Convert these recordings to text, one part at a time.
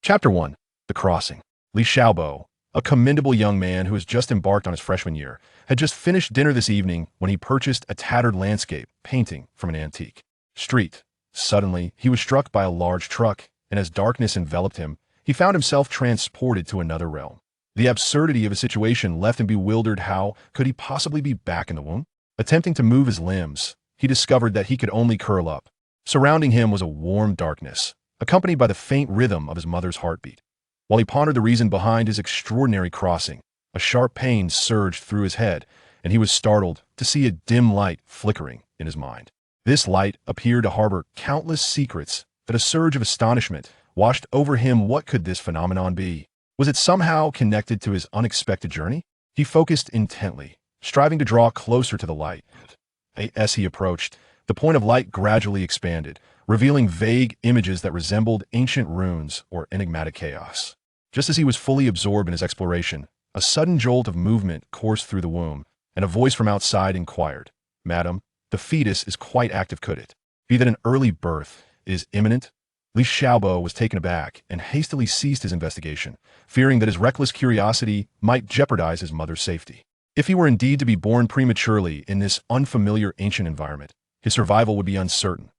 Chapter 1. The Crossing. Li Xiaobo, a commendable young man who has just embarked on his freshman year, had just finished dinner this evening when he purchased a tattered landscape painting from an antique street. Suddenly, he was struck by a large truck, and as darkness enveloped him, he found himself transported to another realm. The absurdity of his situation left him bewildered. How could he possibly be back in the womb? Attempting to move his limbs, he discovered that he could only curl up. Surrounding him was a warm darkness, accompanied by the faint rhythm of his mother's heartbeat. While he pondered the reason behind his extraordinary crossing, a sharp pain surged through his head, and he was startled to see a dim light flickering in his mind. This light appeared to harbor countless secrets that a surge of astonishment washed over him. What could this phenomenon be? Was it somehow connected to his unexpected journey? He focused intently, striving to draw closer to the light. As he approached, the point of light gradually expanded, revealing vague images that resembled ancient runes or enigmatic chaos. Just as he was fully absorbed in his exploration, a sudden jolt of movement coursed through the womb, and a voice from outside inquired, "Madam, the fetus is quite active. Could it be that an early birth is imminent?" Li Xiaobo was taken aback and hastily ceased his investigation, fearing that his reckless curiosity might jeopardize his mother's safety. If he were indeed to be born prematurely in this unfamiliar ancient environment, his survival would be uncertain.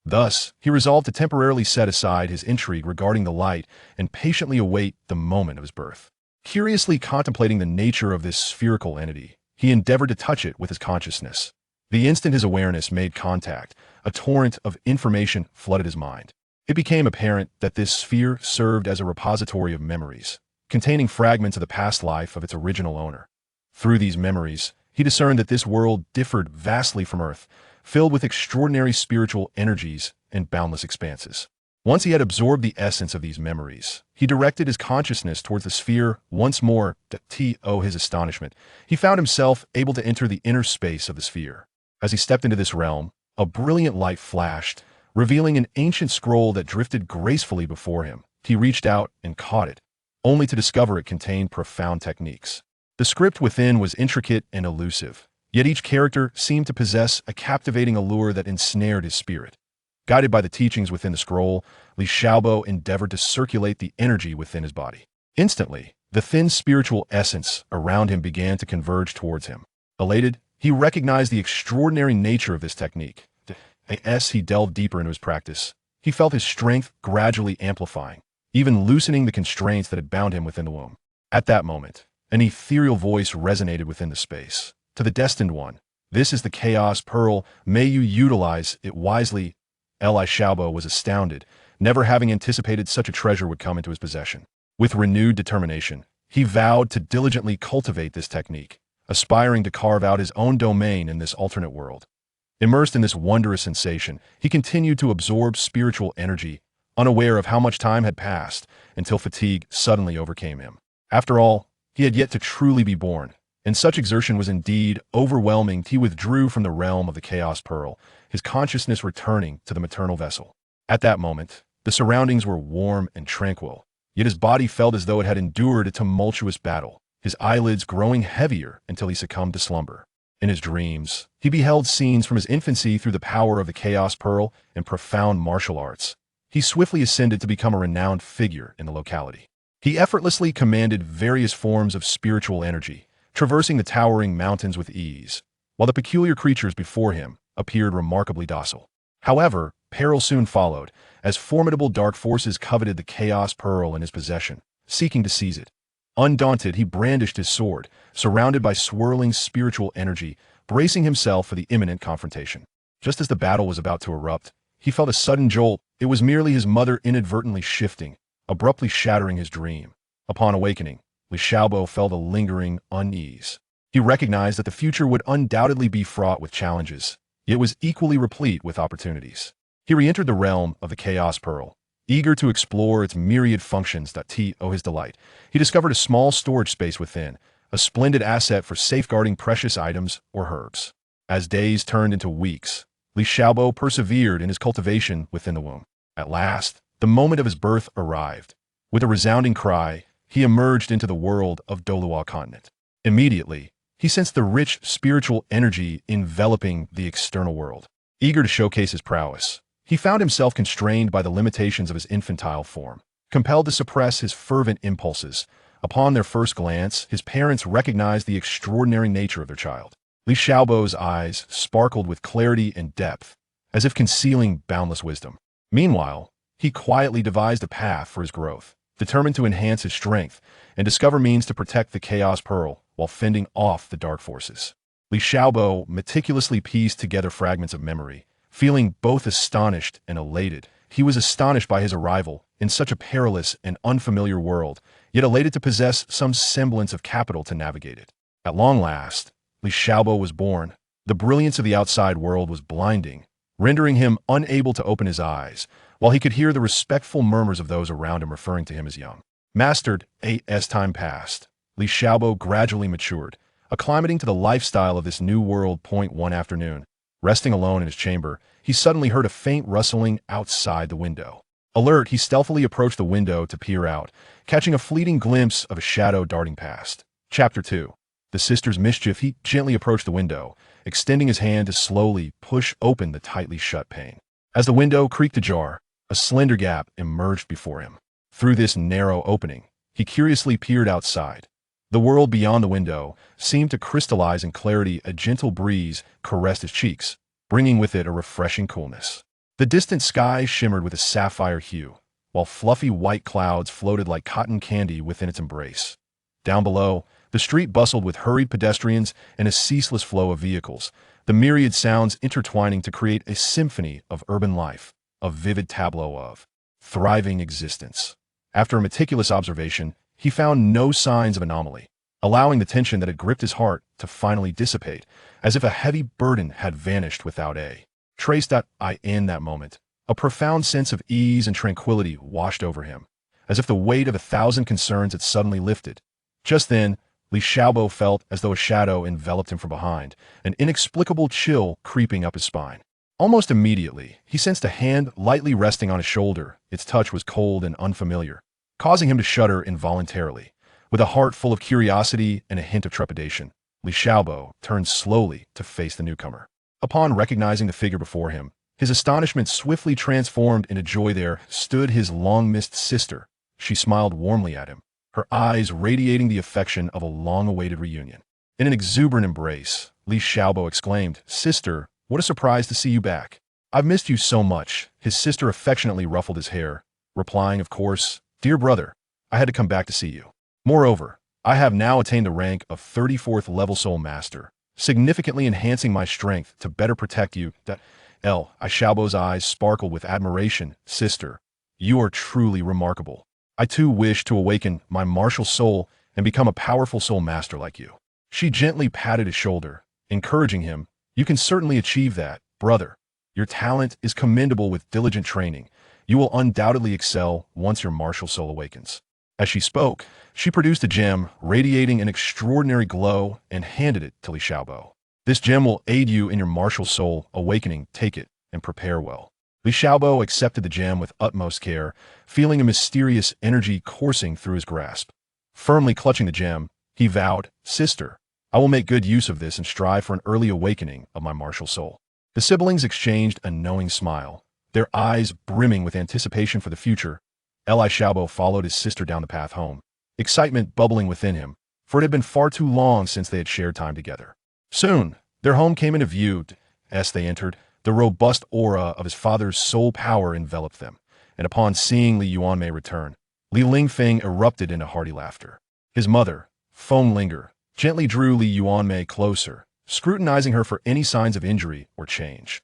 Thus, he resolved to temporarily set aside his intrigue regarding the light and patiently await the moment of his birth. Curiously contemplating the nature of this spherical entity, he endeavored to touch it with his consciousness. The instant his awareness made contact, a torrent of information flooded his mind. It became apparent that this sphere served as a repository of memories, containing fragments of the past life of its original owner. Through these memories, he discerned that this world differed vastly from Earth, filled with extraordinary spiritual energies and boundless expanses. Once he had absorbed the essence of these memories, he directed his consciousness towards the sphere once more. To his astonishment, he found himself able to enter the inner space of the sphere. As he stepped into this realm, a brilliant light flashed, revealing an ancient scroll that drifted gracefully before him. He reached out and caught it, only to discover it contained profound techniques. The script within was intricate and elusive, yet each character seemed to possess a captivating allure that ensnared his spirit. Guided by the teachings within the scroll, Li Xiaobo endeavored to circulate the energy within his body. Instantly, the thin spiritual essence around him began to converge towards him. Elated, he recognized the extraordinary nature of this technique. As he delved deeper into his practice, he felt his strength gradually amplifying, even loosening the constraints that had bound him within the womb. At that moment, an ethereal voice resonated within the space. "To the destined one, this is the Chaos Pearl. May you utilize it wisely." Li Xiaobo was astounded, never having anticipated such a treasure would come into his possession. With renewed determination, he vowed to diligently cultivate this technique, aspiring to carve out his own domain in this alternate world. Immersed in this wondrous sensation, he continued to absorb spiritual energy, unaware of how much time had passed, until fatigue suddenly overcame him. After all, he had yet to truly be born, and such exertion was indeed overwhelming. He withdrew from the realm of the Chaos Pearl, his consciousness returning to the maternal vessel. At that moment, the surroundings were warm and tranquil, yet his body felt as though it had endured a tumultuous battle, his eyelids growing heavier until he succumbed to slumber. In his dreams, he beheld scenes from his infancy through the power of the Chaos Pearl and profound martial arts. He swiftly ascended to become a renowned figure in the locality. He effortlessly commanded various forms of spiritual energy, traversing the towering mountains with ease, while the peculiar creatures before him appeared remarkably docile. However, peril soon followed, as formidable dark forces coveted the Chaos Pearl in his possession, seeking to seize it. Undaunted, he brandished his sword, surrounded by swirling spiritual energy, bracing himself for the imminent confrontation. Just as the battle was about to erupt, he felt a sudden jolt. It was merely his mother inadvertently shifting, abruptly shattering his dream. Upon awakening, Li Xiaobo felt a lingering unease. He recognized that the future would undoubtedly be fraught with challenges, yet was equally replete with opportunities. He re-entered the realm of the Chaos Pearl, eager to explore its myriad functions. His delight, he discovered a small storage space within, a splendid asset for safeguarding precious items or herbs. As days turned into weeks, Li Xiaobo persevered in his cultivation within the womb. At last, the moment of his birth arrived. With a resounding cry, he emerged into the world of Douluo continent. Immediately, he sensed the rich spiritual energy enveloping the external world. Eager to showcase his prowess, he found himself constrained by the limitations of his infantile form. compelled to suppress his fervent impulses. Upon their first glance, his parents recognized the extraordinary nature of their child. Li Xiaobo's eyes sparkled with clarity and depth, as if concealing boundless wisdom. Meanwhile, he quietly devised a path for his growth, determined to enhance his strength and discover means to protect the Chaos Pearl while fending off the dark forces. Li Xiaobo meticulously pieced together fragments of memory, feeling both astonished and elated. He was astonished by his arrival in such a perilous and unfamiliar world, yet elated to possess some semblance of capital to navigate it. At long last, Li Xiaobo was born. The brilliance of the outside world was blinding, rendering him unable to open his eyes, while he could hear the respectful murmurs of those around him referring to him as young. Mastered, as time passed, Li Xiaobo gradually matured, acclimating to the lifestyle of this new world. One afternoon, resting alone in his chamber, he suddenly heard a faint rustling outside the window. Alert, he stealthily approached the window to peer out, catching a fleeting glimpse of a shadow darting past. Chapter 2. The Sister's Mischief. He gently approached the window, extending his hand to slowly push open the tightly shut pane. As the window creaked ajar, a slender gap emerged before him. Through this narrow opening, he curiously peered outside. The world beyond the window seemed to crystallize in clarity. A gentle breeze caressed his cheeks, bringing with it a refreshing coolness. The distant sky shimmered with a sapphire hue, while fluffy white clouds floated like cotton candy within its embrace. Down below, the street bustled with hurried pedestrians and a ceaseless flow of vehicles, the myriad sounds intertwining to create a symphony of urban life, a vivid tableau of thriving existence. After a meticulous observation, he found no signs of anomaly, allowing the tension that had gripped his heart to finally dissipate, as if a heavy burden had vanished without a trace. In that moment, a profound sense of ease and tranquility washed over him, as if the weight of 1,000 concerns had suddenly lifted. Just then, Li Xiaobo felt as though a shadow enveloped him from behind, an inexplicable chill creeping up his spine. Almost immediately, he sensed a hand lightly resting on his shoulder. Its touch was cold and unfamiliar, causing him to shudder involuntarily. With a heart full of curiosity and a hint of trepidation, Li Xiaobo turned slowly to face the newcomer. Upon recognizing the figure before him, his astonishment swiftly transformed into joy. There stood his long-missed sister. She smiled warmly at him, her eyes radiating the affection of a long-awaited reunion. In an exuberant embrace, Li Xiaobo exclaimed, "Sister, what a surprise to see you back. I've missed you so much." His sister affectionately ruffled his hair, replying, "Of course, dear brother, I had to come back to see you. Moreover, I have now attained the rank of 34th level Soul Master, significantly enhancing my strength to better protect you." Li Xiaobo's eyes sparkled with admiration. "Sister, you are truly remarkable. I too wish to awaken my martial soul and become a powerful Soul Master like you." She gently patted his shoulder, encouraging him, "You can certainly achieve that, brother. Your talent is commendable. With diligent training, you will undoubtedly excel once your martial soul awakens." As she spoke, she produced a gem radiating an extraordinary glow and handed it to Li Xiaobo. "This gem will aid you in your martial soul awakening. Take it and prepare well." Li Xiaobo accepted the gem with utmost care, feeling a mysterious energy coursing through his grasp. Firmly clutching the gem, he vowed, "Sister, I will make good use of this and strive for an early awakening of my martial soul." The siblings exchanged a knowing smile, their eyes brimming with anticipation for the future. Li Xiaobo followed his sister down the path home, excitement bubbling within him, for it had been far too long since they had shared time together. Soon, their home came into view. As they entered, the robust aura of his father's soul power enveloped them, and upon seeing Li Yuanmei return, Li Lingfeng erupted into hearty laughter. His mother, Feng Linger, gently drew Li Yuanmei closer, scrutinizing her for any signs of injury or change.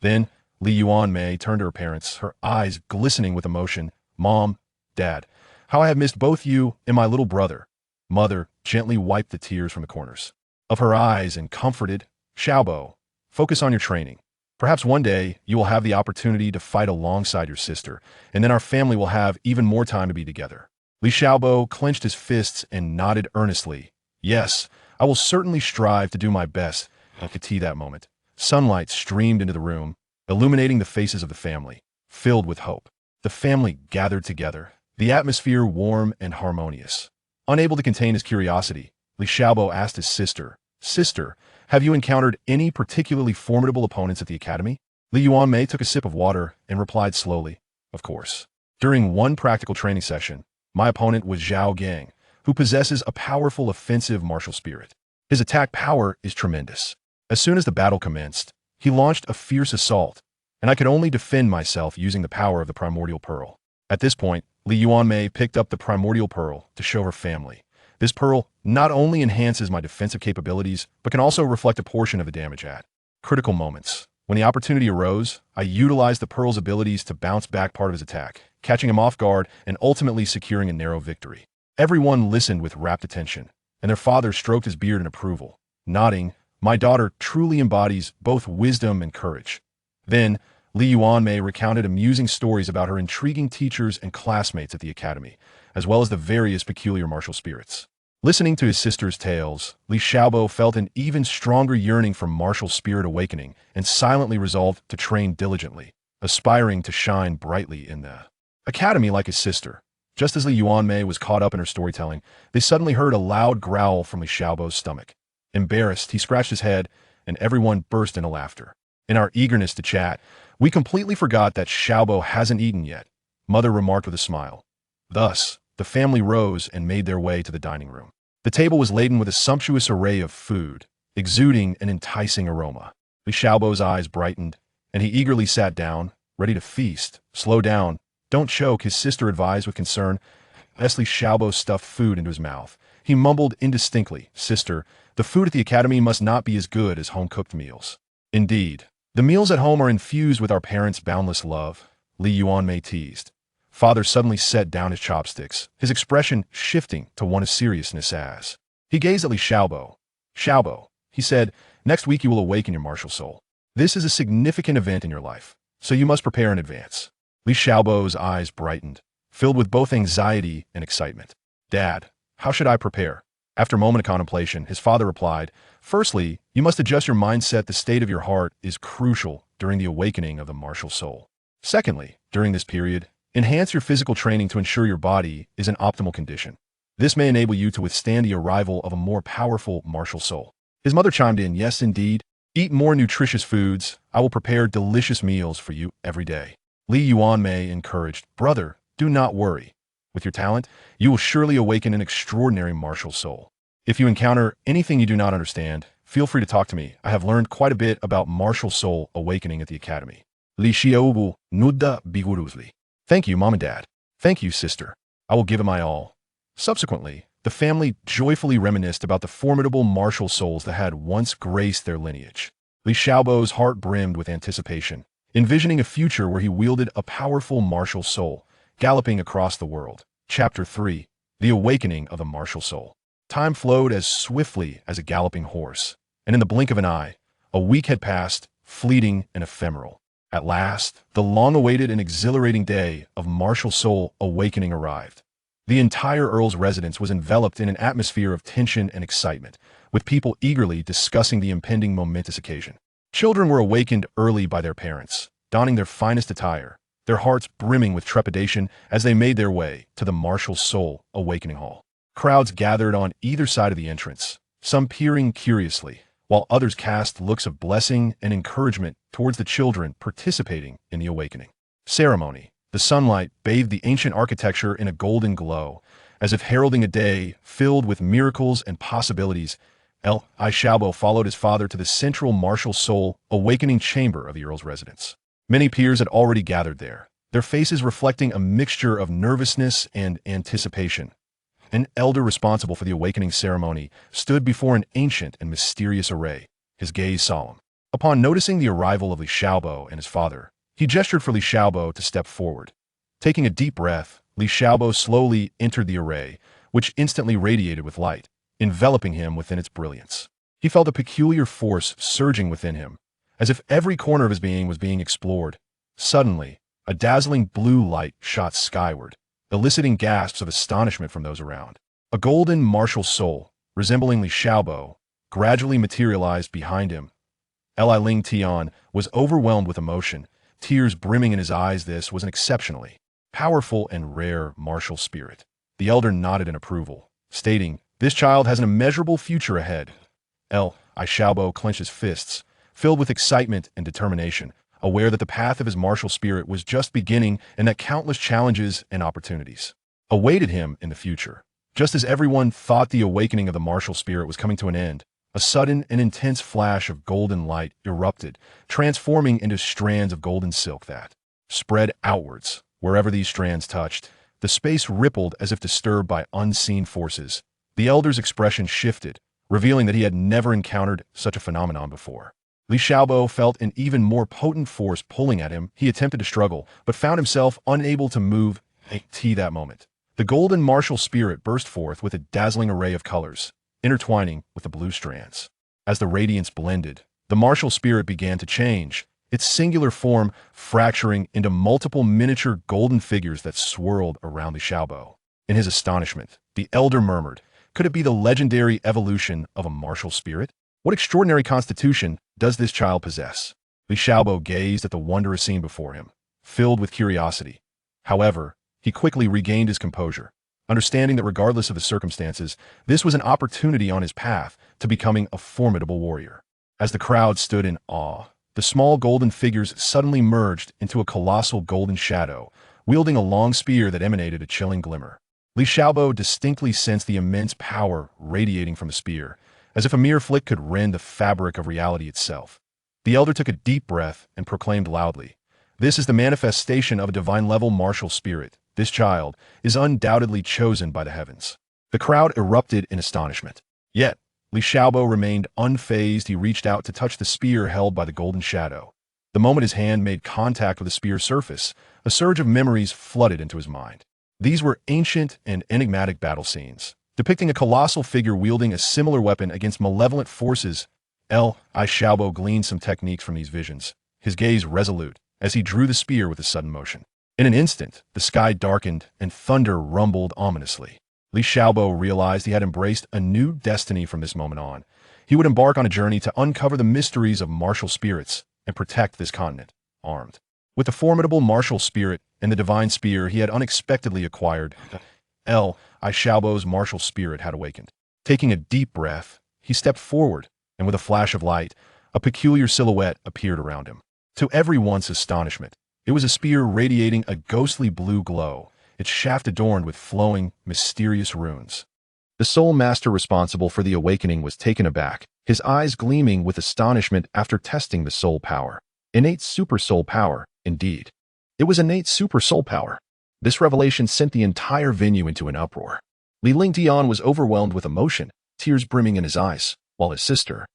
Then, Li Yuanmei turned to her parents, her eyes glistening with emotion. "Mom, Dad, how I have missed both you and my little brother." Mother gently wiped the tears from the corners of her eyes and comforted, "Xiaobo, focus on your training. Perhaps one day you will have the opportunity to fight alongside your sister, and then our family will have even more time to be together." Li Xiaobo clenched his fists and nodded earnestly. "Yes, I will certainly strive to do my best." At that moment, sunlight streamed into the room, illuminating the faces of the family, filled with hope. The family gathered together, the atmosphere warm and harmonious. Unable to contain his curiosity, Li Xiaobo asked his sister, "Sister, have you encountered any particularly formidable opponents at the academy?" Li Yuanmei took a sip of water and replied slowly, "Of course. During one practical training session, my opponent was Zhao Gang, who possesses a powerful offensive martial spirit. His attack power is tremendous. As soon as the battle commenced, he launched a fierce assault, and I could only defend myself using the power of the Primordial Pearl. At this point, Li Yuanmei picked up the Primordial Pearl to show her family. This pearl not only enhances my defensive capabilities, but can also reflect a portion of the damage at critical moments. When the opportunity arose, I utilized the pearl's abilities to bounce back part of his attack, catching him off guard and ultimately securing a narrow victory. Everyone listened with rapt attention, and their father stroked his beard in approval, nodding, "My daughter truly embodies both wisdom and courage." Then, Li Yuanmei recounted amusing stories about her intriguing teachers and classmates at the academy, as well as the various peculiar martial spirits. Listening to his sister's tales, Li Xiaobo felt an even stronger yearning for martial spirit awakening and silently resolved to train diligently, aspiring to shine brightly in the academy like his sister. Just as Li Yuanmei was caught up in her storytelling, they suddenly heard a loud growl from Li Xiaobo's stomach. Embarrassed, he scratched his head, and everyone burst into laughter. In our eagerness to chat, we completely forgot that Xiaobo hasn't eaten yet, Mother remarked with a smile. Thus, the family rose and made their way to the dining room. The table was laden with a sumptuous array of food, exuding an enticing aroma. Li Xiaobo's eyes brightened, and he eagerly sat down, ready to feast. "Slow down. Don't choke," his sister advised with concern. As Li Xiaobo stuffed food into his mouth, he mumbled indistinctly, "Sister, the food at the academy must not be as good as home-cooked meals." "Indeed, the meals at home are infused with our parents' boundless love," Li Yuanmei teased. Father suddenly set down his chopsticks, his expression shifting to one of seriousness as he gazed at Li Xiaobo. "Xiaobo," he said, "next week you will awaken your martial soul. This is a significant event in your life, so you must prepare in advance." Li Xiaobo's eyes brightened, filled with both anxiety and excitement. "Dad, how should I prepare?" After a moment of contemplation, his father replied, "Firstly, you must adjust your mindset. The state of your heart is crucial during the awakening of the martial soul. Secondly, during this period, enhance your physical training to ensure your body is in optimal condition. This may enable you to withstand the arrival of a more powerful martial soul." His mother chimed in, "Yes, indeed. Eat more nutritious foods. I will prepare delicious meals for you every day." Li Yuanmei encouraged, "Brother, do not worry. With your talent, you will surely awaken an extraordinary martial soul. If you encounter anything you do not understand, feel free to talk to me. I have learned quite a bit about martial soul awakening at the academy." Li Xiaobu nudda vigorously. "Thank you, Mom and Dad. Thank you, sister. I will give it my all." Subsequently, the family joyfully reminisced about the formidable martial souls that had once graced their lineage. Li Xiaobo's heart brimmed with anticipation, envisioning a future where he wielded a powerful martial soul, galloping across the world. Chapter 3. The Awakening of the Martial Soul. Time flowed as swiftly as a galloping horse, and in the blink of an eye, a week had passed, fleeting and ephemeral. At last, the long-awaited and exhilarating day of martial soul awakening arrived. The entire Earl's residence was enveloped in an atmosphere of tension and excitement, with people eagerly discussing the impending momentous occasion. Children were awakened early by their parents, donning their finest attire, their hearts brimming with trepidation as they made their way to the martial soul awakening hall. Crowds gathered on either side of the entrance, some peering curiously, while others cast looks of blessing and encouragement towards the children participating in the awakening ceremony. The sunlight bathed the ancient architecture in a golden glow, as if heralding a day filled with miracles and possibilities. Li Xiaobo followed his father to the central martial soul awakening chamber of the Earl's residence. Many peers had already gathered there, their faces reflecting a mixture of nervousness and anticipation. An elder responsible for the awakening ceremony stood before an ancient and mysterious array, his gaze solemn. Upon noticing the arrival of Li Xiaobo and his father, he gestured for Li Xiaobo to step forward. Taking a deep breath, Li Xiaobo slowly entered the array, which instantly radiated with light, enveloping him within its brilliance. He felt a peculiar force surging within him, as if every corner of his being was being explored. Suddenly, a dazzling blue light shot skyward, eliciting gasps of astonishment from those around. A golden martial soul, resembling Li Xiaobo, gradually materialized behind him. Li Ling Tian was overwhelmed with emotion, tears brimming in his eyes. This was an exceptionally powerful and rare martial spirit. The elder nodded in approval, stating, "This child has an immeasurable future ahead." Li Xiaobo clenched his fists, filled with excitement and determination, aware that the path of his martial spirit was just beginning and that countless challenges and opportunities awaited him in the future. Just as everyone thought the awakening of the martial spirit was coming to an end, a sudden and intense flash of golden light erupted, transforming into strands of golden silk that spread outwards. Wherever these strands touched, the space rippled as if disturbed by unseen forces. The elder's expression shifted, revealing that he had never encountered such a phenomenon before. Li Xiaobo felt an even more potent force pulling at him. He attempted to struggle, but found himself unable to move at that moment. The golden martial spirit burst forth with a dazzling array of colors, intertwining with the blue strands. As the radiance blended, the martial spirit began to change, its singular form fracturing into multiple miniature golden figures that swirled around Li Xiaobo. In his astonishment, the elder murmured, "Could it be the legendary evolution of a martial spirit? What extraordinary constitution does this child possess?" Li Xiaobo gazed at the wondrous scene before him, filled with curiosity. However, he quickly regained his composure, understanding that regardless of the circumstances, this was an opportunity on his path to becoming a formidable warrior. As the crowd stood in awe, the small golden figures suddenly merged into a colossal golden shadow, wielding a long spear that emanated a chilling glimmer. Li Xiaobo distinctly sensed the immense power radiating from the spear, as if a mere flick could rend the fabric of reality itself. The elder took a deep breath and proclaimed loudly, "This is the manifestation of a divine-level martial spirit. This child is undoubtedly chosen by the heavens." The crowd erupted in astonishment. Yet, Li Xiaobo remained unfazed. He reached out to touch the spear held by the golden shadow. The moment his hand made contact with the spear's surface, a surge of memories flooded into his mind. These were ancient and enigmatic battle scenes, depicting a colossal figure wielding a similar weapon against malevolent forces. Li Xiaobo gleaned some techniques from these visions, his gaze resolute as he drew the spear with a sudden motion. In an instant, the sky darkened and thunder rumbled ominously. Li Xiaobo realized he had embraced a new destiny from this moment on. He would embark on a journey to uncover the mysteries of martial spirits and protect this continent, armed. With the formidable martial spirit and the divine spear he had unexpectedly acquired, Li Xiaobo's martial spirit had awakened. Taking a deep breath, he stepped forward, and with a flash of light, a peculiar silhouette appeared around him. To everyone's astonishment, it was a spear radiating a ghostly blue glow, its shaft adorned with flowing, mysterious runes. The soul master responsible for the awakening was taken aback, his eyes gleaming with astonishment after testing the soul power. Innate super soul power, indeed. It was innate super soul power. This revelation sent the entire venue into an uproar. Li Lingtian was overwhelmed with emotion, tears brimming in his eyes, while his sister,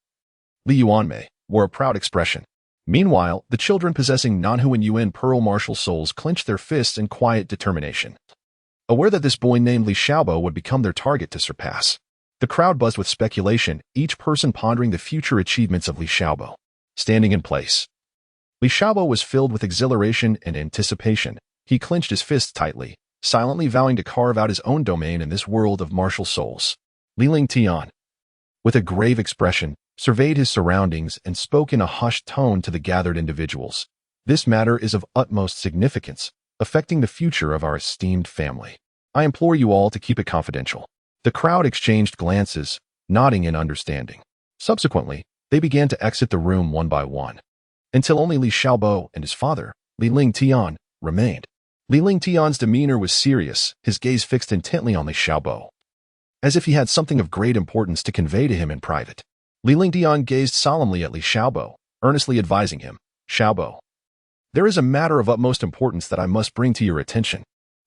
Li Yuanmei, wore a proud expression. Meanwhile, the children possessing Nanhu and Yuan Pearl martial souls clenched their fists in quiet determination, aware that this boy named Li Xiaobo would become their target to surpass. The crowd buzzed with speculation, each person pondering the future achievements of Li Xiaobo. Standing in place, Li Xiaobo was filled with exhilaration and anticipation. He clenched his fists tightly, silently vowing to carve out his own domain in this world of martial souls. Li Lingtian, with a grave expression, surveyed his surroundings and spoke in a hushed tone to the gathered individuals. "This matter is of utmost significance, affecting the future of our esteemed family. I implore you all to keep it confidential." The crowd exchanged glances, nodding in understanding. Subsequently, they began to exit the room one by one, until only Li Xiaobo and his father, Li Lingtian, remained. Li Lingtian's demeanor was serious, his gaze fixed intently on Li Xiaobo, as if he had something of great importance to convey to him in private. Li Lingtian gazed solemnly at Li Xiaobo, earnestly advising him, "Xiaobo, there is a matter of utmost importance that I must bring to your attention.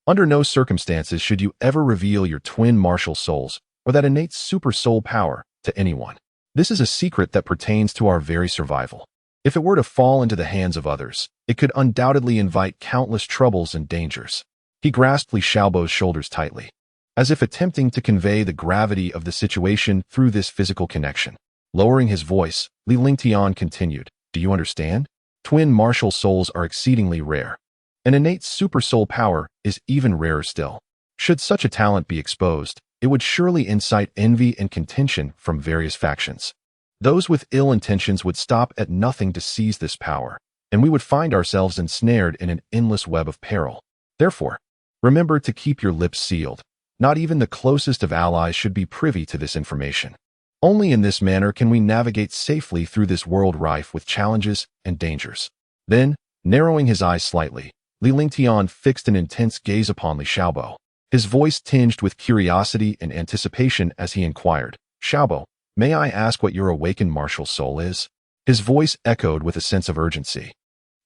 Under no circumstances should you ever reveal your twin martial souls or that innate super soul power to anyone. This is a secret that pertains to our very survival. If it were to fall into the hands of others, it could undoubtedly invite countless troubles and dangers." He grasped Li Xiaobo's shoulders tightly, as if attempting to convey the gravity of the situation through this physical connection. Lowering his voice, Li Lingtian continued, "Do you understand? Twin martial souls are exceedingly rare. An innate super soul power is even rarer still. Should such a talent be exposed, it would surely incite envy and contention from various factions. Those with ill intentions would stop at nothing to seize this power, and we would find ourselves ensnared in an endless web of peril. Therefore, remember to keep your lips sealed. Not even the closest of allies should be privy to this information. Only in this manner can we navigate safely through this world rife with challenges and dangers." Then, narrowing his eyes slightly, Li Lingtian fixed an intense gaze upon Li Xiaobo. His voice tinged with curiosity and anticipation as he inquired, "Xiaobo, may I ask what your awakened martial soul is?" His voice echoed with a sense of urgency,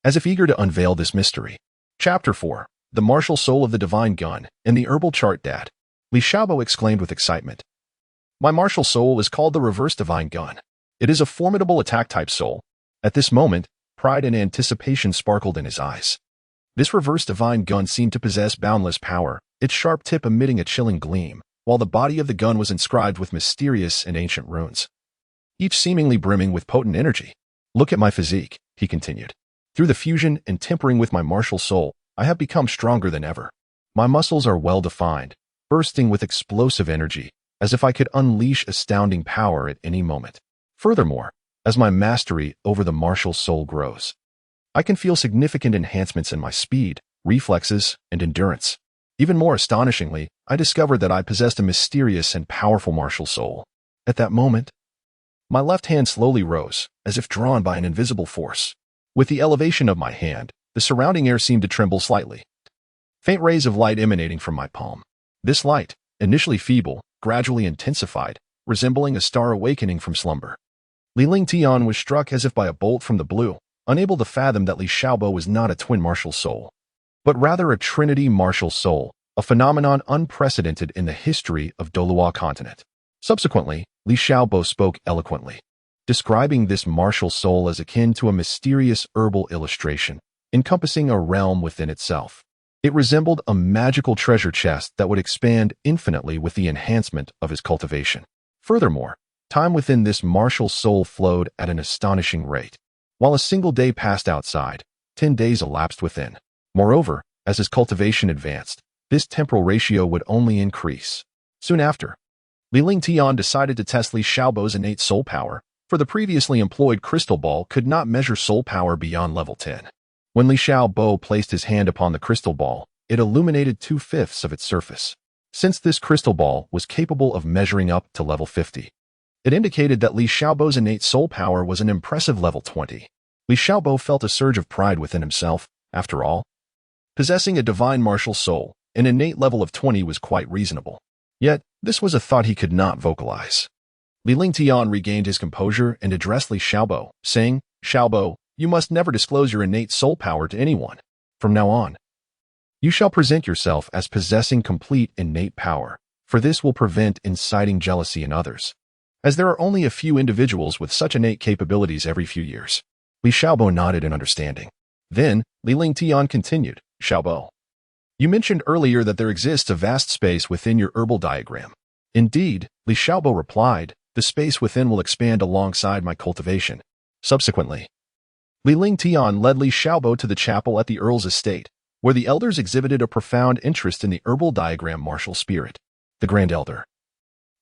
as if eager to unveil this mystery. Chapter 4. The Martial Soul of the Divine Gun and the Herbal Chart Dad. Li Xiaobo exclaimed with excitement. "My martial soul is called the Reverse Divine Gun. It is a formidable attack-type soul." At this moment, pride and anticipation sparkled in his eyes. This reverse divine gun seemed to possess boundless power, its sharp tip emitting a chilling gleam, while the body of the gun was inscribed with mysterious and ancient runes, each seemingly brimming with potent energy. "Look at my physique," he continued. "Through the fusion and tempering with my martial soul, I have become stronger than ever. My muscles are well-defined, bursting with explosive energy, as if I could unleash astounding power at any moment. Furthermore, as my mastery over the martial soul grows, I can feel significant enhancements in my speed, reflexes, and endurance. Even more astonishingly, I discovered that I possessed a mysterious and powerful martial soul. At that moment, my left hand slowly rose, as if drawn by an invisible force. With the elevation of my hand, the surrounding air seemed to tremble slightly. Faint rays of light emanating from my palm. This light, initially feeble, gradually intensified, resembling a star awakening from slumber. Li Lingtian was struck as if by a bolt from the blue, unable to fathom that Li Xiaobo was not a twin martial soul, but rather a trinity martial soul, a phenomenon unprecedented in the history of Douluo continent. Subsequently, Li Xiaobo spoke eloquently, describing this martial soul as akin to a mysterious herbal illustration, encompassing a realm within itself. It resembled a magical treasure chest that would expand infinitely with the enhancement of his cultivation. Furthermore, time within this martial soul flowed at an astonishing rate. While a single day passed outside, 10 days elapsed within. Moreover, as his cultivation advanced, this temporal ratio would only increase. Soon after, Li Lingtian decided to test Li Xiaobo's innate soul power, for the previously employed crystal ball could not measure soul power beyond level 10. When Li Xiaobo placed his hand upon the crystal ball, it illuminated 2/5 of its surface. Since this crystal ball was capable of measuring up to level 50, it indicated that Li Xiaobo's innate soul power was an impressive level 20. Li Xiaobo felt a surge of pride within himself. After all, possessing a divine martial soul, an innate level of 20 was quite reasonable. Yet, this was a thought he could not vocalize. Li Lingtian regained his composure and addressed Li Xiaobo, saying, "Xiaobo, you must never disclose your innate soul power to anyone. From now on, you shall present yourself as possessing complete innate power, for this will prevent inciting jealousy in others, as there are only a few individuals with such innate capabilities every few years." Li Xiaobo nodded in understanding. Then, Li Lingtian continued, "Xiaobo, you mentioned earlier that there exists a vast space within your herbal diagram." "Indeed," Li Xiaobo replied, "the space within will expand alongside my cultivation." Subsequently, Li Lingtian led Li Xiaobo to the chapel at the Earl's estate, where the elders exhibited a profound interest in the herbal diagram martial spirit. The Grand Elder,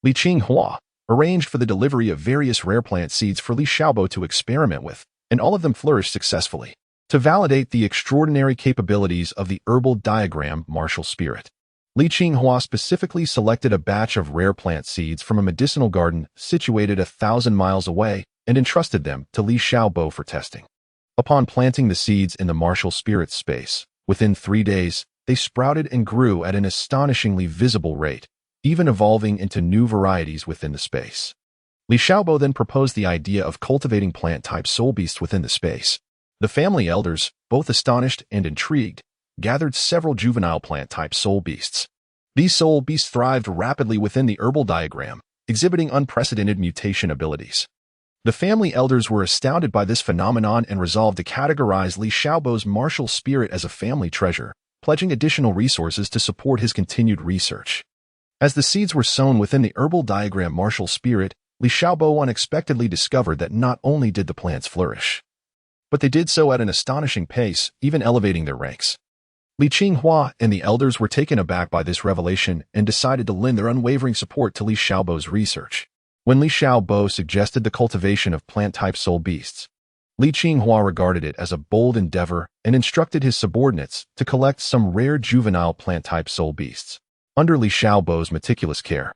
Li Qinghua, arranged for the delivery of various rare plant seeds for Li Xiaobo to experiment with, and all of them flourished successfully. To validate the extraordinary capabilities of the herbal diagram martial spirit, Li Qinghua specifically selected a batch of rare plant seeds from a medicinal garden situated 1,000 miles away and entrusted them to Li Xiaobo for testing. Upon planting the seeds in the martial spirit's space, within 3 days, they sprouted and grew at an astonishingly visible rate, even evolving into new varieties within the space. Li Xiaobo then proposed the idea of cultivating plant-type soul beasts within the space. The family elders, both astonished and intrigued, gathered several juvenile plant-type soul beasts. These soul beasts thrived rapidly within the herbal diagram, exhibiting unprecedented mutation abilities. The family elders were astounded by this phenomenon and resolved to categorize Li Xiaobo's martial spirit as a family treasure, pledging additional resources to support his continued research. As the seeds were sown within the herbal diagram martial spirit, Li Xiaobo unexpectedly discovered that not only did the plants flourish, but they did so at an astonishing pace, even elevating their ranks. Li Qinghua and the elders were taken aback by this revelation and decided to lend their unwavering support to Li Xiaobo's research. When Li Xiaobo suggested the cultivation of plant-type soul beasts, Li Qinghua regarded it as a bold endeavor and instructed his subordinates to collect some rare juvenile plant-type soul beasts. Under Li Xiaobo's meticulous care,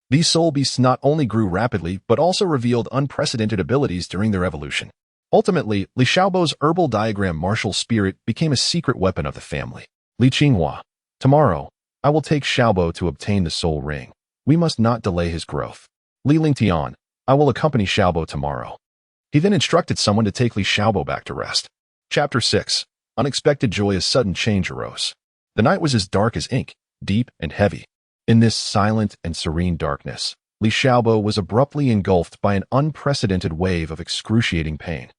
these soul beasts not only grew rapidly but also revealed unprecedented abilities during their evolution. Ultimately, Li Xiaobo's herbal diagram martial spirit became a secret weapon of the family. Li Qinghua. Tomorrow, I will take Xiaobo to obtain the soul ring. We must not delay his growth. Li Lingtian. I will accompany Xiaobo tomorrow. He then instructed someone to take Li Xiaobo back to rest. Chapter 6. Unexpected joy. A sudden change arose. The night was as dark as ink, deep and heavy. In this silent and serene darkness, Li Xiaobo was abruptly engulfed by an unprecedented wave of excruciating pain.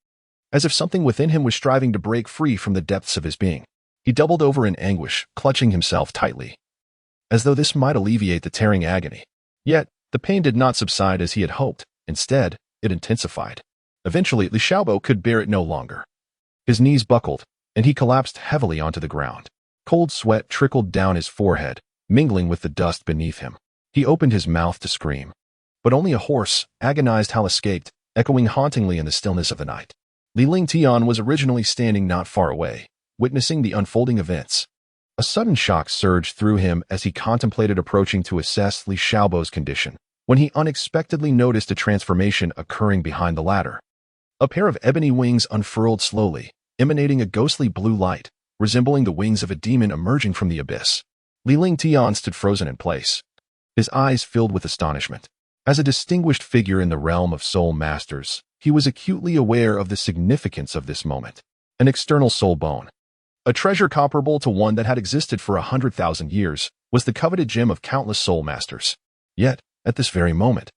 As if something within him was striving to break free from the depths of his being, he doubled over in anguish, clutching himself tightly, as though this might alleviate the tearing agony. Yet, the pain did not subside as he had hoped. Instead, it intensified. Eventually, Li Xiaobo could bear it no longer. His knees buckled, and he collapsed heavily onto the ground. Cold sweat trickled down his forehead, mingling with the dust beneath him. He opened his mouth to scream, but only a hoarse, agonized howl escaped, echoing hauntingly in the stillness of the night. Li Lingtian was originally standing not far away, witnessing the unfolding events. A sudden shock surged through him as he contemplated approaching to assess Li Xiaobo's condition, when he unexpectedly noticed a transformation occurring behind the ladder. A pair of ebony wings unfurled slowly, emanating a ghostly blue light, resembling the wings of a demon emerging from the abyss. Li Lingtian stood frozen in place, his eyes filled with astonishment. As a distinguished figure in the realm of soul masters, he was acutely aware of the significance of this moment. An external soul bone, a treasure comparable to one that had existed for 100,000 years, was the coveted gem of countless soul masters. Yet, at this very moment,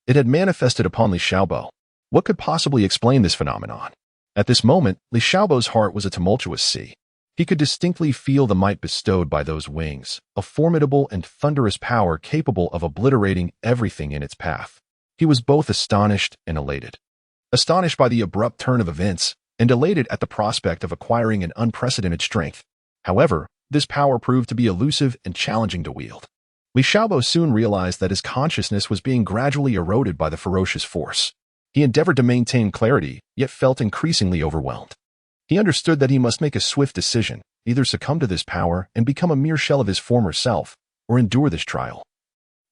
it had manifested upon Li Xiaobo. What could possibly explain this phenomenon? At this moment, Li Xiaobo's heart was a tumultuous sea. He could distinctly feel the might bestowed by those wings, a formidable and thunderous power capable of obliterating everything in its path. He was both astonished and elated. Astonished by the abrupt turn of events, and elated at the prospect of acquiring an unprecedented strength. However, this power proved to be elusive and challenging to wield. Li Xiaobo soon realized that his consciousness was being gradually eroded by the ferocious force. He endeavored to maintain clarity, yet felt increasingly overwhelmed. He understood that he must make a swift decision, either succumb to this power and become a mere shell of his former self, or endure this trial.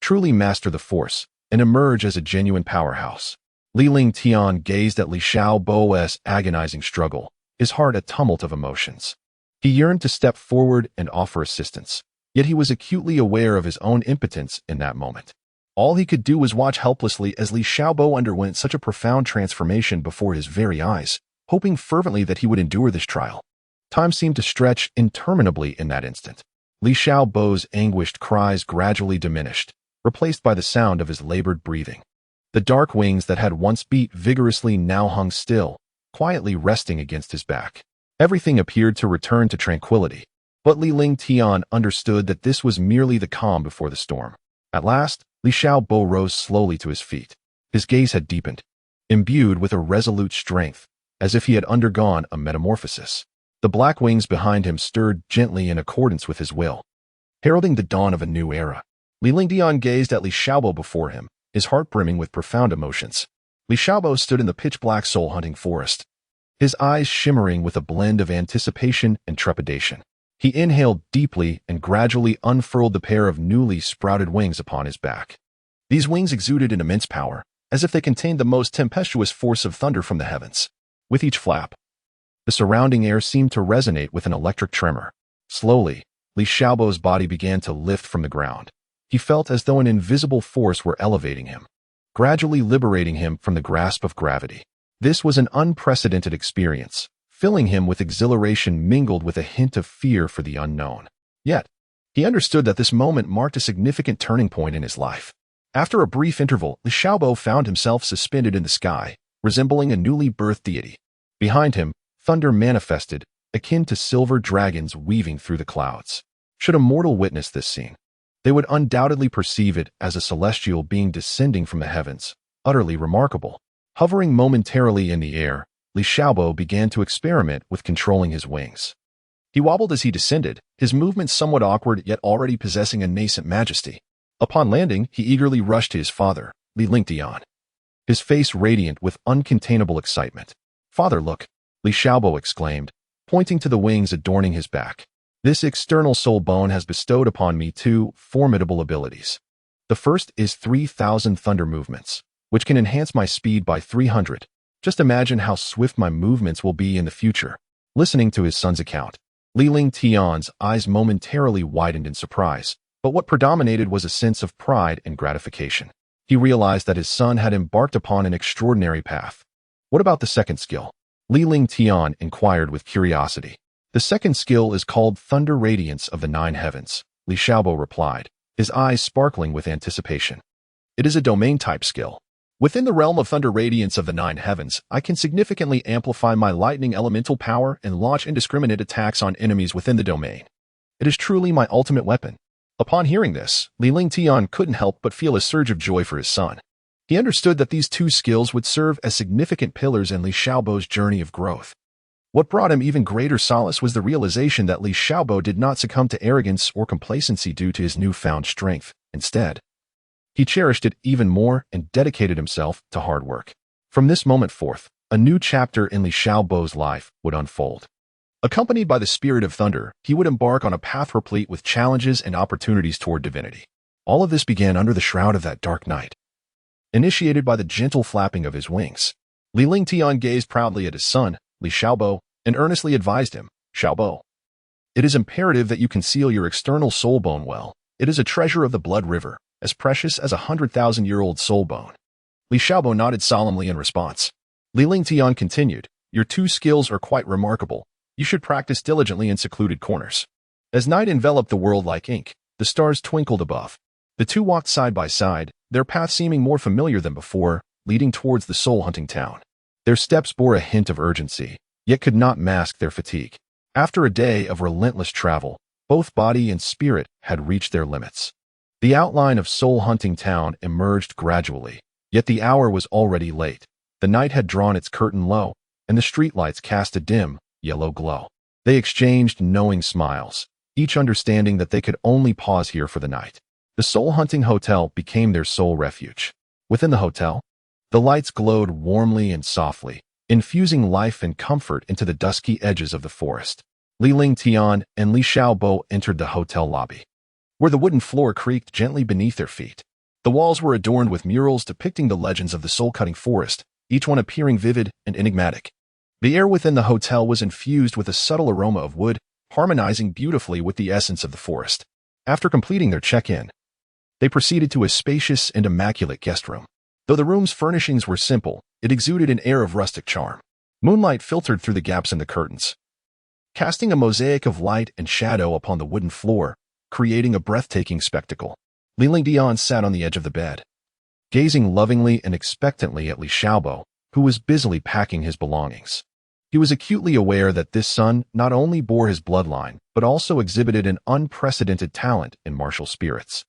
Truly master the force, and emerge as a genuine powerhouse. Li Lingtian gazed at Li Xiaobo's agonizing struggle, his heart a tumult of emotions. He yearned to step forward and offer assistance, yet he was acutely aware of his own impotence in that moment. All he could do was watch helplessly as Li Xiaobo underwent such a profound transformation before his very eyes, hoping fervently that he would endure this trial. Time seemed to stretch interminably in that instant. Li Xiaobo's anguished cries gradually diminished, replaced by the sound of his labored breathing. The dark wings that had once beat vigorously now hung still, quietly resting against his back. Everything appeared to return to tranquility, but Li Lingtian understood that this was merely the calm before the storm. At last, Li Xiaobo rose slowly to his feet. His gaze had deepened, imbued with a resolute strength, as if he had undergone a metamorphosis. The black wings behind him stirred gently in accordance with his will, heralding the dawn of a new era. Li Lingtian gazed at Li Xiaobo before him, his heart brimming with profound emotions. Li Xiaobo stood in the pitch-black soul-hunting forest, his eyes shimmering with a blend of anticipation and trepidation. He inhaled deeply and gradually unfurled the pair of newly sprouted wings upon his back. These wings exuded an immense power, as if they contained the most tempestuous force of thunder from the heavens. With each flap, the surrounding air seemed to resonate with an electric tremor. Slowly, Li Xiaobo's body began to lift from the ground. He felt as though an invisible force were elevating him, gradually liberating him from the grasp of gravity. This was an unprecedented experience, filling him with exhilaration mingled with a hint of fear for the unknown. Yet, he understood that this moment marked a significant turning point in his life. After a brief interval, Li Xiaobo found himself suspended in the sky, resembling a newly birthed deity. Behind him, thunder manifested, akin to silver dragons weaving through the clouds. Should a mortal witness this scene, they would undoubtedly perceive it as a celestial being descending from the heavens, utterly remarkable. Hovering momentarily in the air, Li Xiaobo began to experiment with controlling his wings. He wobbled as he descended, his movements somewhat awkward yet already possessing a nascent majesty. Upon landing, he eagerly rushed to his father, Li Lingtian, his face radiant with uncontainable excitement. "Father, look," Li Xiaobo exclaimed, pointing to the wings adorning his back. "This external soul bone has bestowed upon me two formidable abilities. The first is 3,000 thunder movements, which can enhance my speed by 300. Just imagine how swift my movements will be in the future. Listening to his son's account, Li Ling Tian's eyes momentarily widened in surprise, but what predominated was a sense of pride and gratification. He realized that his son had embarked upon an extraordinary path. What about the second skill? Li Ling Tian inquired with curiosity. The second skill is called Thunder Radiance of the Nine Heavens, Li Xiaobo replied, his eyes sparkling with anticipation. It is a domain-type skill. Within the realm of Thunder Radiance of the Nine Heavens, I can significantly amplify my lightning elemental power and launch indiscriminate attacks on enemies within the domain. It is truly my ultimate weapon. Upon hearing this, Li Ling Tian couldn't help but feel a surge of joy for his son. He understood that these two skills would serve as significant pillars in Li Xiaobo's journey of growth. What brought him even greater solace was the realization that Li Xiaobo did not succumb to arrogance or complacency due to his newfound strength. Instead, he cherished it even more and dedicated himself to hard work. From this moment forth, a new chapter in Li Xiaobo's life would unfold. Accompanied by the spirit of thunder, he would embark on a path replete with challenges and opportunities toward divinity. All of this began under the shroud of that dark night. Initiated by the gentle flapping of his wings, Li Ling Tian gazed proudly at his son, Li Xiaobo, and earnestly advised him, Xiaobo, it is imperative that you conceal your external soul bone well. It is a treasure of the blood river, as precious as 100,000-year-old soul bone. Li Xiaobo nodded solemnly in response. Li Ling Tian continued, your two skills are quite remarkable. You should practice diligently in secluded corners. As night enveloped the world like ink, the stars twinkled above. The two walked side by side, their path seeming more familiar than before, leading towards the soul-hunting town. Their steps bore a hint of urgency, yet could not mask their fatigue. After a day of relentless travel, both body and spirit had reached their limits. The outline of soul-hunting town emerged gradually, yet the hour was already late. The night had drawn its curtain low, and the streetlights cast a dim, yellow glow. They exchanged knowing smiles, each understanding that they could only pause here for the night. The soul-hunting hotel became their sole refuge. Within the hotel, the lights glowed warmly and softly, infusing life and comfort into the dusky edges of the forest. Li Ling Tian and Li Xiaobo entered the hotel lobby, where the wooden floor creaked gently beneath their feet. The walls were adorned with murals depicting the legends of the soul-cutting forest, each one appearing vivid and enigmatic. The air within the hotel was infused with a subtle aroma of wood, harmonizing beautifully with the essence of the forest. After completing their check-in, they proceeded to a spacious and immaculate guest room. Though the room's furnishings were simple, it exuded an air of rustic charm. Moonlight filtered through the gaps in the curtains, casting a mosaic of light and shadow upon the wooden floor, creating a breathtaking spectacle. Li Ling Tian sat on the edge of the bed, gazing lovingly and expectantly at Li Xiaobo, who was busily packing his belongings. He was acutely aware that this son not only bore his bloodline, but also exhibited an unprecedented talent in martial spirits.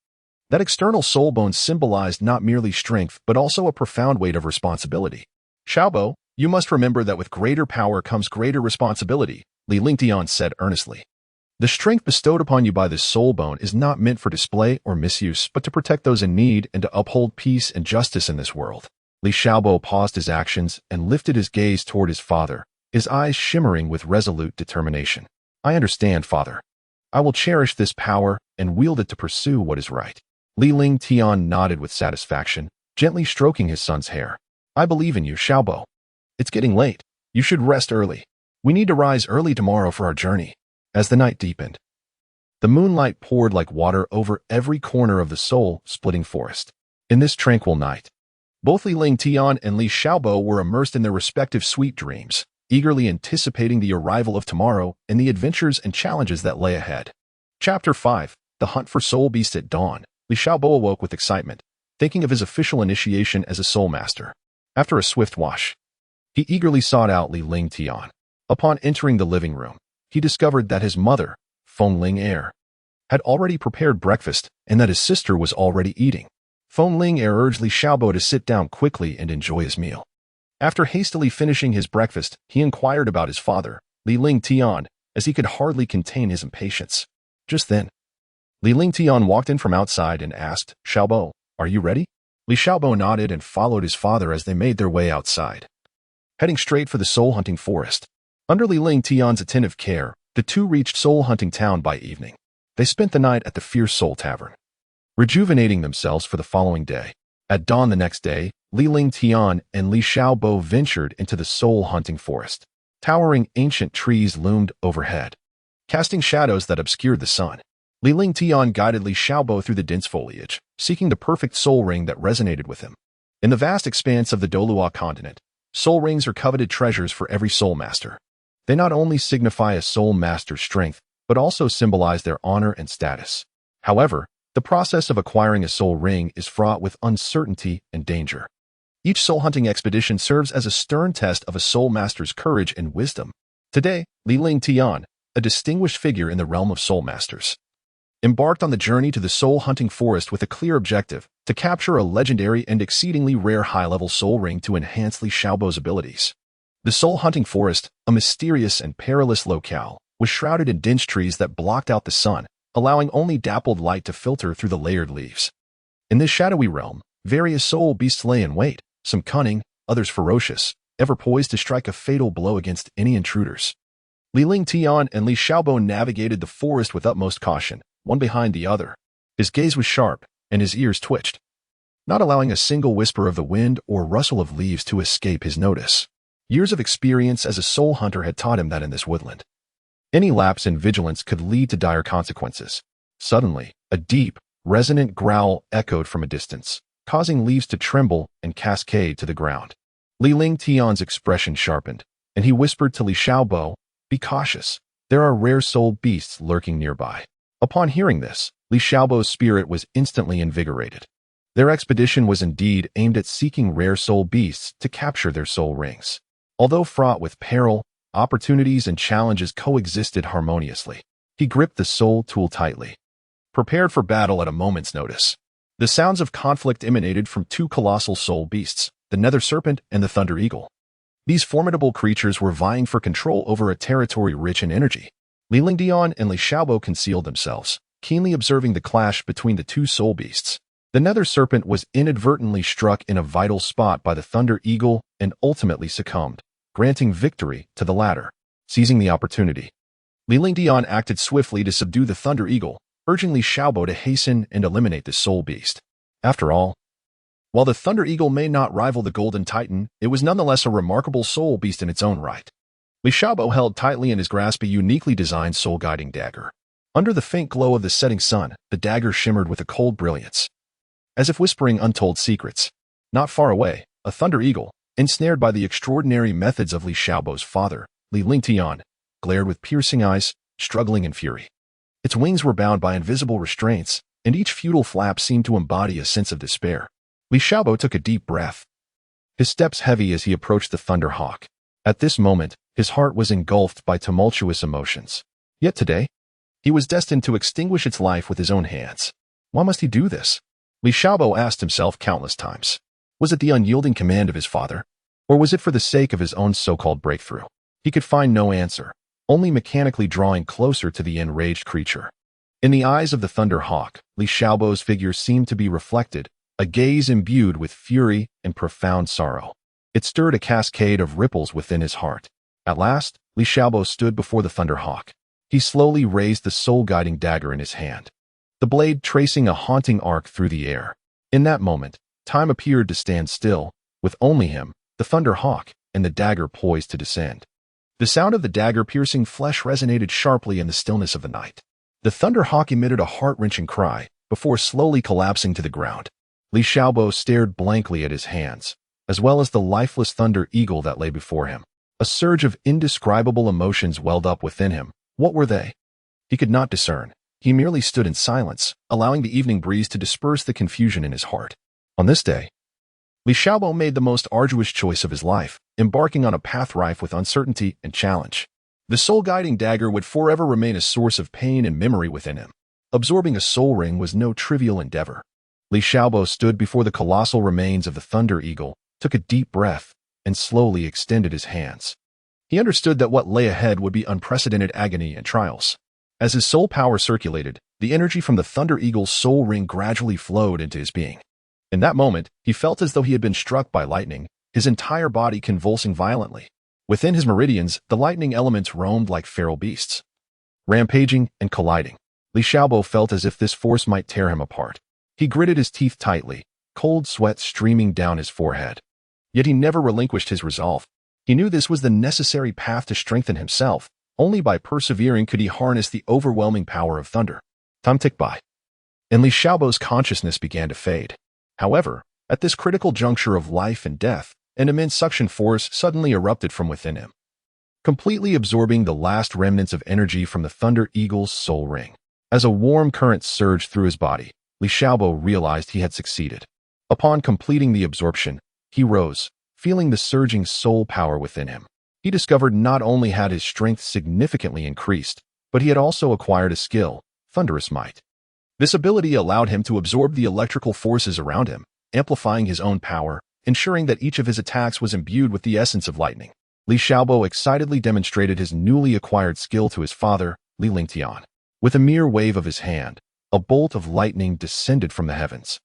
That external soul bone symbolized not merely strength, but also a profound weight of responsibility. Xiaobo, you must remember that with greater power comes greater responsibility, Li Ling Tian said earnestly. The strength bestowed upon you by this soul bone is not meant for display or misuse, but to protect those in need and to uphold peace and justice in this world. Li Xiaobo paused his actions and lifted his gaze toward his father, his eyes shimmering with resolute determination. I understand, father. I will cherish this power and wield it to pursue what is right. Li Ling Tian nodded with satisfaction, gently stroking his son's hair. I believe in you, Xiaobo. It's getting late. You should rest early. We need to rise early tomorrow for our journey. As the night deepened, the moonlight poured like water over every corner of the soul-splitting forest. In this tranquil night, both Li Ling Tian and Li Xiaobo were immersed in their respective sweet dreams, eagerly anticipating the arrival of tomorrow and the adventures and challenges that lay ahead. Chapter 5. The Hunt for Soul Beast at Dawn. Li Xiaobo awoke with excitement, thinking of his official initiation as a soul master. After a swift wash, he eagerly sought out Li Ling Tian. Upon entering the living room, he discovered that his mother, Feng Ling Er, had already prepared breakfast and that his sister was already eating. Feng Ling Er urged Li Xiaobo to sit down quickly and enjoy his meal. After hastily finishing his breakfast, he inquired about his father, Li Ling Tian, as he could hardly contain his impatience. Just then, Li Ling Tian walked in from outside and asked, Xiaobo, are you ready? Li Xiaobo nodded and followed his father as they made their way outside, heading straight for the soul-hunting forest. Under Li Ling Tian's attentive care, the two reached soul-hunting town by evening. They spent the night at the Fierce Soul Tavern, rejuvenating themselves for the following day. At dawn the next day, Li Ling Tian and Li Xiaobo ventured into the soul-hunting forest. Towering ancient trees loomed overhead, casting shadows that obscured the sun. Li Ling Tian guided Li Xiaobo through the dense foliage, seeking the perfect soul ring that resonated with him. In the vast expanse of the Douluo continent, soul rings are coveted treasures for every soul master. They not only signify a soul master's strength, but also symbolize their honor and status. However, the process of acquiring a soul ring is fraught with uncertainty and danger. Each soul-hunting expedition serves as a stern test of a soul master's courage and wisdom. Today, Li Ling Tian, a distinguished figure in the realm of soul masters, embarked on the journey to the soul-hunting forest with a clear objective: to capture a legendary and exceedingly rare high-level soul ring to enhance Li Xiaobo's abilities. The soul-hunting forest, a mysterious and perilous locale, was shrouded in dense trees that blocked out the sun, allowing only dappled light to filter through the layered leaves. In this shadowy realm, various soul beasts lay in wait, some cunning, others ferocious, ever poised to strike a fatal blow against any intruders. Li Ling Tian and Li Xiaobo navigated the forest with utmost caution, one behind the other. His gaze was sharp, and his ears twitched, not allowing a single whisper of the wind or rustle of leaves to escape his notice. Years of experience as a soul hunter had taught him that in this woodland, any lapse in vigilance could lead to dire consequences. Suddenly, a deep, resonant growl echoed from a distance, causing leaves to tremble and cascade to the ground. Li Ling Tian's expression sharpened, and he whispered to Li Xiaobo, "Be cautious. There are rare soul beasts lurking nearby." Upon hearing this, Li Xiaobo's spirit was instantly invigorated. Their expedition was indeed aimed at seeking rare soul beasts to capture their soul rings. Although fraught with peril, opportunities and challenges coexisted harmoniously. He gripped the soul tool tightly, prepared for battle at a moment's notice. The sounds of conflict emanated from two colossal soul beasts, the Nether Serpent and the Thunder Eagle. These formidable creatures were vying for control over a territory rich in energy. Li Ling Tian and Li Xiaobo concealed themselves, keenly observing the clash between the two soul beasts. The Nether Serpent was inadvertently struck in a vital spot by the Thunder Eagle and ultimately succumbed, granting victory to the latter. Seizing the opportunity, Li Ling Tian acted swiftly to subdue the Thunder Eagle, urging Li Xiaobo to hasten and eliminate the soul beast. After all, while the Thunder Eagle may not rival the Golden Titan, it was nonetheless a remarkable soul beast in its own right. Li Xiaobo held tightly in his grasp a uniquely designed soul-guiding dagger. Under the faint glow of the setting sun, the dagger shimmered with a cold brilliance, as if whispering untold secrets. Not far away, a Thunder Eagle, ensnared by the extraordinary methods of Li Xiaobo's father, Li Ling Tian, glared with piercing eyes, struggling in fury. Its wings were bound by invisible restraints, and each futile flap seemed to embody a sense of despair. Li Xiaobo took a deep breath, his steps heavy as he approached the Thunder Hawk. At this moment, his heart was engulfed by tumultuous emotions. Yet today, he was destined to extinguish its life with his own hands. Why must he do this? Li Xiaobo asked himself countless times. Was it the unyielding command of his father? Or was it for the sake of his own so-called breakthrough? He could find no answer, only mechanically drawing closer to the enraged creature. In the eyes of the Thunder Hawk, Li Xiaobo's figure seemed to be reflected, a gaze imbued with fury and profound sorrow. It stirred a cascade of ripples within his heart. At last, Li Xiaobo stood before the Thunder Hawk. He slowly raised the soul-guiding dagger in his hand, the blade tracing a haunting arc through the air. In that moment, time appeared to stand still, with only him, the Thunder Hawk, and the dagger poised to descend. The sound of the dagger piercing flesh resonated sharply in the stillness of the night. The Thunder Hawk emitted a heart-wrenching cry, before slowly collapsing to the ground. Li Xiaobo stared blankly at his hands, as well as the lifeless Thunder Eagle that lay before him. A surge of indescribable emotions welled up within him. What were they? He could not discern. He merely stood in silence, allowing the evening breeze to disperse the confusion in his heart. On this day, Li Xiaobo made the most arduous choice of his life, embarking on a path rife with uncertainty and challenge. The soul-guiding dagger would forever remain a source of pain and memory within him. Absorbing a soul ring was no trivial endeavor. Li Xiaobo stood before the colossal remains of the Thunder Eagle, took a deep breath, and slowly extended his hands. He understood that what lay ahead would be unprecedented agony and trials. As his soul power circulated, the energy from the Thunder Eagle's soul ring gradually flowed into his being. In that moment, he felt as though he had been struck by lightning, his entire body convulsing violently. Within his meridians, the lightning elements roamed like feral beasts, rampaging and colliding. Li Xiaobo felt as if this force might tear him apart. He gritted his teeth tightly, cold sweat streaming down his forehead. Yet he never relinquished his resolve. He knew this was the necessary path to strengthen himself. Only by persevering could he harness the overwhelming power of thunder. Time ticked by, and Li Xiaobo's consciousness began to fade. However, at this critical juncture of life and death, an immense suction force suddenly erupted from within him, completely absorbing the last remnants of energy from the Thunder Eagle's soul ring. As a warm current surged through his body, Li Xiaobo realized he had succeeded. Upon completing the absorption, he rose, feeling the surging soul power within him. He discovered not only had his strength significantly increased, but he had also acquired a skill, Thunderous Might. This ability allowed him to absorb the electrical forces around him, amplifying his own power, ensuring that each of his attacks was imbued with the essence of lightning. Li Xiaobo excitedly demonstrated his newly acquired skill to his father, Li Lingtian. With a mere wave of his hand, a bolt of lightning descended from the heavens,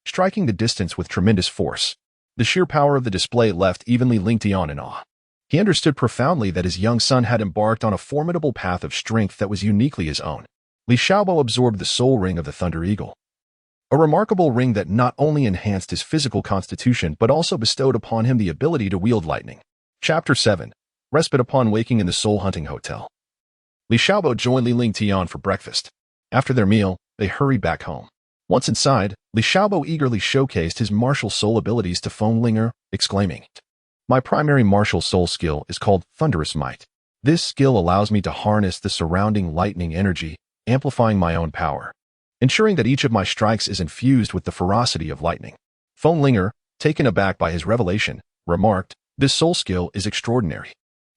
striking the distance with tremendous force. The sheer power of the display left even Li Lingtian in awe. He understood profoundly that his young son had embarked on a formidable path of strength that was uniquely his own. Li Xiaobo absorbed the soul ring of the Thunder Eagle, a remarkable ring that not only enhanced his physical constitution but also bestowed upon him the ability to wield lightning. Chapter 7. Respite upon waking in the Soul Hunting Hotel. Li Xiaobo joined Li Lingtian for breakfast. After their meal, they hurried back home. Once inside, Li Xiaobo eagerly showcased his martial soul abilities to Feng Linger, exclaiming, "My primary martial soul skill is called Thunderous Might. This skill allows me to harness the surrounding lightning energy, amplifying my own power, ensuring that each of my strikes is infused with the ferocity of lightning." Feng Linger, taken aback by his revelation, remarked, "This soul skill is extraordinary.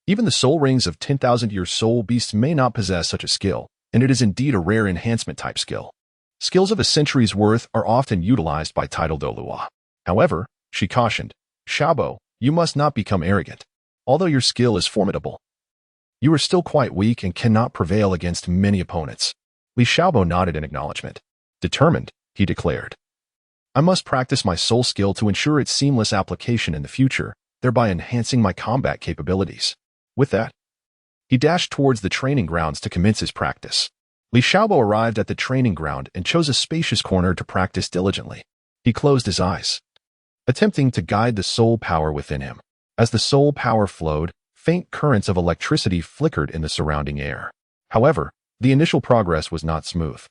Even the soul rings of 10,000-year soul beasts may not possess such a skill, and it is indeed a rare enhancement-type skill. Skills of a century's worth are often utilized by titled Douluo. However," she cautioned, "Xiaobo, you must not become arrogant. Although your skill is formidable, you are still quite weak and cannot prevail against many opponents." Li Xiaobo nodded in acknowledgement. Determined, he declared, "I must practice my soul skill to ensure its seamless application in the future, thereby enhancing my combat capabilities." With that, he dashed towards the training grounds to commence his practice. Li Xiaobo arrived at the training ground and chose a spacious corner to practice diligently. He closed his eyes, attempting to guide the soul power within him. As the soul power flowed, faint currents of electricity flickered in the surrounding air. However, the initial progress was not smooth.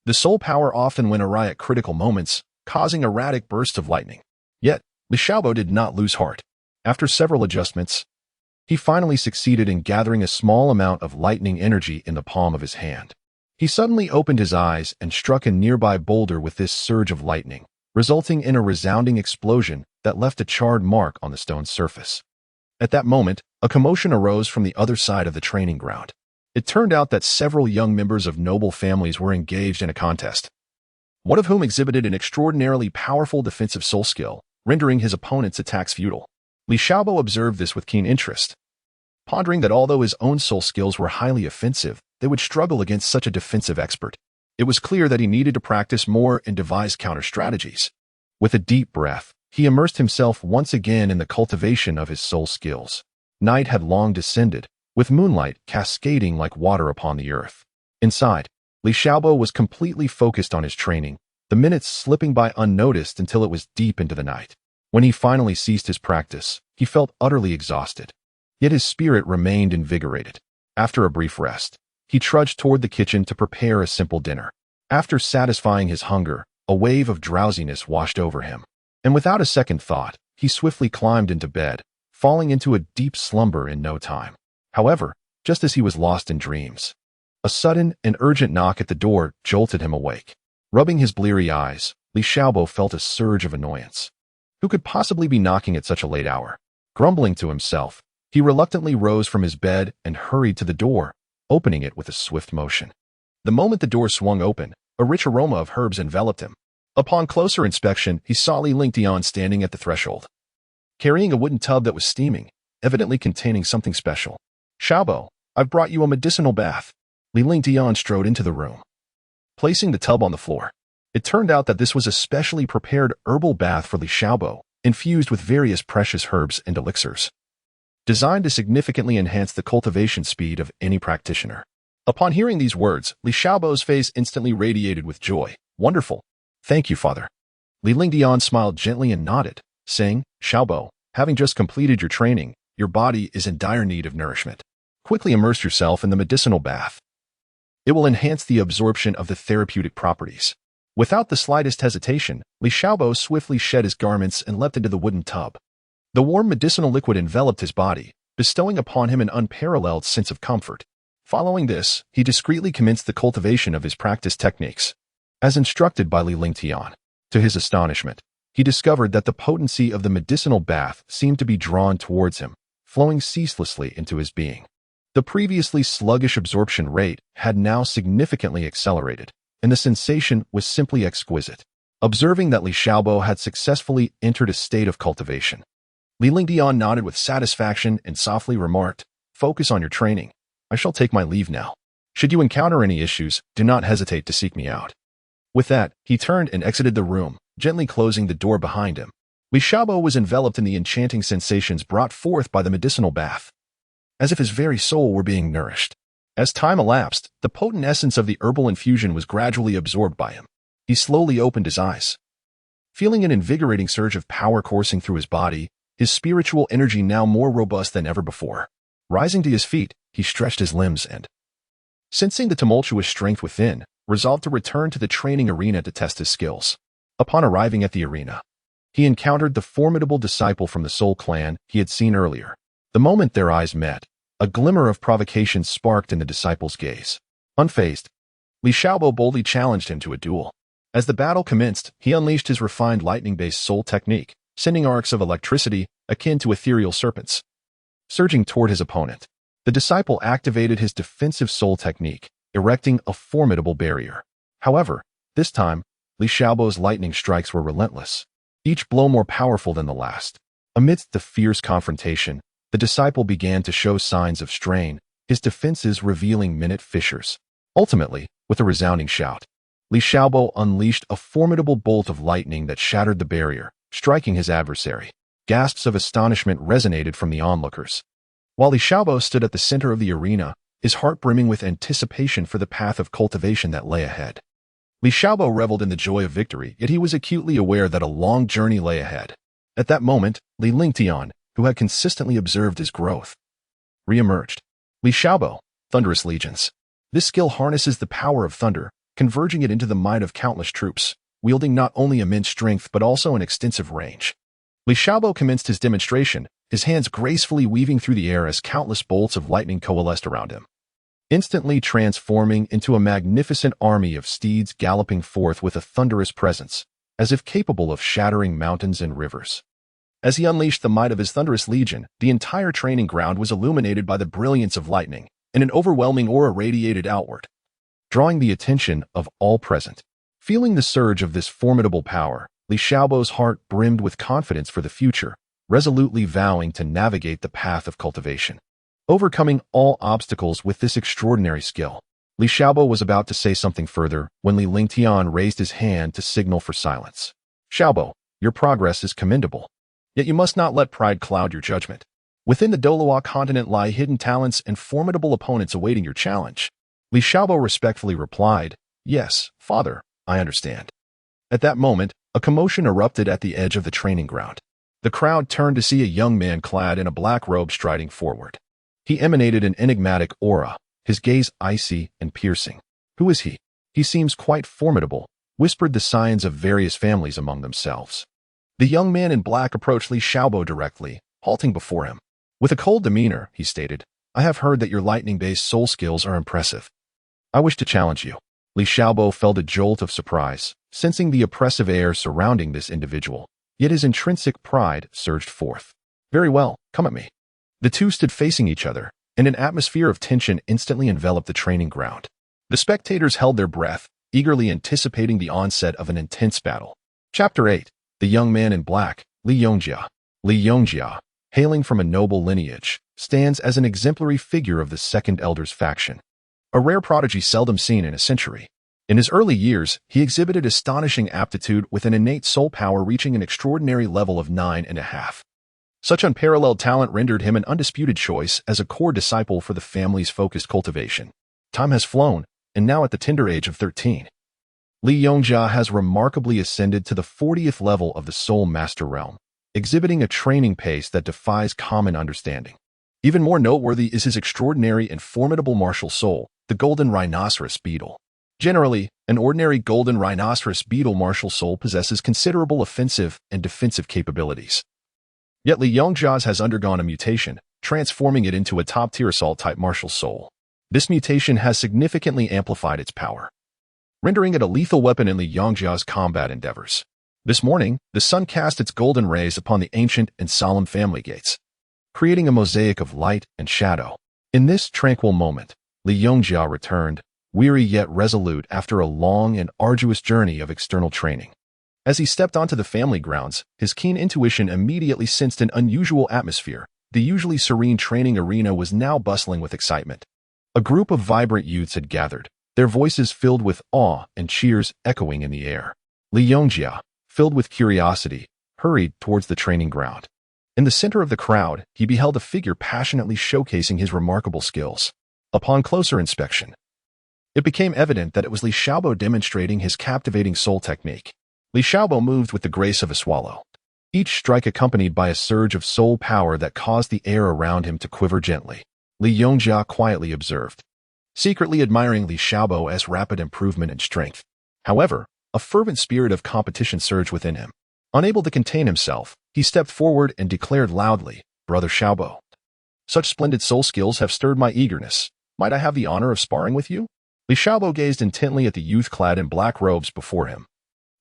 The soul power often went awry at critical moments, causing erratic bursts of lightning. Yet, Li Xiaobo did not lose heart. After several adjustments, he finally succeeded in gathering a small amount of lightning energy in the palm of his hand. He suddenly opened his eyes and struck a nearby boulder with this surge of lightning, resulting in a resounding explosion that left a charred mark on the stone's surface. At that moment, a commotion arose from the other side of the training ground. It turned out that several young members of noble families were engaged in a contest, one of whom exhibited an extraordinarily powerful defensive soul skill, rendering his opponent's attacks futile. Li Xiaobo observed this with keen interest, pondering that although his own soul skills were highly offensive, they would struggle against such a defensive expert. It was clear that he needed to practice more and devise counter-strategies. With a deep breath, he immersed himself once again in the cultivation of his soul skills. Night had long descended, with moonlight cascading like water upon the earth. Inside, Li Xiaobo was completely focused on his training, the minutes slipping by unnoticed until it was deep into the night. When he finally ceased his practice, he felt utterly exhausted. Yet his spirit remained invigorated. After a brief rest, he trudged toward the kitchen to prepare a simple dinner. After satisfying his hunger, a wave of drowsiness washed over him, and without a second thought, he swiftly climbed into bed, falling into a deep slumber in no time. However, just as he was lost in dreams, a sudden and urgent knock at the door jolted him awake. Rubbing his bleary eyes, Li Xiaobo felt a surge of annoyance. Who could possibly be knocking at such a late hour? Grumbling to himself, he reluctantly rose from his bed and hurried to the door, opening it with a swift motion. The moment the door swung open, a rich aroma of herbs enveloped him. Upon closer inspection, he saw Li Lingtian standing at the threshold, carrying a wooden tub that was steaming, evidently containing something special. "Xiaobo, I've brought you a medicinal bath." Li Lingtian strode into the room, placing the tub on the floor. It turned out that this was a specially prepared herbal bath for Li Xiaobo, infused with various precious herbs and elixirs, designed to significantly enhance the cultivation speed of any practitioner. Upon hearing these words, Li Xiaobo's face instantly radiated with joy. "Wonderful. Thank you, Father." Li Lingdian smiled gently and nodded, saying, Xiaobo, having just completed your training, your body is in dire need of nourishment. Quickly immerse yourself in the medicinal bath. It will enhance the absorption of the therapeutic properties. Without the slightest hesitation, Li Xiaobo swiftly shed his garments and leapt into the wooden tub. The warm medicinal liquid enveloped his body, bestowing upon him an unparalleled sense of comfort. Following this, he discreetly commenced the cultivation of his practice techniques. As instructed by Li Lingtian, to his astonishment, he discovered that the potency of the medicinal bath seemed to be drawn towards him, flowing ceaselessly into his being. The previously sluggish absorption rate had now significantly accelerated, and the sensation was simply exquisite. Observing that Li Xiaobo had successfully entered a state of cultivation, Li Lingdian nodded with satisfaction and softly remarked, Focus on your training. I shall take my leave now. Should you encounter any issues, do not hesitate to seek me out. With that, he turned and exited the room, gently closing the door behind him. Li Xiaobo was enveloped in the enchanting sensations brought forth by the medicinal bath, as if his very soul were being nourished. As time elapsed, the potent essence of the herbal infusion was gradually absorbed by him. He slowly opened his eyes. Feeling an invigorating surge of power coursing through his body, his spiritual energy now more robust than ever before. Rising to his feet, he stretched his limbs and, sensing the tumultuous strength within, resolved to return to the training arena to test his skills. Upon arriving at the arena, he encountered the formidable disciple from the Soul Clan he had seen earlier. The moment their eyes met, a glimmer of provocation sparked in the disciple's gaze. Unfazed, Li Xiaobo boldly challenged him to a duel. As the battle commenced, he unleashed his refined lightning-based soul technique, sending arcs of electricity akin to ethereal serpents, surging toward his opponent. The disciple activated his defensive soul technique, erecting a formidable barrier. However, this time, Li Xiaobo's lightning strikes were relentless, each blow more powerful than the last. Amidst the fierce confrontation, the disciple began to show signs of strain, his defenses revealing minute fissures. Ultimately, with a resounding shout, Li Xiaobo unleashed a formidable bolt of lightning that shattered the barrier, striking his adversary. Gasps of astonishment resonated from the onlookers. While Li Xiaobo stood at the center of the arena, his heart brimming with anticipation for the path of cultivation that lay ahead. Li Xiaobo reveled in the joy of victory, yet he was acutely aware that a long journey lay ahead. At that moment, Li Lingtian, who had consistently observed his growth, re-emerged. Li Xiaobo, Thunderous Legions. This skill harnesses the power of thunder, converging it into the might of countless troops, wielding not only immense strength but also an extensive range. Li Xiaobo commenced his demonstration, his hands gracefully weaving through the air as countless bolts of lightning coalesced around him, instantly transforming into a magnificent army of steeds galloping forth with a thunderous presence, as if capable of shattering mountains and rivers. As he unleashed the might of his thunderous legion, the entire training ground was illuminated by the brilliance of lightning, and an overwhelming aura radiated outward, drawing the attention of all present. Feeling the surge of this formidable power, Li Xiaobo's heart brimmed with confidence for the future, resolutely vowing to navigate the path of cultivation. Overcoming all obstacles with this extraordinary skill, Li Xiaobo was about to say something further when Li Lingtian raised his hand to signal for silence. Xiaobo, your progress is commendable. Yet you must not let pride cloud your judgment. Within the Douluo continent lie hidden talents and formidable opponents awaiting your challenge. Li Xiaobo respectfully replied, Yes, father, I understand. At that moment, a commotion erupted at the edge of the training ground. The crowd turned to see a young man clad in a black robe striding forward. He emanated an enigmatic aura, his gaze icy and piercing. Who is he? He seems quite formidable, whispered the scions of various families among themselves. The young man in black approached Li Xiaobo directly, halting before him. With a cold demeanor, he stated, I have heard that your lightning-based soul skills are impressive. I wish to challenge you. Li Xiaobo felt a jolt of surprise, sensing the oppressive air surrounding this individual, yet his intrinsic pride surged forth. Very well, come at me. The two stood facing each other, and an atmosphere of tension instantly enveloped the training ground. The spectators held their breath, eagerly anticipating the onset of an intense battle. Chapter 8. The young man in black, Li Yongjia. Li Yongjia, hailing from a noble lineage, stands as an exemplary figure of the Second Elder's faction, a rare prodigy seldom seen in a century. In his early years, he exhibited astonishing aptitude with an innate soul power reaching an extraordinary level of 9.5. Such unparalleled talent rendered him an undisputed choice as a core disciple for the family's focused cultivation. Time has flown, and now at the tender age of 13, Li Yongjia has remarkably ascended to the 40th level of the Soul Master realm, exhibiting a training pace that defies common understanding. Even more noteworthy is his extraordinary and formidable martial soul, the Golden Rhinoceros Beetle. Generally, an ordinary Golden Rhinoceros Beetle martial soul possesses considerable offensive and defensive capabilities. Yet Li Yongjia's has undergone a mutation, transforming it into a top-tier assault-type martial soul. This mutation has significantly amplified its power, rendering it a lethal weapon in Li Yongjia's combat endeavors. This morning, the sun cast its golden rays upon the ancient and solemn family gates, creating a mosaic of light and shadow. In this tranquil moment, Li Yongjia returned, weary yet resolute after a long and arduous journey of external training. As he stepped onto the family grounds, his keen intuition immediately sensed an unusual atmosphere. The usually serene training arena was now bustling with excitement. A group of vibrant youths had gathered, their voices filled with awe and cheers echoing in the air. Li Yongjia, filled with curiosity, hurried towards the training ground. In the center of the crowd, he beheld a figure passionately showcasing his remarkable skills. Upon closer inspection, it became evident that it was Li Xiaobo demonstrating his captivating soul technique. Li Xiaobo moved with the grace of a swallow, each strike accompanied by a surge of soul power that caused the air around him to quiver gently. Li Yongjia quietly observed, secretly admiring Li Xiaobo's rapid improvement in strength. However, a fervent spirit of competition surged within him. Unable to contain himself, he stepped forward and declared loudly, "Brother Xiaobo, such splendid soul skills have stirred my eagerness. Might I have the honor of sparring with you?" Li Xiaobo gazed intently at the youth clad in black robes before him,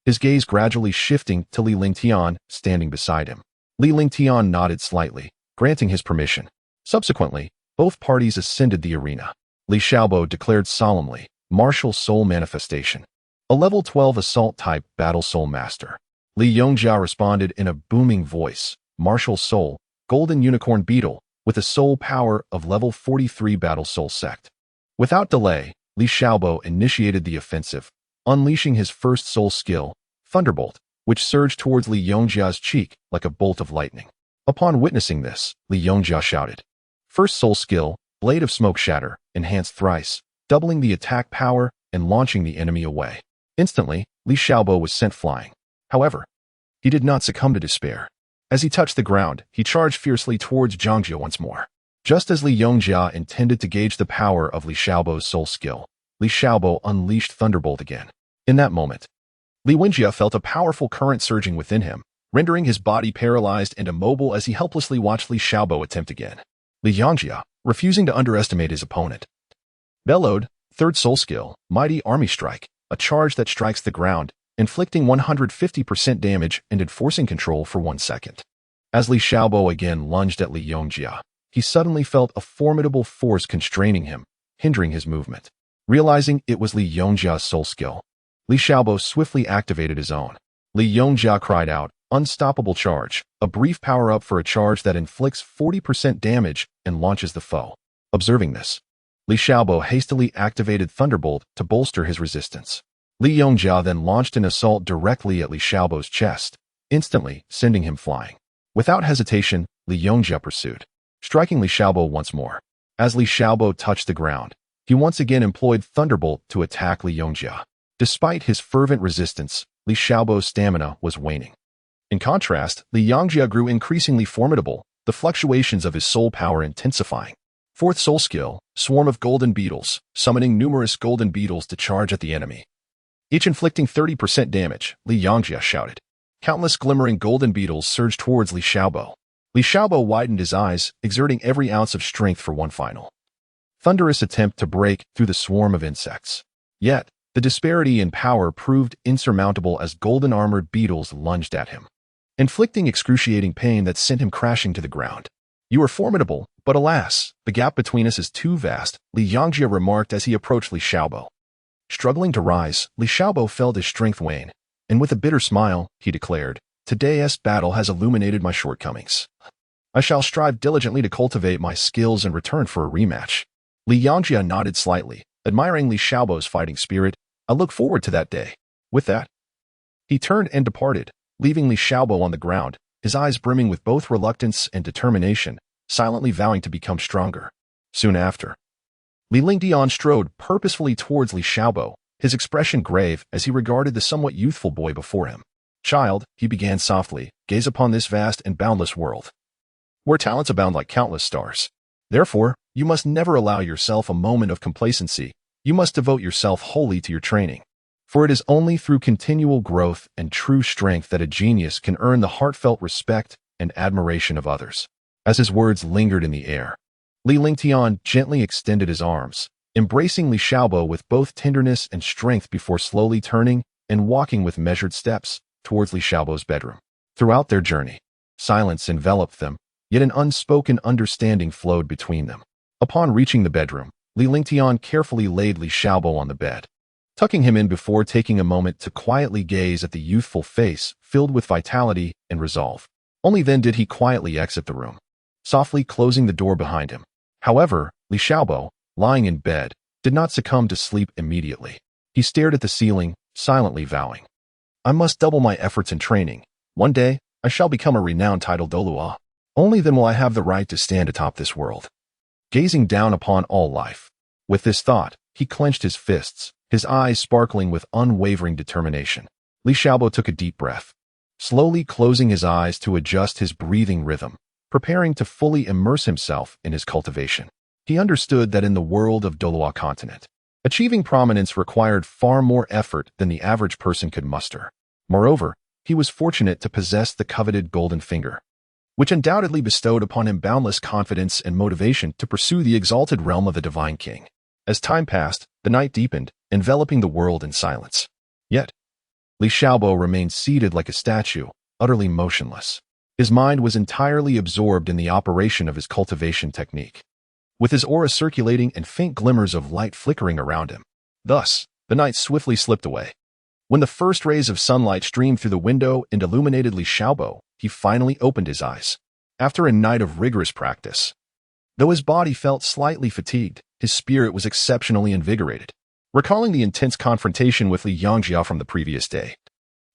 his gaze gradually shifting to Li Lingtian standing beside him. Li Lingtian nodded slightly, granting his permission. Subsequently, both parties ascended the arena. Li Xiaobo declared solemnly, "Martial Soul Manifestation. A level 12 assault-type battle soul master." Li Yongjia responded in a booming voice, "Martial Soul, Golden Unicorn Beetle, with a soul power of level 43 battle soul sect." Without delay, Li Xiaobo initiated the offensive, unleashing his first soul skill, Thunderbolt, which surged towards Li Yongjia's cheek like a bolt of lightning. Upon witnessing this, Li Yongjia shouted, "First soul skill, Blade of Smoke Shatter, enhanced thrice, doubling the attack power and launching the enemy away." Instantly, Li Xiaobo was sent flying. However, he did not succumb to despair. As he touched the ground, he charged fiercely towards Zhangjia once more. Just as Li Yongjia intended to gauge the power of Li Xiaobo's soul skill, Li Xiaobo unleashed Thunderbolt again. In that moment, Li Yongjia felt a powerful current surging within him, rendering his body paralyzed and immobile as he helplessly watched Li Xiaobo attempt again. Li Yongjia, refusing to underestimate his opponent, bellowed, "Third soul skill, Mighty Army Strike, a charge that strikes the ground, inflicting 150% damage and enforcing control for 1 second." As Li Xiaobo again lunged at Li Yongjia, he suddenly felt a formidable force constraining him, hindering his movement. Realizing it was Li Yongjia's soul skill, Li Xiaobo swiftly activated his own. Li Yongjia cried out, "Unstoppable Charge, a brief power-up for a charge that inflicts 40% damage and launches the foe." Observing this, Li Xiaobo hastily activated Thunderbolt to bolster his resistance. Li Yongjia then launched an assault directly at Li Xiaobo's chest, instantly sending him flying. Without hesitation, Li Yongjia pursued, striking Li Xiaobo once more. As Li Xiaobo touched the ground, he once again employed Thunderbolt to attack Li Yongjia. Despite his fervent resistance, Li Xiaobo's stamina was waning. In contrast, Li Yongjia grew increasingly formidable, the fluctuations of his soul power intensifying. Fourth soul skill, Swarm of Golden Beetles, summoning numerous golden beetles to charge at the enemy, each inflicting 30% damage, Li Yongjia shouted. Countless glimmering golden beetles surged towards Li Xiaobo. Li Xiaobo widened his eyes, exerting every ounce of strength for one final, thunderous attempt to break through the swarm of insects. Yet, the disparity in power proved insurmountable as golden-armored beetles lunged at him, inflicting excruciating pain that sent him crashing to the ground. "You are formidable, but alas, the gap between us is too vast," Li Yongjia remarked as he approached Li Xiaobo. Struggling to rise, Li Xiaobo felt his strength wane, and with a bitter smile, he declared, "Today's battle has illuminated my shortcomings. I shall strive diligently to cultivate my skills in return for a rematch." Li Yongjia nodded slightly, admiring Li Xiaobo's fighting spirit. "I look forward to that day." With that, he turned and departed, leaving Li Xiaobo on the ground, his eyes brimming with both reluctance and determination, silently vowing to become stronger. Soon after, Li Lingdian strode purposefully towards Li Xiaobo, his expression grave as he regarded the somewhat youthful boy before him. "Child," he began softly, "gaze upon this vast and boundless world, where talents abound like countless stars. Therefore, you must never allow yourself a moment of complacency. You must devote yourself wholly to your training. For it is only through continual growth and true strength that a genius can earn the heartfelt respect and admiration of others." As his words lingered in the air, Li Lingtian gently extended his arms, embracing Li Xiaobo with both tenderness and strength before slowly turning and walking with measured steps towards Li Xiaobo's bedroom. Throughout their journey, silence enveloped them, yet an unspoken understanding flowed between them. Upon reaching the bedroom, Li Lingtian carefully laid Li Xiaobo on the bed, tucking him in before taking a moment to quietly gaze at the youthful face filled with vitality and resolve. Only then did he quietly exit the room, softly closing the door behind him. However, Li Xiaobo, lying in bed, did not succumb to sleep immediately. He stared at the ceiling, silently vowing, "I must double my efforts in training. One day, I shall become a renowned titled Douluo. Only then will I have the right to stand atop this world, gazing down upon all life." With this thought, he clenched his fists, his eyes sparkling with unwavering determination. Li Xiaobo took a deep breath, slowly closing his eyes to adjust his breathing rhythm, preparing to fully immerse himself in his cultivation. He understood that in the world of Douluo continent, achieving prominence required far more effort than the average person could muster. Moreover, he was fortunate to possess the coveted golden finger, which undoubtedly bestowed upon him boundless confidence and motivation to pursue the exalted realm of the divine king. As time passed, the night deepened, enveloping the world in silence. Yet, Li Xiaobo remained seated like a statue, utterly motionless. His mind was entirely absorbed in the operation of his cultivation technique, with his aura circulating and faint glimmers of light flickering around him. Thus, the night swiftly slipped away. When the first rays of sunlight streamed through the window and illuminated Li Xiaobo, he finally opened his eyes. After a night of rigorous practice, though his body felt slightly fatigued, his spirit was exceptionally invigorated. Recalling the intense confrontation with Li Yangjia from the previous day,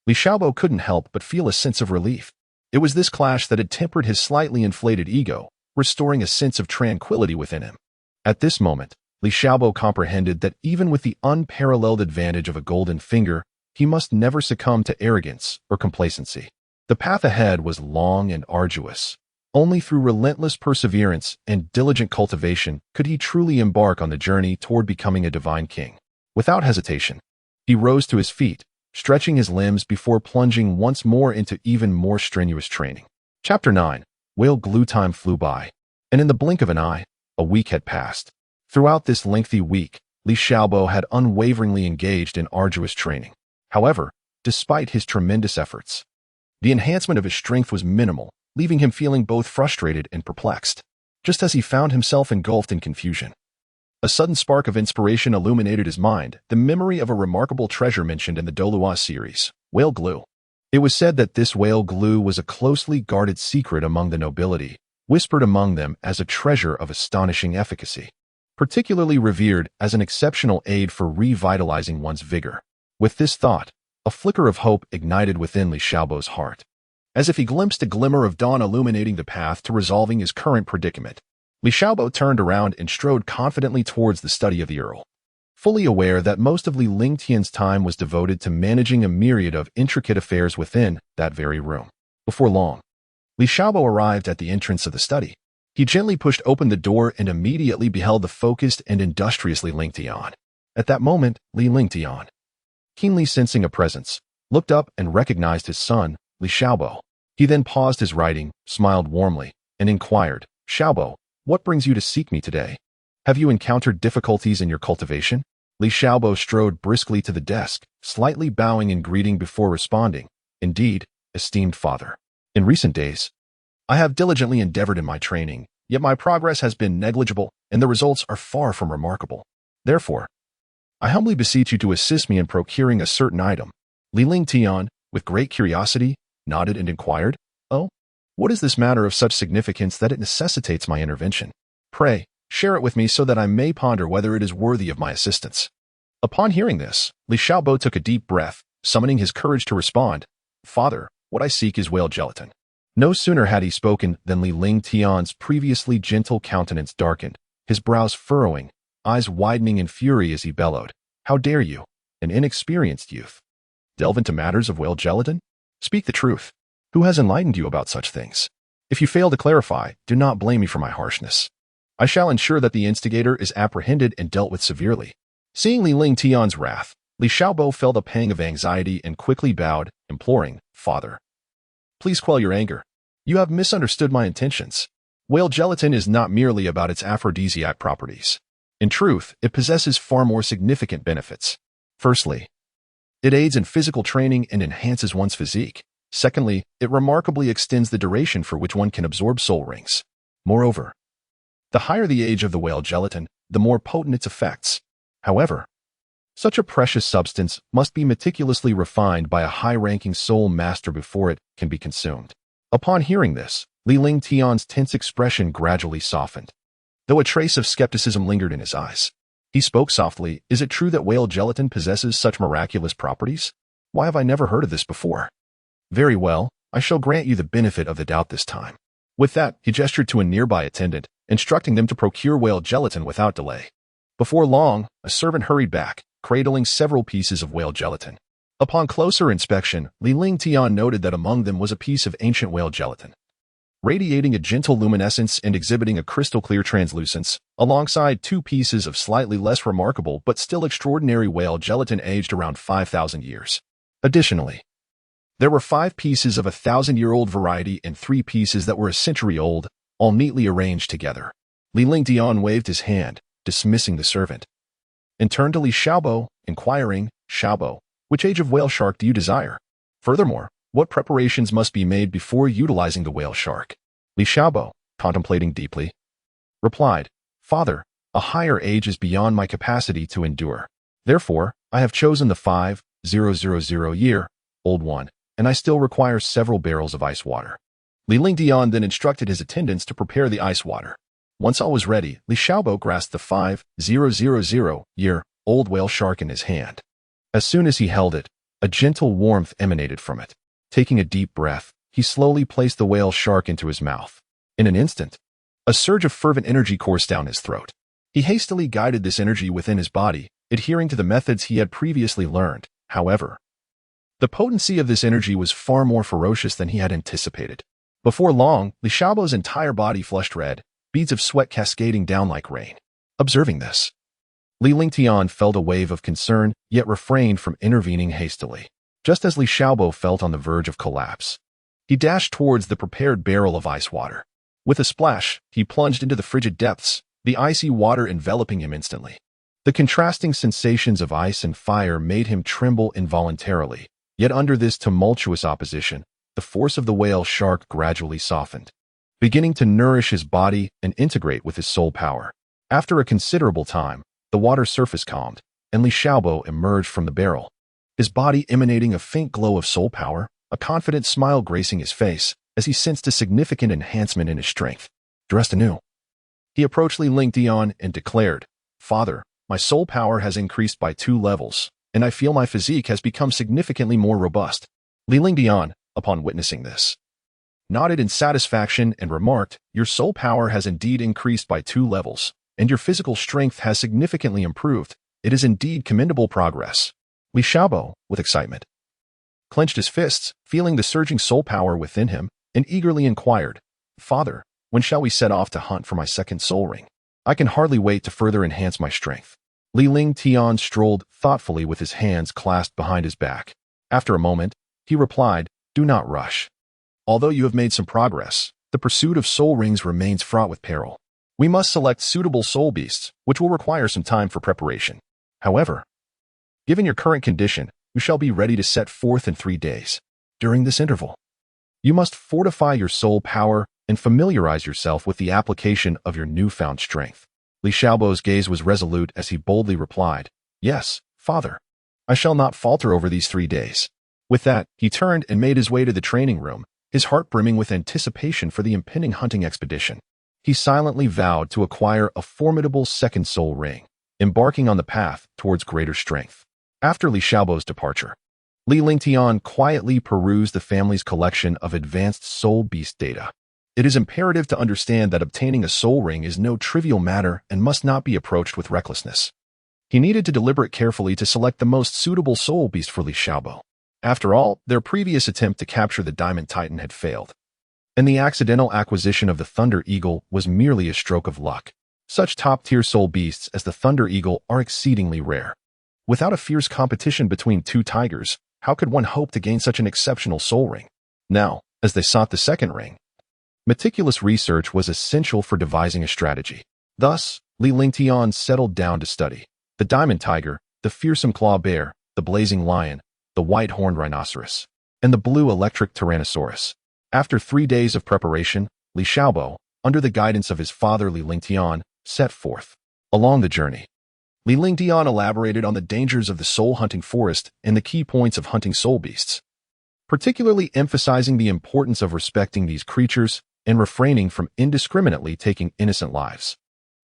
Li Xiaobo couldn't help but feel a sense of relief. It was this clash that had tempered his slightly inflated ego, restoring a sense of tranquility within him. At this moment, Li Xiaobo comprehended that even with the unparalleled advantage of a golden finger, he must never succumb to arrogance or complacency. The path ahead was long and arduous. Only through relentless perseverance and diligent cultivation could he truly embark on the journey toward becoming a divine king. Without hesitation, he rose to his feet, stretching his limbs before plunging once more into even more strenuous training. Chapter 9. Whale glue. Time flew by, and in the blink of an eye, a week had passed. Throughout this lengthy week, Li Xiaobo had unwaveringly engaged in arduous training. However, despite his tremendous efforts, the enhancement of his strength was minimal, leaving him feeling both frustrated and perplexed. Just as he found himself engulfed in confusion, a sudden spark of inspiration illuminated his mind, the memory of a remarkable treasure mentioned in the Douluo series, whale glue. It was said that this whale glue was a closely guarded secret among the nobility, whispered among them as a treasure of astonishing efficacy, particularly revered as an exceptional aid for revitalizing one's vigor. With this thought, a flicker of hope ignited within Li Xiaobo's heart, as if he glimpsed a glimmer of dawn illuminating the path to resolving his current predicament. Li Xiaobo turned around and strode confidently towards the study of the Earl, fully aware that most of Li Lingtian's time was devoted to managing a myriad of intricate affairs within that very room. Before long, Li Xiaobo arrived at the entrance of the study. He gently pushed open the door and immediately beheld the focused and industrious Li Lingtian. At that moment, Li Lingtian, keenly sensing a presence, looked up and recognized his son, Li Xiaobo. He then paused his writing, smiled warmly, and inquired, "Xiaobo, what brings you to seek me today? Have you encountered difficulties in your cultivation?" Li Xiaobo strode briskly to the desk, slightly bowing in greeting before responding, "Indeed, esteemed father. In recent days, I have diligently endeavored in my training, yet my progress has been negligible and the results are far from remarkable. Therefore, I humbly beseech you to assist me in procuring a certain item." Li Lingtian, with great curiosity, nodded and inquired, "Oh, what is this matter of such significance that it necessitates my intervention? Pray, share it with me so that I may ponder whether it is worthy of my assistance." Upon hearing this, Li Xiaobo took a deep breath, summoning his courage to respond, "Father, what I seek is whale gelatin." No sooner had he spoken than Li Lingtian's previously gentle countenance darkened, his brows furrowing, eyes widening in fury as he bellowed, "How dare you? an inexperienced youth. Delve into matters of whale gelatin? Speak the truth. Who has enlightened you about such things? If you fail to clarify, do not blame me for my harshness. I shall ensure that the instigator is apprehended and dealt with severely. Seeing Li Ling Tian's wrath, Li Xiaobo felt a pang of anxiety and quickly bowed, imploring, "Father, please quell your anger. You have misunderstood my intentions. Whale gelatin is not merely about its aphrodisiac properties. In truth, it possesses far more significant benefits. Firstly, it aids in physical training and enhances one's physique. Secondly, it remarkably extends the duration for which one can absorb soul rings. Moreover, the higher the age of the whale gelatin, the more potent its effects. However, such a precious substance must be meticulously refined by a high-ranking soul master before it can be consumed." Upon hearing this, Li Ling Tian's tense expression gradually softened, though a trace of skepticism lingered in his eyes. He spoke softly, "Is it true that whale gelatin possesses such miraculous properties? Why have I never heard of this before? Very well, I shall grant you the benefit of the doubt this time." With that, he gestured to a nearby attendant, instructing them to procure whale gelatin without delay. Before long, a servant hurried back, cradling several pieces of whale gelatin. Upon closer inspection, Li Ling Tian noted that among them was a piece of ancient whale gelatin, radiating a gentle luminescence and exhibiting a crystal-clear translucence, alongside two pieces of slightly less remarkable but still extraordinary whale gelatin aged around 5,000 years. Additionally, there were 5 pieces of a 1,000-year-old variety and 3 pieces that were a century old, all neatly arranged together. Li Ling Tian waved his hand, dismissing the servant, and turned to Li Xiaobo, inquiring, "Xiaobo, which age of whale shark do you desire? Furthermore, what preparations must be made before utilizing the whale shark?" Li Xiaobo, contemplating deeply, replied, "Father, a higher age is beyond my capacity to endure. Therefore, I have chosen the 5,000-year-old one, and I still require several barrels of ice water." Li Ling Tian then instructed his attendants to prepare the ice water. Once all was ready, Li Xiaobo grasped the 5,000-year-old whale shark in his hand. As soon as he held it, a gentle warmth emanated from it. Taking a deep breath, he slowly placed the whale shark into his mouth. In an instant, a surge of fervent energy coursed down his throat. He hastily guided this energy within his body, adhering to the methods he had previously learned. However, the potency of this energy was far more ferocious than he had anticipated. Before long, Li Xiaobo's entire body flushed red, beads of sweat cascading down like rain. Observing this, Li Ling Tian felt a wave of concern, yet refrained from intervening hastily. Just as Li Xiaobo felt on the verge of collapse, he dashed towards the prepared barrel of ice water. With a splash, he plunged into the frigid depths, the icy water enveloping him instantly. The contrasting sensations of ice and fire made him tremble involuntarily, yet under this tumultuous opposition, the force of the whale shark gradually softened, beginning to nourish his body and integrate with his soul power. After a considerable time, the water surface calmed, and Li Xiaobo emerged from the barrel, his body emanating a faint glow of soul power, a confident smile gracing his face as he sensed a significant enhancement in his strength. Dressed anew, he approached Li Ling Tian and declared, "Father, my soul power has increased by 2 levels, and I feel my physique has become significantly more robust." Li Ling Tian, upon witnessing this, nodded in satisfaction and remarked, "Your soul power has indeed increased by 2 levels, and your physical strength has significantly improved. It is indeed commendable progress." Li Xiaobo, with excitement, clenched his fists, feeling the surging soul power within him, and eagerly inquired, "Father, when shall we set off to hunt for my second soul ring? I can hardly wait to further enhance my strength." Li Ling Tian strolled thoughtfully with his hands clasped behind his back. After a moment, he replied, "Do not rush. Although you have made some progress, the pursuit of soul rings remains fraught with peril. We must select suitable soul beasts, which will require some time for preparation. However, given your current condition, you shall be ready to set forth in 3 days. During this interval, you must fortify your soul power and familiarize yourself with the application of your newfound strength." Li Xiaobo's gaze was resolute as he boldly replied, "Yes, Father. I shall not falter over these 3 days." With that, he turned and made his way to the training room, his heart brimming with anticipation for the impending hunting expedition. He silently vowed to acquire a formidable second soul ring, embarking on the path towards greater strength. After Li Xiaobo's departure, Li Ling Tian quietly perused the family's collection of advanced soul beast data. It is imperative to understand that obtaining a soul ring is no trivial matter and must not be approached with recklessness. He needed to deliberate carefully to select the most suitable soul beast for Li Xiaobo. After all, their previous attempt to capture the Diamond Titan had failed, and the accidental acquisition of the Thunder Eagle was merely a stroke of luck. Such top-tier soul beasts as the Thunder Eagle are exceedingly rare. Without a fierce competition between two tigers, how could one hope to gain such an exceptional soul ring? Now, as they sought the second ring, meticulous research was essential for devising a strategy. Thus, Li Lingtian settled down to study the Diamond Tiger, the fearsome Claw Bear, the Blazing Lion, the White-Horned Rhinoceros, and the Blue Electric Tyrannosaurus. After 3 days of preparation, Li Xiaobo, under the guidance of his father Li Lingtian, set forth. Along the journey, Li Lingtian elaborated on the dangers of the soul-hunting forest and the key points of hunting soul beasts, particularly emphasizing the importance of respecting these creatures and refraining from indiscriminately taking innocent lives.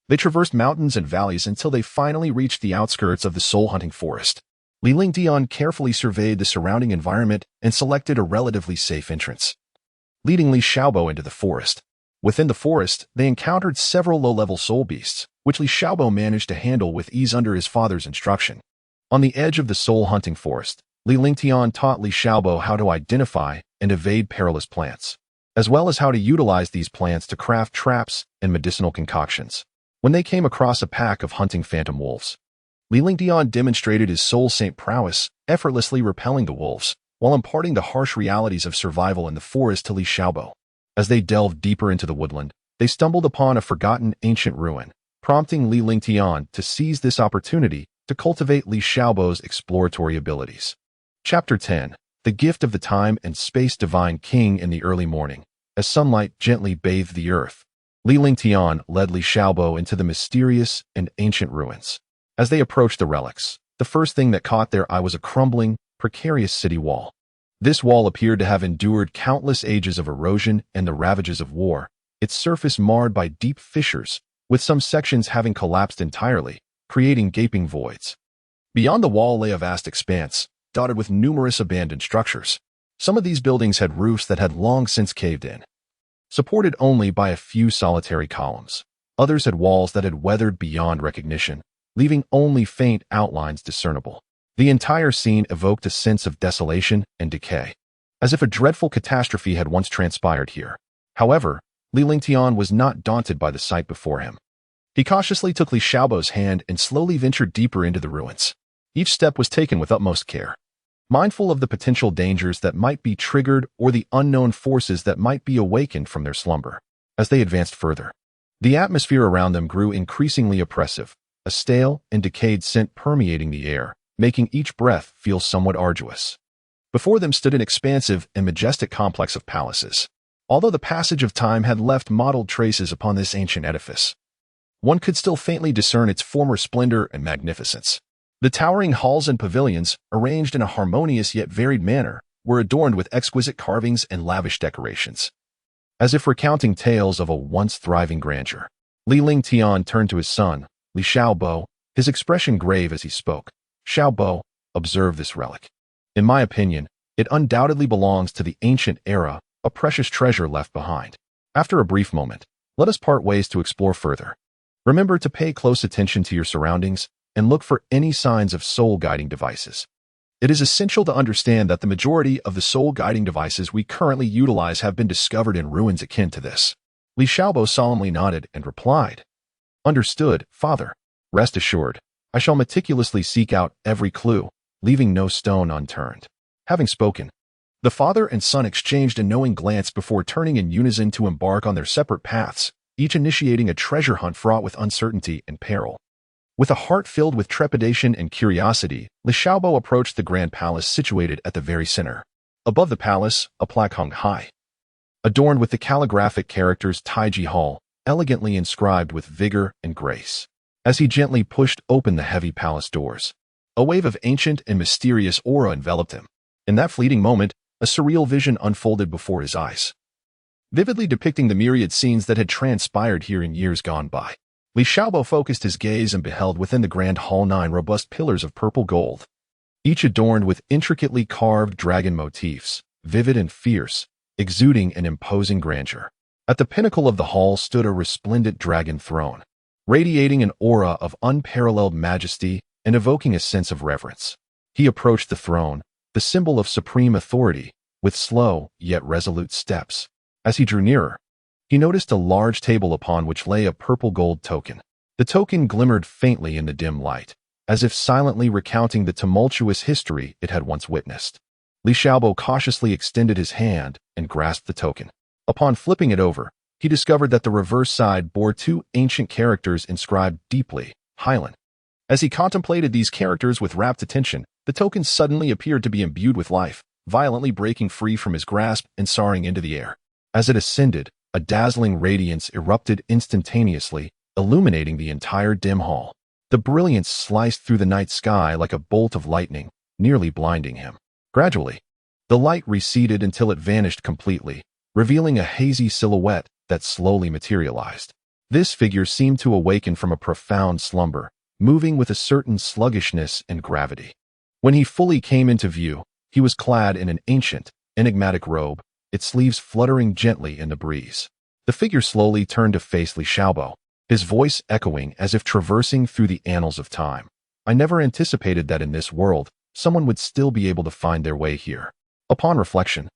They traversed mountains and valleys until they finally reached the outskirts of the soul-hunting forest. Li Lingtian carefully surveyed the surrounding environment and selected a relatively safe entrance, leading Li Xiaobo into the forest. Within the forest, they encountered several low-level soul beasts, which Li Xiaobo managed to handle with ease under his father's instruction. On the edge of the soul-hunting forest, Li Lingtian taught Li Xiaobo how to identify and evade perilous plants, as well as how to utilize these plants to craft traps and medicinal concoctions. When they came across a pack of hunting phantom wolves, Li Lingtian demonstrated his soul saint prowess, effortlessly repelling the wolves, while imparting the harsh realities of survival in the forest to Li Xiaobo. As they delved deeper into the woodland, they stumbled upon a forgotten ancient ruin, prompting Li Lingtian to seize this opportunity to cultivate Li Xiaobo's exploratory abilities. Chapter 10. The Gift of the Time and Space Divine King. In the early morning, as sunlight gently bathed the earth, Li Lingtian led Li Xiaobo into the mysterious and ancient ruins. As they approached the relics, the first thing that caught their eye was a crumbling, precarious city wall. This wall appeared to have endured countless ages of erosion and the ravages of war, its surface marred by deep fissures, with some sections having collapsed entirely, creating gaping voids. Beyond the wall lay a vast expanse, dotted with numerous abandoned structures. Some of these buildings had roofs that had long since caved in, supported only by a few solitary columns. Others had walls that had weathered beyond recognition, leaving only faint outlines discernible. The entire scene evoked a sense of desolation and decay, as if a dreadful catastrophe had once transpired here. However, Li Lingtian was not daunted by the sight before him. He cautiously took Li Xiaobo's hand and slowly ventured deeper into the ruins. Each step was taken with utmost care, mindful of the potential dangers that might be triggered or the unknown forces that might be awakened from their slumber. As they advanced further, the atmosphere around them grew increasingly oppressive, a stale and decayed scent permeating the air, making each breath feel somewhat arduous. Before them stood an expansive and majestic complex of palaces. Although the passage of time had left mottled traces upon this ancient edifice, one could still faintly discern its former splendor and magnificence. The towering halls and pavilions, arranged in a harmonious yet varied manner, were adorned with exquisite carvings and lavish decorations, as if recounting tales of a once thriving grandeur. Li Lingtian turned to his son, Li Xiaobo, his expression grave as he spoke. Xiaobo, observe this relic. In my opinion, it undoubtedly belongs to the ancient era, a precious treasure left behind. After a brief moment, let us part ways to explore further. Remember to pay close attention to your surroundings and look for any signs of soul-guiding devices. It is essential to understand that the majority of the soul-guiding devices we currently utilize have been discovered in ruins akin to this. Li Xiaobo solemnly nodded and replied, Understood, father. Rest assured, I shall meticulously seek out every clue, leaving no stone unturned. Having spoken, the father and son exchanged a knowing glance before turning in unison to embark on their separate paths, each initiating a treasure hunt fraught with uncertainty and peril. With a heart filled with trepidation and curiosity, Li Xiaobo approached the grand palace situated at the very center. Above the palace, a plaque hung high, adorned with the calligraphic characters Taiji Hall, elegantly inscribed with vigor and grace. As he gently pushed open the heavy palace doors, a wave of ancient and mysterious aura enveloped him. In that fleeting moment, a surreal vision unfolded before his eyes, vividly depicting the myriad scenes that had transpired here in years gone by. Li Xiaobo focused his gaze and beheld within the grand hall 9 robust pillars of purple gold, each adorned with intricately carved dragon motifs, vivid and fierce, exuding an imposing grandeur. At the pinnacle of the hall stood a resplendent dragon throne, radiating an aura of unparalleled majesty and evoking a sense of reverence. He approached the throne, the symbol of supreme authority, with slow yet resolute steps. As he drew nearer, he noticed a large table upon which lay a purple gold token. The token glimmered faintly in the dim light, as if silently recounting the tumultuous history it had once witnessed. Li Xiaobo cautiously extended his hand and grasped the token. Upon flipping it over, he discovered that the reverse side bore two ancient characters inscribed deeply, Hylan. As he contemplated these characters with rapt attention, the token suddenly appeared to be imbued with life, violently breaking free from his grasp and soaring into the air. As it ascended, a dazzling radiance erupted instantaneously, illuminating the entire dim hall. The brilliance sliced through the night sky like a bolt of lightning, nearly blinding him. Gradually, the light receded until it vanished completely, revealing a hazy silhouette that slowly materialized. This figure seemed to awaken from a profound slumber, moving with a certain sluggishness and gravity. When he fully came into view, he was clad in an ancient, enigmatic robe, its sleeves fluttering gently in the breeze. The figure slowly turned to face Li Xiaobo, his voice echoing as if traversing through the annals of time. I never anticipated that in this world, someone would still be able to find their way here. Upon reflection,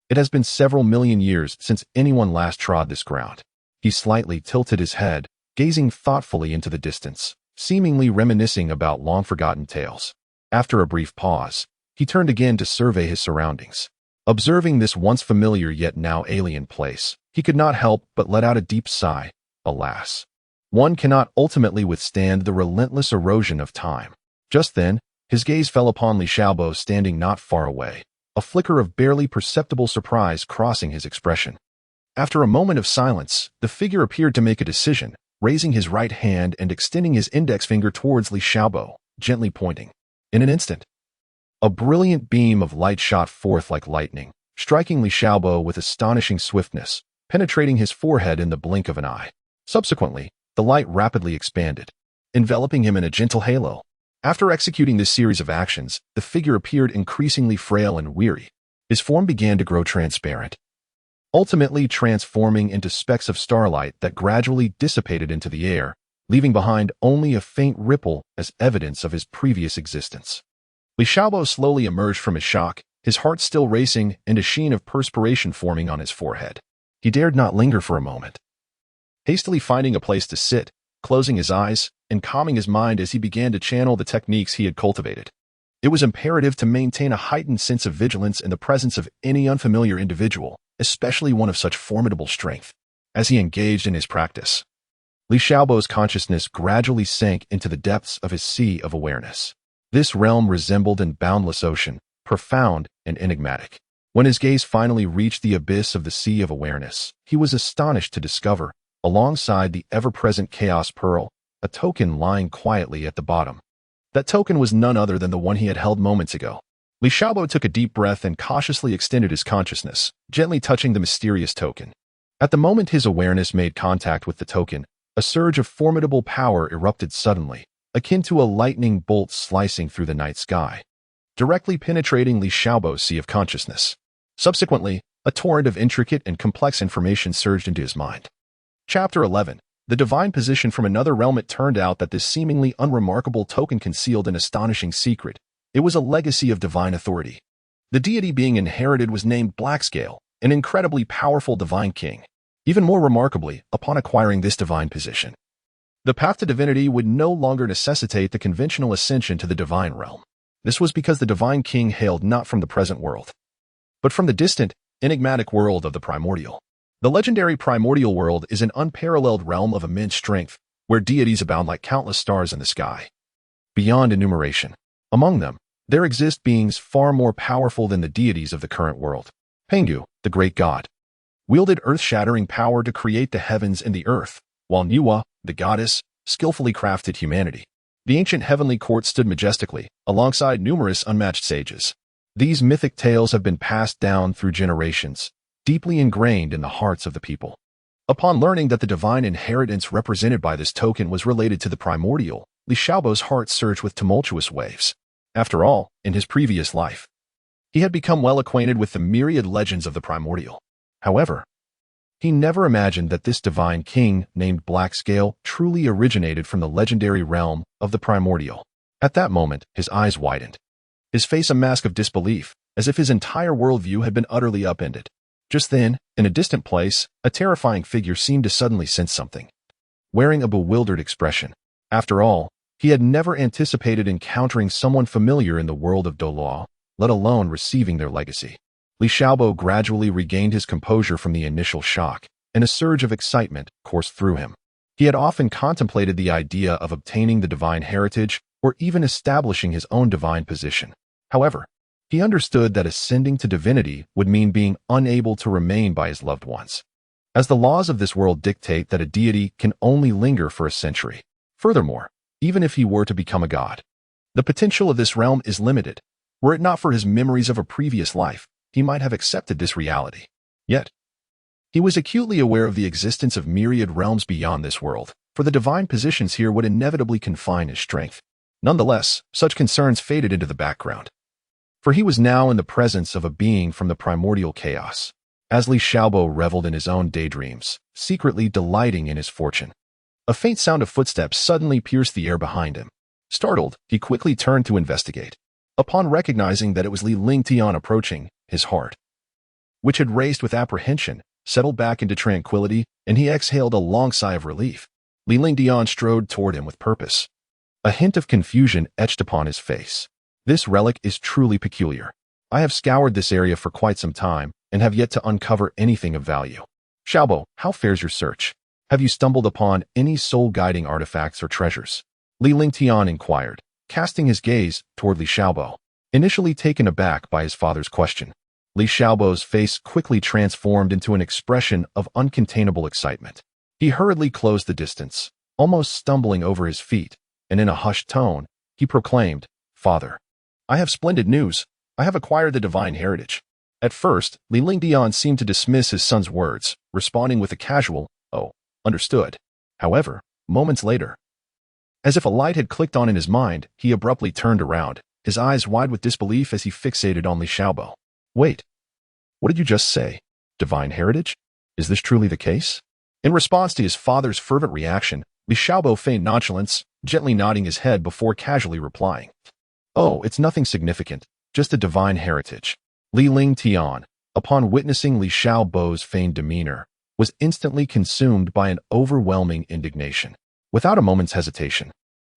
it has been several million years since anyone last trod this ground. He slightly tilted his head, gazing thoughtfully into the distance, seemingly reminiscing about long-forgotten tales. After a brief pause, he turned again to survey his surroundings. Observing this once familiar yet now alien place, he could not help but let out a deep sigh. Alas, one cannot ultimately withstand the relentless erosion of time. Just then, his gaze fell upon Li Xiaobo standing not far away, a flicker of barely perceptible surprise crossing his expression. After a moment of silence, the figure appeared to make a decision, raising his right hand and extending his index finger towards Li Xiaobo, gently pointing. In an instant, a brilliant beam of light shot forth like lightning, striking Li Xiaobo with astonishing swiftness, penetrating his forehead in the blink of an eye. Subsequently, the light rapidly expanded, enveloping him in a gentle halo. After executing this series of actions, the figure appeared increasingly frail and weary. His form began to grow transparent, ultimately transforming into specks of starlight that gradually dissipated into the air, leaving behind only a faint ripple as evidence of his previous existence. Li Xiaobo slowly emerged from his shock, his heart still racing and a sheen of perspiration forming on his forehead. He dared not linger for a moment. Hastily finding a place to sit, closing his eyes, and calming his mind as he began to channel the techniques he had cultivated. It was imperative to maintain a heightened sense of vigilance in the presence of any unfamiliar individual, especially one of such formidable strength. As he engaged in his practice, Li Xiaobo's consciousness gradually sank into the depths of his sea of awareness. This realm resembled an boundless ocean, profound and enigmatic. When his gaze finally reached the abyss of the sea of awareness, he was astonished to discover, alongside the ever-present Chaos Pearl, a token lying quietly at the bottom. That token was none other than the one he had held moments ago. Li Xiaobo took a deep breath and cautiously extended his consciousness, gently touching the mysterious token. At the moment his awareness made contact with the token, a surge of formidable power erupted suddenly, akin to a lightning bolt slicing through the night sky, directly penetrating Li Xiaobo's sea of consciousness. Subsequently, a torrent of intricate and complex information surged into his mind. Chapter 11. The Divine Position from Another Realm. It turned out that this seemingly unremarkable token concealed an astonishing secret. It was a legacy of divine authority. The deity being inherited was named Blackscale, an incredibly powerful divine king. Even more remarkably, upon acquiring this divine position, the path to divinity would no longer necessitate the conventional ascension to the divine realm. This was because the divine king hailed not from the present world, but from the distant, enigmatic world of the primordial. The legendary primordial world is an unparalleled realm of immense strength, where deities abound like countless stars in the sky, beyond enumeration. Among them, there exist beings far more powerful than the deities of the current world. Pengu, the great god, wielded earth-shattering power to create the heavens and the earth, while Nuwa, the goddess, skillfully crafted humanity. The ancient heavenly court stood majestically, alongside numerous unmatched sages. These mythic tales have been passed down through generations, deeply ingrained in the hearts of the people. Upon learning that the divine inheritance represented by this token was related to the primordial, Li Xiaobo's heart surged with tumultuous waves. After all, in his previous life, he had become well acquainted with the myriad legends of the primordial. However, he never imagined that this divine king, named Blackscale, truly originated from the legendary realm of the primordial. At that moment, his eyes widened, his face a mask of disbelief, as if his entire worldview had been utterly upended. Just then, in a distant place, a terrifying figure seemed to suddenly sense something, wearing a bewildered expression. After all, he had never anticipated encountering someone familiar in the world of Douluo, let alone receiving their legacy. Li Xiaobo gradually regained his composure from the initial shock, and a surge of excitement coursed through him. He had often contemplated the idea of obtaining the divine heritage or even establishing his own divine position. However, he understood that ascending to divinity would mean being unable to remain by his loved ones, as the laws of this world dictate that a deity can only linger for a century. Furthermore, even if he were to become a god, the potential of this realm is limited. Were it not for his memories of a previous life, he might have accepted this reality. Yet, he was acutely aware of the existence of myriad realms beyond this world, for the divine positions here would inevitably confine his strength. Nonetheless, such concerns faded into the background, for he was now in the presence of a being from the primordial chaos. As Li Xiaobo reveled in his own daydreams, secretly delighting in his fortune, a faint sound of footsteps suddenly pierced the air behind him. Startled, he quickly turned to investigate. Upon recognizing that it was Li Lingtian approaching, his heart, which had raced with apprehension, settled back into tranquility, and he exhaled a long sigh of relief. Li Lingtian strode toward him with purpose. A hint of confusion etched upon his face. This relic is truly peculiar. I have scoured this area for quite some time, and have yet to uncover anything of value. Xiaobo, how fares your search? Have you stumbled upon any soul-guiding artifacts or treasures? Li Lingtian inquired, casting his gaze toward Li Xiaobo, initially taken aback by his father's question. Li Xiaobo's face quickly transformed into an expression of uncontainable excitement. He hurriedly closed the distance, almost stumbling over his feet, and in a hushed tone, he proclaimed, "Father, I have splendid news. I have acquired the divine heritage." At first, Li Lingtian seemed to dismiss his son's words, responding with a casual, "Oh, understood." However, moments later, as if a light had clicked on in his mind, he abruptly turned around, his eyes wide with disbelief as he fixated on Li Xiaobo. "Wait, what did you just say? Divine heritage? Is this truly the case?" In response to his father's fervent reaction, Li Xiaobo feigned nonchalance, gently nodding his head before casually replying, "Oh, it's nothing significant, just a divine heritage." Li Lingtian, upon witnessing Li Xiaobo's feigned demeanor, was instantly consumed by an overwhelming indignation. Without a moment's hesitation,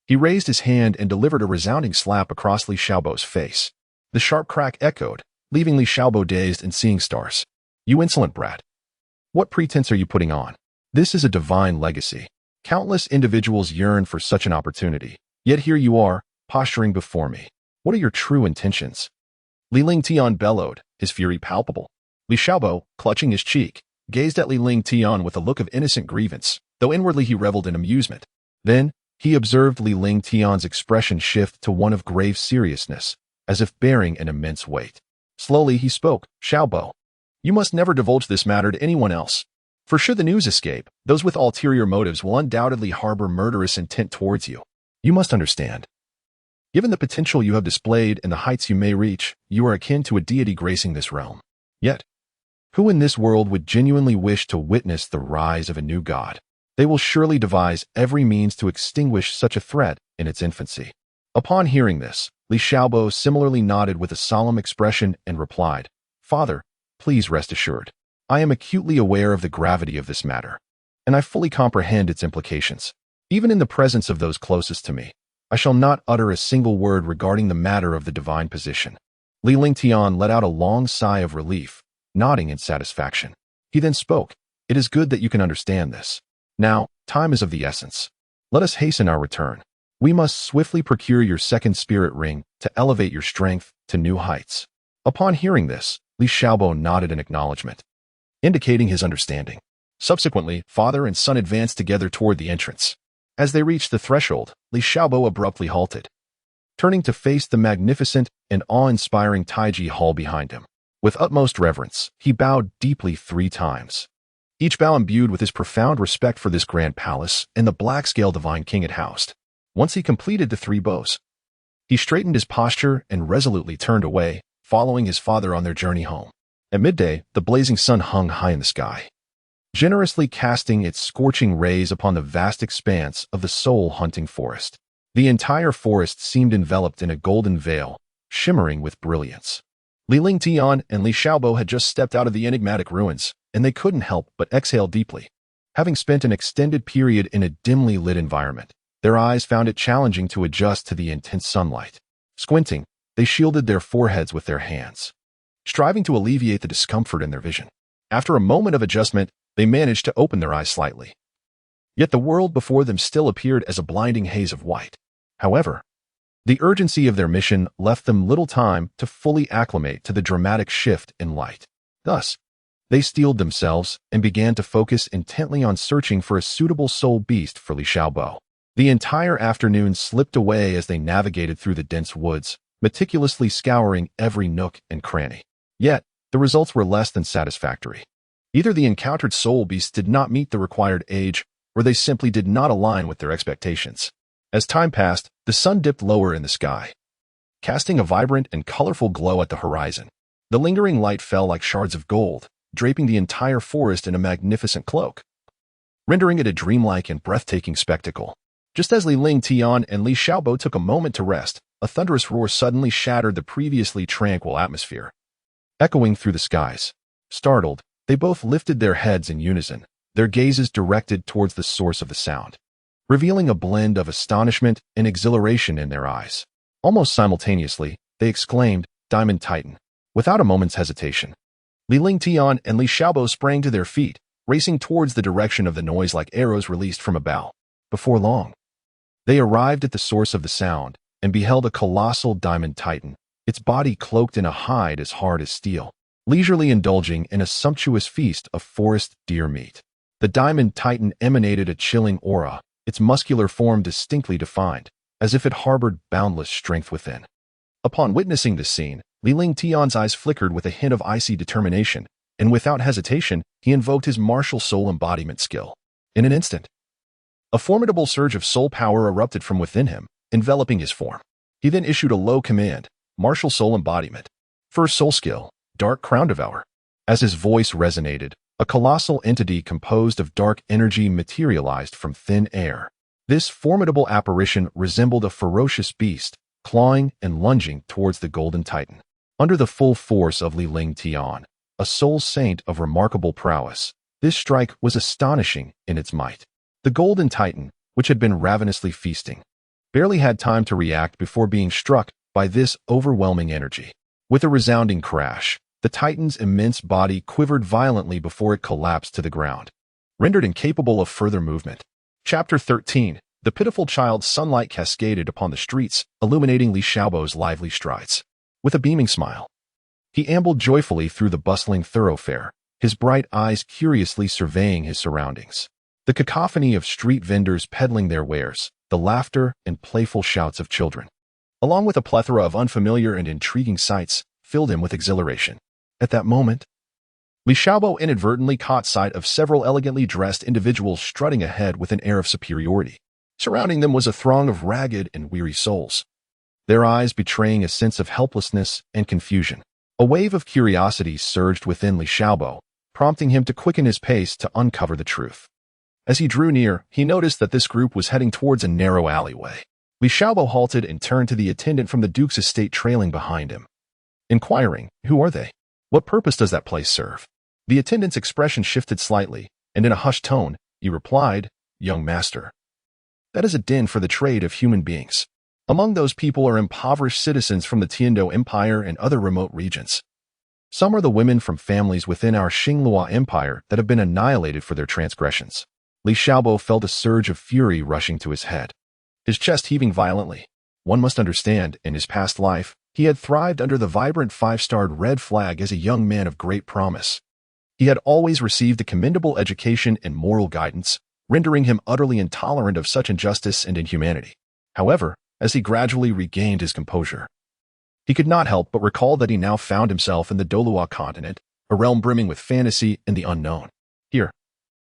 he raised his hand and delivered a resounding slap across Li Xiaobo's face. The sharp crack echoed, leaving Li Xiaobo dazed and seeing stars. "You insolent brat! What pretense are you putting on? This is a divine legacy. Countless individuals yearn for such an opportunity, yet here you are, posturing before me. What are your true intentions?" Li Lingtian bellowed, his fury palpable. Li Xiaobo, clutching his cheek, gazed at Li Lingtian with a look of innocent grievance, though inwardly he reveled in amusement. Then, he observed Li Lingtian's expression shift to one of grave seriousness, as if bearing an immense weight. Slowly he spoke, "Xiaobo, you must never divulge this matter to anyone else. For should the news escape, those with ulterior motives will undoubtedly harbor murderous intent towards you. You must understand. Given the potential you have displayed and the heights you may reach, you are akin to a deity gracing this realm. Yet, who in this world would genuinely wish to witness the rise of a new god? They will surely devise every means to extinguish such a threat in its infancy." Upon hearing this, Li Xiaobo similarly nodded with a solemn expression and replied, "Father, please rest assured. I am acutely aware of the gravity of this matter, and I fully comprehend its implications. Even in the presence of those closest to me, I shall not utter a single word regarding the matter of the divine position." Li Lingtian let out a long sigh of relief, nodding in satisfaction. He then spoke, "It is good that you can understand this. Now, time is of the essence. Let us hasten our return. We must swiftly procure your second spirit ring to elevate your strength to new heights." Upon hearing this, Li Xiaobo nodded in acknowledgement, indicating his understanding. Subsequently, father and son advanced together toward the entrance. As they reached the threshold, Li Xiaobo abruptly halted, turning to face the magnificent and awe-inspiring Taiji Hall behind him. With utmost reverence, he bowed deeply 3 times, each bow imbued with his profound respect for this grand palace and the black-scale divine king it housed. Once he completed the 3 bows, he straightened his posture and resolutely turned away, following his father on their journey home. At midday, the blazing sun hung high in the sky, generously casting its scorching rays upon the vast expanse of the soul-hunting forest. The entire forest seemed enveloped in a golden veil, shimmering with brilliance. Li Lingtian and Li Xiaobo had just stepped out of the enigmatic ruins, and they couldn't help but exhale deeply. Having spent an extended period in a dimly lit environment, their eyes found it challenging to adjust to the intense sunlight. Squinting, they shielded their foreheads with their hands, striving to alleviate the discomfort in their vision. After a moment of adjustment, they managed to open their eyes slightly. Yet the world before them still appeared as a blinding haze of white. However, the urgency of their mission left them little time to fully acclimate to the dramatic shift in light. Thus, they steeled themselves and began to focus intently on searching for a suitable soul beast for Li Xiaobo. The entire afternoon slipped away as they navigated through the dense woods, meticulously scouring every nook and cranny. Yet, the results were less than satisfactory. Either the encountered soul beasts did not meet the required age, or they simply did not align with their expectations. As time passed, the sun dipped lower in the sky, casting a vibrant and colorful glow at the horizon. The lingering light fell like shards of gold, draping the entire forest in a magnificent cloak, rendering it a dreamlike and breathtaking spectacle. Just as Li Lingtian and Li Xiaobo took a moment to rest, a thunderous roar suddenly shattered the previously tranquil atmosphere, echoing through the skies. Startled, they both lifted their heads in unison, their gazes directed towards the source of the sound, revealing a blend of astonishment and exhilaration in their eyes. Almost simultaneously, they exclaimed, "Diamond Titan!" Without a moment's hesitation. Li Lingtian and Li Xiaobo sprang to their feet, racing towards the direction of the noise like arrows released from a bow. Before long, they arrived at the source of the sound and beheld a colossal diamond titan, its body cloaked in a hide as hard as steel, leisurely indulging in a sumptuous feast of forest deer meat. The diamond titan emanated a chilling aura, its muscular form distinctly defined, as if it harbored boundless strength within. Upon witnessing this scene, Li Lingtian's eyes flickered with a hint of icy determination, and without hesitation, he invoked his martial soul embodiment skill. In an instant, a formidable surge of soul power erupted from within him, enveloping his form. He then issued a low command, "Martial soul embodiment." First soul skill, Dark Crown Devour. As his voice resonated, a colossal entity composed of dark energy materialized from thin air. This formidable apparition resembled a ferocious beast, clawing and lunging towards the Golden Titan. Under the full force of Li Lingtian, a soul saint of remarkable prowess, this strike was astonishing in its might. The Golden Titan, which had been ravenously feasting, barely had time to react before being struck by this overwhelming energy. With a resounding crash, the Titan's immense body quivered violently before it collapsed to the ground, rendered incapable of further movement. Chapter 13. The pitiful child's sunlight cascaded upon the streets, illuminating Li Xiaobo's lively strides. With a beaming smile, he ambled joyfully through the bustling thoroughfare, his bright eyes curiously surveying his surroundings. The cacophony of street vendors peddling their wares, the laughter and playful shouts of children, along with a plethora of unfamiliar and intriguing sights, filled him with exhilaration. At that moment, Li Xiaobo inadvertently caught sight of several elegantly dressed individuals strutting ahead with an air of superiority. Surrounding them was a throng of ragged and weary souls, their eyes betraying a sense of helplessness and confusion. A wave of curiosity surged within Li Xiaobo, prompting him to quicken his pace to uncover the truth. As he drew near, he noticed that this group was heading towards a narrow alleyway. Li Xiaobo halted and turned to the attendant from the Duke's estate trailing behind him, inquiring, "Who are they? What purpose does that place serve?" The attendant's expression shifted slightly, and in a hushed tone, he replied, "Young master, that is a den for the trade of human beings. Among those people are impoverished citizens from the Tiando Empire and other remote regions. Some are the women from families within our Xinglua Empire that have been annihilated for their transgressions." Li Xiaobo felt a surge of fury rushing to his head, his chest heaving violently. One must understand, in his past life, he had thrived under the vibrant five-starred red flag as a young man of great promise. He had always received a commendable education and moral guidance, rendering him utterly intolerant of such injustice and inhumanity. However, as he gradually regained his composure, he could not help but recall that he now found himself in the Douluo continent, a realm brimming with fantasy and the unknown. Here,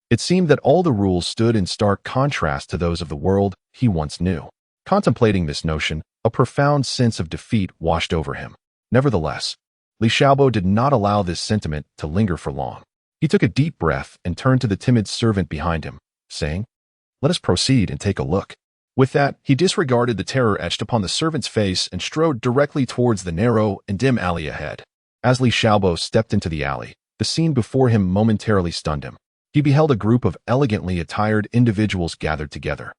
it seemed that all the rules stood in stark contrast to those of the world he once knew. Contemplating this notion, a profound sense of defeat washed over him. Nevertheless, Li Xiaobo did not allow this sentiment to linger for long. He took a deep breath and turned to the timid servant behind him, saying, "Let us proceed and take a look." With that, he disregarded the terror etched upon the servant's face and strode directly towards the narrow and dim alley ahead. As Li Xiaobo stepped into the alley, the scene before him momentarily stunned him. He beheld a group of elegantly attired individuals gathered together,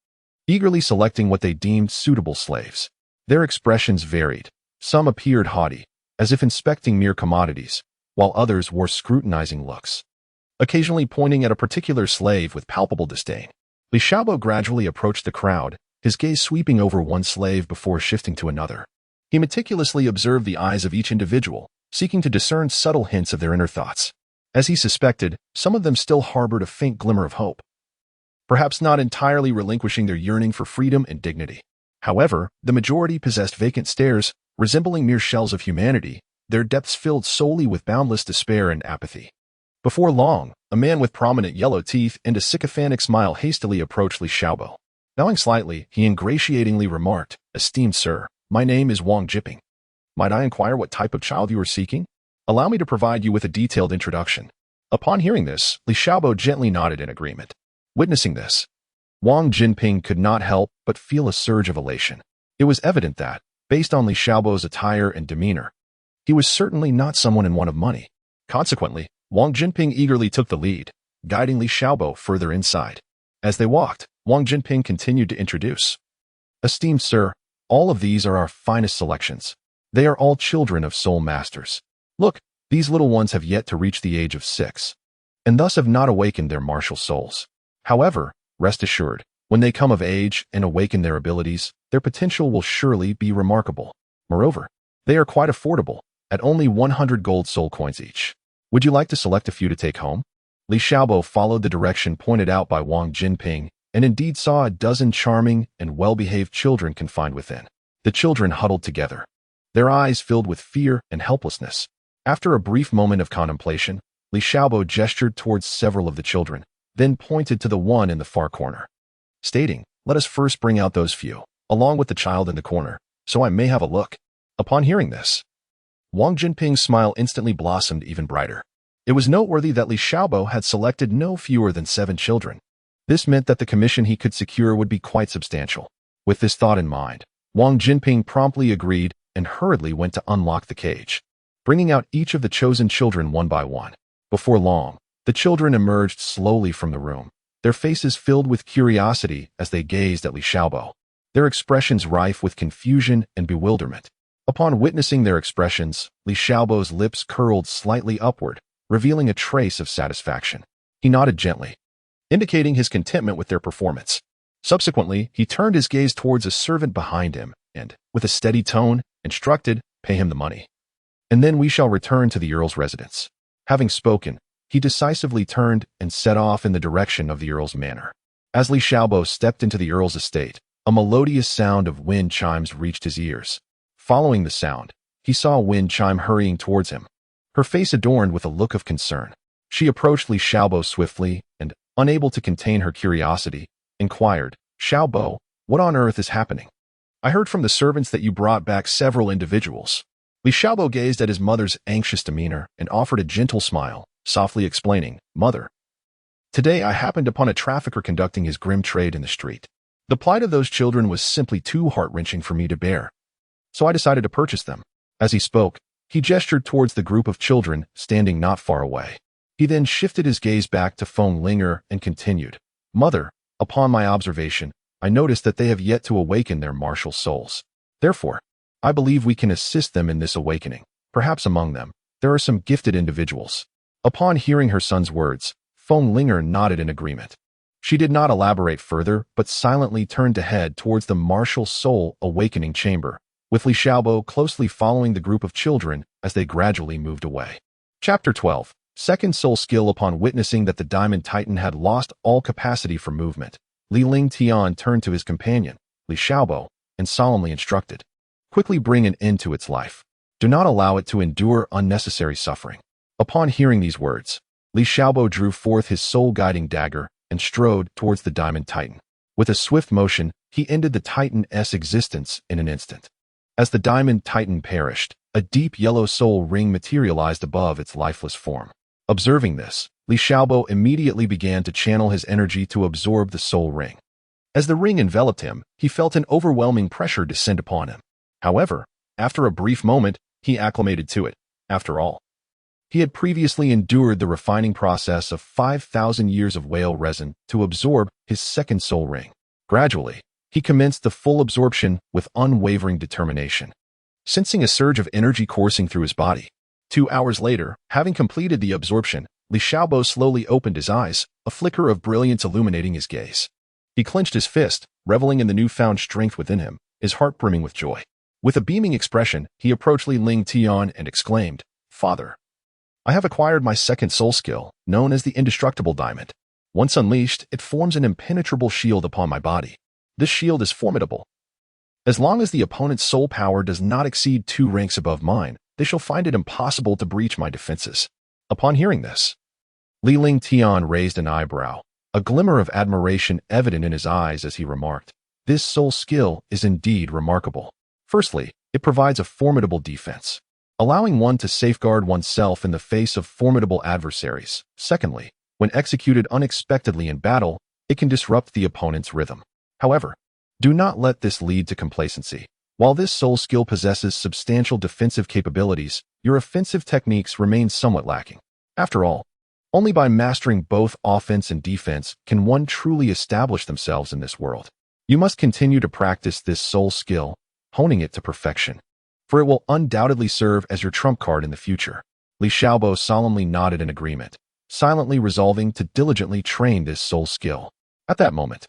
eagerly selecting what they deemed suitable slaves. Their expressions varied. Some appeared haughty, as if inspecting mere commodities, while others wore scrutinizing looks, occasionally pointing at a particular slave with palpable disdain. Li Xiaobo gradually approached the crowd, his gaze sweeping over one slave before shifting to another. He meticulously observed the eyes of each individual, seeking to discern subtle hints of their inner thoughts. As he suspected, some of them still harbored a faint glimmer of hope, perhaps not entirely relinquishing their yearning for freedom and dignity. However, the majority possessed vacant stares, resembling mere shells of humanity, their depths filled solely with boundless despair and apathy. Before long, a man with prominent yellow teeth and a sycophantic smile hastily approached Li Xiaobo. Bowing slightly, he ingratiatingly remarked, "Esteemed sir, my name is Wang Jiping. Might I inquire what type of child you are seeking? Allow me to provide you with a detailed introduction." Upon hearing this, Li Xiaobo gently nodded in agreement. Witnessing this, Wang Jinping could not help but feel a surge of elation. It was evident that, based on Li Xiaobo's attire and demeanor, he was certainly not someone in want of money. Consequently, Wang Jinping eagerly took the lead, guiding Li Xiaobo further inside. As they walked, Wang Jinping continued to introduce, "Esteemed sir, all of these are our finest selections. They are all children of soul masters. Look, these little ones have yet to reach the age of 6, and thus have not awakened their martial souls. However, rest assured, when they come of age and awaken their abilities, their potential will surely be remarkable. Moreover, they are quite affordable, at only 100 gold soul coins each. Would you like to select a few to take home?" Li Xiaobo followed the direction pointed out by Wang Jinping, and indeed saw a dozen charming and well-behaved children confined within. The children huddled together, their eyes filled with fear and helplessness. After a brief moment of contemplation, Li Xiaobo gestured towards several of the children, then pointed to the one in the far corner, stating, "Let us first bring out those few, along with the child in the corner, so I may have a look." Upon hearing this, Wang Jinping's smile instantly blossomed even brighter. It was noteworthy that Li Xiaobo had selected no fewer than 7 children. This meant that the commission he could secure would be quite substantial. With this thought in mind, Wang Jinping promptly agreed and hurriedly went to unlock the cage, bringing out each of the chosen children one by one. Before long, the children emerged slowly from the room, their faces filled with curiosity as they gazed at Li Xiaobo, their expressions rife with confusion and bewilderment. Upon witnessing their expressions, Li Xiaobo's lips curled slightly upward, revealing a trace of satisfaction. He nodded gently, indicating his contentment with their performance. Subsequently, he turned his gaze towards a servant behind him and, with a steady tone, instructed, "Pay him the money, and then we shall return to the Earl's residence." Having spoken, he decisively turned and set off in the direction of the Earl's manor. As Li Xiaobo stepped into the Earl's estate, a melodious sound of wind chimes reached his ears. Following the sound, he saw a wind chime hurrying towards him, her face adorned with a look of concern. She approached Li Xiaobo swiftly and, unable to contain her curiosity, inquired, "Xiaobo, what on earth is happening? I heard from the servants that you brought back several individuals." Li Xiaobo gazed at his mother's anxious demeanor and offered a gentle smile, softly explaining, "Mother, today I happened upon a trafficker conducting his grim trade in the street. The plight of those children was simply too heart-wrenching for me to bear, so I decided to purchase them." As he spoke, he gestured towards the group of children standing not far away. He then shifted his gaze back to Feng Linger and continued, "Mother, upon my observation, I noticed that they have yet to awaken their martial souls. Therefore, I believe we can assist them in this awakening. Perhaps among them, there are some gifted individuals." Upon hearing her son's words, Feng Linger nodded in agreement. She did not elaborate further, but silently turned to head towards the martial soul awakening chamber, with Li Xiaobo closely following the group of children as they gradually moved away. Chapter 12. Second Soul Skill. Upon witnessing that the Diamond Titan had lost all capacity for movement, Li Lingtian turned to his companion, Li Xiaobo, and solemnly instructed, "Quickly bring an end to its life. Do not allow it to endure unnecessary suffering." Upon hearing these words, Li Xiaobo drew forth his soul-guiding dagger and strode towards the Diamond Titan. With a swift motion, he ended the Titan's existence in an instant. As the Diamond Titan perished, a deep yellow soul ring materialized above its lifeless form. Observing this, Li Xiaobo immediately began to channel his energy to absorb the soul ring. As the ring enveloped him, he felt an overwhelming pressure descend upon him. However, after a brief moment, he acclimated to it. After all, he had previously endured the refining process of 5,000 years of whale resin to absorb his second soul ring. Gradually, he commenced the full absorption with unwavering determination, sensing a surge of energy coursing through his body. 2 hours later, having completed the absorption, Li Xiaobo slowly opened his eyes, a flicker of brilliance illuminating his gaze. He clenched his fist, reveling in the newfound strength within him, his heart brimming with joy. With a beaming expression, he approached Li Lingtian and exclaimed, "Father, I have acquired my second soul skill, known as the Indestructible Diamond. Once unleashed, it forms an impenetrable shield upon my body. This shield is formidable. As long as the opponent's soul power does not exceed 2 ranks above mine, they shall find it impossible to breach my defenses." Upon hearing this, Li Lingtian raised an eyebrow, a glimmer of admiration evident in his eyes as he remarked, "This soul skill is indeed remarkable. Firstly, it provides a formidable defense, allowing one to safeguard oneself in the face of formidable adversaries. Secondly, when executed unexpectedly in battle, it can disrupt the opponent's rhythm. However, do not let this lead to complacency. While this soul skill possesses substantial defensive capabilities, your offensive techniques remain somewhat lacking. After all, only by mastering both offense and defense can one truly establish themselves in this world. You must continue to practice this soul skill, honing it to perfection, for it will undoubtedly serve as your trump card in the future." Li Xiaobo solemnly nodded in agreement, silently resolving to diligently train this soul skill. At that moment,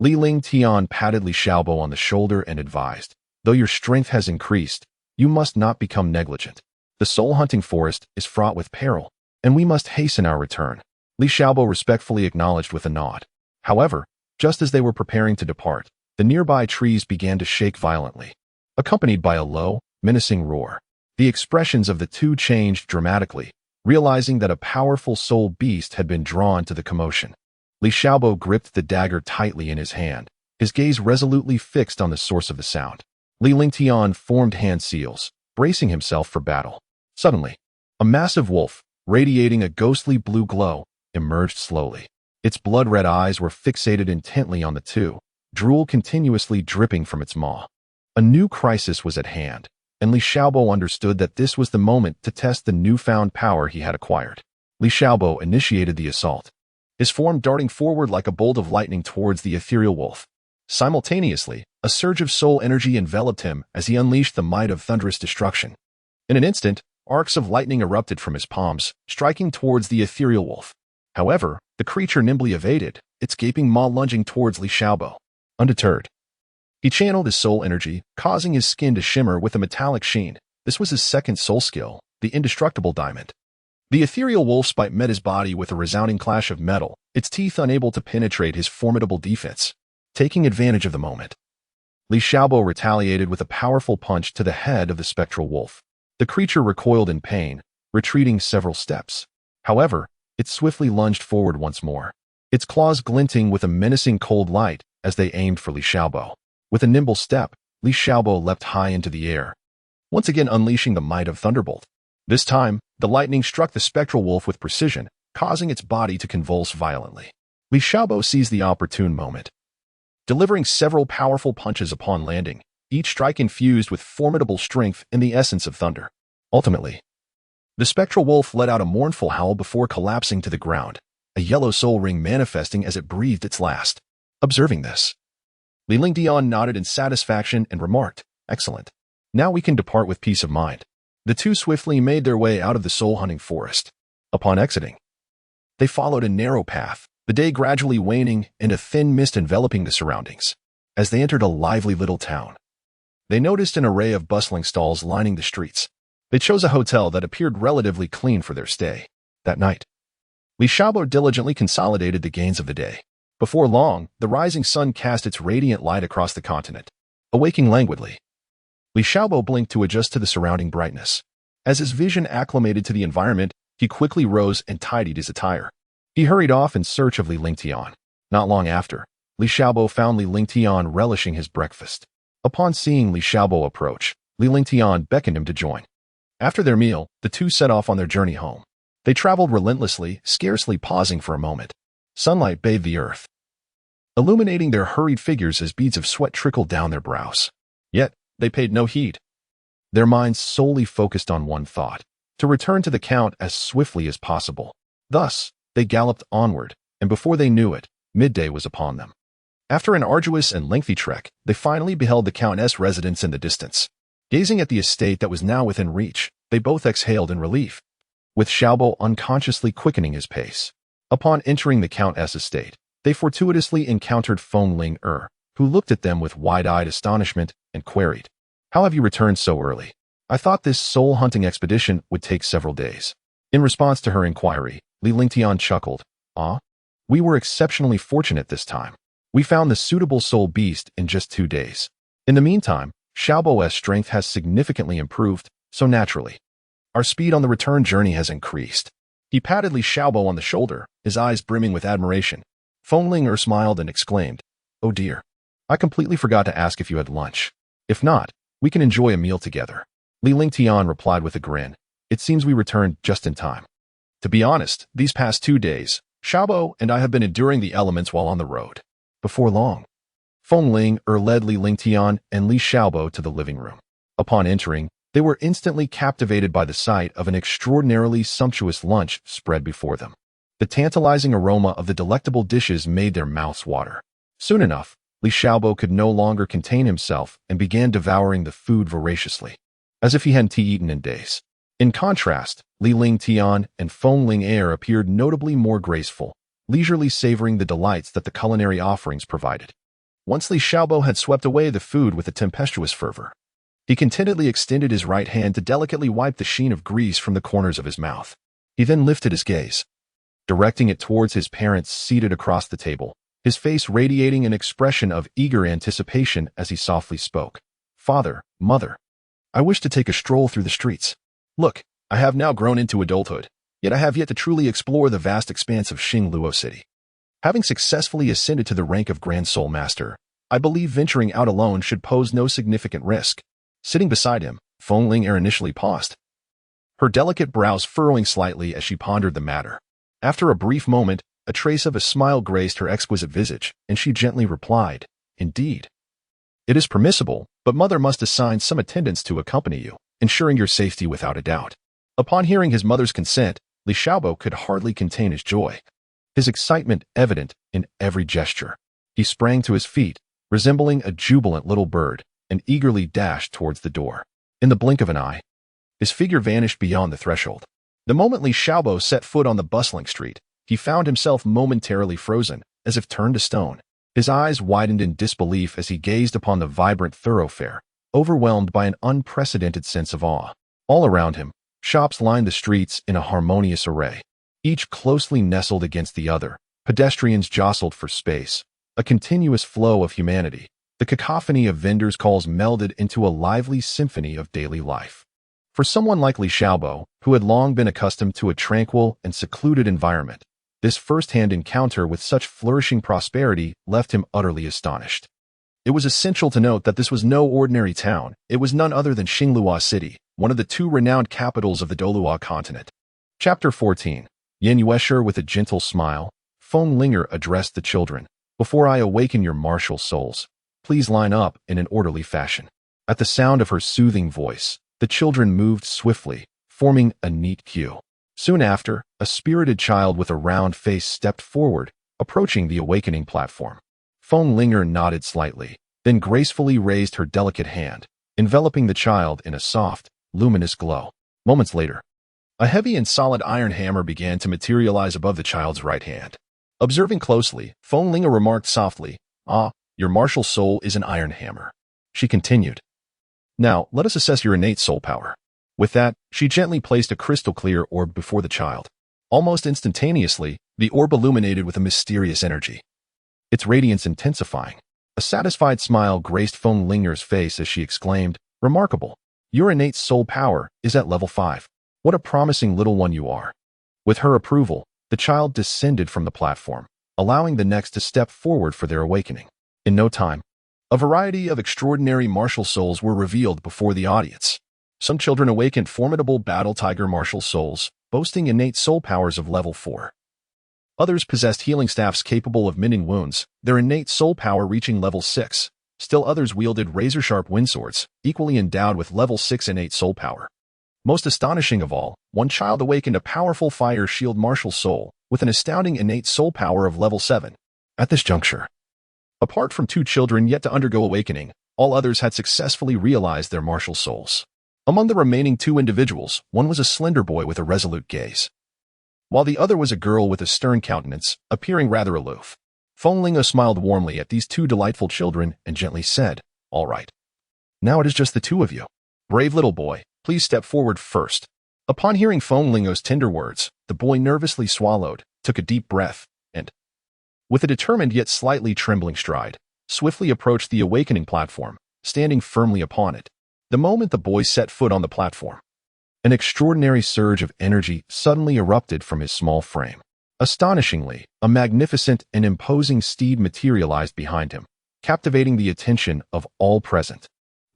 Li Lingtian patted Li Xiaobo on the shoulder and advised, "Though your strength has increased, you must not become negligent. The soul-hunting forest is fraught with peril, and we must hasten our return." Li Xiaobo respectfully acknowledged with a nod. However, just as they were preparing to depart, the nearby trees began to shake violently, accompanied by a low, menacing roar. The expressions of the two changed dramatically, realizing that a powerful soul beast had been drawn to the commotion. Li Xiaobo gripped the dagger tightly in his hand, his gaze resolutely fixed on the source of the sound. Li Lingtian formed hand seals, bracing himself for battle. Suddenly, a massive wolf, radiating a ghostly blue glow, emerged slowly. Its blood-red eyes were fixated intently on the two, drool continuously dripping from its maw. A new crisis was at hand, and Li Xiaobo understood that this was the moment to test the newfound power he had acquired. Li Xiaobo initiated the assault, his form darting forward like a bolt of lightning towards the ethereal wolf. Simultaneously, a surge of soul energy enveloped him as he unleashed the might of thunderous destruction. In an instant, arcs of lightning erupted from his palms, striking towards the ethereal wolf. However, the creature nimbly evaded, its gaping maw lunging towards Li Xiaobo. Undeterred, he channeled his soul energy, causing his skin to shimmer with a metallic sheen. This was his second soul skill, the Indestructible Diamond. The ethereal wolf's bite met his body with a resounding clash of metal, its teeth unable to penetrate his formidable defense. Taking advantage of the moment, Li Xiaobo retaliated with a powerful punch to the head of the spectral wolf. The creature recoiled in pain, retreating several steps. However, it swiftly lunged forward once more, its claws glinting with a menacing cold light as they aimed for Li Xiaobo. With a nimble step, Li Xiaobo leapt high into the air, once again unleashing the might of Thunderbolt. This time, the lightning struck the spectral wolf with precision, causing its body to convulse violently. Li Xiaobo seized the opportune moment, delivering several powerful punches upon landing, each strike infused with formidable strength and the essence of thunder. Ultimately, the spectral wolf let out a mournful howl before collapsing to the ground, a yellow soul ring manifesting as it breathed its last. Observing this, Li Lingdian nodded in satisfaction and remarked, "Excellent. Now we can depart with peace of mind." The two swiftly made their way out of the soul-hunting forest. Upon exiting, they followed a narrow path, the day gradually waning and a thin mist enveloping the surroundings. As they entered a lively little town, they noticed an array of bustling stalls lining the streets. They chose a hotel that appeared relatively clean for their stay. That night, Li Xiaobo diligently consolidated the gains of the day. Before long, the rising sun cast its radiant light across the continent. Awaking languidly, Li Xiaobo blinked to adjust to the surrounding brightness. As his vision acclimated to the environment, he quickly rose and tidied his attire. He hurried off in search of Li Lingtian. Not long after, Li Xiaobo found Li Lingtian relishing his breakfast. Upon seeing Li Xiaobo approach, Li Lingtian beckoned him to join. After their meal, the two set off on their journey home. They traveled relentlessly, scarcely pausing for a moment. Sunlight bathed the earth, illuminating their hurried figures as beads of sweat trickled down their brows. Yet, they paid no heed. Their minds solely focused on one thought: to return to the Count as swiftly as possible. Thus, they galloped onward, and before they knew it, midday was upon them. After an arduous and lengthy trek, they finally beheld the Countess' residence in the distance. Gazing at the estate that was now within reach, they both exhaled in relief, with Xiaobo unconsciously quickening his pace. Upon entering the Countess' estate, they fortuitously encountered Feng Ling, who looked at them with wide-eyed astonishment and queried, "How have you returned so early? I thought this soul-hunting expedition would take several days." In response to her inquiry, Li Lingtian chuckled, "We were exceptionally fortunate this time. We found the suitable soul beast in just 2 days. In the meantime, Xiaobo's strength has significantly improved, so naturally, our speed on the return journey has increased." He patted Li Xiaobo on the shoulder, his eyes brimming with admiration. Feng Ling smiled and exclaimed, "Oh dear, I completely forgot to ask if you had lunch. If not, we can enjoy a meal together." Li Lingtian replied with a grin, "It seems we returned just in time. To be honest, these past 2 days, Xiaobo and I have been enduring the elements while on the road." Before long, Feng Ling led Li Lingtian and Li Xiaobo to the living room. Upon entering, they were instantly captivated by the sight of an extraordinarily sumptuous lunch spread before them. The tantalizing aroma of the delectable dishes made their mouths water. Soon enough, Li Xiaobo could no longer contain himself and began devouring the food voraciously, as if he hadn't eaten in days. In contrast, Li Lingtian and Feng Ling appeared notably more graceful, leisurely savoring the delights that the culinary offerings provided. Once Li Xiaobo had swept away the food with a tempestuous fervor, he contentedly extended his right hand to delicately wipe the sheen of grease from the corners of his mouth. He then lifted his gaze, directing it towards his parents seated across the table, his face radiating an expression of eager anticipation as he softly spoke. "Father, Mother, I wish to take a stroll through the streets. Look, I have now grown into adulthood, yet I have yet to truly explore the vast expanse of Douluo City. Having successfully ascended to the rank of Grand Soul Master, I believe venturing out alone should pose no significant risk." Sitting beside him, Feng Ling initially paused, her delicate brows furrowing slightly as she pondered the matter. After a brief moment, a trace of a smile graced her exquisite visage, and she gently replied, "Indeed. It is permissible, but Mother must assign some attendants to accompany you, ensuring your safety without a doubt." Upon hearing his mother's consent, Li Xiaobo could hardly contain his joy, his excitement evident in every gesture. He sprang to his feet, resembling a jubilant little bird, and eagerly dashed towards the door. In the blink of an eye, his figure vanished beyond the threshold. The moment Li Xiaobo set foot on the bustling street, he found himself momentarily frozen, as if turned to stone. His eyes widened in disbelief as he gazed upon the vibrant thoroughfare, overwhelmed by an unprecedented sense of awe. All around him, shops lined the streets in a harmonious array, each closely nestled against the other. Pedestrians jostled for space, a continuous flow of humanity. The cacophony of vendors' calls melded into a lively symphony of daily life. For someone like Li Xiaobo, who had long been accustomed to a tranquil and secluded environment, this first-hand encounter with such flourishing prosperity left him utterly astonished. It was essential to note that this was no ordinary town. It was none other than Douluo City, one of the 2 renowned capitals of the Douluo continent. Chapter 14. Yan Yuesher with a gentle smile, Feng Linger addressed the children. "Before I awaken your martial souls, please line up in an orderly fashion." At the sound of her soothing voice, the children moved swiftly, forming a neat queue. Soon after, a spirited child with a round face stepped forward, approaching the awakening platform. Feng Linger nodded slightly, then gracefully raised her delicate hand, enveloping the child in a soft, luminous glow. Moments later, a heavy and solid iron hammer began to materialize above the child's right hand. Observing closely, Feng Linger remarked softly, "Your martial soul is an iron hammer." She continued, "Now, let us assess your innate soul power." With that, she gently placed a crystal-clear orb before the child. Almost instantaneously, the orb illuminated with a mysterious energy, its radiance intensifying. A satisfied smile graced Feng Linger's face as she exclaimed, "Remarkable! Your innate soul power is at level 5. What a promising little one you are." With her approval, the child descended from the platform, allowing the next to step forward for their awakening. In no time, a variety of extraordinary martial souls were revealed before the audience. Some children awakened formidable battle tiger martial souls, boasting innate soul powers of level 4. Others possessed healing staffs capable of mending wounds, their innate soul power reaching level 6. Still others wielded razor-sharp wind swords, equally endowed with level 6 innate soul power. Most astonishing of all, one child awakened a powerful fire shield martial soul, with an astounding innate soul power of level 7. At this juncture, apart from 2 children yet to undergo awakening, all others had successfully realized their martial souls. Among the remaining 2 individuals, one was a slender boy with a resolute gaze, while the other was a girl with a stern countenance, appearing rather aloof. Fenglingo smiled warmly at these 2 delightful children and gently said, "All right. Now it is just the 2 of you. Brave little boy, please step forward first." Upon hearing Fenglingo's tender words, the boy nervously swallowed, took a deep breath, and, with a determined yet slightly trembling stride, swiftly approached the awakening platform, standing firmly upon it. The moment the boy set foot on the platform, an extraordinary surge of energy suddenly erupted from his small frame. Astonishingly, a magnificent and imposing steed materialized behind him, captivating the attention of all present.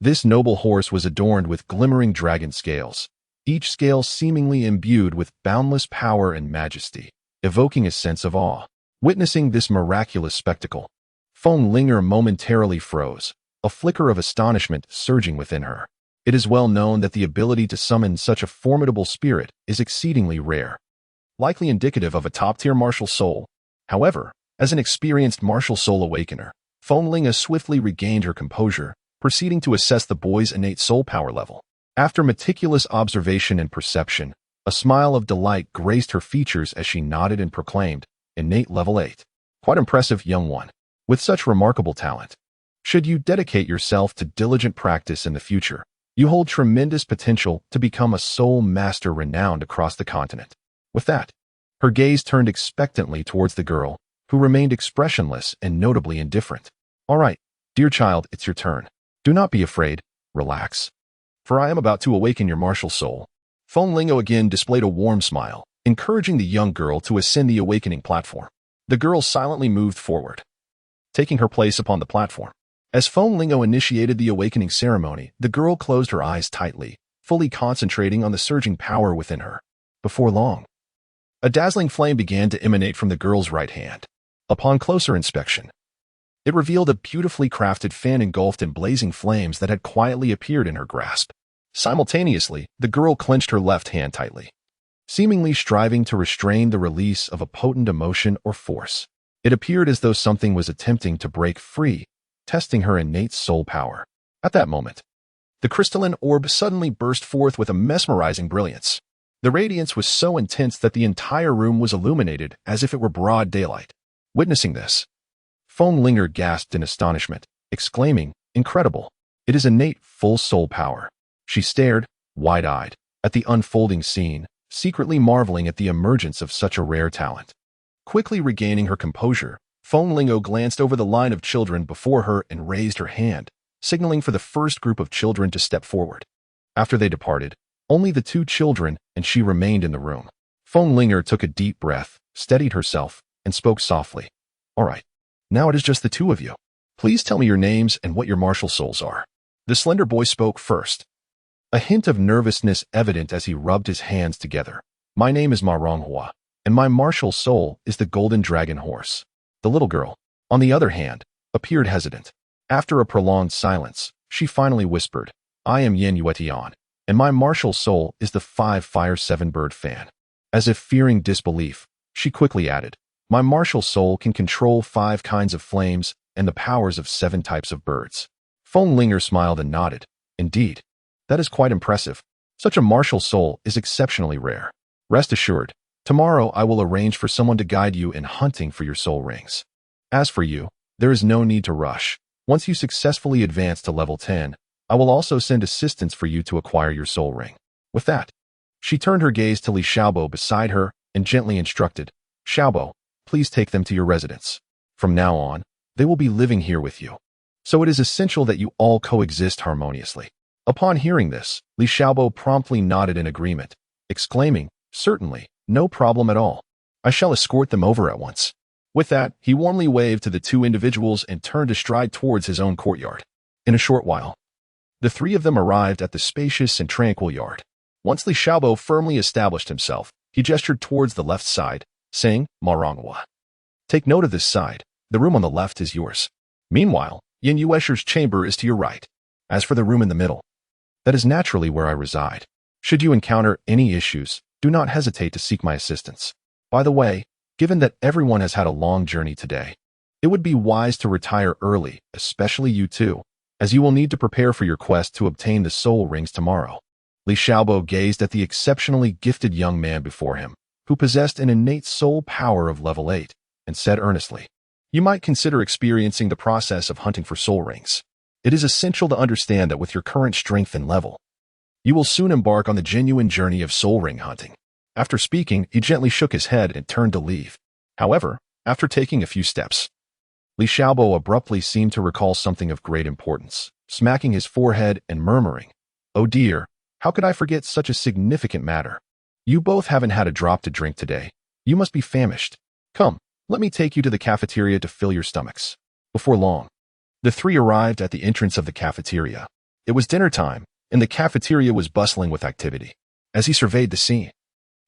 This noble horse was adorned with glimmering dragon scales, each scale seemingly imbued with boundless power and majesty, evoking a sense of awe. Witnessing this miraculous spectacle, Fenglingo momentarily froze, a flicker of astonishment surging within her. It is well known that the ability to summon such a formidable spirit is exceedingly rare, likely indicative of a top-tier martial soul. However, as an experienced martial soul awakener, Fenglingo swiftly regained her composure, proceeding to assess the boy's innate soul power level. After meticulous observation and perception, a smile of delight graced her features as she nodded and proclaimed, "Innate level 8. Quite impressive, young one. With such remarkable talent, should you dedicate yourself to diligent practice in the future, you hold tremendous potential to become a soul master renowned across the continent." With that, her gaze turned expectantly towards the girl, who remained expressionless and notably indifferent. "All right, dear child, it's your turn. Do not be afraid, relax, for I am about to awaken your martial soul." Fenglingo again displayed a warm smile, encouraging the young girl to ascend the awakening platform. The girl silently moved forward, taking her place upon the platform. As Fenglingo initiated the awakening ceremony, the girl closed her eyes tightly, fully concentrating on the surging power within her. Before long, a dazzling flame began to emanate from the girl's right hand. Upon closer inspection, it revealed a beautifully crafted fan engulfed in blazing flames that had quietly appeared in her grasp. Simultaneously, the girl clenched her left hand tightly, seemingly striving to restrain the release of a potent emotion or force. It appeared as though something was attempting to break free, testing her innate soul power. At that moment, the crystalline orb suddenly burst forth with a mesmerizing brilliance. The radiance was so intense that the entire room was illuminated as if it were broad daylight. Witnessing this, Fenglingo gasped in astonishment, exclaiming, "Incredible! It is innate full soul power." She stared, wide-eyed, at the unfolding scene, secretly marveling at the emergence of such a rare talent. Quickly regaining her composure, Fenglingo glanced over the line of children before her and raised her hand, signaling for the first group of children to step forward. After they departed, only the 2 children and she remained in the room. Fenglingo took a deep breath, steadied herself, and spoke softly. "All right, now it is just the 2 of you. Please tell me your names and what your martial souls are." The slender boy spoke first, a hint of nervousness evident as he rubbed his hands together. "My name is Ma Ronghua, and my martial soul is the Golden Dragon Horse." The little girl, on the other hand, appeared hesitant. After a prolonged silence, she finally whispered, "I am Yen Yuetian, and my martial soul is the 5-Fire 7-Bird Fan." As if fearing disbelief, she quickly added, "My martial soul can control 5 kinds of flames and the powers of 7 types of birds." Fenglingo smiled and nodded. "Indeed, that is quite impressive. Such a martial soul is exceptionally rare. Rest assured, tomorrow I will arrange for someone to guide you in hunting for your soul rings. As for you, there is no need to rush. Once you successfully advance to level 10, I will also send assistance for you to acquire your soul ring." With that, she turned her gaze to Li Xiaobo beside her and gently instructed, "Xiaobo, please take them to your residence. From now on, they will be living here with you. So it is essential that you all coexist harmoniously." Upon hearing this, Li Xiaobo promptly nodded in agreement, exclaiming, "Certainly, no problem at all. I shall escort them over at once." With that, he warmly waved to the 2 individuals and turned to stride towards his own courtyard. In a short while, the 3 of them arrived at the spacious and tranquil yard. Once Li Xiaobo firmly established himself, he gestured towards the left side, saying, Maronghua. Take note of this side. The room on the left is yours. Meanwhile, Yin Yuesher's chamber is to your right. As for the room in the middle, that is naturally where I reside. Should you encounter any issues, do not hesitate to seek my assistance. By the way, given that everyone has had a long journey today, it would be wise to retire early, especially you two, as you will need to prepare for your quest to obtain the soul rings tomorrow. Li Xiaobo gazed at the exceptionally gifted young man before him, who possessed an innate soul power of level 8, and said earnestly, you might consider experiencing the process of hunting for soul rings. It is essential to understand that with your current strength and level, you will soon embark on the genuine journey of soul ring hunting. After speaking, he gently shook his head and turned to leave. However, after taking a few steps, Li Xiaobo abruptly seemed to recall something of great importance, smacking his forehead and murmuring, oh dear, how could I forget such a significant matter? You both haven't had a drop to drink today. You must be famished. Come, let me take you to the cafeteria to fill your stomachs. Before long, the three arrived at the entrance of the cafeteria. It was dinner time, and the cafeteria was bustling with activity. As he surveyed the scene,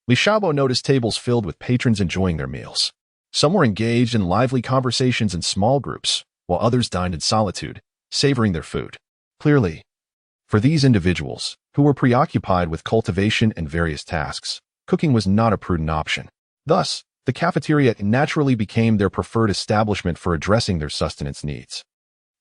Li Xiaobo noticed tables filled with patrons enjoying their meals. Some were engaged in lively conversations in small groups, while others dined in solitude, savoring their food. Clearly, for these individuals, who were preoccupied with cultivation and various tasks, cooking was not a prudent option. Thus, the cafeteria naturally became their preferred establishment for addressing their sustenance needs.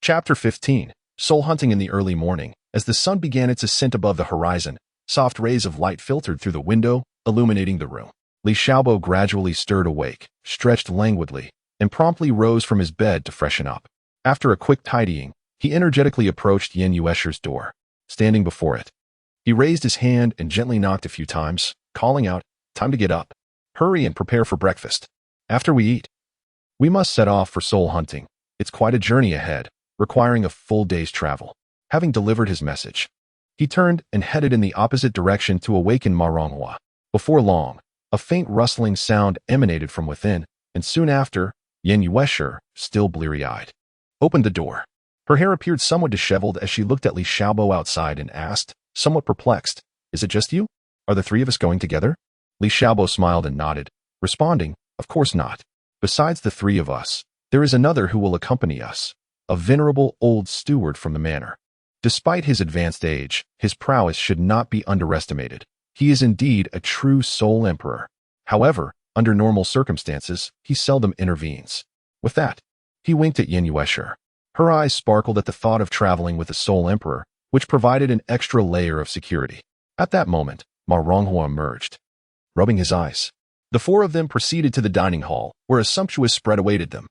Chapter 15. Soul Hunting in the early morning. As the sun began its ascent above the horizon, soft rays of light filtered through the window, illuminating the room. Li Xiaobo gradually stirred awake, stretched languidly, and promptly rose from his bed to freshen up. After a quick tidying, he energetically approached Yin Yuesher's door. Standing before it, he raised his hand and gently knocked a few times, calling out, time to get up. Hurry and prepare for breakfast. After we eat, we must set off for soul hunting. It's quite a journey ahead, requiring a full day's travel. Having delivered his message, he turned and headed in the opposite direction to awaken Maronghua. Before long, a faint rustling sound emanated from within, and soon after, Yin Yuesher, still bleary-eyed, opened the door. Her hair appeared somewhat disheveled as she looked at Li Xiaobo outside and asked, somewhat perplexed, is it just you? Are the three of us going together? Li Xiaobo smiled and nodded, responding, of course not. Besides the three of us, there is another who will accompany us, a venerable old steward from the manor. Despite his advanced age, his prowess should not be underestimated. He is indeed a true soul emperor. However, under normal circumstances, he seldom intervenes. With that, he winked at Yin Yuesher. Her eyes sparkled at the thought of traveling with the soul emperor, which provided an extra layer of security. At that moment, Maronghua emerged, rubbing his eyes. The four of them proceeded to the dining hall, where a sumptuous spread awaited them.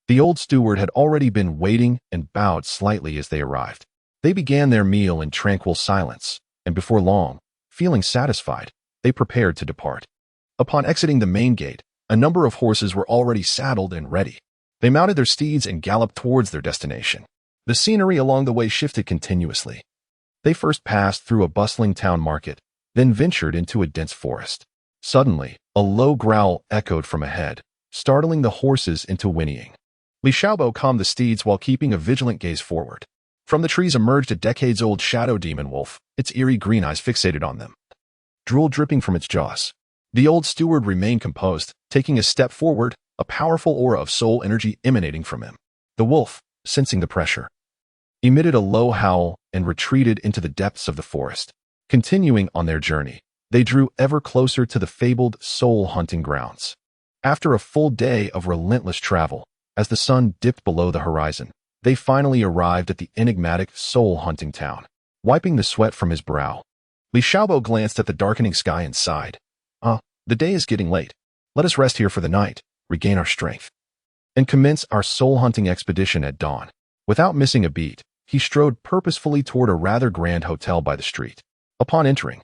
The old steward had already been waiting and bowed slightly as they arrived. They began their meal in tranquil silence, and before long, feeling satisfied, they prepared to depart. Upon exiting the main gate, a number of horses were already saddled and ready. They mounted their steeds and galloped towards their destination. The scenery along the way shifted continuously. They first passed through a bustling town market, then ventured into a dense forest. Suddenly, a low growl echoed from ahead, startling the horses into whinnying. Li Xiaobo calmed the steeds while keeping a vigilant gaze forward. From the trees emerged a decades-old shadow demon wolf, its eerie green eyes fixated on them, drool dripping from its jaws. The old steward remained composed, taking a step forward, a powerful aura of soul energy emanating from him. The wolf, sensing the pressure, emitted a low howl and retreated into the depths of the forest. Continuing on their journey, they drew ever closer to the fabled soul hunting grounds. After a full day of relentless travel, as the sun dipped below the horizon, they finally arrived at the enigmatic soul hunting town. Wiping the sweat from his brow, Li Xiaobo glanced at the darkening sky and sighed. The day is getting late. Let us rest here for the night, regain our strength, and commence our soul hunting expedition at dawn. Without missing a beat, he strode purposefully toward a rather grand hotel by the street. Upon entering,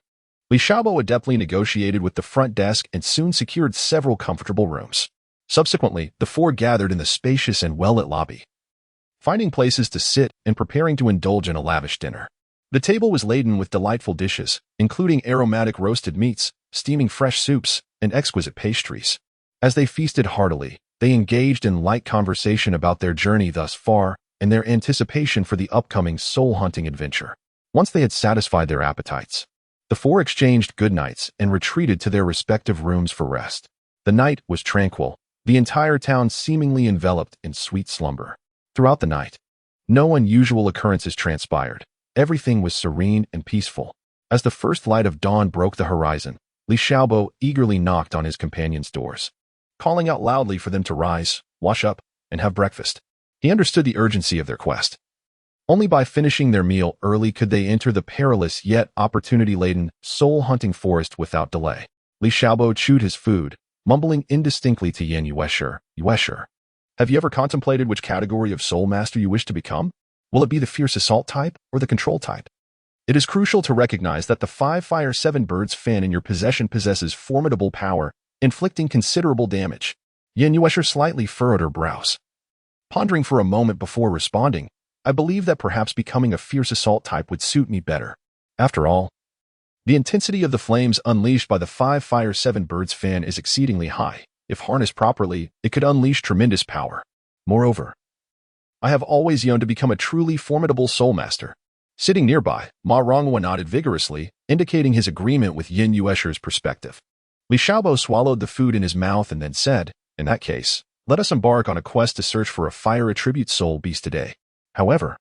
Li Xiaobo adeptly negotiated with the front desk and soon secured several comfortable rooms. Subsequently, the four gathered in the spacious and well-lit lobby, finding places to sit and preparing to indulge in a lavish dinner. The table was laden with delightful dishes, including aromatic roasted meats, steaming fresh soups, and exquisite pastries. As they feasted heartily, they engaged in light conversation about their journey thus far and their anticipation for the upcoming soul-hunting adventure. Once they had satisfied their appetites, the four exchanged goodnights and retreated to their respective rooms for rest. The night was tranquil, the entire town seemingly enveloped in sweet slumber. Throughout the night, no unusual occurrences transpired. Everything was serene and peaceful. As the first light of dawn broke the horizon, Li Xiaobo eagerly knocked on his companions' doors, calling out loudly for them to rise, wash up, and have breakfast. He understood the urgency of their quest. Only by finishing their meal early could they enter the perilous yet opportunity-laden soul-hunting forest without delay. Li Xiaobo chewed his food, mumbling indistinctly to Yin Yuesher. Yuesher, have you ever contemplated which category of soul master you wish to become? Will it be the fierce assault type or the control type? It is crucial to recognize that the 5 Fire 7 Birds fan in your possession possesses formidable power, inflicting considerable damage. Yin Yuesher slightly furrowed her brows. Pondering for a moment before responding, I believe that perhaps becoming a fierce assault type would suit me better. After all, the intensity of the flames unleashed by the 5 Fire 7 Birds fan is exceedingly high. If harnessed properly, it could unleash tremendous power. Moreover, I have always yearned to become a truly formidable soul master. Sitting nearby, Ma Ronghua nodded vigorously, indicating his agreement with Yin Yuesher's perspective. Li Xiaobo swallowed the food in his mouth and then said, in that case, let us embark on a quest to search for a fire attribute soul beast today. However,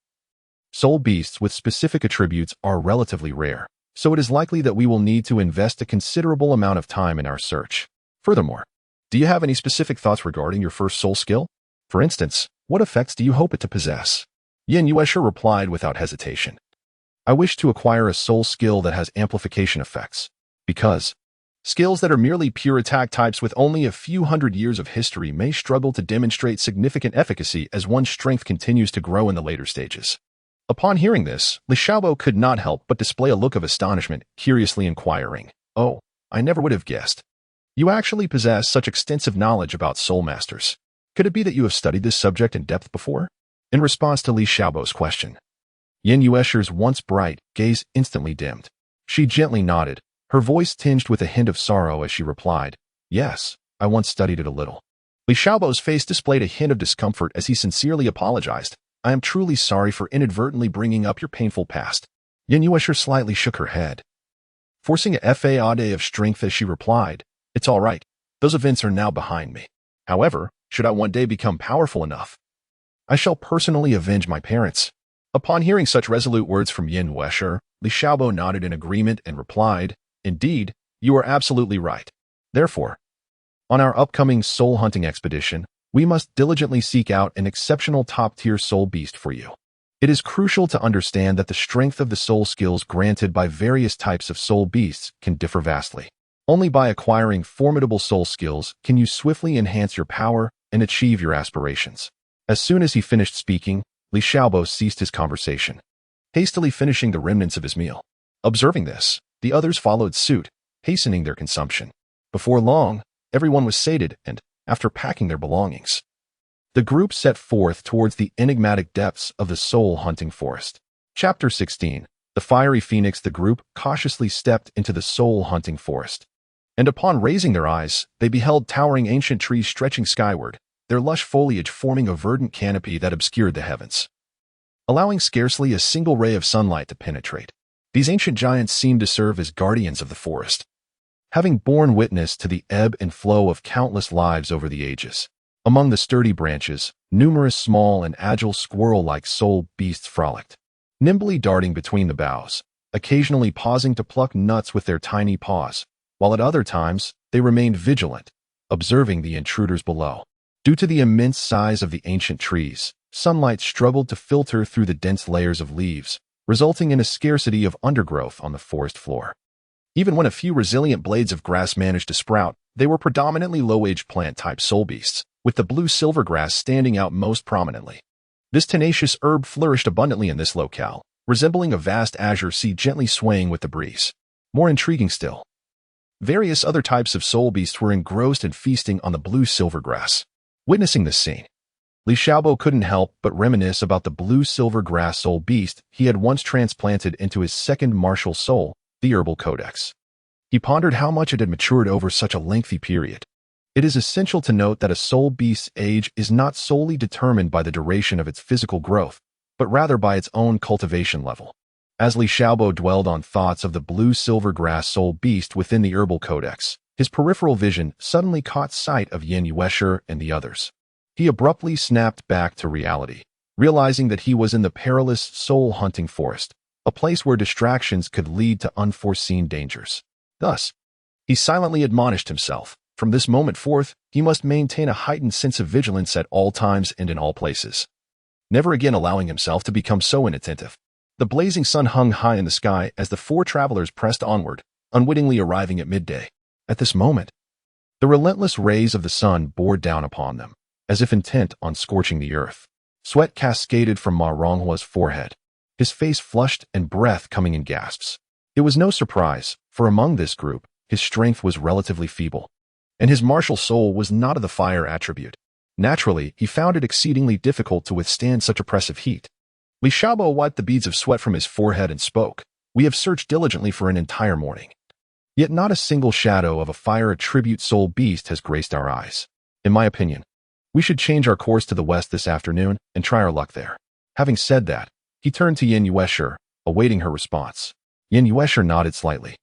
soul beasts with specific attributes are relatively rare, so it is likely that we will need to invest a considerable amount of time in our search. Furthermore, do you have any specific thoughts regarding your first soul skill? For instance, what effects do you hope it to possess? Yin Yuesher replied without hesitation. I wish to acquire a soul skill that has amplification effects, because skills that are merely pure attack types with only a few hundred years of history may struggle to demonstrate significant efficacy as one's strength continues to grow in the later stages. Upon hearing this, Li Xiaobo could not help but display a look of astonishment, curiously inquiring, "Oh, I never would have guessed. You actually possess such extensive knowledge about soul masters. Could it be that you have studied this subject in depth before?" In response to Li Xiaobo's question, Yin Yuesher's once bright gaze instantly dimmed. She gently nodded, her voice tinged with a hint of sorrow as she replied, "Yes, I once studied it a little." Li Xiaobo's face displayed a hint of discomfort as he sincerely apologized. "I am truly sorry for inadvertently bringing up your painful past." Yin Yuesher slightly shook her head, forcing a faade of strength as she replied, "It's all right. Those events are now behind me. However, should I one day become powerful enough, I shall personally avenge my parents." Upon hearing such resolute words from Yin Yuesher, Li Xiaobo nodded in agreement and replied, "Indeed, you are absolutely right. Therefore, on our upcoming soul hunting expedition, we must diligently seek out an exceptional top-tier soul beast for you. It is crucial to understand that the strength of the soul skills granted by various types of soul beasts can differ vastly. Only by acquiring formidable soul skills can you swiftly enhance your power and achieve your aspirations." As soon as he finished speaking, Li Xiaobo ceased his conversation, hastily finishing the remnants of his meal. Observing this, the others followed suit, hastening their consumption. Before long, everyone was sated and, after packing their belongings, the group set forth towards the enigmatic depths of the soul-hunting forest. Chapter 16. The Fiery Phoenix. The group cautiously stepped into the soul-hunting forest, and upon raising their eyes, they beheld towering ancient trees stretching skyward, their lush foliage forming a verdant canopy that obscured the heavens, allowing scarcely a single ray of sunlight to penetrate. These ancient giants seemed to serve as guardians of the forest, having borne witness to the ebb and flow of countless lives over the ages. Among the sturdy branches, numerous small and agile squirrel-like soul beasts frolicked, nimbly darting between the boughs, occasionally pausing to pluck nuts with their tiny paws, while at other times they remained vigilant, observing the intruders below. Due to the immense size of the ancient trees, sunlight struggled to filter through the dense layers of leaves, resulting in a scarcity of undergrowth on the forest floor. Even when a few resilient blades of grass managed to sprout, they were predominantly low-age plant-type soul beasts, with the blue silver grass standing out most prominently. This tenacious herb flourished abundantly in this locale, resembling a vast azure sea gently swaying with the breeze. More intriguing still, various other types of soul beasts were engrossed and feasting on the blue silver grass. Witnessing this scene, Li Xiaobo couldn't help but reminisce about the blue silver grass soul beast he had once transplanted into his second martial soul, the herbal codex. He pondered how much it had matured over such a lengthy period. It is essential to note that a soul beast's age is not solely determined by the duration of its physical growth, but rather by its own cultivation level. As Li Xiaobo dwelled on thoughts of the blue silver grass soul beast within the herbal codex, his peripheral vision suddenly caught sight of Yin Yuesher and the others. He abruptly snapped back to reality, realizing that he was in the perilous soul-hunting forest, a place where distractions could lead to unforeseen dangers. Thus, he silently admonished himself. From this moment forth, he must maintain a heightened sense of vigilance at all times and in all places, never again allowing himself to become so inattentive. The blazing sun hung high in the sky as the four travelers pressed onward, unwittingly arriving at midday. At this moment, the relentless rays of the sun bore down upon them, as if intent on scorching the earth. Sweat cascaded from Ma Ronghua's forehead, his face flushed and breath coming in gasps. It was no surprise, for among this group, his strength was relatively feeble, and his martial soul was not of the fire attribute. Naturally, he found it exceedingly difficult to withstand such oppressive heat. Li Xiaobo wiped the beads of sweat from his forehead and spoke. We have searched diligently for an entire morning. Yet not a single shadow of a fire attribute soul beast has graced our eyes. In my opinion, we should change our course to the west this afternoon and try our luck there. Having said that, he turned to Yin Yuesher, awaiting her response. Yin Yuesher nodded slightly,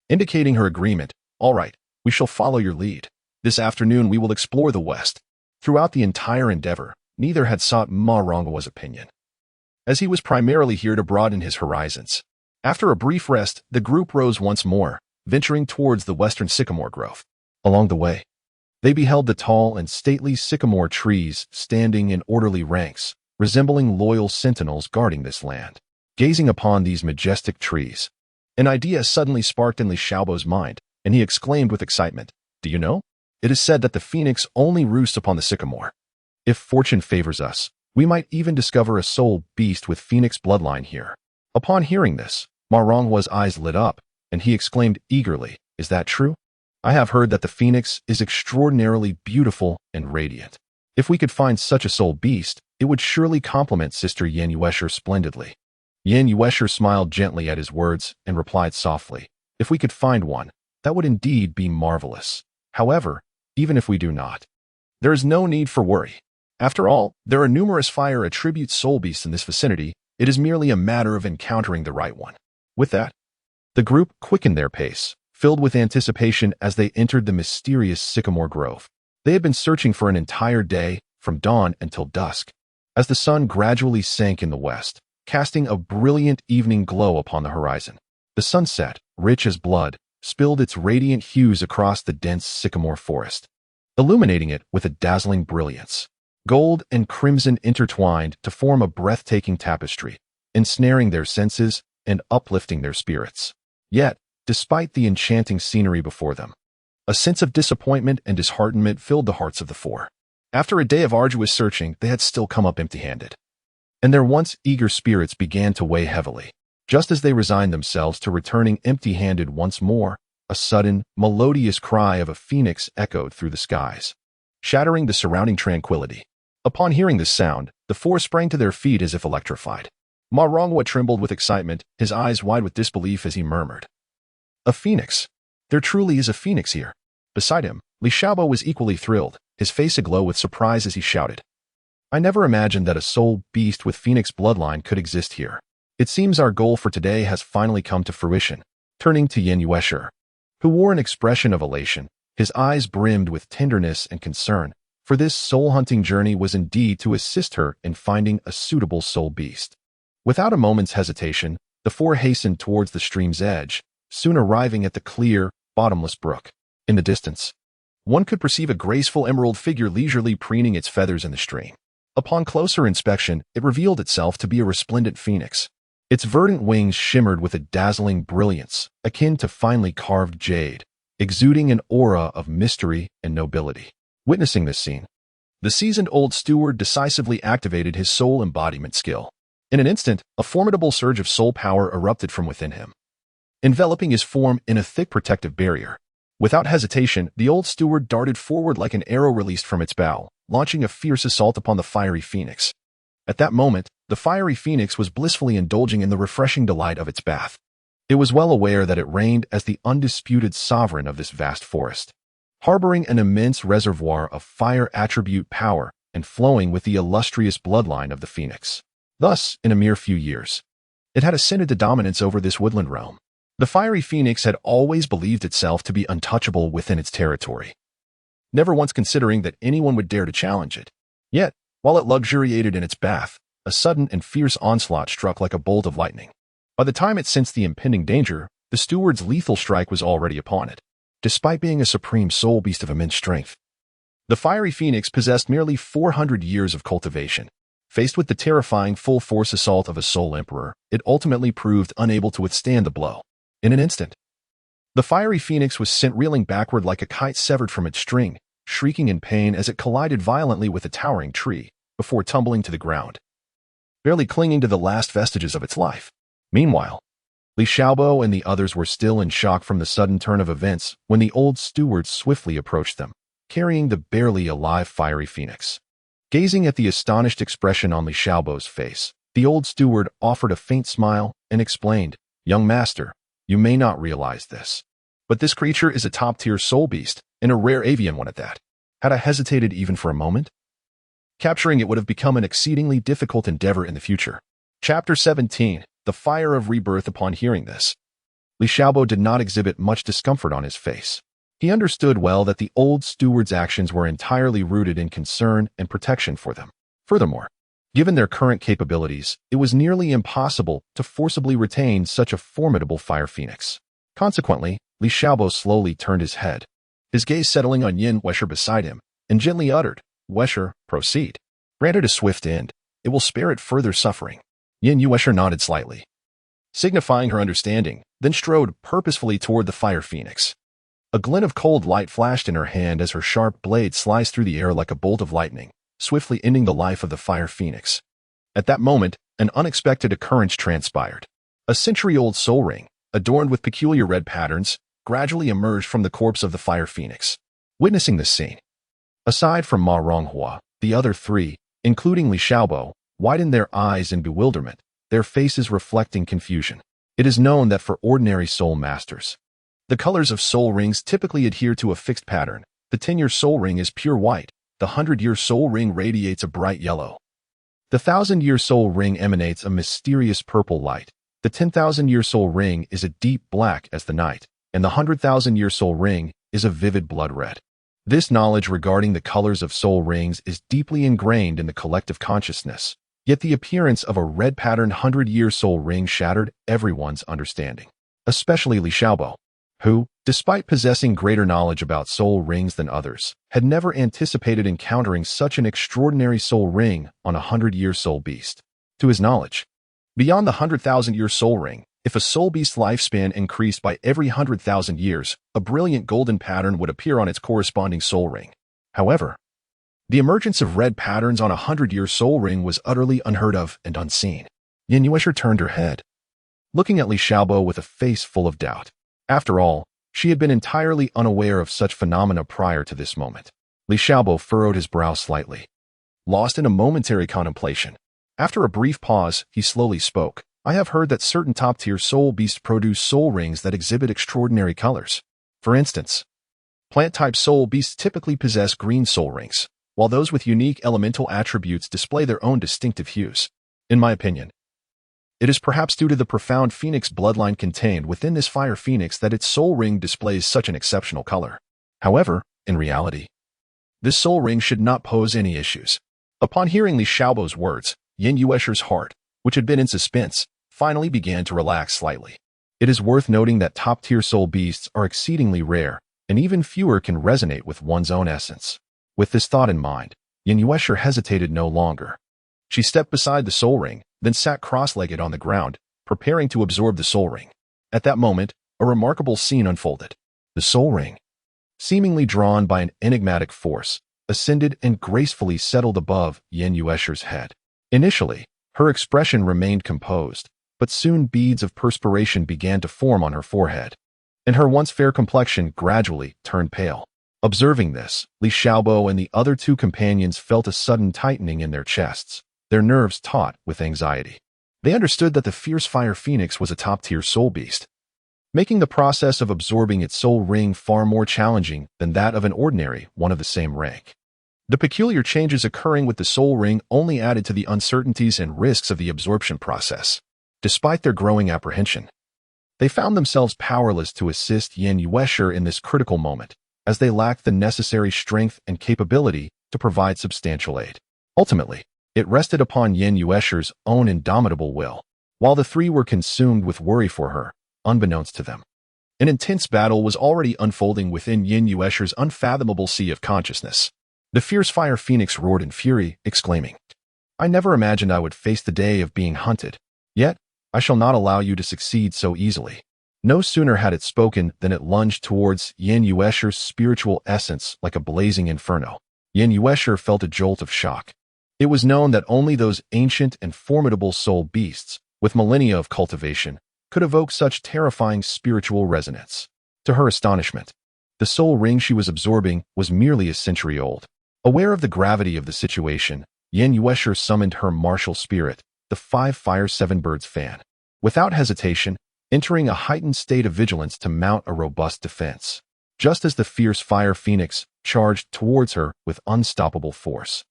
indicating her agreement. All right, we shall follow your lead. This afternoon we will explore the west. Throughout the entire endeavor, neither had sought Ma Ronghua's opinion, as he was primarily here to broaden his horizons. After a brief rest, the group rose once more, venturing towards the western sycamore grove. Along the way, they beheld the tall and stately sycamore trees standing in orderly ranks, resembling loyal sentinels guarding this land. Gazing upon these majestic trees, an idea suddenly sparked in Li Xiaobo's mind, and he exclaimed with excitement, "Do you know? It is said that the phoenix only roosts upon the sycamore. If fortune favors us, we might even discover a soul beast with phoenix bloodline here." Upon hearing this, Ma Ronghua's eyes lit up, and he exclaimed eagerly, "Is that true? I have heard that the phoenix is extraordinarily beautiful and radiant. If we could find such a soul beast, it would surely complement Sister Yin Yuesher splendidly." Yin Yuesher smiled gently at his words and replied softly, "If we could find one, that would indeed be marvelous. However, even if we do not, there is no need for worry. After all, there are numerous fire attribute soul beasts in this vicinity. It is merely a matter of encountering the right one." With that, the group quickened their pace, filled with anticipation as they entered the mysterious sycamore grove. They had been searching for an entire day, from dawn until dusk, as the sun gradually sank in the west, casting a brilliant evening glow upon the horizon. The sunset, rich as blood, spilled its radiant hues across the dense sycamore forest, illuminating it with a dazzling brilliance. Gold and crimson intertwined to form a breathtaking tapestry, ensnaring their senses and uplifting their spirits. Yet, despite the enchanting scenery before them, a sense of disappointment and disheartenment filled the hearts of the four. After a day of arduous searching, they had still come up empty-handed, and their once eager spirits began to weigh heavily. Just as they resigned themselves to returning empty-handed once more, a sudden, melodious cry of a phoenix echoed through the skies, shattering the surrounding tranquility. Upon hearing this sound, the four sprang to their feet as if electrified. Ma Rongwa trembled with excitement, his eyes wide with disbelief as he murmured, "A phoenix! There truly is a phoenix here." Beside him, Li Xiaobo was equally thrilled, his face aglow with surprise as he shouted, "I never imagined that a soul beast with phoenix bloodline could exist here. It seems our goal for today has finally come to fruition." Turning to Yin Yuesher, who wore an expression of elation, his eyes brimmed with tenderness and concern, for this soul-hunting journey was indeed to assist her in finding a suitable soul beast. Without a moment's hesitation, the four hastened towards the stream's edge, soon arriving at the clear, bottomless brook. In the distance, one could perceive a graceful emerald figure leisurely preening its feathers in the stream. Upon closer inspection, it revealed itself to be a resplendent phoenix. Its verdant wings shimmered with a dazzling brilliance, akin to finely carved jade, exuding an aura of mystery and nobility. Witnessing this scene, the seasoned old steward decisively activated his soul embodiment skill. In an instant, a formidable surge of soul power erupted from within him, enveloping his form in a thick protective barrier. Without hesitation, the old steward darted forward like an arrow released from its bow, launching a fierce assault upon the fiery phoenix. At that moment, the fiery phoenix was blissfully indulging in the refreshing delight of its bath. It was well aware that it reigned as the undisputed sovereign of this vast forest, harboring an immense reservoir of fire attribute power and flowing with the illustrious bloodline of the phoenix. Thus, in a mere few years, it had ascended to dominance over this woodland realm. The fiery phoenix had always believed itself to be untouchable within its territory, never once considering that anyone would dare to challenge it. Yet, while it luxuriated in its bath, a sudden and fierce onslaught struck like a bolt of lightning. By the time it sensed the impending danger, the steward's lethal strike was already upon it. Despite being a supreme soul beast of immense strength, the fiery phoenix possessed merely 400 years of cultivation. Faced with the terrifying full-force assault of a soul emperor, it ultimately proved unable to withstand the blow. In an instant, the fiery phoenix was sent reeling backward like a kite severed from its string, shrieking in pain as it collided violently with a towering tree, before tumbling to the ground, barely clinging to the last vestiges of its life. Meanwhile, Li Xiaobo and the others were still in shock from the sudden turn of events when the old steward swiftly approached them, carrying the barely alive fiery phoenix. Gazing at the astonished expression on Li Xiaobo's face, the old steward offered a faint smile and explained, "Young master, you may not realize this, but this creature is a top-tier soul beast, and a rare avian one at that. Had I hesitated even for a moment, capturing it would have become an exceedingly difficult endeavor in the future." Chapter 17. The Fire of Rebirth. Upon hearing this, Li Xiaobo did not exhibit much discomfort on his face. He understood well that the old steward's actions were entirely rooted in concern and protection for them. Furthermore, given their current capabilities, it was nearly impossible to forcibly retain such a formidable fire phoenix. Consequently, Li Xiaobo slowly turned his head, his gaze settling on Yin Yuesher beside him, and gently uttered, "Yuesher, proceed. Grant it a swift end. It will spare it further suffering." Yin Yuesher nodded slightly, signifying her understanding, then strode purposefully toward the fire phoenix. A glint of cold light flashed in her hand as her sharp blade sliced through the air like a bolt of lightning, swiftly ending the life of the fire phoenix. At that moment, an unexpected occurrence transpired. A century-old soul ring, adorned with peculiar red patterns, gradually emerged from the corpse of the fire phoenix. Witnessing this scene, aside from Ma Ronghua, the other three, including Li Xiaobo, widened their eyes in bewilderment, their faces reflecting confusion. It is known that for ordinary soul masters, the colors of soul rings typically adhere to a fixed pattern. The 10-year soul ring is pure white. The 100-year soul ring radiates a bright yellow. The 1,000-year soul ring emanates a mysterious purple light. The 10,000-year soul ring is a deep black as the night, and the 100,000-year soul ring is a vivid blood red. This knowledge regarding the colors of soul rings is deeply ingrained in the collective consciousness, yet the appearance of a red-patterned 100-year soul ring shattered everyone's understanding, especially Li Xiaobo, who, despite possessing greater knowledge about soul rings than others, had never anticipated encountering such an extraordinary soul ring on a 100-year soul beast. To his knowledge, beyond the 100,000-year soul ring, if a soul beast's lifespan increased by every 100,000 years, a brilliant golden pattern would appear on its corresponding soul ring. However, the emergence of red patterns on a 100-year soul ring was utterly unheard of and unseen. Yin Yuesher turned her head, looking at Li Xiaobo with a face full of doubt. After all, she had been entirely unaware of such phenomena prior to this moment. Li Xiaobo furrowed his brow slightly, lost in a momentary contemplation. After a brief pause, he slowly spoke. "I have heard that certain top-tier soul beasts produce soul rings that exhibit extraordinary colors. For instance, plant-type soul beasts typically possess green soul rings, while those with unique elemental attributes display their own distinctive hues. In my opinion, it is perhaps due to the profound phoenix bloodline contained within this fire phoenix that its soul ring displays such an exceptional color. However, in reality, this soul ring should not pose any issues." Upon hearing Li Xiaobo's words, Yin Yuesher's heart, which had been in suspense, finally began to relax slightly. It is worth noting that top-tier soul beasts are exceedingly rare, and even fewer can resonate with one's own essence. With this thought in mind, Yin Yuesher hesitated no longer. She stepped beside the soul ring, then sat cross-legged on the ground, preparing to absorb the soul ring. At that moment, a remarkable scene unfolded. The soul ring, seemingly drawn by an enigmatic force, ascended and gracefully settled above Yin Yuesher's head. Initially, her expression remained composed, but soon beads of perspiration began to form on her forehead, and her once fair complexion gradually turned pale. Observing this, Li Xiaobo and the other two companions felt a sudden tightening in their chests, their nerves taut with anxiety. They understood that the fierce fire phoenix was a top-tier soul beast, making the process of absorbing its soul ring far more challenging than that of an ordinary one of the same rank. The peculiar changes occurring with the soul ring only added to the uncertainties and risks of the absorption process. Despite their growing apprehension, They found themselves powerless to assist Yan Yuesher in this critical moment, as they lacked the necessary strength and capability to provide substantial aid. Ultimately, it rested upon Yan Yuesher's own indomitable will, while the three were consumed with worry for her, unbeknownst to them. An intense battle was already unfolding within Yan Yuesher's unfathomable sea of consciousness. The fierce fire phoenix roared in fury, exclaiming, "I never imagined I would face the day of being hunted. Yet, I shall not allow you to succeed so easily." No sooner had it spoken than it lunged towards Yan Yuesher's spiritual essence like a blazing inferno. Yan Yuesher felt a jolt of shock. It was known that only those ancient and formidable soul beasts, with millennia of cultivation, could evoke such terrifying spiritual resonance. To her astonishment, the soul ring she was absorbing was merely a century old. Aware of the gravity of the situation, Yan Yuesher summoned her martial spirit, the 5-Fire 7-Birds fan. Without hesitation, entering a heightened state of vigilance to mount a robust defense. Just as the fierce fire phoenix charged towards her with unstoppable force,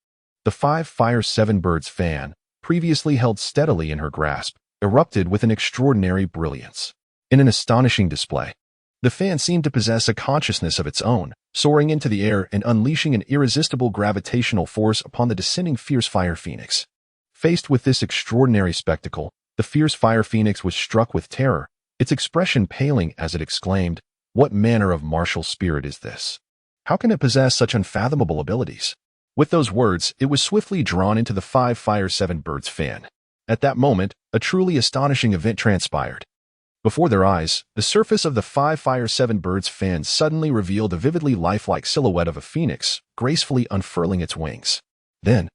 the 5-Fire 7-Birds fan, previously held steadily in her grasp, erupted with an extraordinary brilliance. In an astonishing display, the fan seemed to possess a consciousness of its own, soaring into the air and unleashing an irresistible gravitational force upon the descending fierce fire phoenix. Faced with this extraordinary spectacle, the fierce fire phoenix was struck with terror, its expression paling as it exclaimed, "What manner of martial spirit is this? How can it possess such unfathomable abilities?" With those words, it was swiftly drawn into the 5-Fire 7-Birds fan. At that moment, a truly astonishing event transpired. Before their eyes, the surface of the 5-Fire 7-Birds fan suddenly revealed a vividly lifelike silhouette of a phoenix, gracefully unfurling its wings. Then,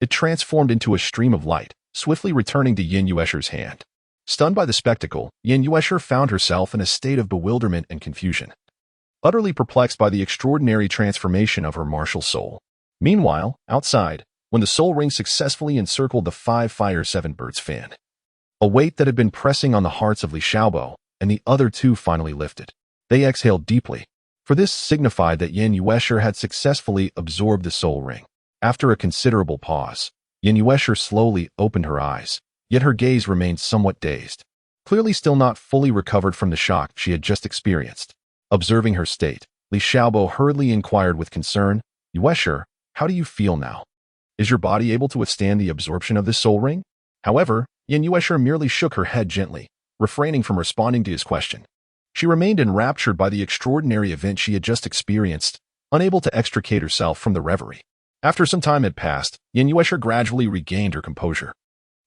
it transformed into a stream of light, swiftly returning to Yan Yuesher's hand. Stunned by the spectacle, Yan Yuesher found herself in a state of bewilderment and confusion, utterly perplexed by the extraordinary transformation of her martial soul. Meanwhile, outside, when the soul ring successfully encircled the 5-Fire 7-Birds fan, a weight that had been pressing on the hearts of Li Xiaobo and the other two finally lifted. They exhaled deeply, for this signified that Yan Yuesher had successfully absorbed the soul ring. After a considerable pause, Yan Yuesher slowly opened her eyes, yet her gaze remained somewhat dazed, clearly still not fully recovered from the shock she had just experienced. Observing her state, Li Xiaobo hurriedly inquired with concern, "Yuesher, how do you feel now? Is your body able to withstand the absorption of this soul ring?" However, Yan Yuesher merely shook her head gently, refraining from responding to his question. She remained enraptured by the extraordinary event she had just experienced, unable to extricate herself from the reverie. After some time had passed, Yan Yuesher gradually regained her composure.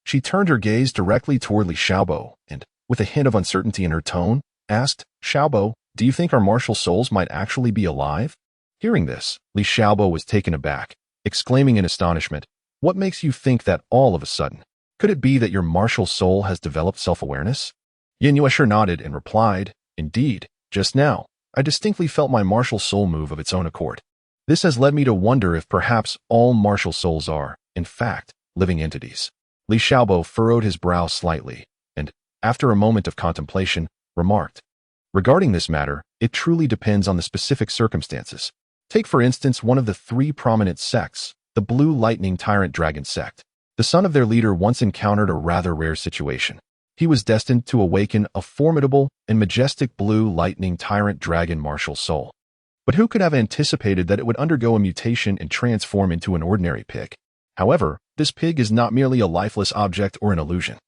She turned her gaze directly toward Li Xiaobo and, with a hint of uncertainty in her tone, asked, "Xiaobo, do you think our martial souls might actually be alive?" Hearing this, Li Xiaobo was taken aback, exclaiming in astonishment, "What makes you think that all of a sudden? Could it be that your martial soul has developed self-awareness?" Yan Yuesher nodded and replied, "Indeed, just now, I distinctly felt my martial soul move of its own accord. This has led me to wonder if perhaps all martial souls are, in fact, living entities." Li Xiaobo furrowed his brow slightly, and, after a moment of contemplation, remarked, "Regarding this matter, it truly depends on the specific circumstances. Take for instance one of the 3 prominent sects, the Blue Lightning Tyrant Dragon sect. The son of their leader once encountered a rather rare situation. He was destined to awaken a formidable and majestic Blue Lightning Tyrant Dragon martial soul. But who could have anticipated that it would undergo a mutation and transform into an ordinary pig? However, this pig is not merely a lifeless object or an illusion.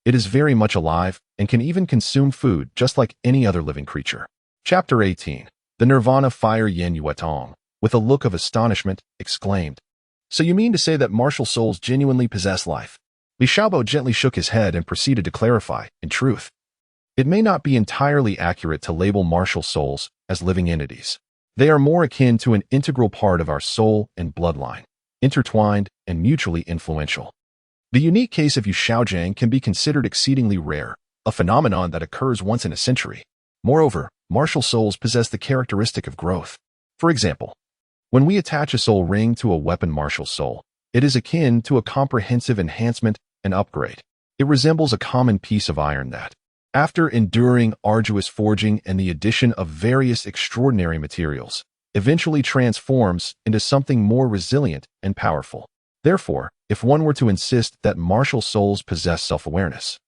It is very much alive and can even consume food just like any other living creature." Chapter 18. The Nirvana Fire Yan Yuetong, with a look of astonishment, exclaimed, "So you mean to say that martial souls genuinely possess life?" Li Xiaobo gently shook his head and proceeded to clarify, "In truth, it may not be entirely accurate to label martial souls as living entities. They are more akin to an integral part of our soul and bloodline, intertwined and mutually influential. The unique case of Yu Xiaojiang can be considered exceedingly rare, a phenomenon that occurs once in a century. Moreover, martial souls possess the characteristic of growth. For example, when we attach a soul ring to a weapon martial soul, it is akin to a comprehensive enhancement and upgrade. It resembles a common piece of iron that, after enduring arduous forging and the addition of various extraordinary materials, eventually transforms into something more resilient and powerful. Therefore, if one were to insist that martial souls possess self-awareness,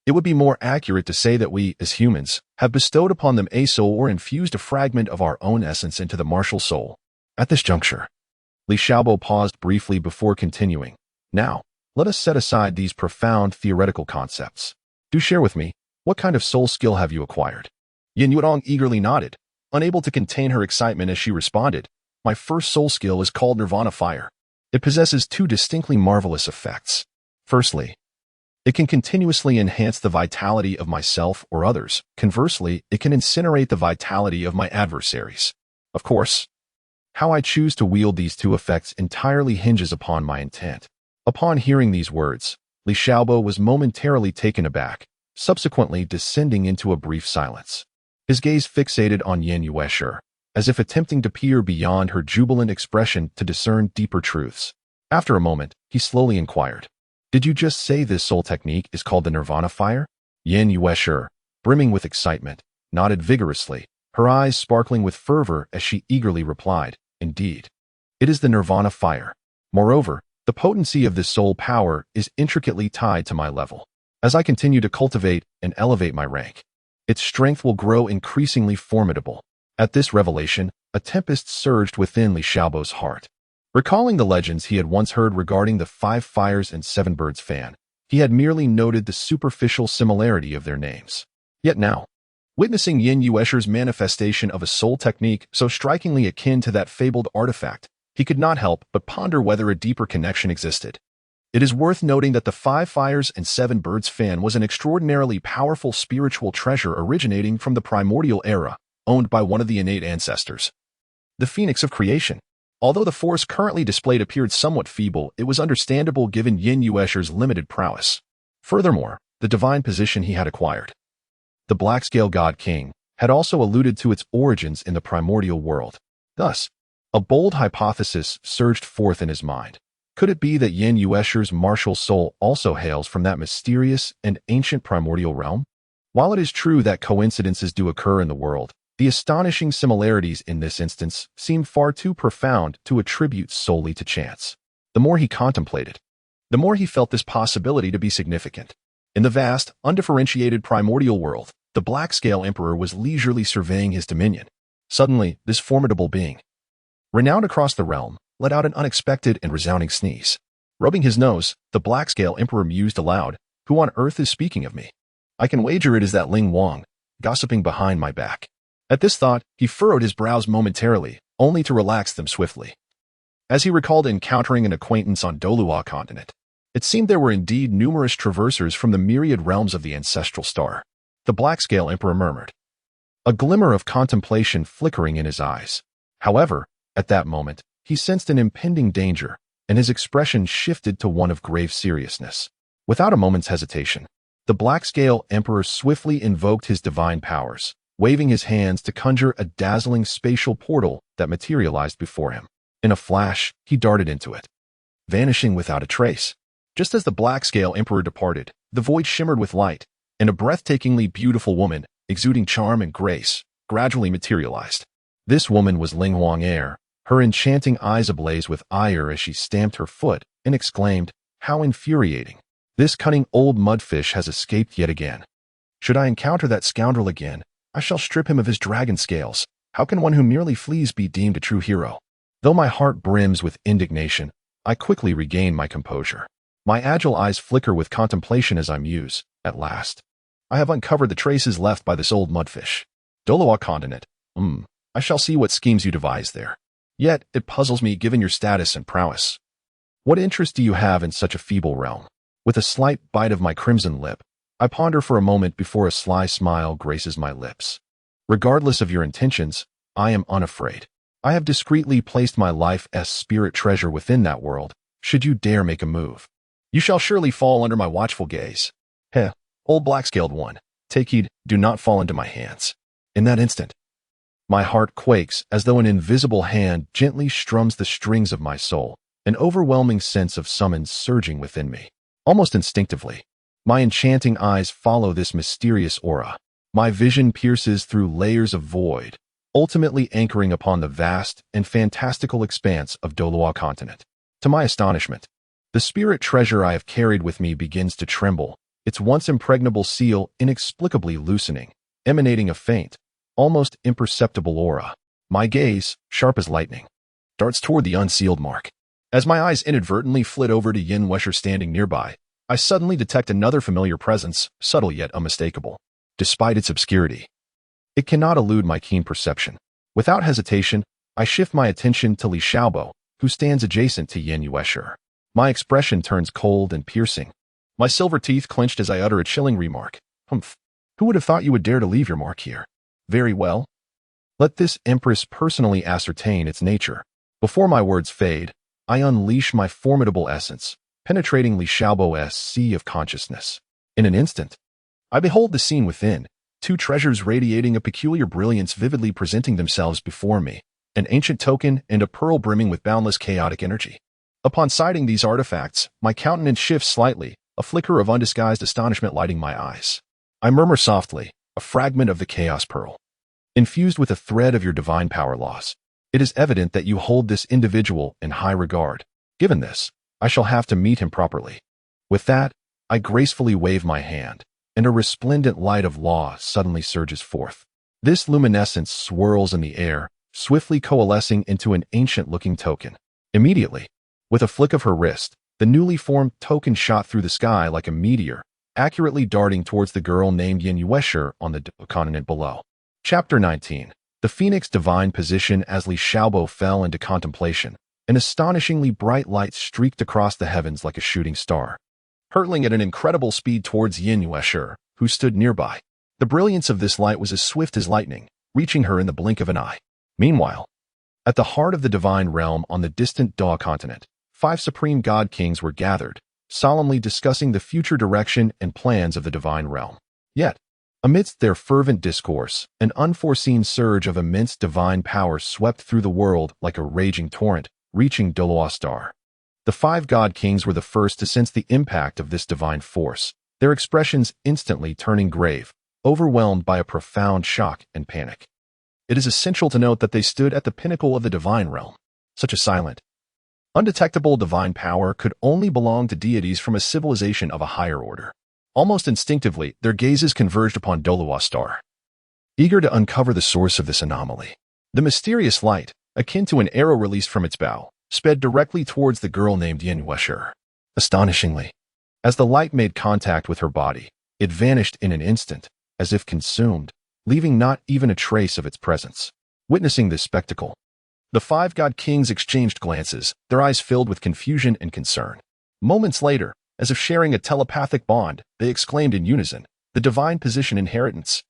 It would be more accurate to say that we, as humans, have bestowed upon them a soul or infused a fragment of our own essence into the martial soul. At this juncture, Li Xiaobo paused briefly before continuing. Now, let us set aside these profound theoretical concepts. Do share with me, what kind of soul skill have you acquired? Yin Yuedong eagerly nodded, unable to contain her excitement as she responded. My first soul skill is called Nirvana Fire. It possesses two distinctly marvelous effects. Firstly, it can continuously enhance the vitality of myself or others. Conversely, it can incinerate the vitality of my adversaries. Of course, how I choose to wield these two effects entirely hinges upon my intent. Upon hearing these words, Li Xiaobo was momentarily taken aback, subsequently descending into a brief silence. His gaze fixated on Yin Yuesher, as if attempting to peer beyond her jubilant expression to discern deeper truths. After a moment, he slowly inquired, "Did you just say this soul technique is called the Nirvana Fire?" Yin Yuesher, brimming with excitement, nodded vigorously, her eyes sparkling with fervor as she eagerly replied, "Indeed, it is the Nirvana Fire. Moreover, the potency of this soul power is intricately tied to my level. As I continue to cultivate and elevate my rank, its strength will grow increasingly formidable." At this revelation, a tempest surged within Li Xiaobo's heart. Recalling the legends he had once heard regarding the 5 Fires and 7 Birds fan, he had merely noted the superficial similarity of their names. Yet now, witnessing Yin Yuesher's manifestation of a soul technique so strikingly akin to that fabled artifact, he could not help but ponder whether a deeper connection existed. It is worth noting that the 5 Fires and 7 Birds fan was an extraordinarily powerful spiritual treasure originating from the primordial era, owned by one of the innate ancestors, the Phoenix of Creation. Although the force currently displayed appeared somewhat feeble, it was understandable given Yin Yuesher's limited prowess. Furthermore, the divine position he had acquired, the Black-Scale God King, had also alluded to its origins in the primordial world. Thus, a bold hypothesis surged forth in his mind. Could it be that Yin Yuesher's martial soul also hails from that mysterious and ancient primordial realm? While it is true that coincidences do occur in the world, the astonishing similarities in this instance seem far too profound to attribute solely to chance. The more he contemplated, the more he felt this possibility to be significant. In the vast, undifferentiated primordial world, the Black-Scale Emperor was leisurely surveying his dominion. Suddenly, this formidable being, renowned across the realm, let out an unexpected and resounding sneeze. Rubbing his nose, the Black-Scale Emperor mused aloud, "Who on earth is speaking of me? I can wager it is that Ling Wang, gossiping behind my back." At this thought, he furrowed his brows momentarily, only to relax them swiftly. As he recalled encountering an acquaintance on Douluo continent, it seemed there were indeed numerous traversers from the myriad realms of the ancestral star. The Black-Scale Emperor murmured, a glimmer of contemplation flickering in his eyes. However, at that moment, he sensed an impending danger, and his expression shifted to one of grave seriousness. Without a moment's hesitation, the Black-Scale Emperor swiftly invoked his divine powers, waving his hands to conjure a dazzling spatial portal that materialized before him. In a flash, he darted into it, vanishing without a trace. Just as the Black-Scale Emperor departed, the void shimmered with light, and a breathtakingly beautiful woman, exuding charm and grace, gradually materialized. This woman was Ling Huang Air, her enchanting eyes ablaze with ire as she stamped her foot and exclaimed, "How infuriating! This cunning old mudfish has escaped yet again. Should I encounter that scoundrel again, I shall strip him of his dragon scales. How can one who merely flees be deemed a true hero?" Though my heart brims with indignation, I quickly regain my composure. My agile eyes flicker with contemplation as I muse. At last, I have uncovered the traces left by this old mudfish. Douluo continent. I shall see what schemes you devise there. Yet, it puzzles me given your status and prowess. What interest do you have in such a feeble realm? With a slight bite of my crimson lip, I ponder for a moment before a sly smile graces my lips. Regardless of your intentions, I am unafraid. I have discreetly placed my life as spirit treasure within that world. Should you dare make a move, you shall surely fall under my watchful gaze. Heh, old black-scaled one, take heed, do not fall into my hands. In that instant, my heart quakes as though an invisible hand gently strums the strings of my soul, an overwhelming sense of summons surging within me. Almost instinctively, my enchanting eyes follow this mysterious aura. My vision pierces through layers of void, ultimately anchoring upon the vast and fantastical expanse of Douluo continent. To my astonishment, the spirit treasure I have carried with me begins to tremble, its once impregnable seal inexplicably loosening, emanating a faint, almost imperceptible aura. My gaze, sharp as lightning, darts toward the unsealed mark. As my eyes inadvertently flit over to Yin Wesher standing nearby, I suddenly detect another familiar presence, subtle yet unmistakable. Despite its obscurity, it cannot elude my keen perception. Without hesitation, I shift my attention to Li Xiaobo, who stands adjacent to Yin Wesher. My expression turns cold and piercing. My silver teeth clenched as I utter a chilling remark. Humph. Who would have thought you would dare to leave your mark here? Very well. Let this empress personally ascertain its nature. Before my words fade, I unleash my formidable essence, penetrating Li Xiaobo's sea of consciousness. In an instant, I behold the scene within, two treasures radiating a peculiar brilliance vividly presenting themselves before me, an ancient token and a pearl brimming with boundless chaotic energy. Upon sighting these artifacts, my countenance shifts slightly, a flicker of undisguised astonishment lighting my eyes. I murmur softly, a fragment of the chaos pearl. Infused with a thread of your divine power laws, it is evident that you hold this individual in high regard. Given this, I shall have to meet him properly. With that, I gracefully wave my hand, and a resplendent light of law suddenly surges forth. This luminescence swirls in the air, swiftly coalescing into an ancient-looking token. Immediately, with a flick of her wrist, the newly formed token shot through the sky like a meteor, accurately darting towards the girl named Yin Wesher on the Douluo continent below. Chapter 19. The Phoenix Divine Position. As Li Xiaobo fell into contemplation, an astonishingly bright light streaked across the heavens like a shooting star, hurtling at an incredible speed towards Yin Wesher, who stood nearby. The brilliance of this light was as swift as lightning, reaching her in the blink of an eye. Meanwhile, at the heart of the divine realm on the distant Douluo continent, 5 supreme god kings were gathered, solemnly discussing the future direction and plans of the divine realm. Yet, amidst their fervent discourse, an unforeseen surge of immense divine power swept through the world like a raging torrent, reaching Douluo star. The 5 god kings were the first to sense the impact of this divine force, their expressions instantly turning grave, overwhelmed by a profound shock and panic. It is essential to note that they stood at the pinnacle of the divine realm. Such a silent, undetectable divine power could only belong to deities from a civilization of a higher order. Almost instinctively, their gazes converged upon Douluo star, eager to uncover the source of this anomaly. The mysterious light, akin to an arrow released from its bow, sped directly towards the girl named Yin Wesher. Astonishingly, as the light made contact with her body, it vanished in an instant, as if consumed, leaving not even a trace of its presence. Witnessing this spectacle, the 5 god kings exchanged glances, their eyes filled with confusion and concern. Moments later, as if sharing a telepathic bond, they exclaimed in unison, "The divine position inheritance."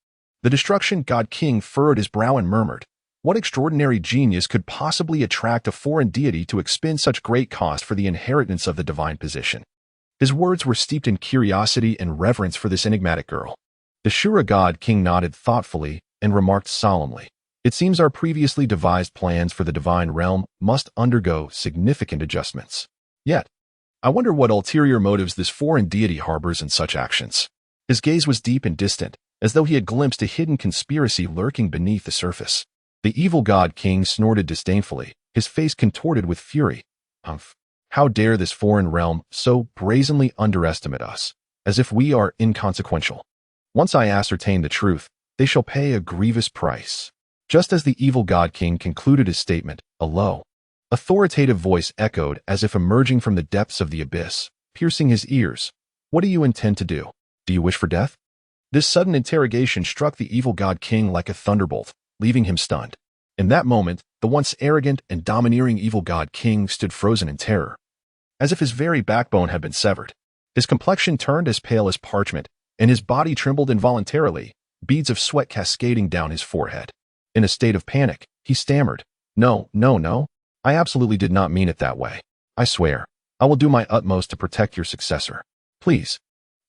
The destruction god king furrowed his brow and murmured, "What extraordinary genius could possibly attract a foreign deity to expend such great cost for the inheritance of the divine position?" His words were steeped in curiosity and reverence for this enigmatic girl. The Shura god king nodded thoughtfully and remarked solemnly, "It seems our previously devised plans for the divine realm must undergo significant adjustments. Yet, I wonder what ulterior motives this foreign deity harbors in such actions." His gaze was deep and distant, as though he had glimpsed a hidden conspiracy lurking beneath the surface. The evil god king snorted disdainfully, his face contorted with fury. "Humph! How dare this foreign realm so brazenly underestimate us, as if we are inconsequential? Once I ascertain the truth, they shall pay a grievous price." Just as the evil god king concluded his statement, a low, authoritative voice echoed as if emerging from the depths of the abyss, piercing his ears. "What do you intend to do? Do you wish for death?" This sudden interrogation struck the evil god king like a thunderbolt, leaving him stunned. In that moment, the once arrogant and domineering evil god king stood frozen in terror, as if his very backbone had been severed. His complexion turned as pale as parchment, and his body trembled involuntarily, beads of sweat cascading down his forehead. In a state of panic, he stammered, No, I absolutely did not mean it that way. I swear, I will do my utmost to protect your successor. Please,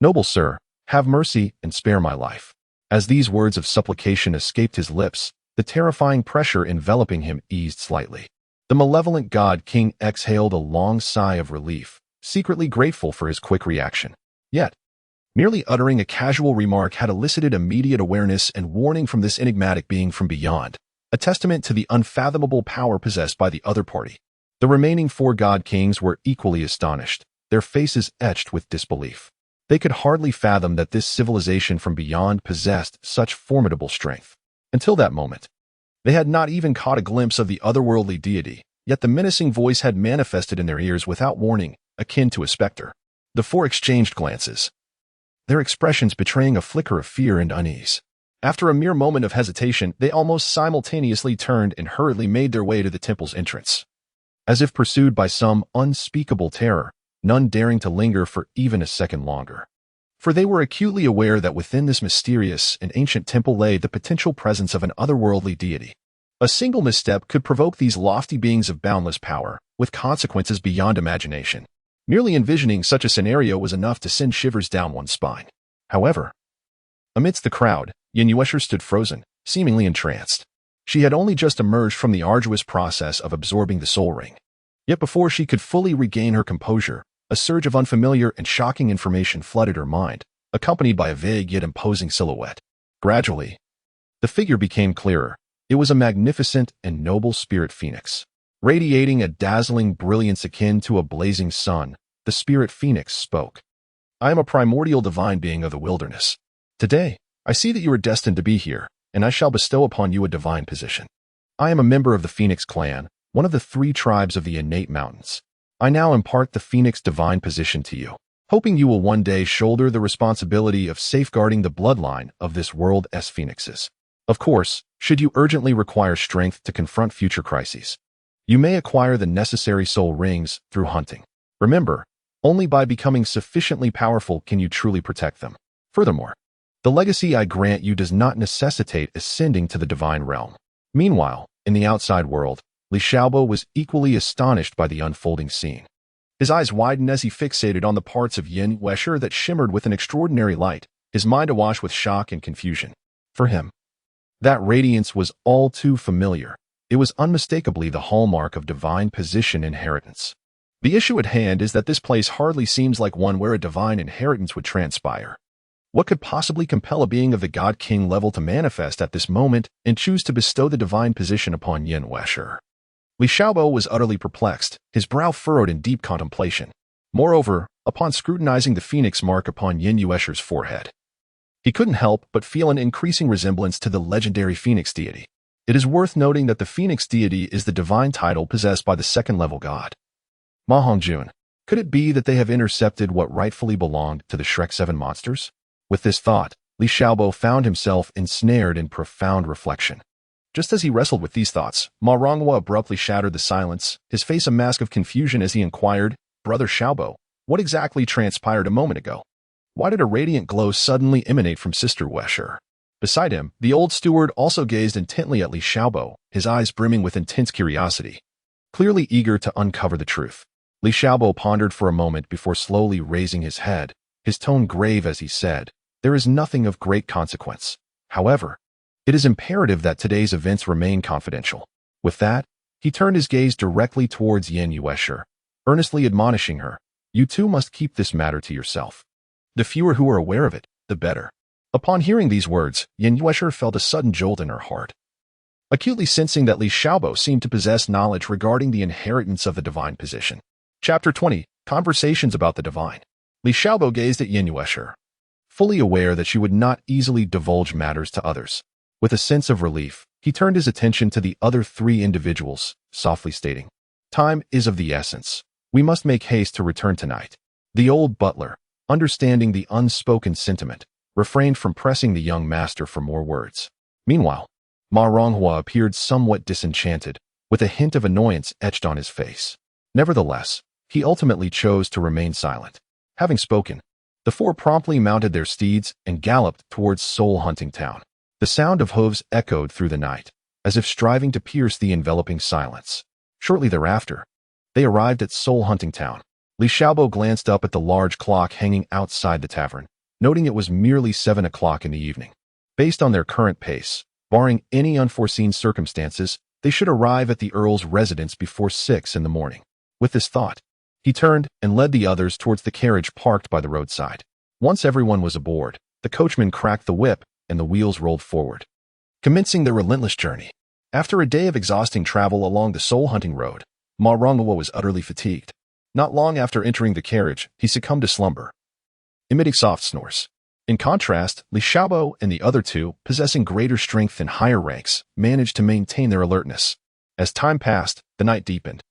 noble sir, have mercy and spare my life." As these words of supplication escaped his lips, the terrifying pressure enveloping him eased slightly. The malevolent god king exhaled a long sigh of relief, secretly grateful for his quick reaction. Yet, merely uttering a casual remark had elicited immediate awareness and warning from this enigmatic being from beyond, a testament to the unfathomable power possessed by the other party. The remaining 4 god kings were equally astonished, their faces etched with disbelief. They could hardly fathom that this civilization from beyond possessed such formidable strength. Until that moment, they had not even caught a glimpse of the otherworldly deity, yet the menacing voice had manifested in their ears without warning, akin to a specter. The four exchanged glances, their expressions betraying a flicker of fear and unease. After a mere moment of hesitation, they almost simultaneously turned and hurriedly made their way to the temple's entrance. As if pursued by some unspeakable terror, none daring to linger for even a second longer. For they were acutely aware that within this mysterious and ancient temple lay the potential presence of an otherworldly deity. A single misstep could provoke these lofty beings of boundless power, with consequences beyond imagination. Merely envisioning such a scenario was enough to send shivers down one's spine. However, amidst the crowd, Yin Yuesher stood frozen, seemingly entranced. She had only just emerged from the arduous process of absorbing the soul ring. Yet before she could fully regain her composure, a surge of unfamiliar and shocking information flooded her mind, accompanied by a vague yet imposing silhouette. Gradually, the figure became clearer. It was a magnificent and noble spirit phoenix. Radiating a dazzling brilliance akin to a blazing sun, the spirit phoenix spoke. I am a primordial divine being of the wilderness. Today, I see that you are destined to be here, and I shall bestow upon you a divine position. I am a member of the Phoenix clan, one of the 3 tribes of the innate mountains. I now impart the Phoenix divine position to you, hoping you will one day shoulder the responsibility of safeguarding the bloodline of this world's phoenixes. Of course, should you urgently require strength to confront future crises, you may acquire the necessary soul rings through hunting. Remember, only by becoming sufficiently powerful can you truly protect them. Furthermore, the legacy I grant you does not necessitate ascending to the divine realm. Meanwhile, in the outside world, Li Xiaobo was equally astonished by the unfolding scene. His eyes widened as he fixated on the parts of Yin Yuesher that shimmered with an extraordinary light, his mind awash with shock and confusion. For him, that radiance was all too familiar. It was unmistakably the hallmark of divine position inheritance. The issue at hand is that this place hardly seems like one where a divine inheritance would transpire. What could possibly compel a being of the God-King level to manifest at this moment and choose to bestow the divine position upon Yin Yuesher? Li Xiaobo was utterly perplexed, his brow furrowed in deep contemplation. Moreover, upon scrutinizing the phoenix mark upon Yin Yuesher's forehead, he couldn't help but feel an increasing resemblance to the legendary phoenix deity. It is worth noting that the phoenix deity is the divine title possessed by the second-level god. Ma Hongjun, could it be that they have intercepted what rightfully belonged to the Shrek 7 monsters? With this thought, Li Xiaobo found himself ensnared in profound reflection. Just as he wrestled with these thoughts, Ma Ronghua abruptly shattered the silence, his face a mask of confusion as he inquired, Brother Xiaobo, what exactly transpired a moment ago? Why did a radiant glow suddenly emanate from Sister Yuesher? Beside him, the old steward also gazed intently at Li Xiaobo, his eyes brimming with intense curiosity, clearly eager to uncover the truth. Li Xiaobo pondered for a moment before slowly raising his head, his tone grave as he said, There is nothing of great consequence. However, it is imperative that today's events remain confidential. With that, he turned his gaze directly towards Yin Yuesher, earnestly admonishing her, You too must keep this matter to yourself. The fewer who are aware of it, the better. Upon hearing these words, Yin Yuesher felt a sudden jolt in her heart. Acutely sensing that Li Xiaobo seemed to possess knowledge regarding the inheritance of the divine position. Chapter 20, Conversations about the Divine. Li Xiaobo gazed at Yin Yuesher, fully aware that she would not easily divulge matters to others. With a sense of relief, he turned his attention to the other 3 individuals, softly stating, Time is of the essence. We must make haste to return tonight. The old butler, understanding the unspoken sentiment, refrained from pressing the young master for more words. Meanwhile, Ma Ronghua appeared somewhat disenchanted, with a hint of annoyance etched on his face. Nevertheless, he ultimately chose to remain silent. Having spoken, the 4 promptly mounted their steeds and galloped towards Soul Hunting Town. The sound of hooves echoed through the night, as if striving to pierce the enveloping silence. Shortly thereafter, they arrived at Soul Hunting Town. Li Xiaobo glanced up at the large clock hanging outside the tavern, noting it was merely 7 o'clock in the evening. Based on their current pace, barring any unforeseen circumstances, they should arrive at the Earl's residence before 6 in the morning. With this thought, he turned and led the others towards the carriage parked by the roadside. Once everyone was aboard, the coachman cracked the whip and the wheels rolled forward, commencing their relentless journey. After a day of exhausting travel along the soul-hunting road, Ma Ronghua was utterly fatigued. Not long after entering the carriage, he succumbed to slumber. emitting soft snores. In contrast, Li Xiaobo and the other two, possessing greater strength and higher ranks, managed to maintain their alertness. As time passed, the night deepened,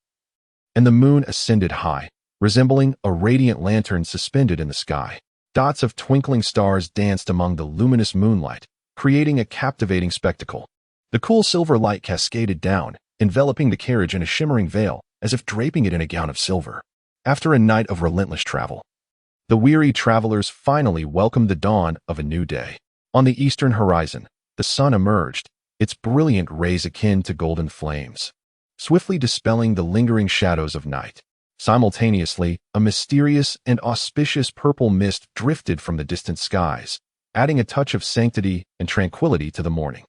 and the moon ascended high, resembling a radiant lantern suspended in the sky. Dots of twinkling stars danced among the luminous moonlight, creating a captivating spectacle. The cool silver light cascaded down, enveloping the carriage in a shimmering veil, as if draping it in a gown of silver. After a night of relentless travel, the weary travelers finally welcomed the dawn of a new day. On the eastern horizon, the sun emerged, its brilliant rays akin to golden flames, swiftly dispelling the lingering shadows of night. Simultaneously, a mysterious and auspicious purple mist drifted from the distant skies, adding a touch of sanctity and tranquility to the morning.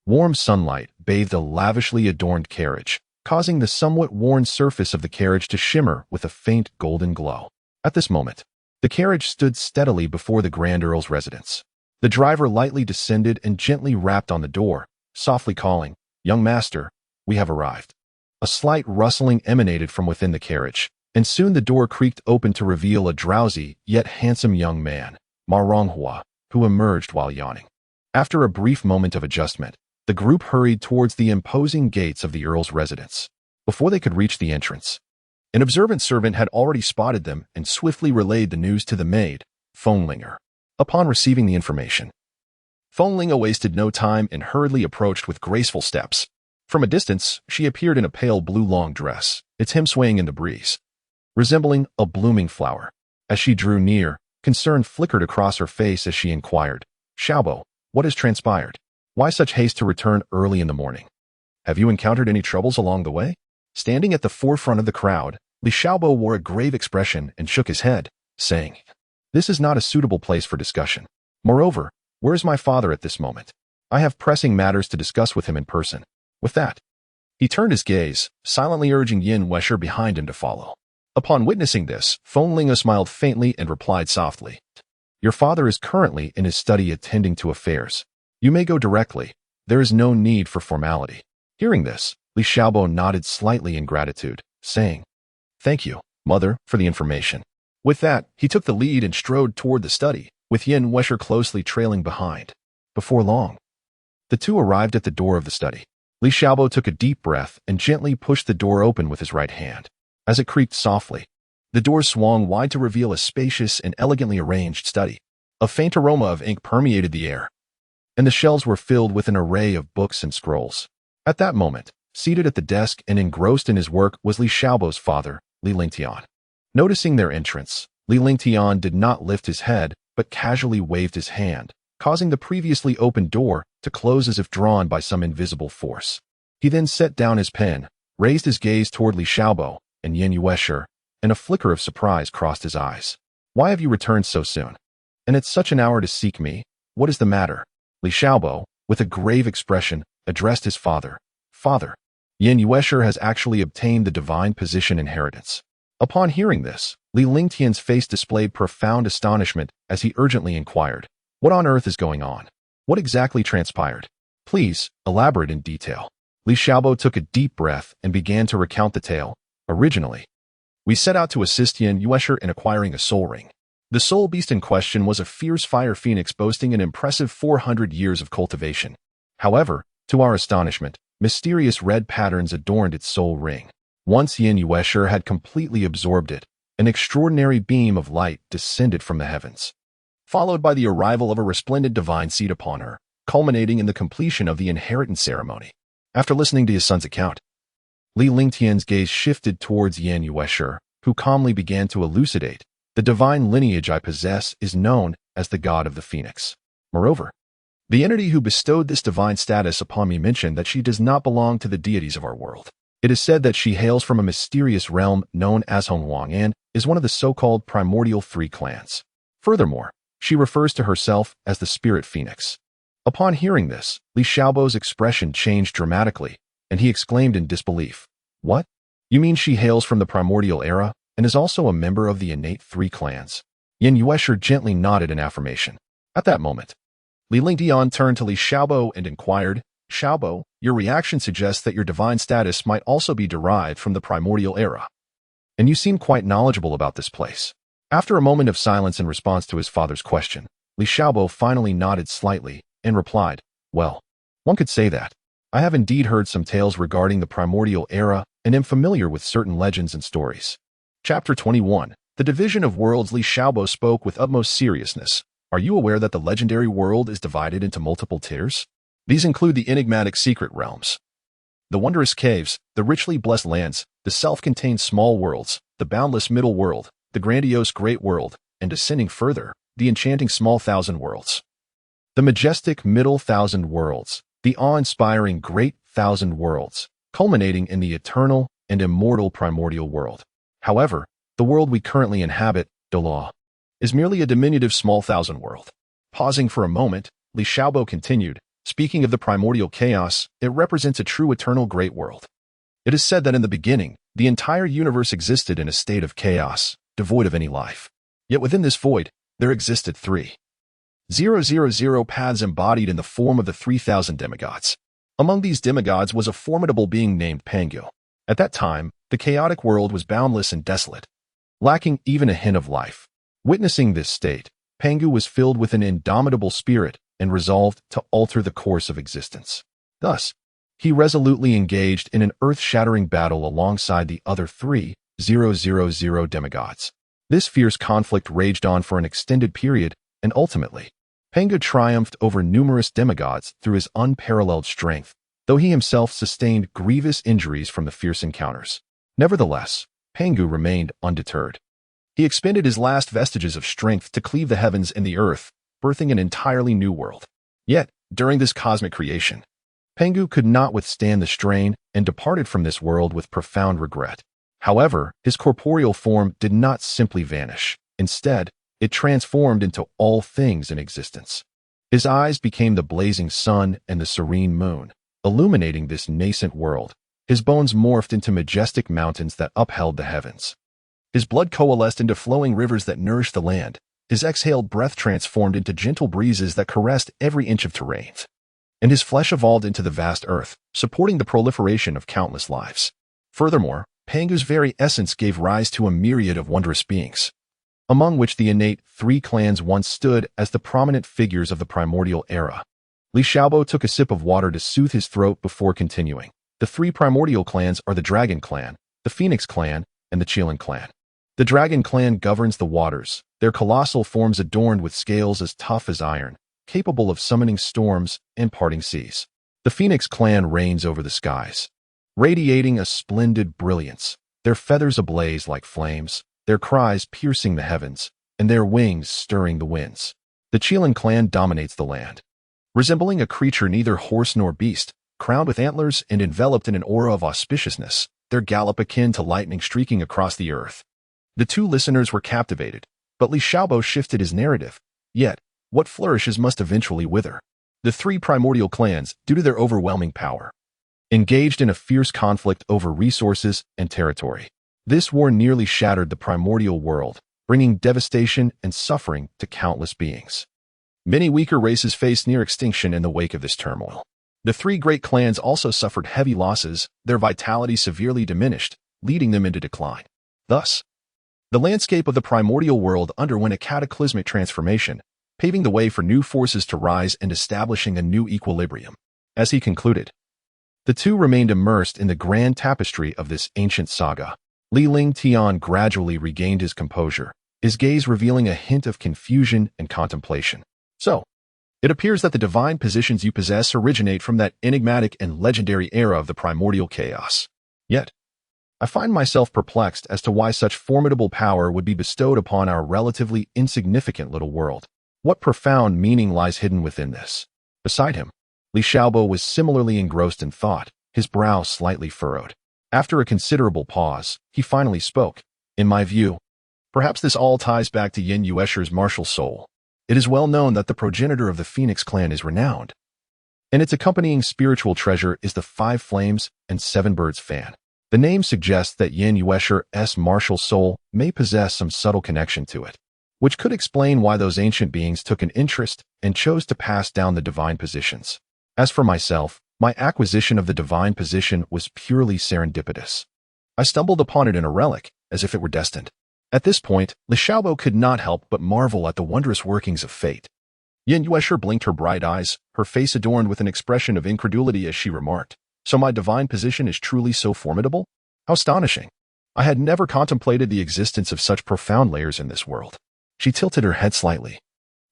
Warm sunlight bathed a lavishly adorned carriage, causing the somewhat worn surface of the carriage to shimmer with a faint golden glow. At this moment, the carriage stood steadily before the Grand Earl's residence. The driver lightly descended and gently rapped on the door, softly calling, "Young master, we have arrived." A slight rustling emanated from within the carriage, and soon the door creaked open to reveal a drowsy yet handsome young man, Ma Ronghua, who emerged while yawning. After a brief moment of adjustment, the group hurried towards the imposing gates of the Earl's residence. Before they could reach the entrance, an observant servant had already spotted them and swiftly relayed the news to the maid, Fenglinger. Upon receiving the information, Fenglinger wasted no time and hurriedly approached with graceful steps. From a distance, she appeared in a pale blue long dress, its hem swaying in the breeze, resembling a blooming flower. As she drew near, concern flickered across her face as she inquired, "Xiaobo, what has transpired? Why such haste to return early in the morning? Have you encountered any troubles along the way?" Standing at the forefront of the crowd, Li Xiaobo wore a grave expression and shook his head, saying, "This is not a suitable place for discussion. Moreover, where is my father at this moment? I have pressing matters to discuss with him in person." With that, he turned his gaze, silently urging Yin Wesher behind him to follow. Upon witnessing this, Fenglinger smiled faintly and replied softly, "Your father is currently in his study attending to affairs. You may go directly. There is no need for formality." Hearing this, Li Xiaobo nodded slightly in gratitude, saying, "Thank you, mother, for the information." With that, he took the lead and strode toward the study, with Yin Wesher closely trailing behind. Before long, the two arrived at the door of the study. Li Xiaobo took a deep breath and gently pushed the door open with his right hand. As it creaked softly, the door swung wide to reveal a spacious and elegantly arranged study. A faint aroma of ink permeated the air, and the shelves were filled with an array of books and scrolls. At that moment, seated at the desk and engrossed in his work was Li Xiaobo's father, Li Lingtian. Noticing their entrance, Li Lingtian did not lift his head, but casually waved his hand, causing the previously opened door to close as if drawn by some invisible force. He then set down his pen, raised his gaze toward Li Xiaobo and Yin Wesher, and a flicker of surprise crossed his eyes. "Why have you returned so soon? And at such an hour to seek me? What is the matter?" Li Xiaobo, with a grave expression, addressed his father. "Father, Yin Wesher has actually obtained the divine position inheritance." Upon hearing this, Li Lingtian's face displayed profound astonishment as he urgently inquired, "What on earth is going on? What exactly transpired? Please, elaborate in detail." Li Xiaobo took a deep breath and began to recount the tale. "Originally, we set out to assist Yin Wesher in acquiring a soul ring. The soul beast in question was a fierce fire phoenix boasting an impressive 400 years of cultivation. However, to our astonishment, mysterious red patterns adorned its soul ring. Once Yin Wesher had completely absorbed it, an extraordinary beam of light descended from the heavens, followed by the arrival of a resplendent divine seed upon her, culminating in the completion of the inheritance ceremony." After listening to his son's account, Li Lingtian's gaze shifted towards Yin Wesher, who calmly began to elucidate, "The divine lineage I possess is known as the God of the Phoenix. Moreover, the entity who bestowed this divine status upon me mentioned that she does not belong to the deities of our world. It is said that she hails from a mysterious realm known as Hongwang and is one of the so-called primordial three clans. Furthermore, she refers to herself as the Spirit Phoenix." Upon hearing this, Li Xiaobo's expression changed dramatically, and he exclaimed in disbelief, "What? You mean she hails from the primordial era and is also a member of the innate three clans?" Yin Wesher gently nodded in affirmation. At that moment, Li Lingtian turned to Li Xiaobo and inquired, "Xiaobo, your reaction suggests that your divine status might also be derived from the primordial era. And you seem quite knowledgeable about this place. After a moment of silence in response to his father's question, Li Xiaobo finally nodded slightly and replied, "Well, one could say that. I have indeed heard some tales regarding the primordial era and am familiar with certain legends and stories." Chapter 21. The Division of Worlds. Li Xiaobo spoke with utmost seriousness. "Are you aware that the legendary world is divided into multiple tiers? These include the enigmatic secret realms, the wondrous caves, the richly blessed lands, the self-contained small worlds, the boundless middle world, the grandiose great world, and descending further, the enchanting small thousand worlds. The majestic middle thousand worlds, the awe-inspiring great thousand worlds, culminating in the eternal and immortal primordial world. However, the world we currently inhabit, Douluo, is merely a diminutive small thousand world." Pausing for a moment, Li Xiaobo continued, "Speaking of the primordial chaos, it represents a true eternal great world. It is said that in the beginning, the entire universe existed in a state of chaos, devoid of any life. Yet within this void, there existed 3,000 paths embodied in the form of the 3,000 demigods. Among these demigods was a formidable being named Pangu. At that time, the chaotic world was boundless and desolate, lacking even a hint of life. Witnessing this state, Pangu was filled with an indomitable spirit and resolved to alter the course of existence. Thus, he resolutely engaged in an earth-shattering battle alongside the other 3,000 demigods. This fierce conflict raged on for an extended period, and ultimately, Pangu triumphed over numerous demigods through his unparalleled strength, though he himself sustained grievous injuries from the fierce encounters. Nevertheless, Pangu remained undeterred. He expended his last vestiges of strength to cleave the heavens and the earth, birthing an entirely new world. Yet, during this cosmic creation, Pangu could not withstand the strain and departed from this world with profound regret. However, his corporeal form did not simply vanish. Instead, it transformed into all things in existence. His eyes became the blazing sun and the serene moon, illuminating this nascent world. His bones morphed into majestic mountains that upheld the heavens. His blood coalesced into flowing rivers that nourished the land. His exhaled breath transformed into gentle breezes that caressed every inch of terrain. And his flesh evolved into the vast earth, supporting the proliferation of countless lives. Furthermore, Pangu's very essence gave rise to a myriad of wondrous beings, among which the innate 3 clans once stood as the prominent figures of the primordial era. Li Xiaobo took a sip of water to soothe his throat before continuing. The 3 primordial clans are the Dragon Clan, the Phoenix Clan, and the Qilin Clan. The Dragon Clan governs the waters, their colossal forms adorned with scales as tough as iron, capable of summoning storms and parting seas. The Phoenix Clan reigns over the skies, radiating a splendid brilliance, their feathers ablaze like flames, their cries piercing the heavens, and their wings stirring the winds. The Qilin Clan dominates the land, resembling a creature neither horse nor beast, crowned with antlers and enveloped in an aura of auspiciousness, their gallop akin to lightning streaking across the earth. The 2 listeners were captivated, but Li Xiaobo shifted his narrative. Yet, what flourishes must eventually wither. The 3 primordial clans, due to their overwhelming power, engaged in a fierce conflict over resources and territory. This war nearly shattered the primordial world, bringing devastation and suffering to countless beings. Many weaker races faced near extinction in the wake of this turmoil. The 3 great clans also suffered heavy losses, their vitality severely diminished, leading them into decline. Thus, the landscape of the primordial world underwent a cataclysmic transformation, paving the way for new forces to rise and establishing a new equilibrium. As he concluded, the 2 remained immersed in the grand tapestry of this ancient saga. Li Lingtian gradually regained his composure, his gaze revealing a hint of confusion and contemplation. "So, it appears that the divine positions you possess originate from that enigmatic and legendary era of the primordial chaos. Yet, I find myself perplexed as to why such formidable power would be bestowed upon our relatively insignificant little world. What profound meaning lies hidden within this?" Beside him, Li Xiaobo was similarly engrossed in thought, his brow slightly furrowed. After a considerable pause, he finally spoke. "In my view, perhaps this all ties back to Yin Yuesher's martial soul. It is well known that the progenitor of the Phoenix Clan is renowned, and its accompanying spiritual treasure is the 5 Flames and 7 Birds fan. The name suggests that Yin Yuesher's martial soul may possess some subtle connection to it, which could explain why those ancient beings took an interest and chose to pass down the divine positions. As for myself, my acquisition of the divine position was purely serendipitous. I stumbled upon it in a relic, as if it were destined. At this point, Li Xiaobo could not help but marvel at the wondrous workings of fate. Yin Yuesher blinked her bright eyes, her face adorned with an expression of incredulity as she remarked, "So my divine position is truly so formidable? How astonishing! I had never contemplated the existence of such profound layers in this world." She tilted her head slightly,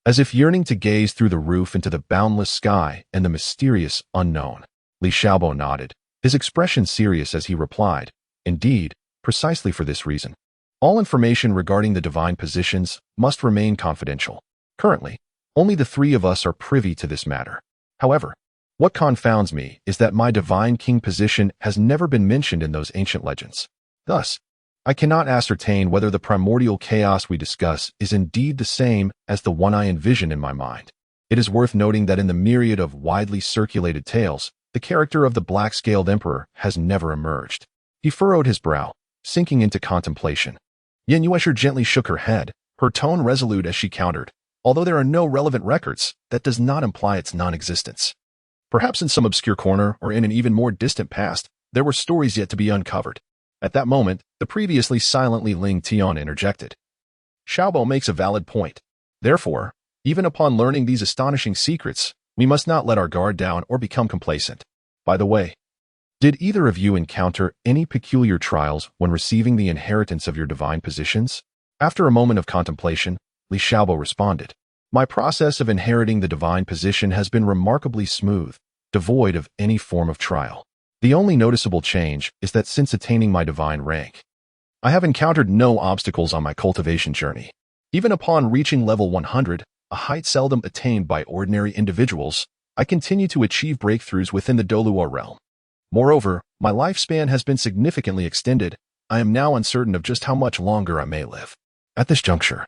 as if yearning to gaze through the roof into the boundless sky and the mysterious unknown. Li Xiaobo nodded, his expression serious as he replied, "Indeed, precisely for this reason. All information regarding the divine positions must remain confidential. Currently, only the three of us are privy to this matter. However, what confounds me is that my divine king position has never been mentioned in those ancient legends. Thus, I cannot ascertain whether the primordial chaos we discuss is indeed the same as the one I envision in my mind. It is worth noting that in the myriad of widely circulated tales, the character of the black-scaled emperor has never emerged." He furrowed his brow, sinking into contemplation. Yin Yuesher gently shook her head, her tone resolute as she countered, "Although there are no relevant records, that does not imply its non-existence. Perhaps in some obscure corner or in an even more distant past, there were stories yet to be uncovered." At that moment, the previously silent Li Ling Tian interjected. "Xiaobo makes a valid point. Therefore, even upon learning these astonishing secrets, we must not let our guard down or become complacent. By the way, did either of you encounter any peculiar trials when receiving the inheritance of your divine positions?" After a moment of contemplation, Li Xiaobo responded, "My process of inheriting the divine position has been remarkably smooth, devoid of any form of trial. The only noticeable change is that since attaining my divine rank, I have encountered no obstacles on my cultivation journey. Even upon reaching level 100, a height seldom attained by ordinary individuals, I continue to achieve breakthroughs within the Douluo realm. Moreover, my lifespan has been significantly extended. I am now uncertain of just how much longer I may live." At this juncture,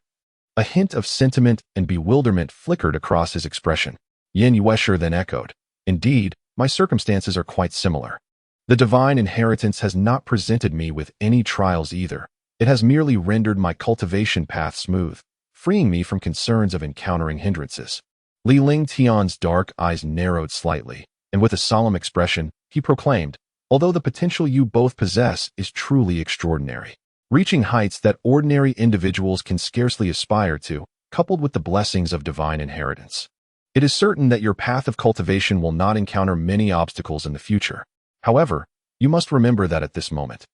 a hint of sentiment and bewilderment flickered across his expression. Yin Yuesher then echoed, "Indeed, my circumstances are quite similar. The divine inheritance has not presented me with any trials either. It has merely rendered my cultivation path smooth, freeing me from concerns of encountering hindrances." Li Ling Tian's dark eyes narrowed slightly, and with a solemn expression, he proclaimed, "Although the potential you both possess is truly extraordinary, reaching heights that ordinary individuals can scarcely aspire to, coupled with the blessings of divine inheritance, it is certain that your path of cultivation will not encounter many obstacles in the future. However, you must remember that at this moment,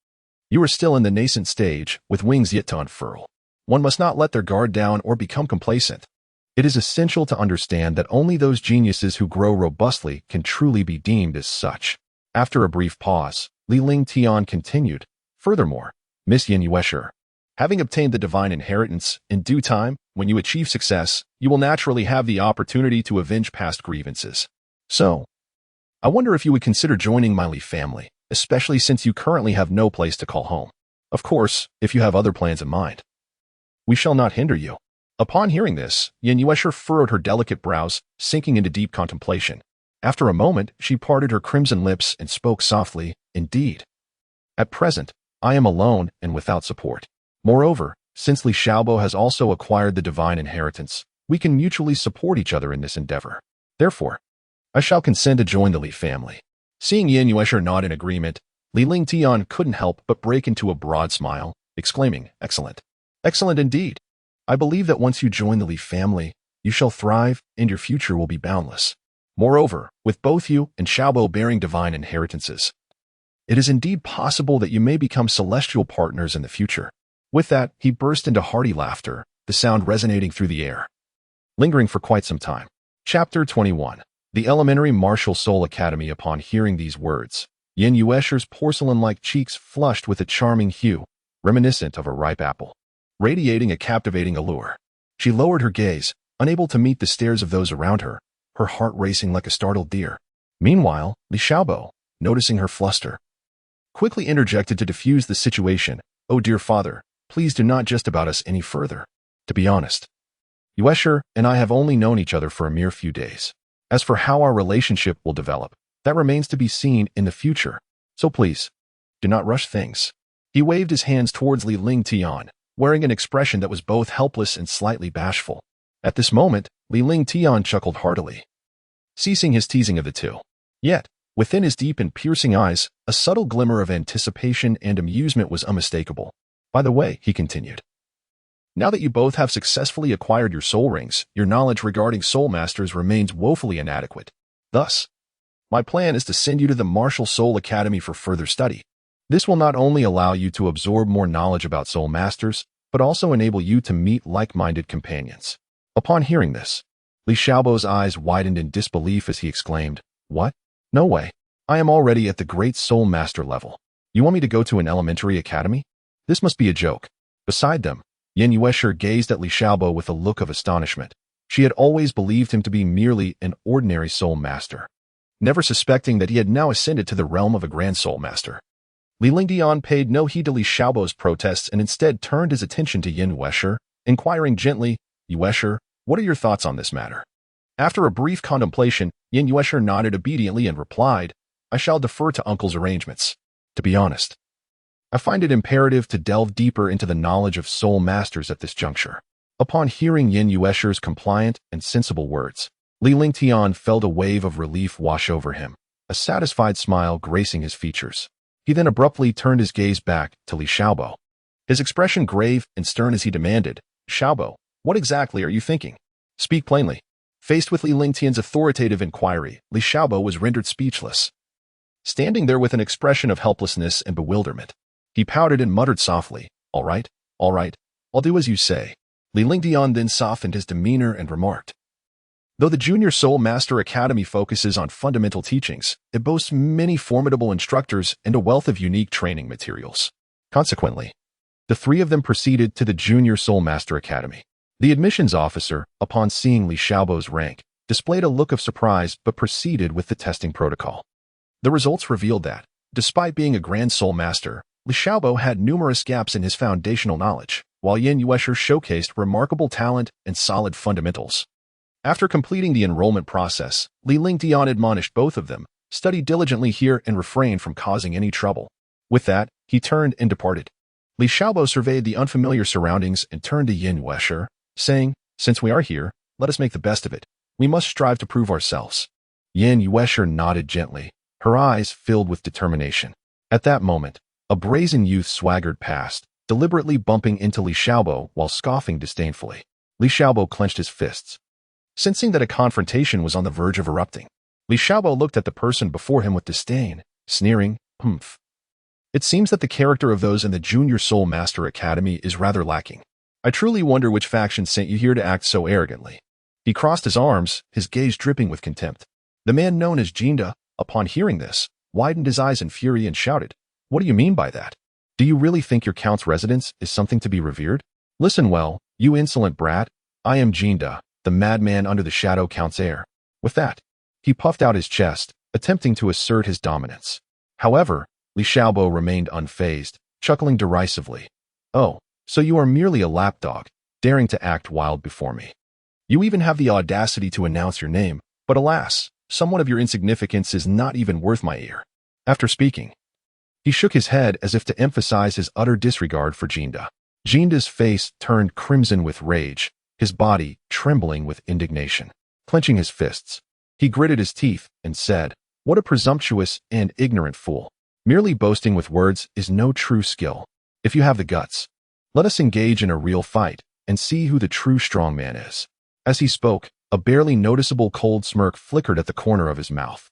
you are still in the nascent stage, with wings yet to unfurl. One must not let their guard down or become complacent. It is essential to understand that only those geniuses who grow robustly can truly be deemed as such." After a brief pause, Li Ling Tian continued, "Furthermore, Miss Yin Yuesher, having obtained the divine inheritance, in due time, when you achieve success, you will naturally have the opportunity to avenge past grievances. So, I wonder if you would consider joining my Li family, especially since you currently have no place to call home. Of course, if you have other plans in mind, we shall not hinder you." Upon hearing this, Yin Yuesher furrowed her delicate brows, sinking into deep contemplation. After a moment, she parted her crimson lips and spoke softly, "Indeed. At present, I am alone and without support. Moreover, since Li Xiaobo has also acquired the divine inheritance, we can mutually support each other in this endeavor. Therefore, I shall consent to join the Li family." Seeing Yin Yuesher nod in agreement, Li Ling Tian couldn't help but break into a broad smile, exclaiming, "Excellent. Excellent indeed. I believe that once you join the Li family, you shall thrive and your future will be boundless. Moreover, with both you and Xiaobo bearing divine inheritances, it is indeed possible that you may become celestial partners in the future." With that, he burst into hearty laughter, the sound resonating through the air, lingering for quite some time. Chapter 21. The Elementary Martial Soul Academy. Upon hearing these words, Yin Yuesher's porcelain-like cheeks flushed with a charming hue, reminiscent of a ripe apple, radiating a captivating allure. She lowered her gaze, unable to meet the stares of those around her, her heart racing like a startled deer. Meanwhile, Li Xiaobo, noticing her fluster, quickly interjected to diffuse the situation. "Oh dear father, please do not jest about us any further. To be honest, Yuesher and I have only known each other for a mere few days. As for how our relationship will develop, that remains to be seen in the future. So please, do not rush things." He waved his hands towards Li Ling Tian, wearing an expression that was both helpless and slightly bashful. At this moment, Li Ling Tian chuckled heartily, ceasing his teasing of the two. Yet, within his deep and piercing eyes, a subtle glimmer of anticipation and amusement was unmistakable. "By the way," he continued, Now that you both have successfully acquired your soul rings, your knowledge regarding soul masters remains woefully inadequate. Thus, my plan is to send you to the Martial Soul Academy for further study. This will not only allow you to absorb more knowledge about soul masters, but also enable you to meet like-minded companions. Upon hearing this, Li Xiaobo's eyes widened in disbelief as he exclaimed, "What? No way. I am already at the Great Soul Master level. You want me to go to an elementary academy? This must be a joke." Beside them, Yin Yuesher gazed at Li Xiaobo with a look of astonishment. She had always believed him to be merely an ordinary soul master, never suspecting that he had now ascended to the realm of a grand soul master. Li Lingdian paid no heed to Li Xiaobo's protests and instead turned his attention to Yin Yuesher, inquiring gently, "Yuesher, what are your thoughts on this matter?" After a brief contemplation, Yin Yuesher nodded obediently and replied, "I shall defer to Uncle's arrangements. To be honest, I find it imperative to delve deeper into the knowledge of soul masters at this juncture." Upon hearing Yin Yuesher's compliant and sensible words, Li Lingtian felt a wave of relief wash over him, a satisfied smile gracing his features. He then abruptly turned his gaze back to Li Xiaobo, his expression grave and stern as he demanded, "Xiaobo, what exactly are you thinking? Speak plainly." Faced with Li Lingtian's authoritative inquiry, Li Xiaobo was rendered speechless. Standing there with an expression of helplessness and bewilderment, he pouted and muttered softly, all right, I'll do as you say." Li Lingdian then softened his demeanor and remarked, "Though the Junior Soul Master Academy focuses on fundamental teachings, it boasts many formidable instructors and a wealth of unique training materials. Consequently, the three of them proceeded to the Junior Soul Master Academy. The admissions officer, upon seeing Li Xiaobo's rank, displayed a look of surprise but proceeded with the testing protocol. The results revealed that, despite being a Grand Soul Master, Li Xiaobo had numerous gaps in his foundational knowledge, while Yin Yuesher showcased remarkable talent and solid fundamentals. After completing the enrollment process, Li Lingdian admonished both of them, "Study diligently here and refrain from causing any trouble." With that, he turned and departed. Li Xiaobo surveyed the unfamiliar surroundings and turned to Yin Yuesher, saying, "Since we are here, let us make the best of it. We must strive to prove ourselves." Yin Yuesher nodded gently, her eyes filled with determination. At that moment, a brazen youth swaggered past, deliberately bumping into Li Xiaobo while scoffing disdainfully. Li Xiaobo clenched his fists, sensing that a confrontation was on the verge of erupting. Li Xiaobo looked at the person before him with disdain, sneering, "Humph. It seems that the character of those in the Junior Soul Master Academy is rather lacking. I truly wonder which faction sent you here to act so arrogantly." He crossed his arms, his gaze dripping with contempt. The man known as Jinda, upon hearing this, widened his eyes in fury and shouted, "What do you mean by that? Do you really think your count's residence is something to be revered? Listen well, you insolent brat. I am Jinda, the madman under the Shadow Count's heir." With that, he puffed out his chest, attempting to assert his dominance. However, Li Xiaobo remained unfazed, chuckling derisively. "Oh, so you are merely a lapdog, daring to act wild before me. You even have the audacity to announce your name, but alas, someone of your insignificance is not even worth my ear." After speaking, he shook his head as if to emphasize his utter disregard for Jinda. Jinda's face turned crimson with rage, his body trembling with indignation. Clenching his fists, he gritted his teeth and said, "What a presumptuous and ignorant fool. Merely boasting with words is no true skill. If you have the guts, let us engage in a real fight and see who the true strong man is." As he spoke, a barely noticeable cold smirk flickered at the corner of his mouth.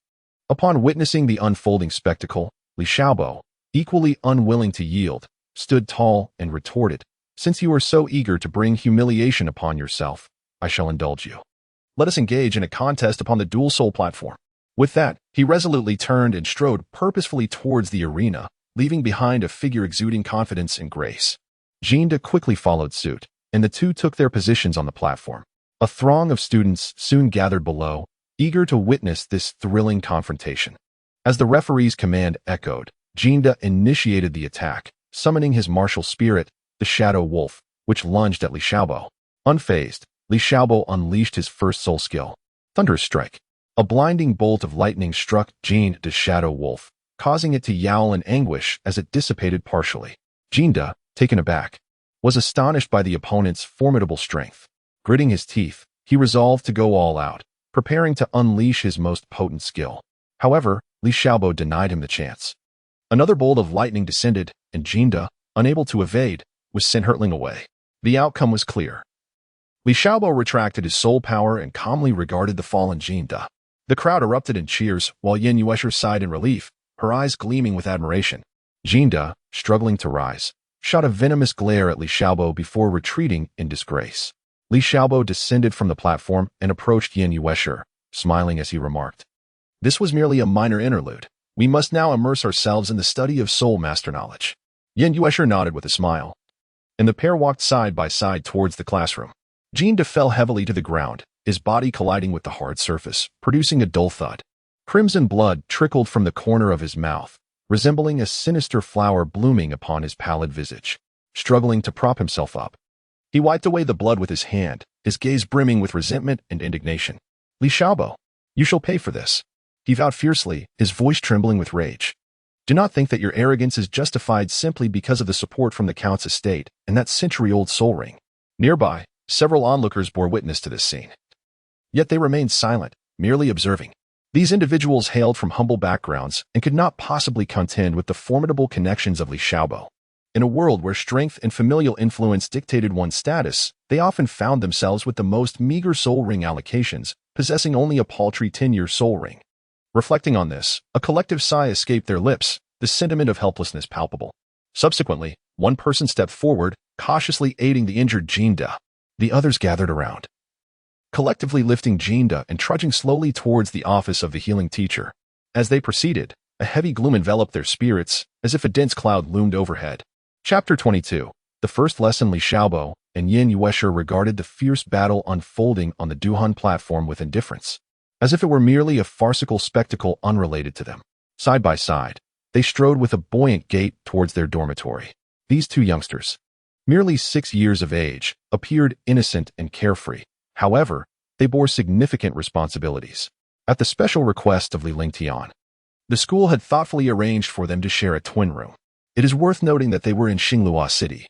Upon witnessing the unfolding spectacle, Li Xiaobo, equally unwilling to yield, stood tall and retorted, "Since you are so eager to bring humiliation upon yourself, I shall indulge you. Let us engage in a contest upon the Dual Soul platform." With that, he resolutely turned and strode purposefully towards the arena, leaving behind a figure exuding confidence and grace. Jinda quickly followed suit, and the two took their positions on the platform. A throng of students soon gathered below, eager to witness this thrilling confrontation. As the referee's command echoed, Jinda initiated the attack, summoning his martial spirit, the Shadow Wolf, which lunged at Li Xiaobo. Unfazed, Li Xiaobo unleashed his first soul skill, Thunderous Strike. A blinding bolt of lightning struck Jinda's Shadow Wolf, causing it to yowl in anguish as it dissipated partially. Jinda, taken aback, was astonished by the opponent's formidable strength. Gritting his teeth, he resolved to go all out, preparing to unleash his most potent skill. However, Li Xiaobo denied him the chance. Another bolt of lightning descended, and Jinda, unable to evade, was sent hurtling away. The outcome was clear. Li Xiaobo retracted his soul power and calmly regarded the fallen Jin Da. The crowd erupted in cheers, while Yin Yuesher sighed in relief, her eyes gleaming with admiration. Jin Da, struggling to rise, shot a venomous glare at Li Xiaobo before retreating in disgrace. Li Xiaobo descended from the platform and approached Yin Yuesher, smiling as he remarked, "This was merely a minor interlude. We must now immerse ourselves in the study of soul master knowledge." Yin Yuesher nodded with a smile, and the pair walked side by side towards the classroom. Jin Da fell heavily to the ground, his body colliding with the hard surface, producing a dull thud. Crimson blood trickled from the corner of his mouth, resembling a sinister flower blooming upon his pallid visage. Struggling to prop himself up, he wiped away the blood with his hand, his gaze brimming with resentment and indignation. "Li Xiaobo, you shall pay for this," he vowed fiercely, his voice trembling with rage. "Do not think that your arrogance is justified simply because of the support from the Count's estate and that century-old soul ring." Nearby, several onlookers bore witness to this scene. Yet they remained silent, merely observing. These individuals hailed from humble backgrounds and could not possibly contend with the formidable connections of Li Xiaobo. In a world where strength and familial influence dictated one's status, they often found themselves with the most meager soul ring allocations, possessing only a paltry 10-year soul ring. Reflecting on this, a collective sigh escaped their lips, the sentiment of helplessness palpable. Subsequently, one person stepped forward, cautiously aiding the injured Jin Da. The others gathered around, collectively lifting Jin Da and trudging slowly towards the office of the healing teacher. As they proceeded, a heavy gloom enveloped their spirits, as if a dense cloud loomed overhead. Chapter 22. The first lesson. Li Xiaobo and Yin Yuesher regarded the fierce battle unfolding on the Duhan platform with indifference, as if it were merely a farcical spectacle unrelated to them. Side by side, they strode with a buoyant gait towards their dormitory. These two youngsters, merely 6 years of age, appeared innocent and carefree. However, they bore significant responsibilities. At the special request of Li Lingtian, the school had thoughtfully arranged for them to share a twin room. It is worth noting that they were in Xinglua City,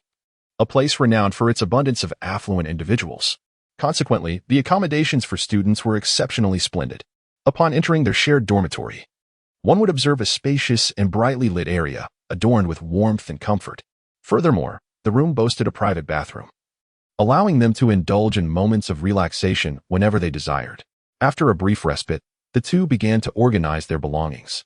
a place renowned for its abundance of affluent individuals. Consequently, the accommodations for students were exceptionally splendid. Upon entering their shared dormitory, one would observe a spacious and brightly lit area, adorned with warmth and comfort. Furthermore, the room boasted a private bathroom, allowing them to indulge in moments of relaxation whenever they desired. After a brief respite, the two began to organize their belongings,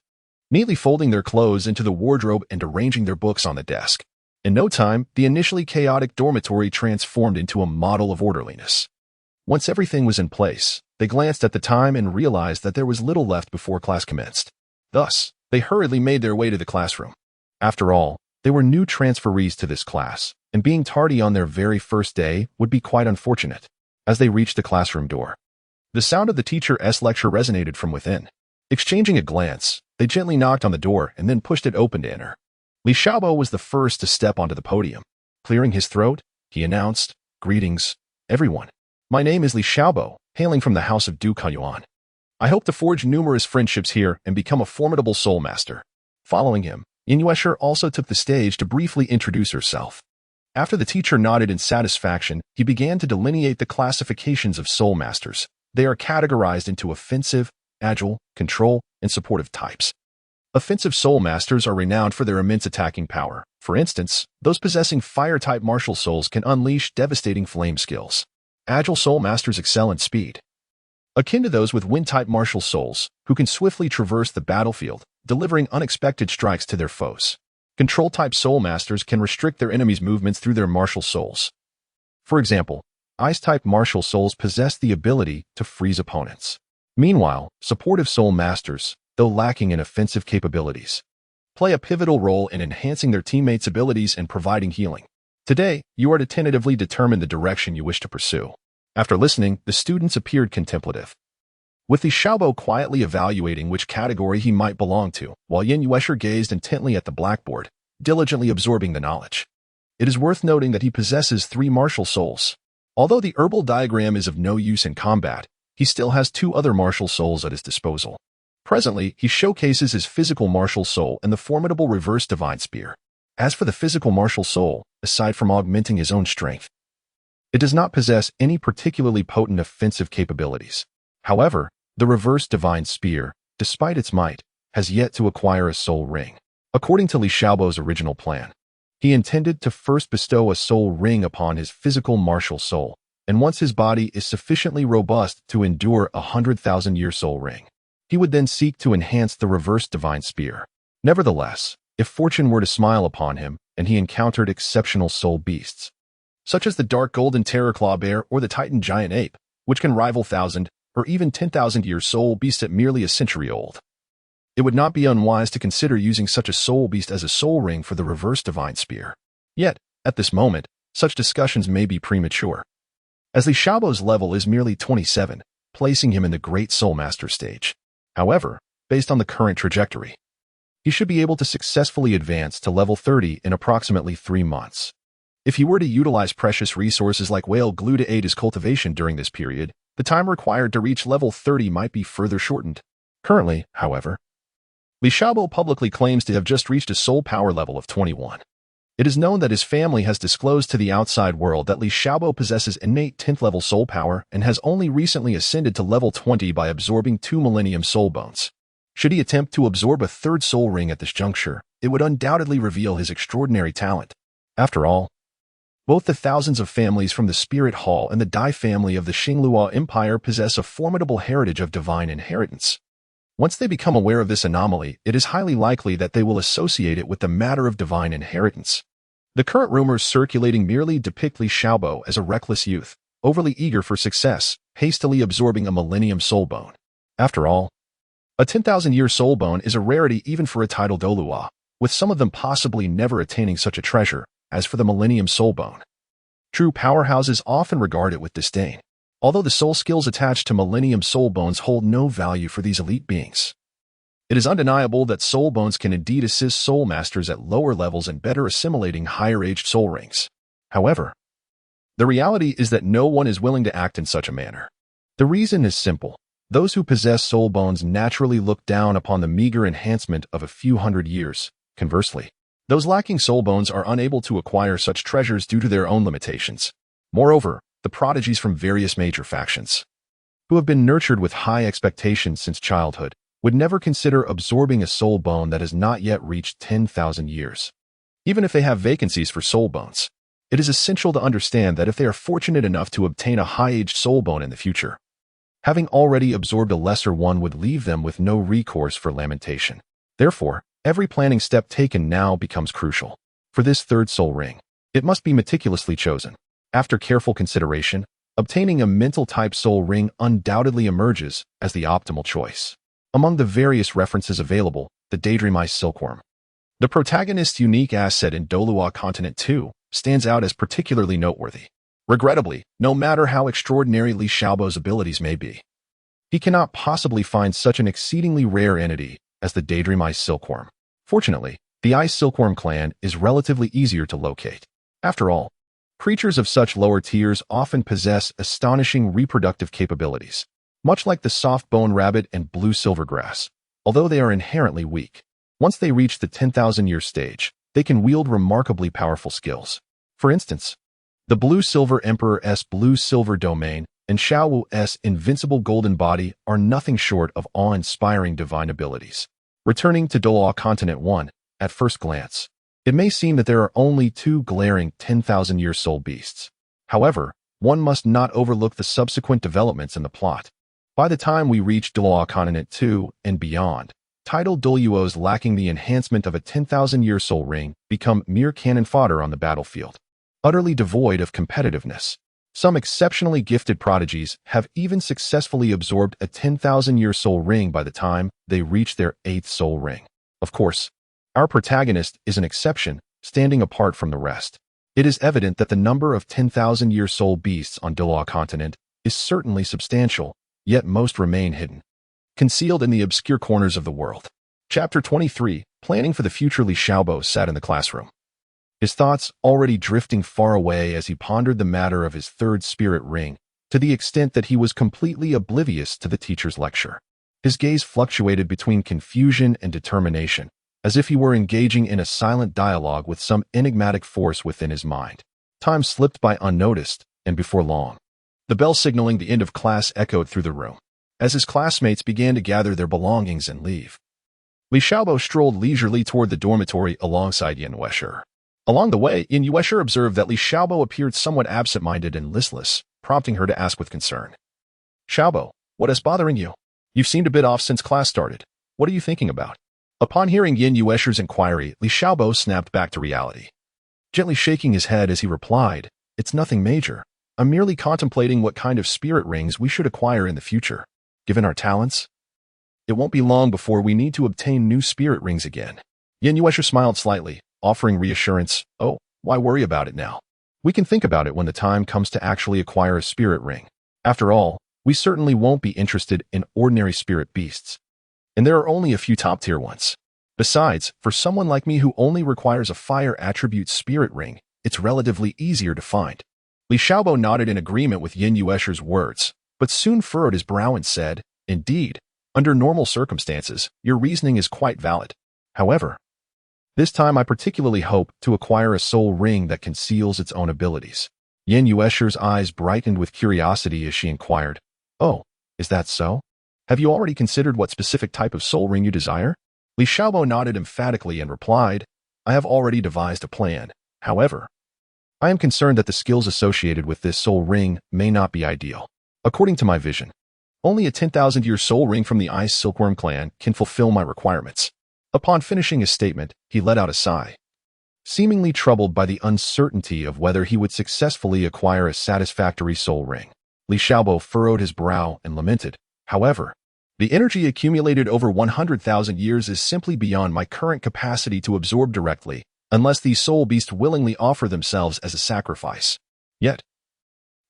neatly folding their clothes into the wardrobe and arranging their books on the desk. In no time, the initially chaotic dormitory transformed into a model of orderliness. Once everything was in place, they glanced at the time and realized that there was little left before class commenced. Thus, they hurriedly made their way to the classroom. After all, they were new transferees to this class, and being tardy on their very first day would be quite unfortunate. As they reached the classroom door, the sound of the teacher's lecture resonated from within. Exchanging a glance, they gently knocked on the door and then pushed it open to enter. Li Xiaobo was the first to step onto the podium. Clearing his throat, he announced, "Greetings, everyone. My name is Li Xiaobo, hailing from the house of Du Kanyuan. I hope to forge numerous friendships here and become a formidable soul master." Following him, Yin Yuesher also took the stage to briefly introduce herself. After the teacher nodded in satisfaction, he began to delineate the classifications of soul masters. They are categorized into offensive, agile, control, and supportive types. Offensive soul masters are renowned for their immense attacking power. For instance, those possessing fire-type martial souls can unleash devastating flame skills. Agile soul masters excel in speed, akin to those with wind-type martial souls, who can swiftly traverse the battlefield, delivering unexpected strikes to their foes. Control-type soul masters can restrict their enemies' movements through their martial souls. For example, ice-type martial souls possess the ability to freeze opponents. Meanwhile, supportive soul masters, though lacking in offensive capabilities, play a pivotal role in enhancing their teammates' abilities and providing healing. Today, you are to tentatively determine the direction you wish to pursue. After listening, the students appeared contemplative, with Li Xiaobo quietly evaluating which category he might belong to, while Yin Yuesher gazed intently at the blackboard, diligently absorbing the knowledge. It is worth noting that he possesses 3 martial souls. Although the herbal diagram is of no use in combat, he still has 2 other martial souls at his disposal. Presently, he showcases his physical martial soul and the formidable reverse divine spear. As for the physical martial soul, aside from augmenting his own strength, it does not possess any particularly potent offensive capabilities. However, the reverse divine spear, despite its might, has yet to acquire a soul ring. According to Li Xiaobo's original plan, He intended to first bestow a soul ring upon his physical martial soul, and once his body is sufficiently robust to endure 100,000-year soul ring, he would then seek to enhance the reverse divine spear. Nevertheless, if fortune were to smile upon him and he encountered exceptional soul beasts, such as the dark golden terror claw bear or the titan giant ape, which can rival 1,000 or even 10,000-year soul beasts at merely a century old, it would not be unwise to consider using such a soul beast as a soul ring for the reverse divine spear. Yet, at this moment, such discussions may be premature, as Li Xiaobo's level is merely 27, placing him in the Great Soul Master stage. However, based on the current trajectory, he should be able to successfully advance to level 30 in approximately 3 months. If he were to utilize precious resources like whale glue to aid his cultivation during this period, the time required to reach level 30 might be further shortened. Currently, however, Li Xiaobo publicly claims to have just reached a soul power level of 21. It is known that his family has disclosed to the outside world that Li Xiaobo possesses innate 10th level soul power and has only recently ascended to level 20 by absorbing 2 Millennium Soul Bones. Should he attempt to absorb a third soul ring at this juncture, it would undoubtedly reveal his extraordinary talent. After all, both the thousands of families from the Spirit Hall and the Dai family of the Xingluo Empire possess a formidable heritage of divine inheritance. Once they become aware of this anomaly, it is highly likely that they will associate it with the matter of divine inheritance. The current rumors circulating merely depict Li Xiaobo as a reckless youth, overly eager for success, hastily absorbing a Millennium Soul Bone. After all, a 10,000-year soul bone is a rarity even for a title Douluo, with some of them possibly never attaining such a treasure as for the Millennium Soul Bone. True powerhouses often regard it with disdain, although the soul skills attached to Millennium Soul Bones hold no value for these elite beings. It is undeniable that soul bones can indeed assist soul masters at lower levels in better assimilating higher-aged soul rings. However, the reality is that no one is willing to act in such a manner. The reason is simple. Those who possess soul bones naturally look down upon the meager enhancement of a few hundred years. Conversely, those lacking soul bones are unable to acquire such treasures due to their own limitations. Moreover, the prodigies from various major factions, who have been nurtured with high expectations since childhood, would never consider absorbing a soul bone that has not yet reached 10,000 years. Even if they have vacancies for soul bones, it is essential to understand that if they are fortunate enough to obtain a high-aged soul bone in the future, having already absorbed a lesser one would leave them with no recourse for lamentation. Therefore, every planning step taken now becomes crucial. For this third soul ring, it must be meticulously chosen. After careful consideration, obtaining a mental-type soul ring undoubtedly emerges as the optimal choice. Among the various references available, the Daydream Ice Silkworm, the protagonist's unique asset in Douluo Continent 2, stands out as particularly noteworthy. Regrettably, no matter how extraordinary Li Xiaobo's abilities may be, he cannot possibly find such an exceedingly rare entity as the Daydream Ice Silkworm. Fortunately, the Ice Silkworm clan is relatively easier to locate. After all, creatures of such lower tiers often possess astonishing reproductive capabilities, much like the soft bone rabbit and blue silvergrass, although they are inherently weak. Once they reach the 10,000-year stage, they can wield remarkably powerful skills. For instance, the Blue Silver Emperor's Blue Silver Domain and Xiao Wu's Invincible Golden Body are nothing short of awe-inspiring divine abilities. Returning to Douluo Continent 1, at first glance, it may seem that there are only 2 glaring 10,000-year soul beasts. However, one must not overlook the subsequent developments in the plot. By the time we reach Douluo Continent 2 and beyond, title Douluos lacking the enhancement of a 10,000-year soul ring become mere cannon fodder on the battlefield, utterly devoid of competitiveness. Some exceptionally gifted prodigies have even successfully absorbed a 10,000-year soul ring by the time they reach their 8th soul ring. Of course, our protagonist is an exception, standing apart from the rest. It is evident that the number of 10,000-year soul beasts on Douluo Continent is certainly substantial, yet most remain hidden, concealed in the obscure corners of the world. Chapter 23, Planning for the Future. Li Xiaobo sat in the classroom, his thoughts already drifting far away as he pondered the matter of his third spirit ring, to the extent that he was completely oblivious to the teacher's lecture. His gaze fluctuated between confusion and determination, as if he were engaging in a silent dialogue with some enigmatic force within his mind. Time slipped by unnoticed, and before long, the bell signaling the end of class echoed through the room, as his classmates began to gather their belongings and leave. Li Xiaobo strolled leisurely toward the dormitory alongside Yan Weisher. Along the way, Yin Yuesher observed that Li Xiaobo appeared somewhat absent-minded and listless, prompting her to ask with concern. Xiaobo, what is bothering you? You've seemed a bit off since class started. What are you thinking about? Upon hearing Yin Yuesher's inquiry, Li Xiaobo snapped back to reality. Gently shaking his head as he replied, It's nothing major. I'm merely contemplating what kind of spirit rings we should acquire in the future. Given our talents, it won't be long before we need to obtain new spirit rings again. Yin Yuesher smiled slightly, offering reassurance. Oh, why worry about it now? We can think about it when the time comes to actually acquire a spirit ring. After all, we certainly won't be interested in ordinary spirit beasts. And there are only a few top-tier ones. Besides, for someone like me who only requires a fire attribute spirit ring, it's relatively easier to find. Li Xiaobo nodded in agreement with Yin Yuesher's words, but soon furrowed his brow and said, Indeed, under normal circumstances, your reasoning is quite valid. However, this time I particularly hope to acquire a soul ring that conceals its own abilities. Yin Yuesher's eyes brightened with curiosity as she inquired, Oh, is that so? Have you already considered what specific type of soul ring you desire? Li Xiaobo nodded emphatically and replied, I have already devised a plan. However, I am concerned that the skills associated with this soul ring may not be ideal. According to my vision, only a 10,000-year soul ring from the Ice Silkworm clan can fulfill my requirements. Upon finishing his statement, he let out a sigh. Seemingly troubled by the uncertainty of whether he would successfully acquire a satisfactory soul ring, Li Xiaobo furrowed his brow and lamented, However, the energy accumulated over 100,000 years is simply beyond my current capacity to absorb directly, unless these soul beasts willingly offer themselves as a sacrifice. Yet,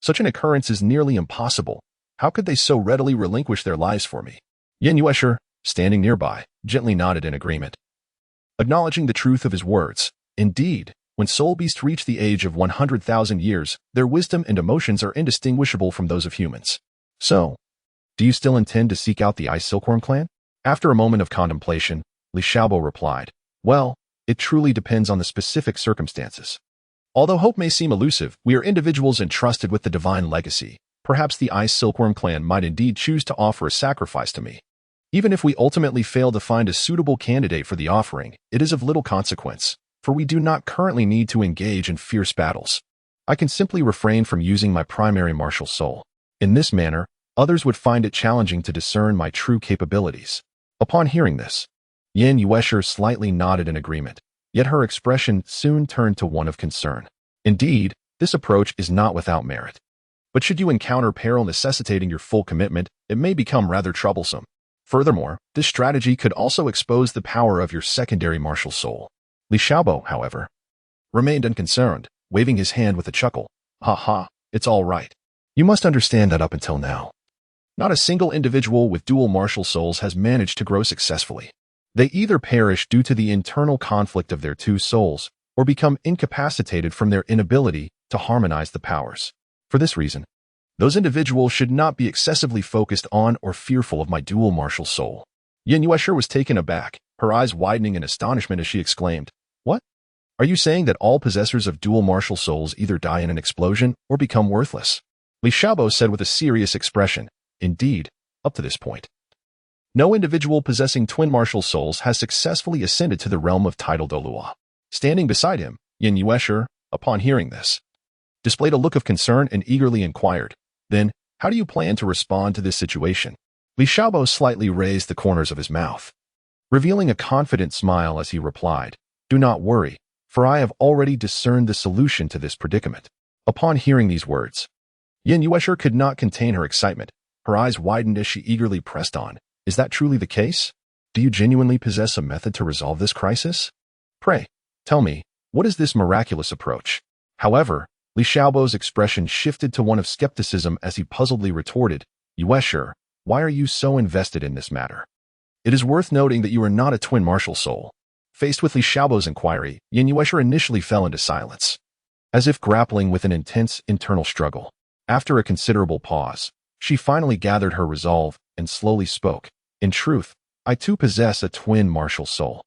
such an occurrence is nearly impossible. How could they so readily relinquish their lives for me? Yin Yuesher, standing nearby, gently nodded in agreement. Acknowledging the truth of his words, indeed, when soul beasts reach the age of 100,000 years, their wisdom and emotions are indistinguishable from those of humans. So, do you still intend to seek out the Ice Silkworm clan? After a moment of contemplation, Li Xiaobo replied, Well, it truly depends on the specific circumstances. Although hope may seem elusive, we are individuals entrusted with the divine legacy. Perhaps the Ice Silkworm clan might indeed choose to offer a sacrifice to me. Even if we ultimately fail to find a suitable candidate for the offering, it is of little consequence, for we do not currently need to engage in fierce battles. I can simply refrain from using my primary martial soul. In this manner, others would find it challenging to discern my true capabilities. Upon hearing this, Yin Yuesher slightly nodded in agreement, yet her expression soon turned to one of concern. Indeed, this approach is not without merit. But should you encounter peril necessitating your full commitment, it may become rather troublesome. Furthermore, this strategy could also expose the power of your secondary martial soul. Li Xiaobo, however, remained unconcerned, waving his hand with a chuckle. Ha ha, it's all right. You must understand that up until now, not a single individual with dual martial souls has managed to grow successfully. They either perish due to the internal conflict of their two souls, or become incapacitated from their inability to harmonize the powers. For this reason, those individuals should not be excessively focused on or fearful of my dual martial soul. Yin Yuesher was taken aback, her eyes widening in astonishment as she exclaimed, What? Are you saying that all possessors of dual martial souls either die in an explosion or become worthless? Li Xiaobo said with a serious expression, Indeed, up to this point, no individual possessing twin martial souls has successfully ascended to the realm of title Douluo. Standing beside him, Yin Yuesher, upon hearing this, displayed a look of concern and eagerly inquired, Then, how do you plan to respond to this situation? Li Xiaobo slightly raised the corners of his mouth, revealing a confident smile as he replied, Do not worry, for I have already discerned the solution to this predicament. Upon hearing these words, Yin Yuesher could not contain her excitement. Her eyes widened as she eagerly pressed on, Is that truly the case? Do you genuinely possess a method to resolve this crisis? Pray, tell me, what is this miraculous approach? However, Li Xiaobo's expression shifted to one of skepticism as he puzzledly retorted, Yuesher, why are you so invested in this matter? It is worth noting that you are not a twin martial soul. Faced with Li Xiaobo's inquiry, Yin Yuesher initially fell into silence, as if grappling with an intense internal struggle. After a considerable pause, she finally gathered her resolve and slowly spoke, In truth, I too possess a twin martial soul.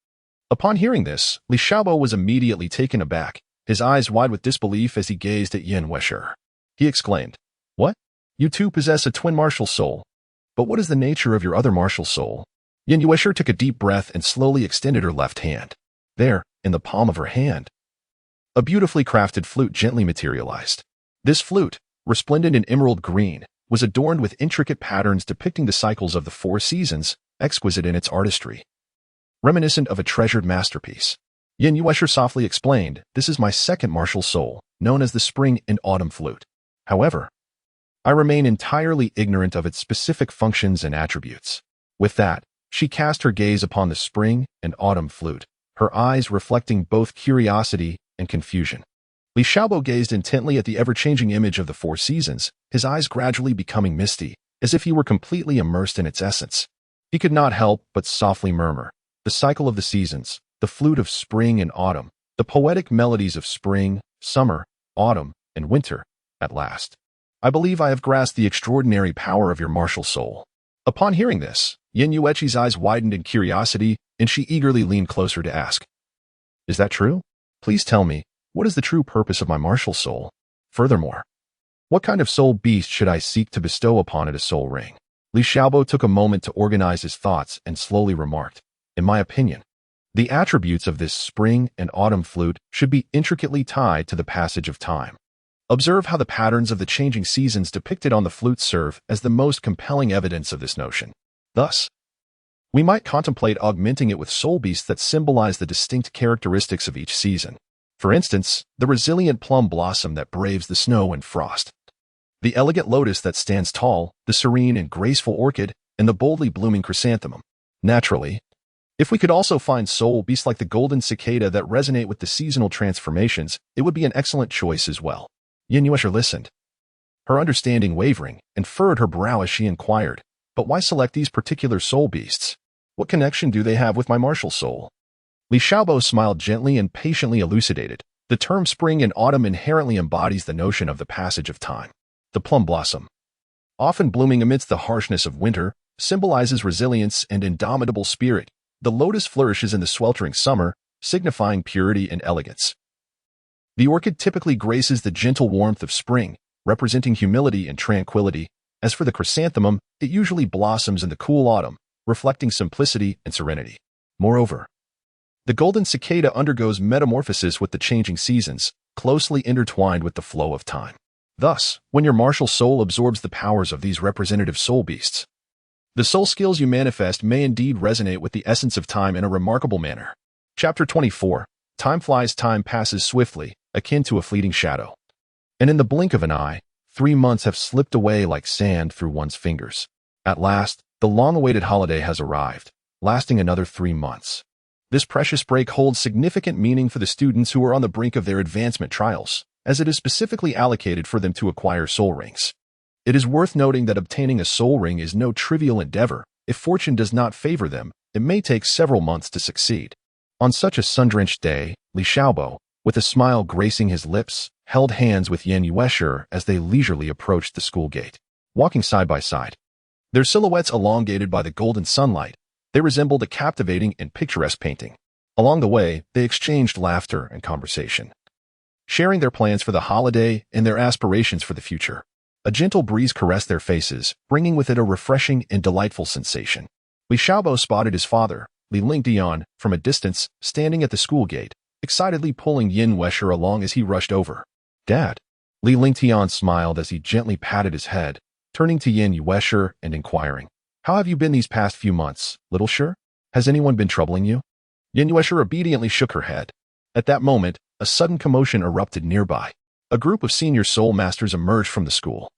Upon hearing this, Li Xiaobo was immediately taken aback, his eyes wide with disbelief as he gazed at Yin Yuesher. He exclaimed, What? You too possess a twin martial soul? But what is the nature of your other martial soul? Yin Yuesher took a deep breath and slowly extended her left hand. There, in the palm of her hand, a beautifully crafted flute gently materialized. This flute, resplendent in emerald green, was adorned with intricate patterns depicting the cycles of the 4 seasons, exquisite in its artistry. Reminiscent of a treasured masterpiece. Yin Yuesher softly explained, "This is my second martial soul, known as the Spring and Autumn Flute. However, I remain entirely ignorant of its specific functions and attributes." With that, she cast her gaze upon the Spring and Autumn Flute, her eyes reflecting both curiosity and confusion. Li Xiaobo gazed intently at the ever-changing image of the 4 seasons, his eyes gradually becoming misty, as if he were completely immersed in its essence. He could not help but softly murmur, "The cycle of the seasons, the flute of spring and autumn, the poetic melodies of spring, summer, autumn, and winter, at last. I believe I have grasped the extraordinary power of your martial soul." Upon hearing this, Yin Yuechi's eyes widened in curiosity, and she eagerly leaned closer to ask, "Is that true? Please tell me, what is the true purpose of my martial soul? Furthermore, what kind of soul beast should I seek to bestow upon it a soul ring?" Li Xiaobo took a moment to organize his thoughts and slowly remarked, "In my opinion, the attributes of this spring and autumn flute should be intricately tied to the passage of time. Observe how the patterns of the changing seasons depicted on the flute serve as the most compelling evidence of this notion. Thus, we might contemplate augmenting it with soul beasts that symbolize the distinct characteristics of each season. For instance, the resilient plum blossom that braves the snow and frost, the elegant lotus that stands tall, the serene and graceful orchid, and the boldly blooming chrysanthemum. Naturally, if we could also find soul beasts like the golden cicada that resonate with the seasonal transformations, it would be an excellent choice as well." Yin Yuesher listened, her understanding wavering, and furrowed her brow as she inquired, "But why select these particular soul beasts? What connection do they have with my martial soul?" Li Xiaobo smiled gently and patiently elucidated, "The term spring and autumn inherently embodies the notion of the passage of time. The plum blossom, often blooming amidst the harshness of winter, symbolizes resilience and indomitable spirit. The lotus flourishes in the sweltering summer, signifying purity and elegance. The orchid typically graces the gentle warmth of spring, representing humility and tranquility. As for the chrysanthemum, it usually blossoms in the cool autumn, reflecting simplicity and serenity. Moreover, the golden cicada undergoes metamorphosis with the changing seasons, closely intertwined with the flow of time. Thus, when your martial soul absorbs the powers of these representative soul beasts, the soul skills you manifest may indeed resonate with the essence of time in a remarkable manner." Chapter 24. Time flies, time passes swiftly, akin to a fleeting shadow. And in the blink of an eye, 3 months have slipped away like sand through one's fingers. At last, the long-awaited holiday has arrived, lasting another 3 months. This precious break holds significant meaning for the students who are on the brink of their advancement trials, as it is specifically allocated for them to acquire soul rings. It is worth noting that obtaining a soul ring is no trivial endeavor. If fortune does not favor them, it may take several months to succeed. On such a sun-drenched day, Li Xiaobo, with a smile gracing his lips, held hands with Yin Yuesher as they leisurely approached the school gate. Walking side by side, their silhouettes elongated by the golden sunlight, they resembled a captivating and picturesque painting. Along the way, they exchanged laughter and conversation, sharing their plans for the holiday and their aspirations for the future. A gentle breeze caressed their faces, bringing with it a refreshing and delightful sensation. Li Xiaobo spotted his father, Li Lingtian, from a distance, standing at the school gate, excitedly pulling Yin Yuesher along as he rushed over. "Dad." Li Lingtian smiled as he gently patted his head, turning to Yin Yuesher and inquiring, "How have you been these past few months, little Sher? Has anyone been troubling you?" Yin Yuesher obediently shook her head. At that moment, a sudden commotion erupted nearby. A group of senior soul masters emerged from the school,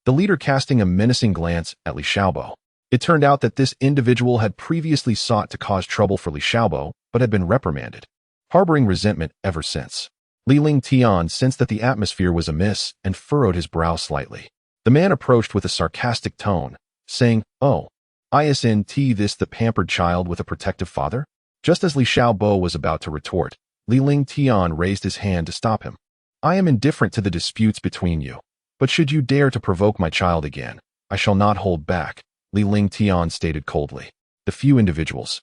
the leader casting a menacing glance at Li Xiaobo. It turned out that this individual had previously sought to cause trouble for Li Xiaobo, but had been reprimanded, harboring resentment ever since. Li Lingtian sensed that the atmosphere was amiss and furrowed his brow slightly. The man approached with a sarcastic tone, saying, "Oh, isn't this the pampered child with a protective father?" Just as Li Xiaobo was about to retort, Li Lingtian raised his hand to stop him. "I am indifferent to the disputes between you, but should you dare to provoke my child again, I shall not hold back," Li Lingtian stated coldly. The few individuals,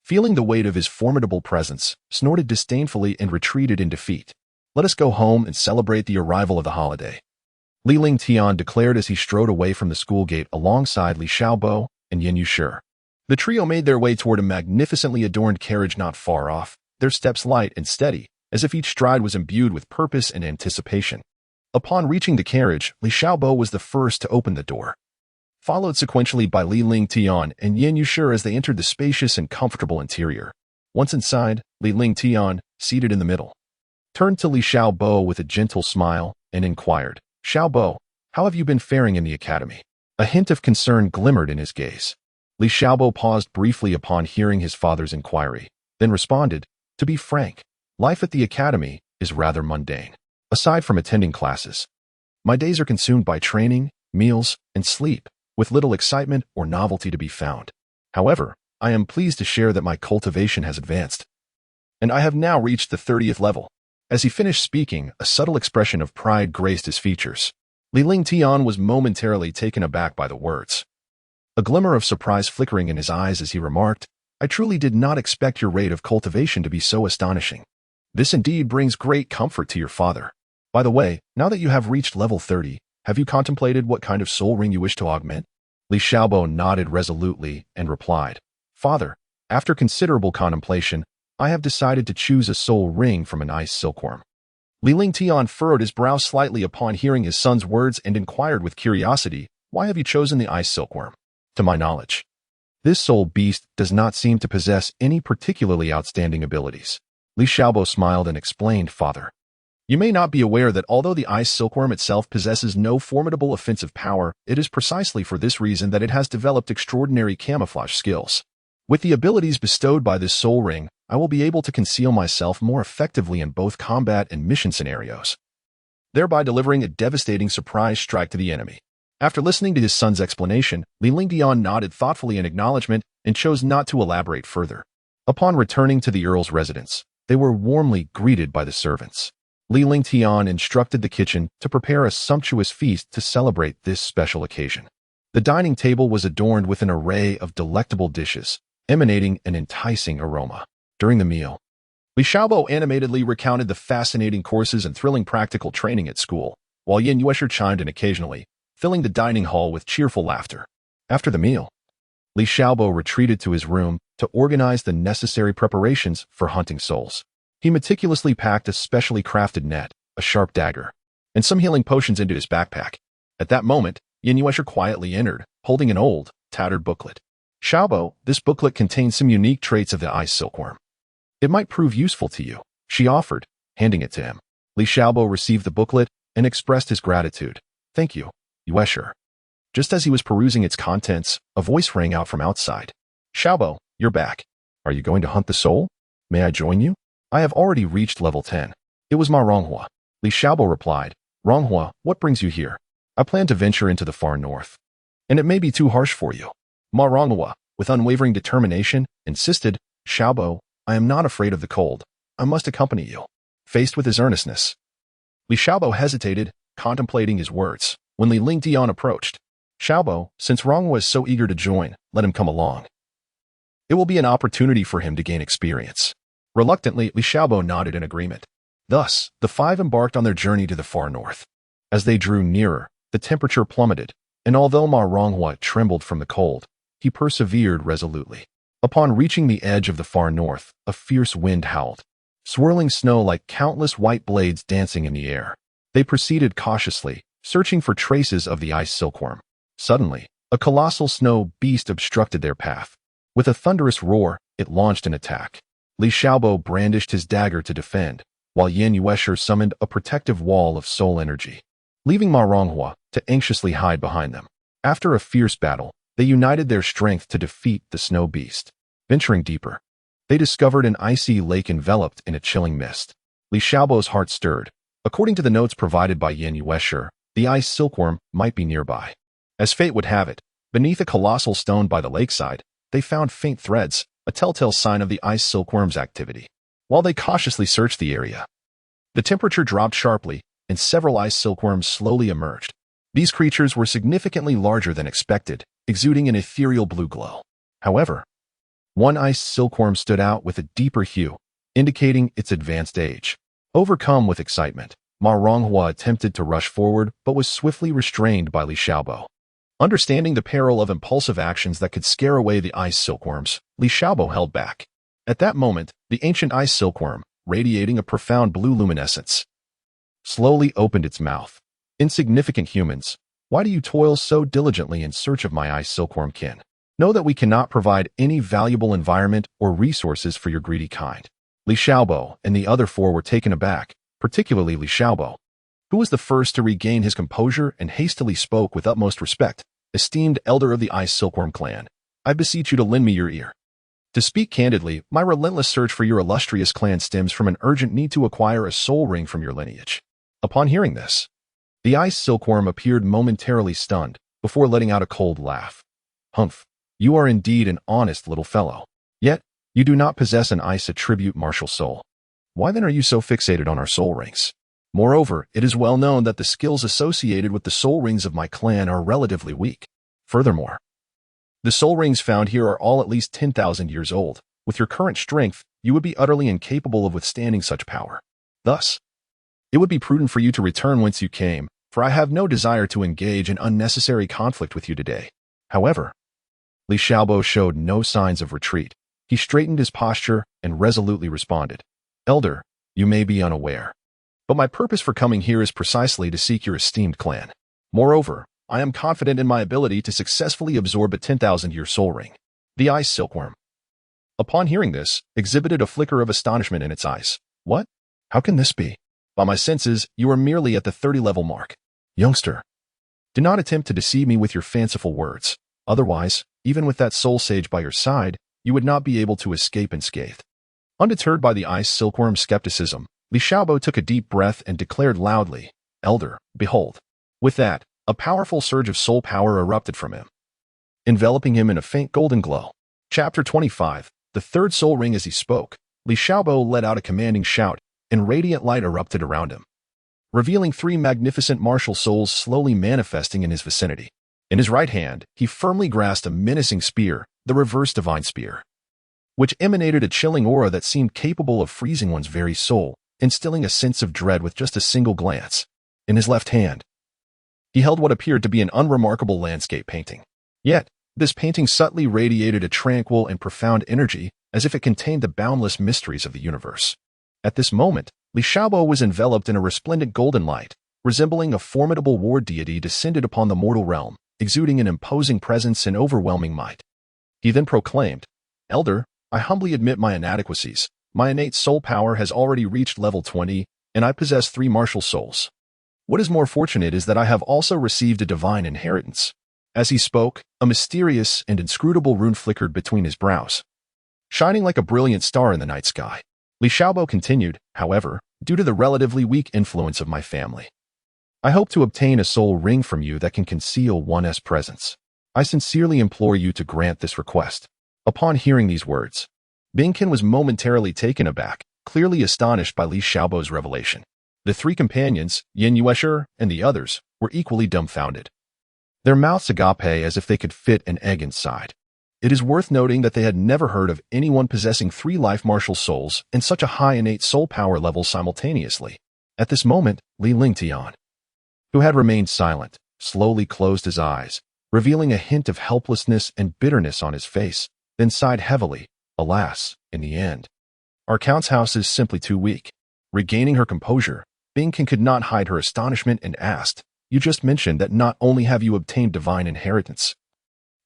feeling the weight of his formidable presence, snorted disdainfully and retreated in defeat. "Let us go home and celebrate the arrival of the holiday," Li Lingtian declared as he strode away from the school gate alongside Li Xiaobo and Yin Yuesher. The trio made their way toward a magnificently adorned carriage not far off, their steps light and steady, as if each stride was imbued with purpose and anticipation. Upon reaching the carriage, Li Xiaobo was the first to open the door, followed sequentially by Li Ling Tian and Yin Yushi as they entered the spacious and comfortable interior. Once inside, Li Ling Tian, seated in the middle, turned to Li Xiaobo with a gentle smile and inquired, "Xiaobo, how have you been faring in the academy?" A hint of concern glimmered in his gaze. Li Xiaobo paused briefly upon hearing his father's inquiry, then responded, "To be frank, life at the academy is rather mundane. Aside from attending classes, my days are consumed by training, meals, and sleep, with little excitement or novelty to be found. However, I am pleased to share that my cultivation has advanced, and I have now reached the 30th level." As he finished speaking, a subtle expression of pride graced his features. Li Ling Tian was momentarily taken aback by the words, a glimmer of surprise flickering in his eyes as he remarked, "I truly did not expect your rate of cultivation to be so astonishing. This indeed brings great comfort to your father. By the way, now that you have reached level 30, have you contemplated what kind of soul ring you wish to augment?" Li Xiaobo nodded resolutely and replied, "Father, after considerable contemplation, I have decided to choose a soul ring from an ice silkworm." Li Ling Tian furrowed his brow slightly upon hearing his son's words and inquired with curiosity, "Why have you chosen the ice silkworm?" "To my knowledge, this soul beast does not seem to possess any particularly outstanding abilities." Li Xiaobo smiled and explained, "Father, you may not be aware that although the ice silkworm itself possesses no formidable offensive power, it is precisely for this reason that it has developed extraordinary camouflage skills. With the abilities bestowed by this soul ring, I will be able to conceal myself more effectively in both combat and mission scenarios, thereby delivering a devastating surprise strike to the enemy." After listening to his son's explanation, Li Lingdian nodded thoughtfully in acknowledgement and chose not to elaborate further. Upon returning to the Earl's residence, they were warmly greeted by the servants. Li Lingtian instructed the kitchen to prepare a sumptuous feast to celebrate this special occasion. The dining table was adorned with an array of delectable dishes, emanating an enticing aroma. During the meal, Li Xiaobo animatedly recounted the fascinating courses and thrilling practical training at school, while Yin Yushi chimed in occasionally, filling the dining hall with cheerful laughter. After the meal, Li Xiaobo retreated to his room to organize the necessary preparations for hunting souls. He meticulously packed a specially crafted net, a sharp dagger, and some healing potions into his backpack. At that moment, Yin Yushi quietly entered, holding an old, tattered booklet. "Xiaobo, this booklet contains some unique traits of the ice silkworm. It might prove useful to you," she offered, handing it to him. Li Xiaobo received the booklet and expressed his gratitude. "Thank you, Yushi." Just as he was perusing its contents, a voice rang out from outside. "Xiaobo, you're back. Are you going to hunt the soul? May I join you?" "I have already reached level 10. It was Ma Ronghua." Li Xiaobo replied, "Ronghua, what brings you here?" "I plan to venture into the far north, and it may be too harsh for you." Ma Ronghua, with unwavering determination, insisted, "Xiaobo, I am not afraid of the cold. I must accompany you." Faced with his earnestness, Li Xiaobo hesitated, contemplating his words, when Li Lingdian approached. "Xiaobo, since Ronghua is so eager to join, let him come along. It will be an opportunity for him to gain experience." Reluctantly, Li Xiaobo nodded in agreement. Thus, the five embarked on their journey to the far north. As they drew nearer, the temperature plummeted, and although Ma Ronghua trembled from the cold, he persevered resolutely. Upon reaching the edge of the far north, a fierce wind howled, swirling snow like countless white blades dancing in the air. They proceeded cautiously, searching for traces of the ice silkworm. Suddenly, a colossal snow beast obstructed their path. With a thunderous roar, it launched an attack. Li Xiaobo brandished his dagger to defend, while Yin Yushi summoned a protective wall of soul energy, leaving Ma Ronghua to anxiously hide behind them. After a fierce battle, they united their strength to defeat the snow beast. Venturing deeper, they discovered an icy lake enveloped in a chilling mist. Li Xiaobo's heart stirred. According to the notes provided by Yin Yushi, the ice silkworm might be nearby. As fate would have it, beneath a colossal stone by the lakeside, they found faint threads, a telltale sign of the ice silkworm's activity. While they cautiously searched the area, the temperature dropped sharply, and several ice silkworms slowly emerged. These creatures were significantly larger than expected, exuding an ethereal blue glow. However, one ice silkworm stood out with a deeper hue, indicating its advanced age. Overcome with excitement, Ma Ronghua attempted to rush forward but was swiftly restrained by Li Xiaobo. Understanding the peril of impulsive actions that could scare away the ice silkworms, Li Xiaobo held back. At that moment, the ancient ice silkworm, radiating a profound blue luminescence. Slowly opened its mouth. Insignificant humans, why do you toil so diligently in search of my ice silkworm kin? Know that we cannot provide any valuable environment or resources for your greedy kind. Li Xiaobo and the other four were taken aback, particularly Li Xiaobo, who was the first to regain his composure and hastily spoke with utmost respect. Esteemed elder of the Ice Silkworm clan, I beseech you to lend me your ear. To speak candidly, my relentless search for your illustrious clan stems from an urgent need to acquire a soul ring from your lineage. Upon hearing this, the Ice Silkworm appeared momentarily stunned, before letting out a cold laugh. Humph, you are indeed an honest little fellow. Yet, you do not possess an ice attribute martial soul. Why then are you so fixated on our soul rings? Moreover, it is well known that the skills associated with the soul rings of my clan are relatively weak. Furthermore, the soul rings found here are all at least 10,000 years old. With your current strength, you would be utterly incapable of withstanding such power. Thus, it would be prudent for you to return whence you came, for I have no desire to engage in unnecessary conflict with you today. However, Li Xiaobo showed no signs of retreat. He straightened his posture and resolutely responded, Elder, you may be unaware, but my purpose for coming here is precisely to seek your esteemed clan. Moreover, I am confident in my ability to successfully absorb a 10,000-year soul ring. The Ice Silkworm, upon hearing this, exhibited a flicker of astonishment in its eyes. What? How can this be? By my senses, you are merely at the 30-level mark. Youngster, do not attempt to deceive me with your fanciful words. Otherwise, even with that soul sage by your side, you would not be able to escape unscathed. Undeterred by the Ice Silkworm's skepticism, Li Xiaobo took a deep breath and declared loudly, Elder, behold. With that, a powerful surge of soul power erupted from him, enveloping him in a faint golden glow. Chapter 25, the third soul ring. As he spoke, Li Xiaobo let out a commanding shout, and radiant light erupted around him, revealing three magnificent martial souls slowly manifesting in his vicinity. In his right hand, he firmly grasped a menacing spear, the reverse divine spear, which emanated a chilling aura that seemed capable of freezing one's very soul, instilling a sense of dread with just a single glance. In his left hand, he held what appeared to be an unremarkable landscape painting. Yet, this painting subtly radiated a tranquil and profound energy, as if it contained the boundless mysteries of the universe. At this moment, Li Xiaobo was enveloped in a resplendent golden light, resembling a formidable war deity descended upon the mortal realm, exuding an imposing presence and overwhelming might. He then proclaimed, Elder, I humbly admit my inadequacies. My innate soul power has already reached level 20, and I possess 3 martial souls. What is more fortunate is that I have also received a divine inheritance. As he spoke, a mysterious and inscrutable rune flickered between his brows, shining like a brilliant star in the night sky. Li Xiaobo continued, however, due to the relatively weak influence of my family, I hope to obtain a soul ring from you that can conceal one's presence. I sincerely implore you to grant this request. Upon hearing these words, Bingkin was momentarily taken aback, clearly astonished by Li Xiaobo's revelation. The 3 companions, Yin Yuesher and the others, were equally dumbfounded, their mouths agape as if they could fit an egg inside. It is worth noting that they had never heard of anyone possessing 3 life martial souls and such a high innate soul power level simultaneously. At this moment, Li Lingtian, who had remained silent, slowly closed his eyes, revealing a hint of helplessness and bitterness on his face, then sighed heavily. Alas, in the end, our Count's house is simply too weak. Regaining her composure, Bingkin could not hide her astonishment and asked, You just mentioned that not only have you obtained divine inheritance,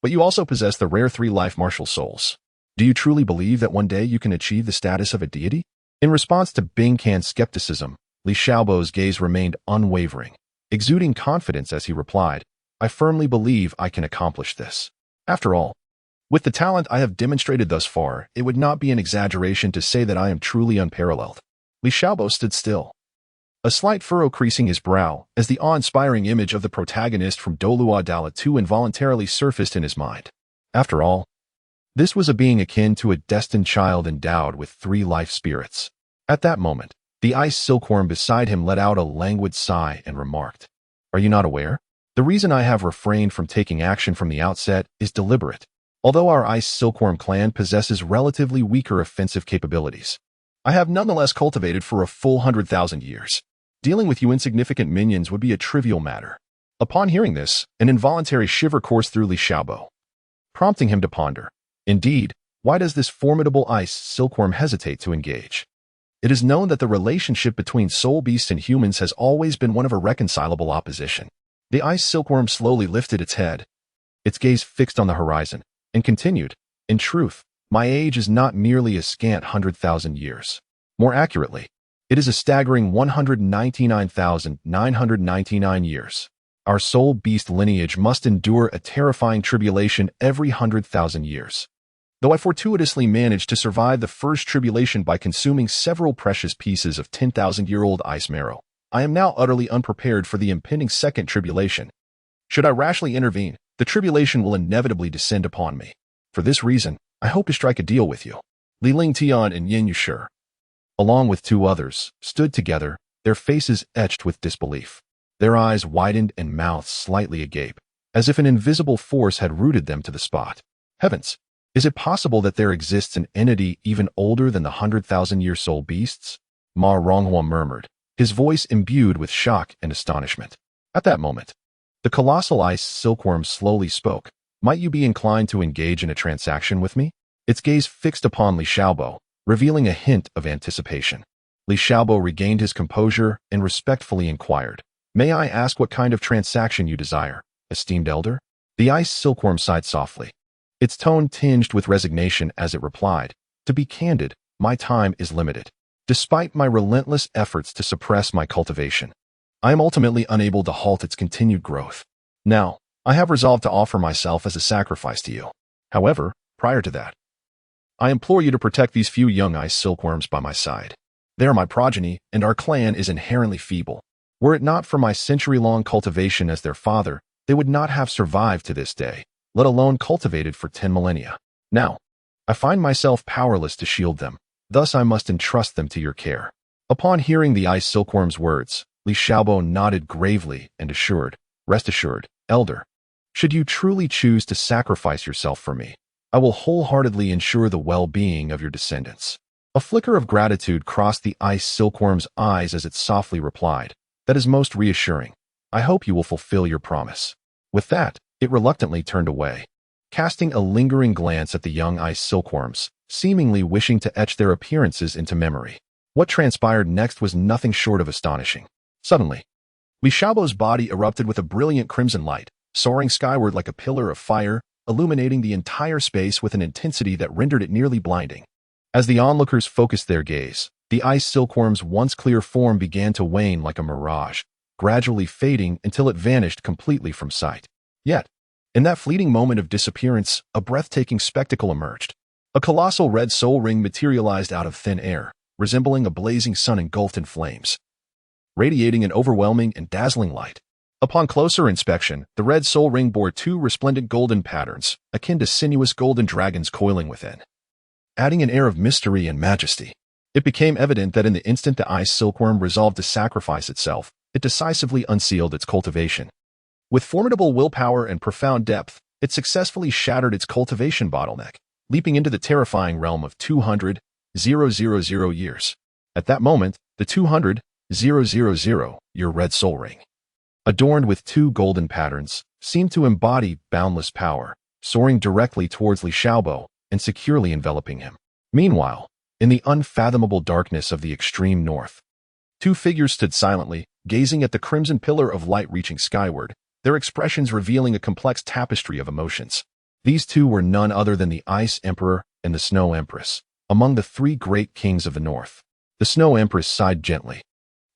but you also possess the rare 3 life martial souls. Do you truly believe that one day you can achieve the status of a deity? In response to Bingkin's skepticism, Li Xiaobo's gaze remained unwavering, exuding confidence as he replied, I firmly believe I can accomplish this. After all, with the talent I have demonstrated thus far, it would not be an exaggeration to say that I am truly unparalleled. Li Xiaobo stood still, a slight furrow creasing his brow, as the awe-inspiring image of the protagonist from Douluo 2 involuntarily surfaced in his mind. After all, this was a being akin to a destined child endowed with 3 life spirits. At that moment, the ice silkworm beside him let out a languid sigh and remarked, Are you not aware? The reason I have refrained from taking action from the outset is deliberate. Although our ice silkworm clan possesses relatively weaker offensive capabilities, I have nonetheless cultivated for a full 100,000 years. Dealing with you insignificant minions would be a trivial matter. Upon hearing this, an involuntary shiver coursed through Li Xiaobo, prompting him to ponder. Indeed, why does this formidable ice silkworm hesitate to engage? It is known that the relationship between soul beasts and humans has always been one of irreconcilable opposition. The ice silkworm slowly lifted its head, its gaze fixed on the horizon, and continued, "In truth, my age is not merely a scant 100,000 years. More accurately, it is a staggering 199,999 years. Our soul beast lineage must endure a terrifying tribulation every 100,000 years. Though I fortuitously managed to survive the first tribulation by consuming several precious pieces of 10,000-year-old ice marrow, I am now utterly unprepared for the impending second tribulation. Should I rashly intervene, the tribulation will inevitably descend upon me. For this reason, I hope to strike a deal with you." Li Ling Tian and Yin Yushi, along with two others, stood together, their faces etched with disbelief. Their eyes widened and mouths slightly agape, as if an invisible force had rooted them to the spot. Heavens! Is it possible that there exists an entity even older than the 100,000-year soul beasts? Ma Ronghua murmured, his voice imbued with shock and astonishment. At that moment, the colossal ice silkworm slowly spoke. "Might you be inclined to engage in a transaction with me?" Its gaze fixed upon Li Xiaobo, revealing a hint of anticipation. Li Xiaobo regained his composure and respectfully inquired, "May I ask what kind of transaction you desire, esteemed elder?" The ice silkworm sighed softly, its tone tinged with resignation as it replied, "To be candid, my time is limited. Despite my relentless efforts to suppress my cultivation, I am ultimately unable to halt its continued growth. Now, I have resolved to offer myself as a sacrifice to you. However, prior to that, I implore you to protect these few young ice silkworms by my side. They are my progeny, and our clan is inherently feeble. Were it not for my century-long cultivation as their father, they would not have survived to this day, let alone cultivated for 10 millennia. Now, I find myself powerless to shield them, thus I must entrust them to your care." Upon hearing the ice silkworm's words, Li Xiaobo nodded gravely and assured, "Rest assured, elder. Should you truly choose to sacrifice yourself for me, I will wholeheartedly ensure the well-being of your descendants." A flicker of gratitude crossed the ice silkworm's eyes as it softly replied, "That is most reassuring. I hope you will fulfill your promise." With that, it reluctantly turned away, casting a lingering glance at the young ice silkworms, seemingly wishing to etch their appearances into memory. What transpired next was nothing short of astonishing. Suddenly, Li Xiaobo's body erupted with a brilliant crimson light, soaring skyward like a pillar of fire, illuminating the entire space with an intensity that rendered it nearly blinding. As the onlookers focused their gaze, the ice silkworm's once clear form began to wane like a mirage, gradually fading until it vanished completely from sight. Yet, in that fleeting moment of disappearance, a breathtaking spectacle emerged. A colossal red soul ring materialized out of thin air, resembling a blazing sun engulfed in flames, radiating an overwhelming and dazzling light. Upon closer inspection, the red soul ring bore two resplendent golden patterns, akin to sinuous golden dragons coiling within, adding an air of mystery and majesty. It became evident that in the instant the ice silkworm resolved to sacrifice itself, it decisively unsealed its cultivation. With formidable willpower and profound depth, it successfully shattered its cultivation bottleneck, leaping into the terrifying realm of 200,000 years. At that moment, the 200,000-year red soul ring, adorned with two golden patterns, seemed to embody boundless power, soaring directly towards Li Xiaobo and securely enveloping him. Meanwhile, in the unfathomable darkness of the extreme north, two figures stood silently, gazing at the crimson pillar of light reaching skyward, their expressions revealing a complex tapestry of emotions. These two were none other than the Ice Emperor and the Snow Empress, among the three great kings of the north. The Snow Empress sighed gently,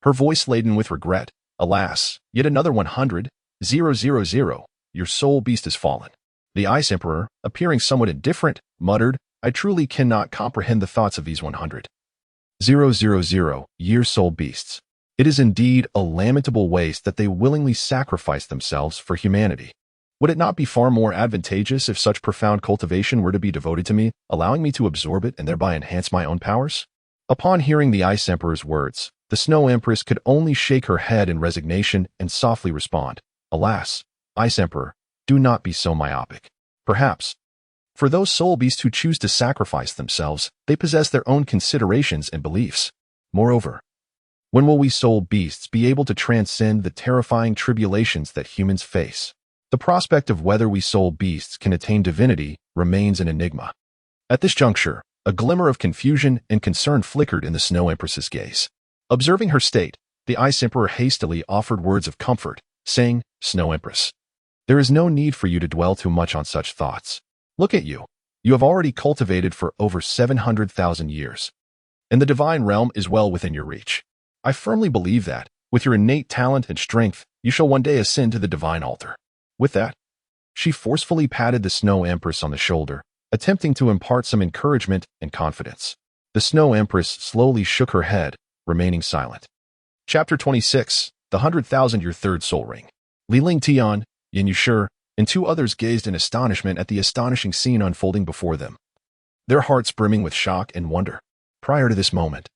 her voice laden with regret. "Alas, yet another 100,000, your soul beast has fallen." The Ice Emperor, appearing somewhat indifferent, muttered, "I truly cannot comprehend the thoughts of these 100,000-year soul beasts. It is indeed a lamentable waste that they willingly sacrifice themselves for humanity. Would it not be far more advantageous if such profound cultivation were to be devoted to me, allowing me to absorb it and thereby enhance my own powers?" Upon hearing the Ice Emperor's words, the Snow Empress could only shake her head in resignation and softly respond, "Alas, Ice Emperor, do not be so myopic. Perhaps, for those soul beasts who choose to sacrifice themselves, they possess their own considerations and beliefs. Moreover, when will we soul beasts be able to transcend the terrifying tribulations that humans face? The prospect of whether we soul beasts can attain divinity remains an enigma." At this juncture, A glimmer of confusion and concern flickered in the Snow Empress's gaze. Observing her state, the Ice Emperor hastily offered words of comfort, saying, "Snow Empress, there is no need for you to dwell too much on such thoughts. Look at you. You have already cultivated for over 700,000 years. And the divine realm is well within your reach. I firmly believe that, with your innate talent and strength, you shall one day ascend to the divine altar." With that, she forcefully patted the Snow Empress on the shoulder, attempting to impart some encouragement and confidence. The Snow Empress slowly shook her head, remaining silent. Chapter 26, The 100,000-Year Third Soul Ring. Li Ling Tian, Yin Yushi, and two others gazed in astonishment at the astonishing scene unfolding before them, their hearts brimming with shock and wonder. Prior to this moment,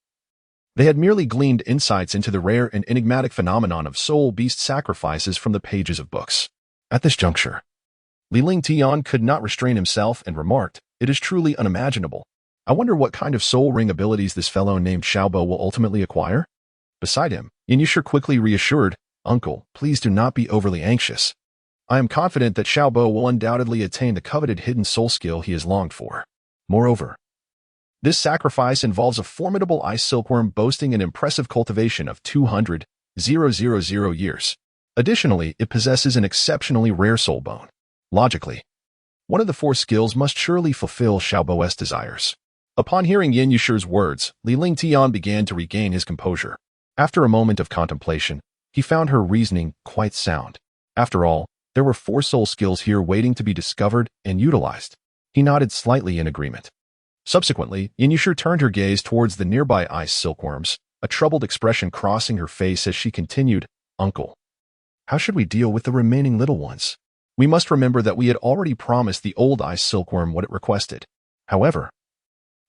they had merely gleaned insights into the rare and enigmatic phenomenon of soul beast sacrifices from the pages of books. At this juncture, Li Ling Tian could not restrain himself and remarked, "It is truly unimaginable. I wonder what kind of soul ring abilities this fellow named Xiaobo will ultimately acquire?" Beside him, Yin Yushi quickly reassured, "Uncle, please do not be overly anxious. I am confident that Xiaobo will undoubtedly attain the coveted hidden soul skill he has longed for. Moreover, this sacrifice involves a formidable ice silkworm boasting an impressive cultivation of 200,000 years. Additionally, it possesses an exceptionally rare soul bone. Logically, one of the four skills must surely fulfill Xiaobo's desires." Upon hearing Yin Yushi's words, Li Ling Tian began to regain his composure. After a moment of contemplation, he found her reasoning quite sound. After all, there were four soul skills here waiting to be discovered and utilized. He nodded slightly in agreement. Subsequently, Yin Yushi turned her gaze towards the nearby ice silkworms, a troubled expression crossing her face as she continued, "Uncle, how should we deal with the remaining little ones? We must remember that we had already promised the old ice silkworm what it requested. However,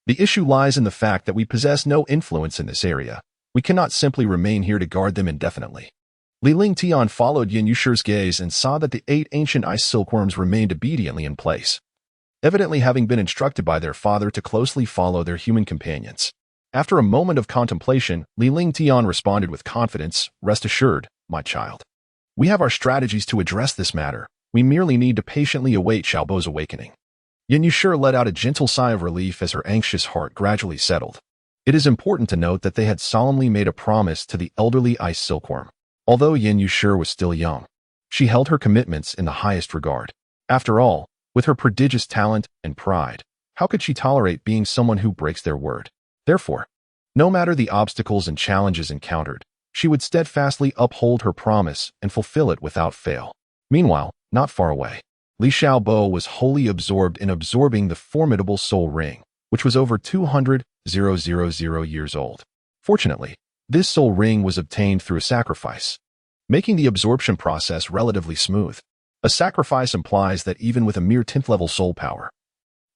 the issue lies in the fact that we possess no influence in this area. We cannot simply remain here to guard them indefinitely." Li Ling Tian followed Yin Yushi's gaze and saw that the 8 ancient ice silkworms remained obediently in place, evidently having been instructed by their father to closely follow their human companions. After a moment of contemplation, Li Ling Tian responded with confidence, "Rest assured, my child. We have our strategies to address this matter. We merely need to patiently await Xiaobo's awakening." Yin Yushi let out a gentle sigh of relief as her anxious heart gradually settled. It is important to note that they had solemnly made a promise to the elderly ice silkworm. Although Yin Yushi was still young, she held her commitments in the highest regard. After all, with her prodigious talent and pride, how could she tolerate being someone who breaks their word? Therefore, no matter the obstacles and challenges encountered, she would steadfastly uphold her promise and fulfill it without fail. Meanwhile, not far away, Li Xiaobo was wholly absorbed in absorbing the formidable soul ring, which was over 200,000 years old. Fortunately, this soul ring was obtained through a sacrifice, making the absorption process relatively smooth. A sacrifice implies that even with a mere 10th level soul power,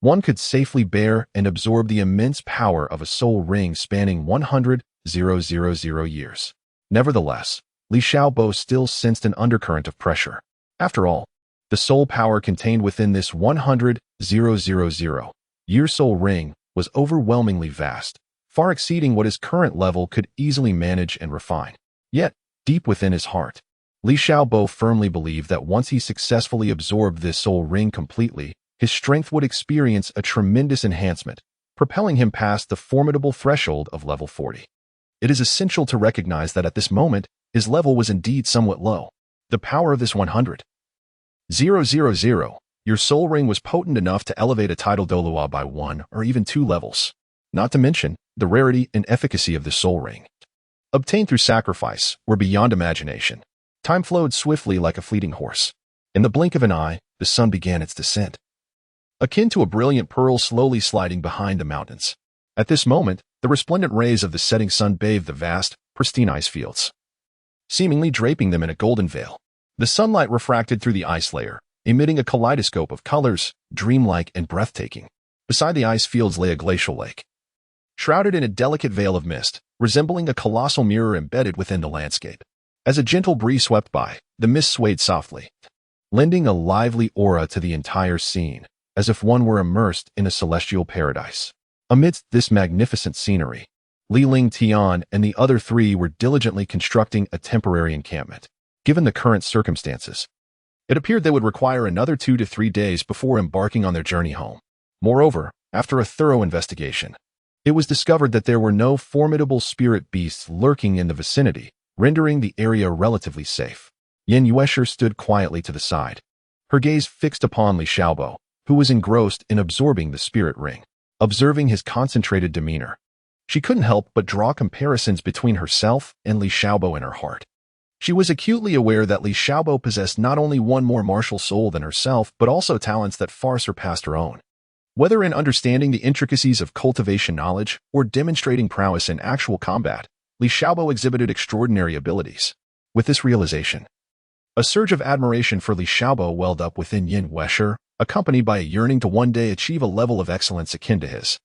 one could safely bear and absorb the immense power of a soul ring spanning 100,000 years. Nevertheless, Li Xiaobo still sensed an undercurrent of pressure. After all, the soul power contained within this 100,000-year soul ring was overwhelmingly vast, far exceeding what his current level could easily manage and refine. Yet, deep within his heart, Li Xiaobo firmly believed that once he successfully absorbed this soul ring completely, his strength would experience a tremendous enhancement, propelling him past the formidable threshold of level 40. It is essential to recognize that at this moment, his level was indeed somewhat low. The power of this 100,000-year soul ring was potent enough to elevate a title Douluo by 1 or even 2 levels, not to mention the rarity and efficacy of the soul ring, obtained through sacrifice, were beyond imagination. Time flowed swiftly like a fleeting horse. In the blink of an eye, the sun began its descent, akin to a brilliant pearl slowly sliding behind the mountains. At this moment, the resplendent rays of the setting sun bathed the vast, pristine ice fields, seemingly draping them in a golden veil. The sunlight refracted through the ice layer, emitting a kaleidoscope of colors, dreamlike and breathtaking. Beside the ice fields lay a glacial lake, shrouded in a delicate veil of mist, resembling a colossal mirror embedded within the landscape. As a gentle breeze swept by, the mist swayed softly, lending a lively aura to the entire scene, as if one were immersed in a celestial paradise. Amidst this magnificent scenery, Li Ling Tian and the other 3 were diligently constructing a temporary encampment. Given the current circumstances, it appeared they would require another 2 to 3 days before embarking on their journey home. Moreover, After a thorough investigation, it was discovered that there were no formidable spirit beasts lurking in the vicinity, rendering the area relatively safe. Yin Yuesher stood quietly to the side, her gaze fixed upon Li Xiaobo, who was engrossed in absorbing the spirit ring. Observing his concentrated demeanor, she couldn't help but draw comparisons between herself and Li Xiaobo in her heart. She was acutely aware that Li Xiaobo possessed not only one more martial soul than herself, but also talents that far surpassed her own. Whether in understanding the intricacies of cultivation knowledge or demonstrating prowess in actual combat, Li Xiaobo exhibited extraordinary abilities. With this realization, a surge of admiration for Li Xiaobo welled up within Yin Yuesher, accompanied by a yearning to one day achieve a level of excellence akin to his.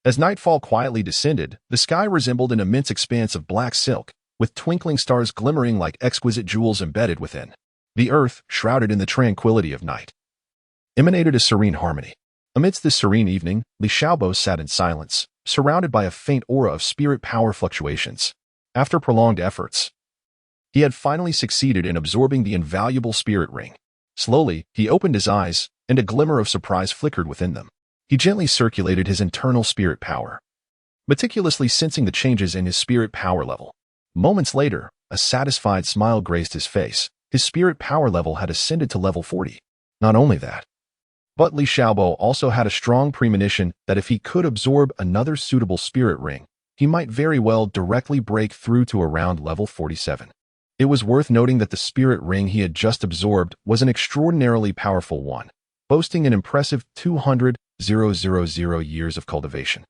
As nightfall quietly descended, the sky resembled an immense expanse of black silk, with twinkling stars glimmering like exquisite jewels embedded within. The earth, shrouded in the tranquility of night, emanated a serene harmony. Amidst this serene evening, Li Xiaobo sat in silence, surrounded by a faint aura of spirit power fluctuations. After prolonged efforts, he had finally succeeded in absorbing the invaluable spirit ring. Slowly, he opened his eyes, and a glimmer of surprise flickered within them. He gently circulated his internal spirit power, meticulously sensing the changes in his spirit power level. Moments later, a satisfied smile graced his face. His spirit power level had ascended to level 40. Not only that, but Li Xiaobo also had a strong premonition that if he could absorb another suitable spirit ring, he might very well directly break through to around level 47. It was worth noting that the spirit ring he had just absorbed was an extraordinarily powerful one, boasting an impressive 200,000 years of cultivation.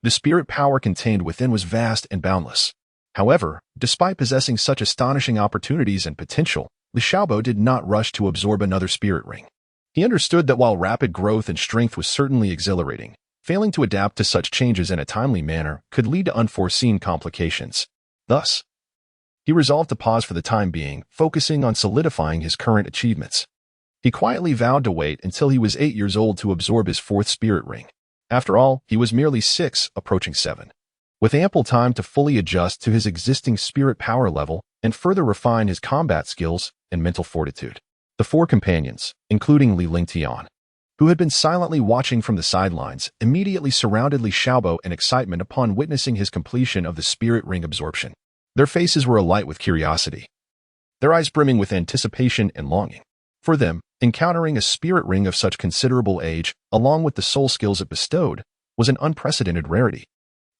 The spirit power contained within was vast and boundless. However, despite possessing such astonishing opportunities and potential, Li Xiaobo did not rush to absorb another spirit ring. He understood that while rapid growth and strength was certainly exhilarating, failing to adapt to such changes in a timely manner could lead to unforeseen complications. Thus, he resolved to pause for the time being, focusing on solidifying his current achievements. He quietly vowed to wait until he was 8 years old to absorb his fourth spirit ring. After all, he was merely 6, approaching 7. With ample time to fully adjust to his existing spirit power level and further refine his combat skills and mental fortitude. The 4 companions, including Li Lingtian, who had been silently watching from the sidelines, immediately surrounded Li Xiaobo in excitement upon witnessing his completion of the spirit ring absorption. Their faces were alight with curiosity, their eyes brimming with anticipation and longing. For them, encountering a spirit ring of such considerable age, along with the soul skills it bestowed, was an unprecedented rarity.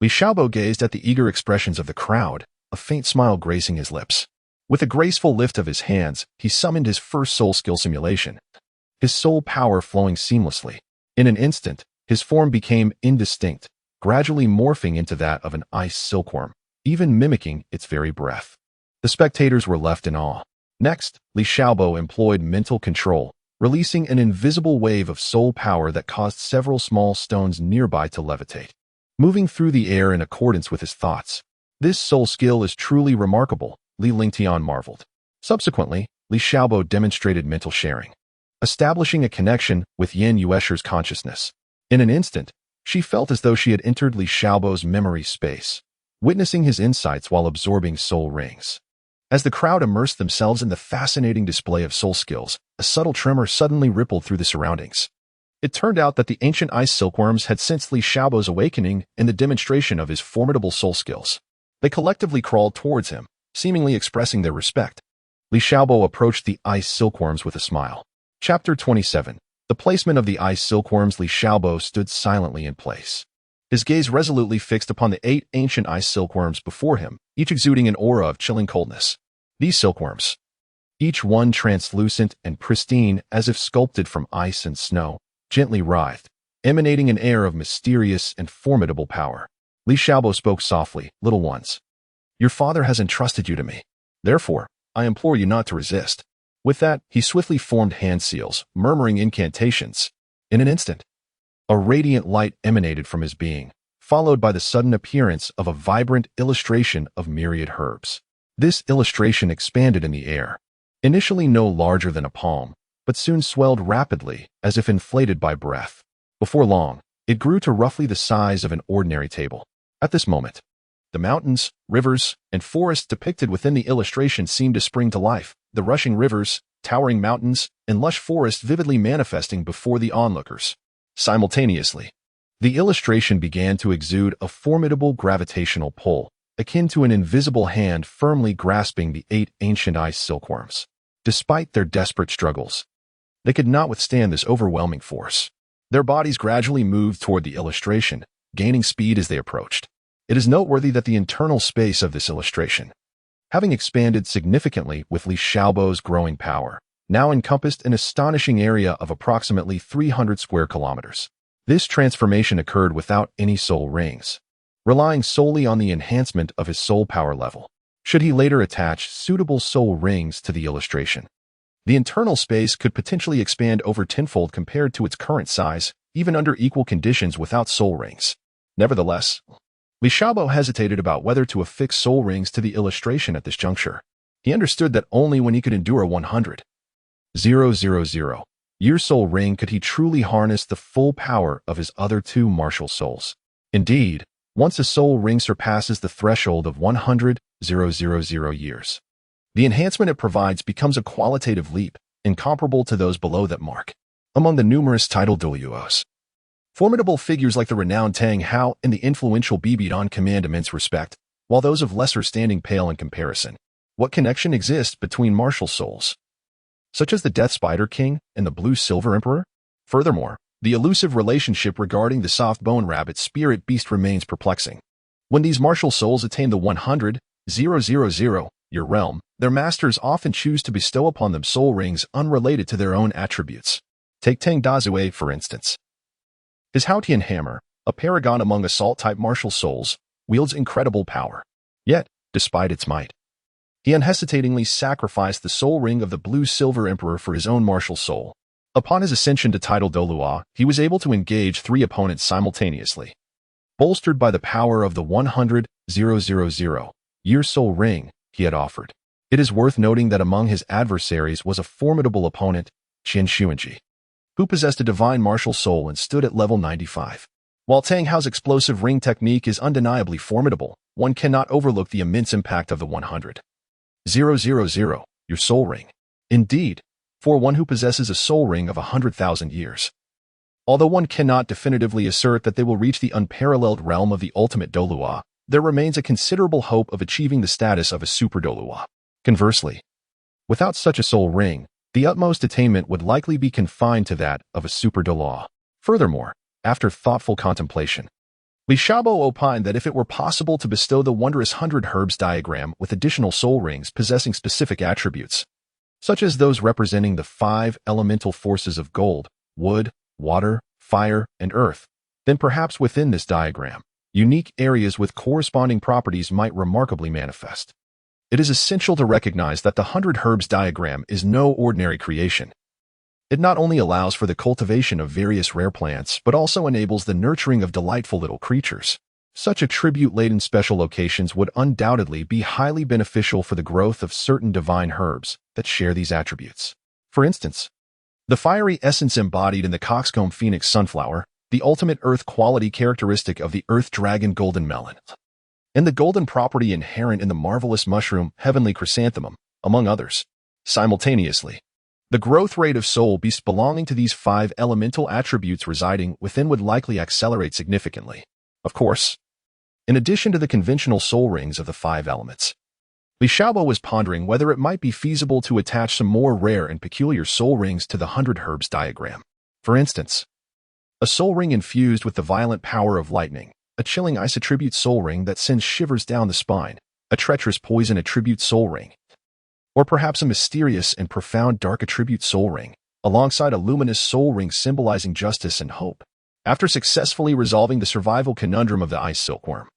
Li Xiaobo gazed at the eager expressions of the crowd, a faint smile gracing his lips. With a graceful lift of his hands, he summoned his first soul skill simulation, his soul power flowing seamlessly. In an instant, his form became indistinct, gradually morphing into that of an ice silkworm, even mimicking its very breath. The spectators were left in awe. Next, Li Xiaobo employed mental control, releasing an invisible wave of soul power that caused several small stones nearby to levitate, moving through the air in accordance with his thoughts. This soul skill is truly remarkable, Li Lingtian marveled. Subsequently, Li Xiaobo demonstrated mental sharing, establishing a connection with Yin Yuesher's consciousness. In an instant, she felt as though she had entered Li Xiaobo's memory space, witnessing his insights while absorbing soul rings. As the crowd immersed themselves in the fascinating display of soul skills, a subtle tremor suddenly rippled through the surroundings. It turned out that the ancient ice silkworms had sensed Li Xiaobo's awakening in the demonstration of his formidable soul skills. They collectively crawled towards him, seemingly expressing their respect. Li Xiaobo approached the ice silkworms with a smile. Chapter 27. The placement of the ice silkworms. Li Xiaobo stood silently in place, his gaze resolutely fixed upon the 8 ancient ice silkworms before him, each exuding an aura of chilling coldness. These silkworms, each one translucent and pristine as if sculpted from ice and snow, gently writhed, emanating an air of mysterious and formidable power. Li Xiaobo spoke softly, "Little ones, your father has entrusted you to me. Therefore, I implore you not to resist." With that, he swiftly formed hand seals, murmuring incantations. In an instant, a radiant light emanated from his being, followed by the sudden appearance of a vibrant illustration of myriad herbs. This illustration expanded in the air, initially no larger than a palm, but soon swelled rapidly as if inflated by breath. Before long, it grew to roughly the size of an ordinary table. At this moment, the mountains, rivers, and forests depicted within the illustration seemed to spring to life, the rushing rivers, towering mountains, and lush forests vividly manifesting before the onlookers. Simultaneously, The illustration began to exude a formidable gravitational pull, akin to an invisible hand firmly grasping the 8 ancient ice silkworms. Despite their desperate struggles, they could not withstand this overwhelming force. Their bodies gradually moved toward the illustration, gaining speed as they approached. It is noteworthy that the internal space of this illustration, having expanded significantly with Li Xiaobo's growing power, now encompassed an astonishing area of approximately 300 square kilometers. This transformation occurred without any soul rings, relying solely on the enhancement of his soul power level. Should he later attach suitable soul rings to the illustration, the internal space could potentially expand over tenfold compared to its current size, even under equal conditions without soul rings. Nevertheless, Li Xiaobo hesitated about whether to affix soul rings to the illustration at this juncture. He understood that only when he could endure a 100,000-year soul ring could he truly harness the full power of his other 2 martial souls. Indeed, once a soul ring surpasses the threshold of 100,000 years, the enhancement it provides becomes a qualitative leap, incomparable to those below that mark. Among the numerous titled Douluos, formidable figures like the renowned Tang Hao and the influential Bibidon command immense respect, while those of lesser standing pale in comparison. What connection exists between martial souls, such as the Death Spider King and the Blue Silver Emperor? Furthermore, the elusive relationship regarding the soft bone rabbit spirit beast remains perplexing. When these martial souls attain the 100,000-year realm, their masters often choose to bestow upon them soul rings unrelated to their own attributes. Take Tang Dazue, for instance. His Haotian hammer, a paragon among assault-type martial souls, wields incredible power. Yet, despite its might, he unhesitatingly sacrificed the soul ring of the Blue Silver Emperor for his own martial soul. Upon his ascension to title Douluo, he was able to engage 3 opponents simultaneously. Bolstered by the power of the 100,000-year soul ring he had offered, it is worth noting that among his adversaries was a formidable opponent, Qian Xuanji, who possessed a divine martial soul and stood at level 95. While Tang Hao's explosive ring technique is undeniably formidable, one cannot overlook the immense impact of the 100,000-year soul ring. Indeed, for one who possesses a soul ring of 100,000 years, although one cannot definitively assert that they will reach the unparalleled realm of the ultimate Douluo, there remains a considerable hope of achieving the status of a super Douluo. Conversely, without such a soul ring, the utmost attainment would likely be confined to that of a super Douluo. Furthermore, after thoughtful contemplation, Li Xiaobo opined that if it were possible to bestow the wondrous 100 herbs diagram with additional soul rings possessing specific attributes, such as those representing the 5 elemental forces of gold, wood, water, fire, and earth, then perhaps within this diagram, unique areas with corresponding properties might remarkably manifest. It is essential to recognize that the 100 herbs diagram is no ordinary creation. It not only allows for the cultivation of various rare plants, but also enables the nurturing of delightful little creatures. Such attribute-laden special locations would undoubtedly be highly beneficial for the growth of certain divine herbs that share these attributes. For instance, the fiery essence embodied in the coxcomb phoenix sunflower, the ultimate earth quality characteristic of the earth dragon golden melon, and the golden property inherent in the marvelous mushroom heavenly chrysanthemum, among others. Simultaneously, the growth rate of soul beasts belonging to these 5 elemental attributes residing within would likely accelerate significantly. Of course, in addition to the conventional soul rings of the 5 elements, Li Xiaobo was pondering whether it might be feasible to attach some more rare and peculiar soul rings to the 100 herbs diagram. For instance, a soul ring infused with the violent power of lightning, a chilling ice attribute soul ring that sends shivers down the spine, a treacherous poison attribute soul ring, or perhaps a mysterious and profound dark attribute soul ring, alongside a luminous soul ring symbolizing justice and hope. After successfully resolving the survival conundrum of the ice silkworm,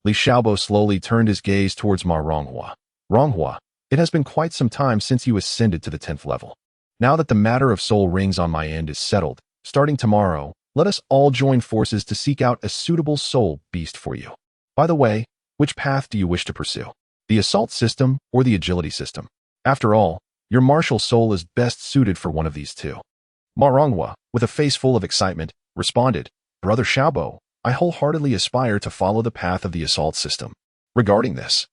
Li Xiaobo slowly turned his gaze towards Ma Ronghua. Ronghua, it has been quite some time since you ascended to the 10th level. Now that the matter of soul rings on my end is settled, starting tomorrow, let us all join forces to seek out a suitable soul beast for you. By the way, which path do you wish to pursue? The assault system or the agility system? After all, your martial soul is best suited for one of these 2. Ma Ronghua, with a face full of excitement, responded, Brother Xiaobo, I wholeheartedly aspire to follow the path of the assault system. Regarding this,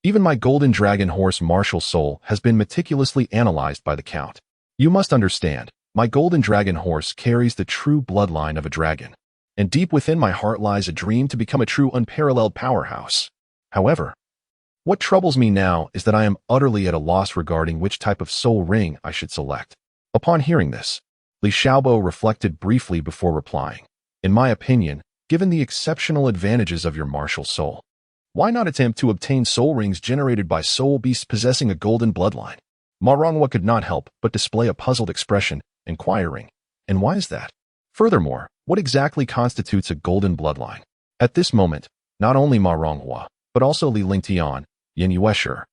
even my golden dragon horse martial soul has been meticulously analyzed by the Count. You must understand, my golden dragon horse carries the true bloodline of a dragon. and deep within my heart lies a dream to become a true unparalleled powerhouse. However, what troubles me now is that I am utterly at a loss regarding which type of soul ring I should select. Upon hearing this, Li Xiaobo reflected briefly before replying. In my opinion, given the exceptional advantages of your martial soul, why not attempt to obtain soul rings generated by soul beasts possessing a golden bloodline? Ma Ronghua could not help but display a puzzled expression, inquiring, and why is that? Furthermore, what exactly constitutes a golden bloodline? At this moment, not only Ma Ronghua, but also Li Lingtian, Yin Yuesher,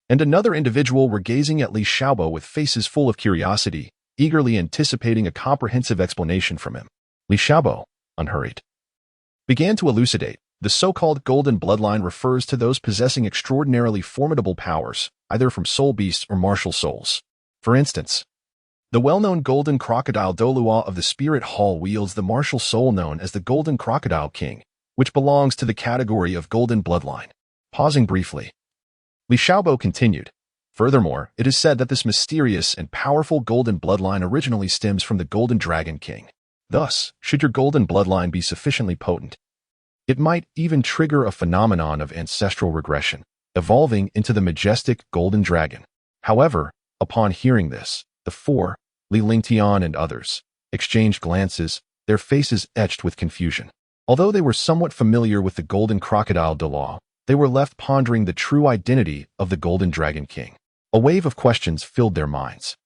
and another individual were gazing at Li Xiaobo with faces full of curiosity, eagerly anticipating a comprehensive explanation from him. Li Xiaobo, unhurried, began to elucidate. The so-called golden bloodline refers to those possessing extraordinarily formidable powers, either from soul beasts or martial souls. For instance, the well-known golden crocodile Douluo of the Spirit Hall wields the martial soul known as the Golden Crocodile King, which belongs to the category of golden bloodline. Pausing briefly, Li Xiaobo continued, furthermore, it is said that this mysterious and powerful golden bloodline originally stems from the Golden Dragon King. Thus, should your golden bloodline be sufficiently potent, it might even trigger a phenomenon of ancestral regression, evolving into the majestic golden dragon. However, upon hearing this, the four, Li Lingtian and others, exchanged glances, their faces etched with confusion. Although they were somewhat familiar with the golden crocodile Douluo, they were left pondering the true identity of the Golden Dragon King. A wave of questions filled their minds.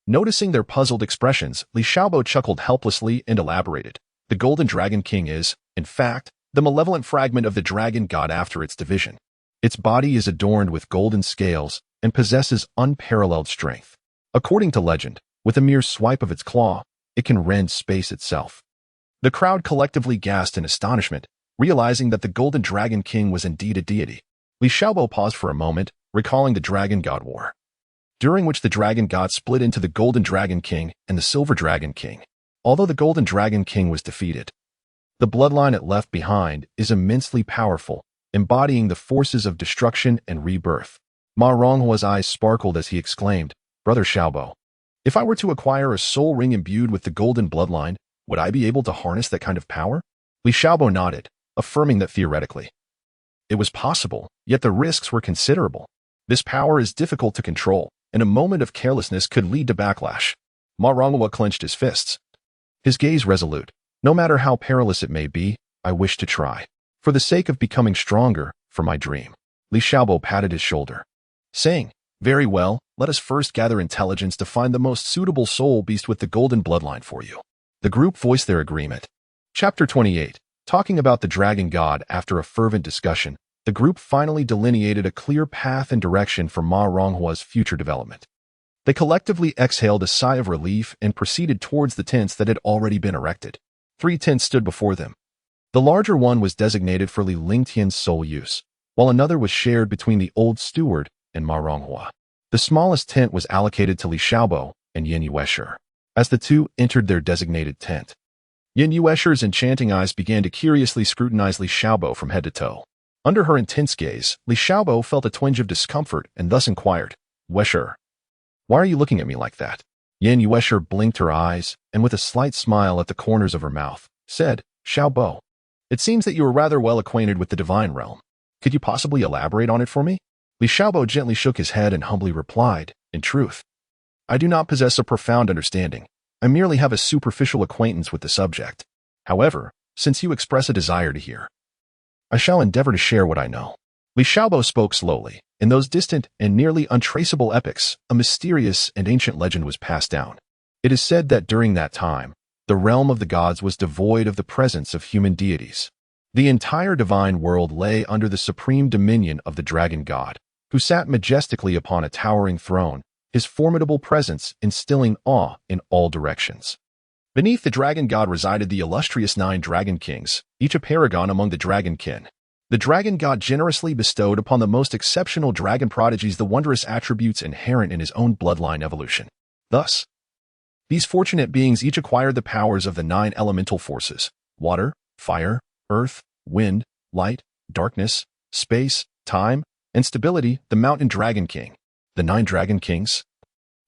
Noticing their puzzled expressions, Li Xiaobo chuckled helplessly and elaborated. The Golden Dragon King is, in fact, the malevolent fragment of the dragon god after its division. Its body is adorned with golden scales and possesses unparalleled strength. According to legend, with a mere swipe of its claw, it can rend space itself. The crowd collectively gasped in astonishment, realizing that the Golden Dragon King was indeed a deity. Li Xiaobo paused for a moment, recalling the Dragon God War, during which the Dragon God split into the Golden Dragon King and the Silver Dragon King. Although the Golden Dragon King was defeated, the bloodline it left behind is immensely powerful, embodying the forces of destruction and rebirth. Ma Ronghua's eyes sparkled as he exclaimed, Brother Xiaobo, if I were to acquire a soul ring imbued with the golden bloodline, would I be able to harness that kind of power? Li Xiaobo nodded, affirming that theoretically it was possible, yet the risks were considerable. This power is difficult to control, and a moment of carelessness could lead to backlash. Ma Ronghua clenched his fists, his gaze resolute. No matter how perilous it may be, I wish to try. For the sake of becoming stronger, for my dream. Li Xiaobo patted his shoulder, saying, very well, let us first gather intelligence to find the most suitable soul beast with the golden bloodline for you. The group voiced their agreement. Chapter 28. Talking about the dragon god. After a fervent discussion, the group finally delineated a clear path and direction for Ma Ronghua's future development. They collectively exhaled a sigh of relief and proceeded towards the tents that had already been erected. 3 tents stood before them. The larger one was designated for Li Lingtian's sole use, while another was shared between the old steward and Ma Ronghua. The smallest tent was allocated to Li Xiaobo and Yin Yuesher. As the two entered their designated tent, Yin Yuesher's enchanting eyes began to curiously scrutinize Li Xiaobo from head to toe. Under her intense gaze, Li Xiaobo felt a twinge of discomfort and thus inquired, Yuesher, why are you looking at me like that? Yin Yuesher blinked her eyes, and with a slight smile at the corners of her mouth, said, Xiaobo, it seems that you are rather well acquainted with the divine realm. Could you possibly elaborate on it for me? Li Xiaobo gently shook his head and humbly replied, in truth, I do not possess a profound understanding. I merely have a superficial acquaintance with the subject. However, since you express a desire to hear, I shall endeavor to share what I know. Li Xiaobo spoke slowly. In those distant and nearly untraceable epochs, a mysterious and ancient legend was passed down. It is said that during that time, the realm of the gods was devoid of the presence of human deities. The entire divine world lay under the supreme dominion of the dragon god, who sat majestically upon a towering throne, his formidable presence instilling awe in all directions. Beneath the dragon god resided the illustrious 9 dragon kings, each a paragon among the dragon kin. The dragon god generously bestowed upon the most exceptional dragon prodigies the wondrous attributes inherent in his own bloodline evolution. Thus, these fortunate beings each acquired the powers of the 9 elemental forces: water, fire, earth, wind, light, darkness, space, time, and stability. The mountain dragon king, the 9 dragon kings,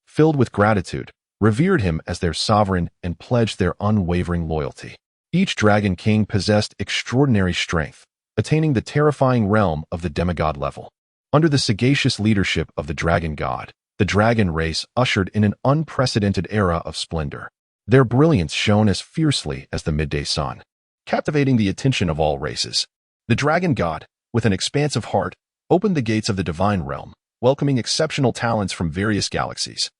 filled with gratitude, revered him as their sovereign and pledged their unwavering loyalty. Each dragon king possessed extraordinary strength, attaining the terrifying realm of the demigod level. Under the sagacious leadership of the dragon god, the dragon race ushered in an unprecedented era of splendor. Their brilliance shone as fiercely as the midday sun, captivating the attention of all races. The dragon god, with an expansive heart, opened the gates of the divine realm, welcoming exceptional talents from various galaxies,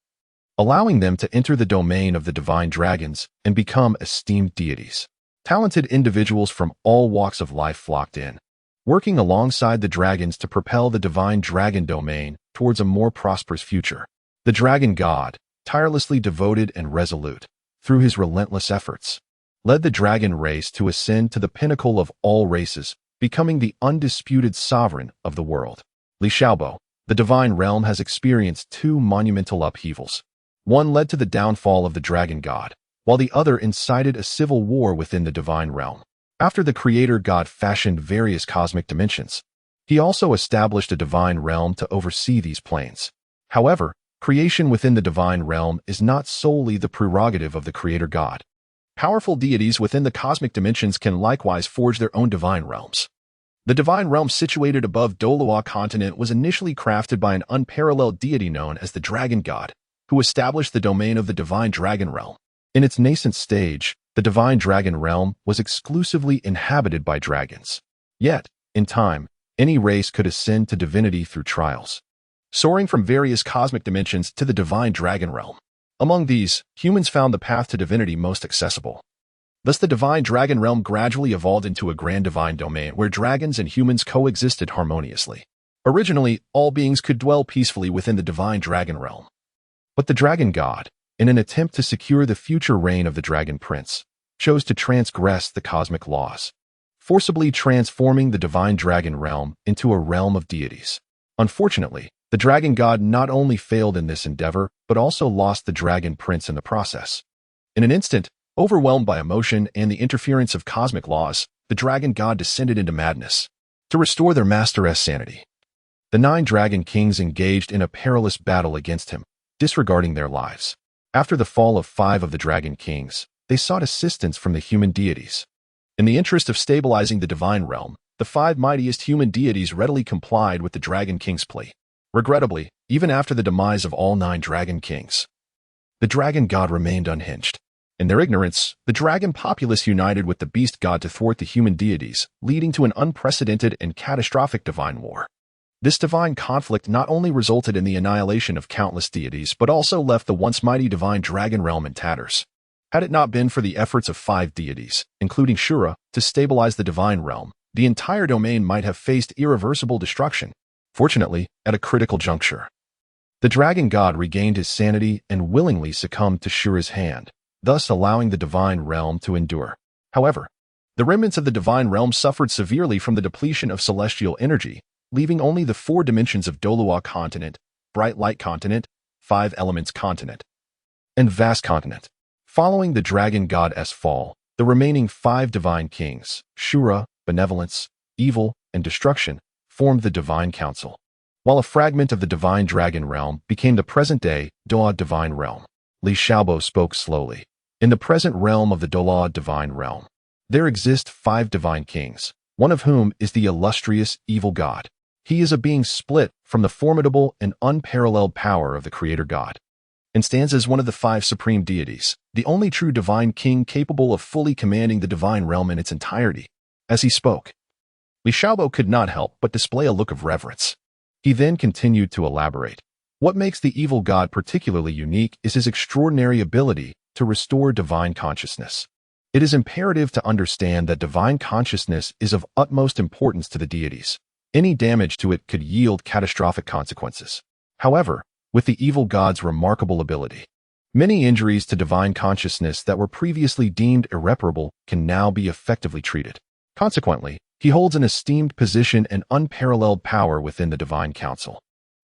allowing them to enter the domain of the divine dragons and become esteemed deities. Talented individuals from all walks of life flocked in, working alongside the dragons to propel the divine dragon domain towards a more prosperous future. The dragon god, tirelessly devoted and resolute, through his relentless efforts, led the dragon race to ascend to the pinnacle of all races, becoming the undisputed sovereign of the world. Li Xiaobo, the divine realm has experienced two monumental upheavals. One led to the downfall of the dragon god, while the other incited a civil war within the divine realm. After the creator god fashioned various cosmic dimensions, he also established a divine realm to oversee these planes. However, creation within the divine realm is not solely the prerogative of the creator god. Powerful deities within the cosmic dimensions can likewise forge their own divine realms. The divine realm situated above Douluo continent was initially crafted by an unparalleled deity known as the dragon god, who established the domain of the divine dragon realm. In its nascent stage, the divine dragon realm was exclusively inhabited by dragons. Yet, in time, any race could ascend to divinity through trials, soaring from various cosmic dimensions to the divine dragon realm. Among these, humans found the path to divinity most accessible. Thus the divine dragon realm gradually evolved into a grand divine domain where dragons and humans coexisted harmoniously. Originally, all beings could dwell peacefully within the divine dragon realm. But the dragon god, in an attempt to secure the future reign of the dragon prince, chose to transgress the cosmic laws, forcibly transforming the divine dragon realm into a realm of deities. Unfortunately, the dragon god not only failed in this endeavor, but also lost the dragon prince in the process. In an instant, overwhelmed by emotion and the interference of cosmic laws, the dragon god descended into madness. To restore their master's sanity, the 9 dragon kings engaged in a perilous battle against him, disregarding their lives. After the fall of 5 of the dragon kings, they sought assistance from the human deities. In the interest of stabilizing the divine realm, the 5 mightiest human deities readily complied with the dragon king's plea. Regrettably, even after the demise of all 9 dragon kings, the dragon god remained unhinged. In their ignorance, the dragon populace united with the beast god to thwart the human deities, leading to an unprecedented and catastrophic divine war. This divine conflict not only resulted in the annihilation of countless deities, but also left the once mighty divine dragon realm in tatters. Had it not been for the efforts of 5 deities, including Shura, to stabilize the divine realm, the entire domain might have faced irreversible destruction. Fortunately, at a critical juncture, the dragon god regained his sanity and willingly succumbed to Shura's hand, thus allowing the divine realm to endure. However, the remnants of the divine realm suffered severely from the depletion of celestial energy, leaving only the 4 dimensions of Douluo continent, bright light continent, 5 elements continent, and vast continent. Following the dragon god's fall, the remaining 5 divine kings, Shura, benevolence, evil, and destruction, formed the divine council, while a fragment of the divine dragon realm became the present-day Douluo divine realm. Li Xiaobo spoke slowly. In the present realm of the Douluo divine realm, there exist 5 divine kings, one of whom is the illustrious evil god. He is a being split from the formidable and unparalleled power of the creator god, and stands as one of the 5 supreme deities, the only true divine king capable of fully commanding the divine realm in its entirety. As he spoke, Li Xiaobo could not help but display a look of reverence. He then continued to elaborate. What makes the evil god particularly unique is his extraordinary ability to restore divine consciousness. It is imperative to understand that divine consciousness is of utmost importance to the deities. Any damage to it could yield catastrophic consequences. However, with the evil god's remarkable ability, many injuries to divine consciousness that were previously deemed irreparable can now be effectively treated. Consequently, he holds an esteemed position and unparalleled power within the divine council.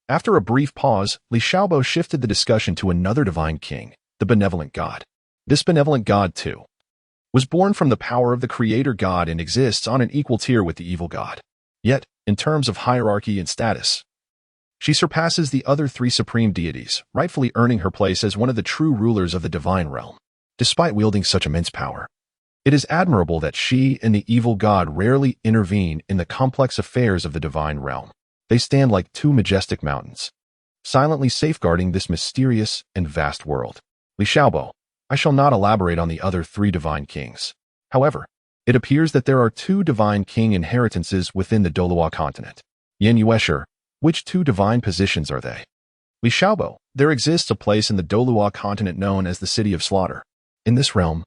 After a brief pause, Li Xiaobo shifted the discussion to another divine king, the benevolent god. This benevolent god, too, was born from the power of the creator god and exists on an equal tier with the evil god. Yet, in terms of hierarchy and status, she surpasses the other 3 supreme deities, rightfully earning her place as one of the true rulers of the divine realm. Despite wielding such immense power, It is admirable that she and the evil god rarely intervene in the complex affairs of the divine realm. They stand like two majestic mountains, silently safeguarding this mysterious and vast world. Li Xiaobo, I shall not elaborate on the other three divine kings. However, it appears that there are two divine king inheritances within the Douluo continent. Yin Yuesher, which two divine positions are they? Li Xiaobo, there exists a place in the Douluo continent known as the City of Slaughter. In this realm,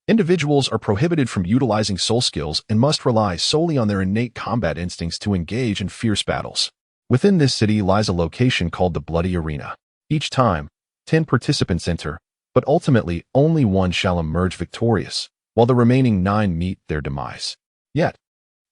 individuals are prohibited from utilizing soul skills and must rely solely on their innate combat instincts to engage in fierce battles. Within this city lies a location called the Bloody Arena. Each time, 10 participants enter, but ultimately only one shall emerge victorious, while the remaining 9 meet their demise. Yet,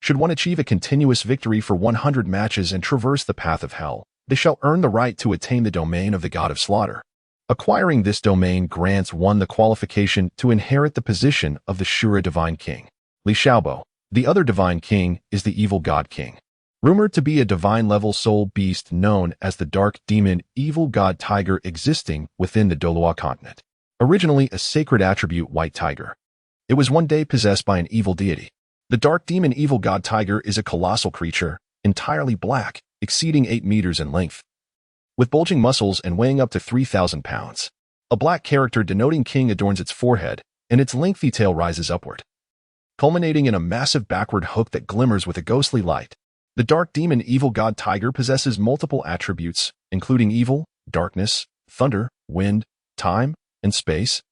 should one achieve a continuous victory for 100 matches and traverse the path of hell, they shall earn the right to attain the domain of the God of Slaughter. Acquiring this domain grants one the qualification to inherit the position of the Shura Divine King. Li Xiaobo, the other Divine King, is the Evil God King. Rumored to be a divine-level soul beast known as the Dark Demon Evil God Tiger existing within the Douluo continent. Originally a sacred attribute white tiger, it was one day possessed by an evil deity. The Dark Demon Evil God Tiger is a colossal creature, entirely black, exceeding 8 meters in length, with bulging muscles and weighing up to 3,000 pounds. A black character denoting king adorns its forehead, and its lengthy tail rises upward, culminating in a massive backward hook that glimmers with a ghostly light. The Dark Demon Evil God Tiger possesses multiple attributes, including evil, darkness, thunder, wind, time, and space,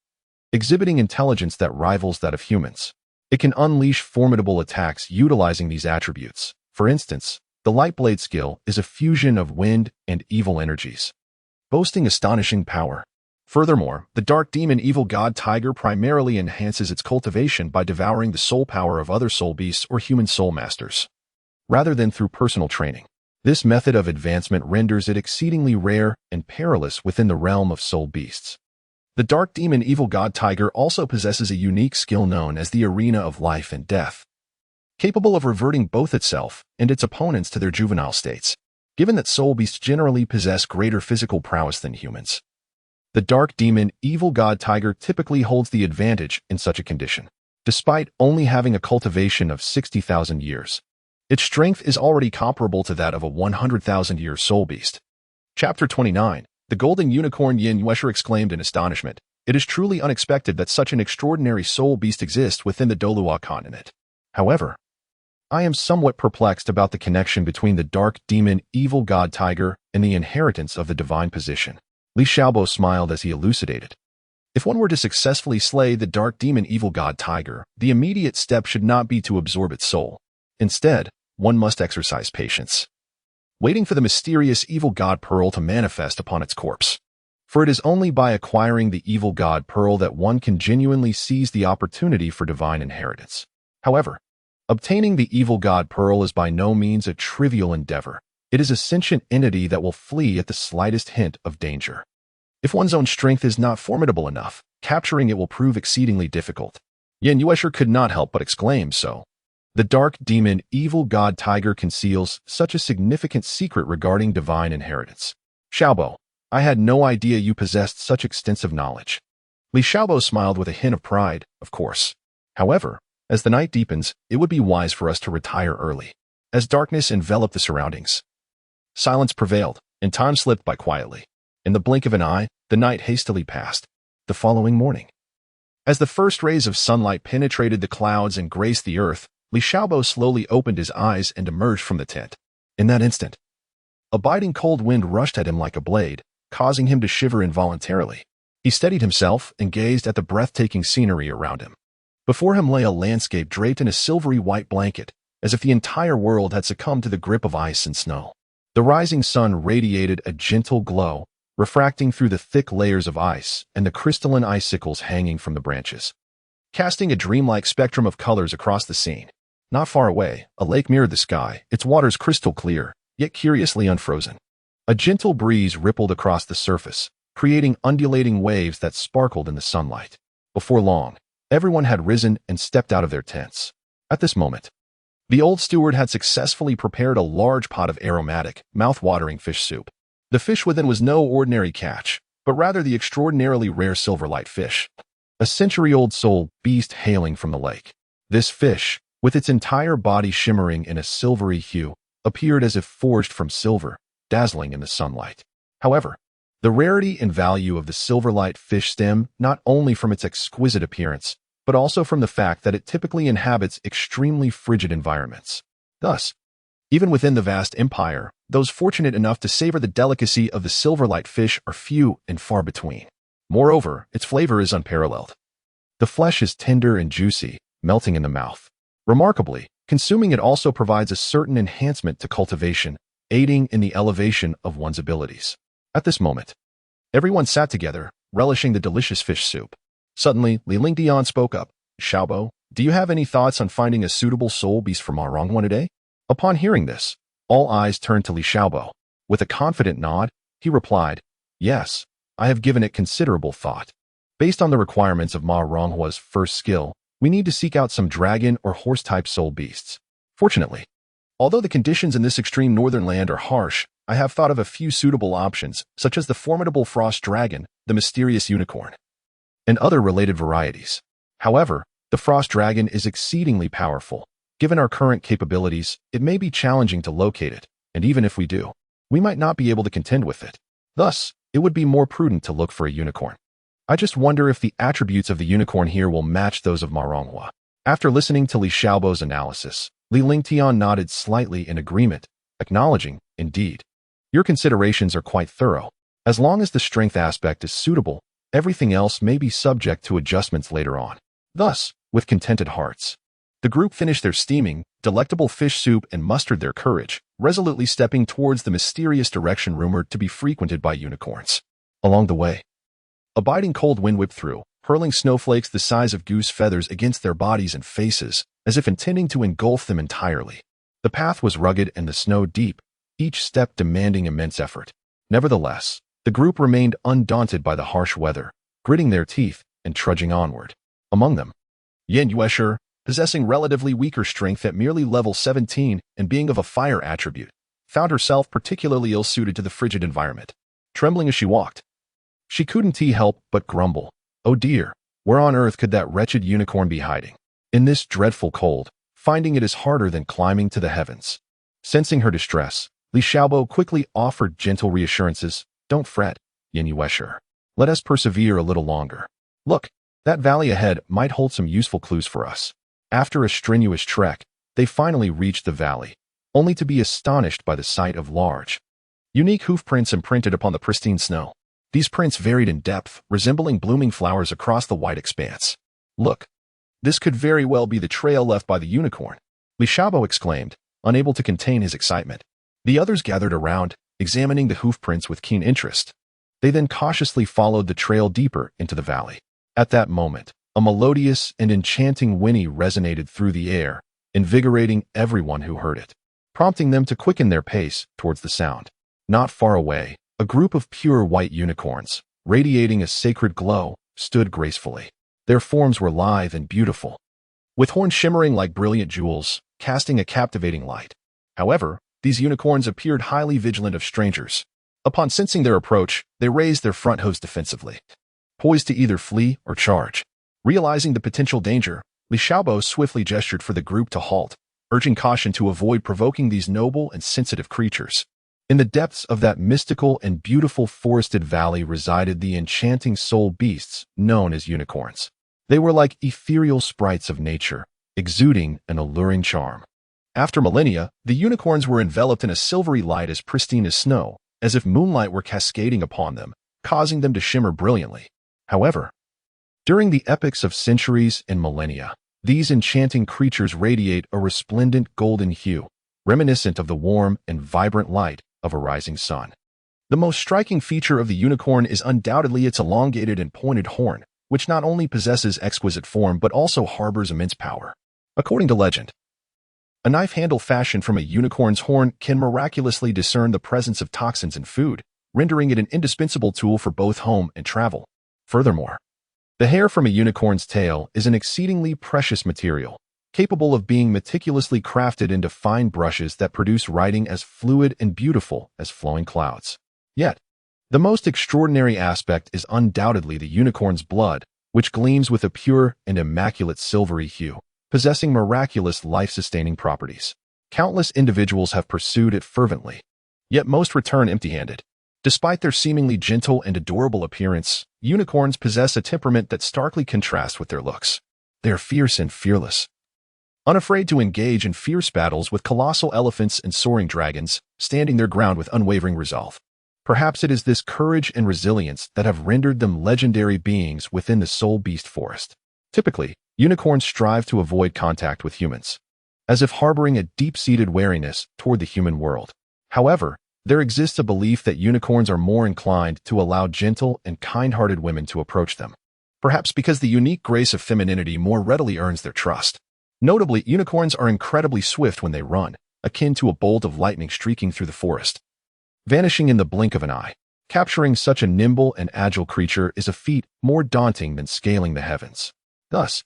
exhibiting intelligence that rivals that of humans. It can unleash formidable attacks utilizing these attributes. For instance, the Lightblade skill is a fusion of wind and evil energies, boasting astonishing power. Furthermore, the Dark Demon Evil God Tiger primarily enhances its cultivation by devouring the soul power of other soul beasts or human soul masters, rather than through personal training. This method of advancement renders it exceedingly rare and perilous within the realm of soul beasts. The Dark Demon Evil God Tiger also possesses a unique skill known as the Arena of Life and Death, capable of reverting both itself and its opponents to their juvenile states. Given that soul beasts generally possess greater physical prowess than humans, the Dark Demon Evil God Tiger typically holds the advantage in such a condition. Despite only having a cultivation of 60,000 years, its strength is already comparable to that of a 100,000-year soul beast. Chapter 29. The Golden Unicorn. Yin Yuesher exclaimed in astonishment. It is truly unexpected that such an extraordinary soul beast exists within the Douluo continent. However, I am somewhat perplexed about the connection between the Dark Demon Evil God Tiger and the inheritance of the divine position. Li Xiaobo smiled as he elucidated. If one were to successfully slay the Dark Demon Evil God Tiger, the immediate step should not be to absorb its soul. Instead, one must exercise patience, waiting for the mysterious Evil God Pearl to manifest upon its corpse. For it is only by acquiring the Evil God Pearl that one can genuinely seize the opportunity for divine inheritance. However, obtaining the Evil God Pearl is by no means a trivial endeavor. It is a sentient entity that will flee at the slightest hint of danger. If one's own strength is not formidable enough, capturing it will prove exceedingly difficult. Yin Yuesher could not help but exclaim so. The Dark Demon Evil God Tiger conceals such a significant secret regarding divine inheritance. Xiaobo, I had no idea you possessed such extensive knowledge. Li Xiaobo smiled with a hint of pride, of course. However, as the night deepens, it would be wise for us to retire early. As darkness enveloped the surroundings, silence prevailed, and time slipped by quietly. In the blink of an eye, the night hastily passed. The following morning, as the first rays of sunlight penetrated the clouds and graced the earth, Li Xiaobo slowly opened his eyes and emerged from the tent. In that instant, a biting cold wind rushed at him like a blade, causing him to shiver involuntarily. He steadied himself and gazed at the breathtaking scenery around him. Before him lay a landscape draped in a silvery white blanket, as if the entire world had succumbed to the grip of ice and snow. The rising sun radiated a gentle glow, refracting through the thick layers of ice and the crystalline icicles hanging from the branches, casting a dreamlike spectrum of colors across the scene. Not far away, a lake mirrored the sky, its waters crystal clear, yet curiously unfrozen. A gentle breeze rippled across the surface, creating undulating waves that sparkled in the sunlight. Before long, everyone had risen and stepped out of their tents. At this moment, the old steward had successfully prepared a large pot of aromatic, mouth-watering fish soup. The fish within was no ordinary catch, but rather the extraordinarily rare silverlight fish. a century-old soul beast hailing from the lake. This fish, with its entire body shimmering in a silvery hue, appeared as if forged from silver, dazzling in the sunlight. However, the rarity and value of the silverlight fish stem not only from its exquisite appearance, but also from the fact that it typically inhabits extremely frigid environments. Thus, even within the vast empire, those fortunate enough to savor the delicacy of the silverlight fish are few and far between. Moreover, its flavor is unparalleled. The flesh is tender and juicy, melting in the mouth. Remarkably, consuming it also provides a certain enhancement to cultivation, aiding in the elevation of one's abilities. At this moment, everyone sat together, relishing the delicious fish soup. Suddenly, Li Lingdian spoke up. Xiaobo, do you have any thoughts on finding a suitable soul beast for Ma Ronghuan today? Upon hearing this, all eyes turned to Li Xiaobo. With a confident nod, he replied, yes, I have given it considerable thought. Based on the requirements of Ma Ronghua's first skill, we need to seek out some dragon or horse-type soul beasts. Fortunately, although the conditions in this extreme northern land are harsh, I have thought of a few suitable options, such as the formidable frost dragon, the mysterious unicorn, and other related varieties. However, the frost dragon is exceedingly powerful. Given our current capabilities, it may be challenging to locate it, and even if we do, we might not be able to contend with it. Thus, it would be more prudent to look for a unicorn. I just wonder if the attributes of the unicorn here will match those of Ma Ronghua. After listening to Li Xiaobo's analysis, Li Lingtian nodded slightly in agreement, acknowledging, indeed, your considerations are quite thorough. As long as the strength aspect is suitable, everything else may be subject to adjustments later on. Thus, with contented hearts, the group finished their steaming, delectable fish soup and mustered their courage, resolutely stepping towards the mysterious direction rumored to be frequented by unicorns. Along the way, a biting cold wind whipped through, hurling snowflakes the size of goose feathers against their bodies and faces, as if intending to engulf them entirely. The path was rugged and the snow deep, each step demanding immense effort. Nevertheless, the group remained undaunted by the harsh weather, gritting their teeth and trudging onward. Among them, Yan Yuesher, possessing relatively weaker strength at merely level 17 and being of a fire attribute, found herself particularly ill-suited to the frigid environment. Trembling as she walked, she couldn't help but grumble, "Oh dear, where on earth could that wretched unicorn be hiding? In this dreadful cold, finding it is harder than climbing to the heavens." Sensing her distress, Li Xiaobo quickly offered gentle reassurances. "Don't fret, Yan Yuesher. Let us persevere a little longer. Look, that valley ahead might hold some useful clues for us." After a strenuous trek, they finally reached the valley, only to be astonished by the sight of large, unique hoof prints imprinted upon the pristine snow. These prints varied in depth, resembling blooming flowers across the wide expanse. "Look, this could very well be the trail left by the unicorn," Li Xiaobo exclaimed, unable to contain his excitement. The others gathered around, examining the hoof prints with keen interest. They then cautiously followed the trail deeper into the valley. At that moment, a melodious and enchanting whinny resonated through the air, invigorating everyone who heard it, prompting them to quicken their pace towards the sound. Not far away, a group of pure white unicorns, radiating a sacred glow, stood gracefully. Their forms were lithe and beautiful, with horns shimmering like brilliant jewels, casting a captivating light. However, these unicorns appeared highly vigilant of strangers. Upon sensing their approach, they raised their front hooves defensively, poised to either flee or charge. Realizing the potential danger, Li Xiaobo swiftly gestured for the group to halt, urging caution to avoid provoking these noble and sensitive creatures. In the depths of that mystical and beautiful forested valley resided the enchanting soul beasts known as unicorns. They were like ethereal sprites of nature, exuding an alluring charm. After millennia, the unicorns were enveloped in a silvery light as pristine as snow, as if moonlight were cascading upon them, causing them to shimmer brilliantly. However, during the epochs of centuries and millennia, these enchanting creatures radiate a resplendent golden hue, reminiscent of the warm and vibrant light of a rising sun. The most striking feature of the unicorn is undoubtedly its elongated and pointed horn, which not only possesses exquisite form but also harbors immense power. According to legend, a knife handle fashioned from a unicorn's horn can miraculously discern the presence of toxins in food, rendering it an indispensable tool for both home and travel. Furthermore, the hair from a unicorn's tail is an exceedingly precious material, capable of being meticulously crafted into fine brushes that produce writing as fluid and beautiful as flowing clouds. Yet, the most extraordinary aspect is undoubtedly the unicorn's blood, which gleams with a pure and immaculate silvery hue, possessing miraculous life-sustaining properties. Countless individuals have pursued it fervently, yet most return empty-handed. Despite their seemingly gentle and adorable appearance, unicorns possess a temperament that starkly contrasts with their looks. They are fierce and fearless, unafraid to engage in fierce battles with colossal elephants and soaring dragons, standing their ground with unwavering resolve. Perhaps it is this courage and resilience that have rendered them legendary beings within the Soul Beast forest. Typically, unicorns strive to avoid contact with humans, as if harboring a deep-seated wariness toward the human world. However, there exists a belief that unicorns are more inclined to allow gentle and kind-hearted women to approach them, perhaps because the unique grace of femininity more readily earns their trust. Notably, unicorns are incredibly swift when they run, akin to a bolt of lightning streaking through the forest, vanishing in the blink of an eye. Capturing such a nimble and agile creature is a feat more daunting than scaling the heavens. Thus,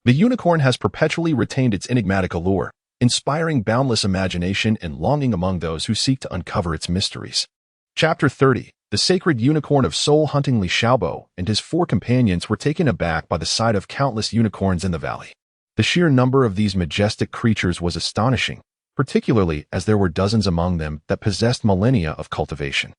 the unicorn has perpetually retained its enigmatic allure, inspiring boundless imagination and longing among those who seek to uncover its mysteries. Chapter 30. The sacred unicorn of soul hunting. Li Xiaobo and his 4 companions were taken aback by the sight of countless unicorns in the valley. The sheer number of these majestic creatures was astonishing, particularly as there were dozens among them that possessed millennia of cultivation.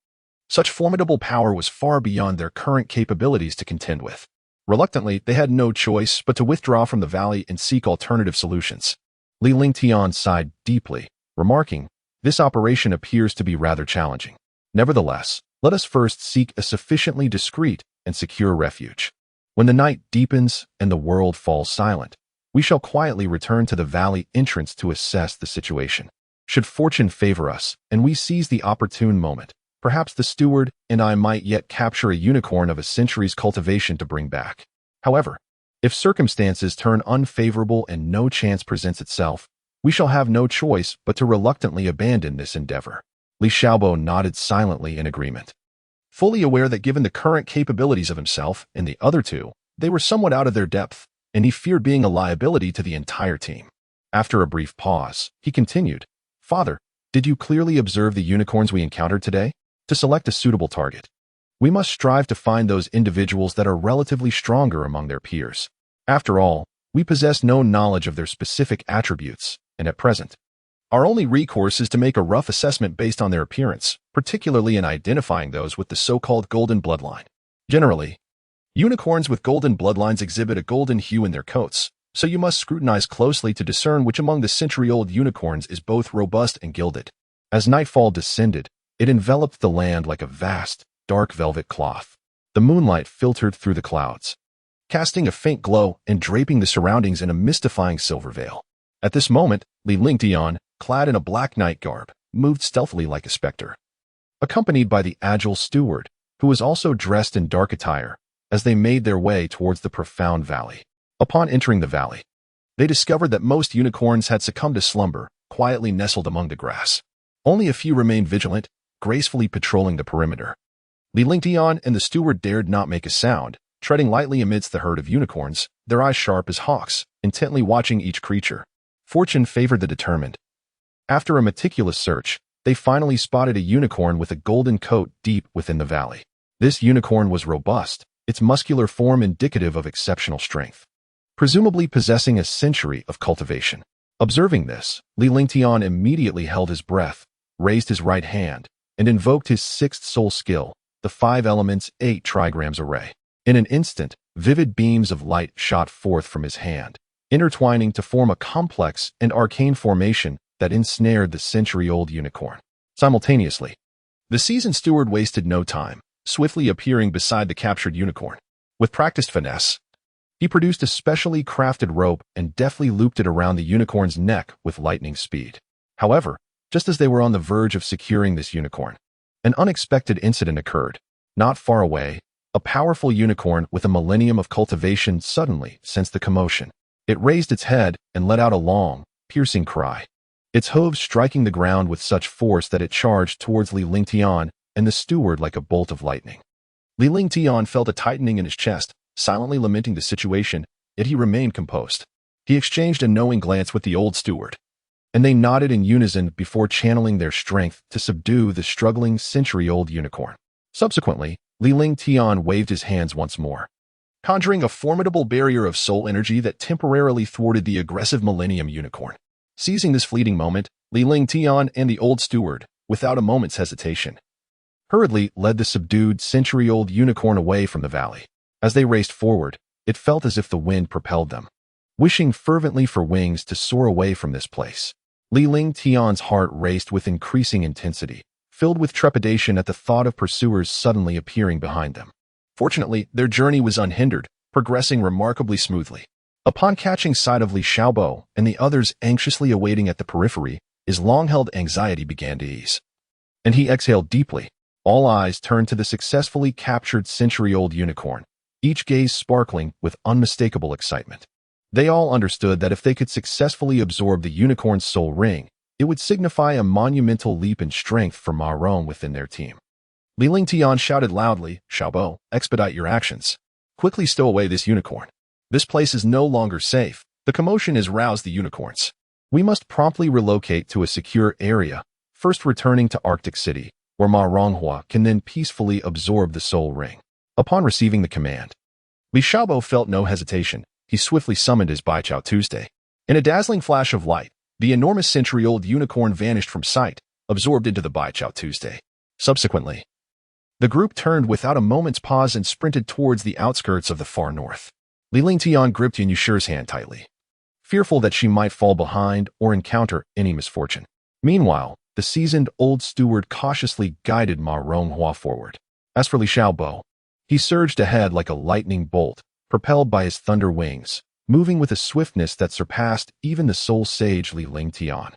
Such formidable power was far beyond their current capabilities to contend with. Reluctantly, they had no choice but to withdraw from the valley and seek alternative solutions. Li Lingtian sighed deeply, remarking, "This operation appears to be rather challenging. Nevertheless, let us first seek a sufficiently discreet and secure refuge. When the night deepens and the world falls silent, we shall quietly return to the valley entrance to assess the situation. Should fortune favor us, and we seize the opportune moment, perhaps the steward and I might yet capture a unicorn of a century's cultivation to bring back. However, if circumstances turn unfavorable and no chance presents itself, we shall have no choice but to reluctantly abandon this endeavor." Li Xiaobo nodded silently in agreement, fully aware that given the current capabilities of himself and the other 2, they were somewhat out of their depth, and he feared being a liability to the entire team. After a brief pause, he continued, "Father, did you clearly observe the unicorns we encountered today? To select a suitable target, we must strive to find those individuals that are relatively stronger among their peers. After all, we possess no knowledge of their specific attributes, and at present, our only recourse is to make a rough assessment based on their appearance, particularly in identifying those with the so-called golden bloodline. Generally, unicorns with golden bloodlines exhibit a golden hue in their coats, so you must scrutinize closely to discern which among the century-old unicorns is both robust and gilded." As nightfall descended, it enveloped the land like a vast, dark velvet cloth. The moonlight filtered through the clouds, casting a faint glow and draping the surroundings in a mystifying silver veil. At this moment, Li Lingtian, clad in a black night garb, moved stealthily like a specter, accompanied by the agile steward, who was also dressed in dark attire, as they made their way towards the profound valley. Upon entering the valley, they discovered that most unicorns had succumbed to slumber, quietly nestled among the grass. Only a few remained vigilant, gracefully patrolling the perimeter. Li Lingtian and the steward dared not make a sound, treading lightly amidst the herd of unicorns, their eyes sharp as hawks, intently watching each creature. Fortune favored the determined. After a meticulous search, they finally spotted a unicorn with a golden coat deep within the valley. This unicorn was robust, its muscular form indicative of exceptional strength, presumably possessing a century of cultivation. Observing this, Li Lingtian immediately held his breath, raised his right hand, and invoked his 6th soul skill, the 5 elements 8 trigrams array. In an instant, vivid beams of light shot forth from his hand, intertwining to form a complex and arcane formation that ensnared the century-old unicorn. Simultaneously, the seasoned steward wasted no time, swiftly appearing beside the captured unicorn. With practiced finesse, he produced a specially crafted rope and deftly looped it around the unicorn's neck with lightning speed. However, just as they were on the verge of securing this unicorn, an unexpected incident occurred. Not far away, a powerful unicorn with a millennium of cultivation suddenly sensed the commotion. It raised its head and let out a long, piercing cry, its hooves striking the ground with such force that it charged towards Li Lingtian and the steward like a bolt of lightning. Li Lingtian felt a tightening in his chest, silently lamenting the situation, yet he remained composed. He exchanged a knowing glance with the old steward, and they nodded in unison before channeling their strength to subdue the struggling century-old unicorn. Subsequently, Li Lingtian waved his hands once more, conjuring a formidable barrier of soul energy that temporarily thwarted the aggressive Millennium Unicorn. Seizing this fleeting moment, Li Ling Tian and the old steward, without a moment's hesitation, hurriedly led the subdued, century-old unicorn away from the valley. As they raced forward, it felt as if the wind propelled them, wishing fervently for wings to soar away from this place. Li Ling Tian's heart raced with increasing intensity, filled with trepidation at the thought of pursuers suddenly appearing behind them. Fortunately, their journey was unhindered, progressing remarkably smoothly. Upon catching sight of Li Xiaobo and the others anxiously awaiting at the periphery, his long-held anxiety began to ease. And he exhaled deeply. All eyes turned to the successfully captured century-old unicorn, each gaze sparkling with unmistakable excitement. They all understood that if they could successfully absorb the unicorn's soul ring, it would signify a monumental leap in strength for Ma Rong within their team. Li Ling Tian shouted loudly, "Xiaobo, expedite your actions. Quickly stow away this unicorn. This place is no longer safe. The commotion has roused the unicorns. We must promptly relocate to a secure area, first returning to Arctic City, where Ma Ronghua can then peacefully absorb the soul ring." Upon receiving the command, Li Xiaobo felt no hesitation. He swiftly summoned his Baichao Tuesday. In a dazzling flash of light, the enormous century-old unicorn vanished from sight, absorbed into the Baichao Tuesday. Subsequently, the group turned without a moment's pause and sprinted towards the outskirts of the far north. Li Ling Tian gripped Yin Yushi's hand tightly, fearful that she might fall behind or encounter any misfortune. Meanwhile, the seasoned old steward cautiously guided Ma Ronghua forward. As for Li Xiaobo, he surged ahead like a lightning bolt, propelled by his thunder wings, moving with a swiftness that surpassed even the soul sage Li Ling Tian.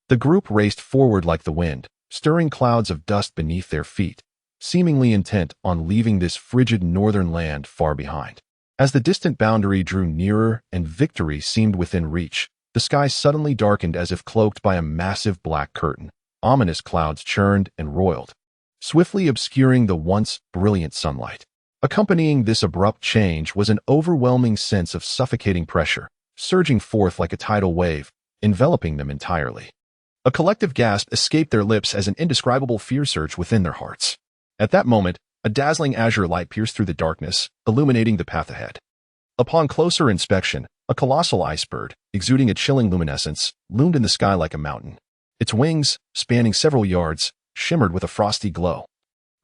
The group raced forward like the wind, stirring clouds of dust beneath their feet, seemingly intent on leaving this frigid northern land far behind. As the distant boundary drew nearer and victory seemed within reach, the sky suddenly darkened as if cloaked by a massive black curtain. Ominous clouds churned and roiled, swiftly obscuring the once brilliant sunlight. Accompanying this abrupt change was an overwhelming sense of suffocating pressure, surging forth like a tidal wave, enveloping them entirely. A collective gasp escaped their lips as an indescribable fear surged within their hearts. At that moment, a dazzling azure light pierced through the darkness, illuminating the path ahead. Upon closer inspection, a colossal ice-bird, exuding a chilling luminescence, loomed in the sky like a mountain. Its wings, spanning several yards, shimmered with a frosty glow,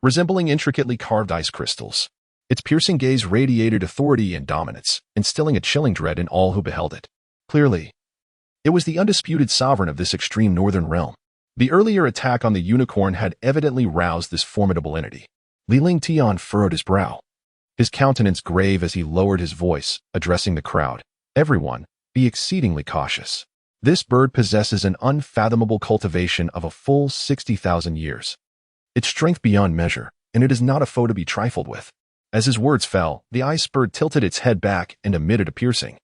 resembling intricately carved ice crystals. Its piercing gaze radiated authority and dominance, instilling a chilling dread in all who beheld it. Clearly, it was the undisputed sovereign of this extreme northern realm. The earlier attack on the unicorn had evidently roused this formidable entity. Li Ling Tian furrowed his brow, his countenance grave as he lowered his voice, addressing the crowd. "Everyone, be exceedingly cautious. This bird possesses an unfathomable cultivation of a full 60,000 years. Its strength beyond measure, and it is not a foe to be trifled with." As his words fell, the ice bird tilted its head back and emitted a piercing,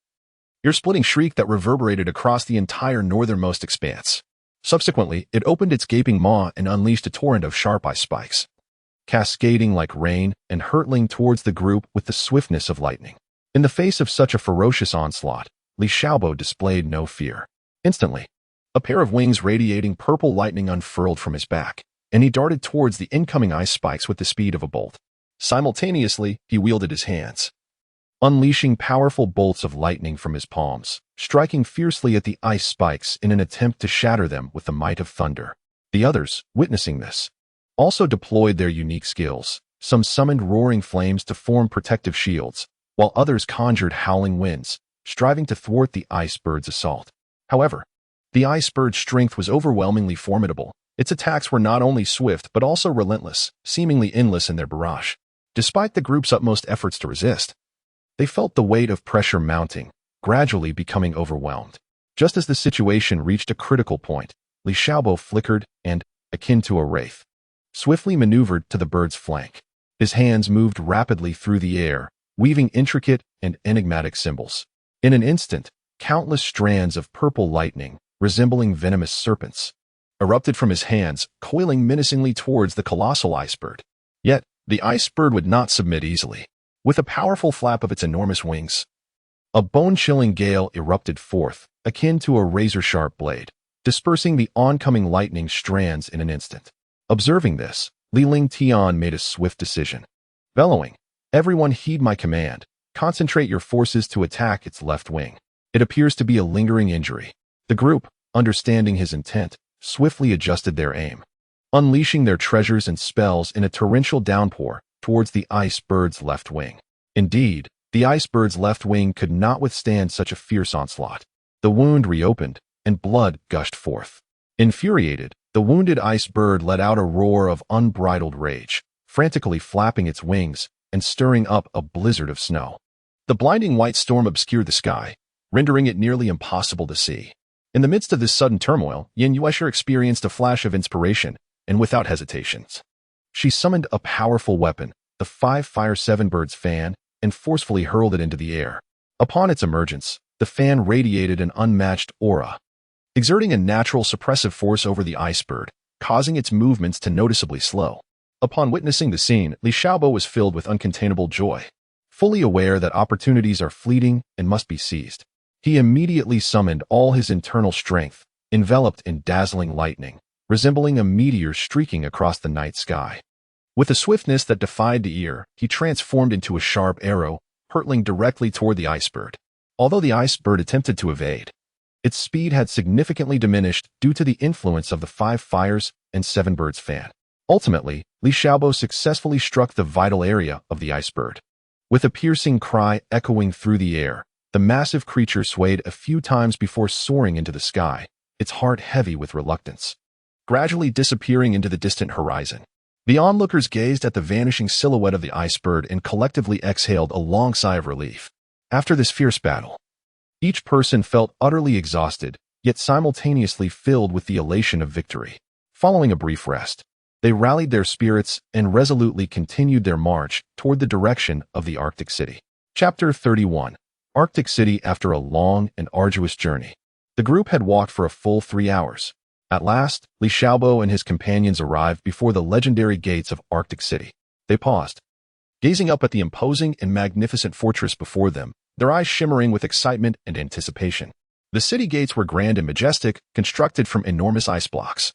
ear-splitting shriek that reverberated across the entire northernmost expanse. Subsequently, it opened its gaping maw and unleashed a torrent of sharp ice spikes, cascading like rain and hurtling towards the group with the swiftness of lightning. In the face of such a ferocious onslaught, Li Xiaobo displayed no fear. Instantly, a pair of wings radiating purple lightning unfurled from his back, and he darted towards the incoming ice spikes with the speed of a bolt. Simultaneously, he wielded his hands, unleashing powerful bolts of lightning from his palms, striking fiercely at the ice spikes in an attempt to shatter them with the might of thunder. The others, witnessing this, also deployed their unique skills. Some summoned roaring flames to form protective shields, while others conjured howling winds, striving to thwart the ice bird's assault. However, the ice bird's strength was overwhelmingly formidable. Its attacks were not only swift but also relentless, seemingly endless in their barrage. Despite the group's utmost efforts to resist, they felt the weight of pressure mounting, gradually becoming overwhelmed. Just as the situation reached a critical point, Li Xiaobo flickered and, akin to a wraith, swiftly maneuvered to the bird's flank. His hands moved rapidly through the air, weaving intricate and enigmatic symbols. In an instant, countless strands of purple lightning, resembling venomous serpents, erupted from his hands, coiling menacingly towards the colossal ice bird. Yet, the ice bird would not submit easily. With a powerful flap of its enormous wings, a bone-chilling gale erupted forth, akin to a razor-sharp blade, dispersing the oncoming lightning strands in an instant. Observing this, Li Ling Tian made a swift decision. Bellowing, "Everyone heed my command. Concentrate your forces to attack its left wing. It appears to be a lingering injury. The group, understanding his intent, swiftly adjusted their aim, unleashing their treasures and spells in a torrential downpour towards the ice bird's left wing. Indeed, the ice bird's left wing could not withstand such a fierce onslaught. The wound reopened, and blood gushed forth. Infuriated, the wounded ice bird let out a roar of unbridled rage, frantically flapping its wings and stirring up a blizzard of snow. The blinding white storm obscured the sky, rendering it nearly impossible to see. In the midst of this sudden turmoil, Yin Yuesher experienced a flash of inspiration, and without hesitations, she summoned a powerful weapon, the 5-Fire 7 Birds fan, and forcefully hurled it into the air. Upon its emergence, the fan radiated an unmatched aura, exerting a natural suppressive force over the ice bird, causing its movements to noticeably slow. Upon witnessing the scene, Li Xiaobo was filled with uncontainable joy. Fully aware that opportunities are fleeting and must be seized, he immediately summoned all his internal strength, enveloped in dazzling lightning, resembling a meteor streaking across the night sky. With a swiftness that defied the ear, he transformed into a sharp arrow, hurtling directly toward the ice bird. Although the ice bird attempted to evade, its speed had significantly diminished due to the influence of the 5 Fires and 7 Birds fan. Ultimately, Li Xiaobo successfully struck the vital area of the ice bird. With a piercing cry echoing through the air, the massive creature swayed a few times before soaring into the sky, its heart heavy with reluctance, gradually disappearing into the distant horizon. The onlookers gazed at the vanishing silhouette of the ice bird and collectively exhaled a long sigh of relief. After this fierce battle, each person felt utterly exhausted, yet simultaneously filled with the elation of victory. Following a brief rest, they rallied their spirits and resolutely continued their march toward the direction of the Arctic City. Chapter 31. Arctic City. After a long and arduous journey, the group had walked for a full 3 hours. At last, Li Xiaobo and his companions arrived before the legendary gates of Arctic City. They paused, gazing up at the imposing and magnificent fortress before them, their eyes shimmering with excitement and anticipation. The city gates were grand and majestic, constructed from enormous ice blocks,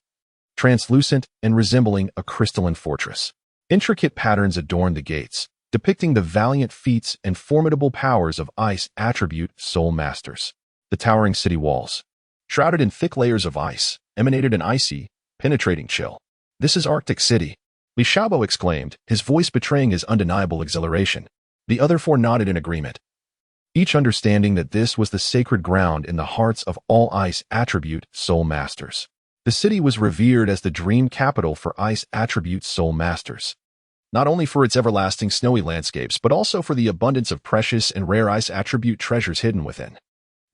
translucent and resembling a crystalline fortress. Intricate patterns adorned the gates, depicting the valiant feats and formidable powers of ice attribute soul masters. The towering city walls, shrouded in thick layers of ice, emanated an icy, penetrating chill. "This is Arctic City," Li Xiaobo exclaimed, his voice betraying his undeniable exhilaration. The other 4 nodded in agreement, each understanding that this was the sacred ground in the hearts of all ice attribute soul masters. The city was revered as the dream capital for ice attribute soul masters, not only for its everlasting snowy landscapes but also for the abundance of precious and rare ice attribute treasures hidden within.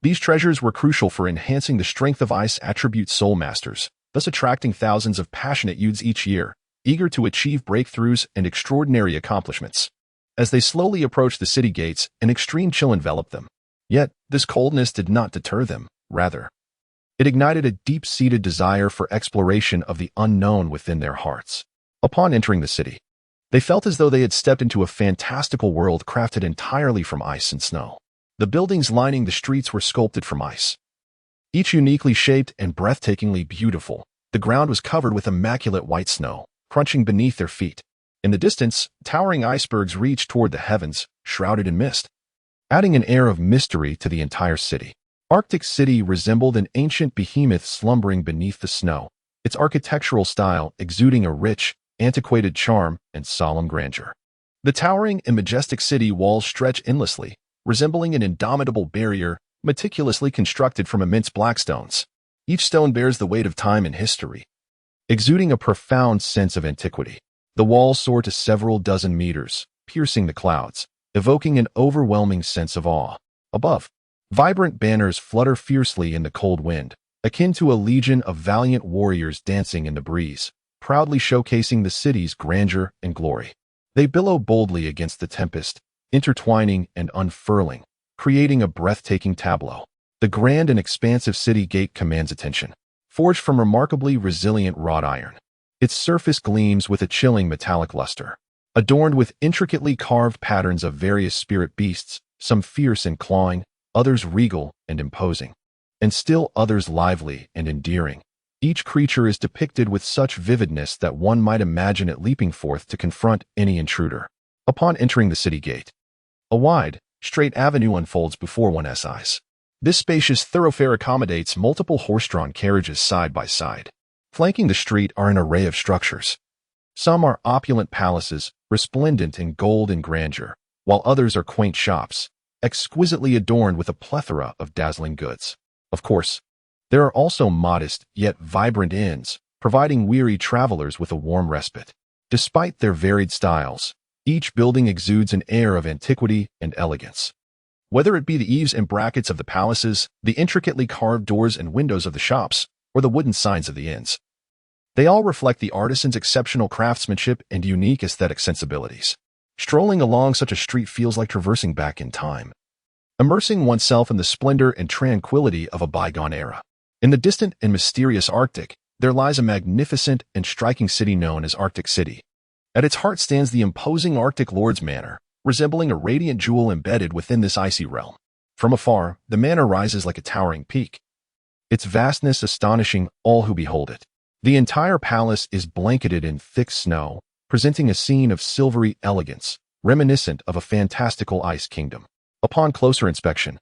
These treasures were crucial for enhancing the strength of ice attribute soul masters, thus attracting thousands of passionate youths each year, eager to achieve breakthroughs and extraordinary accomplishments. As they slowly approached the city gates, an extreme chill enveloped them. Yet, this coldness did not deter them. Rather, it ignited a deep-seated desire for exploration of the unknown within their hearts. Upon entering the city, they felt as though they had stepped into a fantastical world crafted entirely from ice and snow. The buildings lining the streets were sculpted from ice, each uniquely shaped and breathtakingly beautiful. The ground was covered with immaculate white snow, crunching beneath their feet. In the distance, towering icebergs reached toward the heavens, shrouded in mist, adding an air of mystery to the entire city. Arctic City resembled an ancient behemoth slumbering beneath the snow, its architectural style exuding a rich, antiquated charm and solemn grandeur. The towering and majestic city walls stretch endlessly, resembling an indomitable barrier meticulously constructed from immense black stones. Each stone bears the weight of time and history, exuding a profound sense of antiquity. The walls soar to several dozen meters, piercing the clouds, evoking an overwhelming sense of awe. Above, vibrant banners flutter fiercely in the cold wind, akin to a legion of valiant warriors dancing in the breeze, proudly showcasing the city's grandeur and glory. They billow boldly against the tempest, intertwining and unfurling, creating a breathtaking tableau. The grand and expansive city gate commands attention. Forged from remarkably resilient wrought iron, its surface gleams with a chilling metallic luster. Adorned with intricately carved patterns of various spirit beasts, some fierce and clawing, others regal and imposing, and still others lively and endearing. Each creature is depicted with such vividness that one might imagine it leaping forth to confront any intruder. Upon entering the city gate, a wide, straight avenue unfolds before one's eyes. This spacious thoroughfare accommodates multiple horse-drawn carriages side by side. Flanking the street are an array of structures. Some are opulent palaces, resplendent in gold and grandeur, while others are quaint shops, exquisitely adorned with a plethora of dazzling goods. Of course, there are also modest yet vibrant inns, providing weary travelers with a warm respite. Despite their varied styles, each building exudes an air of antiquity and elegance. Whether it be the eaves and brackets of the palaces, the intricately carved doors and windows of the shops, or the wooden signs of the inns, they all reflect the artisan's exceptional craftsmanship and unique aesthetic sensibilities. Strolling along such a street feels like traversing back in time, immersing oneself in the splendor and tranquility of a bygone era. In the distant and mysterious Arctic, there lies a magnificent and striking city known as Arctic City. At its heart stands the imposing Arctic Lord's Manor, resembling a radiant jewel embedded within this icy realm. From afar, the manor rises like a towering peak, its vastness astonishing all who behold it. The entire palace is blanketed in thick snow, presenting a scene of silvery elegance, reminiscent of a fantastical ice kingdom. Upon closer inspection,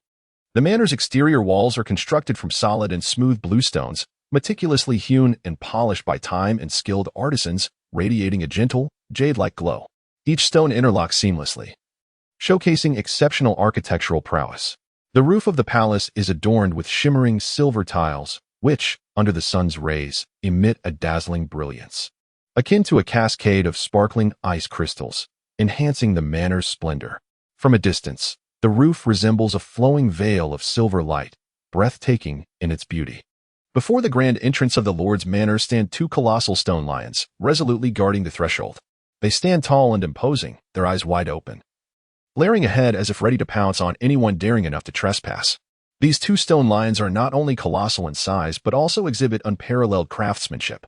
the manor's exterior walls are constructed from solid and smooth bluestones, meticulously hewn and polished by time and skilled artisans, radiating a gentle, jade-like glow. Each stone interlocks seamlessly, showcasing exceptional architectural prowess. The roof of the palace is adorned with shimmering silver tiles, which, under the sun's rays, emit a dazzling brilliance, akin to a cascade of sparkling ice crystals, enhancing the manor's splendor. From a distance, the roof resembles a flowing veil of silver light, breathtaking in its beauty. Before the grand entrance of the Lord's Manor stand two colossal stone lions, resolutely guarding the threshold. They stand tall and imposing, their eyes wide open, glaring ahead as if ready to pounce on anyone daring enough to trespass. These two stone lions are not only colossal in size, but also exhibit unparalleled craftsmanship.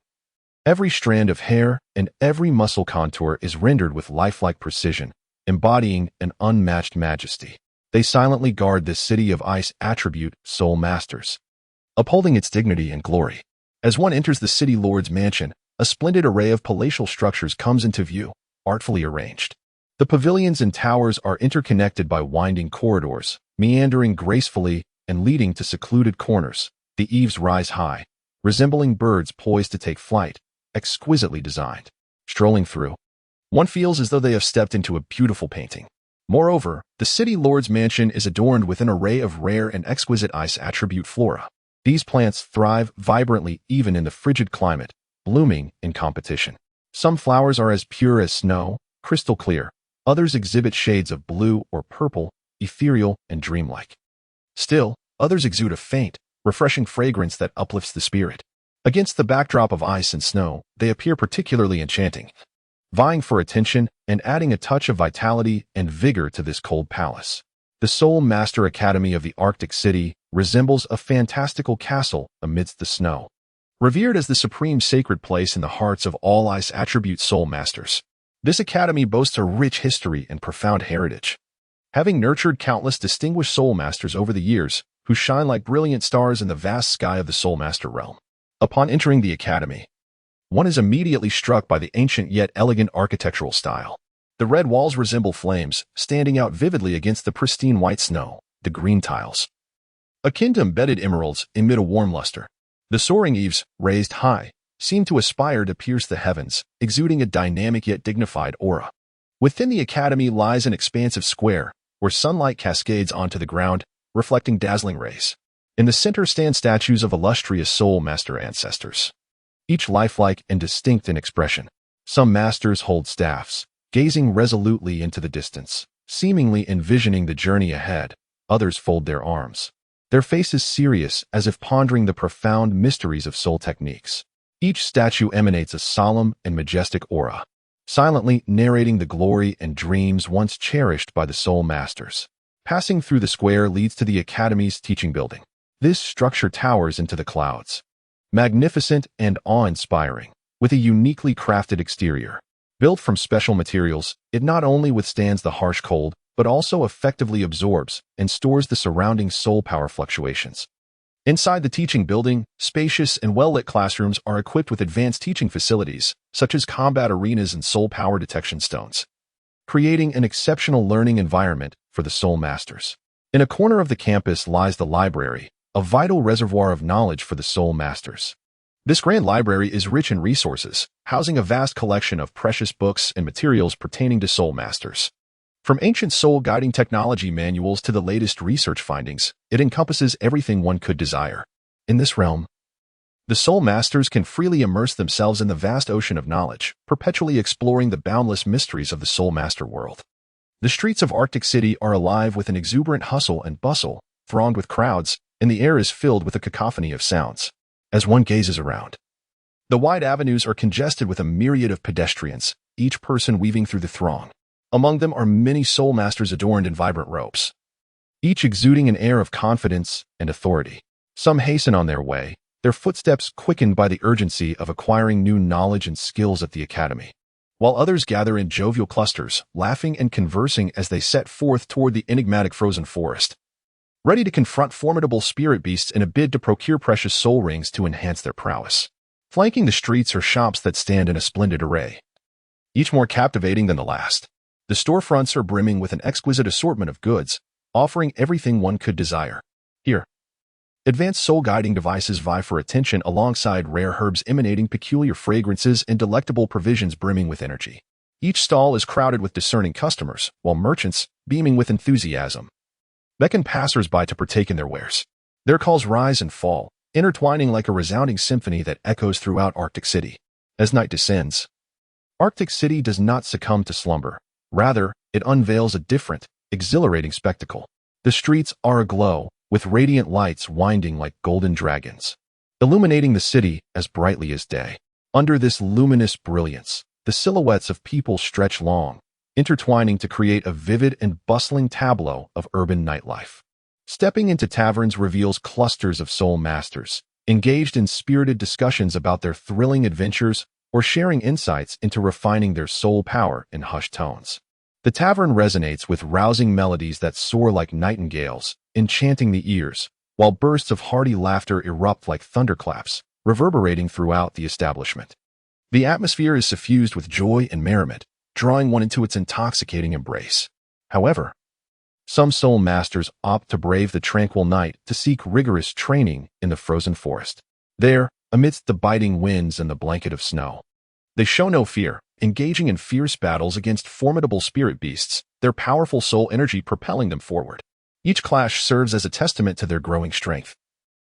Every strand of hair and every muscle contour is rendered with lifelike precision, embodying an unmatched majesty. They silently guard this city of ice attribute, Soul Masters, upholding its dignity and glory. As one enters the city lord's mansion, a splendid array of palatial structures comes into view, artfully arranged. The pavilions and towers are interconnected by winding corridors, meandering gracefully and leading to secluded corners. The eaves rise high, resembling birds poised to take flight, exquisitely designed. Strolling through, one feels as though they have stepped into a beautiful painting. Moreover, the city lord's mansion is adorned with an array of rare and exquisite ice attribute flora. These plants thrive vibrantly even in the frigid climate, blooming in competition. Some flowers are as pure as snow, crystal clear. Others exhibit shades of blue or purple, ethereal and dreamlike. Still, others exude a faint, refreshing fragrance that uplifts the spirit. Against the backdrop of ice and snow, they appear particularly enchanting, vying for attention and adding a touch of vitality and vigor to this cold palace. The Soul Master Academy of the Arctic City resembles a fantastical castle amidst the snow, revered as the supreme sacred place in the hearts of all ice attribute soul masters. This academy boasts a rich history and profound heritage, having nurtured countless distinguished soul masters over the years who shine like brilliant stars in the vast sky of the Soul Master realm. Upon entering the academy, one is immediately struck by the ancient yet elegant architectural style. The red walls resemble flames, standing out vividly against the pristine white snow. The green tiles, akin to embedded emeralds, emit a warm luster. The soaring eaves, raised high, seem to aspire to pierce the heavens, exuding a dynamic yet dignified aura. Within the academy lies an expansive square, where sunlight cascades onto the ground, reflecting dazzling rays. In the center stand statues of illustrious Soul Master ancestors, each lifelike and distinct in expression. Some masters hold staffs, gazing resolutely into the distance, seemingly envisioning the journey ahead. Others fold their arms, their faces serious as if pondering the profound mysteries of soul techniques. Each statue emanates a solemn and majestic aura, silently narrating the glory and dreams once cherished by the Soul Masters. Passing through the square leads to the Academy's teaching building. This structure towers into the clouds, magnificent and awe-inspiring, with a uniquely crafted exterior. Built from special materials, it not only withstands the harsh cold, but also effectively absorbs and stores the surrounding soul power fluctuations. Inside the teaching building, spacious and well-lit classrooms are equipped with advanced teaching facilities, such as combat arenas and soul power detection stones, creating an exceptional learning environment for the Soul Masters. In a corner of the campus lies the library, a vital reservoir of knowledge for the Soul Masters. This grand library is rich in resources, housing a vast collection of precious books and materials pertaining to Soul Masters. From ancient soul guiding technology manuals to the latest research findings, it encompasses everything one could desire. In this realm, the Soul Masters can freely immerse themselves in the vast ocean of knowledge, perpetually exploring the boundless mysteries of the Soul Master world. The streets of Arctic City are alive with an exuberant hustle and bustle, thronged with crowds, and the air is filled with a cacophony of sounds. As one gazes around, the wide avenues are congested with a myriad of pedestrians, each person weaving through the throng. Among them are many Soul Masters adorned in vibrant robes, each exuding an air of confidence and authority. Some hasten on their way, their footsteps quickened by the urgency of acquiring new knowledge and skills at the academy, while others gather in jovial clusters, laughing and conversing as they set forth toward the enigmatic frozen forest, ready to confront formidable spirit beasts in a bid to procure precious soul rings to enhance their prowess. Flanking the streets are shops that stand in a splendid array, each more captivating than the last. The storefronts are brimming with an exquisite assortment of goods, offering everything one could desire. Here, advanced soul-guiding devices vie for attention alongside rare herbs emanating peculiar fragrances and delectable provisions brimming with energy. Each stall is crowded with discerning customers, while merchants, beaming with enthusiasm, beckon passers-by to partake in their wares. Their calls rise and fall, intertwining like a resounding symphony that echoes throughout Arctic City. As night descends, Arctic City does not succumb to slumber. Rather, it unveils a different, exhilarating spectacle. The streets are aglow, with radiant lights winding like golden dragons, illuminating the city as brightly as day. Under this luminous brilliance, the silhouettes of people stretch long, intertwining to create a vivid and bustling tableau of urban nightlife. Stepping into taverns reveals clusters of Soul Masters, engaged in spirited discussions about their thrilling adventures or sharing insights into refining their soul power in hushed tones. The tavern resonates with rousing melodies that soar like nightingales, enchanting the ears, while bursts of hearty laughter erupt like thunderclaps, reverberating throughout the establishment. The atmosphere is suffused with joy and merriment, drawing one into its intoxicating embrace. However, some Soul Masters opt to brave the tranquil night to seek rigorous training in the frozen forest. There, amidst the biting winds and the blanket of snow, they show no fear, engaging in fierce battles against formidable spirit beasts, their powerful soul energy propelling them forward. Each clash serves as a testament to their growing strength,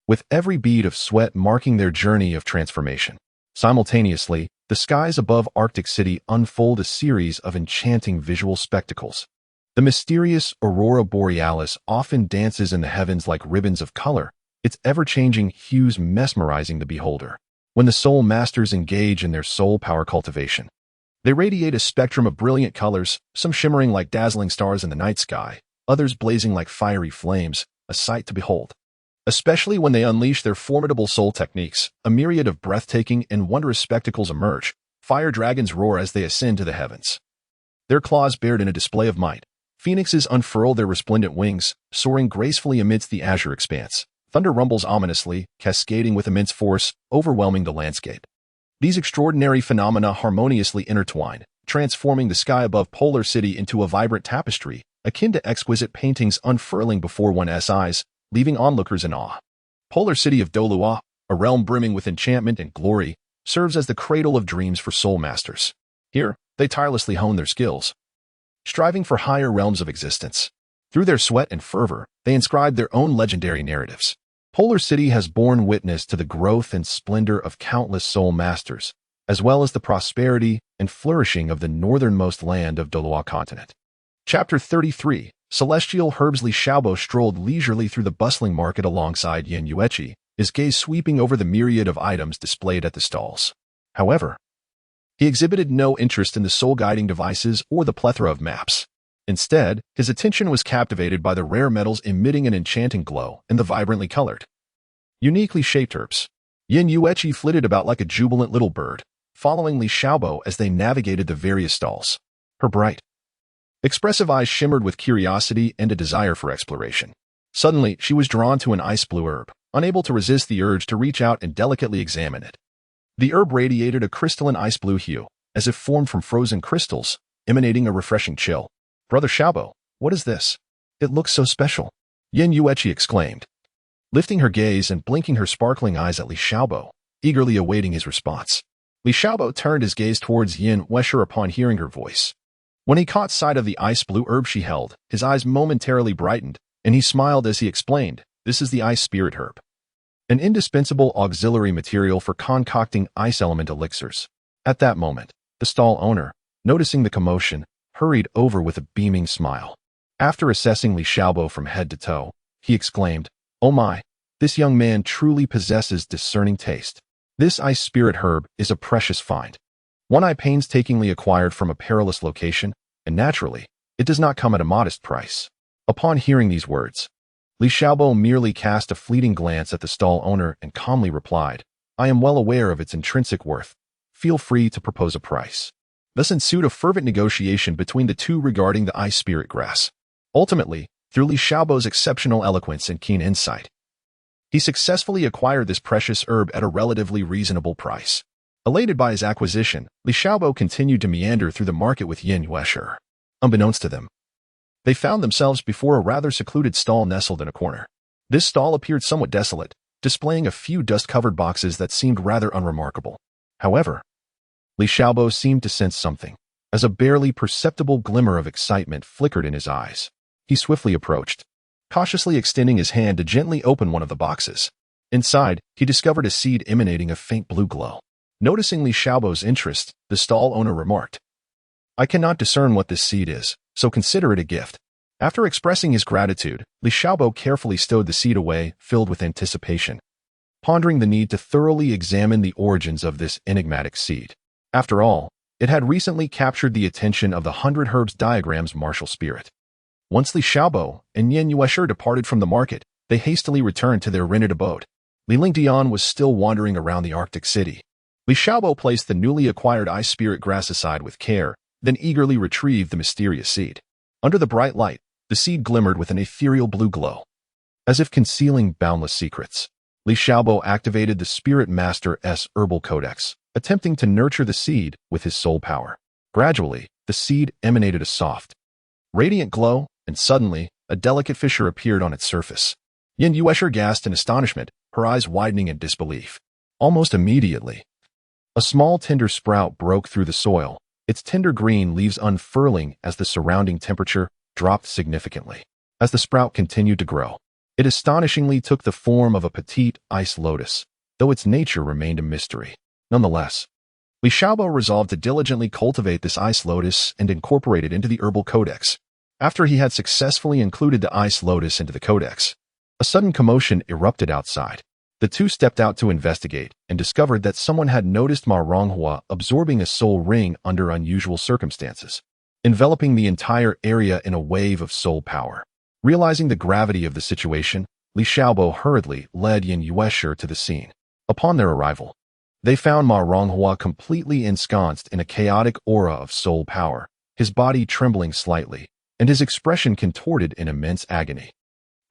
with every bead of sweat marking their journey of transformation. Simultaneously, the skies above Arctic City unfold a series of enchanting visual spectacles. The mysterious Aurora Borealis often dances in the heavens like ribbons of color, its ever-changing hues mesmerizing the beholder. When the Soul Masters engage in their soul power cultivation, they radiate a spectrum of brilliant colors, some shimmering like dazzling stars in the night sky, others blazing like fiery flames, a sight to behold. Especially when they unleash their formidable soul techniques, a myriad of breathtaking and wondrous spectacles emerge. Fire dragons roar as they ascend to the heavens, their claws bared in a display of might. Phoenixes unfurl their resplendent wings, soaring gracefully amidst the azure expanse. Thunder rumbles ominously, cascading with immense force, overwhelming the landscape. These extraordinary phenomena harmoniously intertwine, transforming the sky above Polar City into a vibrant tapestry, akin to exquisite paintings unfurling before one's eyes, leaving onlookers in awe. Polar City of Douluo, a realm brimming with enchantment and glory, serves as the cradle of dreams for Soul Masters. Here, they tirelessly hone their skills, striving for higher realms of existence. Through their sweat and fervor, they inscribe their own legendary narratives. Polar City has borne witness to the growth and splendor of countless Soul Masters, as well as the prosperity and flourishing of the northernmost land of Douluo continent. Chapter 33. Celestial Herbsley Xiaobo strolled leisurely through the bustling market alongside Yin Yueqi, his gaze sweeping over the myriad of items displayed at the stalls. However, he exhibited no interest in the soul-guiding devices or the plethora of maps. Instead, his attention was captivated by the rare metals emitting an enchanting glow and the vibrantly colored, uniquely shaped herbs. Yin Yueqi flitted about like a jubilant little bird, following Li Xiaobo as they navigated the various stalls. Her bright, expressive eyes shimmered with curiosity and a desire for exploration. Suddenly, she was drawn to an ice-blue herb, unable to resist the urge to reach out and delicately examine it. The herb radiated a crystalline ice-blue hue, as if formed from frozen crystals, emanating a refreshing chill. "Brother Xiaobo, what is this?" It looks so special, Yin Yuechi exclaimed, lifting her gaze and blinking her sparkling eyes at Li Xiaobo, eagerly awaiting his response. Li Xiaobo turned his gaze towards Yin Yueshi upon hearing her voice. When he caught sight of the ice blue herb she held, his eyes momentarily brightened, and he smiled as he explained, "This is the ice spirit herb, an indispensable auxiliary material for concocting ice element elixirs." At that moment, the stall owner, noticing the commotion, hurried over with a beaming smile. After assessing Li Xiaobo from head to toe, he exclaimed, "Oh my, this young man truly possesses discerning taste. This ice spirit herb is a precious find, one I painstakingly acquired from a perilous location, and naturally, it does not come at a modest price." Upon hearing these words, Li Xiaobo merely cast a fleeting glance at the stall owner and calmly replied, "I am well aware of its intrinsic worth. Feel free to propose a price." Thus ensued a fervent negotiation between the two regarding the ice spirit grass. Ultimately, through Li Xiaobo's exceptional eloquence and keen insight, he successfully acquired this precious herb at a relatively reasonable price. Elated by his acquisition, Li Xiaobo continued to meander through the market with Yin Yueshi. Unbeknownst to them, they found themselves before a rather secluded stall nestled in a corner. This stall appeared somewhat desolate, displaying a few dust-covered boxes that seemed rather unremarkable. However, Li Xiaobo seemed to sense something, as a barely perceptible glimmer of excitement flickered in his eyes. He swiftly approached, cautiously extending his hand to gently open one of the boxes. Inside, he discovered a seed emanating a faint blue glow. Noticing Li Xiaobo's interest, the stall owner remarked, "I cannot discern what this seed is, so consider it a gift." After expressing his gratitude, Li Xiaobo carefully stowed the seed away, filled with anticipation, pondering the need to thoroughly examine the origins of this enigmatic seed. After all, it had recently captured the attention of the 100 Herbs Diagram's martial spirit. Once Li Xiaobo and Yin Yueshi departed from the market, they hastily returned to their rented abode. Li Lingdian was still wandering around the Arctic city. Li Xiaobo placed the newly acquired ice spirit grass aside with care, then eagerly retrieved the mysterious seed. Under the bright light, the seed glimmered with an ethereal blue glow, as if concealing boundless secrets. Li Xiaobo activated the Spirit Master's Herbal Codex, attempting to nurture the seed with his soul power. Gradually, the seed emanated a soft, radiant glow, and suddenly, a delicate fissure appeared on its surface. Yin Yueshi gasped in astonishment, her eyes widening in disbelief. Almost immediately, a small tender sprout broke through the soil, its tender green leaves unfurling as the surrounding temperature dropped significantly. As the sprout continued to grow, it astonishingly took the form of a petite ice lotus, though its nature remained a mystery. Nonetheless, Li Xiaobo resolved to diligently cultivate this ice lotus and incorporate it into the herbal codex. After he had successfully included the ice lotus into the codex, a sudden commotion erupted outside. The two stepped out to investigate and discovered that someone had noticed Ma Ronghua absorbing a soul ring under unusual circumstances, enveloping the entire area in a wave of soul power. Realizing the gravity of the situation, Li Xiaobo hurriedly led Yin Yueshi to the scene. Upon their arrival, they found Ma Ronghua completely ensconced in a chaotic aura of soul power, his body trembling slightly, and his expression contorted in immense agony,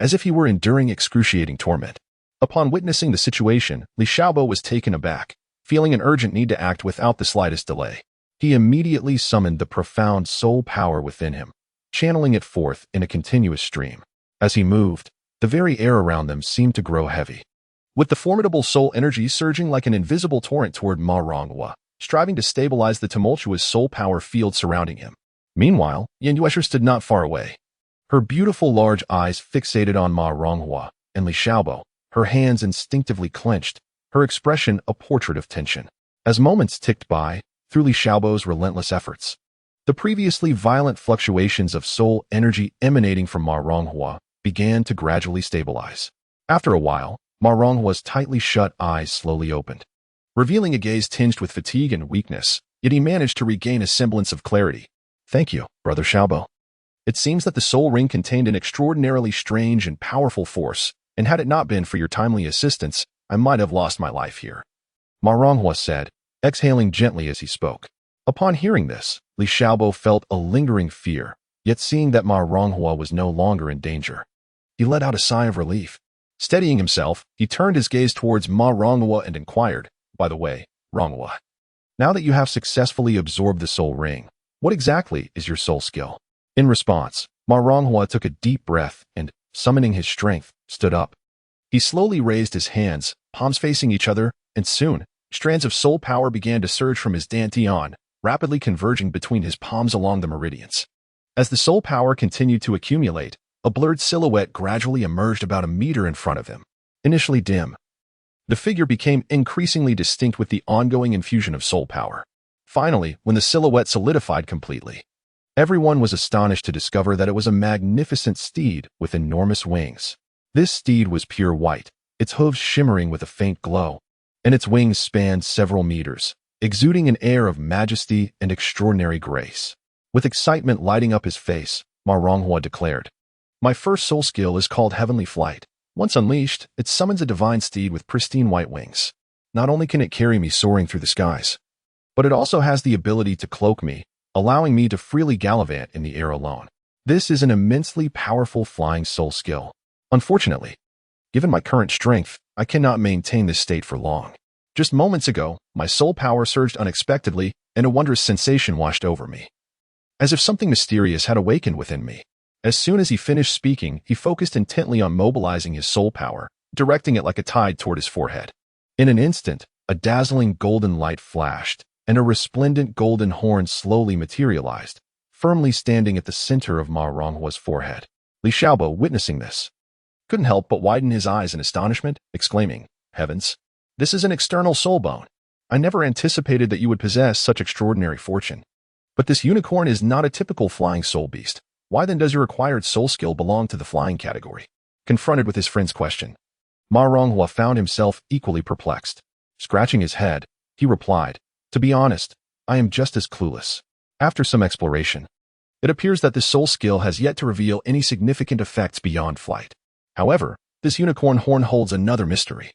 as if he were enduring excruciating torment. Upon witnessing the situation, Li Xiaobo was taken aback, feeling an urgent need to act without the slightest delay. He immediately summoned the profound soul power within him, channeling it forth in a continuous stream. As he moved, the very air around them seemed to grow heavy, with the formidable soul energy surging like an invisible torrent toward Ma Ronghua, striving to stabilize the tumultuous soul power field surrounding him. Meanwhile, Yin Yueshi stood not far away, her beautiful large eyes fixated on Ma Ronghua and Li Xiaobo, her hands instinctively clenched, her expression a portrait of tension. As moments ticked by, through Li Xiaobo's relentless efforts, the previously violent fluctuations of soul energy emanating from Ma Ronghua began to gradually stabilize. After a while, Ma Ronghua's tightly shut eyes slowly opened, revealing a gaze tinged with fatigue and weakness, yet he managed to regain a semblance of clarity. "Thank you, Brother Xiaobo. It seems that the soul ring contained an extraordinarily strange and powerful force, and had it not been for your timely assistance, I might have lost my life here," Ma Ronghua said, exhaling gently as he spoke. Upon hearing this, Li Xiaobo felt a lingering fear, yet seeing that Ma Ronghua was no longer in danger, he let out a sigh of relief. Steadying himself, he turned his gaze towards Ma Ronghua and inquired, "By the way, Ronghua, now that you have successfully absorbed the soul ring, what exactly is your soul skill?" In response, Ma Ronghua took a deep breath and, summoning his strength, stood up. He slowly raised his hands, palms facing each other, and soon, strands of soul power began to surge from his dantian, rapidly converging between his palms along the meridians. As the soul power continued to accumulate, a blurred silhouette gradually emerged about a meter in front of him. Initially dim, the figure became increasingly distinct with the ongoing infusion of soul power. Finally, when the silhouette solidified completely, everyone was astonished to discover that it was a magnificent steed with enormous wings. This steed was pure white, its hooves shimmering with a faint glow, and its wings spanned several meters, exuding an air of majesty and extraordinary grace. With excitement lighting up his face, Ma Ronghua declared, "My first soul skill is called Heavenly Flight. Once unleashed, it summons a divine steed with pristine white wings. Not only can it carry me soaring through the skies, but it also has the ability to cloak me, allowing me to freely gallivant in the air alone. This is an immensely powerful flying soul skill. Unfortunately, given my current strength, I cannot maintain this state for long. Just moments ago, my soul power surged unexpectedly, and a wondrous sensation washed over me, as if something mysterious had awakened within me." As soon as he finished speaking, he focused intently on mobilizing his soul power, directing it like a tide toward his forehead. In an instant, a dazzling golden light flashed, and a resplendent golden horn slowly materialized, firmly standing at the center of Ma Ronghua's forehead. Li Xiaobo, witnessing this, couldn't help but widen his eyes in astonishment, exclaiming, "Heavens! This is an external soul bone. I never anticipated that you would possess such extraordinary fortune. But this unicorn is not a typical flying soul beast. Why then does your acquired soul skill belong to the flying category?" Confronted with his friend's question, Ma Ronghua found himself equally perplexed. Scratching his head, he replied, "To be honest, I am just as clueless." After some exploration, it appears that this soul skill has yet to reveal any significant effects beyond flight. However, this unicorn horn holds another mystery.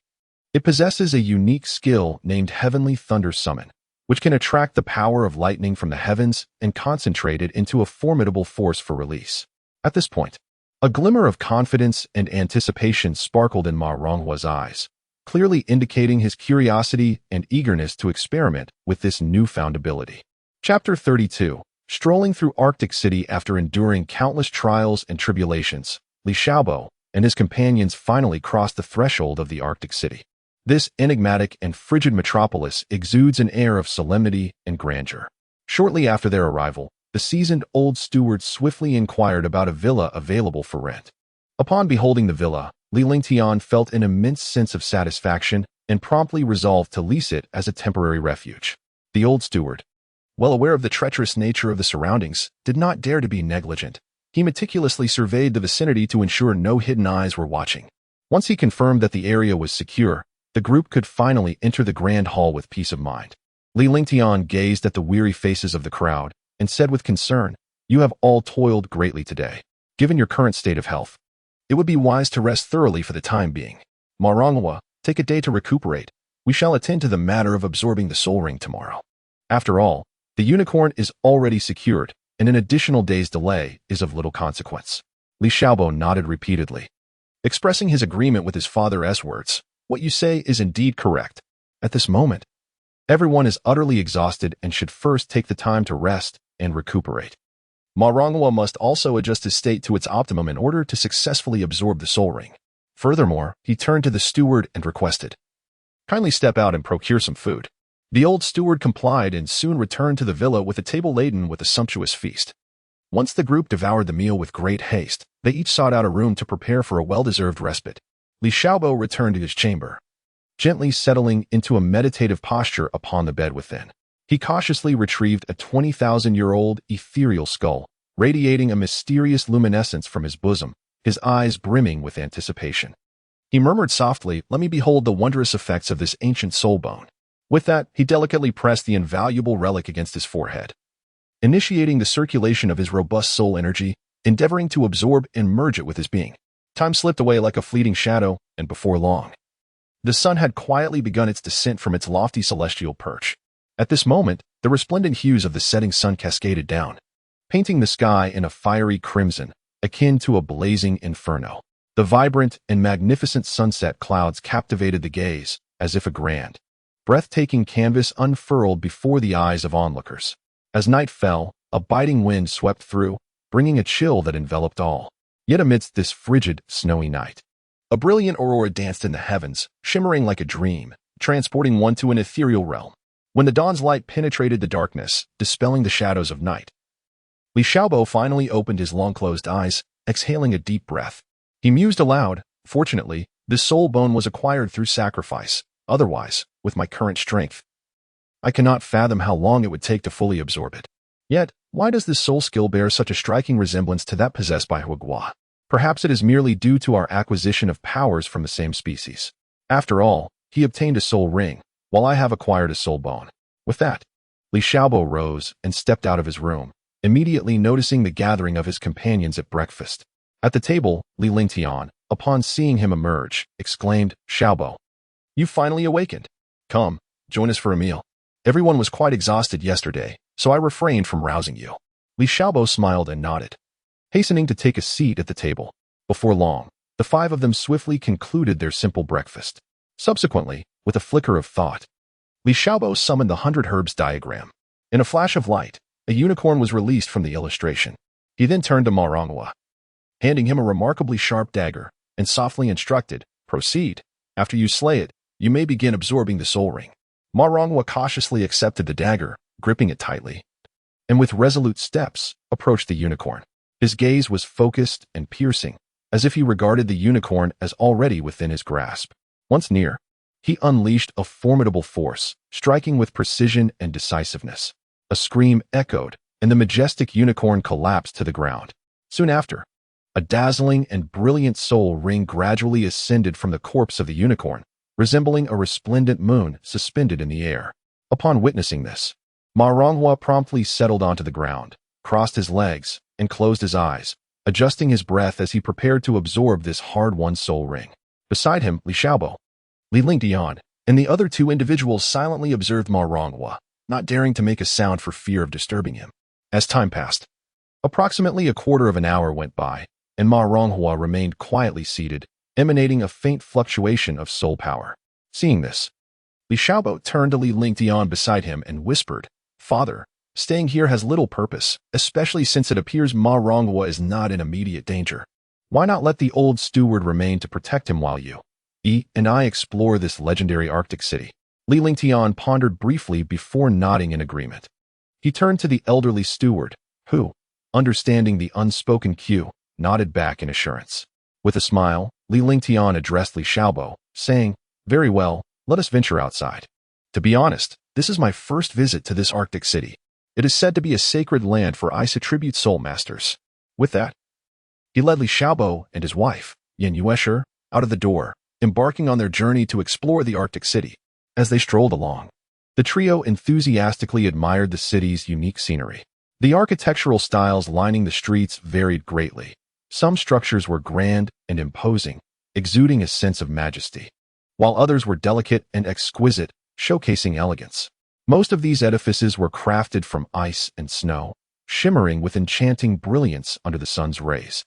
It possesses a unique skill named Heavenly Thunder Summon, which can attract the power of lightning from the heavens and concentrate it into a formidable force for release. At this point, a glimmer of confidence and anticipation sparkled in Ma Ronghua's eyes, clearly indicating his curiosity and eagerness to experiment with this newfound ability. Chapter 32. Strolling through Arctic City after enduring countless trials and tribulations, Li Xiaobo and his companions finally crossed the threshold of the Arctic City. This enigmatic and frigid metropolis exudes an air of solemnity and grandeur. Shortly after their arrival, the seasoned old steward swiftly inquired about a villa available for rent. Upon beholding the villa, Li Lingtian felt an immense sense of satisfaction and promptly resolved to lease it as a temporary refuge. The old steward, well aware of the treacherous nature of the surroundings, did not dare to be negligent. He meticulously surveyed the vicinity to ensure no hidden eyes were watching. Once he confirmed that the area was secure, the group could finally enter the grand hall with peace of mind. Li Lingtian gazed at the weary faces of the crowd and said with concern, "You have all toiled greatly today. Given your current state of health, it would be wise to rest thoroughly for the time being. Ma Ronghua, take a day to recuperate. We shall attend to the matter of absorbing the soul ring tomorrow. After all, the unicorn is already secured, and an additional day's delay is of little consequence." Li Xiaobo nodded repeatedly, expressing his agreement with his father's words. "What you say is indeed correct. At this moment, everyone is utterly exhausted and should first take the time to rest and recuperate. Ma Ronghua must also adjust his state to its optimum in order to successfully absorb the soul ring." Furthermore, he turned to the steward and requested, "Kindly step out and procure some food." The old steward complied and soon returned to the villa with a table laden with a sumptuous feast. Once the group devoured the meal with great haste, they each sought out a room to prepare for a well-deserved respite. Li Xiaobo returned to his chamber, gently settling into a meditative posture upon the bed within. He cautiously retrieved a 20,000-year-old ethereal skull, radiating a mysterious luminescence from his bosom, his eyes brimming with anticipation. He murmured softly, "Let me behold the wondrous effects of this ancient soul bone." With that, he delicately pressed the invaluable relic against his forehead, initiating the circulation of his robust soul energy, endeavoring to absorb and merge it with his being. Time slipped away like a fleeting shadow, and before long, the sun had quietly begun its descent from its lofty celestial perch. At this moment, the resplendent hues of the setting sun cascaded down, painting the sky in a fiery crimson, akin to a blazing inferno. The vibrant and magnificent sunset clouds captivated the gaze, as if a grand, breathtaking canvas unfurled before the eyes of onlookers. As night fell, a biting wind swept through, bringing a chill that enveloped all. Yet amidst this frigid, snowy night, a brilliant aurora danced in the heavens, shimmering like a dream, transporting one to an ethereal realm. When the dawn's light penetrated the darkness, dispelling the shadows of night, Li Xiaobo finally opened his long-closed eyes, exhaling a deep breath. He mused aloud, "Fortunately, this soul bone was acquired through sacrifice. Otherwise, with my current strength, I cannot fathom how long it would take to fully absorb it. Yet, why does this soul skill bear such a striking resemblance to that possessed by Huiguo? Perhaps it is merely due to our acquisition of powers from the same species. After all, he obtained a soul ring, while I have acquired a soul bone." With that, Li Xiaobo rose and stepped out of his room, immediately noticing the gathering of his companions at breakfast. At the table, Li Lingtian, upon seeing him emerge, exclaimed, "Xiaobo, you finally awakened. Come, join us for a meal. Everyone was quite exhausted yesterday, so I refrained from rousing you." Li Xiaobo smiled and nodded, hastening to take a seat at the table. Before long, the five of them swiftly concluded their simple breakfast. Subsequently, with a flicker of thought, Li Xiaobo summoned the 100 herbs diagram. In a flash of light, a unicorn was released from the illustration. He then turned to Ma Ronghua, handing him a remarkably sharp dagger, and softly instructed, "Proceed. After you slay it, you may begin absorbing the soul ring." Ma Ronghua cautiously accepted the dagger, gripping it tightly, and with resolute steps, approached the unicorn. His gaze was focused and piercing, as if he regarded the unicorn as already within his grasp. Once near, he unleashed a formidable force, striking with precision and decisiveness. A scream echoed, and the majestic unicorn collapsed to the ground. Soon after, a dazzling and brilliant soul ring gradually ascended from the corpse of the unicorn, resembling a resplendent moon suspended in the air. Upon witnessing this, Ma Ronghua promptly settled onto the ground, crossed his legs, and closed his eyes, adjusting his breath as he prepared to absorb this hard-won soul ring. Beside him, Li Xiaobo, Li Lingtian, and the other two individuals silently observed Ma Ronghua, not daring to make a sound for fear of disturbing him. As time passed, approximately a quarter of an hour went by, and Ma Ronghua remained quietly seated, emanating a faint fluctuation of soul power. Seeing this, Li Xiaobo turned to Li Lingtian beside him and whispered, "Father, staying here has little purpose, especially since it appears Ma Ronghua is not in immediate danger. Why not let the old steward remain to protect him while you and I explore this legendary Arctic city?" Li Lingtian pondered briefly before nodding in agreement. He turned to the elderly steward, who, understanding the unspoken cue, nodded back in assurance. With a smile, Li Lingtian addressed Li Xiaobo, saying, "Very well, let us venture outside. To be honest, this is my first visit to this Arctic city. It is said to be a sacred land for ice attribute soul masters." With that, he led Li Xiaobo and his wife, Yan Yuesher, out of the door, embarking on their journey to explore the Arctic city. As they strolled along, the trio enthusiastically admired the city's unique scenery. The architectural styles lining the streets varied greatly. Some structures were grand and imposing, exuding a sense of majesty, while others were delicate and exquisite, showcasing elegance. Most of these edifices were crafted from ice and snow, shimmering with enchanting brilliance under the sun's rays,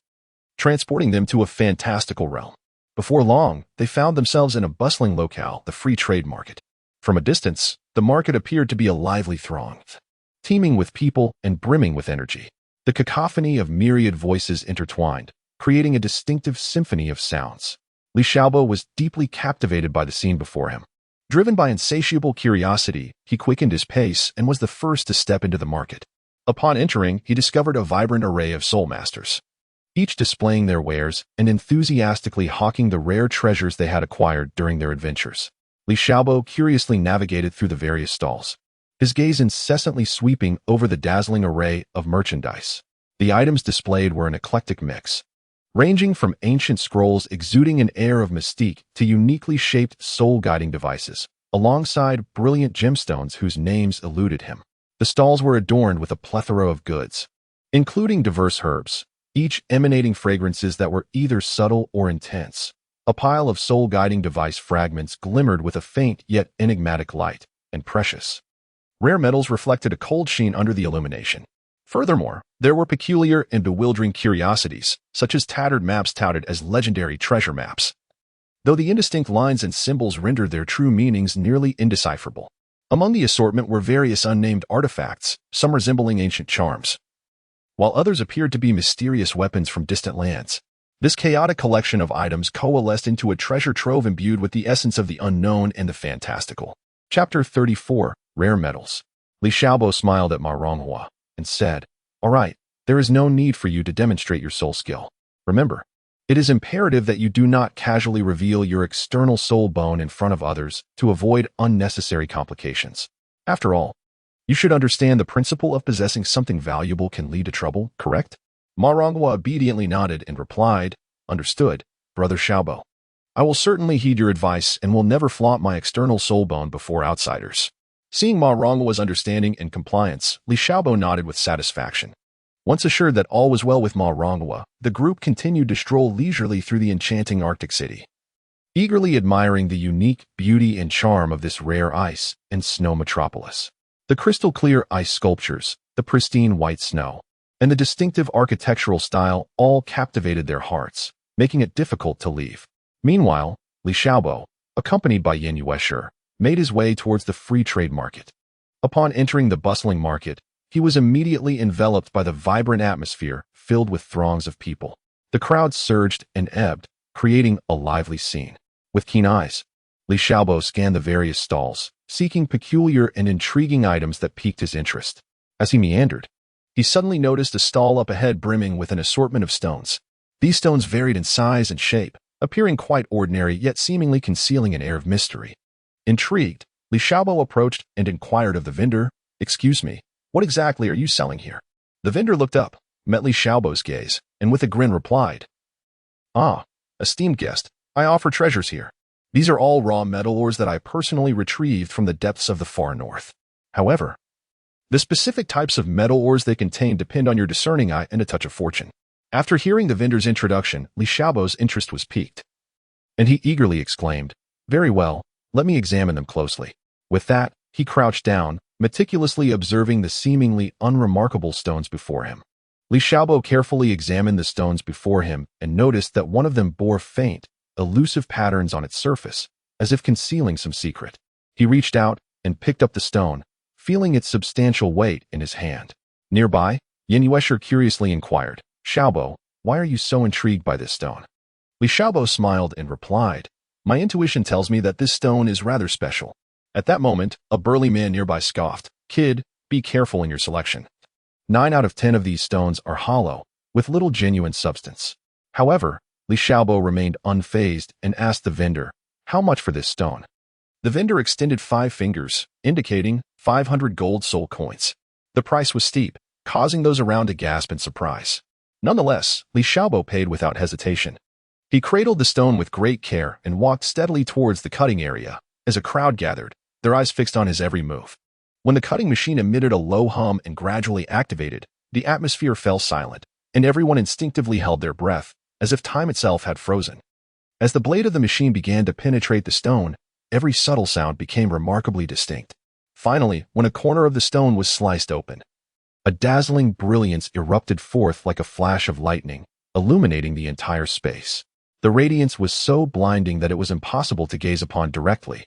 transporting them to a fantastical realm. Before long, they found themselves in a bustling locale, the free trade market. From a distance, the market appeared to be a lively throng, teeming with people and brimming with energy. The cacophony of myriad voices intertwined, creating a distinctive symphony of sounds. Li Xiaobo was deeply captivated by the scene before him. Driven by insatiable curiosity, he quickened his pace and was the first to step into the market. Upon entering, he discovered a vibrant array of soul masters, each displaying their wares and enthusiastically hawking the rare treasures they had acquired during their adventures. Li Xiaobo curiously navigated through the various stalls, his gaze incessantly sweeping over the dazzling array of merchandise. The items displayed were an eclectic mix, ranging from ancient scrolls exuding an air of mystique to uniquely shaped soul-guiding devices, alongside brilliant gemstones whose names eluded him. The stalls were adorned with a plethora of goods, including diverse herbs, each emanating fragrances that were either subtle or intense. A pile of soul-guiding device fragments glimmered with a faint yet enigmatic light, and precious, rare metals reflected a cold sheen under the illumination. Furthermore, there were peculiar and bewildering curiosities, such as tattered maps touted as legendary treasure maps, though the indistinct lines and symbols rendered their true meanings nearly indecipherable. Among the assortment were various unnamed artifacts, some resembling ancient charms, while others appeared to be mysterious weapons from distant lands. This chaotic collection of items coalesced into a treasure trove imbued with the essence of the unknown and the fantastical. Chapter 34, Rare Metals. Li Xiaobo smiled at Ma Ronghua and said, "All right, there is no need for you to demonstrate your soul skill. Remember, it is imperative that you do not casually reveal your external soul bone in front of others to avoid unnecessary complications. After all, you should understand the principle of possessing something valuable can lead to trouble, correct?" Ma Ronghua obediently nodded and replied, "Understood, Brother Xiaobo. I will certainly heed your advice and will never flaunt my external soul bone before outsiders." Seeing Ma Ronghua's understanding and compliance, Li Xiaobo nodded with satisfaction. Once assured that all was well with Ma Ronghua, the group continued to stroll leisurely through the enchanting Arctic city, eagerly admiring the unique beauty and charm of this rare ice and snow metropolis. The crystal-clear ice sculptures, the pristine white snow, and the distinctive architectural style all captivated their hearts, making it difficult to leave. Meanwhile, Li Xiaobo, accompanied by Yin Yueshe, made his way towards the free trade market. Upon entering the bustling market, he was immediately enveloped by the vibrant atmosphere filled with throngs of people. The crowd surged and ebbed, creating a lively scene. With keen eyes, Li Xiaobo scanned the various stalls, seeking peculiar and intriguing items that piqued his interest. As he meandered, he suddenly noticed a stall up ahead brimming with an assortment of stones. These stones varied in size and shape, appearing quite ordinary yet seemingly concealing an air of mystery. Intrigued, Li Xiaobo approached and inquired of the vendor, "Excuse me, what exactly are you selling here?" The vendor looked up, met Li Xiaobo's gaze, and with a grin replied, "Ah, esteemed guest, I offer treasures here. These are all raw metal ores that I personally retrieved from the depths of the far north. However, the specific types of metal ores they contain depend on your discerning eye and a touch of fortune." After hearing the vendor's introduction, Li Xiaobo's interest was piqued, and he eagerly exclaimed, "Very well, let me examine them closely." With that, he crouched down, meticulously observing the seemingly unremarkable stones before him. Li Xiaobo carefully examined the stones before him and noticed that one of them bore faint, elusive patterns on its surface, as if concealing some secret. He reached out and picked up the stone, feeling its substantial weight in his hand. Nearby, Yin Yueshe curiously inquired, "Xiaobo, why are you so intrigued by this stone?" Li Xiaobo smiled and replied, "My intuition tells me that this stone is rather special." At that moment, a burly man nearby scoffed, "Kid, be careful in your selection. 9 out of 10 of these stones are hollow, with little genuine substance." However, Li Xiaobo remained unfazed and asked the vendor, "How much for this stone?" The vendor extended 5 fingers, indicating 500 gold soul coins. The price was steep, causing those around to gasp in surprise. Nonetheless, Li Xiaobo paid without hesitation. He cradled the stone with great care and walked steadily towards the cutting area. As a crowd gathered, their eyes fixed on his every move. When the cutting machine emitted a low hum and gradually activated, the atmosphere fell silent, and everyone instinctively held their breath, as if time itself had frozen. As the blade of the machine began to penetrate the stone, every subtle sound became remarkably distinct. Finally, when a corner of the stone was sliced open, a dazzling brilliance erupted forth like a flash of lightning, illuminating the entire space. The radiance was so blinding that it was impossible to gaze upon directly,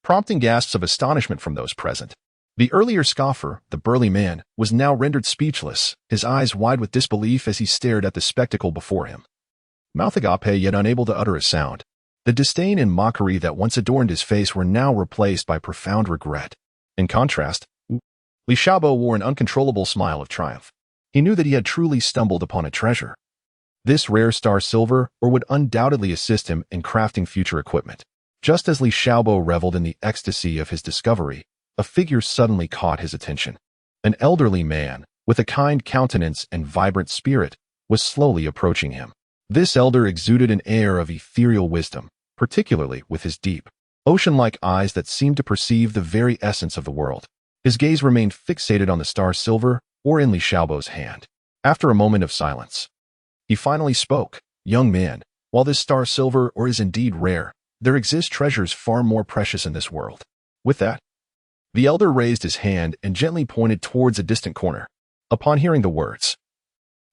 prompting gasps of astonishment from those present. The earlier scoffer, the burly man, was now rendered speechless, his eyes wide with disbelief as he stared at the spectacle before him. Mouth agape yet unable to utter a sound. The disdain and mockery that once adorned his face were now replaced by profound regret. In contrast, Li Xiaobo wore an uncontrollable smile of triumph. He knew that he had truly stumbled upon a treasure. This rare star silver ore would undoubtedly assist him in crafting future equipment. Just as Li Xiaobo reveled in the ecstasy of his discovery, a figure suddenly caught his attention. An elderly man, with a kind countenance and vibrant spirit, was slowly approaching him. This elder exuded an air of ethereal wisdom, particularly with his deep, ocean-like eyes that seemed to perceive the very essence of the world. His gaze remained fixated on the star silver ore in Li Xiaobo's hand. After a moment of silence, he finally spoke, "Young man, while this star silver ore is indeed rare, there exist treasures far more precious in this world." With that, the elder raised his hand and gently pointed towards a distant corner. Upon hearing the words,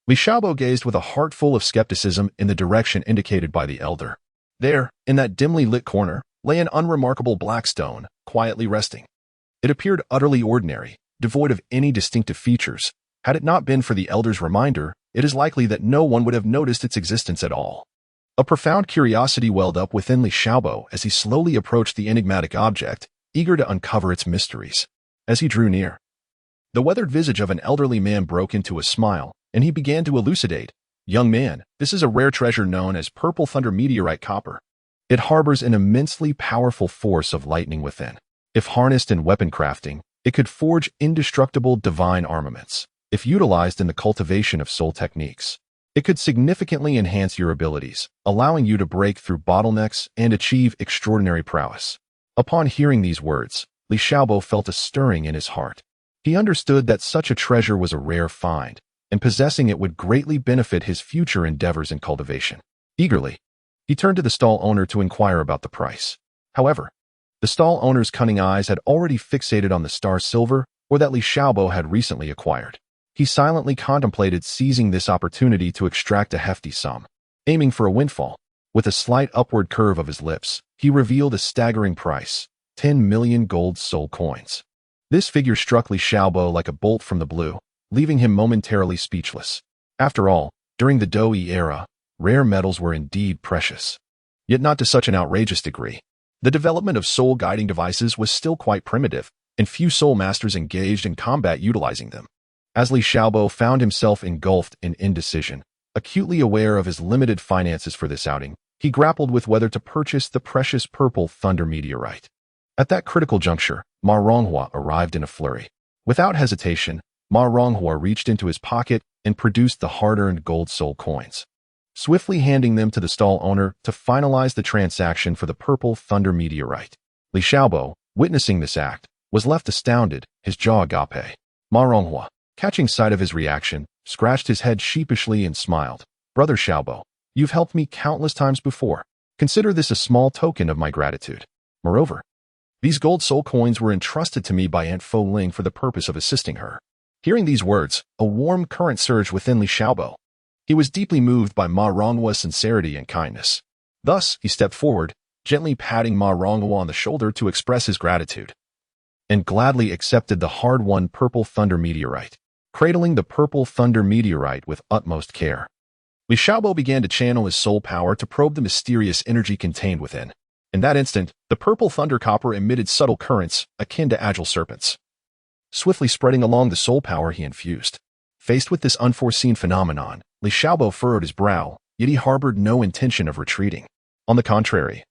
Li Xiaobo gazed with a heart full of skepticism in the direction indicated by the elder. There, in that dimly lit corner, lay an unremarkable black stone, quietly resting. It appeared utterly ordinary, devoid of any distinctive features, Had it not been for the elder's reminder, it is likely that no one would have noticed its existence at all. A profound curiosity welled up within Li Xiaobo as he slowly approached the enigmatic object, eager to uncover its mysteries. As he drew near, the weathered visage of an elderly man broke into a smile, and he began to elucidate. Young man, this is a rare treasure known as Purple Thunder Meteorite Copper. It harbors an immensely powerful force of lightning within. If harnessed in weapon crafting, it could forge indestructible divine armaments. If utilized in the cultivation of soul techniques, it could significantly enhance your abilities, allowing you to break through bottlenecks and achieve extraordinary prowess. Upon hearing these words, Li Xiaobo felt a stirring in his heart. He understood that such a treasure was a rare find, and possessing it would greatly benefit his future endeavors in cultivation. Eagerly, he turned to the stall owner to inquire about the price. However, the stall owner's cunning eyes had already fixated on the star silver, or that Li Xiaobo had recently acquired. He silently contemplated seizing this opportunity to extract a hefty sum. Aiming for a windfall, with a slight upward curve of his lips, he revealed a staggering price: 10 million gold soul coins. This figure struck Li Xiaobo like a bolt from the blue, leaving him momentarily speechless. After all, during the Douluo era, rare metals were indeed precious. Yet not to such an outrageous degree. The development of soul-guiding devices was still quite primitive, and few soul masters engaged in combat utilizing them. As Li Xiaobo found himself engulfed in indecision, acutely aware of his limited finances for this outing, he grappled with whether to purchase the precious Purple Thunder Meteorite. At that critical juncture, Ma Ronghua arrived in a flurry. Without hesitation, Ma Ronghua reached into his pocket and produced the hard-earned gold soul coins, swiftly handing them to the stall owner to finalize the transaction for the Purple Thunder Meteorite. Li Xiaobo, witnessing this act, was left astounded, his jaw agape. Ma Ronghua, catching sight of his reaction, scratched his head sheepishly and smiled. Brother Xiaobo, you've helped me countless times before. Consider this a small token of my gratitude. Moreover, these gold soul coins were entrusted to me by Aunt Fo Ling for the purpose of assisting her. Hearing these words, a warm current surged within Li Xiaobo. He was deeply moved by Ma Ronghua's sincerity and kindness. Thus, he stepped forward, gently patting Ma Ronghua on the shoulder to express his gratitude, and gladly accepted the hard-won Purple Thunder Meteorite, cradling the Purple Thunder Meteorite with utmost care. Li Xiaobo began to channel his soul power to probe the mysterious energy contained within. In that instant, the Purple Thunder Copper emitted subtle currents, akin to agile serpents, swiftly spreading along the soul power he infused. Faced with this unforeseen phenomenon, Li Xiaobo furrowed his brow, yet he harbored no intention of retreating. On the contrary,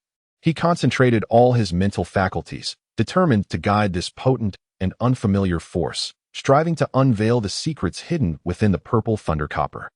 he concentrated all his mental faculties, determined to guide this potent and unfamiliar force, striving to unveil the secrets hidden within the Purple Thunder Copper.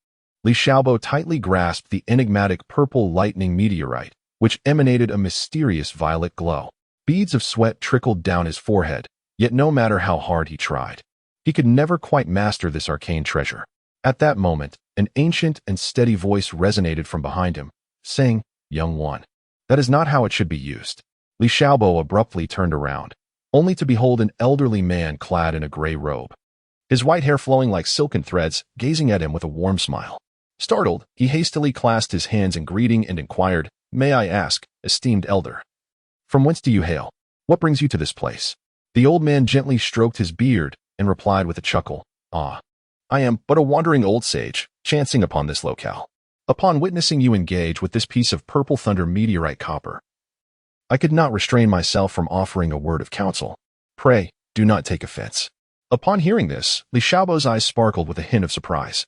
Li Xiaobo tightly grasped the enigmatic purple lightning meteorite, which emanated a mysterious violet glow. Beads of sweat trickled down his forehead, yet no matter how hard he tried, he could never quite master this arcane treasure. At that moment, an ancient and steady voice resonated from behind him, saying, "Young one, that is not how it should be used." Li Xiaobo abruptly turned around, only to behold an elderly man clad in a gray robe, his white hair flowing like silken threads, gazing at him with a warm smile. Startled, he hastily clasped his hands in greeting and inquired, "May I ask, esteemed elder, from whence do you hail? What brings you to this place?" The old man gently stroked his beard and replied with a chuckle, "Ah, I am but a wandering old sage, chancing upon this locale. Upon witnessing you engage with this piece of Purple Thunder Meteorite Copper, I could not restrain myself from offering a word of counsel. Pray, do not take offense." Upon hearing this, Li Xiaobo's eyes sparkled with a hint of surprise,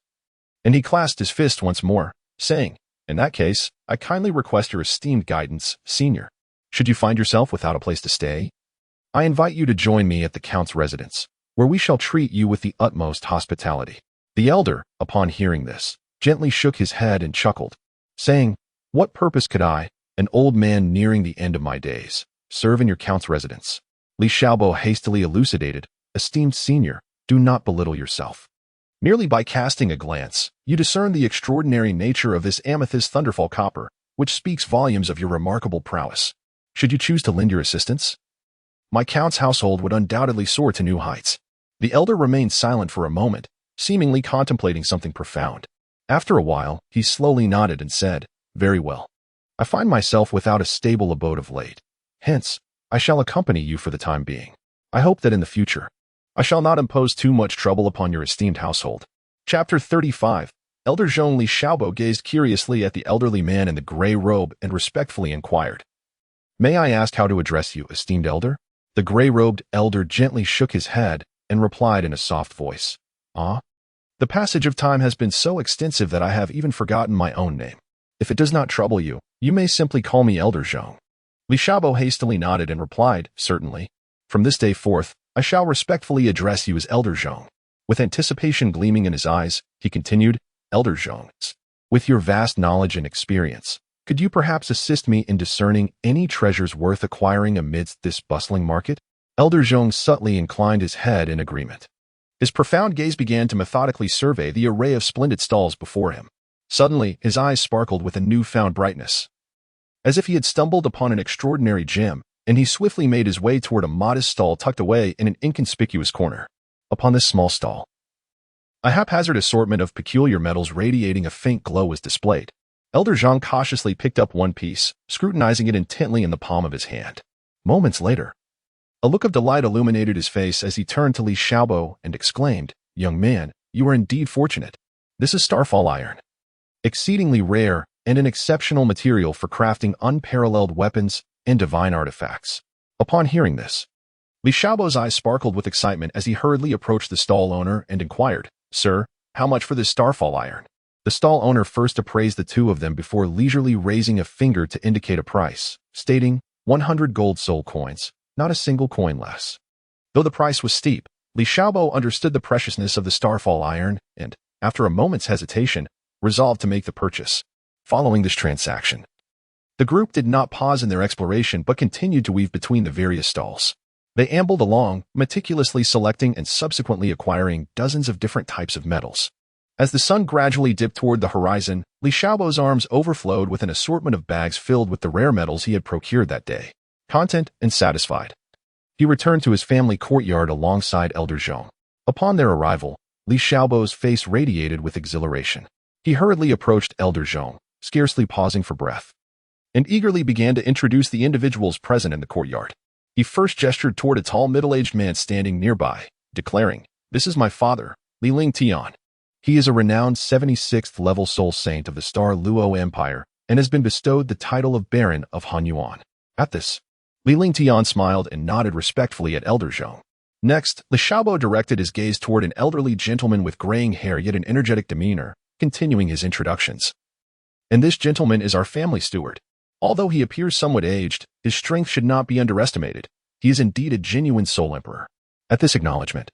and he clasped his fist once more, saying, "In that case, I kindly request your esteemed guidance, senior. Should you find yourself without a place to stay, I invite you to join me at the Count's residence, where we shall treat you with the utmost hospitality." The elder, upon hearing this, gently shook his head and chuckled, saying, "What purpose could I, an old man nearing the end of my days, serve in your Count's residence?" Li Xiaobo hastily elucidated, "Esteemed senior, do not belittle yourself. Merely by casting a glance, you discern the extraordinary nature of this amethyst thunderfall copper, which speaks volumes of your remarkable prowess. Should you choose to lend your assistance, my Count's household would undoubtedly soar to new heights." The elder remained silent for a moment, seemingly contemplating something profound. After a while, he slowly nodded and said, "Very well. I find myself without a stable abode of late. Hence, I shall accompany you for the time being. I hope that in the future, I shall not impose too much trouble upon your esteemed household. Chapter 35. Elder Zhong Li Xiaobo gazed curiously at the elderly man in the gray robe and respectfully inquired, "May I ask how to address you, esteemed elder?" The gray-robed elder gently shook his head and replied in a soft voice, "Ah, the passage of time has been so extensive that I have even forgotten my own name. If it does not trouble you, you may simply call me Elder Zhong." Li Xiaobo hastily nodded and replied, "Certainly. From this day forth, I shall respectfully address you as Elder Zhong." With anticipation gleaming in his eyes, he continued, "Elder Zhong, with your vast knowledge and experience, could you perhaps assist me in discerning any treasures worth acquiring amidst this bustling market?" Elder Zhong subtly inclined his head in agreement. His profound gaze began to methodically survey the array of splendid stalls before him. Suddenly, his eyes sparkled with a newfound brightness, as if he had stumbled upon an extraordinary gem, and he swiftly made his way toward a modest stall tucked away in an inconspicuous corner. Upon this small stall, a haphazard assortment of peculiar metals radiating a faint glow was displayed. Elder Zhang cautiously picked up one piece, scrutinizing it intently in the palm of his hand. Moments later, a look of delight illuminated his face as he turned to Li Xiaobo and exclaimed, "Young man, you are indeed fortunate. This is starfall iron, exceedingly rare and an exceptional material for crafting unparalleled weapons and divine artifacts." Upon hearing this, Li Xiaobo's eyes sparkled with excitement as he hurriedly approached the stall owner and inquired, "Sir, how much for this starfall iron?" The stall owner first appraised the two of them before leisurely raising a finger to indicate a price, stating, 100 gold soul coins, not a single coin less. Though the price was steep, Li Xiaobo understood the preciousness of the starfall iron and, after a moment's hesitation, resolved to make the purchase. Following this transaction, the group did not pause in their exploration but continued to weave between the various stalls. They ambled along, meticulously selecting and subsequently acquiring dozens of different types of metals. As the sun gradually dipped toward the horizon, Li Xiaobo's arms overflowed with an assortment of bags filled with the rare metals he had procured that day. Content and satisfied, he returned to his family courtyard alongside Elder Zhong. Upon their arrival, Li Xiaobo's face radiated with exhilaration. He hurriedly approached Elder Zhong, scarcely pausing for breath, and eagerly began to introduce the individuals present in the courtyard. He first gestured toward a tall middle-aged man standing nearby, declaring, "This is my father, Li Ling Tian. He is a renowned 76th level soul saint of the Star Luo Empire and has been bestowed the title of Baron of Han Yuan." At this, Li Ling Tian smiled and nodded respectfully at Elder Zhong. Next, Li Xiaobo directed his gaze toward an elderly gentleman with graying hair yet an energetic demeanor, continuing his introductions. "And this gentleman is our family steward. Although he appears somewhat aged, his strength should not be underestimated. He is indeed a genuine soul emperor." At this acknowledgement,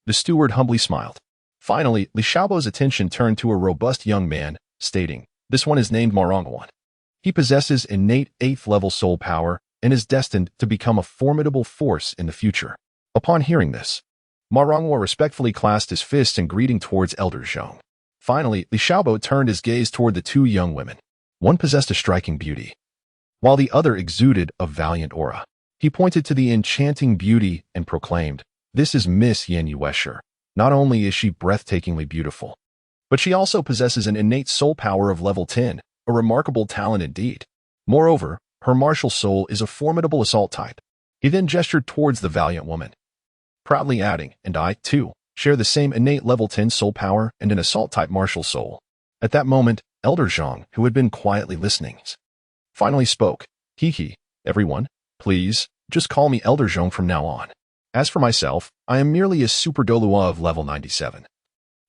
the steward humbly smiled. Finally, Li Xiaobo's attention turned to a robust young man, stating, "This one is named Marongwan. He possesses innate 8th level soul power and is destined to become a formidable force in the future." Upon hearing this, Marongwa respectfully clasped his fists in greeting towards Elder Zhong. Finally, Li Xiaobo turned his gaze toward the two young women. One possessed a striking beauty, while the other exuded a valiant aura. He pointed to the enchanting beauty and proclaimed, "This is Miss Yan Yuesher. Not only is she breathtakingly beautiful, but she also possesses an innate soul power of level 10, a remarkable talent indeed. Moreover, her martial soul is a formidable assault type." He then gestured towards the valiant woman, proudly adding, "And I, too, share the same innate level 10 soul power and an assault type martial soul." At that moment, Elder Zhong, who had been quietly listening, finally spoke, "Hee, everyone, please, just call me Elder Zhong from now on. As for myself, I am merely a super Douluo of level 97,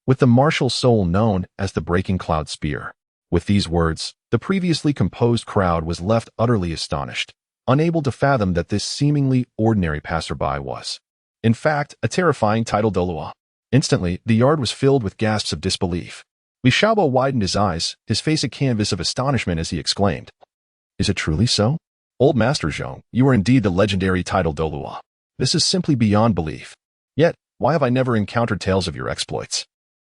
with the martial soul known as the Breaking Cloud Spear." With these words, the previously composed crowd was left utterly astonished, unable to fathom that this seemingly ordinary passerby was, in fact, a terrifying title Douluo. Instantly, the yard was filled with gasps of disbelief. Li Xiaobo widened his eyes, his face a canvas of astonishment as he exclaimed, "Is it truly so? Old Master Zhong, you are indeed the legendary title Douluo. This is simply beyond belief. Yet, why have I never encountered tales of your exploits?"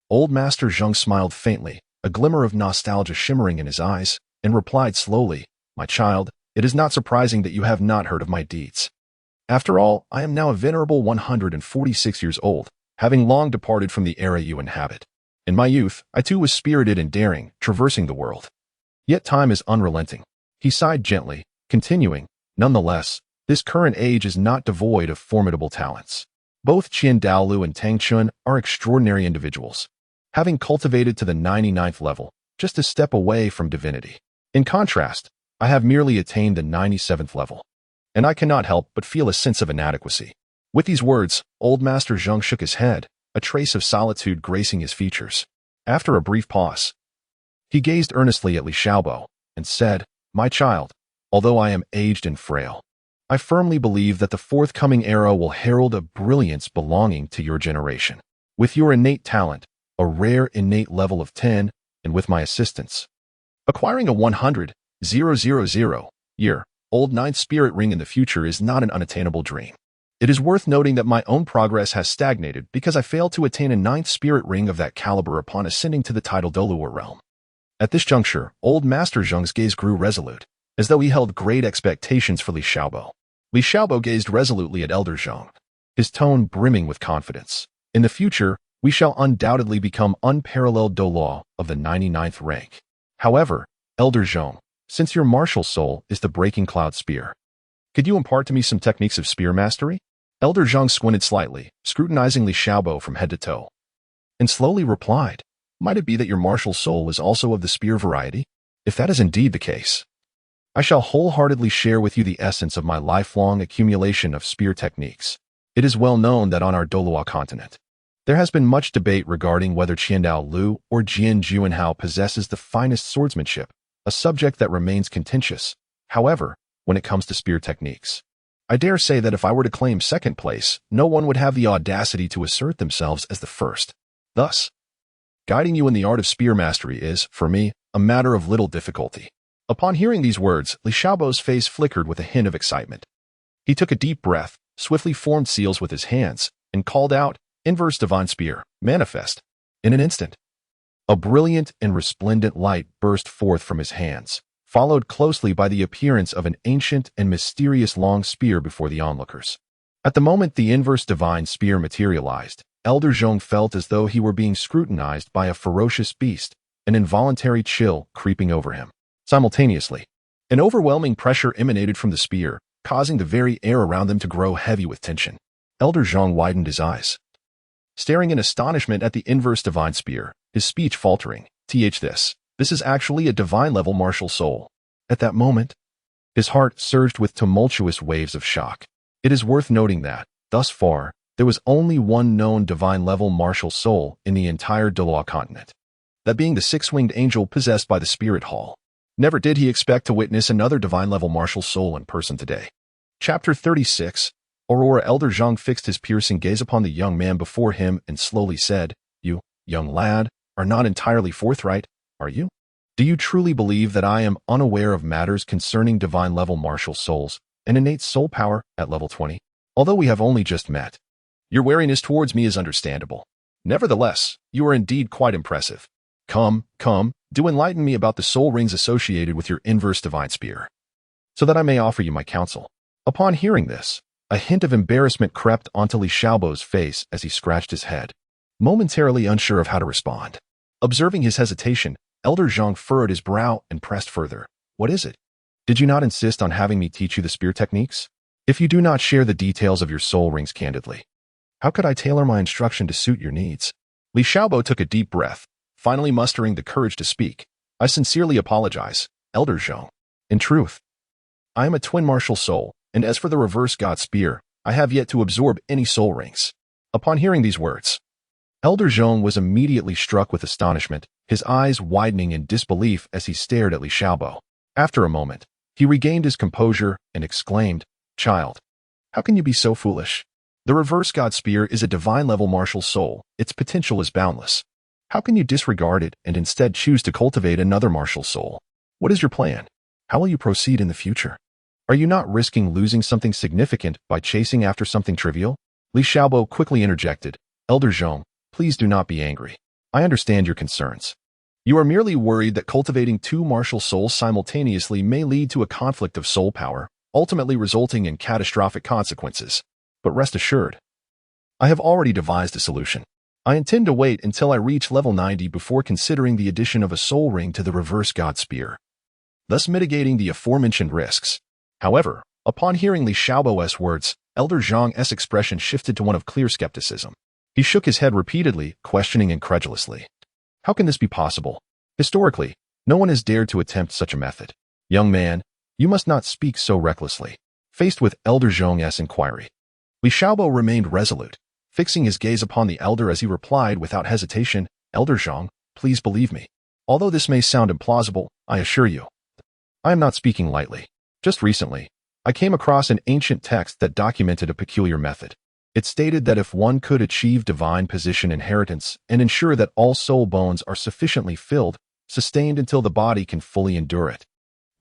Old Master Zhong smiled faintly, a glimmer of nostalgia shimmering in his eyes, and replied slowly, "My child, it is not surprising that you have not heard of my deeds. After all, I am now a venerable 146 years old, having long departed from the era you inhabit. In my youth, I too was spirited and daring, traversing the world. Yet time is unrelenting." He sighed gently, continuing, "Nonetheless, this current age is not devoid of formidable talents. Both Qian Daolu and Tang Chun are extraordinary individuals, having cultivated to the 99th level, just a step away from divinity. In contrast, I have merely attained the 97th level, and I cannot help but feel a sense of inadequacy. With these words, old Master Zheng shook his head, a trace of solitude gracing his features. After a brief pause, he gazed earnestly at Li Xiaobo and said, "My child, although I am aged and frail, I firmly believe that the forthcoming era will herald a brilliance belonging to your generation. With your innate talent, a rare innate level of 10, and with my assistance, acquiring a 100,000-year-old ninth spirit ring in the future is not an unattainable dream. It is worth noting that my own progress has stagnated because I failed to attain a ninth spirit ring of that caliber upon ascending to the title Douluo realm." At this juncture, old Master Zheng's gaze grew resolute, as though he held great expectations for Li Xiaobo. Li Xiaobo gazed resolutely at Elder Zheng, his tone brimming with confidence. "In the future, we shall undoubtedly become unparalleled Douluo of the 99th rank. However, Elder Zheng, since your martial soul is the Breaking Cloud Spear, could you impart to me some techniques of spear mastery?" Elder Zheng squinted slightly, scrutinizing Li Xiaobo from head to toe, and slowly replied, "Might it be that your martial soul is also of the spear variety? If that is indeed the case, I shall wholeheartedly share with you the essence of my lifelong accumulation of spear techniques. It is well known that on our Douluo continent, there has been much debate regarding whether Qiandao Lu or Jian Juanhao possesses the finest swordsmanship, a subject that remains contentious. However, when it comes to spear techniques, I dare say that if I were to claim second place, no one would have the audacity to assert themselves as the first. Thus, guiding you in the art of spear mastery is, for me, a matter of little difficulty." Upon hearing these words, Li Xiaobo's face flickered with a hint of excitement. He took a deep breath, swiftly formed seals with his hands, and called out, "Inverse Divine Spear, manifest." In an instant, a brilliant and resplendent light burst forth from his hands, followed closely by the appearance of an ancient and mysterious long spear before the onlookers. At the moment the inverse divine spear materialized, Elder Zheng felt as though he were being scrutinized by a ferocious beast, an involuntary chill creeping over him. Simultaneously, an overwhelming pressure emanated from the spear, causing the very air around them to grow heavy with tension. Elder Zheng widened his eyes, staring in astonishment at the inverse divine spear, his speech faltering. This is actually a divine-level martial soul." At that moment, his heart surged with tumultuous waves of shock. It is worth noting that, thus far, there was only one known divine-level martial soul in the entire Douluo continent, that being the six-winged angel possessed by the Spirit Hall. Never did he expect to witness another divine-level martial soul in person today. Chapter 36. Aurora. Elder Zheng fixed his piercing gaze upon the young man before him and slowly said, "You, young lad, are not entirely forthright, are you? Do you truly believe that I am unaware of matters concerning divine-level martial souls and innate soul power at level 20? Although we have only just met, your wariness towards me is understandable. Nevertheless, you are indeed quite impressive. Come, do enlighten me about the soul rings associated with your inverse divine spear, so that I may offer you my counsel." Upon hearing this, a hint of embarrassment crept onto Li Xiaobo's face as he scratched his head, momentarily unsure of how to respond. Observing his hesitation, Elder Zheng furrowed his brow and pressed further. "What is it? Did you not insist on having me teach you the spear techniques? If you do not share the details of your soul rings candidly, how could I tailor my instruction to suit your needs?" Li Xiaobo took a deep breath, finally mustering the courage to speak. "I sincerely apologize, Elder Zheng. In truth, I am a twin martial soul, and as for the reverse god spear, I have yet to absorb any soul rings." Upon hearing these words, Elder Zheng was immediately struck with astonishment, his eyes widening in disbelief as he stared at Li Xiaobo. After a moment, he regained his composure and exclaimed, "Child, how can you be so foolish? The reverse god spear is a divine-level martial soul. Its potential is boundless. How can you disregard it and instead choose to cultivate another martial soul? What is your plan? How will you proceed in the future? Are you not risking losing something significant by chasing after something trivial?" Li Xiaobo quickly interjected, "Elder Zheng, please do not be angry. I understand your concerns. You are merely worried that cultivating two martial souls simultaneously may lead to a conflict of soul power, ultimately resulting in catastrophic consequences. But rest assured, I have already devised a solution. I intend to wait until I reach level 90 before considering the addition of a soul ring to the reverse god spear, thus mitigating the aforementioned risks." However, upon hearing Li Xiaobo's words, Elder Zhang's expression shifted to one of clear skepticism. He shook his head repeatedly, questioning incredulously. How can this be possible? Historically, no one has dared to attempt such a method. Young man, you must not speak so recklessly. Faced with Elder Zhang's inquiry, Li Xiaobo remained resolute, fixing his gaze upon the elder as he replied without hesitation, Elder Zhang, please believe me. Although this may sound implausible, I assure you, I am not speaking lightly. Just recently, I came across an ancient text that documented a peculiar method. It stated that if one could achieve divine position inheritance and ensure that all soul bones are sufficiently filled, sustained until the body can fully endure it,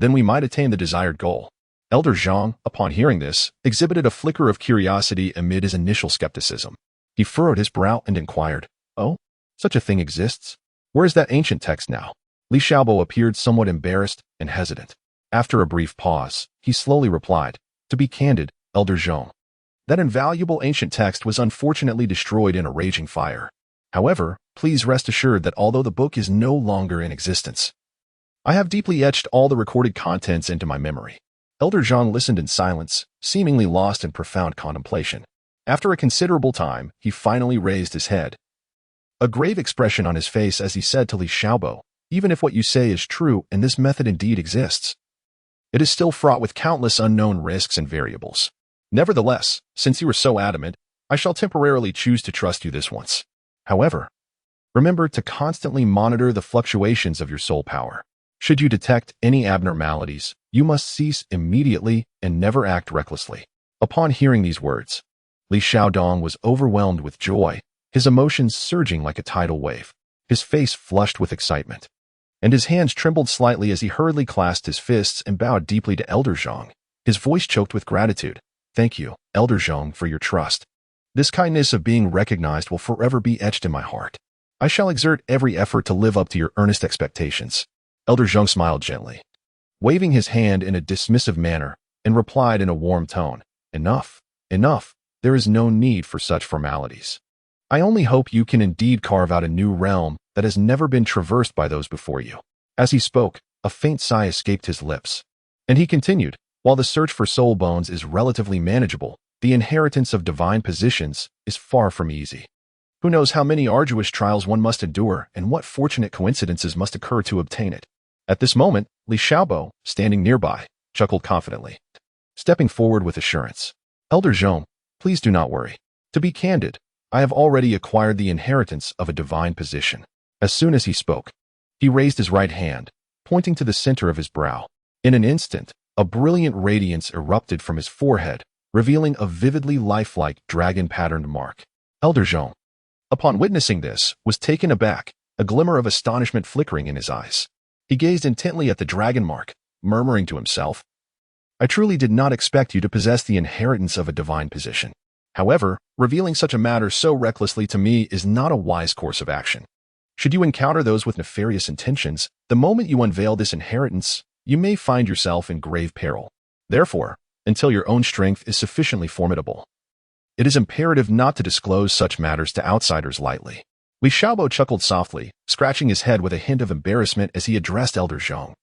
then we might attain the desired goal. Elder Zhang, upon hearing this, exhibited a flicker of curiosity amid his initial skepticism. He furrowed his brow and inquired, "Oh, such a thing exists? Where is that ancient text now?" Li Xiaobo appeared somewhat embarrassed and hesitant. After a brief pause, he slowly replied, "To be candid, Elder Zhang, that invaluable ancient text was unfortunately destroyed in a raging fire. However, please rest assured that although the book is no longer in existence, I have deeply etched all the recorded contents into my memory." Elder Zhang listened in silence, seemingly lost in profound contemplation. After a considerable time, he finally raised his head, a grave expression on his face as he said to Li Xiaobo, "Even if what you say is true and this method indeed exists, it is still fraught with countless unknown risks and variables. Nevertheless, since you are so adamant, I shall temporarily choose to trust you this once. However, remember to constantly monitor the fluctuations of your soul power. Should you detect any abnormalities, you must cease immediately and never act recklessly." Upon hearing these words, Li Xiaodong was overwhelmed with joy, his emotions surging like a tidal wave. His face flushed with excitement, and his hands trembled slightly as he hurriedly clasped his fists and bowed deeply to Elder Zhang. His voice choked with gratitude. "Thank you, Elder Zhang, for your trust. This kindness of being recognized will forever be etched in my heart. I shall exert every effort to live up to your earnest expectations." Elder Zhang smiled gently, waving his hand in a dismissive manner, and replied in a warm tone, "Enough, enough. There is no need for such formalities. I only hope you can indeed carve out a new realm that has never been traversed by those before you." As he spoke, a faint sigh escaped his lips, and he continued, "While the search for soul bones is relatively manageable, the inheritance of divine positions is far from easy. Who knows how many arduous trials one must endure and what fortunate coincidences must occur to obtain it." At this moment, Li Xiaobo, standing nearby, chuckled confidently, stepping forward with assurance. "Elder Zhang, please do not worry. To be candid, I have already acquired the inheritance of a divine position." As soon as he spoke, he raised his right hand, pointing to the center of his brow. In an instant, a brilliant radiance erupted from his forehead, revealing a vividly lifelike dragon-patterned mark. Elder Zhang, upon witnessing this, was taken aback, a glimmer of astonishment flickering in his eyes. He gazed intently at the dragon mark, murmuring to himself, "I truly did not expect you to possess the inheritance of a divine position. However, revealing such a matter so recklessly to me is not a wise course of action. Should you encounter those with nefarious intentions, the moment you unveil this inheritance, you may find yourself in grave peril. Therefore, until your own strength is sufficiently formidable, it is imperative not to disclose such matters to outsiders lightly." Li Xiaobo chuckled softly, scratching his head with a hint of embarrassment as he addressed Elder Zhang.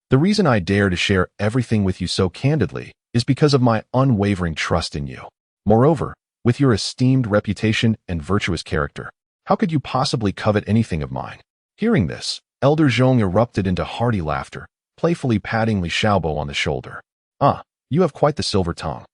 "The reason I dare to share everything with you so candidly is because of my unwavering trust in you. Moreover, with your esteemed reputation and virtuous character, how could you possibly covet anything of mine?" Hearing this, Elder Zhang erupted into hearty laughter, playfully patting Li Xiaobo on the shoulder. "Ah, you have quite the silver tongue.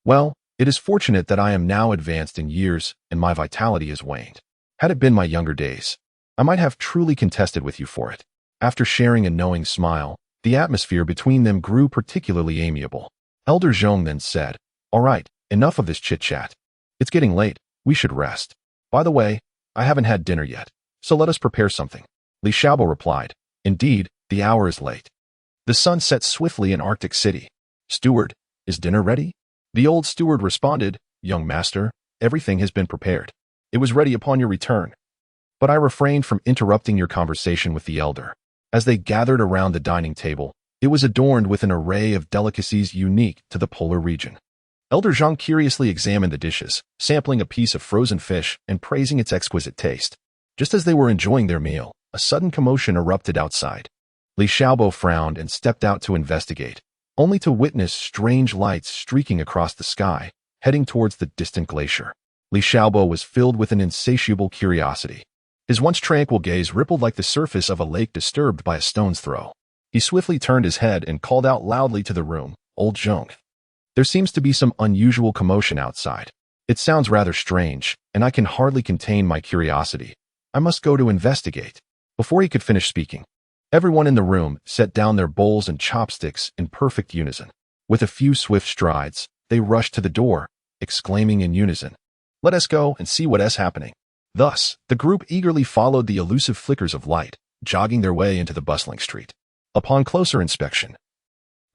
Well, it is fortunate that I am now advanced in years and my vitality has waned. Had it been my younger days, I might have truly contested with you for it." After sharing a knowing smile, the atmosphere between them grew particularly amiable. Elder Zhang then said, "All right, enough of this chit-chat. It's getting late, we should rest. By the way, I haven't had dinner yet, so let us prepare something." Li Xiaobo replied, "Indeed, the hour is late. The sun sets swiftly in Arctic City. Steward, is dinner ready?" The old steward responded, "Young master, everything has been prepared. It was ready upon your return." But I refrained from interrupting your conversation with the elder. As they gathered around the dining table, it was adorned with an array of delicacies unique to the polar region. Elder Zhang curiously examined the dishes, sampling a piece of frozen fish and praising its exquisite taste. Just as they were enjoying their meal, a sudden commotion erupted outside. Li Xiaobo frowned and stepped out to investigate, only to witness strange lights streaking across the sky, heading towards the distant glacier. Li Xiaobo was filled with an insatiable curiosity. His once tranquil gaze rippled like the surface of a lake disturbed by a stone's throw. He swiftly turned his head and called out loudly to the room, "Old Zhong. There seems to be some unusual commotion outside. It sounds rather strange, and I can hardly contain my curiosity. I must go to investigate." Before he could finish speaking, everyone in the room set down their bowls and chopsticks in perfect unison. With a few swift strides, they rushed to the door, exclaiming in unison, "Let us go and see what is happening." Thus, the group eagerly followed the elusive flickers of light, jogging their way into the bustling street. Upon closer inspection,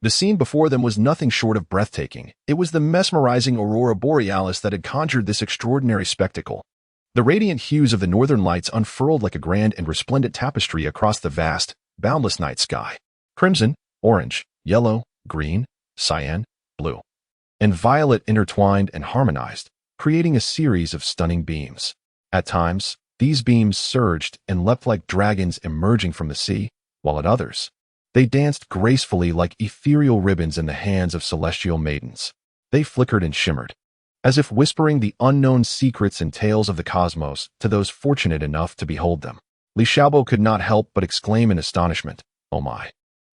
the scene before them was nothing short of breathtaking. It was the mesmerizing aurora borealis that had conjured this extraordinary spectacle. The radiant hues of the northern lights unfurled like a grand and resplendent tapestry across the vast, boundless night sky. Crimson, orange, yellow, green, cyan, blue, and violet intertwined and harmonized, creating a series of stunning beams. At times, these beams surged and leapt like dragons emerging from the sea, while at others, they danced gracefully like ethereal ribbons in the hands of celestial maidens. They flickered and shimmered, as if whispering the unknown secrets and tales of the cosmos to those fortunate enough to behold them. Li Xiaobo could not help but exclaim in astonishment, "Oh my.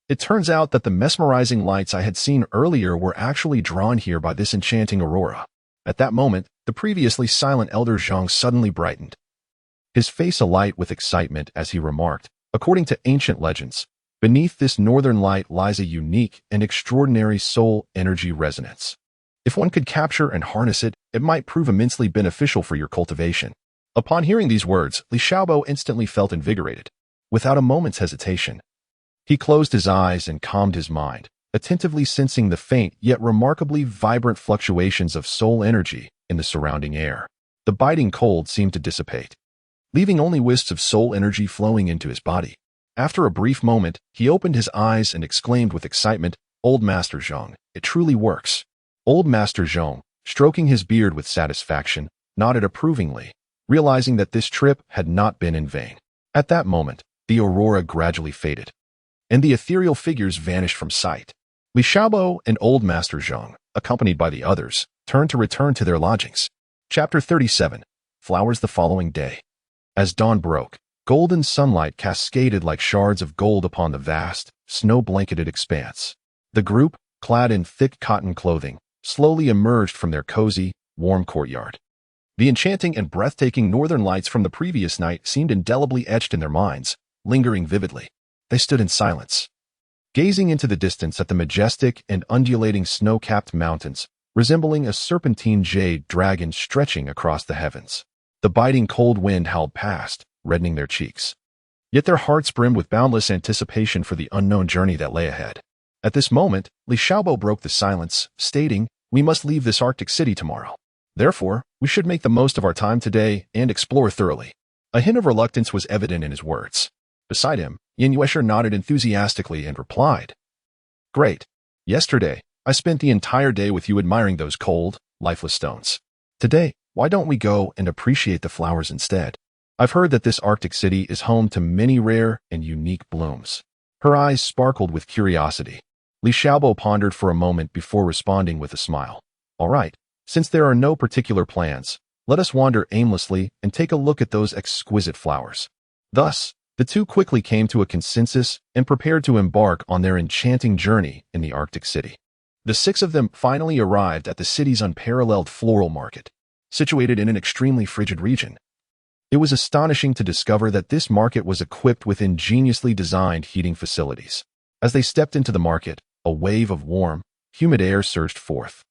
It turns out that the mesmerizing lights I had seen earlier were actually drawn here by this enchanting aurora." At that moment, the previously silent Elder Zhang suddenly brightened, his face alight with excitement as he remarked, "According to ancient legends, beneath this northern light lies a unique and extraordinary soul energy resonance. If one could capture and harness it, it might prove immensely beneficial for your cultivation." Upon hearing these words, Li Xiaobo instantly felt invigorated. Without a moment's hesitation, he closed his eyes and calmed his mind, attentively sensing the faint yet remarkably vibrant fluctuations of soul energy in the surrounding air. The biting cold seemed to dissipate, leaving only wisps of soul energy flowing into his body. After a brief moment, he opened his eyes and exclaimed with excitement, "Old Master Zhong, it truly works." Old Master Zhong, stroking his beard with satisfaction, nodded approvingly, realizing that this trip had not been in vain. At that moment, the aurora gradually faded, and the ethereal figures vanished from sight. Li Xiaobo and Old Master Zhong, accompanied by the others, turned to return to their lodgings. Chapter 37. Flowers the following day. As dawn broke, golden sunlight cascaded like shards of gold upon the vast, snow-blanketed expanse. The group, clad in thick cotton clothing, slowly emerged from their cozy, warm courtyard. The enchanting and breathtaking northern lights from the previous night seemed indelibly etched in their minds, lingering vividly. They stood in silence, gazing into the distance at the majestic and undulating snow-capped mountains, resembling a serpentine jade dragon stretching across the heavens. The biting cold wind howled past, reddening their cheeks. Yet their hearts brimmed with boundless anticipation for the unknown journey that lay ahead. At this moment, Li Xiaobo broke the silence, stating, "We must leave this Arctic city tomorrow. Therefore, we should make the most of our time today and explore thoroughly." A hint of reluctance was evident in his words. Beside him, Yin Yuesher nodded enthusiastically and replied, "Great. Yesterday, I spent the entire day with you admiring those cold, lifeless stones. Today, why don't we go and appreciate the flowers instead? I've heard that this Arctic city is home to many rare and unique blooms." Her eyes sparkled with curiosity. Li Xiaobo pondered for a moment before responding with a smile. "All right, since there are no particular plans, let us wander aimlessly and take a look at those exquisite flowers." Thus, the two quickly came to a consensus and prepared to embark on their enchanting journey in the Arctic city. The six of them finally arrived at the city's unparalleled floral market, situated in an extremely frigid region. It was astonishing to discover that this market was equipped with ingeniously designed heating facilities. As they stepped into the market, a wave of warm, humid air surged forth,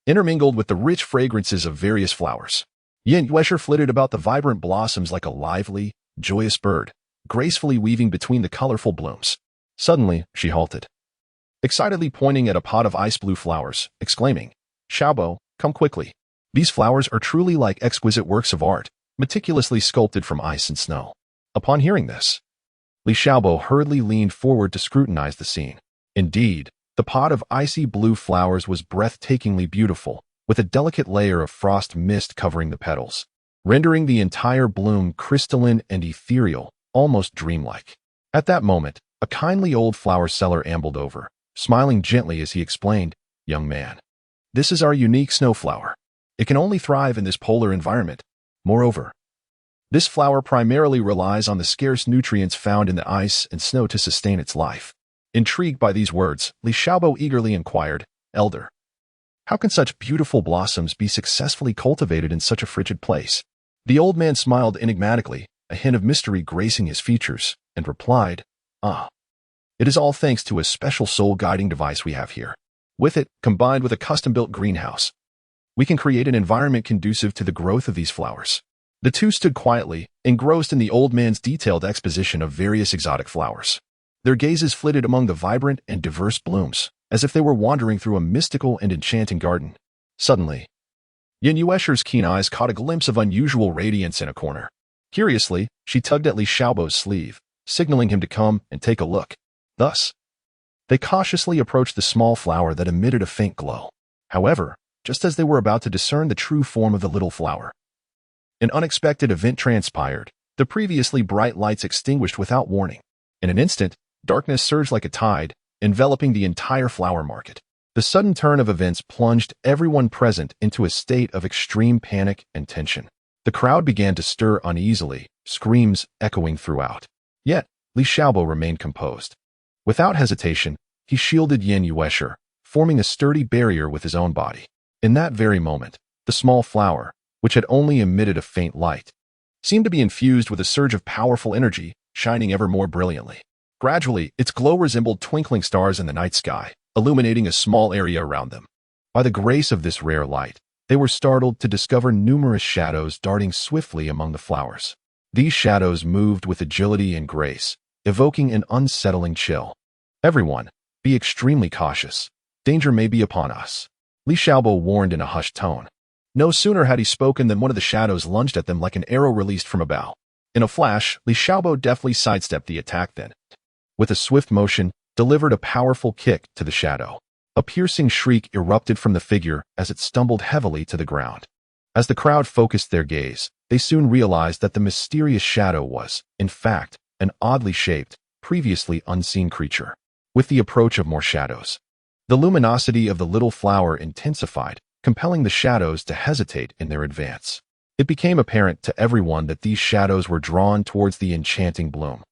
intermingled with the rich fragrances of various flowers. Yin Yuesher flitted about the vibrant blossoms like a lively, joyous bird, gracefully weaving between the colorful blooms. Suddenly, she halted, excitedly pointing at a pot of ice-blue flowers, exclaiming, "Xiaobo, come quickly. These flowers are truly like exquisite works of art, meticulously sculpted from ice and snow." Upon hearing this, Li Xiaobo hurriedly leaned forward to scrutinize the scene. Indeed, the pot of icy blue flowers was breathtakingly beautiful, with a delicate layer of frost mist covering the petals, rendering the entire bloom crystalline and ethereal, almost dreamlike. At that moment, a kindly old flower seller ambled over, smiling gently as he explained, "Young man, this is our unique snowflower. It can only thrive in this polar environment. Moreover, this flower primarily relies on the scarce nutrients found in the ice and snow to sustain its life. Intrigued by these words, Li Xiaobo eagerly inquired, "Elder, how can such beautiful blossoms be successfully cultivated in such a frigid place?" The old man smiled enigmatically, a hint of mystery gracing his features, and replied, "Ah, it is all thanks to a special soul-guiding device we have here. With it, combined with a custom-built greenhouse, we can create an environment conducive to the growth of these flowers." The two stood quietly, engrossed in the old man's detailed exposition of various exotic flowers. Their gazes flitted among the vibrant and diverse blooms, as if they were wandering through a mystical and enchanting garden. Suddenly, Yin Yuesher's keen eyes caught a glimpse of unusual radiance in a corner. Curiously, she tugged at Li Xiaobo's sleeve, signaling him to come and take a look. Thus, they cautiously approached the small flower that emitted a faint glow. However, just as they were about to discern the true form of the little flower, an unexpected event transpired. The previously bright lights extinguished without warning. In an instant, darkness surged like a tide, enveloping the entire flower market. The sudden turn of events plunged everyone present into a state of extreme panic and tension. The crowd began to stir uneasily, screams echoing throughout. Yet, Li Xiaobo remained composed. Without hesitation, he shielded Yin Yuesher, forming a sturdy barrier with his own body. In that very moment, the small flower, which had only emitted a faint light, seemed to be infused with a surge of powerful energy, shining ever more brilliantly. Gradually, its glow resembled twinkling stars in the night sky, illuminating a small area around them. By the grace of this rare light, they were startled to discover numerous shadows darting swiftly among the flowers. These shadows moved with agility and grace, evoking an unsettling chill. "Everyone, be extremely cautious. Danger may be upon us," Li Xiaobo warned in a hushed tone. No sooner had he spoken than one of the shadows lunged at them like an arrow released from a bow. In a flash, Li Xiaobo deftly sidestepped the attack then, with a swift motion, delivered a powerful kick to the shadow. A piercing shriek erupted from the figure as it stumbled heavily to the ground. As the crowd focused their gaze, they soon realized that the mysterious shadow was, in fact, an oddly shaped, previously unseen creature. With the approach of more shadows, the luminosity of the little flower intensified, compelling the shadows to hesitate in their advance. It became apparent to everyone that these shadows were drawn towards the enchanting bloom.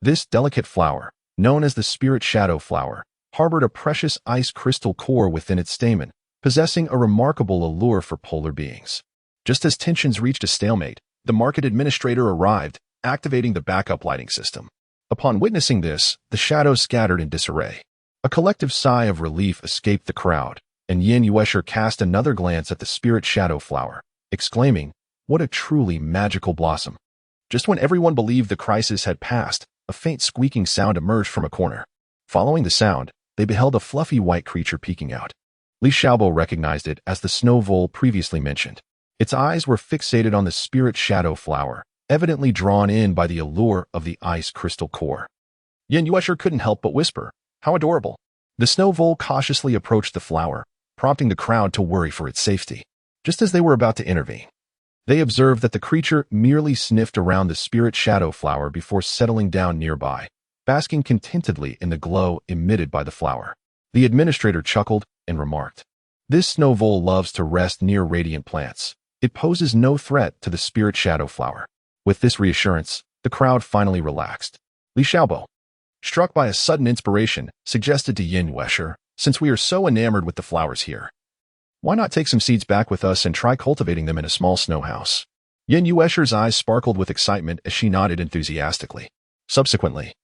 This delicate flower, known as the spirit shadow flower, harbored a precious ice crystal core within its stamen, possessing a remarkable allure for polar beings. Just as tensions reached a stalemate, the market administrator arrived, activating the backup lighting system. Upon witnessing this, the shadows scattered in disarray. A collective sigh of relief escaped the crowd, and Yin Yuesher cast another glance at the spirit shadow flower, exclaiming, "What a truly magical blossom." Just when everyone believed the crisis had passed, a faint squeaking sound emerged from a corner. Following the sound, they beheld a fluffy white creature peeking out. Li Xiaobo recognized it as the snow vole previously mentioned. Its eyes were fixated on the spirit shadow flower, evidently drawn in by the allure of the ice crystal core. Yin Yuesher couldn't help but whisper, "How adorable." The snow vole cautiously approached the flower, prompting the crowd to worry for its safety. Just as they were about to intervene, they observed that the creature merely sniffed around the spirit shadow flower before settling down nearby, basking contentedly in the glow emitted by the flower. The administrator chuckled and remarked, "This snow vole loves to rest near radiant plants. It poses no threat to the spirit shadow flower." With this reassurance, the crowd finally relaxed. Li Xiaobo, struck by a sudden inspiration, suggested to Yin Yuesher, "Since we are so enamored with the flowers here, why not take some seeds back with us and try cultivating them in a small snow house?" Yin Yuesher's eyes sparkled with excitement as she nodded enthusiastically. Subsequently,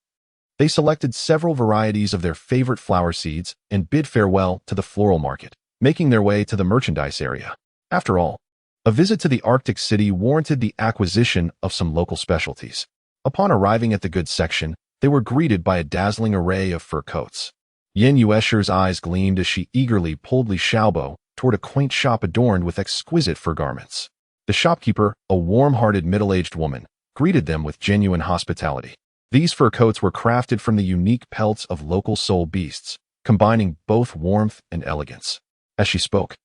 they selected several varieties of their favorite flower seeds and bid farewell to the floral market, making their way to the merchandise area. After all, a visit to the Arctic city warranted the acquisition of some local specialties. Upon arriving at the goods section, they were greeted by a dazzling array of fur coats. Yin Yuesher's eyes gleamed as she eagerly pulled Li Xiaobo toward a quaint shop adorned with exquisite fur garments. The shopkeeper, a warm-hearted middle-aged woman, greeted them with genuine hospitality. These fur coats were crafted from the unique pelts of local soul beasts, combining both warmth and elegance. As she spoke,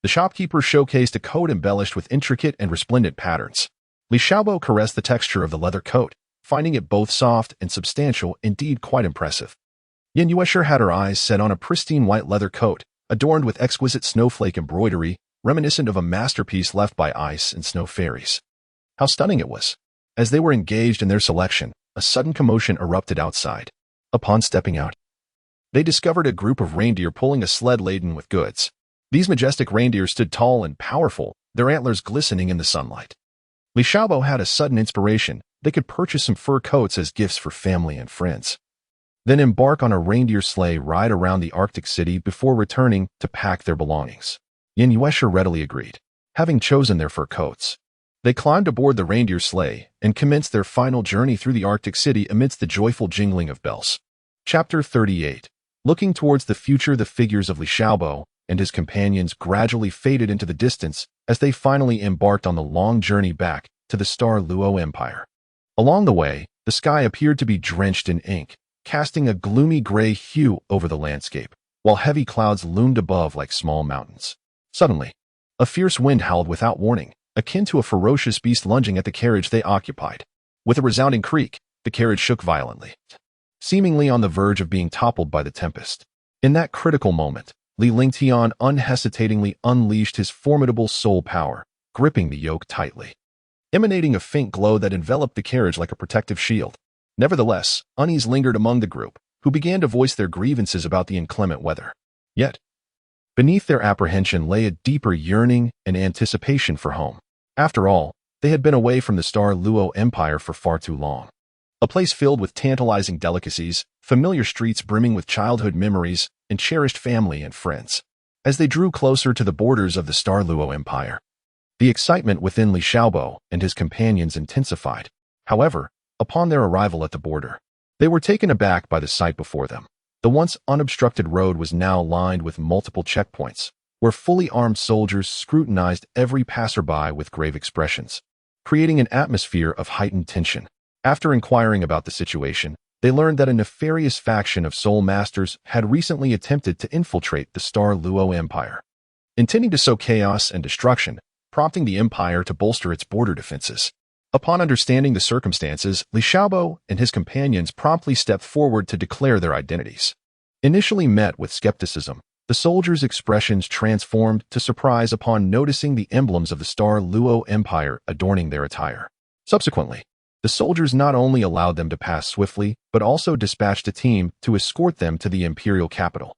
the shopkeeper showcased a coat embellished with intricate and resplendent patterns. Li Xiaobo caressed the texture of the leather coat, finding it both soft and substantial, indeed quite impressive. Yin Yuesher had her eyes set on a pristine white leather coat, adorned with exquisite snowflake embroidery, reminiscent of a masterpiece left by ice and snow fairies. How stunning it was! As they were engaged in their selection, a sudden commotion erupted outside. Upon stepping out, they discovered a group of reindeer pulling a sled laden with goods. These majestic reindeer stood tall and powerful, their antlers glistening in the sunlight. Li Xiaobo had a sudden inspiration. They could purchase some fur coats as gifts for family and friends, then embark on a reindeer sleigh ride around the Arctic city before returning to pack their belongings. Yin Yuesha readily agreed. Having chosen their fur coats, they climbed aboard the reindeer sleigh and commenced their final journey through the Arctic city amidst the joyful jingling of bells. Chapter 38. Looking towards the future, the figures of Li Xiaobo and his companions gradually faded into the distance as they finally embarked on the long journey back to the star Luo Empire. Along the way, the sky appeared to be drenched in ink, casting a gloomy gray hue over the landscape, while heavy clouds loomed above like small mountains. Suddenly, a fierce wind howled without warning, akin to a ferocious beast lunging at the carriage they occupied. With a resounding creak, the carriage shook violently, seemingly on the verge of being toppled by the tempest. In that critical moment, Li Lingtian unhesitatingly unleashed his formidable soul power, gripping the yoke tightly, emanating a faint glow that enveloped the carriage like a protective shield. Nevertheless, unease lingered among the group, who began to voice their grievances about the inclement weather. Yet, beneath their apprehension lay a deeper yearning and anticipation for home. After all, they had been away from the star Luo Empire for far too long. A place filled with tantalizing delicacies, familiar streets brimming with childhood memories, and cherished family and friends. As they drew closer to the borders of the star Luo Empire, the excitement within Li Xiaobo and his companions intensified. However, upon their arrival at the border, they were taken aback by the sight before them. The once unobstructed road was now lined with multiple checkpoints, where fully armed soldiers scrutinized every passerby with grave expressions, creating an atmosphere of heightened tension. After inquiring about the situation, they learned that a nefarious faction of soul masters had recently attempted to infiltrate the star Luo Empire, intending to sow chaos and destruction, prompting the empire to bolster its border defenses. Upon understanding the circumstances, Li Xiaobo and his companions promptly stepped forward to declare their identities. Initially met with skepticism, the soldiers' expressions transformed to surprise upon noticing the emblems of the star Luo Empire adorning their attire. Subsequently, the soldiers not only allowed them to pass swiftly, but also dispatched a team to escort them to the imperial capital.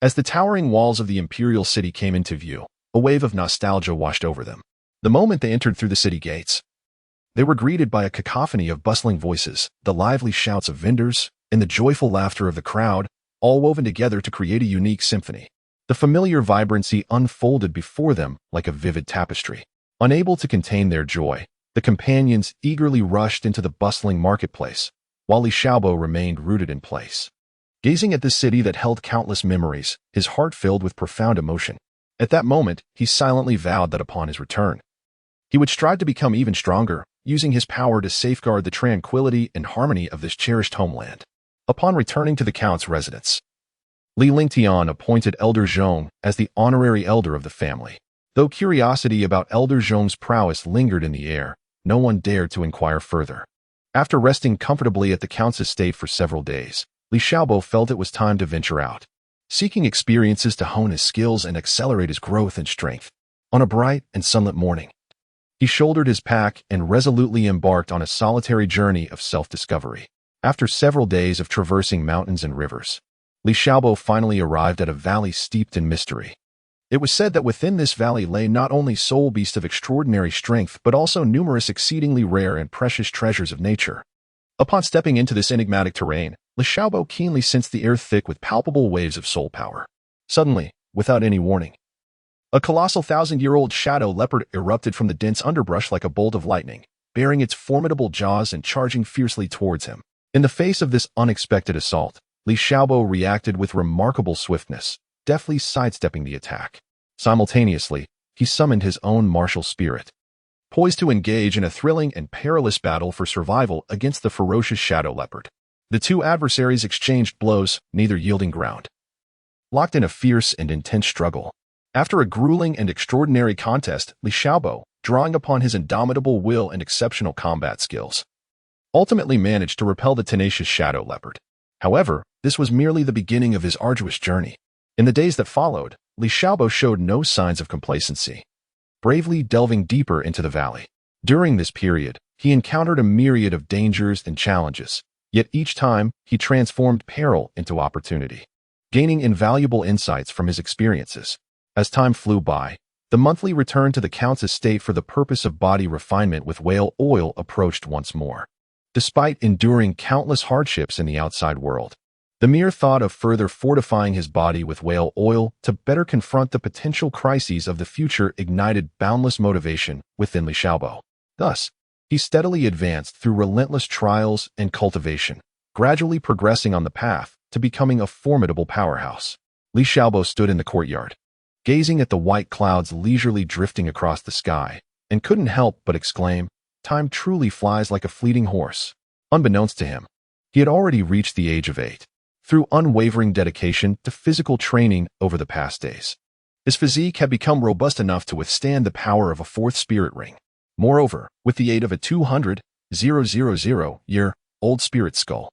As the towering walls of the imperial city came into view, a wave of nostalgia washed over them. The moment they entered through the city gates, they were greeted by a cacophony of bustling voices, the lively shouts of vendors, and the joyful laughter of the crowd, all woven together to create a unique symphony. The familiar vibrancy unfolded before them like a vivid tapestry. Unable to contain their joy, the companions eagerly rushed into the bustling marketplace, while Li Xiaobo remained rooted in place, gazing at the city that held countless memories, his heart filled with profound emotion. At that moment, he silently vowed that upon his return, he would strive to become even stronger, using his power to safeguard the tranquility and harmony of this cherished homeland. Upon returning to the Count's residence, Li Lingtian appointed Elder Zhong as the honorary elder of the family. Though curiosity about Elder Zhong's prowess lingered in the air, no one dared to inquire further. After resting comfortably at the Count's estate for several days, Li Xiaobo felt it was time to venture out, seeking experiences to hone his skills and accelerate his growth and strength. On a bright and sunlit morning, he shouldered his pack and resolutely embarked on a solitary journey of self-discovery. After several days of traversing mountains and rivers, Li Xiaobo finally arrived at a valley steeped in mystery. It was said that within this valley lay not only soul beasts of extraordinary strength, but also numerous exceedingly rare and precious treasures of nature. Upon stepping into this enigmatic terrain, Li Xiaobo keenly sensed the air thick with palpable waves of soul power. Suddenly, without any warning, a colossal 1,000-year-old shadow leopard erupted from the dense underbrush like a bolt of lightning, baring its formidable jaws and charging fiercely towards him. In the face of this unexpected assault, Li Xiaobo reacted with remarkable swiftness, deftly sidestepping the attack. Simultaneously, he summoned his own martial spirit, poised to engage in a thrilling and perilous battle for survival against the ferocious shadow leopard. The two adversaries exchanged blows, neither yielding ground, locked in a fierce and intense struggle. After a grueling and extraordinary contest, Li Xiaobo, drawing upon his indomitable will and exceptional combat skills, ultimately managed to repel the tenacious shadow leopard. However, this was merely the beginning of his arduous journey. In the days that followed, Li Xiaobo showed no signs of complacency. bravely delving deeper into the valley. During this period, he encountered a myriad of dangers and challenges, yet each time he transformed peril into opportunity, gaining invaluable insights from his experiences. As time flew by, the monthly return to the Count's estate for the purpose of body refinement with whale oil approached once more. Despite enduring countless hardships in the outside world, the mere thought of further fortifying his body with whale oil to better confront the potential crises of the future ignited boundless motivation within Li Xiaobo. Thus, he steadily advanced through relentless trials and cultivation, gradually progressing on the path to becoming a formidable powerhouse. Li Xiaobo stood in the courtyard, gazing at the white clouds leisurely drifting across the sky, and couldn't help but exclaim, "Time truly flies like a fleeting horse." Unbeknownst to him, he had already reached the age of 8, through unwavering dedication to physical training over the past days. His physique had become robust enough to withstand the power of a fourth spirit ring. Moreover, with the aid of a 200,000-year-old spirit skull,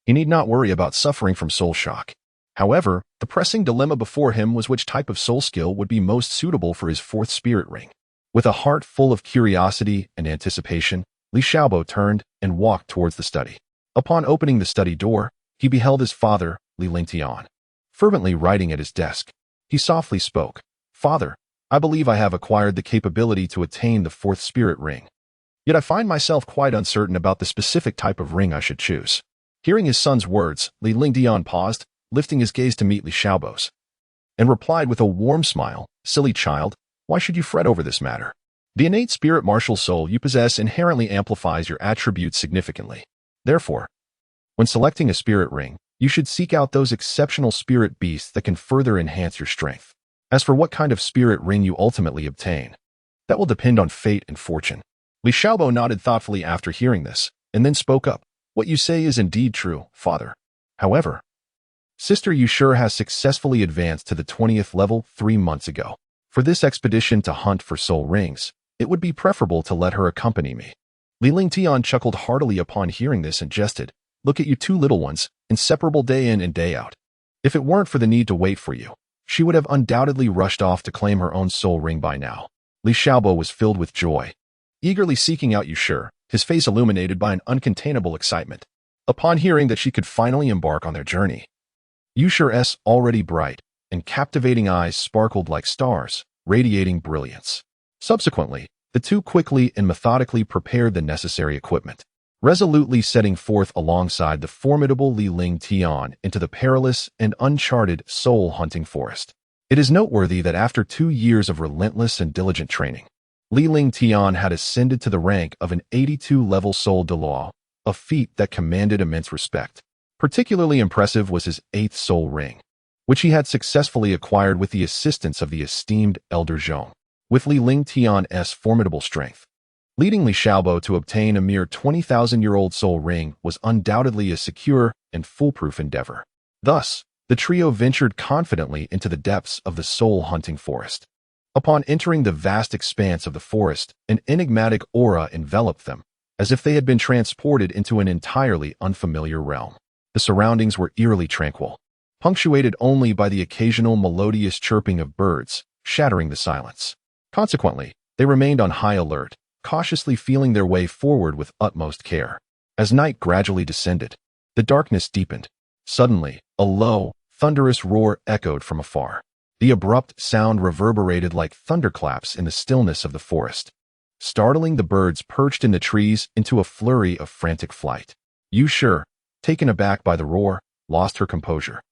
he need not worry about suffering from soul shock. However, the pressing dilemma before him was which type of soul skill would be most suitable for his fourth spirit ring. With a heart full of curiosity and anticipation, Li Xiaobo turned and walked towards the study. Upon opening the study door, he beheld his father, Li Lingtian, fervently writing at his desk. He softly spoke, "Father, I believe I have acquired the capability to attain the fourth spirit ring. Yet I find myself quite uncertain about the specific type of ring I should choose." Hearing his son's words, Li Lingtian paused, lifting his gaze to meet Li Xiaobo's, and replied with a warm smile, "Silly child, why should you fret over this matter? The innate spirit martial soul you possess inherently amplifies your attributes significantly. Therefore, when selecting a spirit ring, you should seek out those exceptional spirit beasts that can further enhance your strength. As for what kind of spirit ring you ultimately obtain, that will depend on fate and fortune." Li Xiaobo nodded thoughtfully after hearing this, and then spoke up, "What you say is indeed true, father. However, Sister Yushur has successfully advanced to the 20th level 3 months ago. For this expedition to hunt for soul rings, it would be preferable to let her accompany me." Li Lingtian chuckled heartily upon hearing this and jested, "Look at you two little ones, inseparable day in and day out. If it weren't for the need to wait for you, she would have undoubtedly rushed off to claim her own soul ring by now." Li Xiaobo was filled with joy, eagerly seeking out Yushur, his face illuminated by an uncontainable excitement. Upon hearing that she could finally embark on their journey, Yushur's already bright and captivating eyes sparkled like stars, radiating brilliance. Subsequently, the two quickly and methodically prepared the necessary equipment, resolutely setting forth alongside the formidable Li Lingtian into the perilous and uncharted soul-hunting forest. It is noteworthy that after 2 years of relentless and diligent training, Li Lingtian had ascended to the rank of an 82-level soul Douluo, a feat that commanded immense respect. Particularly impressive was his 8th soul ring, which he had successfully acquired with the assistance of the esteemed Elder Zhong. With Li Lingtian's formidable strength, leading Li Xiaobo to obtain a mere 20,000-year-old soul ring was undoubtedly a secure and foolproof endeavor. Thus, the trio ventured confidently into the depths of the soul-hunting forest. Upon entering the vast expanse of the forest, an enigmatic aura enveloped them, as if they had been transported into an entirely unfamiliar realm. The surroundings were eerily tranquil, punctuated only by the occasional melodious chirping of birds, shattering the silence. Consequently, they remained on high alert, cautiously feeling their way forward with utmost care. As night gradually descended, the darkness deepened. Suddenly, a low, thunderous roar echoed from afar. The abrupt sound reverberated like thunderclaps in the stillness of the forest, startling the birds perched in the trees into a flurry of frantic flight. Yushur, taken aback by the roar, lost her composure,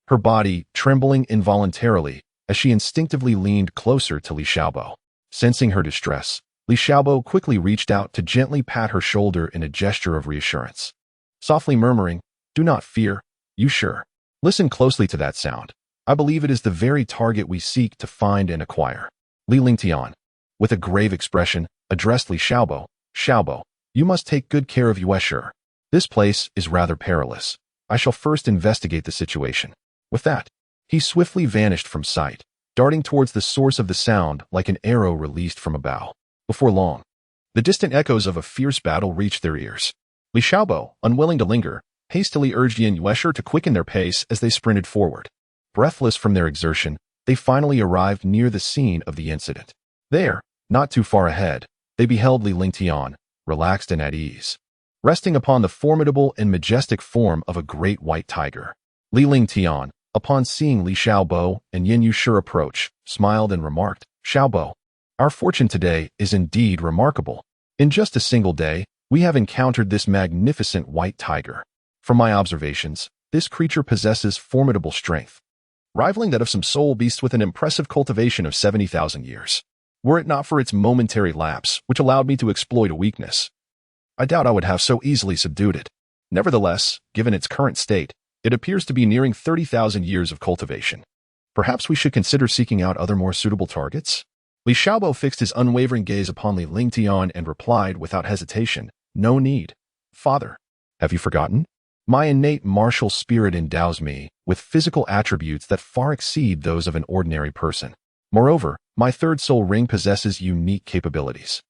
her body trembling involuntarily as she instinctively leaned closer to Li Xiaobo. Sensing her distress, Li Xiaobo quickly reached out to gently pat her shoulder in a gesture of reassurance, softly murmuring, "Do not fear, Yushur. Listen closely to that sound. I believe it is the very target we seek to find and acquire." Li Lingtian, with a grave expression, addressed Li Xiaobo, "Xiaobo, you must take good care of Yushur. This place is rather perilous. I shall first investigate the situation." With that, he swiftly vanished from sight, darting towards the source of the sound like an arrow released from a bow. Before long, the distant echoes of a fierce battle reached their ears. Li Xiaobo, unwilling to linger, hastily urged Yin Yueshur to quicken their pace as they sprinted forward. Breathless from their exertion, they finally arrived near the scene of the incident. There, not too far ahead, they beheld Li Lingtian, relaxed and at ease, resting upon the formidable and majestic form of a great white tiger. Li Lingtian, upon seeing Li Xiaobo and Yin Yushi approach, smiled and remarked, "Xiaobo, our fortune today is indeed remarkable. In just a single day, we have encountered this magnificent white tiger. From my observations, this creature possesses formidable strength, rivaling that of some soul beasts with an impressive cultivation of 70,000 years. Were it not for its momentary lapse, which allowed me to exploit a weakness, I doubt I would have so easily subdued it. Nevertheless, given its current state, it appears to be nearing 30,000 years of cultivation. Perhaps we should consider seeking out other more suitable targets?" Li Xiaobo fixed his unwavering gaze upon Li Lingtian and replied without hesitation, "No need. Father, have you forgotten? My innate martial spirit endows me with physical attributes that far exceed those of an ordinary person. Moreover, my third soul ring possesses unique capabilities.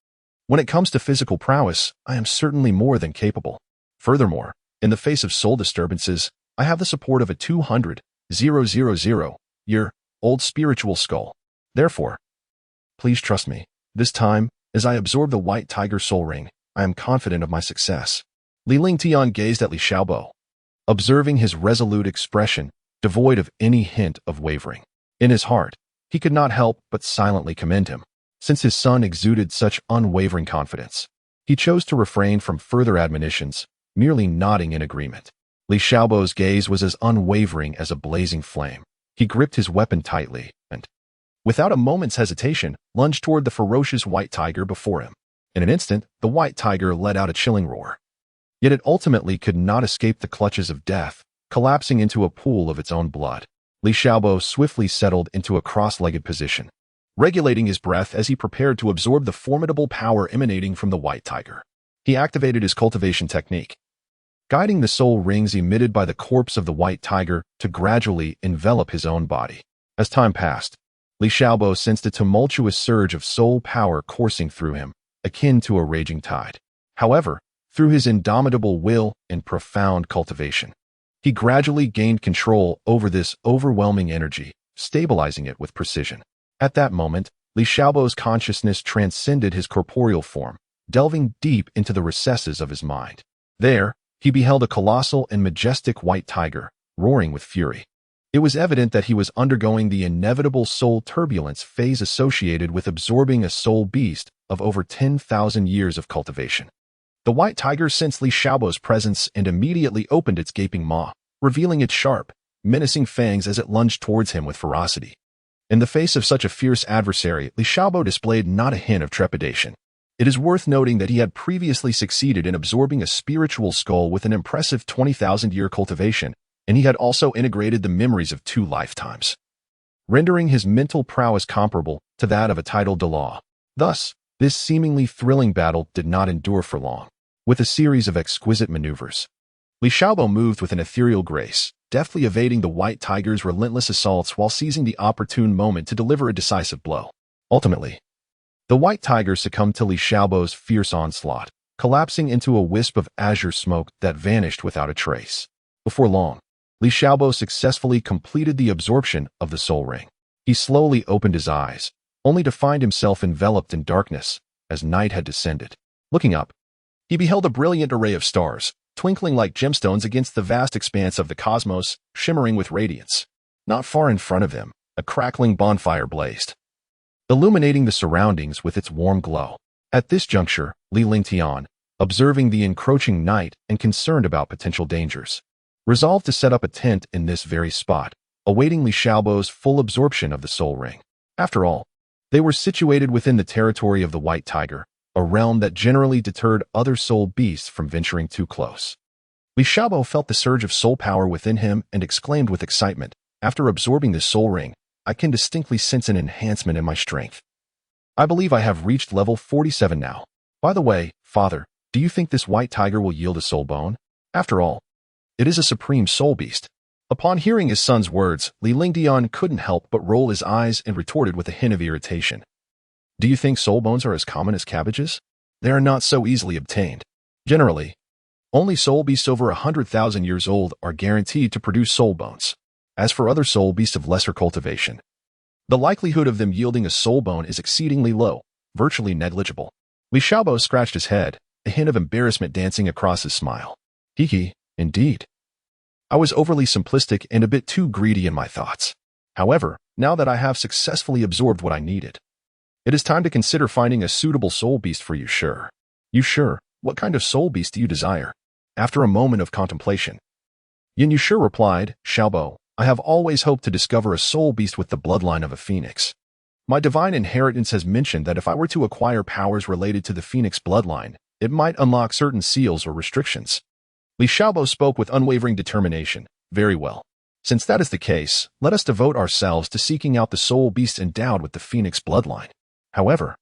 When it comes to physical prowess, I am certainly more than capable. Furthermore, in the face of soul disturbances, I have the support of a 200,000-year-old spiritual skull. Therefore, please trust me. This time, as I absorb the white tiger soul ring, I am confident of my success." Li Lingtian gazed at Li Xiaobo, observing his resolute expression, devoid of any hint of wavering. In his heart, he could not help but silently commend him, since his son exuded such unwavering confidence. He chose to refrain from further admonitions, merely nodding in agreement. Li Xiaobo's gaze was as unwavering as a blazing flame. He gripped his weapon tightly and, without a moment's hesitation, lunged toward the ferocious white tiger before him. In an instant, the white tiger let out a chilling roar. Yet it ultimately could not escape the clutches of death, collapsing into a pool of its own blood. Li Xiaobo swiftly settled into a cross-legged position, regulating his breath as he prepared to absorb the formidable power emanating from the white tiger. He activated his cultivation technique, guiding the soul rings emitted by the corpse of the white tiger to gradually envelop his own body. As time passed, Li Xiaobo sensed a tumultuous surge of soul power coursing through him, akin to a raging tide. However, through his indomitable will and profound cultivation, he gradually gained control over this overwhelming energy, stabilizing it with precision. At that moment, Li Xiaobo's consciousness transcended his corporeal form, delving deep into the recesses of his mind. There, he beheld a colossal and majestic white tiger, roaring with fury. It was evident that he was undergoing the inevitable soul turbulence phase associated with absorbing a soul beast of over 10,000 years of cultivation. The white tiger sensed Li Xiaobo's presence and immediately opened its gaping maw, revealing its sharp, menacing fangs as it lunged towards him with ferocity. In the face of such a fierce adversary, Li Xiaobo displayed not a hint of trepidation. It is worth noting that he had previously succeeded in absorbing a spiritual skull with an impressive 20,000-year cultivation, and he had also integrated the memories of 2 lifetimes, rendering his mental prowess comparable to that of a titled Douluo. Thus, this seemingly thrilling battle did not endure for long. With a series of exquisite maneuvers, Li Xiaobo moved with an ethereal grace, deftly evading the white tiger's relentless assaults while seizing the opportune moment to deliver a decisive blow. Ultimately, the white tiger succumbed to Li Xiaobo's fierce onslaught, collapsing into a wisp of azure smoke that vanished without a trace. Before long, Li Xiaobo successfully completed the absorption of the soul ring. He slowly opened his eyes, only to find himself enveloped in darkness as night had descended. Looking up, he beheld a brilliant array of stars, twinkling like gemstones against the vast expanse of the cosmos, shimmering with radiance. Not far in front of him, a crackling bonfire blazed, illuminating the surroundings with its warm glow. At this juncture, Li Lingtian, observing the encroaching night and concerned about potential dangers, resolved to set up a tent in this very spot, awaiting Li Xiaobo's full absorption of the soul ring. After all, they were situated within the territory of the white tiger, a realm that generally deterred other soul beasts from venturing too close. Li Xiaobo felt the surge of soul power within him and exclaimed with excitement, "After absorbing this soul ring, I can distinctly sense an enhancement in my strength. I believe I have reached level 47 now. By the way, Father, do you think this white tiger will yield a soul bone? After all, it is a supreme soul beast." Upon hearing his son's words, Li Lingtian couldn't help but roll his eyes and retorted with a hint of irritation, "Do you think soul bones are as common as cabbages? They are not so easily obtained. Generally, only soul beasts over 100,000 years old are guaranteed to produce soul bones. As for other soul beasts of lesser cultivation, The likelihood of them yielding a soul bone is exceedingly low, virtually negligible. Li Xiaobo scratched his head, a hint of embarrassment dancing across his smile. Hee, indeed. I was overly simplistic and a bit too greedy in my thoughts. However, now that I have successfully absorbed what I needed, it is time to consider finding a suitable soul beast for you, sure. You sure? What kind of soul beast do you desire? After a moment of contemplation, Yin Yushi replied, Xiaobo, I have always hoped to discover a soul beast with the bloodline of a phoenix. My divine inheritance has mentioned that if I were to acquire powers related to the phoenix bloodline, it might unlock certain seals or restrictions. Li Xiaobo spoke with unwavering determination. Very well. Since that is the case, let us devote ourselves to seeking out the soul beast endowed with the phoenix bloodline. However,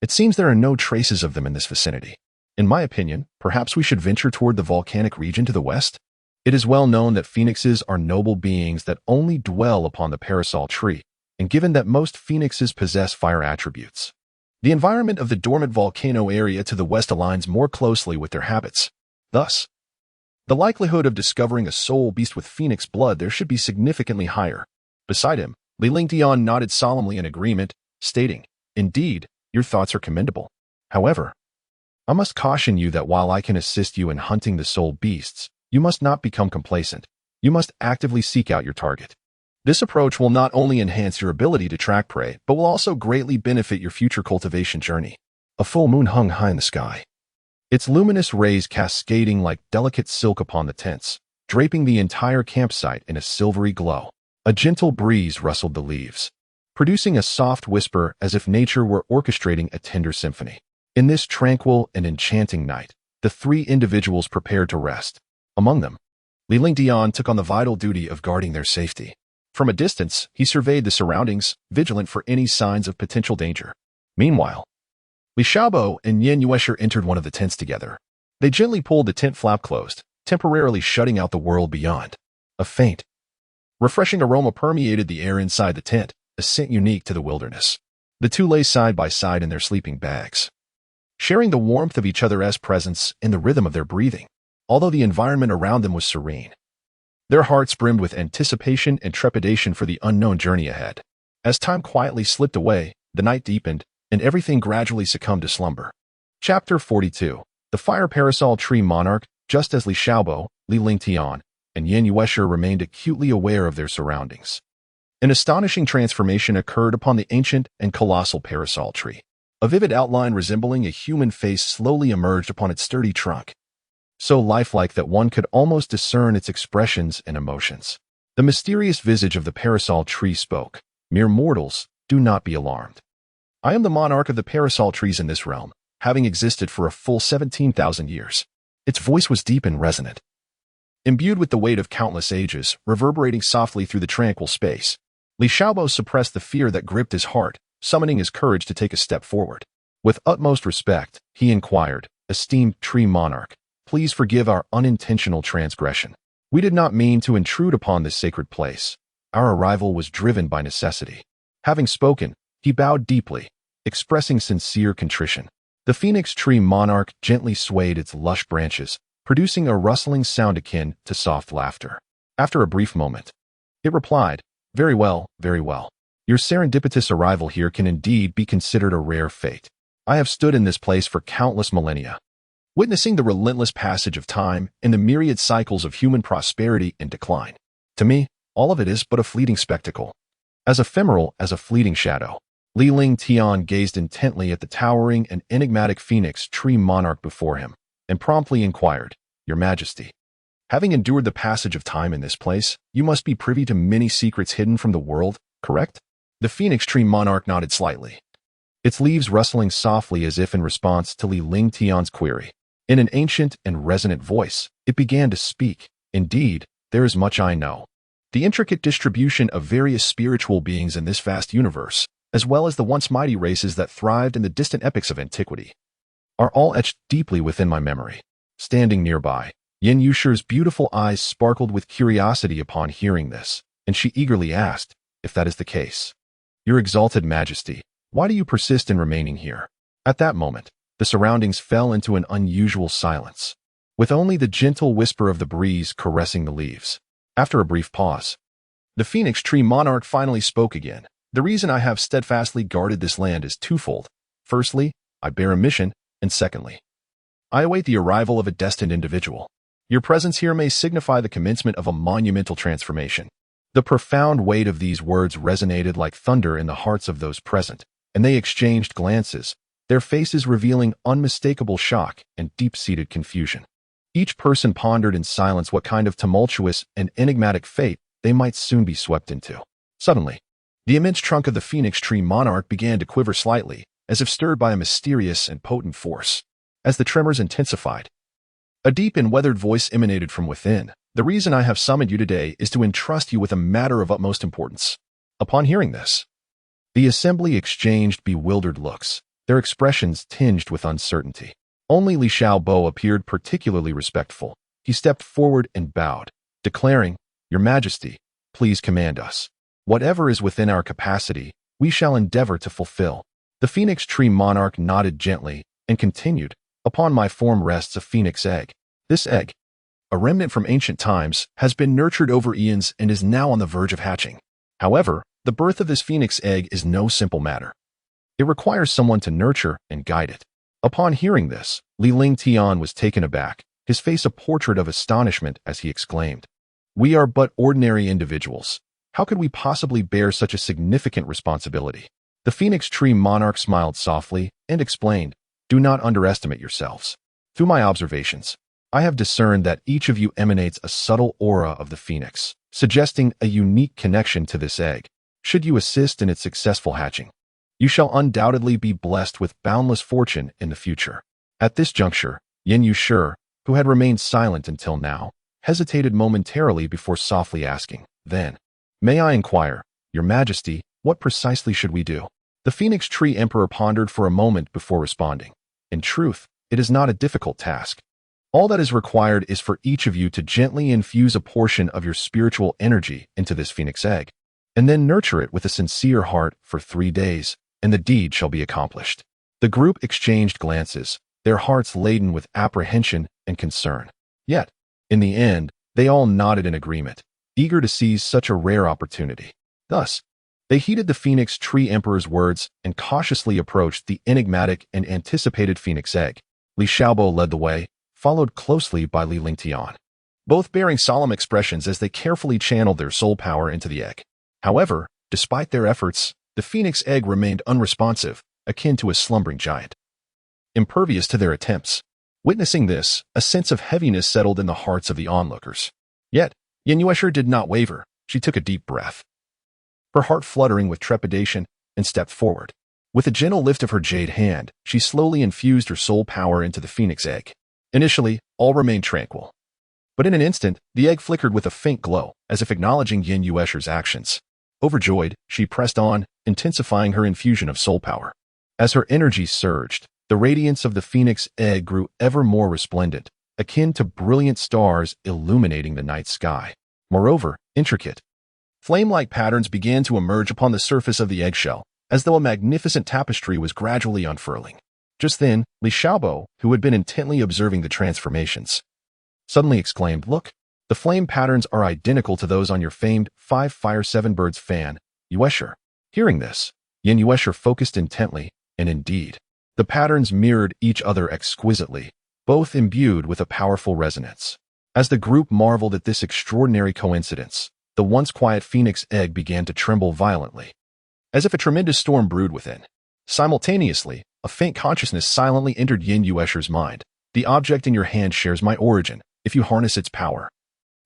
it seems there are no traces of them in this vicinity. In my opinion, perhaps we should venture toward the volcanic region to the west? It is well known that phoenixes are noble beings that only dwell upon the parasol tree, and given that most phoenixes possess fire attributes, the environment of the dormant volcano area to the west aligns more closely with their habits. Thus, the likelihood of discovering a soul beast with phoenix blood there should be significantly higher. Beside him, Li Lingtian nodded solemnly in agreement, stating, Indeed, your thoughts are commendable. However, I must caution you that while I can assist you in hunting the soul beasts, you must not become complacent. You must actively seek out your target. This approach will not only enhance your ability to track prey, but will also greatly benefit your future cultivation journey. A full moon hung high in the sky, its luminous rays cascading like delicate silk upon the tents, draping the entire campsite in a silvery glow. A gentle breeze rustled the leaves, producing a soft whisper as if nature were orchestrating a tender symphony. In this tranquil and enchanting night, the three individuals prepared to rest. Among them, Li Lingtian took on the vital duty of guarding their safety. From a distance, he surveyed the surroundings, vigilant for any signs of potential danger. Meanwhile, Li Xiaobo and Yin Yushi entered one of the tents together. They gently pulled the tent flap closed, temporarily shutting out the world beyond. A faint, refreshing aroma permeated the air inside the tent, a scent unique to the wilderness. The two lay side by side in their sleeping bags, sharing the warmth of each other's presence and the rhythm of their breathing. Although the environment around them was serene, their hearts brimmed with anticipation and trepidation for the unknown journey ahead. As time quietly slipped away, the night deepened, and everything gradually succumbed to slumber. Chapter 42. The Fire Parasol Tree Monarch. Just as Li Xiaobo, Li Lingtian, and Yin Yushi remained acutely aware of their surroundings, an astonishing transformation occurred upon the ancient and colossal parasol tree. A vivid outline resembling a human face slowly emerged upon its sturdy trunk, so lifelike that one could almost discern its expressions and emotions. The mysterious visage of the parasol tree spoke. Mere mortals, do not be alarmed. I am the monarch of the parasol trees in this realm, having existed for a full 17,000 years. Its voice was deep and resonant, imbued with the weight of countless ages, reverberating softly through the tranquil space. Li Xiaobo suppressed the fear that gripped his heart, summoning his courage to take a step forward. With utmost respect, he inquired, Esteemed tree monarch, please forgive our unintentional transgression. We did not mean to intrude upon this sacred place. Our arrival was driven by necessity. Having spoken, he bowed deeply, expressing sincere contrition. The phoenix tree monarch gently swayed its lush branches, producing a rustling sound akin to soft laughter. After a brief moment, it replied, Very well, very well. Your serendipitous arrival here can indeed be considered a rare fate. I have stood in this place for countless millennia, witnessing the relentless passage of time and the myriad cycles of human prosperity and decline. To me, all of it is but a fleeting spectacle, as ephemeral as a fleeting shadow. Li Lingtian gazed intently at the towering and enigmatic phoenix tree monarch before him, and promptly inquired, Your Majesty, having endured the passage of time in this place, you must be privy to many secrets hidden from the world, correct? The phoenix tree monarch nodded slightly, its leaves rustling softly as if in response to Li Lingtian's query. In an ancient and resonant voice, it began to speak. Indeed, there is much I know. The intricate distribution of various spiritual beings in this vast universe, as well as the once mighty races that thrived in the distant epochs of antiquity, are all etched deeply within my memory. Standing nearby, Yin Yushi's beautiful eyes sparkled with curiosity upon hearing this, and she eagerly asked, If that is the case, Your Exalted Majesty, why do you persist in remaining here? At that moment, the surroundings fell into an unusual silence, with only the gentle whisper of the breeze caressing the leaves. After a brief pause, the phoenix tree monarch finally spoke again. The reason I have steadfastly guarded this land is twofold. Firstly, I bear a mission, and secondly, I await the arrival of a destined individual. Your presence here may signify the commencement of a monumental transformation. The profound weight of these words resonated like thunder in the hearts of those present, and they exchanged glances, their faces revealing unmistakable shock and deep-seated confusion. Each person pondered in silence what kind of tumultuous and enigmatic fate they might soon be swept into. Suddenly, the immense trunk of the phoenix tree monarch began to quiver slightly, as if stirred by a mysterious and potent force. As the tremors intensified, a deep and weathered voice emanated from within. The reason I have summoned you today is to entrust you with a matter of utmost importance. Upon hearing this, the assembly exchanged bewildered looks, their expressions tinged with uncertainty. Only Li Xiaobo appeared particularly respectful. He stepped forward and bowed, declaring, "Your Majesty, please command us. Whatever is within our capacity, we shall endeavor to fulfill." The phoenix tree monarch nodded gently and continued, "Upon my form rests a phoenix egg. This egg, a remnant from ancient times, has been nurtured over eons and is now on the verge of hatching. However, the birth of this phoenix egg is no simple matter. It requires someone to nurture and guide it." Upon hearing this, Li Lingtian was taken aback, his face a portrait of astonishment as he exclaimed, "We are but ordinary individuals. How could we possibly bear such a significant responsibility?" The phoenix tree monarch smiled softly and explained, "Do not underestimate yourselves. Through my observations, I have discerned that each of you emanates a subtle aura of the phoenix, suggesting a unique connection to this egg. Should you assist in its successful hatching, you shall undoubtedly be blessed with boundless fortune in the future." At this juncture, Yin Yushi, who had remained silent until now, hesitated momentarily before softly asking, "Then, may I inquire, Your Majesty, what precisely should we do?" The phoenix tree emperor pondered for a moment before responding. "In truth, it is not a difficult task. All that is required is for each of you to gently infuse a portion of your spiritual energy into this phoenix egg, and then nurture it with a sincere heart for 3 days, and the deed shall be accomplished." The group exchanged glances, their hearts laden with apprehension and concern. Yet, in the end, they all nodded in agreement, eager to seize such a rare opportunity. Thus, they heeded the phoenix tree emperor's words and cautiously approached the enigmatic and anticipated phoenix egg. Li Xiaobo led the way, followed closely by Li Lingtian, both bearing solemn expressions as they carefully channeled their soul power into the egg. However, despite their efforts, the phoenix egg remained unresponsive, akin to a slumbering giant, impervious to their attempts. Witnessing this, a sense of heaviness settled in the hearts of the onlookers. Yet, Yin Yushi did not waver. She took a deep breath, her heart fluttering with trepidation, and stepped forward. With a gentle lift of her jade hand, she slowly infused her soul power into the phoenix egg. Initially, all remained tranquil. But in an instant, the egg flickered with a faint glow, as if acknowledging Yin Yushi's actions. Overjoyed, she pressed on, intensifying her infusion of soul power. As her energy surged, the radiance of the phoenix egg grew ever more resplendent, akin to brilliant stars illuminating the night sky. Moreover, intricate, flame-like patterns began to emerge upon the surface of the eggshell, as though a magnificent tapestry was gradually unfurling. Just then, Li Xiaobo, who had been intently observing the transformations, suddenly exclaimed, "Look, the flame patterns are identical to those on your famed 5 Fire 7 Birds fan, Yushi." Hearing this, Yin Yushi focused intently, and indeed, the patterns mirrored each other exquisitely, both imbued with a powerful resonance. As the group marveled at this extraordinary coincidence, the once quiet phoenix egg began to tremble violently, as if a tremendous storm brewed within. Simultaneously, a faint consciousness silently entered Yin Yushi's mind. "The object in your hand shares my origin. If you harness its power,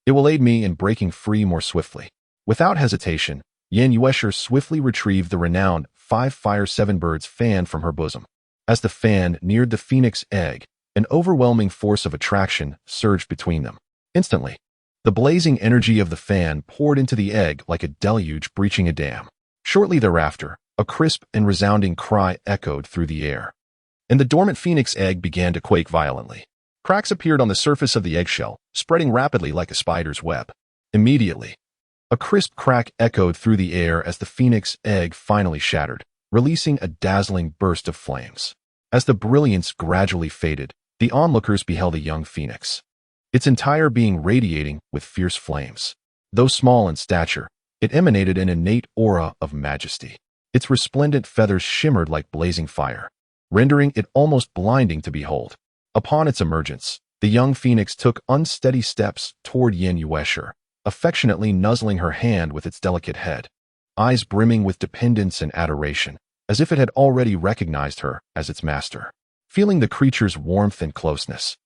it will aid me in breaking free more swiftly." Without hesitation, Yin Yushi swiftly retrieved the renowned 5 Fire 7 Birds fan from her bosom. As the fan neared the phoenix egg, an overwhelming force of attraction surged between them. Instantly, the blazing energy of the fan poured into the egg like a deluge breaching a dam. Shortly thereafter, a crisp and resounding cry echoed through the air, and the dormant phoenix egg began to quake violently. Cracks appeared on the surface of the eggshell, spreading rapidly like a spider's web. Immediately, a crisp crack echoed through the air as the phoenix egg finally shattered, releasing a dazzling burst of flames. As the brilliance gradually faded, the onlookers beheld a young phoenix, its entire being radiating with fierce flames. Though small in stature, It emanated an innate aura of majesty. Its resplendent feathers shimmered like blazing fire, rendering it almost blinding to behold. Upon its emergence, the young phoenix took unsteady steps toward Yin Yuesher, affectionately nuzzling her hand with its delicate head, eyes brimming with dependence and adoration, as if it had already recognized her as its master. Feeling the creature's warmth and closeness,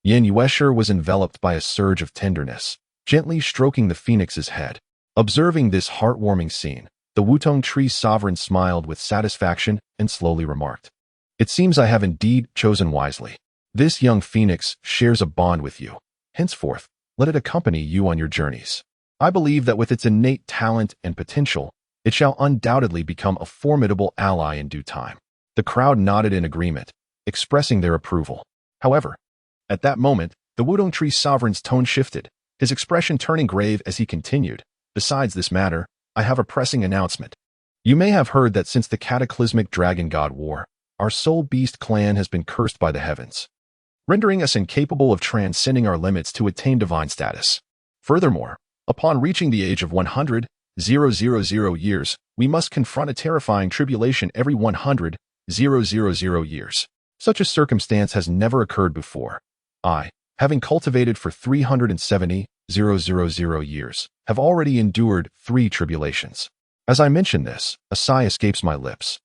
Yin Yuesher was enveloped by a surge of tenderness, gently stroking the phoenix's head. Observing this heartwarming scene, the Wutong Tree sovereign smiled with satisfaction and slowly remarked, "It seems I have indeed chosen wisely. This young phoenix shares a bond with you. Henceforth, let it accompany you on your journeys. I believe that with its innate talent and potential, it shall undoubtedly become a formidable ally in due time." The crowd nodded in agreement, expressing their approval. However, at that moment, the Wutong Tree sovereign's tone shifted, his expression turning grave as he continued, "Besides this matter, I have a pressing announcement. You may have heard that since the cataclysmic Dragon God War, our Soul Beast clan has been cursed by the heavens, rendering us incapable of transcending our limits to attain divine status. Furthermore, upon reaching the age of 100,000 years, we must confront a terrifying tribulation every 100,000 years. Such a circumstance has never occurred before. I, having cultivated for 370,000 years, have already endured 3 tribulations. As I mention this, a sigh escapes my lips,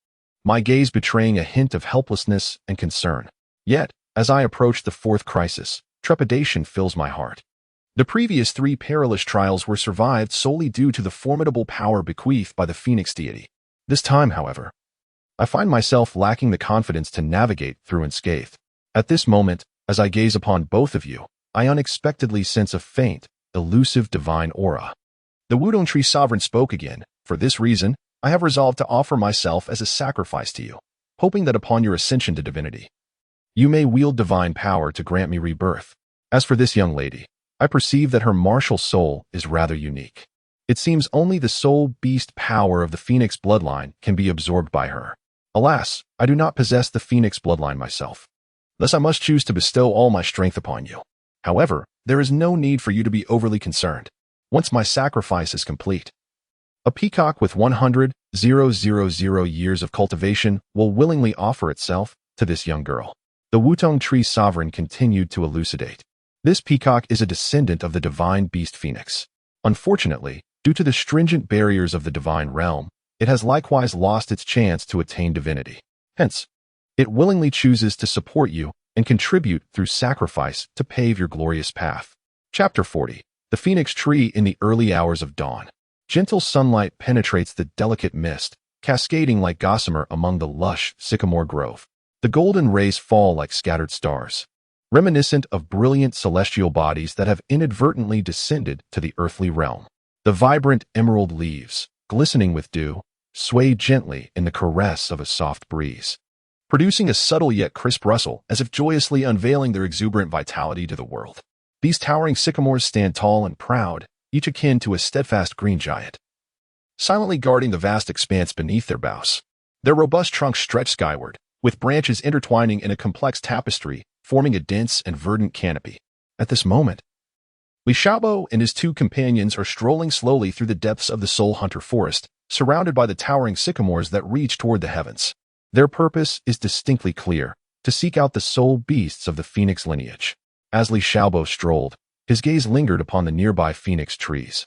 my gaze betraying a hint of helplessness and concern. Yet, as I approach the 4th crisis, trepidation fills my heart. The previous 3 perilous trials were survived solely due to the formidable power bequeathed by the Phoenix deity. This time, however, I find myself lacking the confidence to navigate through unscathed. At this moment, as I gaze upon both of you, I unexpectedly sense a faint, elusive divine aura. The Wutong Tree sovereign spoke again. "For this reason, I have resolved to offer myself as a sacrifice to you, hoping that upon your ascension to divinity, you may wield divine power to grant me rebirth. As for this young lady, I perceive that her martial soul is rather unique. It seems only the soul beast power of the Phoenix bloodline can be absorbed by her. Alas, I do not possess the Phoenix bloodline myself. Thus I must choose to bestow all my strength upon you. However, there is no need for you to be overly concerned. Once my sacrifice is complete, a peacock with 100,000 years of cultivation will willingly offer itself to this young girl." The Wutong Tree sovereign continued to elucidate. This peacock is a descendant of the divine beast phoenix. Unfortunately, due to the stringent barriers of the divine realm, it has likewise lost its chance to attain divinity. Hence, it willingly chooses to support you and contribute through sacrifice to pave your glorious path. Chapter 40. The Phoenix Tree in the Early Hours of Dawn. Gentle sunlight penetrates the delicate mist, cascading like gossamer among the lush sycamore grove. The golden rays fall like scattered stars, reminiscent of brilliant celestial bodies that have inadvertently descended to the earthly realm. The vibrant emerald leaves, glistening with dew, sway gently in the caress of a soft breeze, producing a subtle yet crisp rustle as if joyously unveiling their exuberant vitality to the world. These towering sycamores stand tall and proud, each akin to a steadfast green giant, silently guarding the vast expanse beneath their boughs. Their robust trunks stretch skyward, with branches intertwining in a complex tapestry, forming a dense and verdant canopy. At this moment, Li Xiaobo and his 2 companions are strolling slowly through the depths of the Soul Hunter forest, surrounded by the towering sycamores that reach toward the heavens. Their purpose is distinctly clear: to seek out the soul beasts of the Phoenix lineage. As Li Xiaobo strolled, his gaze lingered upon the nearby Phoenix trees,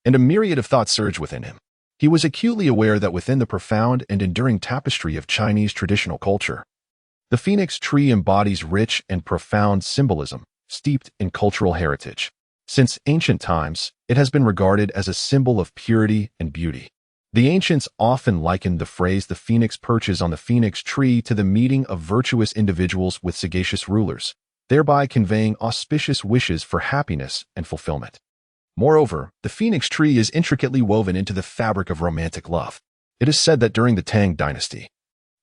and a myriad of thoughts surged within him. He was acutely aware that within the profound and enduring tapestry of Chinese traditional culture, the Phoenix tree embodies rich and profound symbolism, steeped in cultural heritage. Since ancient times, it has been regarded as a symbol of purity and beauty. The ancients often likened the phrase "the phoenix perches on the phoenix tree" to the meeting of virtuous individuals with sagacious rulers, thereby conveying auspicious wishes for happiness and fulfillment. Moreover, the phoenix tree is intricately woven into the fabric of romantic love. It is said that during the Tang dynasty,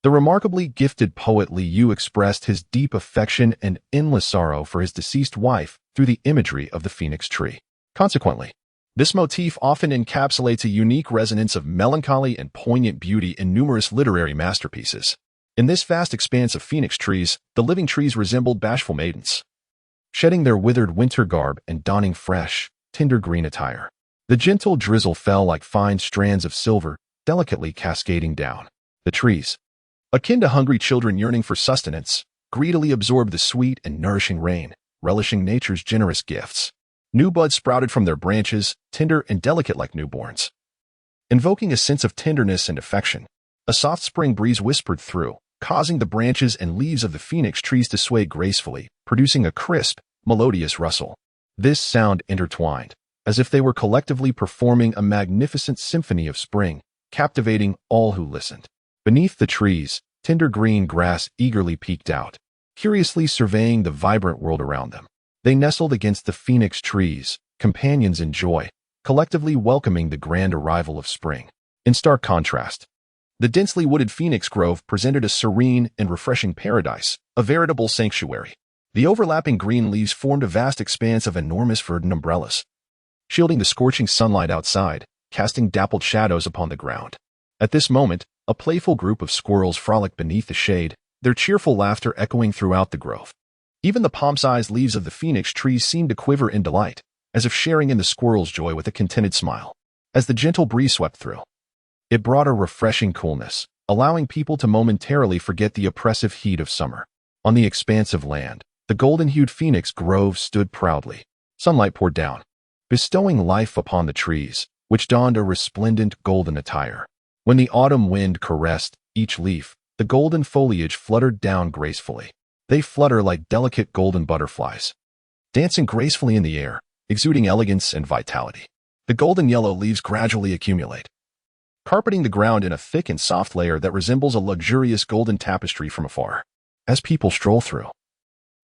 the remarkably gifted poet Li Yu expressed his deep affection and endless sorrow for his deceased wife through the imagery of the phoenix tree. Consequently, this motif often encapsulates a unique resonance of melancholy and poignant beauty in numerous literary masterpieces. In this vast expanse of phoenix trees, the living trees resembled bashful maidens, shedding their withered winter garb and donning fresh, tender green attire. The gentle drizzle fell like fine strands of silver, delicately cascading down. The trees, akin to hungry children yearning for sustenance, greedily absorbed the sweet and nourishing rain, relishing nature's generous gifts. New buds sprouted from their branches, tender and delicate like newborns. Invoking a sense of tenderness and affection, a soft spring breeze whispered through, causing the branches and leaves of the phoenix trees to sway gracefully, producing a crisp, melodious rustle. This sound intertwined, as if they were collectively performing a magnificent symphony of spring, captivating all who listened. Beneath the trees, tender green grass eagerly peeked out, curiously surveying the vibrant world around them. They nestled against the phoenix trees, companions in joy, collectively welcoming the grand arrival of spring. In stark contrast, the densely wooded phoenix grove presented a serene and refreshing paradise, a veritable sanctuary. The overlapping green leaves formed a vast expanse of enormous verdant umbrellas, shielding the scorching sunlight outside, casting dappled shadows upon the ground. At this moment, a playful group of squirrels frolicked beneath the shade, their cheerful laughter echoing throughout the grove. Even the palm-sized leaves of the phoenix trees seemed to quiver in delight, as if sharing in the squirrel's joy with a contented smile. As the gentle breeze swept through, it brought a refreshing coolness, allowing people to momentarily forget the oppressive heat of summer. On the expansive land, the golden-hued phoenix grove stood proudly. Sunlight poured down, bestowing life upon the trees, which donned a resplendent golden attire. When the autumn wind caressed each leaf, the golden foliage fluttered down gracefully. They flutter like delicate golden butterflies, dancing gracefully in the air, exuding elegance and vitality. The golden yellow leaves gradually accumulate, carpeting the ground in a thick and soft layer that resembles a luxurious golden tapestry from afar. As people stroll through,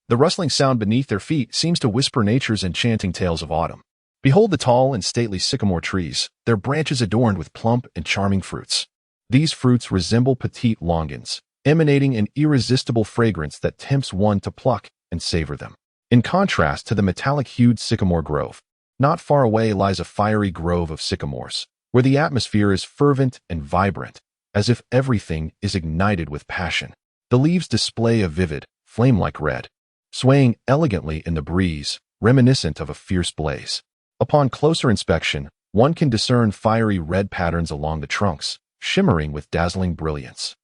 the rustling sound beneath their feet seems to whisper nature's enchanting tales of autumn. Behold the tall and stately sycamore trees, their branches adorned with plump and charming fruits. These fruits resemble petite longans, emanating an irresistible fragrance that tempts one to pluck and savor them. In contrast to the metallic-hued sycamore grove, not far away lies a fiery grove of sycamores, where the atmosphere is fervent and vibrant, as if everything is ignited with passion. The leaves display a vivid, flame-like red, swaying elegantly in the breeze, reminiscent of a fierce blaze. Upon closer inspection, one can discern fiery red patterns along the trunks, shimmering with dazzling brilliance,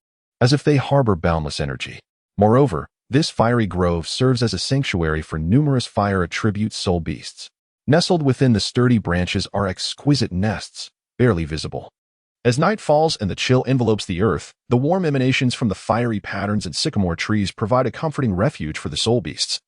as if they harbor boundless energy. Moreover, this fiery grove serves as a sanctuary for numerous fire-attribute soul beasts. Nestled within the sturdy branches are exquisite nests, barely visible. As night falls and the chill envelopes the earth, the warm emanations from the fiery patterns and sycamore trees provide a comforting refuge for the soul beasts,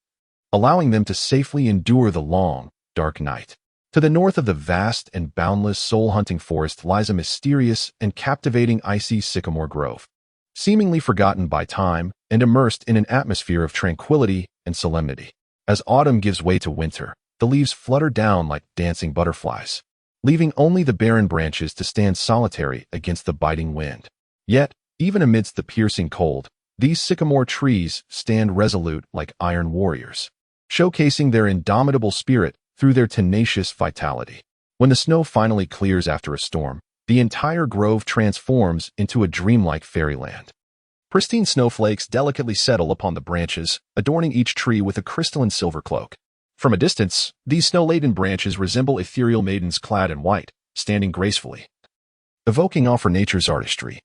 allowing them to safely endure the long, dark night. To the north of the vast and boundless soul-hunting forest lies a mysterious and captivating icy sycamore grove, seemingly forgotten by time and immersed in an atmosphere of tranquility and solemnity. As autumn gives way to winter, the leaves flutter down like dancing butterflies, leaving only the barren branches to stand solitary against the biting wind. Yet, even amidst the piercing cold, these sycamore trees stand resolute like iron warriors, showcasing their indomitable spirit through their tenacious vitality. When the snow finally clears after a storm, the entire grove transforms into a dreamlike fairyland. Pristine snowflakes delicately settle upon the branches, adorning each tree with a crystalline silver cloak. From a distance, these snow-laden branches resemble ethereal maidens clad in white, standing gracefully, evoking awe for nature's artistry.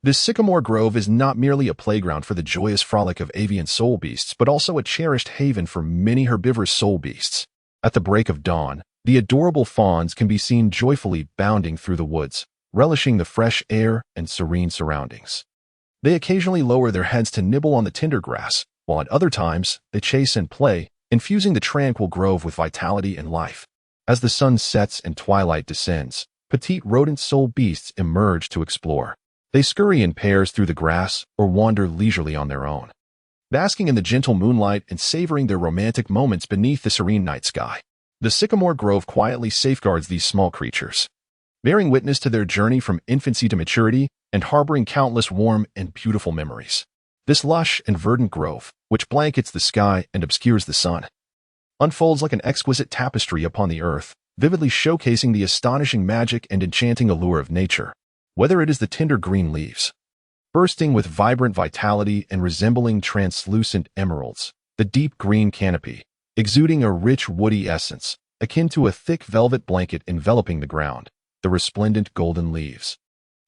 This sycamore grove is not merely a playground for the joyous frolic of avian soul beasts, but also a cherished haven for many herbivorous soul beasts. At the break of dawn, the adorable fawns can be seen joyfully bounding through the woods, relishing the fresh air and serene surroundings. They occasionally lower their heads to nibble on the tender grass, while at other times they chase and play, infusing the tranquil grove with vitality and life. As the sun sets and twilight descends, petite rodent soul beasts emerge to explore. They scurry in pairs through the grass or wander leisurely on their own, basking in the gentle moonlight and savoring their romantic moments beneath the serene night sky. The sycamore grove quietly safeguards these small creatures, bearing witness to their journey from infancy to maturity and harboring countless warm and beautiful memories. This lush and verdant grove, which blankets the sky and obscures the sun, unfolds like an exquisite tapestry upon the earth, vividly showcasing the astonishing magic and enchanting allure of nature. Whether it is the tender green leaves, bursting with vibrant vitality and resembling translucent emeralds, the deep green canopy, exuding a rich woody essence, akin to a thick velvet blanket enveloping the ground, the resplendent golden leaves,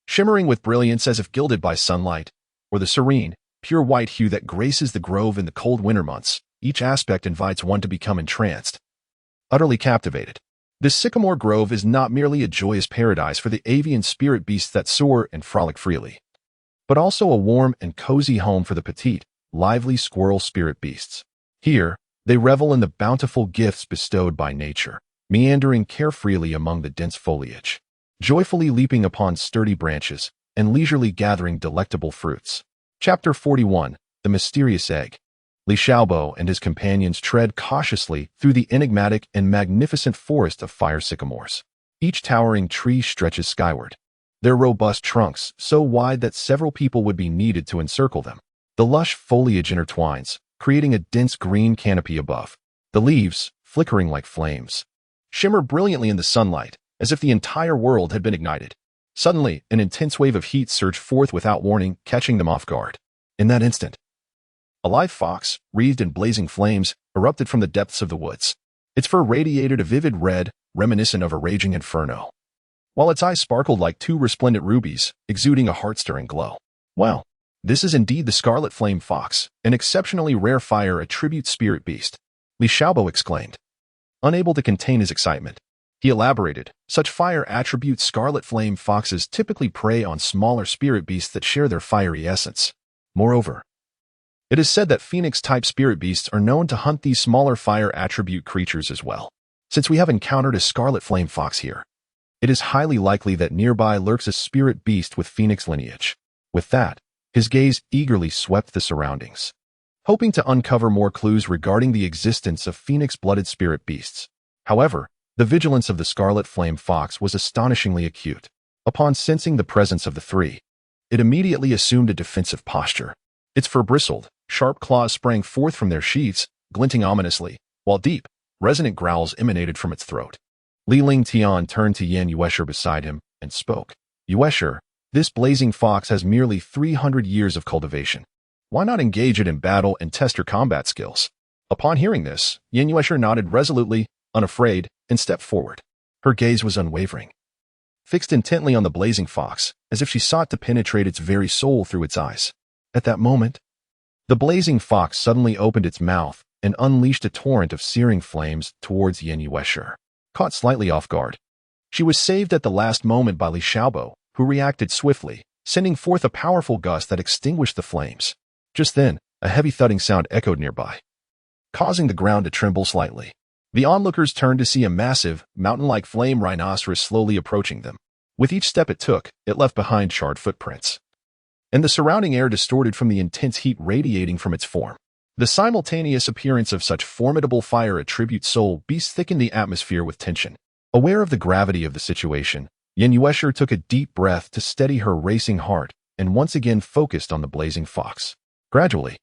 shimmering with brilliance as if gilded by sunlight, or the serene, pure white hue that graces the grove in the cold winter months. Each aspect invites one to become entranced, utterly captivated. This sycamore grove is not merely a joyous paradise for the avian spirit beasts that soar and frolic freely, but also a warm and cozy home for the petite, lively squirrel spirit beasts. Here, they revel in the bountiful gifts bestowed by nature, meandering carefreely among the dense foliage, joyfully leaping upon sturdy branches, and leisurely gathering delectable fruits. Chapter 41. The Mysterious Egg. Li Xiaobo and his companions tread cautiously through the enigmatic and magnificent forest of fire sycamores. Each towering tree stretches skyward, their robust trunks so wide that several people would be needed to encircle them. The lush foliage intertwines, creating a dense green canopy above. The leaves, flickering like flames, shimmer brilliantly in the sunlight, as if the entire world had been ignited. Suddenly, an intense wave of heat surged forth without warning, catching them off guard. In that instant, a live fox, wreathed in blazing flames, erupted from the depths of the woods. Its fur radiated a vivid red, reminiscent of a raging inferno, while its eyes sparkled like two resplendent rubies, exuding a heart-stirring glow. Well, this is indeed the scarlet flame fox, an exceptionally rare fire attribute spirit beast, Li Xiaobo exclaimed. Unable to contain his excitement, he elaborated, such fire attribute scarlet flame foxes typically prey on smaller spirit beasts that share their fiery essence. Moreover, it is said that phoenix-type spirit beasts are known to hunt these smaller fire attribute creatures as well. Since we have encountered a scarlet flame fox here, it is highly likely that nearby lurks a spirit beast with phoenix lineage. With that, his gaze eagerly swept the surroundings, hoping to uncover more clues regarding the existence of phoenix-blooded spirit beasts. However, the vigilance of the scarlet flame fox was astonishingly acute. Upon sensing the presence of the three, it immediately assumed a defensive posture. Its fur bristled, sharp claws sprang forth from their sheaths, glinting ominously, while deep, resonant growls emanated from its throat. Li Lingtian turned to Yan Yuesher beside him and spoke. Yuesher, this blazing fox has merely 300 years of cultivation. Why not engage it in battle and test her combat skills? Upon hearing this, Yan Yuesher nodded resolutely, unafraid, and stepped forward. Her gaze was unwavering, fixed intently on the blazing fox, as if she sought to penetrate its very soul through its eyes. At that moment, the blazing fox suddenly opened its mouth and unleashed a torrent of searing flames towards Yan Yuesher. Caught slightly off guard, she was saved at the last moment by Li Xiaobo, who reacted swiftly, sending forth a powerful gust that extinguished the flames. Just then, a heavy thudding sound echoed nearby, causing the ground to tremble slightly. The onlookers turned to see a massive, mountain-like flame rhinoceros slowly approaching them. With each step it took, it left behind charred footprints, and the surrounding air distorted from the intense heat radiating from its form. The simultaneous appearance of such formidable fire attribute soul beasts thickened the atmosphere with tension. Aware of the gravity of the situation, Yan Yuesher took a deep breath to steady her racing heart and once again focused on the blazing fox. Gradually,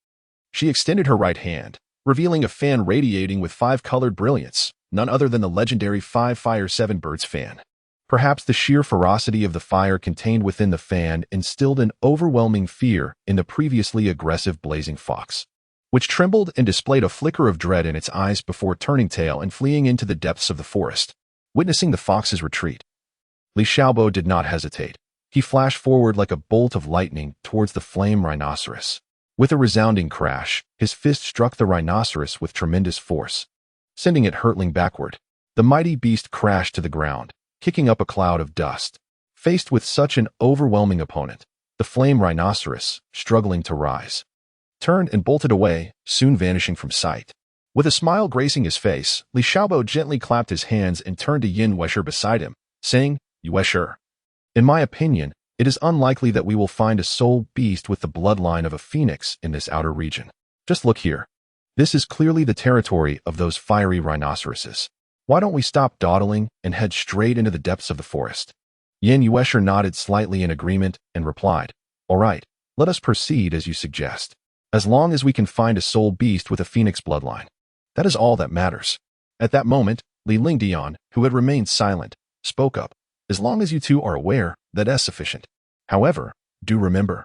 she extended her right hand, revealing a fan radiating with 5-colored brilliance, none other than the legendary 5-Fire 7 Birds fan. Perhaps the sheer ferocity of the fire contained within the fan instilled an overwhelming fear in the previously aggressive blazing fox, which trembled and displayed a flicker of dread in its eyes before turning tail and fleeing into the depths of the forest. Witnessing the fox's retreat, Li Xiaobo did not hesitate. He flashed forward like a bolt of lightning towards the flame rhinoceros. With a resounding crash, his fist struck the rhinoceros with tremendous force, sending it hurtling backward. The mighty beast crashed to the ground, kicking up a cloud of dust. Faced with such an overwhelming opponent, the flame rhinoceros, struggling to rise, turned and bolted away, soon vanishing from sight. With a smile gracing his face, Li Xiaobo gently clapped his hands and turned to Yan Yuesher beside him, saying, Yuesher, in my opinion, it is unlikely that we will find a soul beast with the bloodline of a phoenix in this outer region. Just look here. This is clearly the territory of those fiery rhinoceroses. Why don't we stop dawdling and head straight into the depths of the forest? Yan Yuesher nodded slightly in agreement and replied, All right, let us proceed as you suggest. As long as we can find a soul beast with a phoenix bloodline, that is all that matters. At that moment, Li Lingdian, who had remained silent, spoke up. As long as you two are aware, that is sufficient. However, do remember,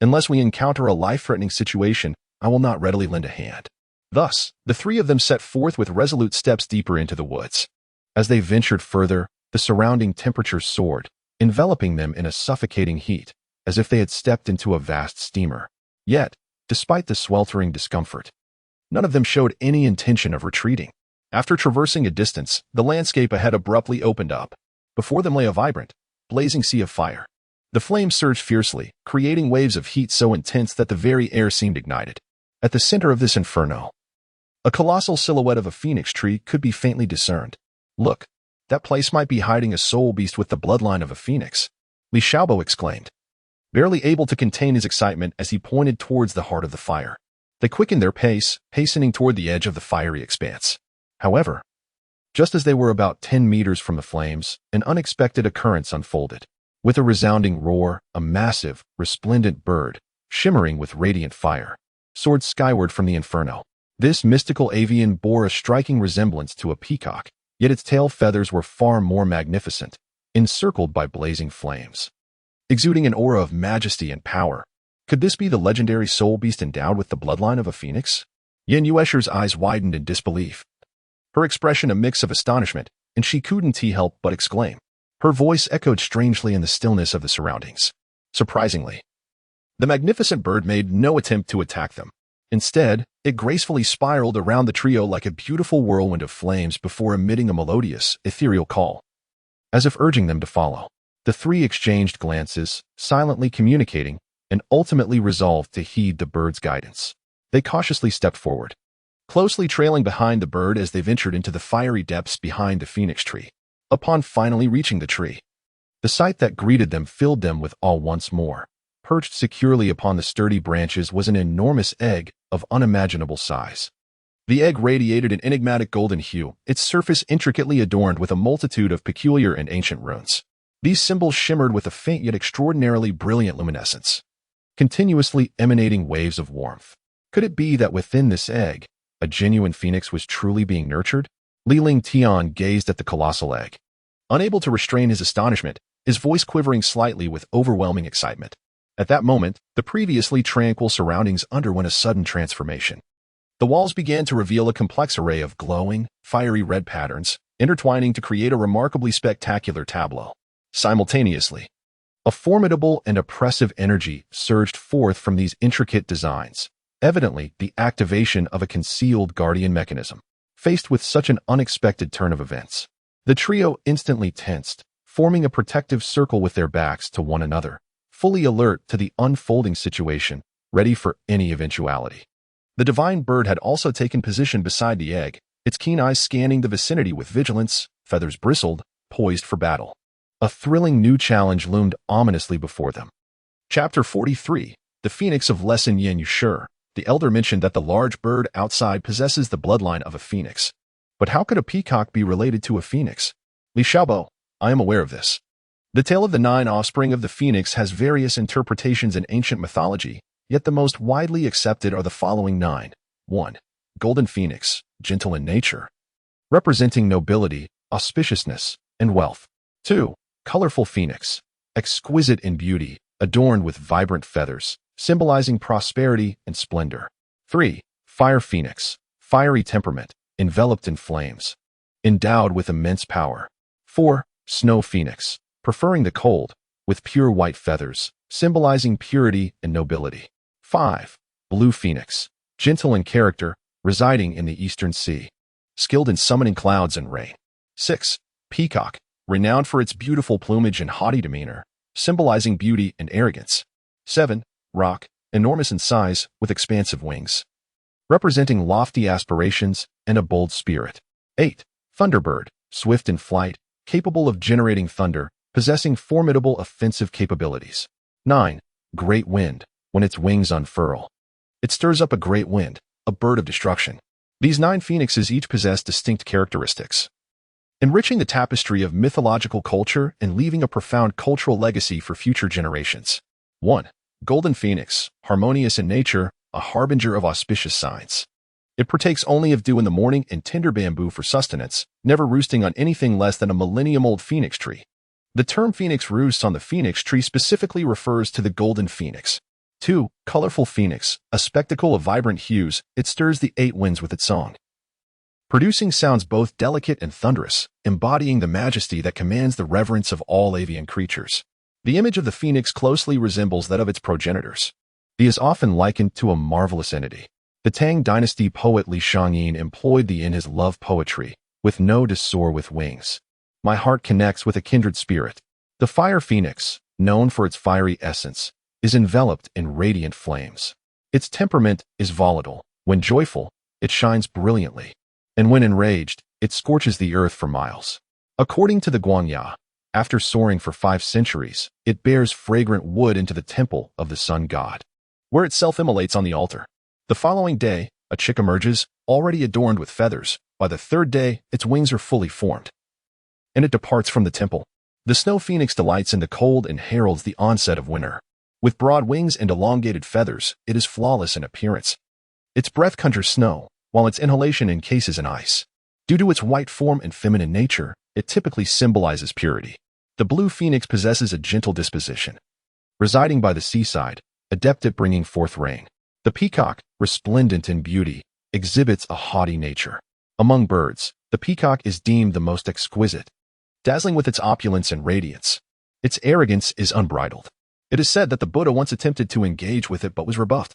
unless we encounter a life-threatening situation, I will not readily lend a hand. Thus, the three of them set forth with resolute steps deeper into the woods. As they ventured further, the surrounding temperatures soared, enveloping them in a suffocating heat, as if they had stepped into a vast steamer. Yet, despite the sweltering discomfort, none of them showed any intention of retreating. After traversing a distance, the landscape ahead abruptly opened up. Before them lay a vibrant, blazing sea of fire. The flames surged fiercely, creating waves of heat so intense that the very air seemed ignited. At the center of this inferno, a colossal silhouette of a phoenix tree could be faintly discerned. Look, that place might be hiding a soul beast with the bloodline of a phoenix, Li Xiaobo exclaimed, barely able to contain his excitement as he pointed towards the heart of the fire. They quickened their pace, hastening toward the edge of the fiery expanse. However, just as they were about 10 meters from the flames, an unexpected occurrence unfolded. With a resounding roar, a massive, resplendent bird, shimmering with radiant fire, soared skyward from the inferno. This mystical avian bore a striking resemblance to a peacock, yet its tail feathers were far more magnificent, encircled by blazing flames. Exuding an aura of majesty and power, could this be the legendary soul beast endowed with the bloodline of a phoenix? Yin Yuesher's eyes widened in disbelief, her expression a mix of astonishment, and she couldn't help but exclaim. Her voice echoed strangely in the stillness of the surroundings. Surprisingly, the magnificent bird made no attempt to attack them. Instead, it gracefully spiraled around the trio like a beautiful whirlwind of flames before emitting a melodious, ethereal call. As if urging them to follow, the three exchanged glances, silently communicating, and ultimately resolved to heed the bird's guidance. They cautiously stepped forward, closely trailing behind the bird as they ventured into the fiery depths behind the phoenix tree. Upon finally reaching the tree, the sight that greeted them filled them with awe once more. Perched securely upon the sturdy branches was an enormous egg of unimaginable size. The egg radiated an enigmatic golden hue, its surface intricately adorned with a multitude of peculiar and ancient runes. These symbols shimmered with a faint yet extraordinarily brilliant luminescence, continuously emanating waves of warmth. Could it be that within this egg, a genuine phoenix was truly being nurtured? Li Ling Tian gazed at the colossal egg, unable to restrain his astonishment, his voice quivering slightly with overwhelming excitement. At that moment, the previously tranquil surroundings underwent a sudden transformation. The walls began to reveal a complex array of glowing, fiery red patterns, intertwining to create a remarkably spectacular tableau. Simultaneously, a formidable and oppressive energy surged forth from these intricate designs, evidently the activation of a concealed guardian mechanism. Faced with such an unexpected turn of events, the trio instantly tensed, forming a protective circle with their backs to one another, fully alert to the unfolding situation, ready for any eventuality. The divine bird had also taken position beside the egg, its keen eyes scanning the vicinity with vigilance, feathers bristled, poised for battle. A thrilling new challenge loomed ominously before them. Chapter 43, The Phoenix of Lesson Yin Yushi. The elder mentioned that the large bird outside possesses the bloodline of a phoenix. But how could a peacock be related to a phoenix? Li Xiaobo, I am aware of this. The tale of the 9 offspring of the phoenix has various interpretations in ancient mythology, yet the most widely accepted are the following 9. 1. Golden phoenix, gentle in nature, representing nobility, auspiciousness, and wealth. 2. Colorful phoenix, exquisite in beauty, adorned with vibrant feathers, symbolizing prosperity and splendor. 3. Fire phoenix, fiery temperament, enveloped in flames, endowed with immense power. 4. Snow phoenix, preferring the cold, with pure white feathers, symbolizing purity and nobility. 5. Blue phoenix, gentle in character, residing in the eastern sea, skilled in summoning clouds and rain. 6. Peacock, renowned for its beautiful plumage and haughty demeanor, symbolizing beauty and arrogance. 7. Roc, enormous in size, with expansive wings, representing lofty aspirations and a bold spirit. 8. Thunderbird, swift in flight, capable of generating thunder, possessing formidable offensive capabilities. 9. Great wind, when its wings unfurl, it stirs up a great wind, a bird of destruction. These 9 phoenixes each possess distinct characteristics, enriching the tapestry of mythological culture and leaving a profound cultural legacy for future generations. 1. Golden phoenix, harmonious in nature, a harbinger of auspicious signs. It partakes only of dew in the morning and tender bamboo for sustenance, never roosting on anything less than a millennium-old phoenix tree. The term phoenix roosts on the phoenix tree specifically refers to the golden phoenix, 2. Colorful phoenix, a spectacle of vibrant hues, it stirs the 8 winds with its song, producing sounds both delicate and thunderous, embodying the majesty that commands the reverence of all avian creatures. The image of the phoenix closely resembles that of its progenitors. It is often likened to a marvelous entity. The Tang dynasty poet Li Shangyin employed thee in his love poetry, with no to soar with wings. My heart connects with a kindred spirit. The fire phoenix, known for its fiery essence, is enveloped in radiant flames. Its temperament is volatile. When joyful, it shines brilliantly, and when enraged, it scorches the earth for miles. According to the Guangya, after soaring for 5 centuries, it bears fragrant wood into the temple of the sun god, where it self-immolates on the altar. The following day, a chick emerges, already adorned with feathers. By the 3rd day, its wings are fully formed, and it departs from the temple. The snow phoenix delights in the cold and heralds the onset of winter. With broad wings and elongated feathers, it is flawless in appearance. Its breath conjures snow, while its inhalation encases in ice. Due to its white form and feminine nature, it typically symbolizes purity. The blue phoenix possesses a gentle disposition, residing by the seaside, adept at bringing forth rain. The peacock, resplendent in beauty, exhibits a haughty nature. Among birds, the peacock is deemed the most exquisite, dazzling with its opulence and radiance. Its arrogance is unbridled. It is said that the Buddha once attempted to engage with it but was rebuffed,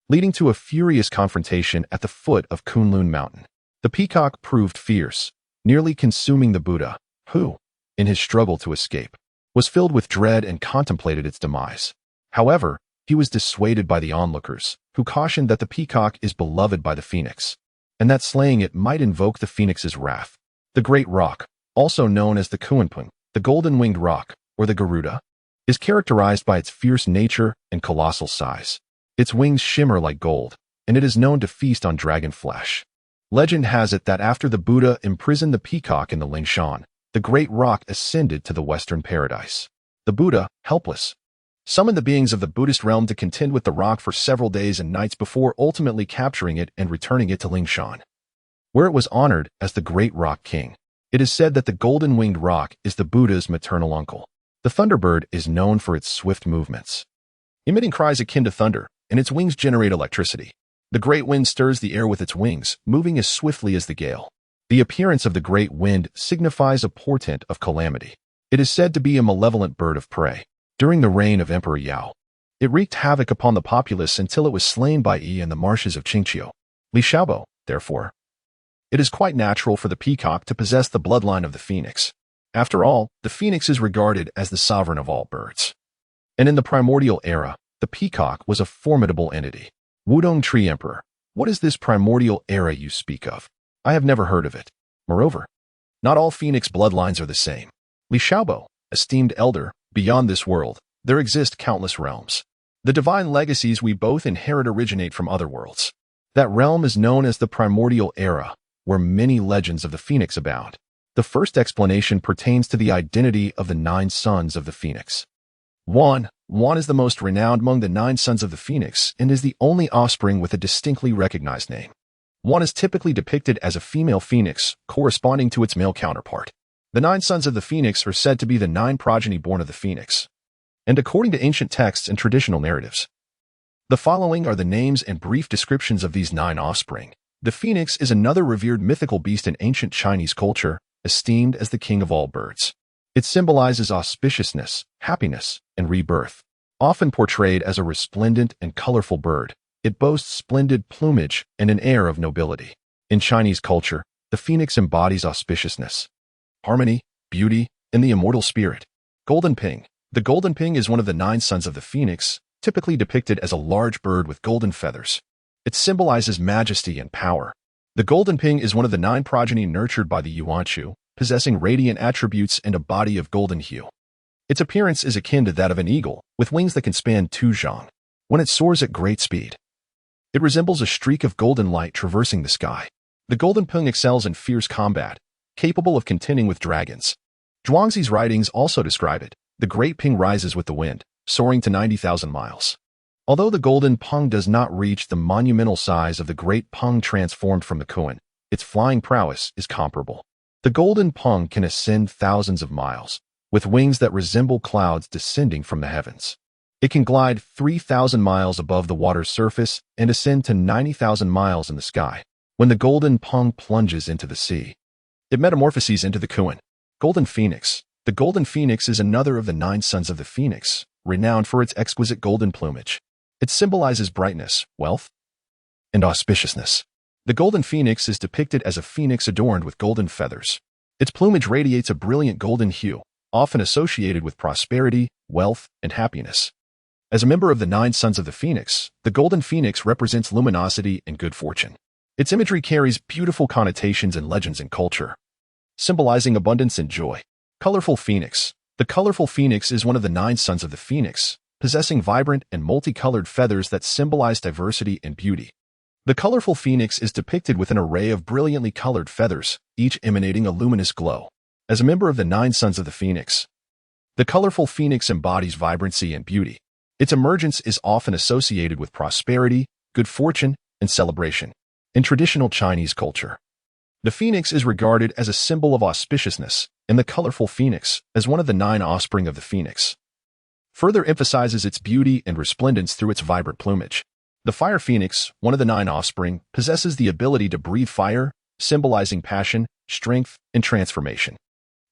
leading to a furious confrontation at the foot of Kunlun Mountain. The peacock proved fierce, nearly consuming the Buddha, who, in his struggle to escape, was filled with dread and contemplated its demise. However, he was dissuaded by the onlookers, who cautioned that the peacock is beloved by the phoenix, and that slaying it might invoke the phoenix's wrath. The Great Roc, also known as the Kuanpung, the golden-winged roc, or the Garuda, is characterized by its fierce nature and colossal size. Its wings shimmer like gold, and it is known to feast on dragon flesh. Legend has it that after the Buddha imprisoned the peacock in the Lingshan, the Great Roc ascended to the Western Paradise. The Buddha, helpless, summoned the beings of the Buddhist realm to contend with the roc for several days and nights before ultimately capturing it and returning it to Lingshan, where it was honored as the Great Roc King. It is said that the golden-winged roc is the Buddha's maternal uncle. The thunderbird is known for its swift movements, emitting cries akin to thunder, and its wings generate electricity. The great wind stirs the air with its wings, moving as swiftly as the gale. The appearance of the great wind signifies a portent of calamity. It is said to be a malevolent bird of prey. During the reign of Emperor Yao, it wreaked havoc upon the populace until it was slain by Yi in the marshes of Qingqiu. Li Xiaobo, therefore, it is quite natural for the peacock to possess the bloodline of the phoenix. After all, the phoenix is regarded as the sovereign of all birds. And in the primordial era, the peacock was a formidable entity. Wudong Tree Emperor, what is this primordial era you speak of? I have never heard of it. Moreover, not all phoenix bloodlines are the same. Li Xiaobo, esteemed elder, beyond this world, there exist countless realms. The divine legacies we both inherit originate from other worlds. That realm is known as the primordial era, where many legends of the phoenix abound. The first explanation pertains to the identity of the 9 sons of the phoenix. Wan is the most renowned among the 9 sons of the phoenix and is the only offspring with a distinctly recognized name. Wan is typically depicted as a female phoenix, corresponding to its male counterpart. The 9 sons of the phoenix are said to be the 9 progeny born of the phoenix, and according to ancient texts and traditional narratives, the following are the names and brief descriptions of these 9 offspring. The phoenix is another revered mythical beast in ancient Chinese culture, esteemed as the king of all birds. It symbolizes auspiciousness, happiness, and rebirth. Often portrayed as a resplendent and colorful bird, it boasts splendid plumage and an air of nobility. In Chinese culture, the phoenix embodies auspiciousness, harmony, beauty, and the immortal spirit. Golden Ping. The golden ping is one of the 9 sons of the phoenix, typically depicted as a large bird with golden feathers. It symbolizes majesty and power. The golden ping is one of the 9 progeny nurtured by the Yuanchu, possessing radiant attributes and a body of golden hue. Its appearance is akin to that of an eagle, with wings that can span 2 zhang. When it soars at great speed, it resembles a streak of golden light traversing the sky. The golden ping excels in fierce combat, capable of contending with dragons. Zhuangzi's writings also describe it. The great ping rises with the wind, soaring to 90,000 miles. Although the golden peng does not reach the monumental size of the great peng transformed from the Kuan, its flying prowess is comparable. The golden peng can ascend thousands of miles, with wings that resemble clouds descending from the heavens. It can glide 3,000 miles above the water's surface and ascend to 90,000 miles in the sky. When the golden pung plunges into the sea, it metamorphoses into the kuan, golden phoenix. The golden phoenix is another of the 9 sons of the phoenix, renowned for its exquisite golden plumage. It symbolizes brightness, wealth, and auspiciousness. The golden phoenix is depicted as a phoenix adorned with golden feathers. Its plumage radiates a brilliant golden hue, often associated with prosperity, wealth, and happiness. As a member of the 9 sons of the phoenix, the golden phoenix represents luminosity and good fortune. Its imagery carries beautiful connotations and legends in culture, symbolizing abundance and joy. Colorful phoenix. The colorful phoenix is one of the 9 sons of the phoenix, possessing vibrant and multicolored feathers that symbolize diversity and beauty. The colorful phoenix is depicted with an array of brilliantly colored feathers, each emanating a luminous glow. As a member of the 9 sons of the phoenix, the colorful phoenix embodies vibrancy and beauty. Its emergence is often associated with prosperity, good fortune, and celebration. In traditional Chinese culture, the phoenix is regarded as a symbol of auspiciousness, and the colorful phoenix, as one of the 9 offspring of the phoenix, further emphasizes its beauty and resplendence through its vibrant plumage. The fire phoenix, one of the 9 offspring, possesses the ability to breathe fire, symbolizing passion, strength, and transformation.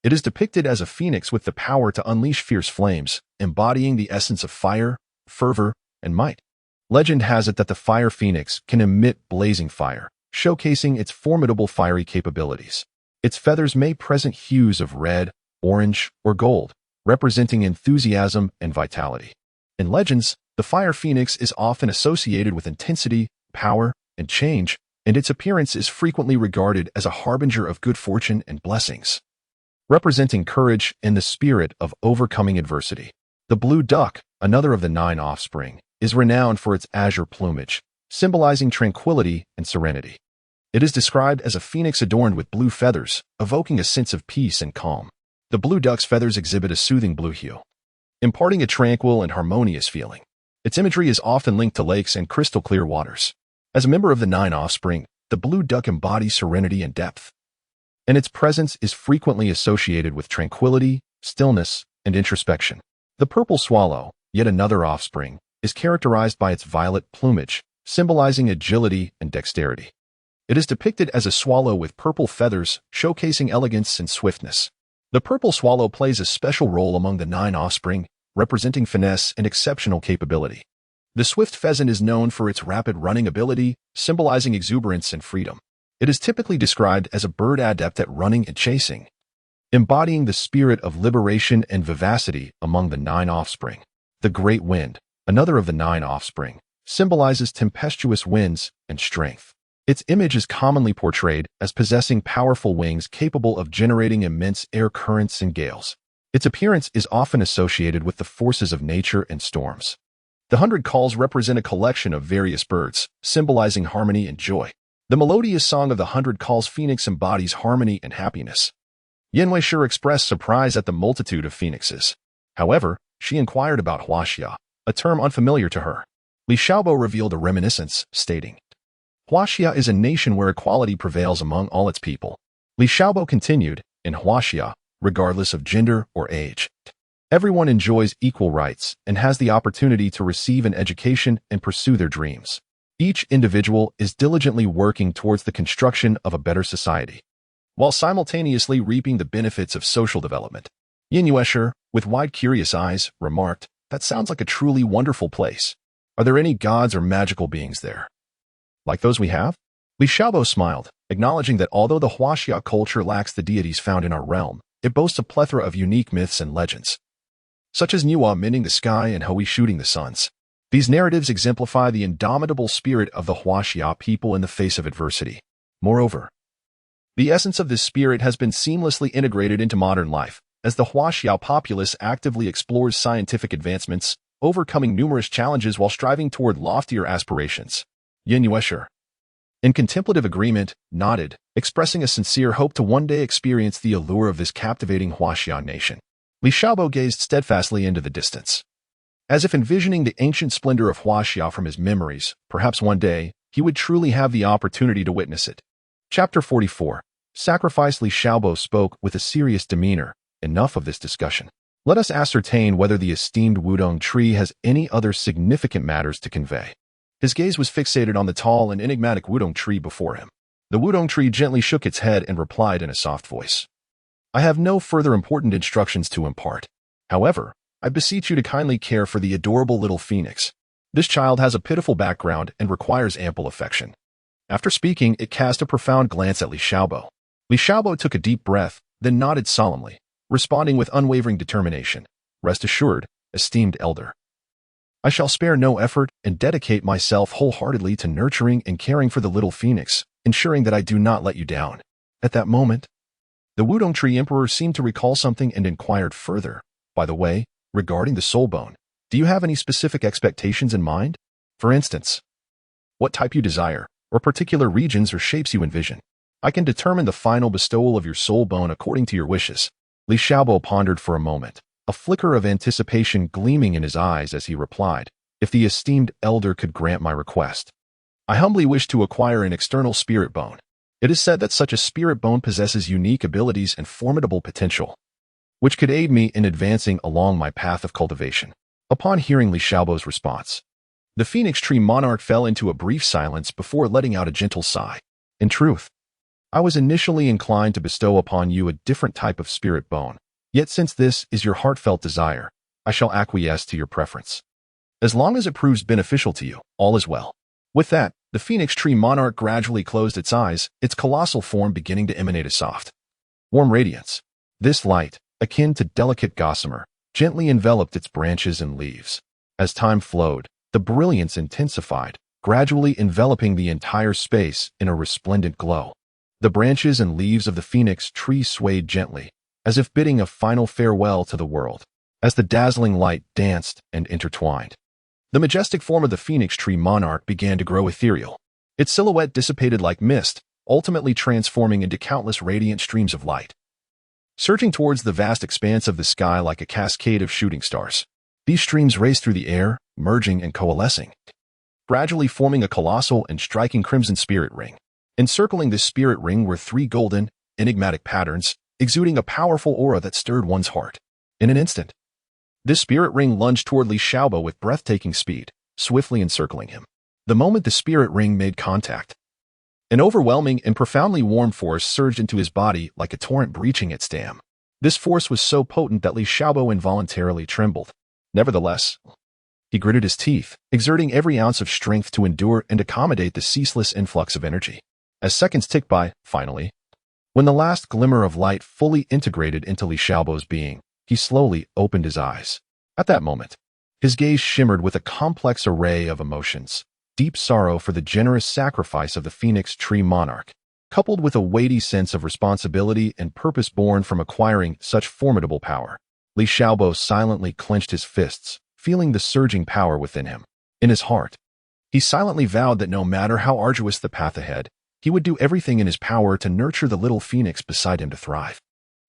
It is depicted as a phoenix with the power to unleash fierce flames, embodying the essence of fire, fervor, and might. Legend has it that the fire phoenix can emit blazing fire, showcasing its formidable fiery capabilities. Its feathers may present hues of red, orange, or gold, representing enthusiasm and vitality. In legends, the fire phoenix is often associated with intensity, power, and change, and its appearance is frequently regarded as a harbinger of good fortune and blessings, representing courage and the spirit of overcoming adversity. The blue duck, another of the 9 offspring, is renowned for its azure plumage, symbolizing tranquility and serenity. It is described as a phoenix adorned with blue feathers, evoking a sense of peace and calm. The blue duck's feathers exhibit a soothing blue hue, imparting a tranquil and harmonious feeling. Its imagery is often linked to lakes and crystal-clear waters. As a member of the 9 offspring, the blue duck embodies serenity and depth, and its presence is frequently associated with tranquility, stillness, and introspection. The purple swallow, yet another offspring, is characterized by its violet plumage, symbolizing agility and dexterity. It is depicted as a swallow with purple feathers, showcasing elegance and swiftness. The purple swallow plays a special role among the 9 offspring, representing finesse and exceptional capability. The swift pheasant is known for its rapid running ability, symbolizing exuberance and freedom. It is typically described as a bird adept at running and chasing, embodying the spirit of liberation and vivacity among the 9 offspring. The great wind, another of the 9 offspring, symbolizes tempestuous winds and strength. Its image is commonly portrayed as possessing powerful wings capable of generating immense air currents and gales. Its appearance is often associated with the forces of nature and storms. The 100 calls represent a collection of various birds, symbolizing harmony and joy. The melodious song of the 100 calls phoenix embodies harmony and happiness. Yan Weisha expressed surprise at the multitude of phoenixes. However, she inquired about Huaxia, a term unfamiliar to her. Li Xiaobo revealed a reminiscence, stating, Huaxia is a nation where equality prevails among all its people. Li Xiaobo continued, in Huaxia, regardless of gender or age, everyone enjoys equal rights and has the opportunity to receive an education and pursue their dreams. Each individual is diligently working towards the construction of a better society, while simultaneously reaping the benefits of social development. Yin Yuesher, with wide curious eyes, remarked, that sounds like a truly wonderful place. Are there any gods or magical beings there, like those we have? Li Xiaobo smiled, acknowledging that although the Huaxia culture lacks the deities found in our realm, it boasts a plethora of unique myths and legends, such as Niwa mending the sky and Hui shooting the suns. These narratives exemplify the indomitable spirit of the Huaxia people in the face of adversity. Moreover, the essence of this spirit has been seamlessly integrated into modern life, as the Huaxia populace actively explores scientific advancements, overcoming numerous challenges while striving toward loftier aspirations. Yin Yuesher, in contemplative agreement, nodded, expressing a sincere hope to one day experience the allure of this captivating Huaxia nation. Li Xiaobo gazed steadfastly into the distance, as if envisioning the ancient splendor of Huaxia from his memories. Perhaps one day, he would truly have the opportunity to witness it. Chapter 44. Sacrifice. Li Xiaobo spoke with a serious demeanor. Enough of this discussion. Let us ascertain whether the esteemed Wudong tree has any other significant matters to convey. His gaze was fixated on the tall and enigmatic Wudong tree before him. The Wudong tree gently shook its head and replied in a soft voice. I have no further important instructions to impart. However, I beseech you to kindly care for the adorable little phoenix. This child has a pitiful background and requires ample affection. After speaking, it cast a profound glance at Li Xiaobo. Li Xiaobo took a deep breath, then nodded solemnly, responding with unwavering determination. Rest assured, esteemed elder. I shall spare no effort and dedicate myself wholeheartedly to nurturing and caring for the little phoenix, ensuring that I do not let you down. At that moment, the Wudong Tree Emperor seemed to recall something and inquired further. By the way, regarding the soul bone, do you have any specific expectations in mind? For instance, what type you desire, or particular regions or shapes you envision? I can determine the final bestowal of your soul bone according to your wishes. Li Xiaobo pondered for a moment, a flicker of anticipation gleaming in his eyes as he replied, if the esteemed elder could grant my request. I humbly wish to acquire an external spirit bone. It is said that such a spirit bone possesses unique abilities and formidable potential, which could aid me in advancing along my path of cultivation. Upon hearing Li Xiaobo's response, the Phoenix Tree Monarch fell into a brief silence before letting out a gentle sigh. In truth, I was initially inclined to bestow upon you a different type of spirit bone. Yet since this is your heartfelt desire, I shall acquiesce to your preference. As long as it proves beneficial to you, all is well. With that, the Phoenix Tree Monarch gradually closed its eyes, its colossal form beginning to emanate a soft, warm radiance. This light, akin to delicate gossamer, gently enveloped its branches and leaves. As time flowed, the brilliance intensified, gradually enveloping the entire space in a resplendent glow. The branches and leaves of the Phoenix Tree swayed gently, as if bidding a final farewell to the world, as the dazzling light danced and intertwined. The majestic form of the Phoenix Tree Monarch began to grow ethereal. Its silhouette dissipated like mist, ultimately transforming into countless radiant streams of light, surging towards the vast expanse of the sky like a cascade of shooting stars. These streams raced through the air, merging and coalescing, gradually forming a colossal and striking crimson spirit ring. Encircling this spirit ring were three golden, enigmatic patterns, exuding a powerful aura that stirred one's heart. In an instant, this spirit ring lunged toward Li Xiaobo with breathtaking speed, swiftly encircling him. The moment the spirit ring made contact, an overwhelming and profoundly warm force surged into his body like a torrent breaching its dam. This force was so potent that Li Xiaobo involuntarily trembled. Nevertheless, he gritted his teeth, exerting every ounce of strength to endure and accommodate the ceaseless influx of energy. As seconds ticked by, finally, when the last glimmer of light fully integrated into Li Xiaobo's being, he slowly opened his eyes. At that moment, his gaze shimmered with a complex array of emotions. Deep sorrow for the generous sacrifice of the Phoenix Tree Monarch, coupled with a weighty sense of responsibility and purpose born from acquiring such formidable power. Li Xiaobo silently clenched his fists, feeling the surging power within him. In his heart, he silently vowed that no matter how arduous the path ahead, he would do everything in his power to nurture the little phoenix beside him to thrive.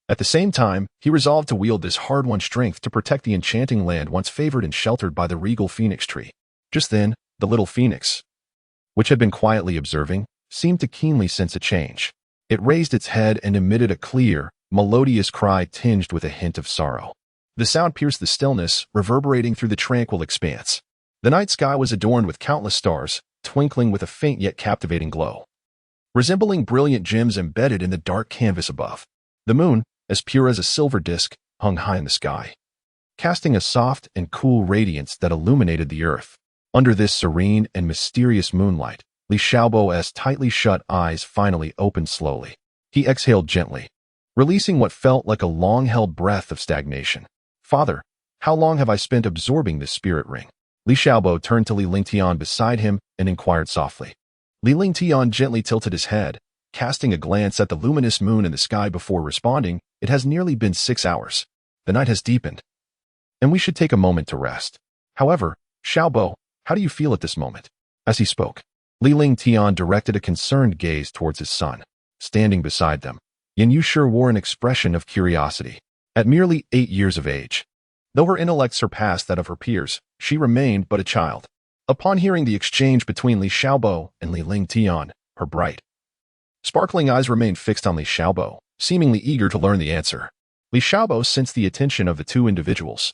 At the same time, he resolved to wield this hard-won strength to protect the enchanting land once favored and sheltered by the regal phoenix tree. Just then, the little phoenix, which had been quietly observing, seemed to keenly sense a change. It raised its head and emitted a clear, melodious cry tinged with a hint of sorrow. The sound pierced the stillness, reverberating through the tranquil expanse. The night sky was adorned with countless stars, twinkling with a faint yet captivating glow, resembling brilliant gems embedded in the dark canvas above. The moon, as pure as a silver disk, hung high in the sky, casting a soft and cool radiance that illuminated the earth. Under this serene and mysterious moonlight, Li Xiaobo's tightly shut eyes finally opened slowly. He exhaled gently, releasing what felt like a long-held breath of stagnation. Father, how long have I spent absorbing this spirit ring? Li Xiaobo turned to Li Lingtian beside him and inquired softly. Li Lingtian gently tilted his head, casting a glance at the luminous moon in the sky before responding. It has nearly been 6 hours. The night has deepened, and we should take a moment to rest. However, Xiaobo, how do you feel at this moment? As he spoke, Li Lingtian directed a concerned gaze towards his son, standing beside them. Yin Yushi wore an expression of curiosity. At merely 8 years of age, though her intellect surpassed that of her peers, she remained but a child. Upon hearing the exchange between Li Xiaobo and Li Lingtian, her bright, sparkling eyes remained fixed on Li Xiaobo, seemingly eager to learn the answer. Li Xiaobo sensed the attention of the two individuals,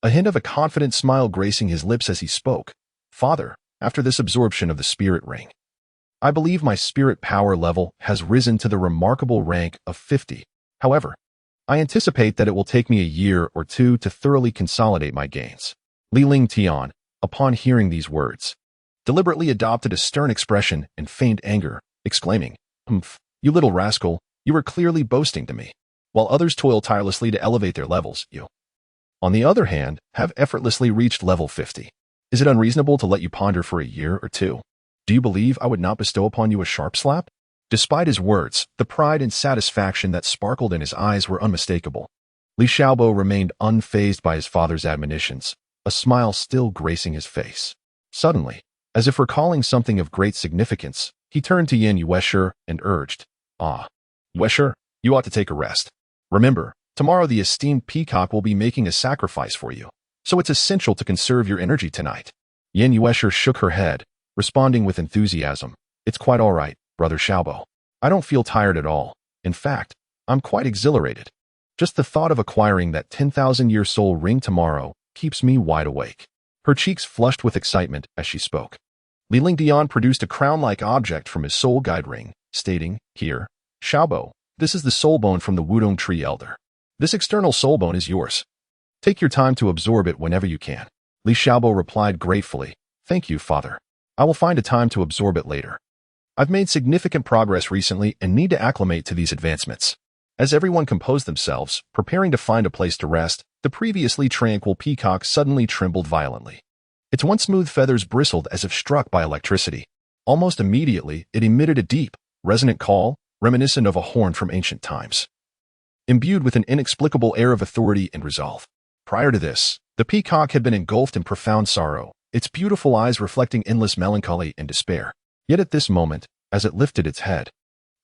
a hint of a confident smile gracing his lips as he spoke. Father, after this absorption of the spirit ring, I believe my spirit power level has risen to the remarkable rank of 50. However, I anticipate that it will take me a year or two to thoroughly consolidate my gains. Li Ling Tian, upon hearing these words, deliberately adopted a stern expression and feigned anger, exclaiming, "Humph, you little rascal, you are clearly boasting to me. While others toil tirelessly to elevate their levels, you, on the other hand, have effortlessly reached level 50. Is it unreasonable to let you ponder for a year or two? Do you believe I would not bestow upon you a sharp slap?" Despite his words, the pride and satisfaction that sparkled in his eyes were unmistakable. Li Xiaobo remained unfazed by his father's admonitions, a smile still gracing his face. Suddenly, as if recalling something of great significance, he turned to Yin Yuesher and urged, Yuesher, you ought to take a rest. Remember, tomorrow the esteemed peacock will be making a sacrifice for you, so it's essential to conserve your energy tonight." Yin Yuesher shook her head, responding with enthusiasm, "It's quite all right, Brother Xiaobo. I don't feel tired at all. In fact, I'm quite exhilarated. Just the thought of acquiring that 10,000-year soul ring tomorrow keeps me wide awake." Her cheeks flushed with excitement as she spoke. Li Lingdian produced a crown-like object from his soul guide ring, stating, "Here, Xiaobo, this is the soul bone from the Wudong Tree Elder. This external soul bone is yours. Take your time to absorb it whenever you can." Li Xiaobo replied gratefully, "Thank you, Father. I will find a time to absorb it later. I've made significant progress recently and need to acclimate to these advancements." As everyone composed themselves, preparing to find a place to rest, the previously tranquil peacock suddenly trembled violently. Its once smooth feathers bristled as if struck by electricity. Almost immediately, it emitted a deep, resonant call, reminiscent of a horn from ancient times, imbued with an inexplicable air of authority and resolve. Prior to this, the peacock had been engulfed in profound sorrow, its beautiful eyes reflecting endless melancholy and despair. Yet at this moment, as it lifted its head,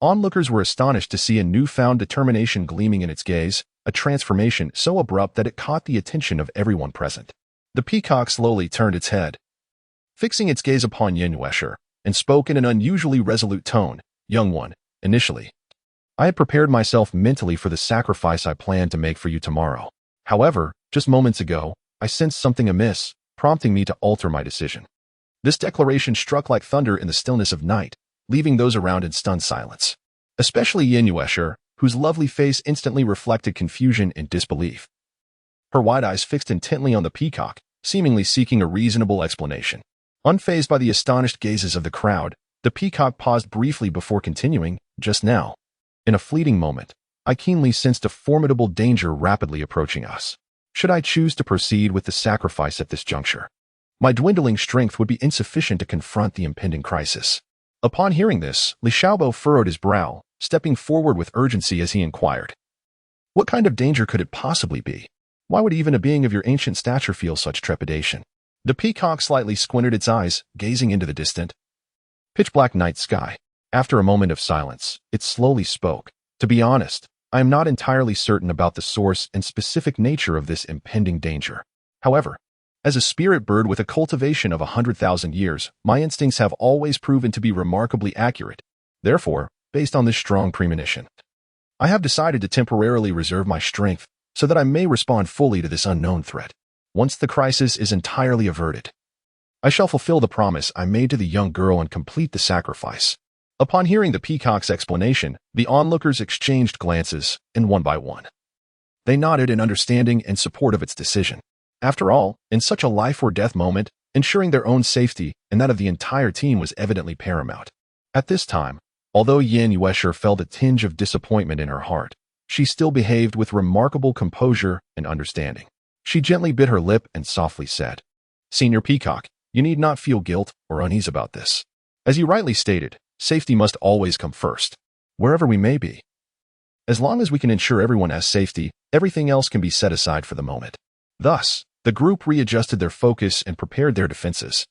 onlookers were astonished to see a newfound determination gleaming in its gaze, a transformation so abrupt that it caught the attention of everyone present. The peacock slowly turned its head, fixing its gaze upon Yin Yuesher, and spoke in an unusually resolute tone, "Young one, initially, I had prepared myself mentally for the sacrifice I planned to make for you tomorrow. However, just moments ago, I sensed something amiss, prompting me to alter my decision." This declaration struck like thunder in the stillness of night, leaving those around in stunned silence, especially Yin Yuesher, whose lovely face instantly reflected confusion and disbelief. Her wide eyes fixed intently on the peacock, seemingly seeking a reasonable explanation. Unfazed by the astonished gazes of the crowd, the peacock paused briefly before continuing, "Just now, in a fleeting moment, I keenly sensed a formidable danger rapidly approaching us. Should I choose to proceed with the sacrifice at this juncture, my dwindling strength would be insufficient to confront the impending crisis." Upon hearing this, Li Xiaobo furrowed his brow, stepping forward with urgency as he inquired, "What kind of danger could it possibly be? Why would even a being of your ancient stature feel such trepidation?" The peacock slightly squinted its eyes, gazing into the distant, pitch-black night sky. After a moment of silence, it slowly spoke, "To be honest, I am not entirely certain about the source and specific nature of this impending danger. However, as a spirit bird with a cultivation of 100,000 years, my instincts have always proven to be remarkably accurate. Therefore, based on this strong premonition, I have decided to temporarily reserve my strength so that I may respond fully to this unknown threat. Once the crisis is entirely averted, I shall fulfill the promise I made to the young girl and complete the sacrifice." Upon hearing the peacock's explanation, the onlookers exchanged glances, and one by one, they nodded in understanding and support of its decision. After all, in such a life-or-death moment, ensuring their own safety and that of the entire team was evidently paramount. At this time, although Yin Yuesher felt a tinge of disappointment in her heart, she still behaved with remarkable composure and understanding. She gently bit her lip and softly said, "Senior Peacock, you need not feel guilt or unease about this. As you rightly stated, safety must always come first, wherever we may be. As long as we can ensure everyone has safety, everything else can be set aside for the moment." Thus, the group readjusted their focus and prepared their defenses.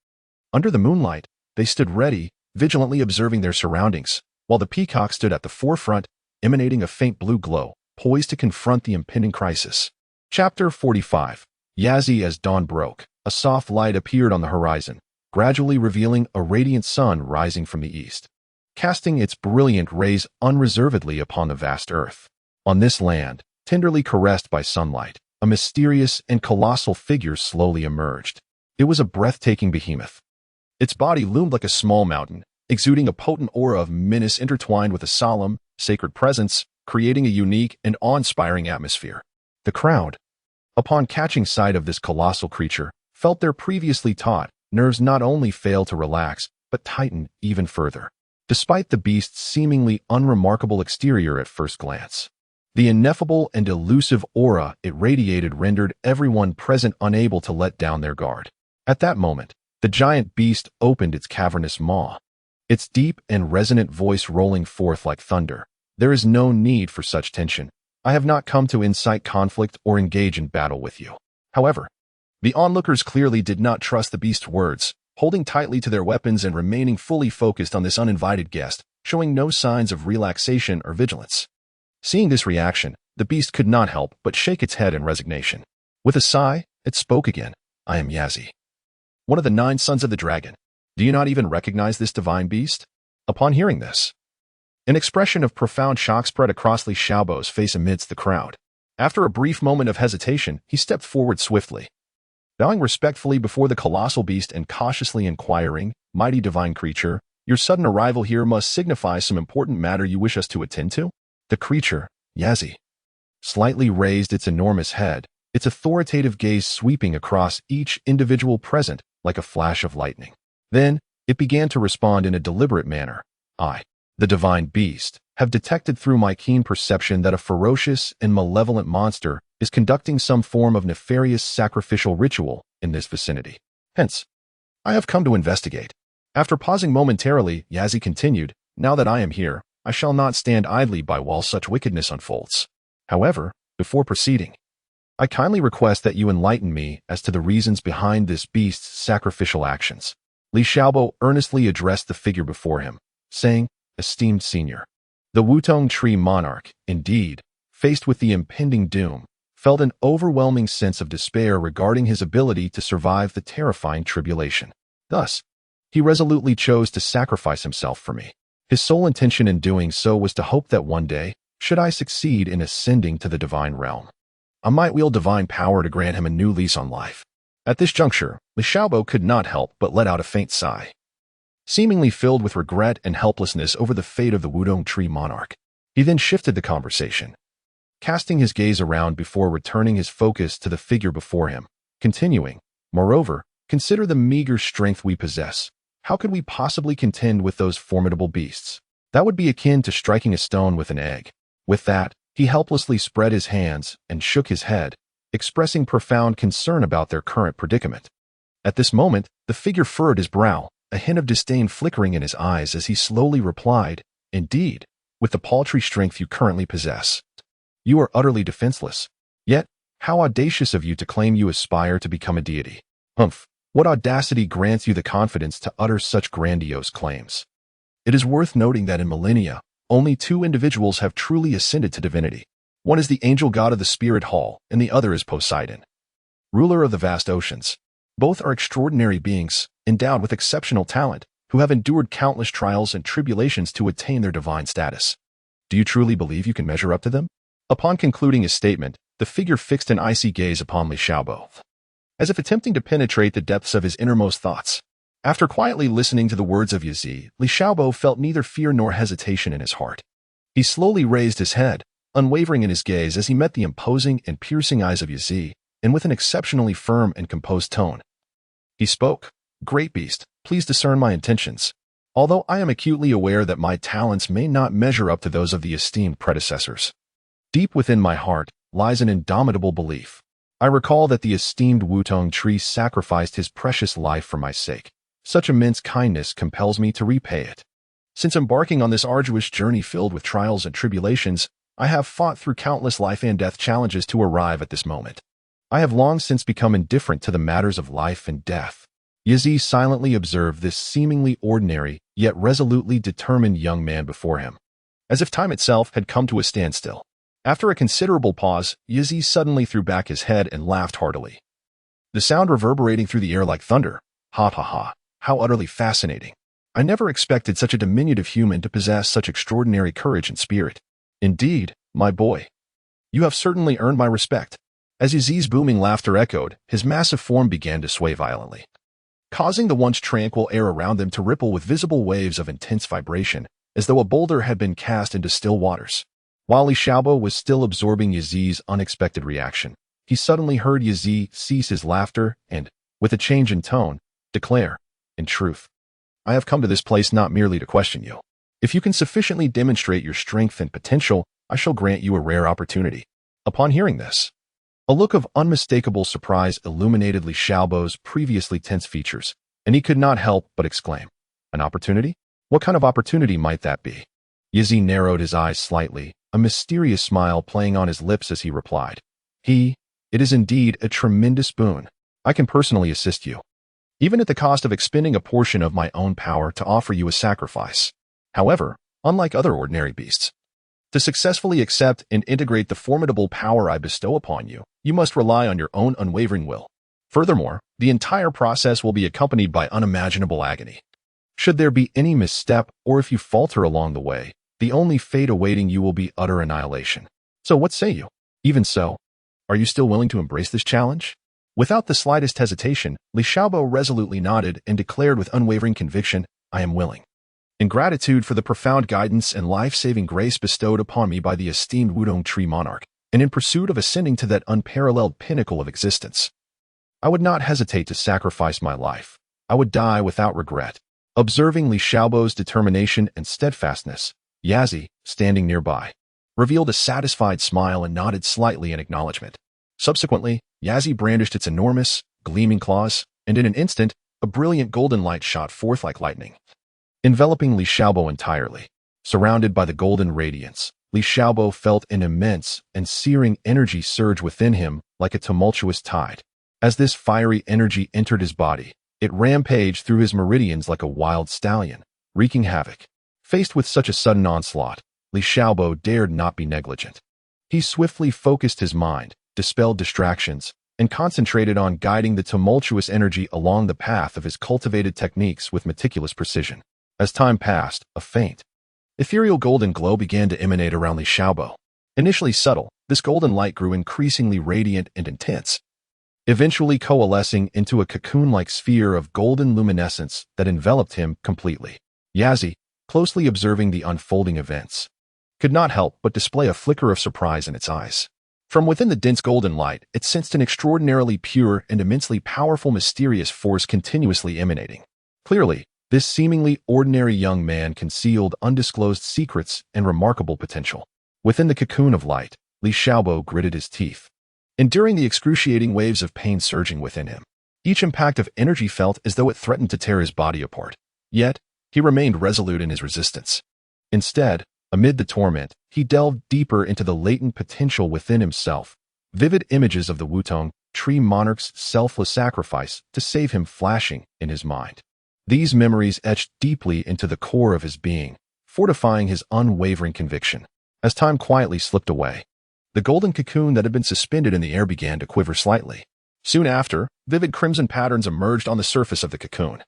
Under the moonlight, they stood ready, vigilantly observing their surroundings, while the peacock stood at the forefront, emanating a faint blue glow, poised to confront the impending crisis. Chapter 45. Yazi. As dawn broke, a soft light appeared on the horizon, gradually revealing a radiant sun rising from the east, casting its brilliant rays unreservedly upon the vast earth. On this land, Tenderly caressed by sunlight, a mysterious and colossal figure slowly emerged. It was a breathtaking behemoth. Its body loomed like a small mountain, exuding a potent aura of menace intertwined with a solemn, sacred presence, creating a unique and awe-inspiring atmosphere. The crowd, upon catching sight of this colossal creature, felt their previously taut nerves not only fail to relax, but tighten even further. Despite the beast's seemingly unremarkable exterior at first glance, the ineffable and elusive aura it radiated rendered everyone present unable to let down their guard. At that moment, the giant beast opened its cavernous maw, its deep and resonant voice rolling forth like thunder. "There is no need for such tension. I have not come to incite conflict or engage in battle with you." However, the onlookers clearly did not trust the beast's words, holding tightly to their weapons and remaining fully focused on this uninvited guest, showing no signs of relaxation or vigilance. Seeing this reaction, the beast could not help but shake its head in resignation. With a sigh, it spoke again. "I am Yazi, one of the 9 sons of the dragon. Do you not even recognize this divine beast?" Upon hearing this, an expression of profound shock spread across Li Xiaobo's face amidst the crowd. After a brief moment of hesitation, he stepped forward swiftly, bowing respectfully before the colossal beast and cautiously inquiring, "Mighty divine creature, your sudden arrival here must signify some important matter you wish us to attend to?" The creature, Yazi, slightly raised its enormous head, its authoritative gaze sweeping across each individual present like a flash of lightning. Then, it began to respond in a deliberate manner. "I, the divine beast, have detected through my keen perception that a ferocious and malevolent monster is conducting some form of nefarious sacrificial ritual in this vicinity. Hence, I have come to investigate." After pausing momentarily, Yazi continued, "Now that I am here, I shall not stand idly by while such wickedness unfolds. However, before proceeding, I kindly request that you enlighten me as to the reasons behind this beast's sacrificial actions." Li Xiaobo earnestly addressed the figure before him, saying, "Esteemed senior." The Wutong Tree monarch, indeed, faced with the impending doom, felt an overwhelming sense of despair regarding his ability to survive the terrifying tribulation. Thus, he resolutely chose to sacrifice himself for me. His sole intention in doing so was to hope that one day, should I succeed in ascending to the divine realm, I might wield divine power to grant him a new lease on life. At this juncture, Li Xiaobo could not help but let out a faint sigh, seemingly filled with regret and helplessness over the fate of the Wudong Tree monarch. He then shifted the conversation, casting his gaze around before returning his focus to the figure before him, continuing, "Moreover, consider the meager strength we possess. How could we possibly contend with those formidable beasts? That would be akin to striking a stone with an egg." With that, he helplessly spread his hands and shook his head, expressing profound concern about their current predicament. At this moment, the figure furrowed his brow, a hint of disdain flickering in his eyes as he slowly replied, "Indeed, with the paltry strength you currently possess, you are utterly defenseless. Yet, how audacious of you to claim you aspire to become a deity. Humph, what audacity grants you the confidence to utter such grandiose claims?" It is worth noting that in millennia, only 2 individuals have truly ascended to divinity. One is the angel god of the spirit hall, and the other is Poseidon, ruler of the vast oceans. Both are extraordinary beings, endowed with exceptional talent, who have endured countless trials and tribulations to attain their divine status. Do you truly believe you can measure up to them? Upon concluding his statement, the figure fixed an icy gaze upon Li Xiaobo, as if attempting to penetrate the depths of his innermost thoughts. After quietly listening to the words of Yazi, Li Xiaobo felt neither fear nor hesitation in his heart. He slowly raised his head, unwavering in his gaze as he met the imposing and piercing eyes of Yazi, and with an exceptionally firm and composed tone, he spoke, "Great beast, please discern my intentions. Although I am acutely aware that my talents may not measure up to those of the esteemed predecessors, deep within my heart lies an indomitable belief. I recall that the esteemed Wutong Tree sacrificed his precious life for my sake. Such immense kindness compels me to repay it. Since embarking on this arduous journey filled with trials and tribulations, I have fought through countless life and death challenges to arrive at this moment. I have long since become indifferent to the matters of life and death." Yazi silently observed this seemingly ordinary, yet resolutely determined young man before him, as if time itself had come to a standstill. After a considerable pause, Yazi suddenly threw back his head and laughed heartily, the sound reverberating through the air like thunder. "Ha ha ha, how utterly fascinating. I never expected such a diminutive human to possess such extraordinary courage and spirit. Indeed, my boy, You have certainly earned my respect. As Yazi's booming laughter echoed, his massive form began to sway violently, causing the once tranquil air around them to ripple with visible waves of intense vibration, as though a boulder had been cast into still waters. While Li Xiaobo was still absorbing Yazi's unexpected reaction, he suddenly heard Yazi cease his laughter and, with a change in tone, declare, "In truth, I have come to this place not merely to question you. If you can sufficiently demonstrate your strength and potential, I shall grant you a rare opportunity." Upon hearing this, a look of unmistakable surprise illuminated Li Xiaobo's previously tense features, and he could not help but exclaim, "An opportunity? What kind of opportunity might that be?" Yazi narrowed his eyes slightly, a mysterious smile playing on his lips as he replied, "It is indeed a tremendous boon. I can personally assist you, even at the cost of expending a portion of my own power to offer you a sacrifice. However, unlike other ordinary beasts, to successfully accept and integrate the formidable power I bestow upon you, you must rely on your own unwavering will. Furthermore, the entire process will be accompanied by unimaginable agony. Should there be any misstep, or if you falter along the way, the only fate awaiting you will be utter annihilation. So what say you? Even so, are you still willing to embrace this challenge?" Without the slightest hesitation, Li Xiaobo resolutely nodded and declared with unwavering conviction, "I am willing. In gratitude for the profound guidance and life-saving grace bestowed upon me by the esteemed Wudong Tree Monarch, and in pursuit of ascending to that unparalleled pinnacle of existence, I would not hesitate to sacrifice my life. I would die without regret." Observing Li Xiaobo's determination and steadfastness, Yazi, standing nearby, revealed a satisfied smile and nodded slightly in acknowledgement. Subsequently, Yazi brandished its enormous, gleaming claws, and in an instant, a brilliant golden light shot forth like lightning, enveloping Li Xiaobo entirely. Surrounded by the golden radiance, Li Xiaobo felt an immense and searing energy surge within him like a tumultuous tide. As this fiery energy entered his body, it rampaged through his meridians like a wild stallion, wreaking havoc. Faced with such a sudden onslaught, Li Xiaobo dared not be negligent. He swiftly focused his mind, dispelled distractions, and concentrated on guiding the tumultuous energy along the path of his cultivated techniques with meticulous precision. As time passed, a faint, ethereal golden glow began to emanate around Li Xiaobo. Initially subtle, this golden light grew increasingly radiant and intense, eventually coalescing into a cocoon-like sphere of golden luminescence that enveloped him completely. Yazi, closely observing the unfolding events, could not help but display a flicker of surprise in its eyes. From within the dense golden light, it sensed an extraordinarily pure and immensely powerful mysterious force continuously emanating. Clearly, this seemingly ordinary young man concealed undisclosed secrets and remarkable potential. Within the cocoon of light, Li Xiaobo gritted his teeth, enduring the excruciating waves of pain surging within him. Each impact of energy felt as though it threatened to tear his body apart. Yet, he remained resolute in his resistance. Instead, amid the torment, he delved deeper into the latent potential within himself. Vivid images of the Wudong Tree Monarch's selfless sacrifice to save him flashing in his mind. These memories etched deeply into the core of his being, fortifying his unwavering conviction. As time quietly slipped away, the golden cocoon that had been suspended in the air began to quiver slightly. Soon after, vivid crimson patterns emerged on the surface of the cocoon,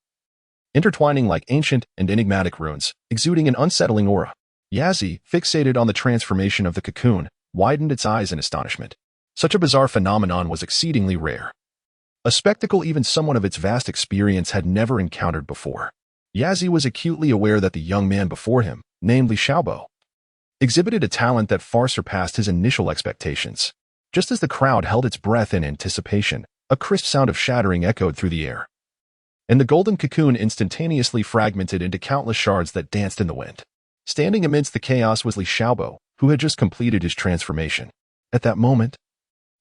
intertwining like ancient and enigmatic runes, exuding an unsettling aura. Yazi, fixated on the transformation of the cocoon, widened its eyes in astonishment. Such a bizarre phenomenon was exceedingly rare, a spectacle even someone of its vast experience had never encountered before. Yazi was acutely aware that the young man before him, named Li Xiaobo, exhibited a talent that far surpassed his initial expectations. Just as the crowd held its breath in anticipation, a crisp sound of shattering echoed through the air, and the golden cocoon instantaneously fragmented into countless shards that danced in the wind. Standing amidst the chaos was Li Xiaobo, who had just completed his transformation. At that moment,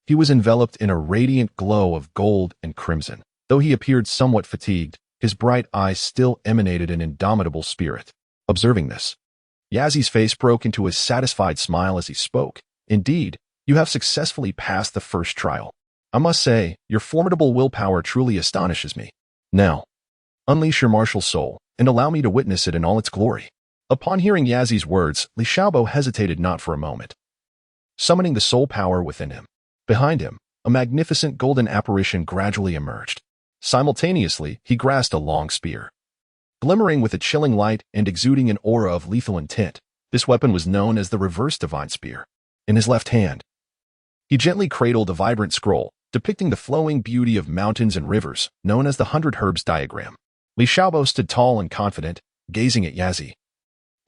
he was enveloped in a radiant glow of gold and crimson. Though he appeared somewhat fatigued, his bright eyes still emanated an indomitable spirit. Observing this, Yazi's face broke into a satisfied smile as he spoke. "Indeed, you have successfully passed the first trial. I must say, your formidable willpower truly astonishes me. Now, unleash your martial soul, and allow me to witness it in all its glory." Upon hearing Yazi's words, Li Xiaobo hesitated not for a moment, summoning the soul power within him. Behind him, a magnificent golden apparition gradually emerged. Simultaneously, he grasped a long spear, glimmering with a chilling light and exuding an aura of lethal intent. This weapon was known as the Reverse Divine Spear. In his left hand, He gently cradled a vibrant scroll, depicting the flowing beauty of mountains and rivers, known as the 100 Herbs diagram. Li Xiaobo stood tall and confident, gazing at Yazi,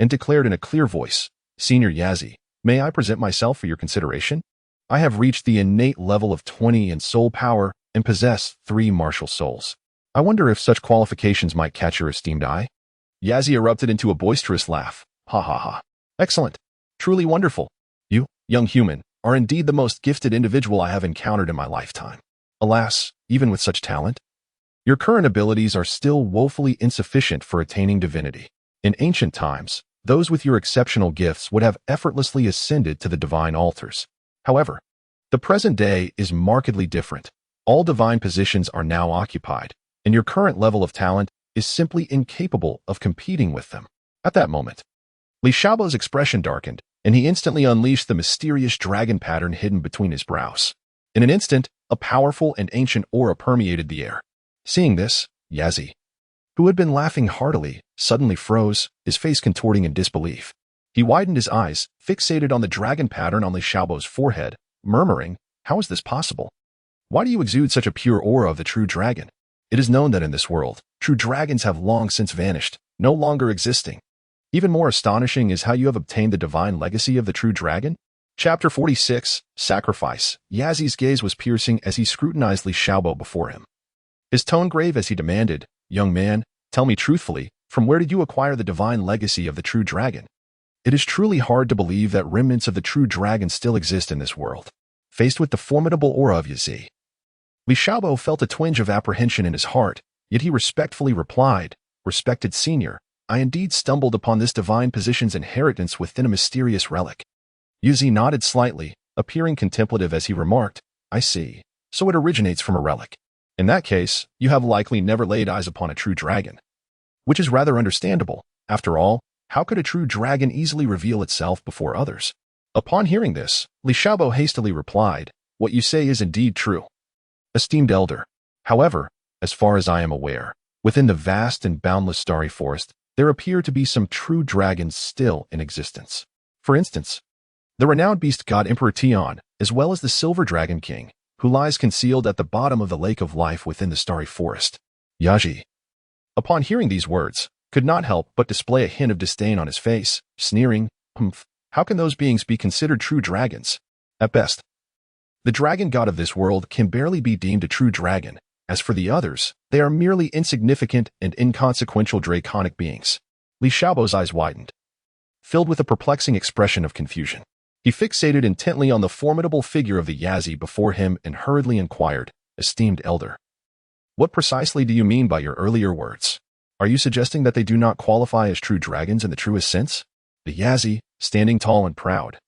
and declared in a clear voice, "Senior Yazi, may I present myself for your consideration? I have reached the innate level of 20 in soul power and possess 3 martial souls. I wonder if such qualifications might catch your esteemed eye?" Yazi erupted into a boisterous laugh. "Ha ha ha. Excellent. Truly wonderful. You, young human, are indeed the most gifted individual I have encountered in my lifetime. Alas, even with such talent, your current abilities are still woefully insufficient for attaining divinity. In ancient times, those with your exceptional gifts would have effortlessly ascended to the divine altars. However, the present day is markedly different. All divine positions are now occupied, and your current level of talent is simply incapable of competing with them." At that moment, Li Xiaobo's expression darkened, and he instantly unleashed the mysterious dragon pattern hidden between his brows. In an instant, a powerful and ancient aura permeated the air. Seeing this, Yazi, who had been laughing heartily, suddenly froze, his face contorting in disbelief. He widened his eyes, fixated on the dragon pattern on Li Xiaobo's forehead, murmuring, "How is this possible? Why do you exude such a pure aura of the true dragon? It is known that in this world, true dragons have long since vanished, no longer existing. Even more astonishing is how you have obtained the divine legacy of the true dragon." Chapter 46, Sacrifice. Yazi's gaze was piercing as he scrutinized Li Xiaobo before him. His tone grave as he demanded, "Young man, tell me truthfully, from where did you acquire the divine legacy of the true dragon? It is truly hard to believe that remnants of the true dragon still exist in this world." Faced with the formidable aura of Yazi, Li Xiaobo felt a twinge of apprehension in his heart, yet he respectfully replied, "Respected senior, I indeed stumbled upon this divine position's inheritance within a mysterious relic." Yazi nodded slightly, appearing contemplative as he remarked, "I see. So it originates from a relic. In that case, you have likely never laid eyes upon a true dragon. Which is rather understandable. After all, how could a true dragon easily reveal itself before others?" Upon hearing this, Li Xiaobo hastily replied, "What you say is indeed true, esteemed elder. However, as far as I am aware, within the vast and boundless starry forest, there appear to be some true dragons still in existence. For instance, the renowned beast god Emperor Tian, as well as the Silver Dragon King, who lies concealed at the bottom of the lake of life within the starry forest." Yaji, upon hearing these words, could not help but display a hint of disdain on his face, sneering, "Humph, how can those beings be considered true dragons? At best, the dragon god of this world can barely be deemed a true dragon. As for the others, they are merely insignificant and inconsequential draconic beings." Li Xiaobo's eyes widened, filled with a perplexing expression of confusion. He fixated intently on the formidable figure of the Yazi before him and hurriedly inquired, "Esteemed elder, what precisely do you mean by your earlier words? Are you suggesting that they do not qualify as true dragons in the truest sense?" The Yazi, standing tall and proud,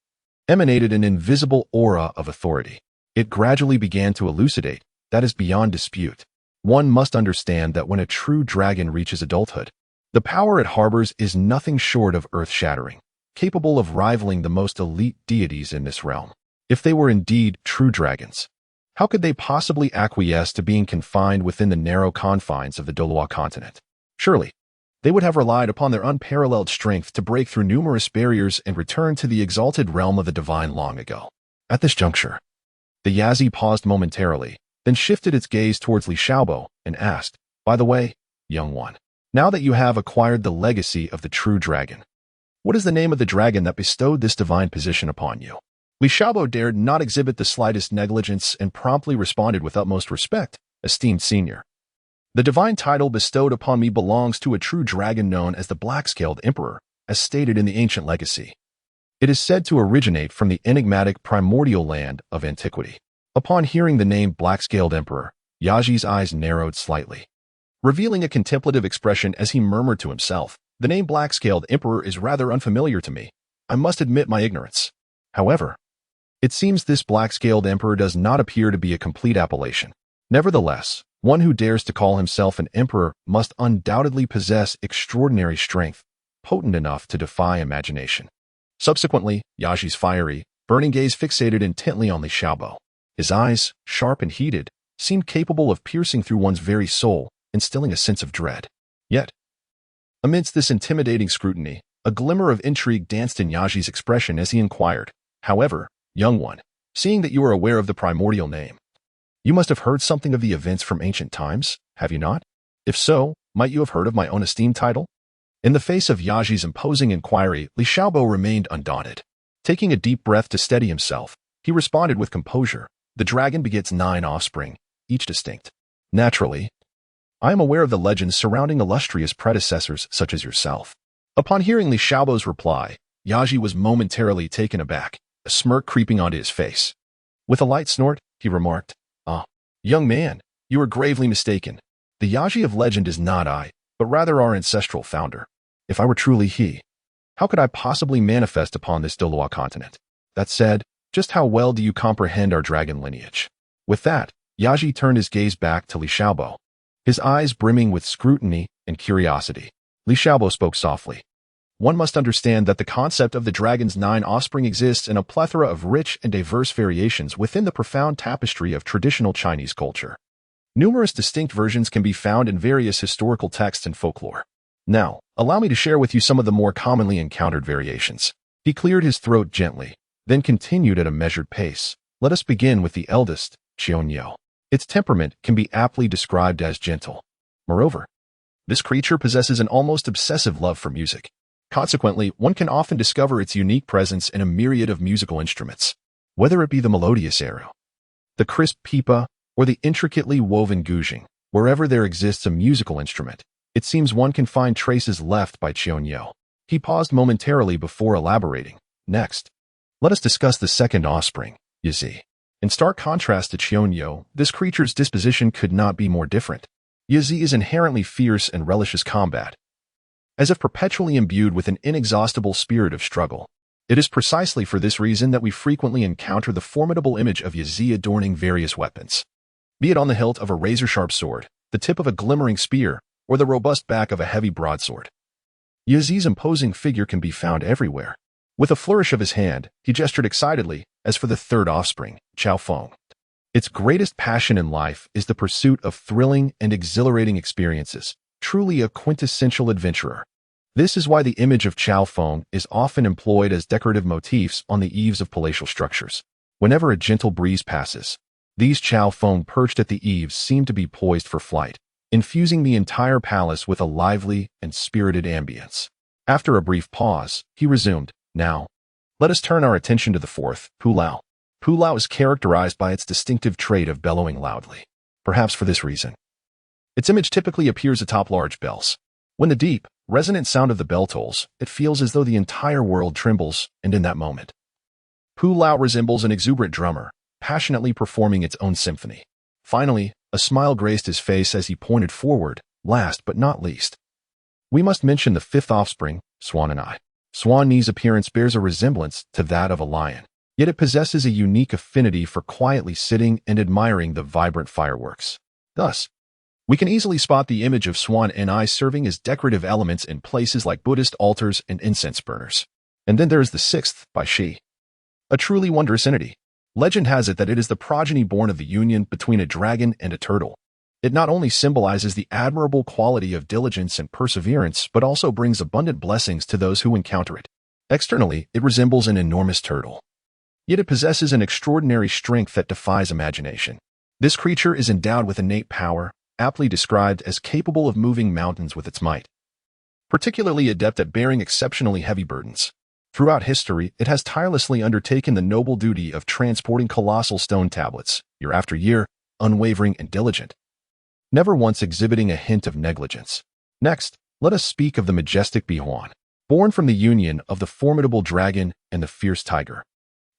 emanated an invisible aura of authority. It gradually began to elucidate, "That is beyond dispute. One must understand that when a true dragon reaches adulthood, the power it harbors is nothing short of earth-shattering, capable of rivaling the most elite deities in this realm. If they were indeed true dragons, how could they possibly acquiesce to being confined within the narrow confines of the Douluo continent? Surely, they would have relied upon their unparalleled strength to break through numerous barriers and return to the exalted realm of the divine long ago." At this juncture, the Yazi paused momentarily, then shifted its gaze towards Li Xiaobo and asked, "By the way, young one, now that you have acquired the legacy of the true dragon, what is the name of the dragon that bestowed this divine position upon you?" Li Xiaobo dared not exhibit the slightest negligence and promptly responded with utmost respect, "Esteemed senior, the divine title bestowed upon me belongs to a true dragon known as the Black-Scaled Emperor, as stated in the ancient legacy. It is said to originate from the enigmatic primordial land of antiquity." Upon hearing the name Black-Scaled Emperor, Yaji's eyes narrowed slightly, revealing a contemplative expression as he murmured to himself, "The name Black-Scaled Emperor is rather unfamiliar to me. I must admit my ignorance. However, it seems this Black-Scaled Emperor does not appear to be a complete appellation. Nevertheless, one who dares to call himself an emperor must undoubtedly possess extraordinary strength, potent enough to defy imagination." Subsequently, Yaji's fiery, burning gaze fixated intently on Li Xiaobo. His eyes, sharp and heated, seemed capable of piercing through one's very soul, instilling a sense of dread. Yet, amidst this intimidating scrutiny, a glimmer of intrigue danced in Yaji's expression as he inquired, "However, young one, Seeing that you are aware of the primordial name, you must have heard something of the events from ancient times, have you not? If so, might you have heard of my own esteemed title? In the face of Yaji's imposing inquiry, Li Xiaobo remained undaunted. Taking a deep breath to steady himself, he responded with composure. The dragon begets 9 offspring, each distinct. Naturally, I am aware of the legends surrounding illustrious predecessors such as yourself. Upon hearing Li Xiaobo's reply, Yaji was momentarily taken aback, a smirk creeping onto his face. With a light snort, he remarked, "Ah, young man, you are gravely mistaken. The Yaji of legend is not I, but rather our ancestral founder. If I were truly he, how could I possibly manifest upon this Douluo continent? That said, just how well do you comprehend our dragon lineage?" With that, Yaji turned his gaze back to Li Xiaobo, his eyes brimming with scrutiny and curiosity. Li Xiaobo spoke softly. One must understand that the concept of the dragon's 9 offspring exists in a plethora of rich and diverse variations within the profound tapestry of traditional Chinese culture. Numerous distinct versions can be found in various historical texts and folklore. Now, allow me to share with you some of the more commonly encountered variations. He cleared his throat gently, then continued at a measured pace. Let us begin with the eldest, Qionyou. Its temperament can be aptly described as gentle. Moreover, this creature possesses an almost obsessive love for music. Consequently, one can often discover its unique presence in a myriad of musical instruments. Whether it be the melodious arrow, the crisp pipa, or the intricately woven guzheng, wherever there exists a musical instrument, it seems one can find traces left by Qionyou. He paused momentarily before elaborating. Next, let us discuss the second offspring, Yizi. In stark contrast to Qionyou, this creature's disposition could not be more different. Yizi is inherently fierce and relishes combat, as if perpetually imbued with an inexhaustible spirit of struggle. It is precisely for this reason that we frequently encounter the formidable image of Yizi adorning various weapons. Be it on the hilt of a razor-sharp sword, the tip of a glimmering spear, or the robust back of a heavy broadsword. Yizi's imposing figure can be found everywhere. With a flourish of his hand, he gestured excitedly, as for the third offspring, Chao Feng. Its greatest passion in life is the pursuit of thrilling and exhilarating experiences, truly a quintessential adventurer. This is why the image of Chao Feng is often employed as decorative motifs on the eaves of palatial structures. Whenever a gentle breeze passes, these Chao Feng perched at the eaves seem to be poised for flight, infusing the entire palace with a lively and spirited ambience. After a brief pause, he resumed, "Now, let us turn our attention to the fourth, Pulao. Pulao is characterized by its distinctive trait of bellowing loudly. Perhaps for this reason, its image typically appears atop large bells. When the deep, resonant sound of the bell tolls, it feels as though the entire world trembles, and in that moment, Pulao resembles an exuberant drummer, passionately performing its own symphony. Finally, a smile graced his face as he pointed forward. Last but not least, we must mention the fifth offspring, Swan'ai. Swan'ai's appearance bears a resemblance to that of a lion, yet it possesses a unique affinity for quietly sitting and admiring the vibrant fireworks. Thus, we can easily spot the image of Swan'ai serving as decorative elements in places like Buddhist altars and incense burners. And then there is the sixth, Bai Shi, a truly wondrous entity. Legend has it that it is the progeny born of the union between a dragon and a turtle. It not only symbolizes the admirable quality of diligence and perseverance, but also brings abundant blessings to those who encounter it. Externally, it resembles an enormous turtle, yet it possesses an extraordinary strength that defies imagination. This creature is endowed with innate power, aptly described as capable of moving mountains with its might, particularly adept at bearing exceptionally heavy burdens. Throughout history, it has tirelessly undertaken the noble duty of transporting colossal stone tablets, year after year, unwavering and diligent, never once exhibiting a hint of negligence. Next, let us speak of the majestic Bihuan. Born from the union of the formidable dragon and the fierce tiger,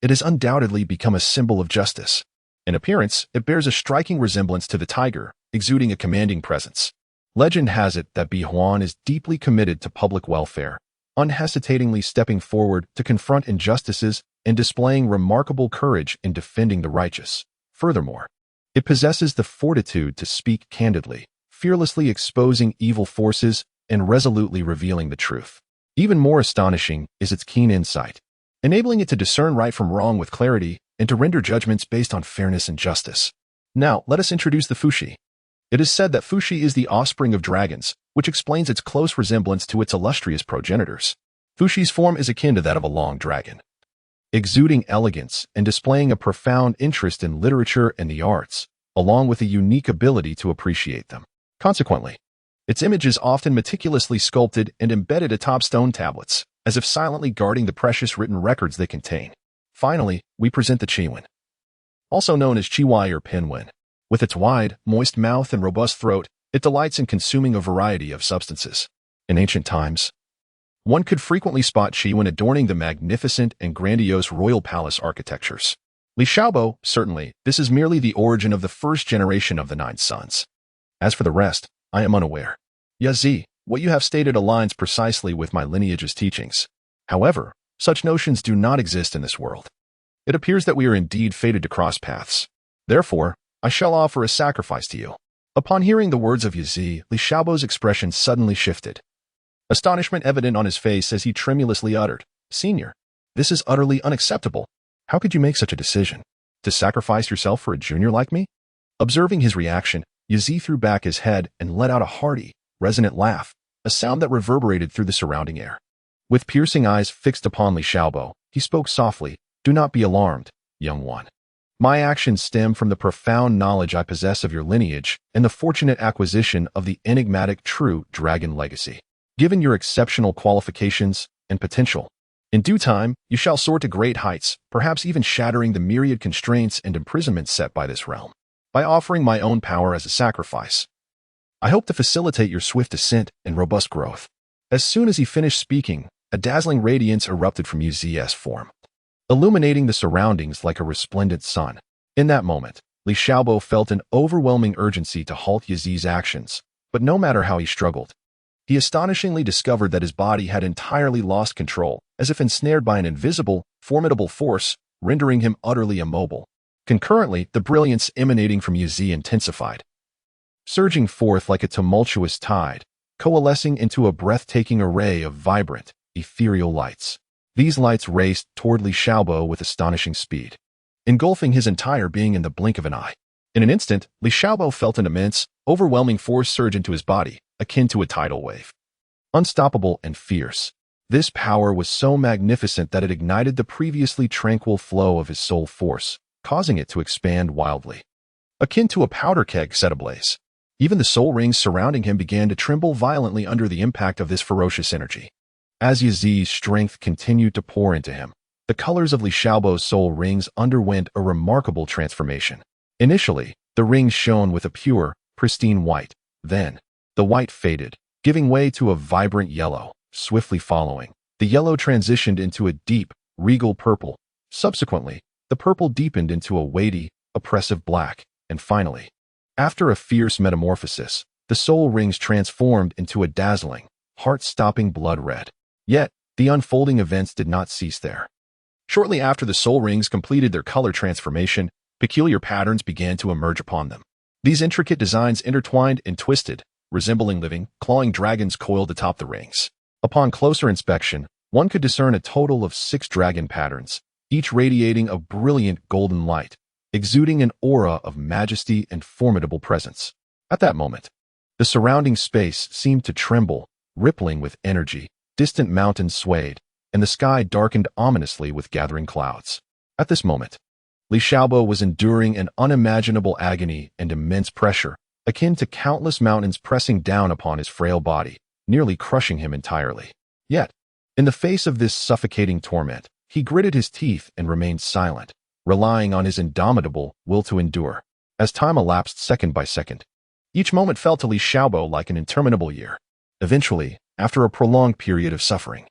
it has undoubtedly become a symbol of justice. In appearance, it bears a striking resemblance to the tiger, exuding a commanding presence. Legend has it that Bihuan is deeply committed to public welfare, unhesitatingly stepping forward to confront injustices and displaying remarkable courage in defending the righteous. Furthermore, it possesses the fortitude to speak candidly, fearlessly exposing evil forces and resolutely revealing the truth. Even more astonishing is its keen insight, enabling it to discern right from wrong with clarity and to render judgments based on fairness and justice. Now, let us introduce the Fushi. It is said that Fushi is the offspring of dragons, which explains its close resemblance to its illustrious progenitors. Fushi's form is akin to that of a long dragon, exuding elegance and displaying a profound interest in literature and the arts, along with a unique ability to appreciate them. Consequently, its image is often meticulously sculpted and embedded atop stone tablets, as if silently guarding the precious written records they contain. Finally, we present the Chiwen, also known as Chiwai or Pinyin. With its wide, moist mouth and robust throat, it delights in consuming a variety of substances. In ancient times, one could frequently spot Chiwen adorning the magnificent and grandiose royal palace architectures. Li Xiaobo, certainly, this is merely the origin of the first generation of the Nine Sons. As for the rest, I am unaware. Yazi, what you have stated aligns precisely with my lineage's teachings. However, such notions do not exist in this world. It appears that we are indeed fated to cross paths. Therefore, I shall offer a sacrifice to you. Upon hearing the words of Yazi, Li Xiaobo's expression suddenly shifted. Astonishment evident on his face as he tremulously uttered, "Senior, this is utterly unacceptable. How could you make such a decision? To sacrifice yourself for a junior like me?" Observing his reaction, Yazi threw back his head and let out a hearty, resonant laugh, a sound that reverberated through the surrounding air. With piercing eyes fixed upon Li Xiaobo, he spoke softly, "Do not be alarmed, young one. My actions stem from the profound knowledge I possess of your lineage and the fortunate acquisition of the enigmatic true dragon legacy. Given your exceptional qualifications and potential, in due time, you shall soar to great heights, perhaps even shattering the myriad constraints and imprisonments set by this realm. By offering my own power as a sacrifice, I hope to facilitate your swift ascent and robust growth." As soon as he finished speaking, a dazzling radiance erupted from Yuzi's form, illuminating the surroundings like a resplendent sun. In that moment, Li Xiaobo felt an overwhelming urgency to halt Yuzi's actions, but no matter how he struggled, he astonishingly discovered that his body had entirely lost control, as if ensnared by an invisible, formidable force, rendering him utterly immobile. Concurrently, the brilliance emanating from Yuzi intensified, surging forth like a tumultuous tide, coalescing into a breathtaking array of vibrant, ethereal lights. These lights raced toward Li Xiaobo with astonishing speed, engulfing his entire being in the blink of an eye. In an instant, Li Xiaobo felt an immense, overwhelming force surge into his body, akin to a tidal wave. Unstoppable and fierce, this power was so magnificent that it ignited the previously tranquil flow of his soul force, causing it to expand wildly, akin to a powder keg set ablaze. Even the soul rings surrounding him began to tremble violently under the impact of this ferocious energy. As Yazi's strength continued to pour into him, the colors of Li Xiaobo's soul rings underwent a remarkable transformation. Initially, the rings shone with a pure, pristine white. Then, the white faded, giving way to a vibrant yellow. Swiftly following, the yellow transitioned into a deep, regal purple. Subsequently, the purple deepened into a weighty, oppressive black. And finally, after a fierce metamorphosis, the soul rings transformed into a dazzling, heart-stopping blood red. Yet, the unfolding events did not cease there. Shortly after the soul rings completed their color transformation, peculiar patterns began to emerge upon them. These intricate designs intertwined and twisted, resembling living, clawing dragons coiled atop the rings. Upon closer inspection, one could discern a total of 6 dragon patterns, each radiating a brilliant golden light, exuding an aura of majesty and formidable presence. At that moment, the surrounding space seemed to tremble, rippling with energy. Distant mountains swayed, and the sky darkened ominously with gathering clouds. At this moment, Li Xiaobo was enduring an unimaginable agony and immense pressure, akin to countless mountains pressing down upon his frail body, nearly crushing him entirely. Yet, in the face of this suffocating torment, he gritted his teeth and remained silent, relying on his indomitable will to endure. As time elapsed second by second, each moment felt to Li Xiaobo like an interminable year. Eventually, after a prolonged period of suffering,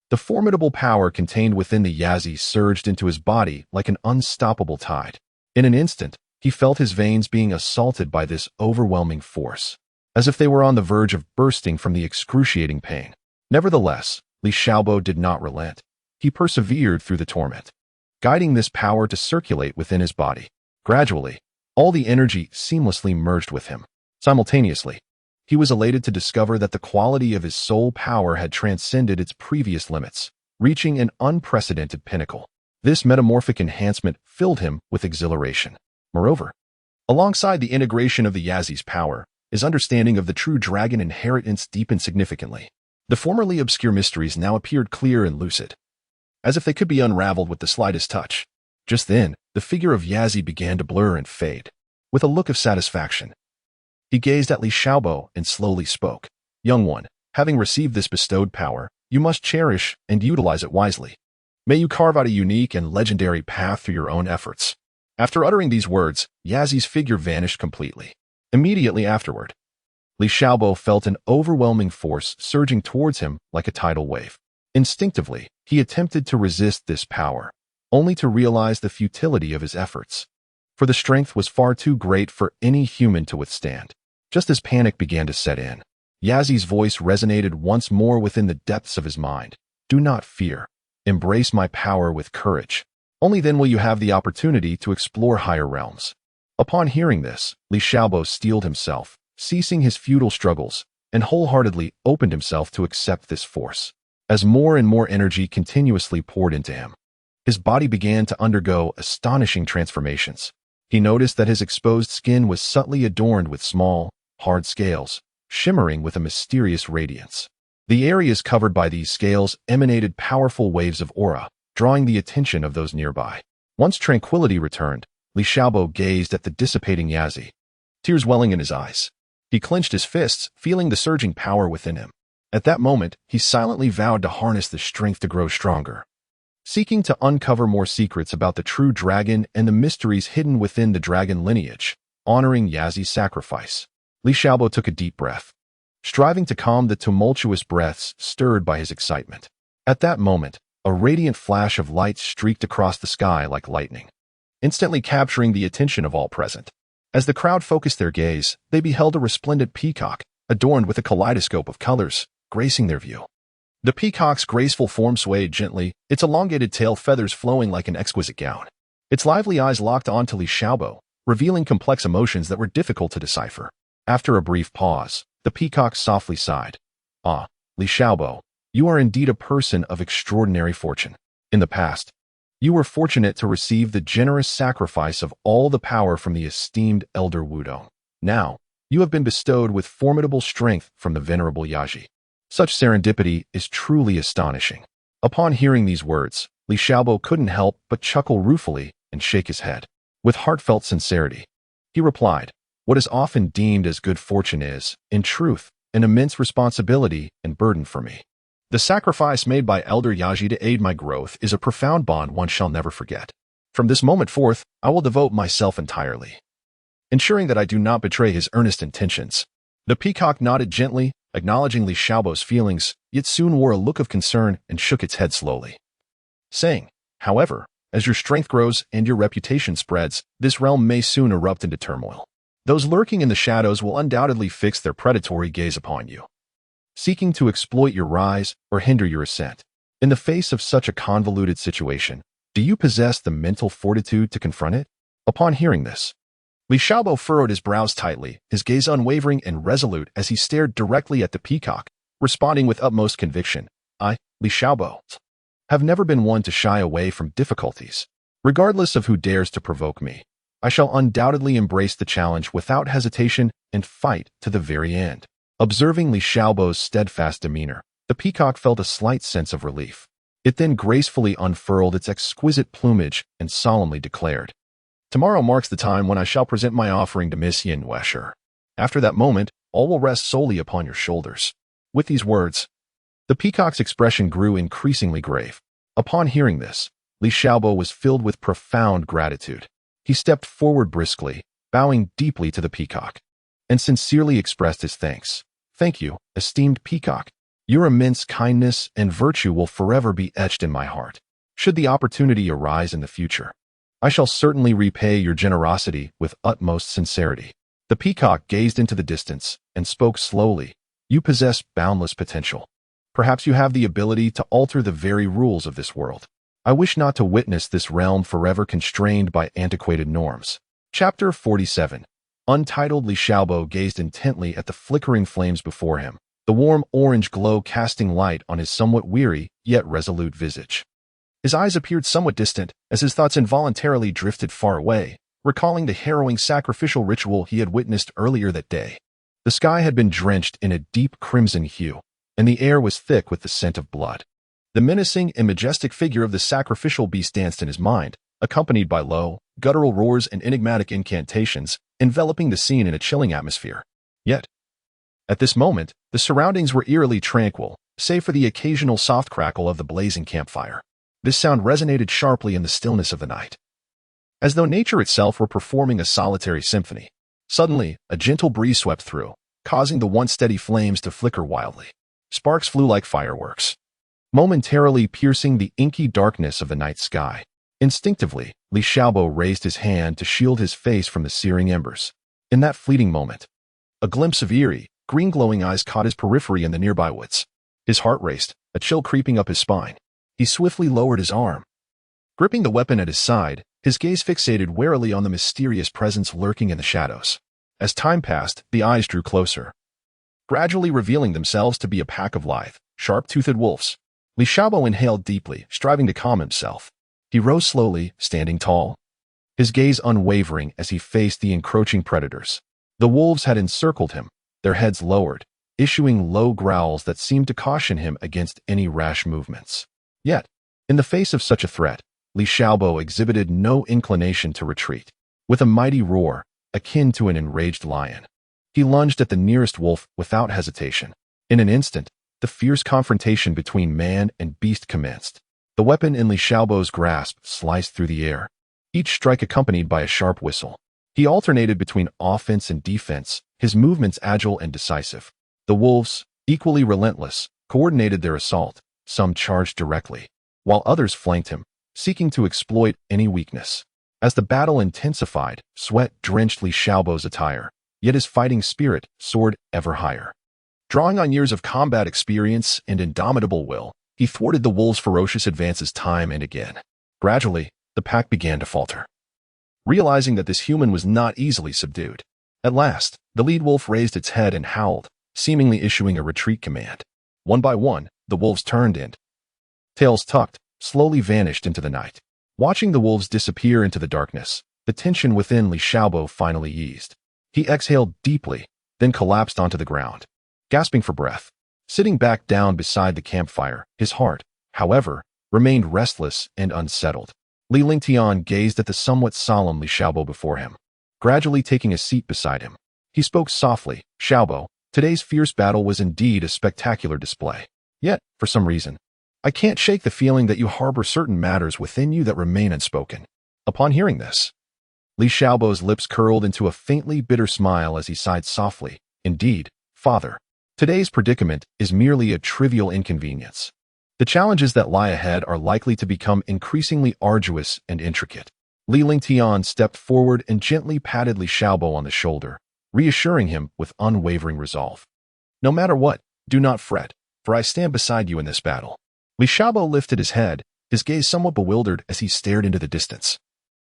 the formidable power contained within the Yazi surged into his body like an unstoppable tide. In an instant, he felt his veins being assaulted by this overwhelming force, as if they were on the verge of bursting from the excruciating pain. Nevertheless, Li Xiaobo did not relent. He persevered through the torment, guiding this power to circulate within his body. Gradually, all the energy seamlessly merged with him. Simultaneously, he was elated to discover that the quality of his soul power had transcended its previous limits, reaching an unprecedented pinnacle. This metamorphic enhancement filled him with exhilaration. Moreover, alongside the integration of the Yazi's power, his understanding of the true dragon inheritance deepened significantly. The formerly obscure mysteries now appeared clear and lucid. as if they could be unraveled with the slightest touch. Just then, the figure of Yazi began to blur and fade. With a look of satisfaction, he gazed at Li Xiaobo and slowly spoke. Young one, having received this bestowed power, you must cherish and utilize it wisely. May you carve out a unique and legendary path through your own efforts. After uttering these words, Yazi's figure vanished completely. Immediately afterward, Li Xiaobo felt an overwhelming force surging towards him like a tidal wave. Instinctively, he attempted to resist this power, only to realize the futility of his efforts. For the strength was far too great for any human to withstand. Just as panic began to set in, Yazi's voice resonated once more within the depths of his mind. Do not fear. Embrace my power with courage. Only then will you have the opportunity to explore higher realms. Upon hearing this, Li Xiaobo steeled himself, ceasing his futile struggles, and wholeheartedly opened himself to accept this force. As more and more energy continuously poured into him, his body began to undergo astonishing transformations. He noticed that his exposed skin was subtly adorned with small, hard scales, shimmering with a mysterious radiance. The areas covered by these scales emanated powerful waves of aura, drawing the attention of those nearby. Once tranquility returned, Li Xiaobo gazed at the dissipating Yazi, tears welling in his eyes. He clenched his fists, feeling the surging power within him. At that moment, he silently vowed to harness the strength to grow stronger. Seeking to uncover more secrets about the true dragon and the mysteries hidden within the dragon lineage, honoring Yazi's sacrifice, Li Xiaobo took a deep breath, striving to calm the tumultuous breaths stirred by his excitement. At that moment, a radiant flash of light streaked across the sky like lightning, instantly capturing the attention of all present. As the crowd focused their gaze, they beheld a resplendent peacock, adorned with a kaleidoscope of colors, gracing their view. The peacock's graceful form swayed gently, its elongated tail feathers flowing like an exquisite gown. Its lively eyes locked onto Li Xiaobo, revealing complex emotions that were difficult to decipher. After a brief pause, the peacock softly sighed. Ah, Li Xiaobo, you are indeed a person of extraordinary fortune. In the past, you were fortunate to receive the generous sacrifice of all the power from the esteemed Elder Wudong. Now, you have been bestowed with formidable strength from the venerable Yaji. Such serendipity is truly astonishing. Upon hearing these words, Li Xiaobo couldn't help but chuckle ruefully and shake his head. With heartfelt sincerity, he replied, what is often deemed as good fortune is, in truth, an immense responsibility and burden for me. The sacrifice made by Elder Yaji to aid my growth is a profound bond one shall never forget. From this moment forth, I will devote myself entirely, ensuring that I do not betray his earnest intentions. The peacock nodded gently, acknowledging Li Xiaobo's feelings, yet soon wore a look of concern and shook its head slowly, saying, however, as your strength grows and your reputation spreads, this realm may soon erupt into turmoil. Those lurking in the shadows will undoubtedly fix their predatory gaze upon you, seeking to exploit your rise or hinder your ascent. In the face of such a convoluted situation, do you possess the mental fortitude to confront it? Upon hearing this, Li Xiaobo furrowed his brows tightly, his gaze unwavering and resolute as he stared directly at the peacock, responding with utmost conviction. I, Li Xiaobo, have never been one to shy away from difficulties. Regardless of who dares to provoke me, I shall undoubtedly embrace the challenge without hesitation and fight to the very end. Observing Li Xiaobo's steadfast demeanor, the peacock felt a slight sense of relief. It then gracefully unfurled its exquisite plumage and solemnly declared, tomorrow marks the time when I shall present my offering to Miss Yin Wesher. After that moment, all will rest solely upon your shoulders. With these words, the peacock's expression grew increasingly grave. Upon hearing this, Li Xiaobo was filled with profound gratitude. He stepped forward briskly, bowing deeply to the peacock, and sincerely expressed his thanks. Thank you, esteemed peacock. Your immense kindness and virtue will forever be etched in my heart. Should the opportunity arise in the future, I shall certainly repay your generosity with utmost sincerity. The peacock gazed into the distance and spoke slowly. You possess boundless potential. Perhaps you have the ability to alter the very rules of this world. I wish not to witness this realm forever constrained by antiquated norms. Chapter 47. Untitled. Li Xiaobo gazed intently at the flickering flames before him, the warm orange glow casting light on his somewhat weary yet resolute visage. His eyes appeared somewhat distant as his thoughts involuntarily drifted far away, recalling the harrowing sacrificial ritual he had witnessed earlier that day. The sky had been drenched in a deep crimson hue, and the air was thick with the scent of blood. The menacing and majestic figure of the sacrificial beast danced in his mind, accompanied by low, guttural roars and enigmatic incantations, enveloping the scene in a chilling atmosphere. Yet, at this moment, the surroundings were eerily tranquil, save for the occasional soft crackle of the blazing campfire. This sound resonated sharply in the stillness of the night, as though nature itself were performing a solitary symphony. Suddenly, a gentle breeze swept through, causing the once steady flames to flicker wildly. Sparks flew like fireworks, momentarily piercing the inky darkness of the night sky. Instinctively, Li Xiaobo raised his hand to shield his face from the searing embers. In that fleeting moment, a glimpse of eerie, green glowing eyes caught his periphery in the nearby woods. His heart raced, a chill creeping up his spine. He swiftly lowered his arm. Gripping the weapon at his side, his gaze fixated warily on the mysterious presence lurking in the shadows. As time passed, the eyes drew closer, gradually revealing themselves to be a pack of lithe, sharp-toothed wolves. Li Xiaobo inhaled deeply, striving to calm himself. He rose slowly, standing tall, his gaze unwavering as he faced the encroaching predators. The wolves had encircled him, their heads lowered, issuing low growls that seemed to caution him against any rash movements. Yet, in the face of such a threat, Li Xiaobo exhibited no inclination to retreat. With a mighty roar, akin to an enraged lion, he lunged at the nearest wolf without hesitation. In an instant, the fierce confrontation between man and beast commenced. The weapon in Li Xiaobo's grasp sliced through the air, each strike accompanied by a sharp whistle. He alternated between offense and defense, his movements agile and decisive. The wolves, equally relentless, coordinated their assault. Some charged directly, while others flanked him, seeking to exploit any weakness. As the battle intensified, sweat drenched Li Xiaobo's attire, yet his fighting spirit soared ever higher. Drawing on years of combat experience and indomitable will, he thwarted the wolves' ferocious advances time and again. Gradually, the pack began to falter, realizing that this human was not easily subdued. At last, the lead wolf raised its head and howled, seemingly issuing a retreat command. One by one, the wolves turned and, tails tucked, slowly vanished into the night. Watching the wolves disappear into the darkness, the tension within Li Xiaobo finally eased. He exhaled deeply, then collapsed onto the ground, gasping for breath. Sitting back down beside the campfire, his heart, however, remained restless and unsettled. Li Lingtian gazed at the somewhat solemn Li Xiaobo before him, gradually taking a seat beside him. He spoke softly. "Xiaobo, today's fierce battle was indeed a spectacular display. Yet, for some reason, I can't shake the feeling that you harbor certain matters within you that remain unspoken." Upon hearing this, Li Xiaobo's lips curled into a faintly bitter smile as he sighed softly. "Indeed, father, today's predicament is merely a trivial inconvenience. The challenges that lie ahead are likely to become increasingly arduous and intricate." Li Lingtian stepped forward and gently patted Li Xiaobo on the shoulder, reassuring him with unwavering resolve. "No matter what, do not fret, for I stand beside you in this battle." Li Xiaobo lifted his head, his gaze somewhat bewildered as he stared into the distance.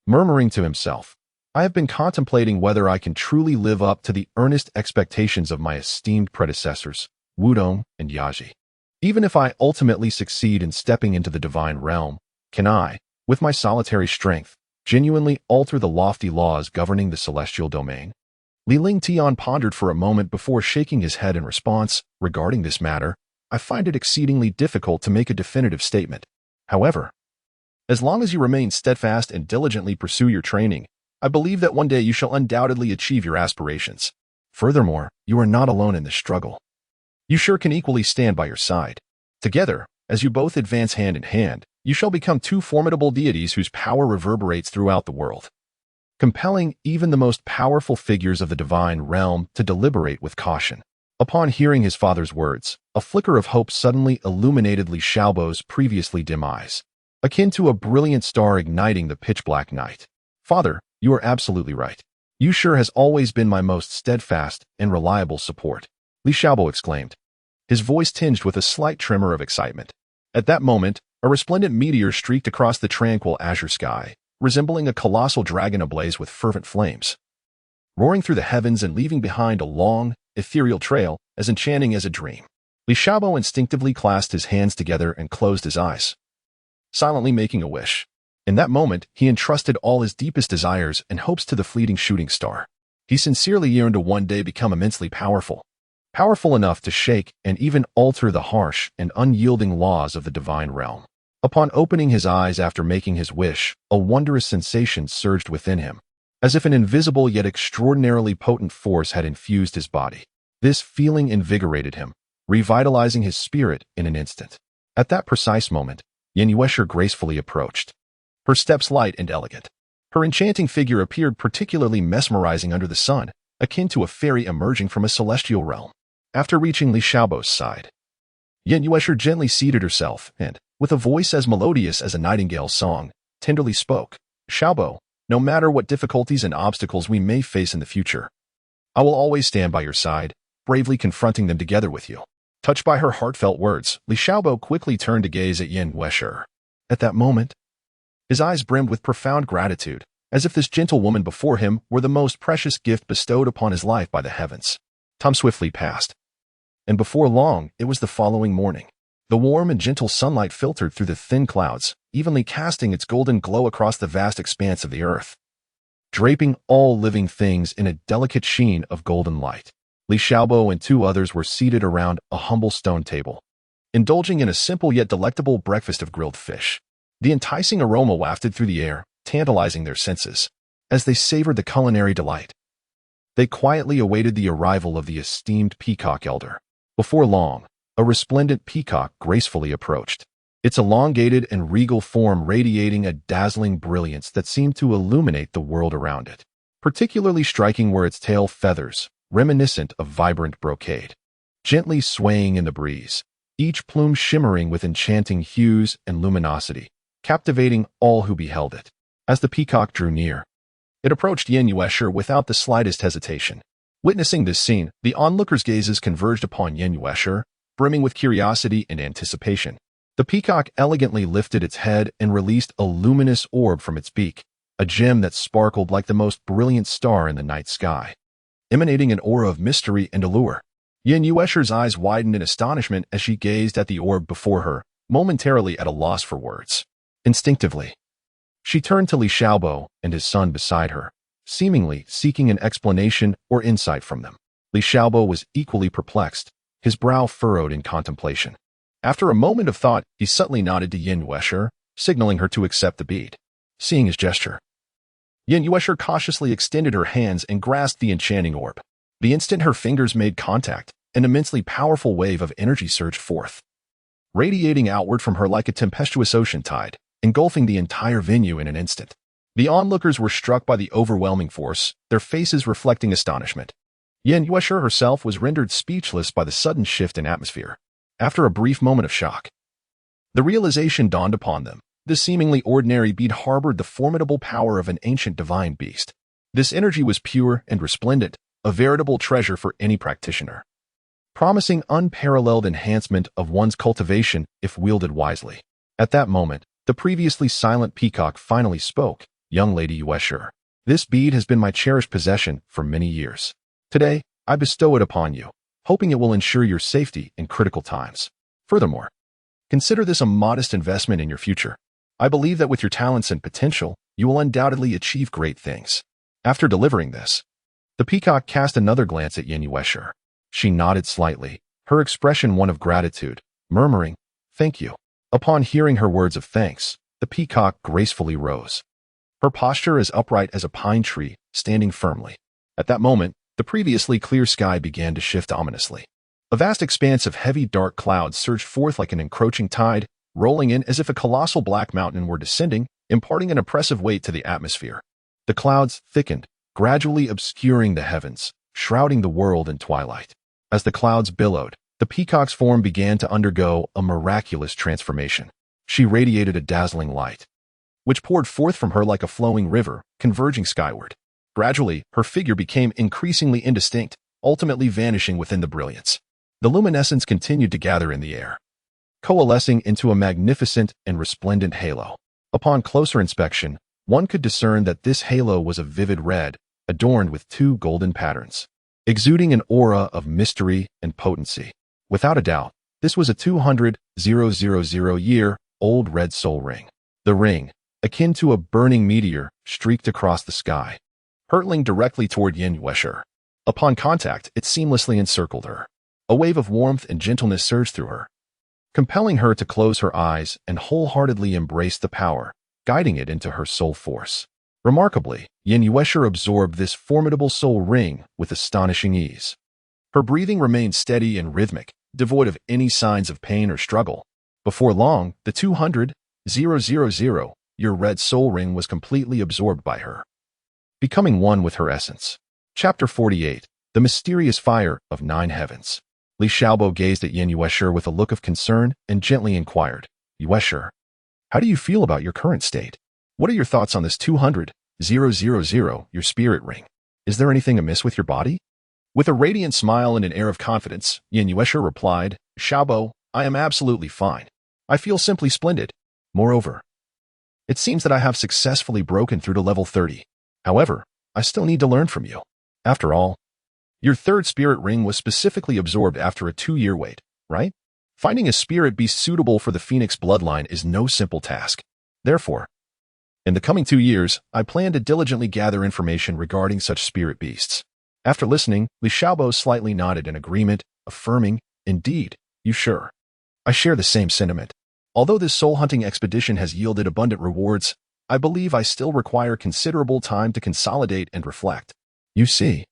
Murmuring to himself, "I have been contemplating whether I can truly live up to the earnest expectations of my esteemed predecessors, Wudong and Yaji. Even if I ultimately succeed in stepping into the divine realm, can I, with my solitary strength, genuinely alter the lofty laws governing the celestial domain?" Li Lingtian pondered for a moment before shaking his head in response. "Regarding this matter, I find it exceedingly difficult to make a definitive statement. However, as long as you remain steadfast and diligently pursue your training, I believe that one day you shall undoubtedly achieve your aspirations. Furthermore, you are not alone in this struggle. You sure can equally stand by your side. Together, as you both advance hand in hand, you shall become two formidable deities whose power reverberates throughout the world, compelling even the most powerful figures of the divine realm to deliberate with caution." Upon hearing his father's words, a flicker of hope suddenly illuminated Li Xiaobo's previously dim eyes, akin to a brilliant star igniting the pitch-black night. "Father, you are absolutely right. You sure has always been my most steadfast and reliable support," Li Xiaobo exclaimed, his voice tinged with a slight tremor of excitement. At that moment, a resplendent meteor streaked across the tranquil azure sky, resembling a colossal dragon ablaze with fervent flames, roaring through the heavens and leaving behind a long, ethereal trail as enchanting as a dream. Li Xiaobo instinctively clasped his hands together and closed his eyes, silently making a wish. In that moment, he entrusted all his deepest desires and hopes to the fleeting shooting star. He sincerely yearned to one day become immensely powerful, powerful enough to shake and even alter the harsh and unyielding laws of the divine realm. Upon opening his eyes after making his wish, a wondrous sensation surged within him, as if an invisible yet extraordinarily potent force had infused his body. This feeling invigorated him, revitalizing his spirit in an instant. At that precise moment, Yin Yuesher gracefully approached. Her steps light and elegant. Her enchanting figure appeared particularly mesmerizing under the sun, akin to a fairy emerging from a celestial realm. After reaching Li Xiaobo's side, Yin Yuesher gently seated herself and, with a voice as melodious as a nightingale's song, tenderly spoke. Xiaobo, no matter what difficulties and obstacles we may face in the future, I will always stand by your side, bravely confronting them together with you. Touched by her heartfelt words, Li Xiaobo quickly turned to gaze at Yin Yuesher. At that moment, his eyes brimmed with profound gratitude, as if this gentle woman before him were the most precious gift bestowed upon his life by the heavens. Time swiftly passed, and before long, it was the following morning. The warm and gentle sunlight filtered through the thin clouds, evenly casting its golden glow across the vast expanse of the earth, draping all living things in a delicate sheen of golden light. Li Xiaobo and two others were seated around a humble stone table, indulging in a simple yet delectable breakfast of grilled fish. The enticing aroma wafted through the air, tantalizing their senses. As they savored the culinary delight, they quietly awaited the arrival of the esteemed peacock elder. Before long, a resplendent peacock gracefully approached, its elongated and regal form radiating a dazzling brilliance that seemed to illuminate the world around it. Particularly striking were its tail feathers, reminiscent of vibrant brocade, gently swaying in the breeze, each plume shimmering with enchanting hues and luminosity, captivating all who beheld it. As the peacock drew near, it approached Yin Yuesher without the slightest hesitation. Witnessing this scene, the onlookers' gazes converged upon Yin Yuesher, brimming with curiosity and anticipation. The peacock elegantly lifted its head and released a luminous orb from its beak, a gem that sparkled like the most brilliant star in the night sky, emanating an aura of mystery and allure. Yin Yuesher's eyes widened in astonishment as she gazed at the orb before her, momentarily at a loss for words. Instinctively, she turned to Li Xiaobo and his son beside her, seemingly seeking an explanation or insight from them. Li Xiaobo was equally perplexed, his brow furrowed in contemplation. After a moment of thought, he subtly nodded to Yin Yuesher, signaling her to accept the bead. Seeing his gesture, Yin Yuesher cautiously extended her hands and grasped the enchanting orb. The instant her fingers made contact, an immensely powerful wave of energy surged forth, radiating outward from her like a tempestuous ocean tide, engulfing the entire venue in an instant. The onlookers were struck by the overwhelming force, their faces reflecting astonishment. Yin Yuesher herself was rendered speechless by the sudden shift in atmosphere. After a brief moment of shock, the realization dawned upon them. This seemingly ordinary bead harbored the formidable power of an ancient divine beast. This energy was pure and resplendent, a veritable treasure for any practitioner, promising unparalleled enhancement of one's cultivation if wielded wisely. At that moment, the previously silent peacock finally spoke. Young Lady Yuesher, this bead has been my cherished possession for many years. Today, I bestow it upon you, hoping it will ensure your safety in critical times. Furthermore, consider this a modest investment in your future. I believe that with your talents and potential, you will undoubtedly achieve great things. After delivering this, the peacock cast another glance at Yin Yuesher. She nodded slightly, her expression one of gratitude, murmuring, "Thank you." Upon hearing her words of thanks, the peacock gracefully rose, her posture as upright as a pine tree, standing firmly. At that moment, the previously clear sky began to shift ominously. A vast expanse of heavy dark clouds surged forth like an encroaching tide, rolling in as if a colossal black mountain were descending, imparting an oppressive weight to the atmosphere. The clouds thickened, gradually obscuring the heavens, shrouding the world in twilight. As the clouds billowed, the peacock's form began to undergo a miraculous transformation. She radiated a dazzling light, which poured forth from her like a flowing river, converging skyward. Gradually, her figure became increasingly indistinct, ultimately vanishing within the brilliance. The luminescence continued to gather in the air, coalescing into a magnificent and resplendent halo. Upon closer inspection, one could discern that this halo was a vivid red, adorned with two golden patterns, exuding an aura of mystery and potency. Without a doubt, this was a 200,000-year-old red soul ring. The ring, akin to a burning meteor, streaked across the sky, hurtling directly toward Yin Yuesher. Upon contact, it seamlessly encircled her, A wave of warmth and gentleness surged through her, compelling her to close her eyes and wholeheartedly embrace the power, guiding it into her soul force. Remarkably, Yin Yuesher absorbed this formidable soul ring with astonishing ease. Her breathing remained steady and rhythmic, devoid of any signs of pain or struggle. Before long, the 200,000-year red soul ring was completely absorbed by her, becoming one with her essence. Chapter 48. The Mysterious Fire of Nine Heavens. Li Xiaobo gazed at Yin Yuesher with a look of concern and gently inquired, "Yuesher, how do you feel about your current state? What are your thoughts on this 200,000, your spirit ring? Is there anything amiss with your body?" With a radiant smile and an air of confidence, Yin Yuesher replied, "Xiaobo, I am absolutely fine. I feel simply splendid. Moreover, it seems that I have successfully broken through to level 30. However, I still need to learn from you. After all, your third spirit ring was specifically absorbed after a 2-year wait, right? Finding a spirit beast suitable for the Phoenix bloodline is no simple task. Therefore, in the coming 2 years, I plan to diligently gather information regarding such spirit beasts." After listening, Li Xiaobo slightly nodded in agreement, affirming, "Indeed, you sure. I share the same sentiment. Although this soul-hunting expedition has yielded abundant rewards, I believe I still require considerable time to consolidate and reflect. You see,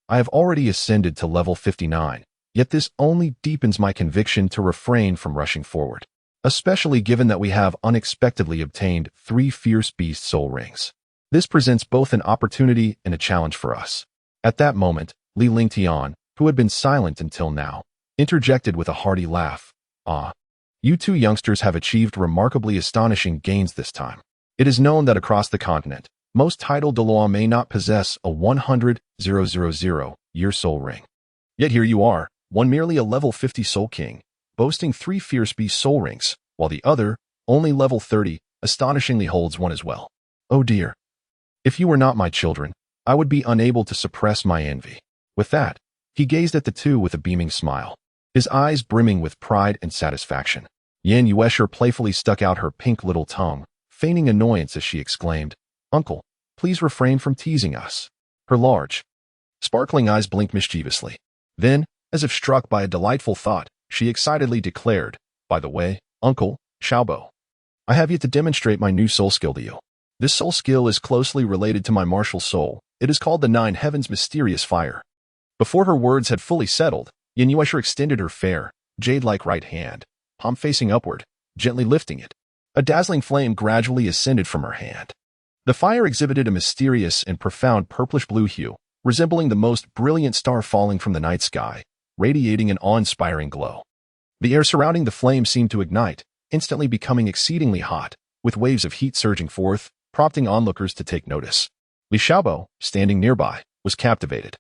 I have already ascended to level 59, yet this only deepens my conviction to refrain from rushing forward, especially given that we have unexpectedly obtained 3 fierce beast soul rings. This presents both an opportunity and a challenge for us." At that moment, Li Lingtian, who had been silent until now, interjected with a hearty laugh. "Ah, you two youngsters have achieved remarkably astonishing gains this time. It is known that across the continent, most titled Douluo may not possess a 100,000-year soul ring. Yet here you are, one merely a level 50 soul king, boasting 3 fierce beast soul rings, while the other, only level 30, astonishingly holds one as well. Oh dear. If you were not my children, I would be unable to suppress my envy." With that, he gazed at the two with a beaming smile, his eyes brimming with pride and satisfaction. Yin Yuesher playfully stuck out her pink little tongue, feigning annoyance as she exclaimed, "Uncle, please refrain from teasing us." Her large, sparkling eyes blinked mischievously. Then, as if struck by a delightful thought, she excitedly declared, "By the way, Uncle, Xiaobo, I have yet to demonstrate my new soul skill to you. This soul skill is closely related to my martial soul. It is called the Nine Heavens Mysterious Fire." Before her words had fully settled, Yin Yuesher extended her fair, jade-like right hand, palm facing upward, gently lifting it. A dazzling flame gradually ascended from her hand. The fire exhibited a mysterious and profound purplish-blue hue, resembling the most brilliant star falling from the night sky, radiating an awe-inspiring glow. The air surrounding the flame seemed to ignite, instantly becoming exceedingly hot, with waves of heat surging forth, prompting onlookers to take notice. Li Xiaobo, standing nearby, was captivated,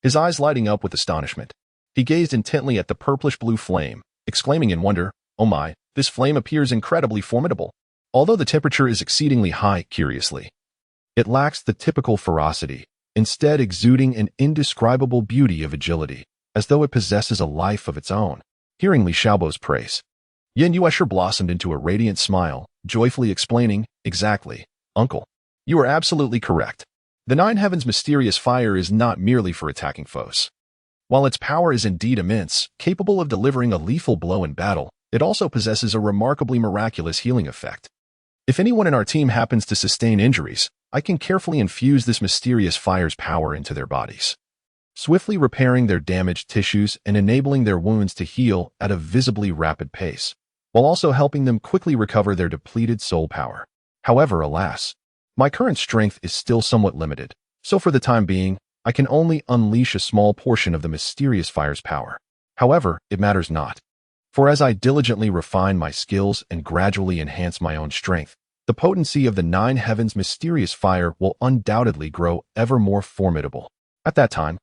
his eyes lighting up with astonishment. He gazed intently at the purplish-blue flame, exclaiming in wonder, "Oh my, this flame appears incredibly formidable. Although the temperature is exceedingly high, curiously, it lacks the typical ferocity, instead exuding an indescribable beauty of agility, as though it possesses a life of its own." Hearing Li Xiaobo's praise, Yin Yuesher blossomed into a radiant smile, joyfully explaining, "Exactly, Uncle. You are absolutely correct. The Nine Heavens Mysterious Fire is not merely for attacking foes. While its power is indeed immense, capable of delivering a lethal blow in battle, it also possesses a remarkably miraculous healing effect. If anyone in our team happens to sustain injuries, I can carefully infuse this mysterious fire's power into their bodies, swiftly repairing their damaged tissues and enabling their wounds to heal at a visibly rapid pace, while also helping them quickly recover their depleted soul power. However, alas, my current strength is still somewhat limited, so for the time being, I can only unleash a small portion of the mysterious fire's power. However, it matters not, for as I diligently refine my skills and gradually enhance my own strength, the potency of the Nine Heavens Mysterious Fire will undoubtedly grow ever more formidable. At that time,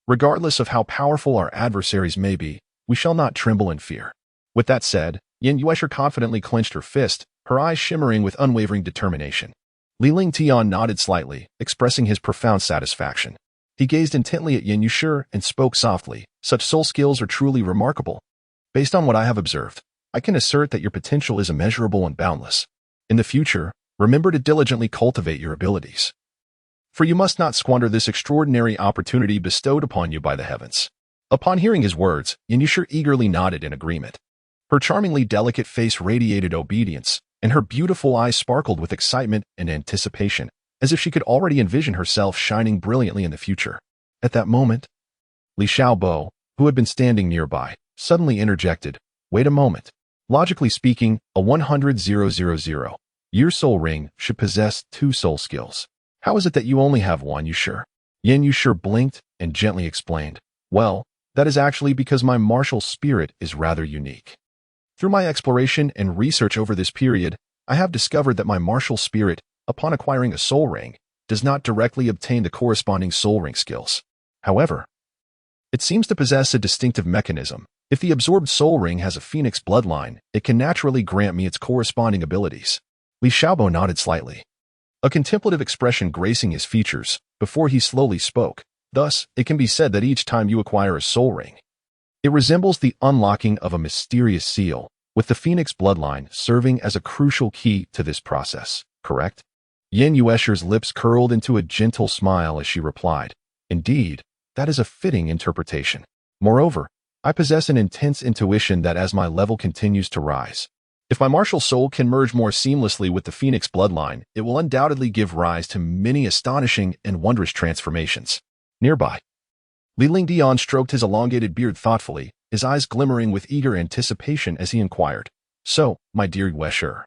regardless of how powerful our adversaries may be, we shall not tremble in fear." With that said, Yin Yuesher confidently clenched her fist, her eyes shimmering with unwavering determination. Li Lingtian nodded slightly, expressing his profound satisfaction. He gazed intently at Yin Yuesher and spoke softly, "Such soul skills are truly remarkable. Based on what I have observed, I can assert that your potential is immeasurable and boundless. In the future, remember to diligently cultivate your abilities, for you must not squander this extraordinary opportunity bestowed upon you by the heavens." Upon hearing his words, Yin Yushi eagerly nodded in agreement. Her charmingly delicate face radiated obedience, and her beautiful eyes sparkled with excitement and anticipation, as if she could already envision herself shining brilliantly in the future. At that moment, Li Xiaobo, who had been standing nearby, suddenly interjected, "Wait a moment. Logically speaking, a 100,000-year soul ring should possess 2 soul skills. How is it that you only have 1, Yushi?" Yin Yushi blinked and gently explained, "Well, that is actually because my martial spirit is rather unique. Through my exploration and research over this period, I have discovered that my martial spirit, upon acquiring a soul ring, does not directly obtain the corresponding soul ring skills. However, it seems to possess a distinctive mechanism. If the absorbed soul ring has a phoenix bloodline, it can naturally grant me its corresponding abilities." Li Xiaobo nodded slightly, a contemplative expression gracing his features, before he slowly spoke. "Thus, it can be said that each time you acquire a soul ring, it resembles the unlocking of a mysterious seal, with the phoenix bloodline serving as a crucial key to this process, correct?" Yin Yushi's lips curled into a gentle smile as she replied, "Indeed, that is a fitting interpretation. Moreover, I possess an intense intuition that as my level continues to rise, if my martial soul can merge more seamlessly with the phoenix bloodline, it will undoubtedly give rise to many astonishing and wondrous transformations." Nearby, Li Lingdian stroked his elongated beard thoughtfully, his eyes glimmering with eager anticipation as he inquired, "So, my dear Yushi,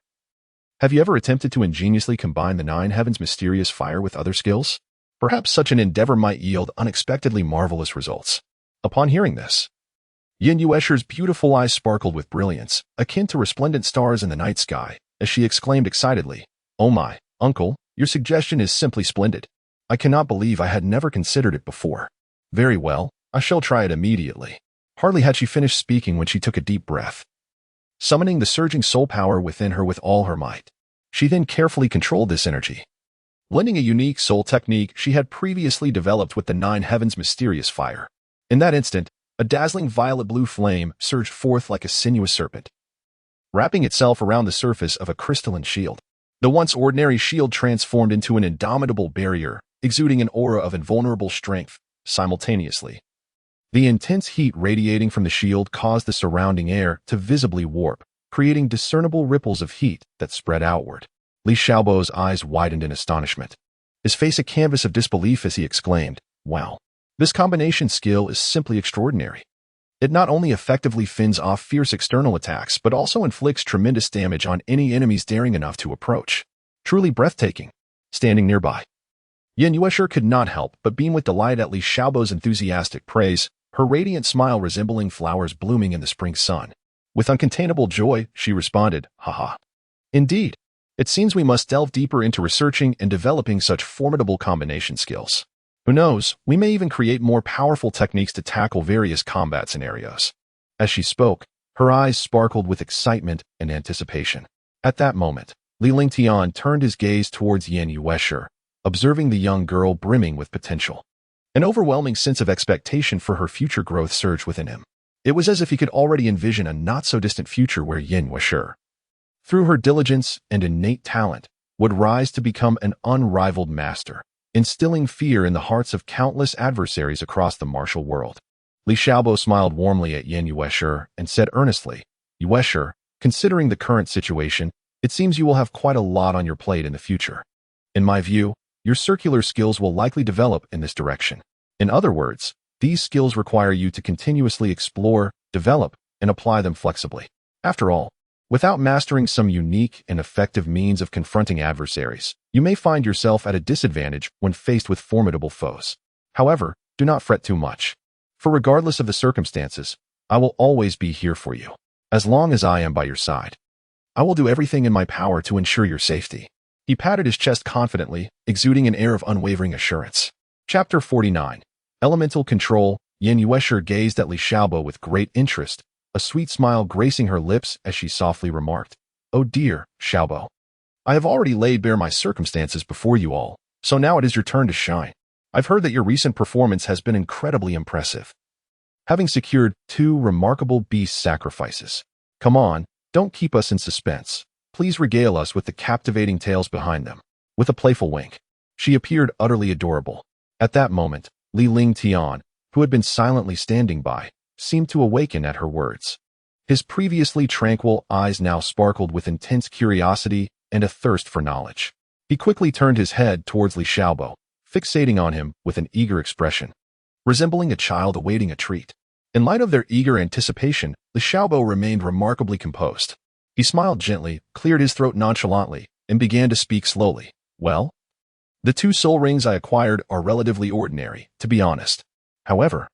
have you ever attempted to ingeniously combine the 9 heavens mysterious fire with other skills? Perhaps such an endeavor might yield unexpectedly marvelous results." Upon hearing this, Yin Yushi's beautiful eyes sparkled with brilliance, akin to resplendent stars in the night sky, as she exclaimed excitedly, "Oh my, uncle, your suggestion is simply splendid. I cannot believe I had never considered it before. Very well, I shall try it immediately." Hardly had she finished speaking when she took a deep breath, summoning the surging soul power within her with all her might. She then carefully controlled this energy, blending a unique soul technique she had previously developed with the 9 heavens mysterious fire. In that instant, a dazzling violet-blue flame surged forth like a sinuous serpent, wrapping itself around the surface of a crystalline shield. The once ordinary shield transformed into an indomitable barrier, exuding an aura of invulnerable strength simultaneously. The intense heat radiating from the shield caused the surrounding air to visibly warp, creating discernible ripples of heat that spread outward. Li Xiaobo's eyes widened in astonishment, his face a canvas of disbelief as he exclaimed, "Wow, this combination skill is simply extraordinary. It not only effectively fends off fierce external attacks, but also inflicts tremendous damage on any enemies daring enough to approach. Truly breathtaking." Standing nearby, Yin Yushi could not help but beam with delight at Li Xiaobo's enthusiastic praise, her radiant smile resembling flowers blooming in the spring sun. With uncontainable joy, she responded, "Haha. Indeed, it seems we must delve deeper into researching and developing such formidable combination skills. Who knows, we may even create more powerful techniques to tackle various combat scenarios." As she spoke, her eyes sparkled with excitement and anticipation. At that moment, Li Lingtian turned his gaze towards Yin Yushi, observing the young girl brimming with potential. An overwhelming sense of expectation for her future growth surged within him. It was as if he could already envision a not-so-distant future where Yin Yushi, through her diligence and innate talent, would rise to become an unrivaled master, instilling fear in the hearts of countless adversaries across the martial world. Li Xiaobo smiled warmly at Yin Yushi and said earnestly, "Yushi, considering the current situation, it seems you will have quite a lot on your plate in the future. In my view, your circular skills will likely develop in this direction. In other words, these skills require you to continuously explore, develop, and apply them flexibly. After all, without mastering some unique and effective means of confronting adversaries, you may find yourself at a disadvantage when faced with formidable foes. However, do not fret too much, for regardless of the circumstances, I will always be here for you. As long as I am by your side, I will do everything in my power to ensure your safety." He patted his chest confidently, exuding an air of unwavering assurance. Chapter 49. Elemental Control. Yin Yushi gazed at Li Xiaobo with great interest, a sweet smile gracing her lips as she softly remarked, "Oh dear, Xiaobo. I have already laid bare my circumstances before you all, so now it is your turn to shine. I've heard that your recent performance has been incredibly impressive, having secured 2 remarkable beast sacrifices. Come on, don't keep us in suspense. Please regale us with the captivating tales behind them." With a playful wink, she appeared utterly adorable. At that moment, Li Lingtian, who had been silently standing by, seemed to awaken at her words. His previously tranquil eyes now sparkled with intense curiosity and a thirst for knowledge. He quickly turned his head towards Li Xiaobo, fixating on him with an eager expression, resembling a child awaiting a treat. In light of their eager anticipation, Li Xiaobo remained remarkably composed. He smiled gently, cleared his throat nonchalantly, and began to speak slowly. Well, the 2 soul rings I acquired are relatively ordinary, to be honest. However,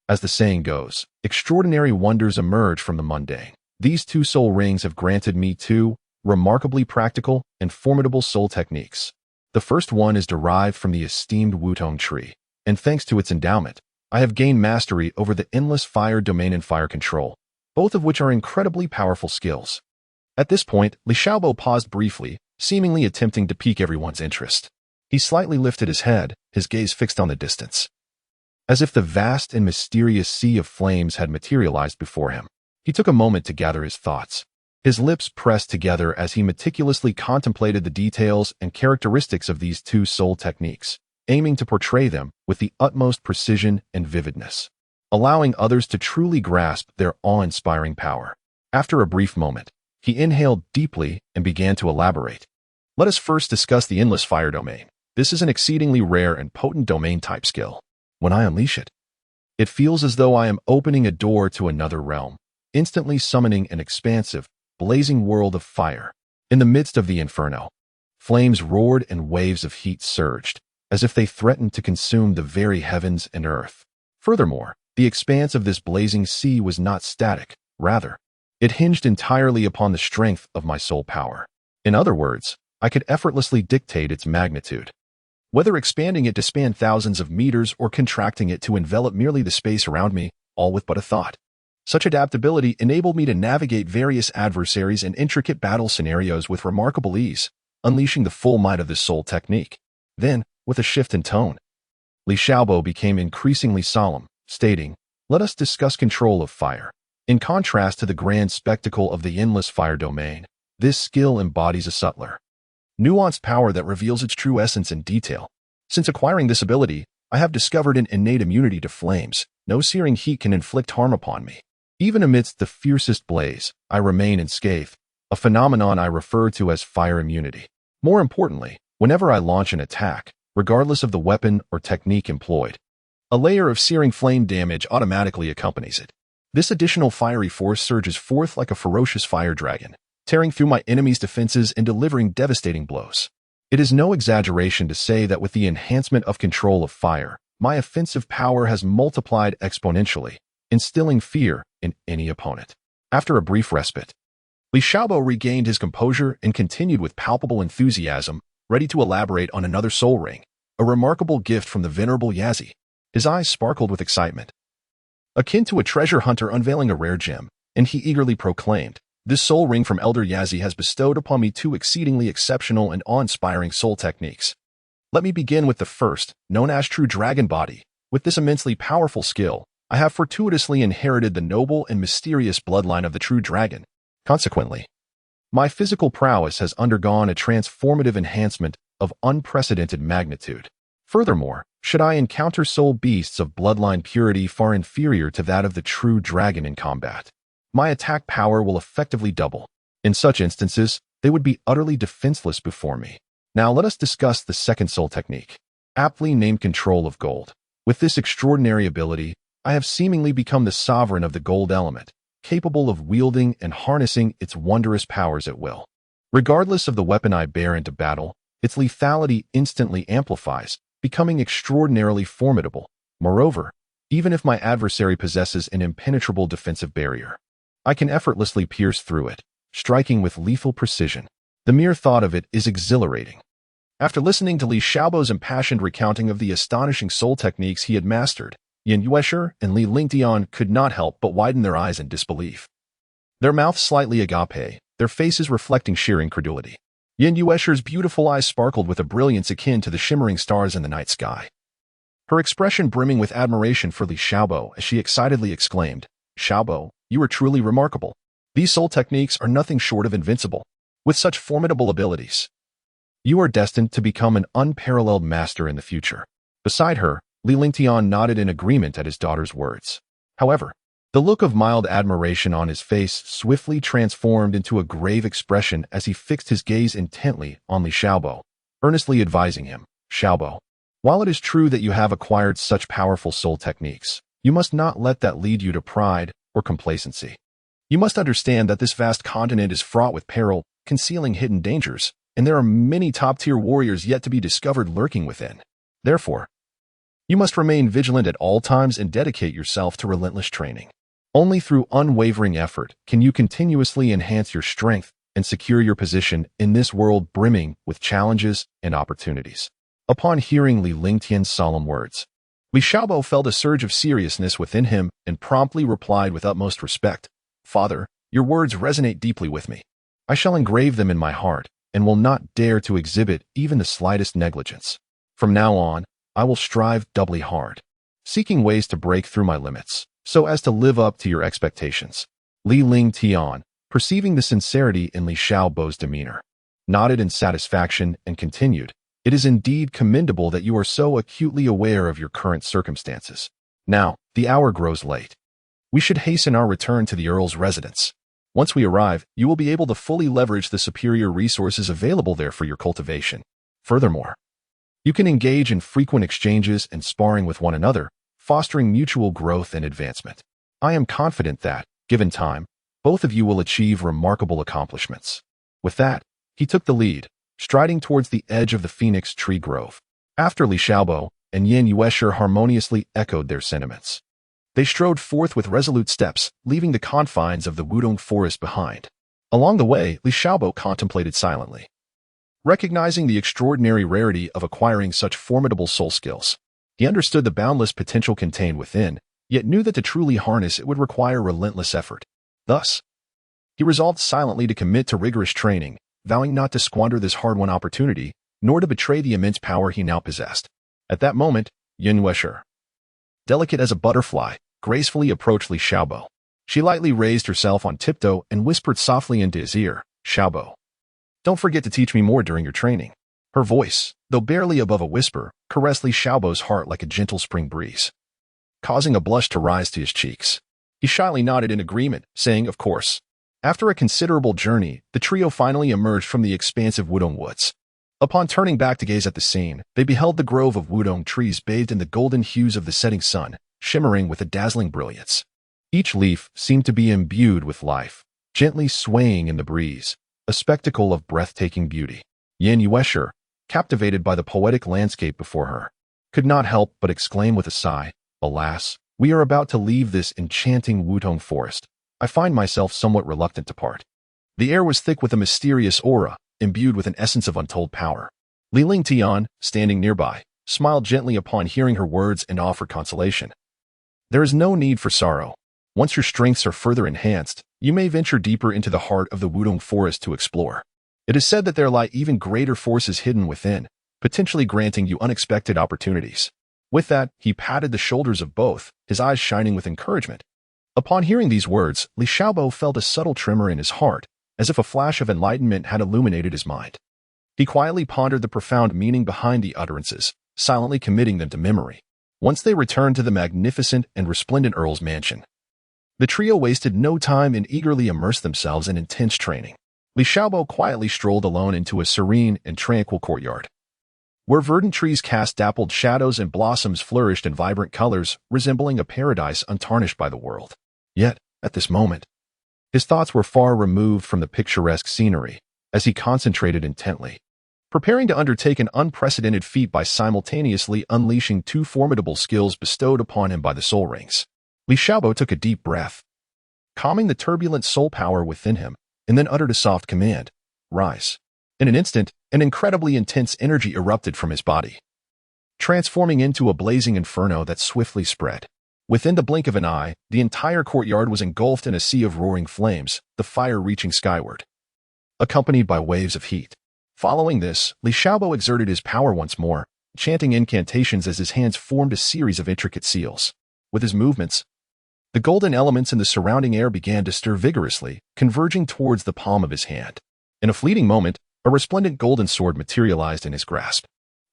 as the saying goes, extraordinary wonders emerge from the mundane. These 2 soul rings have granted me 2 remarkably practical and formidable soul techniques. The first one is derived from the esteemed Wutong tree, and thanks to its endowment, I have gained mastery over the endless fire domain and fire control, both of which are incredibly powerful skills. At this point, Li Xiaobo paused briefly, seemingly attempting to pique everyone's interest. He slightly lifted his head, his gaze fixed on the distance, as if the vast and mysterious sea of flames had materialized before him. He took a moment to gather his thoughts. His lips pressed together as he meticulously contemplated the details and characteristics of these 2 soul techniques, aiming to portray them with the utmost precision and vividness, allowing others to truly grasp their awe-inspiring power. After a brief moment, he inhaled deeply and began to elaborate. Let us first discuss the endless fire domain. This is an exceedingly rare and potent domain-type skill. When I unleash it, it feels as though I am opening a door to another realm, instantly summoning an expansive, blazing world of fire. In the midst of the inferno, flames roared and waves of heat surged, as if they threatened to consume the very heavens and earth. Furthermore, the expanse of this blazing sea was not static. Rather, it hinged entirely upon the strength of my soul power. In other words, I could effortlessly dictate its magnitude, whether expanding it to span thousands of meters or contracting it to envelop merely the space around me, all with but a thought. Such adaptability enabled me to navigate various adversaries and intricate battle scenarios with remarkable ease, unleashing the full might of this soul technique. Then, with a shift in tone, Li Xiaobo became increasingly solemn, stating, "Let us discuss control of fire." In contrast to the grand spectacle of the endless fire domain, this skill embodies a subtler, nuanced power that reveals its true essence in detail. Since acquiring this ability, I have discovered an innate immunity to flames. No searing heat can inflict harm upon me. Even amidst the fiercest blaze, I remain unscathed, a phenomenon I refer to as fire immunity. More importantly, whenever I launch an attack, regardless of the weapon or technique employed, a layer of searing flame damage automatically accompanies it. This additional fiery force surges forth like a ferocious fire dragon, tearing through my enemy's defenses and delivering devastating blows. It is no exaggeration to say that with the enhancement of control of fire, my offensive power has multiplied exponentially, instilling fear in any opponent. After a brief respite, Li Xiaobo regained his composure and continued with palpable enthusiasm, ready to elaborate on another soul ring, a remarkable gift from the venerable Yazi. His eyes sparkled with excitement, akin to a treasure hunter unveiling a rare gem, and he eagerly proclaimed, "This soul ring from Elder Yazi has bestowed upon me 2 exceedingly exceptional and awe-inspiring soul techniques. Let me begin with the first, known as True Dragon Body. With this immensely powerful skill, I have fortuitously inherited the noble and mysterious bloodline of the true dragon. Consequently, my physical prowess has undergone a transformative enhancement of unprecedented magnitude. Furthermore, should I encounter soul beasts of bloodline purity far inferior to that of the true dragon in combat, my attack power will effectively double. In such instances, they would be utterly defenseless before me. Now let us discuss the second soul technique, aptly named Control of Gold. With this extraordinary ability, I have seemingly become the sovereign of the gold element, capable of wielding and harnessing its wondrous powers at will. Regardless of the weapon I bear into battle, its lethality instantly amplifies, becoming extraordinarily formidable. Moreover, even if my adversary possesses an impenetrable defensive barrier, I can effortlessly pierce through it, striking with lethal precision. The mere thought of it is exhilarating. After listening to Li Xiaobo's impassioned recounting of the astonishing soul techniques he had mastered, Yin Yuesher and Li Lingtian could not help but widen their eyes in disbelief. Their mouths slightly agape, their faces reflecting sheer incredulity. Yin Yuesher's beautiful eyes sparkled with a brilliance akin to the shimmering stars in the night sky, her expression brimming with admiration for Li Xiaobo as she excitedly exclaimed, "Xiaobo, you are truly remarkable. These soul techniques are nothing short of invincible. With such formidable abilities, you are destined to become an unparalleled master in the future." Beside her, Li Lingtian nodded in agreement at his daughter's words. However, the look of mild admiration on his face swiftly transformed into a grave expression as he fixed his gaze intently on Li Xiaobo, earnestly advising him, Xiaobo, while it is true that you have acquired such powerful soul techniques, you must not let that lead you to pride or complacency. You must understand that this vast continent is fraught with peril, concealing hidden dangers, and there are many top-tier warriors yet to be discovered lurking within. Therefore, you must remain vigilant at all times and dedicate yourself to relentless training. Only through unwavering effort can you continuously enhance your strength and secure your position in this world brimming with challenges and opportunities. Upon hearing Li Lingtian's solemn words, Li Xiaobo felt a surge of seriousness within him and promptly replied with utmost respect, Father, your words resonate deeply with me. I shall engrave them in my heart and will not dare to exhibit even the slightest negligence. From now on, I will strive doubly hard, seeking ways to break through my limits, so as to live up to your expectations. Li Lingtian, perceiving the sincerity in Li Xiaobo's demeanor, nodded in satisfaction and continued, It is indeed commendable that you are so acutely aware of your current circumstances. Now, the hour grows late. We should hasten our return to the Earl's residence. Once we arrive, you will be able to fully leverage the superior resources available there for your cultivation. Furthermore, you can engage in frequent exchanges and sparring with one another, fostering mutual growth and advancement. I am confident that, given time, both of you will achieve remarkable accomplishments. With that, he took the lead, striding towards the edge of the Phoenix Tree Grove. After Li Xiaobo and Yin Yuesher harmoniously echoed their sentiments, they strode forth with resolute steps, leaving the confines of the Wudong forest behind. Along the way, Li Xiaobo contemplated silently, recognizing the extraordinary rarity of acquiring such formidable soul skills. He understood the boundless potential contained within, yet knew that to truly harness it would require relentless effort. Thus, he resolved silently to commit to rigorous training, vowing not to squander this hard-won opportunity, nor to betray the immense power he now possessed. At that moment, Yin Yuesher, delicate as a butterfly, gracefully approached Li Xiaobo. She lightly raised herself on tiptoe and whispered softly into his ear, Xiaobo, don't forget to teach me more during your training. Her voice, though barely above a whisper, caressed Li Xiaobo's heart like a gentle spring breeze, causing a blush to rise to his cheeks. He shyly nodded in agreement, saying, of course. After a considerable journey, the trio finally emerged from the expansive Wudong woods. Upon turning back to gaze at the scene, they beheld the grove of Wudong trees bathed in the golden hues of the setting sun, shimmering with a dazzling brilliance. Each leaf seemed to be imbued with life, gently swaying in the breeze, a spectacle of breathtaking beauty. Yin Yuesher, captivated by the poetic landscape before her, could not help but exclaim with a sigh, alas, we are about to leave this enchanting Wudong forest. I find myself somewhat reluctant to part. The air was thick with a mysterious aura, imbued with an essence of untold power. Li Lingtian, standing nearby, smiled gently upon hearing her words and offered consolation. There is no need for sorrow. Once your strengths are further enhanced, you may venture deeper into the heart of the Wudong forest to explore. It is said that there lie even greater forces hidden within, potentially granting you unexpected opportunities. With that, he patted the shoulders of both, his eyes shining with encouragement. Upon hearing these words, Li Xiaobo felt a subtle tremor in his heart, as if a flash of enlightenment had illuminated his mind. He quietly pondered the profound meaning behind the utterances, silently committing them to memory. Once they returned to the magnificent and resplendent Earl's mansion, the trio wasted no time and eagerly immersed themselves in intense training. Li Xiaobo quietly strolled alone into a serene and tranquil courtyard, where verdant trees cast dappled shadows and blossoms flourished in vibrant colors, resembling a paradise untarnished by the world. Yet, at this moment, his thoughts were far removed from the picturesque scenery, as he concentrated intently, preparing to undertake an unprecedented feat by simultaneously unleashing two formidable skills bestowed upon him by the soul rings. Li Xiaobo took a deep breath, calming the turbulent soul power within him, and then uttered a soft command, rise. In an instant, an incredibly intense energy erupted from his body, transforming into a blazing inferno that swiftly spread. Within the blink of an eye, the entire courtyard was engulfed in a sea of roaring flames, the fire reaching skyward, accompanied by waves of heat. Following this, Li Xiaobo exerted his power once more, chanting incantations as his hands formed a series of intricate seals. With his movements, the golden elements in the surrounding air began to stir vigorously, converging towards the palm of his hand. In a fleeting moment, a resplendent golden sword materialized in his grasp.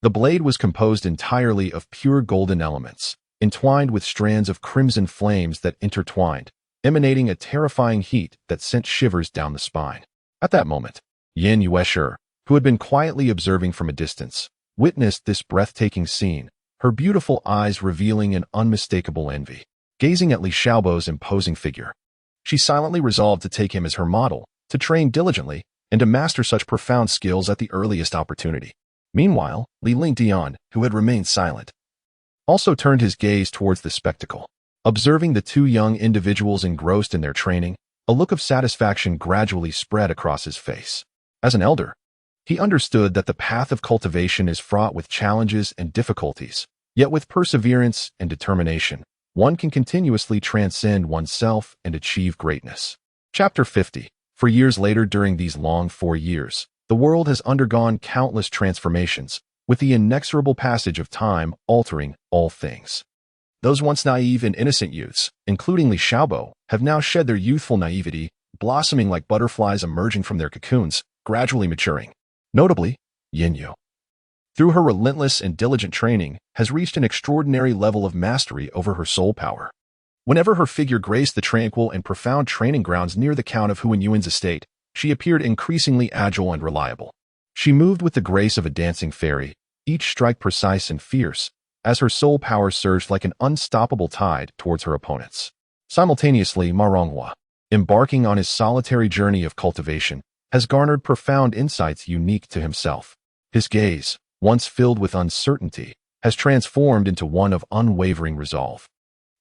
The blade was composed entirely of pure golden elements, entwined with strands of crimson flames that intertwined, emanating a terrifying heat that sent shivers down the spine. At that moment, Yin Yuesher, who had been quietly observing from a distance, witnessed this breathtaking scene, her beautiful eyes revealing an unmistakable envy. Gazing at Li Xiaobo's imposing figure, she silently resolved to take him as her model, to train diligently, and to master such profound skills at the earliest opportunity. Meanwhile, Li Lingdian, who had remained silent, also turned his gaze towards the spectacle. Observing the two young individuals engrossed in their training, a look of satisfaction gradually spread across his face. As an elder, he understood that the path of cultivation is fraught with challenges and difficulties, yet with perseverance and determination, one can continuously transcend oneself and achieve greatness. Chapter 50. For years later, during these long 4 years, the world has undergone countless transformations, with the inexorable passage of time altering all things. Those once naive and innocent youths, including Li Xiaobo, have now shed their youthful naivety, blossoming like butterflies emerging from their cocoons, gradually maturing. Notably, Yin Yu, through her relentless and diligent training, has reached an extraordinary level of mastery over her soul power. Whenever her figure graced the tranquil and profound training grounds near the Count of Huanyuan's estate, she appeared increasingly agile and reliable. She moved with the grace of a dancing fairy, each strike precise and fierce, as her soul power surged like an unstoppable tide towards her opponents. Simultaneously, Ma Ronghua, embarking on his solitary journey of cultivation, has garnered profound insights unique to himself. His gaze, once filled with uncertainty, has transformed into one of unwavering resolve,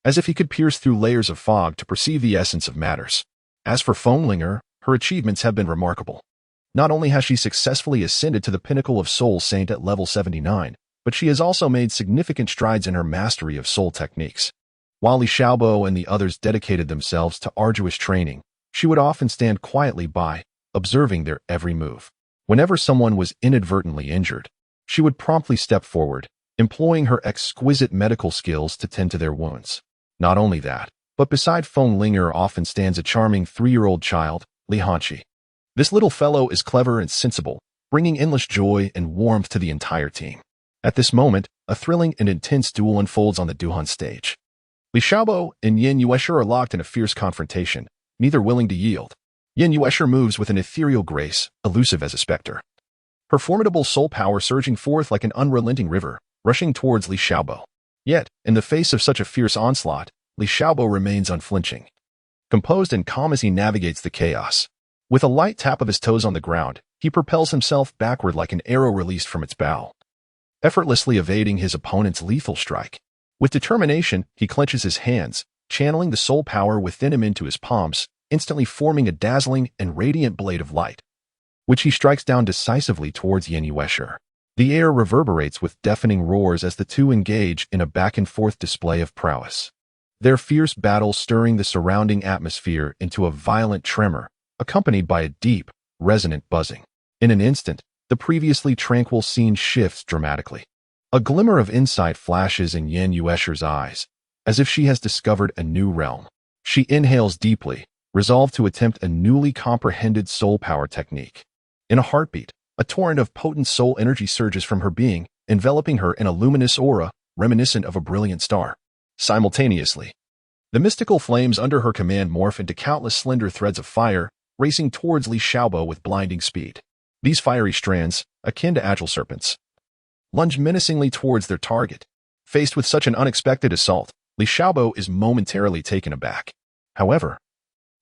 as if he could pierce through layers of fog to perceive the essence of matters. As for Fenglinger, her achievements have been remarkable. Not only has she successfully ascended to the pinnacle of Soul Saint at level 79, but she has also made significant strides in her mastery of soul techniques. While Li Xiaobo and the others dedicated themselves to arduous training, she would often stand quietly by, observing their every move. Whenever someone was inadvertently injured, she would promptly step forward, employing her exquisite medical skills to tend to their wounds. Not only that, but beside Fenglinger often stands a charming 3-year-old child, Li Hanqi. This little fellow is clever and sensible, bringing endless joy and warmth to the entire team. At this moment, a thrilling and intense duel unfolds on the Duhan stage. Li Xiaobo and Yin Yuesher are locked in a fierce confrontation, neither willing to yield. Yin Yuesher moves with an ethereal grace, elusive as a specter, her formidable soul power surging forth like an unrelenting river, rushing towards Li Xiaobo. Yet, in the face of such a fierce onslaught, Li Xiaobo remains unflinching, composed and calm as he navigates the chaos. With a light tap of his toes on the ground, he propels himself backward like an arrow released from its bow, effortlessly evading his opponent's lethal strike. With determination, he clenches his hands, channeling the soul power within him into his palms, instantly forming a dazzling and radiant blade of light, which he strikes down decisively towards Yin Yuesher. The air reverberates with deafening roars as the two engage in a back-and-forth display of prowess, their fierce battle stirring the surrounding atmosphere into a violent tremor, accompanied by a deep, resonant buzzing. In an instant, the previously tranquil scene shifts dramatically. A glimmer of insight flashes in Yin Yuesher's eyes, as if she has discovered a new realm. She inhales deeply, resolved to attempt a newly comprehended soul power technique. In a heartbeat, a torrent of potent soul energy surges from her being, enveloping her in a luminous aura reminiscent of a brilliant star. Simultaneously, the mystical flames under her command morph into countless slender threads of fire, racing towards Li Xiaobo with blinding speed. These fiery strands, akin to agile serpents, lunge menacingly towards their target. Faced with such an unexpected assault, Li Xiaobo is momentarily taken aback. However,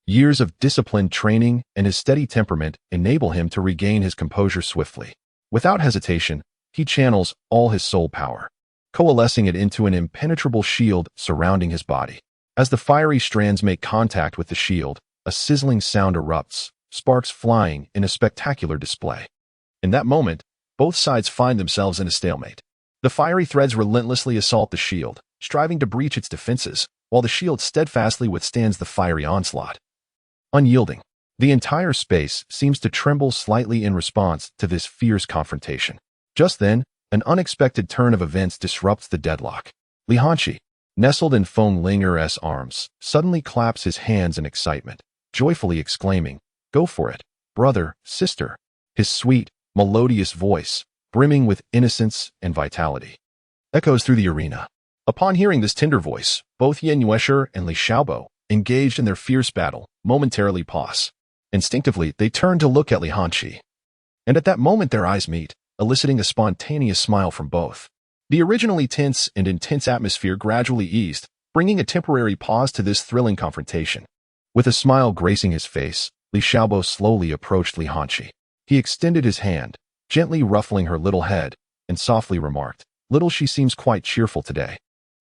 years of disciplined training and his steady temperament enable him to regain his composure swiftly. Without hesitation, he channels all his soul power, coalescing it into an impenetrable shield surrounding his body. As the fiery strands make contact with the shield, a sizzling sound erupts, sparks flying in a spectacular display. In that moment, both sides find themselves in a stalemate. The fiery threads relentlessly assault the shield, striving to breach its defenses, while the shield steadfastly withstands the fiery onslaught. Unyielding, the entire space seems to tremble slightly in response to this fierce confrontation. Just then, an unexpected turn of events disrupts the deadlock. Li Hanqi, nestled in Fenglinger's arms, suddenly claps his hands in excitement, joyfully exclaiming, "Go for it, brother, sister." His sweet, melodious voice, brimming with innocence and vitality, echoes through the arena. Upon hearing this tender voice, both Yan Yuesher and Li Xiaobo, engaged in their fierce battle, momentarily pause. Instinctively, they turn to look at Li Hanqi. And at that moment their eyes meet, eliciting a spontaneous smile from both. The originally tense and intense atmosphere gradually eased, bringing a temporary pause to this thrilling confrontation. With a smile gracing his face, Li Xiaobo slowly approached Li Hanqi. He extended his hand, gently ruffling her little head, and softly remarked, "Little, she seems quite cheerful today."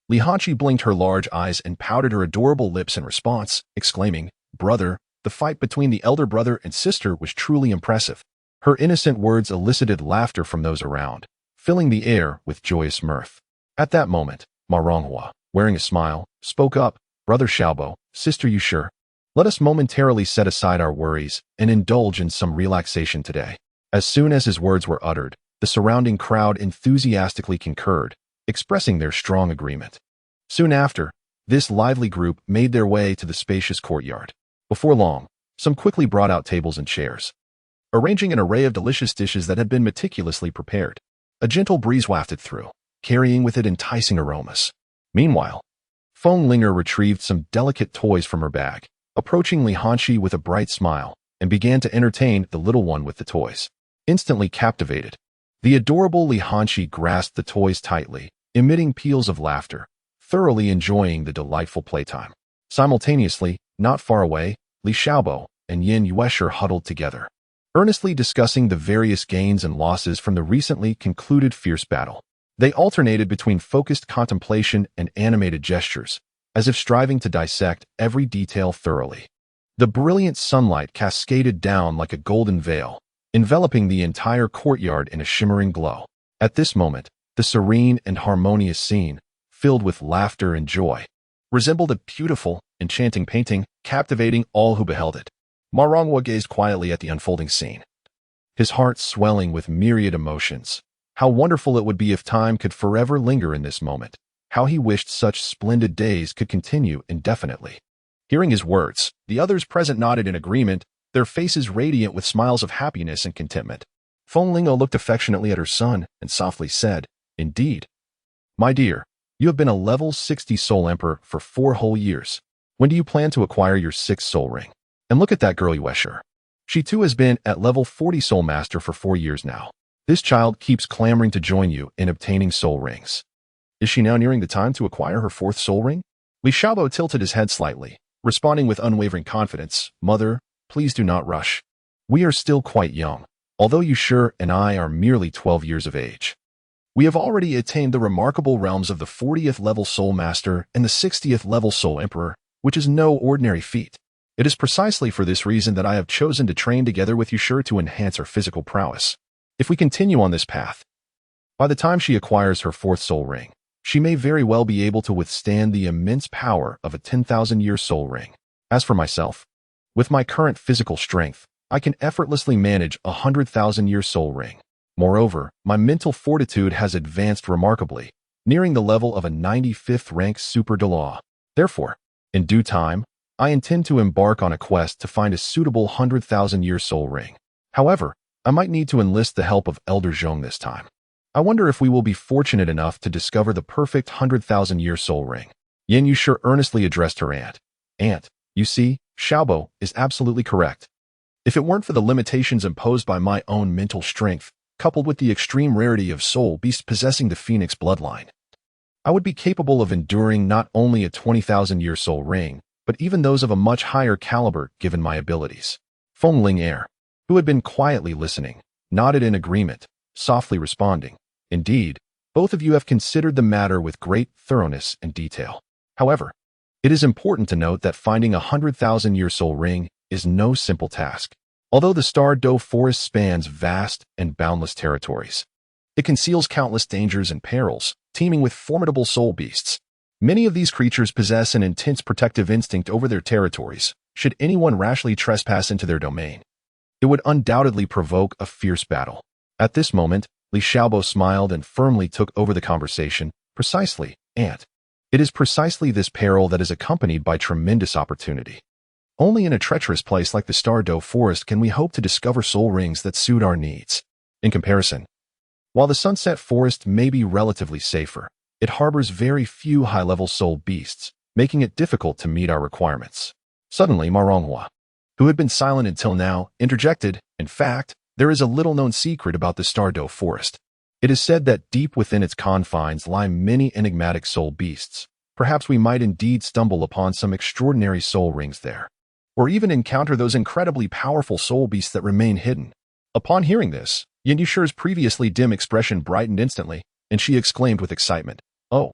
Li Hanqi blinked her large eyes and pouted her adorable lips in response, exclaiming, "Brother, the fight between the elder brother and sister was truly impressive." Her innocent words elicited laughter from those around, filling the air with joyous mirth. At that moment, Ma Ronghua, wearing a smile, spoke up, "Brother Xiaobo, sister Yuesher, let us momentarily set aside our worries and indulge in some relaxation today." As soon as his words were uttered, the surrounding crowd enthusiastically concurred, expressing their strong agreement. Soon after, this lively group made their way to the spacious courtyard. Before long, some quickly brought out tables and chairs, arranging an array of delicious dishes that had been meticulously prepared. A gentle breeze wafted through, carrying with it enticing aromas. Meanwhile, Feng Linger retrieved some delicate toys from her bag, approaching Li Hanqi with a bright smile, and began to entertain the little one with the toys. Instantly captivated, the adorable Li Hanqi grasped the toys tightly, emitting peals of laughter, thoroughly enjoying the delightful playtime. Simultaneously, not far away, Li Xiaobo and Yan Yuesher huddled together, earnestly discussing the various gains and losses from the recently concluded fierce battle. They alternated between focused contemplation and animated gestures, as if striving to dissect every detail thoroughly. The brilliant sunlight cascaded down like a golden veil, enveloping the entire courtyard in a shimmering glow. At this moment, the serene and harmonious scene, filled with laughter and joy, resembled a beautiful, enchanting painting, captivating all who beheld it. Ma Ronghua gazed quietly at the unfolding scene, his heart swelling with myriad emotions. How wonderful it would be if time could forever linger in this moment. How he wished such splendid days could continue indefinitely. Hearing his words, the others present nodded in agreement, their faces radiant with smiles of happiness and contentment. Feng Lingo looked affectionately at her son and softly said, "Indeed, my dear, you have been a level 60 Soul Emperor for 4 whole years. When do you plan to acquire your 6th Soul Ring? And look at that girl Yuesher. She too has been at level 40 Soul Master for 4 years now. This child keeps clamoring to join you in obtaining Soul Rings. Is she now nearing the time to acquire her 4th Soul Ring?" Li Xiaobo tilted his head slightly, responding with unwavering confidence, "Mother, please do not rush. We are still quite young, although Yuesher and I are merely 12 years of age. We have already attained the remarkable realms of the 40th level Soul Master and the 60th level Soul Emperor, which is no ordinary feat. It is precisely for this reason that I have chosen to train together with Yuesher to enhance our physical prowess. If we continue on this path, by the time she acquires her 4th Soul Ring, she may very well be able to withstand the immense power of a 10,000-year Soul Ring. As for myself, with my current physical strength, I can effortlessly manage a 100,000-year Soul Ring. Moreover, my mental fortitude has advanced remarkably, nearing the level of a 95th rank Super Douluo. Therefore, in due time, I intend to embark on a quest to find a suitable 100,000-year Soul Ring. However, I might need to enlist the help of Elder Zhong this time. I wonder if we will be fortunate enough to discover the perfect 100,000-year Soul Ring." Yan Yuesher earnestly addressed her aunt. "Aunt, you see, Xiaobo is absolutely correct. If it weren't for the limitations imposed by my own mental strength, coupled with the extreme rarity of soul beasts possessing the Phoenix bloodline, I would be capable of enduring not only a 20,000-year Soul Ring, but even those of a much higher caliber given my abilities." Feng Linger, who had been quietly listening, nodded in agreement, softly responding, "Indeed, both of you have considered the matter with great thoroughness and detail. However, it is important to note that finding a 100,000-year Soul Ring is no simple task. Although the Star Do Forest spans vast and boundless territories, it conceals countless dangers and perils, teeming with formidable soul beasts. Many of these creatures possess an intense protective instinct over their territories. Should anyone rashly trespass into their domain, it would undoubtedly provoke a fierce battle." At this moment, Li Xiaobo smiled and firmly took over the conversation. "Precisely, aunt. It is precisely this peril that is accompanied by tremendous opportunity. Only in a treacherous place like the Star Do Forest can we hope to discover soul rings that suit our needs. In comparison, While the Sunset Forest may be relatively safer, it harbors very few high-level soul beasts, making it difficult to meet our requirements. Suddenly, Ma Ronghua, who had been silent until now, interjected, "In fact, there is a little-known secret about the Douluo Forest. It is said that deep within its confines lie many enigmatic soul beasts. Perhaps we might indeed stumble upon some extraordinary soul rings there, or even encounter those incredibly powerful soul beasts that remain hidden." Upon hearing this, Yin Yushi's previously dim expression brightened instantly, and she exclaimed with excitement, "Oh,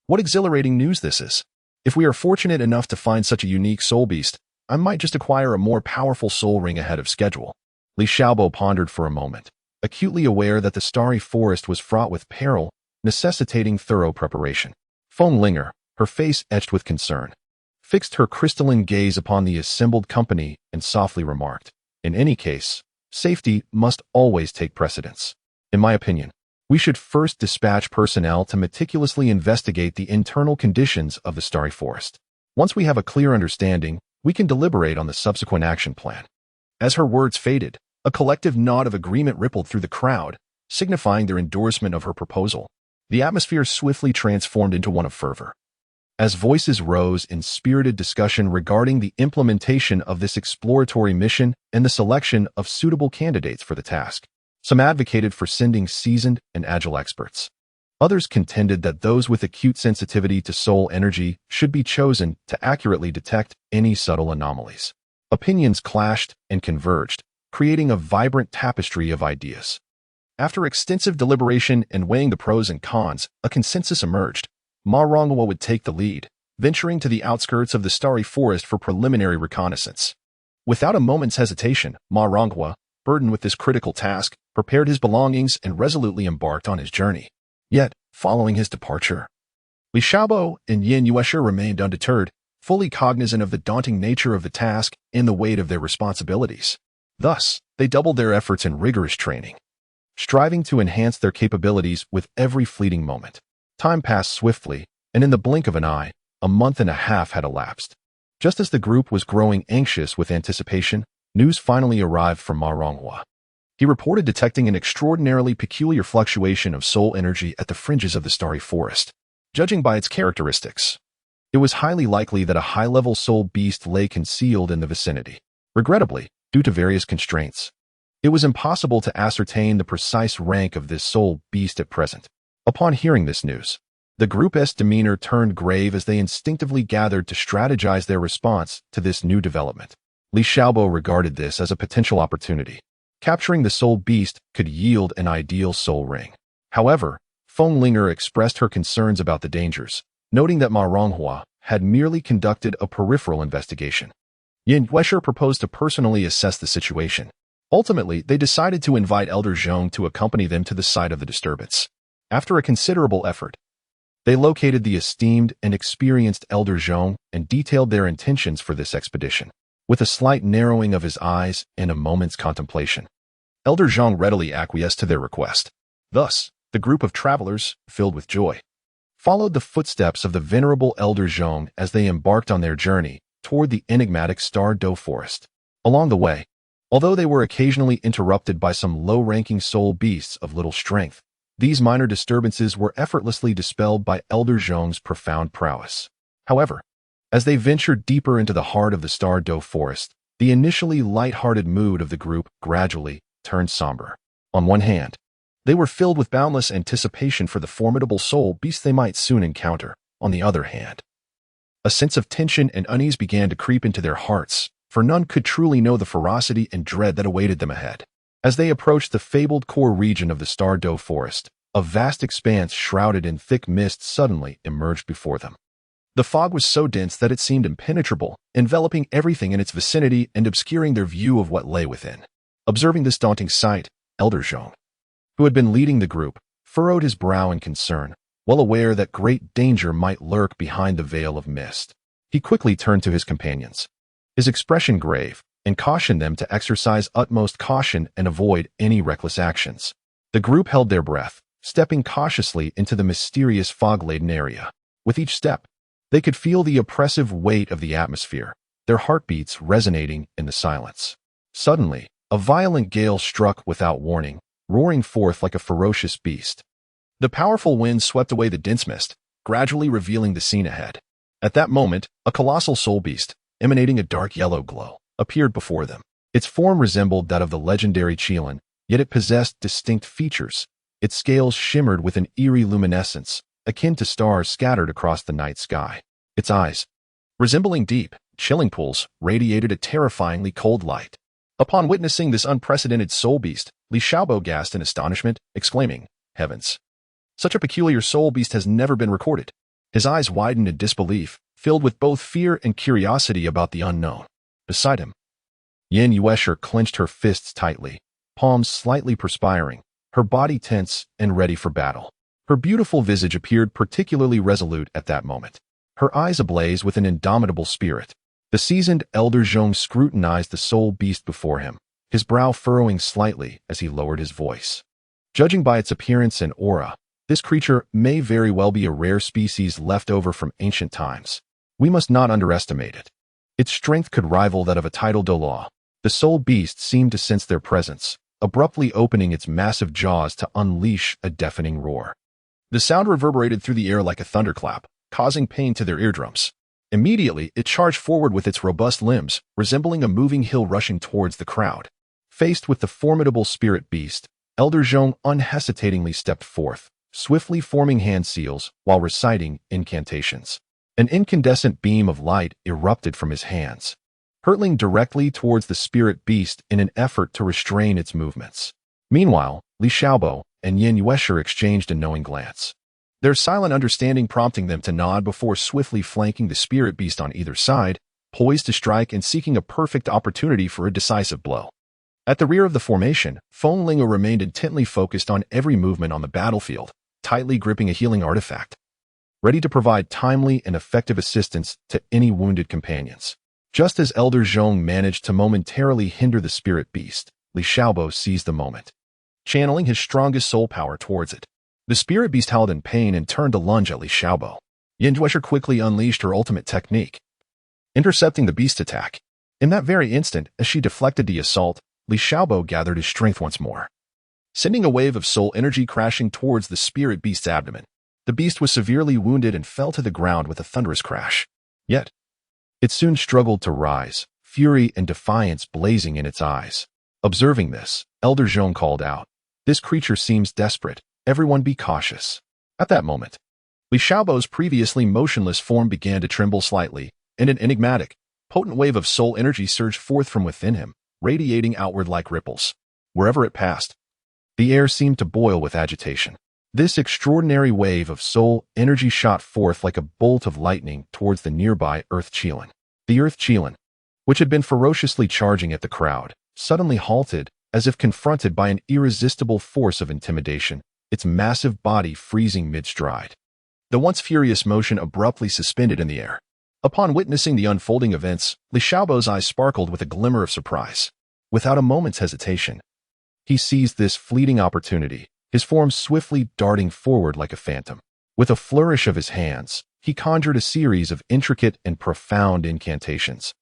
what exhilarating news this is! If we are fortunate enough to find such a unique soul beast, I might just acquire a more powerful soul ring ahead of schedule." Li Xiaobo pondered for a moment, acutely aware that the starry forest was fraught with peril, necessitating thorough preparation. Feng Linger, her face etched with concern, fixed her crystalline gaze upon the assembled company and softly remarked, "In any case, safety must always take precedence. In my opinion, we should first dispatch personnel to meticulously investigate the internal conditions of the starry forest. Once we have a clear understanding, we can deliberate on the subsequent action plan." As her words faded, a collective nod of agreement rippled through the crowd, signifying their endorsement of her proposal. The atmosphere swiftly transformed into one of fervor, as voices rose in spirited discussion regarding the implementation of this exploratory mission and the selection of suitable candidates for the task. Some advocated for sending seasoned and agile experts. Others contended that those with acute sensitivity to soul energy should be chosen to accurately detect any subtle anomalies. Opinions clashed and converged, creating a vibrant tapestry of ideas. After extensive deliberation and weighing the pros and cons, a consensus emerged. Ma Ronghua would take the lead, venturing to the outskirts of the starry forest for preliminary reconnaissance. Without a moment's hesitation, Ma Ronghua, burdened with this critical task, prepared his belongings and resolutely embarked on his journey. Yet, following his departure, Li Xiaobo and Yin Yueshi remained undeterred, fully cognizant of the daunting nature of the task and the weight of their responsibilities. Thus, they doubled their efforts in rigorous training, striving to enhance their capabilities with every fleeting moment. Time passed swiftly, and in the blink of an eye, a month and a half had elapsed. Just as the group was growing anxious with anticipation, news finally arrived from Ma Ronghua. He reported detecting an extraordinarily peculiar fluctuation of soul energy at the fringes of the starry forest. Judging by its characteristics, it was highly likely that a high-level soul beast lay concealed in the vicinity. Regrettably, due to various constraints, it was impossible to ascertain the precise rank of this soul beast at present. Upon hearing this news, the group's demeanor turned grave as they instinctively gathered to strategize their response to this new development. Li Xiaobo regarded this as a potential opportunity. Capturing the soul beast could yield an ideal soul ring. However, Feng Linger expressed her concerns about the dangers, noting that Ma Ronghua had merely conducted a peripheral investigation. Yin Yueshi proposed to personally assess the situation. Ultimately, they decided to invite Elder Zhong to accompany them to the site of the disturbance. After a considerable effort, they located the esteemed and experienced Elder Zhong and detailed their intentions for this expedition. With a slight narrowing of his eyes and a moment's contemplation, Elder Zhong readily acquiesced to their request. Thus, the group of travelers, filled with joy, followed the footsteps of the venerable Elder Zhong as they embarked on their journey toward the enigmatic Douluo Forest. Along the way, although they were occasionally interrupted by some low-ranking soul beasts of little strength, these minor disturbances were effortlessly dispelled by Elder Zhong's profound prowess. However, as they ventured deeper into the heart of the Douluo Forest, the initially light-hearted mood of the group gradually turned somber. On one hand, they were filled with boundless anticipation for the formidable soul beasts they might soon encounter. On the other hand, a sense of tension and unease began to creep into their hearts, for none could truly know the ferocity and dread that awaited them ahead. As they approached the fabled core region of the Douluo Forest, a vast expanse shrouded in thick mist suddenly emerged before them. The fog was so dense that it seemed impenetrable, enveloping everything in its vicinity and obscuring their view of what lay within. Observing this daunting sight, Elder Zhong, who had been leading the group, furrowed his brow in concern, well aware that great danger might lurk behind the veil of mist. He quickly turned to his companions, his expression grave, and cautioned them to exercise utmost caution and avoid any reckless actions. The group held their breath, stepping cautiously into the mysterious fog-laden area. With each step, they could feel the oppressive weight of the atmosphere, their heartbeats resonating in the silence. Suddenly, a violent gale struck without warning, roaring forth like a ferocious beast. The powerful wind swept away the dense mist, gradually revealing the scene ahead. At that moment, a colossal soul beast, emanating a dark yellow glow, appeared before them. Its form resembled that of the legendary Qilin, yet it possessed distinct features. Its scales shimmered with an eerie luminescence, akin to stars scattered across the night sky. Its eyes, resembling deep, chilling pools, radiated a terrifyingly cold light. Upon witnessing this unprecedented soul beast, Li Xiaobo gasped in astonishment, exclaiming, "Heavens! Such a peculiar soul beast has never been recorded." His eyes widened in disbelief, filled with both fear and curiosity about the unknown. Beside him, Yin Yuesher clenched her fists tightly, palms slightly perspiring, her body tense and ready for battle. Her beautiful visage appeared particularly resolute at that moment, her eyes ablaze with an indomitable spirit. The seasoned elder Zhong scrutinized the soul beast before him, his brow furrowing slightly as he lowered his voice. Judging by its appearance and aura, this creature may very well be a rare species left over from ancient times. We must not underestimate it. Its strength could rival that of a tidal Douluo. The soul beast seemed to sense their presence, abruptly opening its massive jaws to unleash a deafening roar. The sound reverberated through the air like a thunderclap, causing pain to their eardrums. Immediately, it charged forward with its robust limbs, resembling a moving hill rushing towards the crowd. Faced with the formidable spirit beast, Elder Zhong unhesitatingly stepped forth, swiftly forming hand seals while reciting incantations. An incandescent beam of light erupted from his hands, hurtling directly towards the spirit beast in an effort to restrain its movements. Meanwhile, Li Xiaobo and Yin Yuesher exchanged a knowing glance, their silent understanding prompting them to nod before swiftly flanking the spirit beast on either side, poised to strike and seeking a perfect opportunity for a decisive blow. At the rear of the formation, Feng Lingo remained intently focused on every movement on the battlefield, tightly gripping a healing artifact, ready to provide timely and effective assistance to any wounded companions. Just as Elder Zhong managed to momentarily hinder the spirit beast, Li Xiaobo seized the moment, channeling his strongest soul power towards it. The spirit beast howled in pain and turned to lunge at Li Xiaobo. Yin Yuesher quickly unleashed her ultimate technique, intercepting the beast's attack. In that very instant, as she deflected the assault, Li Xiaobo gathered his strength once more, sending a wave of soul energy crashing towards the spirit beast's abdomen. The beast was severely wounded and fell to the ground with a thunderous crash. Yet, it soon struggled to rise, fury and defiance blazing in its eyes. Observing this, Elder Zhong called out, "This creature seems desperate. Everyone be cautious." At that moment, Li Xiaobo's previously motionless form began to tremble slightly, and an enigmatic, potent wave of soul energy surged forth from within him, radiating outward like ripples. Wherever it passed, the air seemed to boil with agitation. This extraordinary wave of soul energy shot forth like a bolt of lightning towards the nearby Earth Qilin. The Earth Qilin, which had been ferociously charging at the crowd, suddenly halted, as if confronted by an irresistible force of intimidation, its massive body freezing mid-stride. The once furious motion abruptly suspended in the air. Upon witnessing the unfolding events, Li Xiaobo's eyes sparkled with a glimmer of surprise. Without a moment's hesitation, he seized this fleeting opportunity, his form swiftly darting forward like a phantom. With a flourish of his hands, he conjured a series of intricate and profound incantations,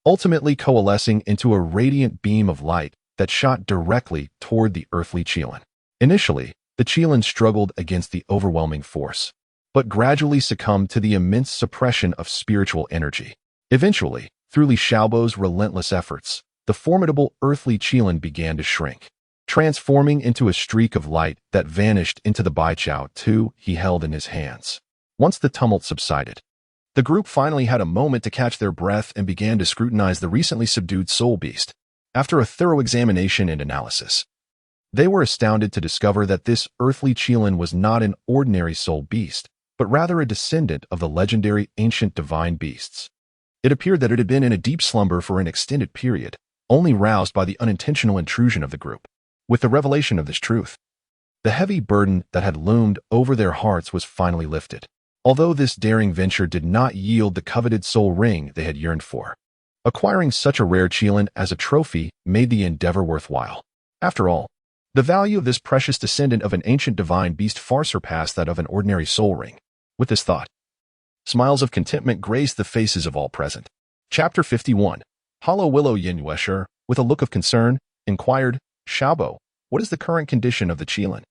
ultimately coalescing into a radiant beam of light that shot directly toward the earthly Qilin. Initially, the Qilin struggled against the overwhelming force, but gradually succumbed to the immense suppression of spiritual energy. Eventually, through Li Xiaobo's relentless efforts, the formidable earthly Qilin began to shrink, transforming into a streak of light that vanished into the Baijiao Tu he held in his hands. Once the tumult subsided, the group finally had a moment to catch their breath and began to scrutinize the recently subdued soul beast. After a thorough examination and analysis, they were astounded to discover that this earthly Qilin was not an ordinary soul beast, but rather a descendant of the legendary ancient divine beasts. It appeared that it had been in a deep slumber for an extended period, only roused by the unintentional intrusion of the group. With the revelation of this truth, the heavy burden that had loomed over their hearts was finally lifted. Although this daring venture did not yield the coveted soul ring they had yearned for, acquiring such a rare Qilin as a trophy made the endeavor worthwhile. After all, the value of this precious descendant of an ancient divine beast far surpassed that of an ordinary soul ring. With this thought, smiles of contentment graced the faces of all present. Chapter 51. Hollow Willow. Yin Yuesher, with a look of concern, inquired, "Xiaobo, What is the current condition of the Qilin?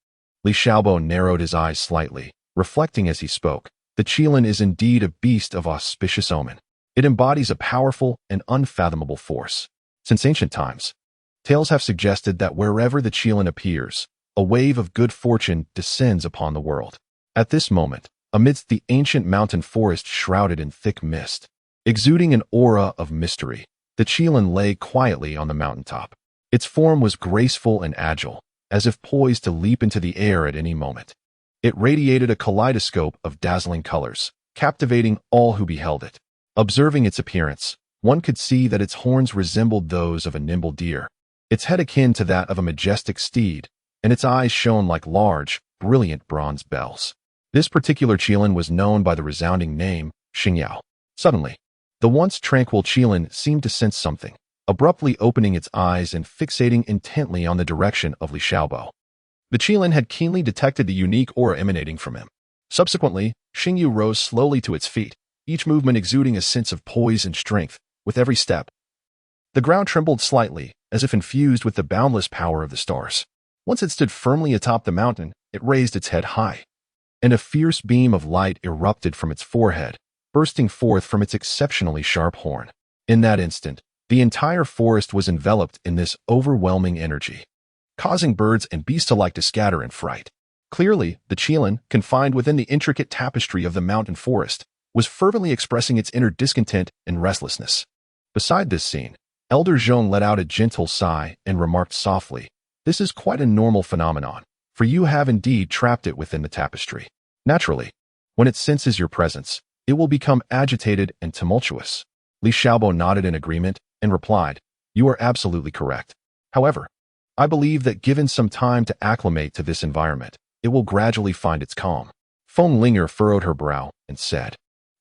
Li Xiaobo narrowed his eyes slightly, reflecting as he spoke. The Qilin is indeed a beast of auspicious omen. It embodies a powerful and unfathomable force. Since ancient times, tales have suggested that wherever the Qilin appears, a wave of good fortune descends upon the world. At this moment, amidst the ancient mountain forest shrouded in thick mist, exuding an aura of mystery, the Qilin lay quietly on the mountaintop. Its form was graceful and agile, as if poised to leap into the air at any moment. It radiated a kaleidoscope of dazzling colors, captivating all who beheld it. Observing its appearance, one could see that its horns resembled those of a nimble deer, its head akin to that of a majestic steed, and its eyes shone like large, brilliant bronze bells. This particular Qilin was known by the resounding name, Xingyao. Suddenly, the once tranquil Qilin seemed to sense something, abruptly opening its eyes and fixating intently on the direction of Li Xiaobo. The Qilin had keenly detected the unique aura emanating from him. Subsequently, Xingyu rose slowly to its feet, each movement exuding a sense of poise and strength. With every step, the ground trembled slightly, as if infused with the boundless power of the stars. Once it stood firmly atop the mountain, it raised its head high, and a fierce beam of light erupted from its forehead, bursting forth from its exceptionally sharp horn. In that instant, the entire forest was enveloped in this overwhelming energy, causing birds and beasts alike to scatter in fright. Clearly, the Qilin, confined within the intricate tapestry of the mountain forest, was fervently expressing its inner discontent and restlessness. Beside this scene, Elder Zhong let out a gentle sigh and remarked softly, "This is quite a normal phenomenon, for you have indeed trapped it within the tapestry. Naturally, when it senses your presence, it will become agitated and tumultuous." Li Xiaobo nodded in agreement and replied, "You are absolutely correct. However, I believe that given some time to acclimate to this environment, it will gradually find its calm." Feng Linger furrowed her brow and said,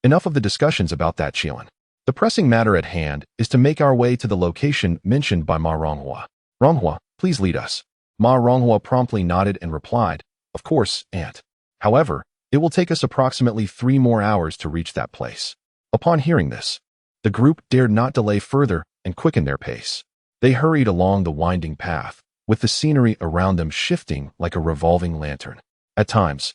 "Enough of the discussions about that Qilin. The pressing matter at hand is to make our way to the location mentioned by Ma Ronghua. Ronghua, please lead us." Ma Ronghua promptly nodded and replied, "Of course, Aunt. However, it will take us approximately 3 more hours to reach that place." Upon hearing this, the group dared not delay further and quicken their pace. They hurried along the winding path, with the scenery around them shifting like a revolving lantern. At times,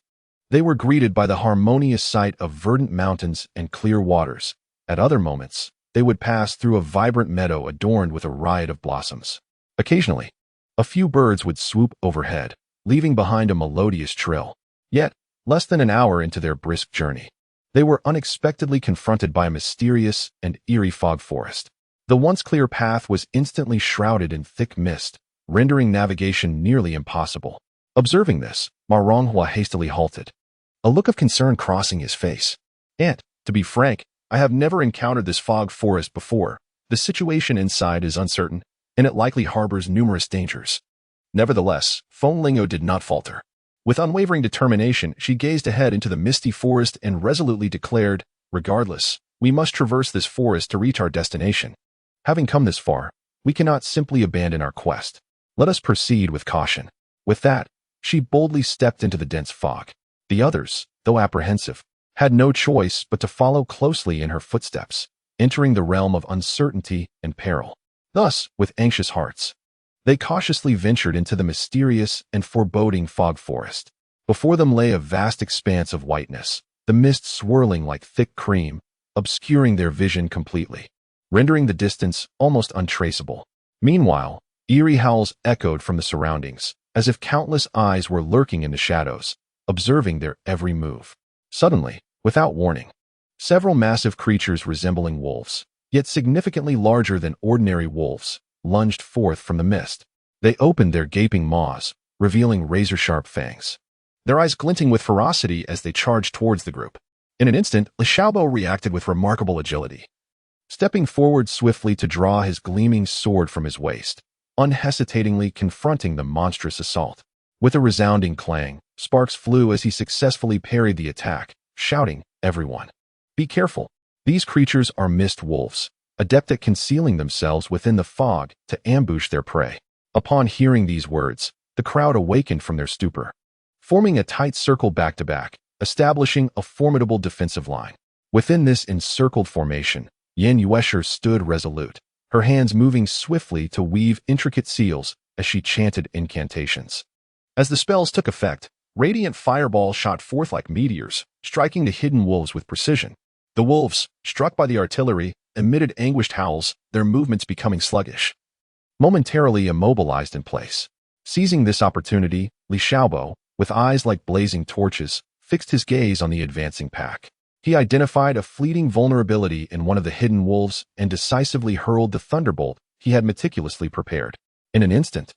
they were greeted by the harmonious sight of verdant mountains and clear waters. At other moments, they would pass through a vibrant meadow adorned with a riot of blossoms. Occasionally, a few birds would swoop overhead, leaving behind a melodious trill. Yet, less than an hour into their brisk journey, they were unexpectedly confronted by a mysterious and eerie fog forest. The once clear path was instantly shrouded in thick mist, rendering navigation nearly impossible. Observing this, Ma Ronghua hastily halted, a look of concern crossing his face. "Aunt, to be frank, I have never encountered this fog forest before. The situation inside is uncertain, and it likely harbors numerous dangers." Nevertheless, Feng Lingo did not falter. With unwavering determination, she gazed ahead into the misty forest and resolutely declared, "Regardless, we must traverse this forest to reach our destination. Having come this far, we cannot simply abandon our quest. Let us proceed with caution." With that, she boldly stepped into the dense fog. The others, though apprehensive, had no choice but to follow closely in her footsteps, entering the realm of uncertainty and peril. Thus, with anxious hearts, they cautiously ventured into the mysterious and foreboding fog forest. Before them lay a vast expanse of whiteness, the mist swirling like thick cream, obscuring their vision completely, rendering the distance almost untraceable. Meanwhile, eerie howls echoed from the surroundings, as if countless eyes were lurking in the shadows, observing their every move. Suddenly, without warning, several massive creatures resembling wolves, yet significantly larger than ordinary wolves, lunged forth from the mist. They opened their gaping maws, revealing razor-sharp fangs, their eyes glinting with ferocity as they charged towards the group. In an instant, Li Xiaobo reacted with remarkable agility, stepping forward swiftly to draw his gleaming sword from his waist, unhesitatingly confronting the monstrous assault. With a resounding clang, sparks flew as he successfully parried the attack, shouting, "Everyone, be careful. These creatures are mist wolves, adept at concealing themselves within the fog to ambush their prey." Upon hearing these words, the crowd awakened from their stupor, forming a tight circle back-to-back, establishing a formidable defensive line. Within this encircled formation, Yan Yuesher stood resolute, her hands moving swiftly to weave intricate seals, as she chanted incantations. As the spells took effect, radiant fireballs shot forth like meteors, striking the hidden wolves with precision. The wolves, struck by the artillery, emitted anguished howls, their movements becoming sluggish. Momentarily immobilized in place. Seizing this opportunity, Li Xiaobo, with eyes like blazing torches, fixed his gaze on the advancing pack. He identified a fleeting vulnerability in one of the hidden wolves and decisively hurled the thunderbolt he had meticulously prepared. In an instant,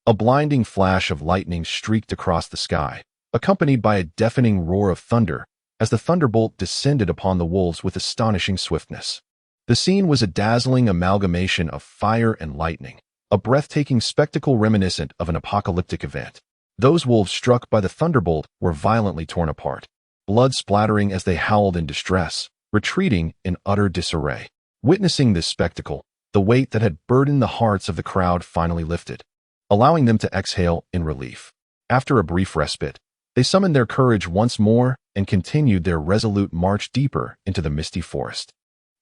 a blinding flash of lightning streaked across the sky, accompanied by a deafening roar of thunder as the thunderbolt descended upon the wolves with astonishing swiftness. The scene was a dazzling amalgamation of fire and lightning, a breathtaking spectacle reminiscent of an apocalyptic event. Those wolves struck by the thunderbolt were violently torn apart, blood splattering as they howled in distress, retreating in utter disarray. Witnessing this spectacle, the weight that had burdened the hearts of the crowd finally lifted, allowing them to exhale in relief. After a brief respite, they summoned their courage once more and continued their resolute march deeper into the misty forest.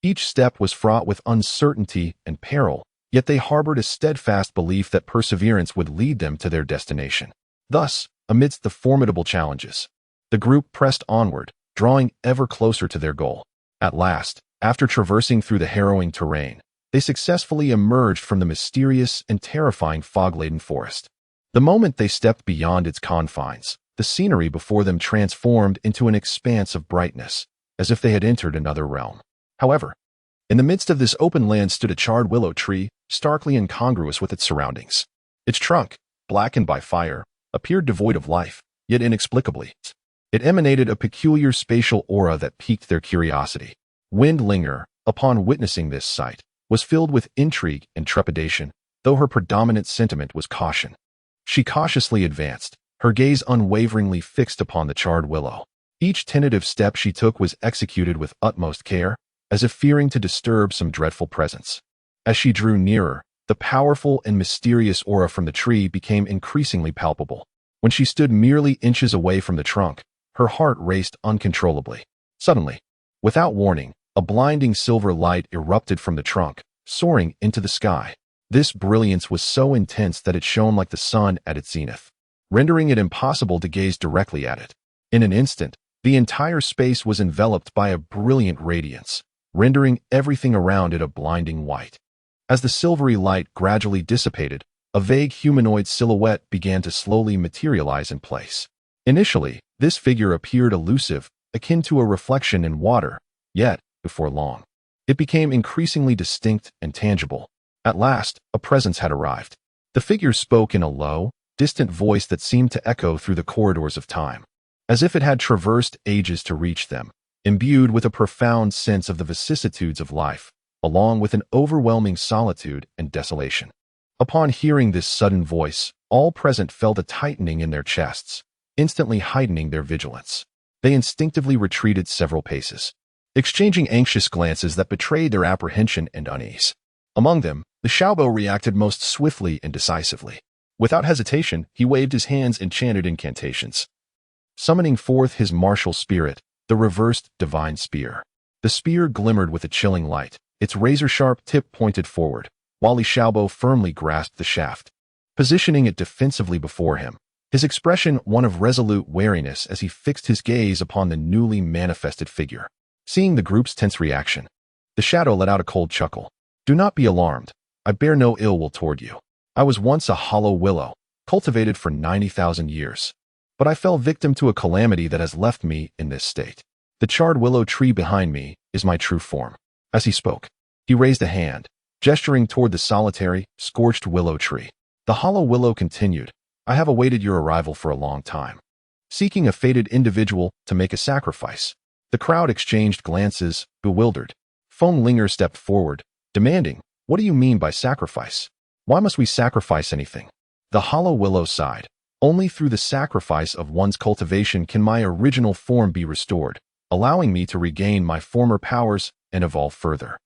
Each step was fraught with uncertainty and peril, yet they harbored a steadfast belief that perseverance would lead them to their destination. Thus, amidst the formidable challenges, the group pressed onward, drawing ever closer to their goal. At last, after traversing through the harrowing terrain, they successfully emerged from the mysterious and terrifying fog-laden forest. The moment they stepped beyond its confines, the scenery before them transformed into an expanse of brightness, as if they had entered another realm. However, in the midst of this open land stood a charred willow tree, starkly incongruous with its surroundings. Its trunk, blackened by fire, appeared devoid of life, yet inexplicably, it emanated a peculiar spatial aura that piqued their curiosity. Windlinger, upon witnessing this sight, was filled with intrigue and trepidation, though her predominant sentiment was caution. She cautiously advanced, her gaze unwaveringly fixed upon the charred willow. Each tentative step she took was executed with utmost care, as if fearing to disturb some dreadful presence. As she drew nearer, the powerful and mysterious aura from the tree became increasingly palpable. When she stood merely inches away from the trunk, her heart raced uncontrollably. Suddenly, without warning, a blinding silver light erupted from the trunk, soaring into the sky. This brilliance was so intense that it shone like the sun at its zenith, rendering it impossible to gaze directly at it. In an instant, the entire space was enveloped by a brilliant radiance, rendering everything around it a blinding white. As the silvery light gradually dissipated, a vague humanoid silhouette began to slowly materialize in place. Initially, this figure appeared elusive, akin to a reflection in water, yet, before long, it became increasingly distinct and tangible. At last, a presence had arrived. The figure spoke in a low, distant voice that seemed to echo through the corridors of time, as if it had traversed ages to reach them, imbued with a profound sense of the vicissitudes of life, along with an overwhelming solitude and desolation. Upon hearing this sudden voice, all present felt a tightening in their chests, instantly heightening their vigilance. They instinctively retreated several paces, exchanging anxious glances that betrayed their apprehension and unease. Among them, the Xiaobo reacted most swiftly and decisively. Without hesitation, he waved his hands and chanted incantations, summoning forth his martial spirit, the reversed divine spear. The spear glimmered with a chilling light, its razor-sharp tip pointed forward, while Li Xiaobo firmly grasped the shaft, positioning it defensively before him, his expression one of resolute wariness as he fixed his gaze upon the newly manifested figure. Seeing the group's tense reaction, the shadow let out a cold chuckle. "Do not be alarmed. I bear no ill will toward you. I was once a hollow willow, cultivated for 90,000 years. But I fell victim to a calamity that has left me in this state. The charred willow tree behind me is my true form." As he spoke, he raised a hand, gesturing toward the solitary, scorched willow tree. The hollow willow continued, "I have awaited your arrival for a long time, seeking a fated individual to make a sacrifice." The crowd exchanged glances, bewildered. Linger stepped forward, demanding, "What do you mean by sacrifice? Why must we sacrifice anything?" The hollow willow sighed. "Only through the sacrifice of one's cultivation can my original form be restored, allowing me to regain my former powers and evolve further."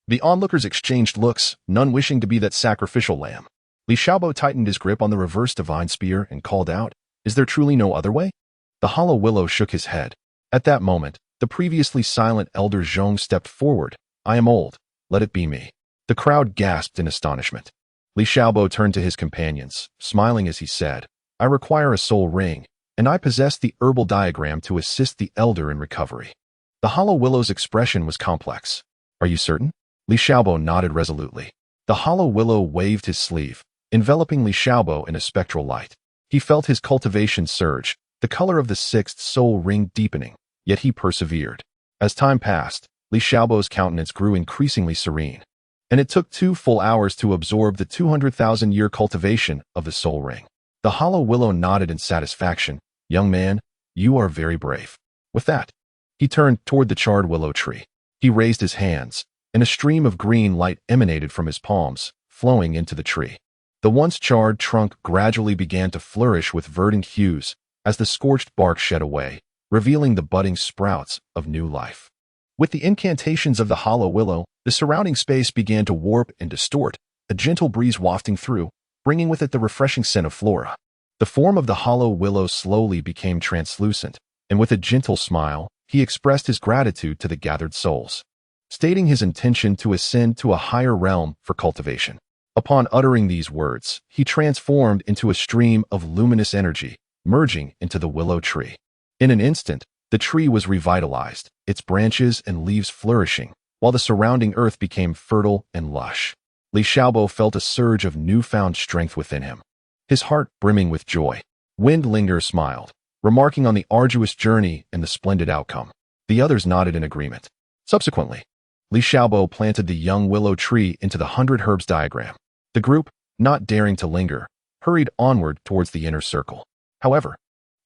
The onlookers exchanged looks, none wishing to be that sacrificial lamb. Li Xiaobo tightened his grip on the reverse divine spear and called out, "Is there truly no other way?" The hollow willow shook his head. At that moment, the previously silent elder Zhong stepped forward. "I am old. Let it be me." The crowd gasped in astonishment. Li Xiaobo turned to his companions, smiling as he said, I require a soul ring, and I possess the herbal diagram to assist the elder in recovery. The hollow willow's expression was complex. Are you certain? Li Xiaobo nodded resolutely. The hollow willow waved his sleeve, enveloping Li Xiaobo in a spectral light. He felt his cultivation surge, the color of the sixth soul ring deepening, yet he persevered. As time passed, Li Xiaobo's countenance grew increasingly serene, and it took 2 full hours to absorb the 200,000-year cultivation of the soul ring. The hollow willow nodded in satisfaction. Young man, you are very brave. With that, he turned toward the charred willow tree. He raised his hands, and a stream of green light emanated from his palms, flowing into the tree. The once charred trunk gradually began to flourish with verdant hues as the scorched bark shed away, revealing the budding sprouts of new life. With the incantations of the hollow willow, the surrounding space began to warp and distort, a gentle breeze wafting through, bringing with it the refreshing scent of flora. The form of the hollow willow slowly became translucent, and with a gentle smile, he expressed his gratitude to the gathered souls, stating his intention to ascend to a higher realm for cultivation. Upon uttering these words, he transformed into a stream of luminous energy, merging into the willow tree. In an instant, the tree was revitalized, its branches and leaves flourishing, while the surrounding earth became fertile and lush. Li Xiaobo felt a surge of newfound strength within him, his heart brimming with joy. Windlinger smiled, remarking on the arduous journey and the splendid outcome. The others nodded in agreement. Subsequently, Li Xiaobo planted the young willow tree into the 100 herbs diagram. The group, not daring to linger, hurried onward towards the inner circle. However,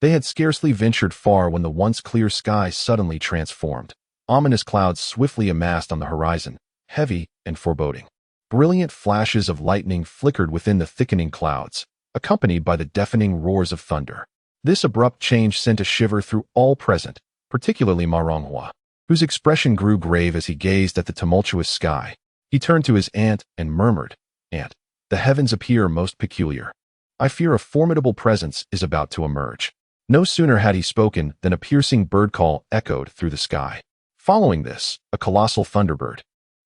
they had scarcely ventured far when the once clear sky suddenly transformed. Ominous clouds swiftly amassed on the horizon, heavy and foreboding. Brilliant flashes of lightning flickered within the thickening clouds, accompanied by the deafening roars of thunder. This abrupt change sent a shiver through all present, particularly Ma Ronghua, whose expression grew grave as he gazed at the tumultuous sky. He turned to his aunt and murmured, Aunt, the heavens appear most peculiar. I fear a formidable presence is about to emerge. No sooner had he spoken than a piercing bird call echoed through the sky. Following this, a colossal thunderbird,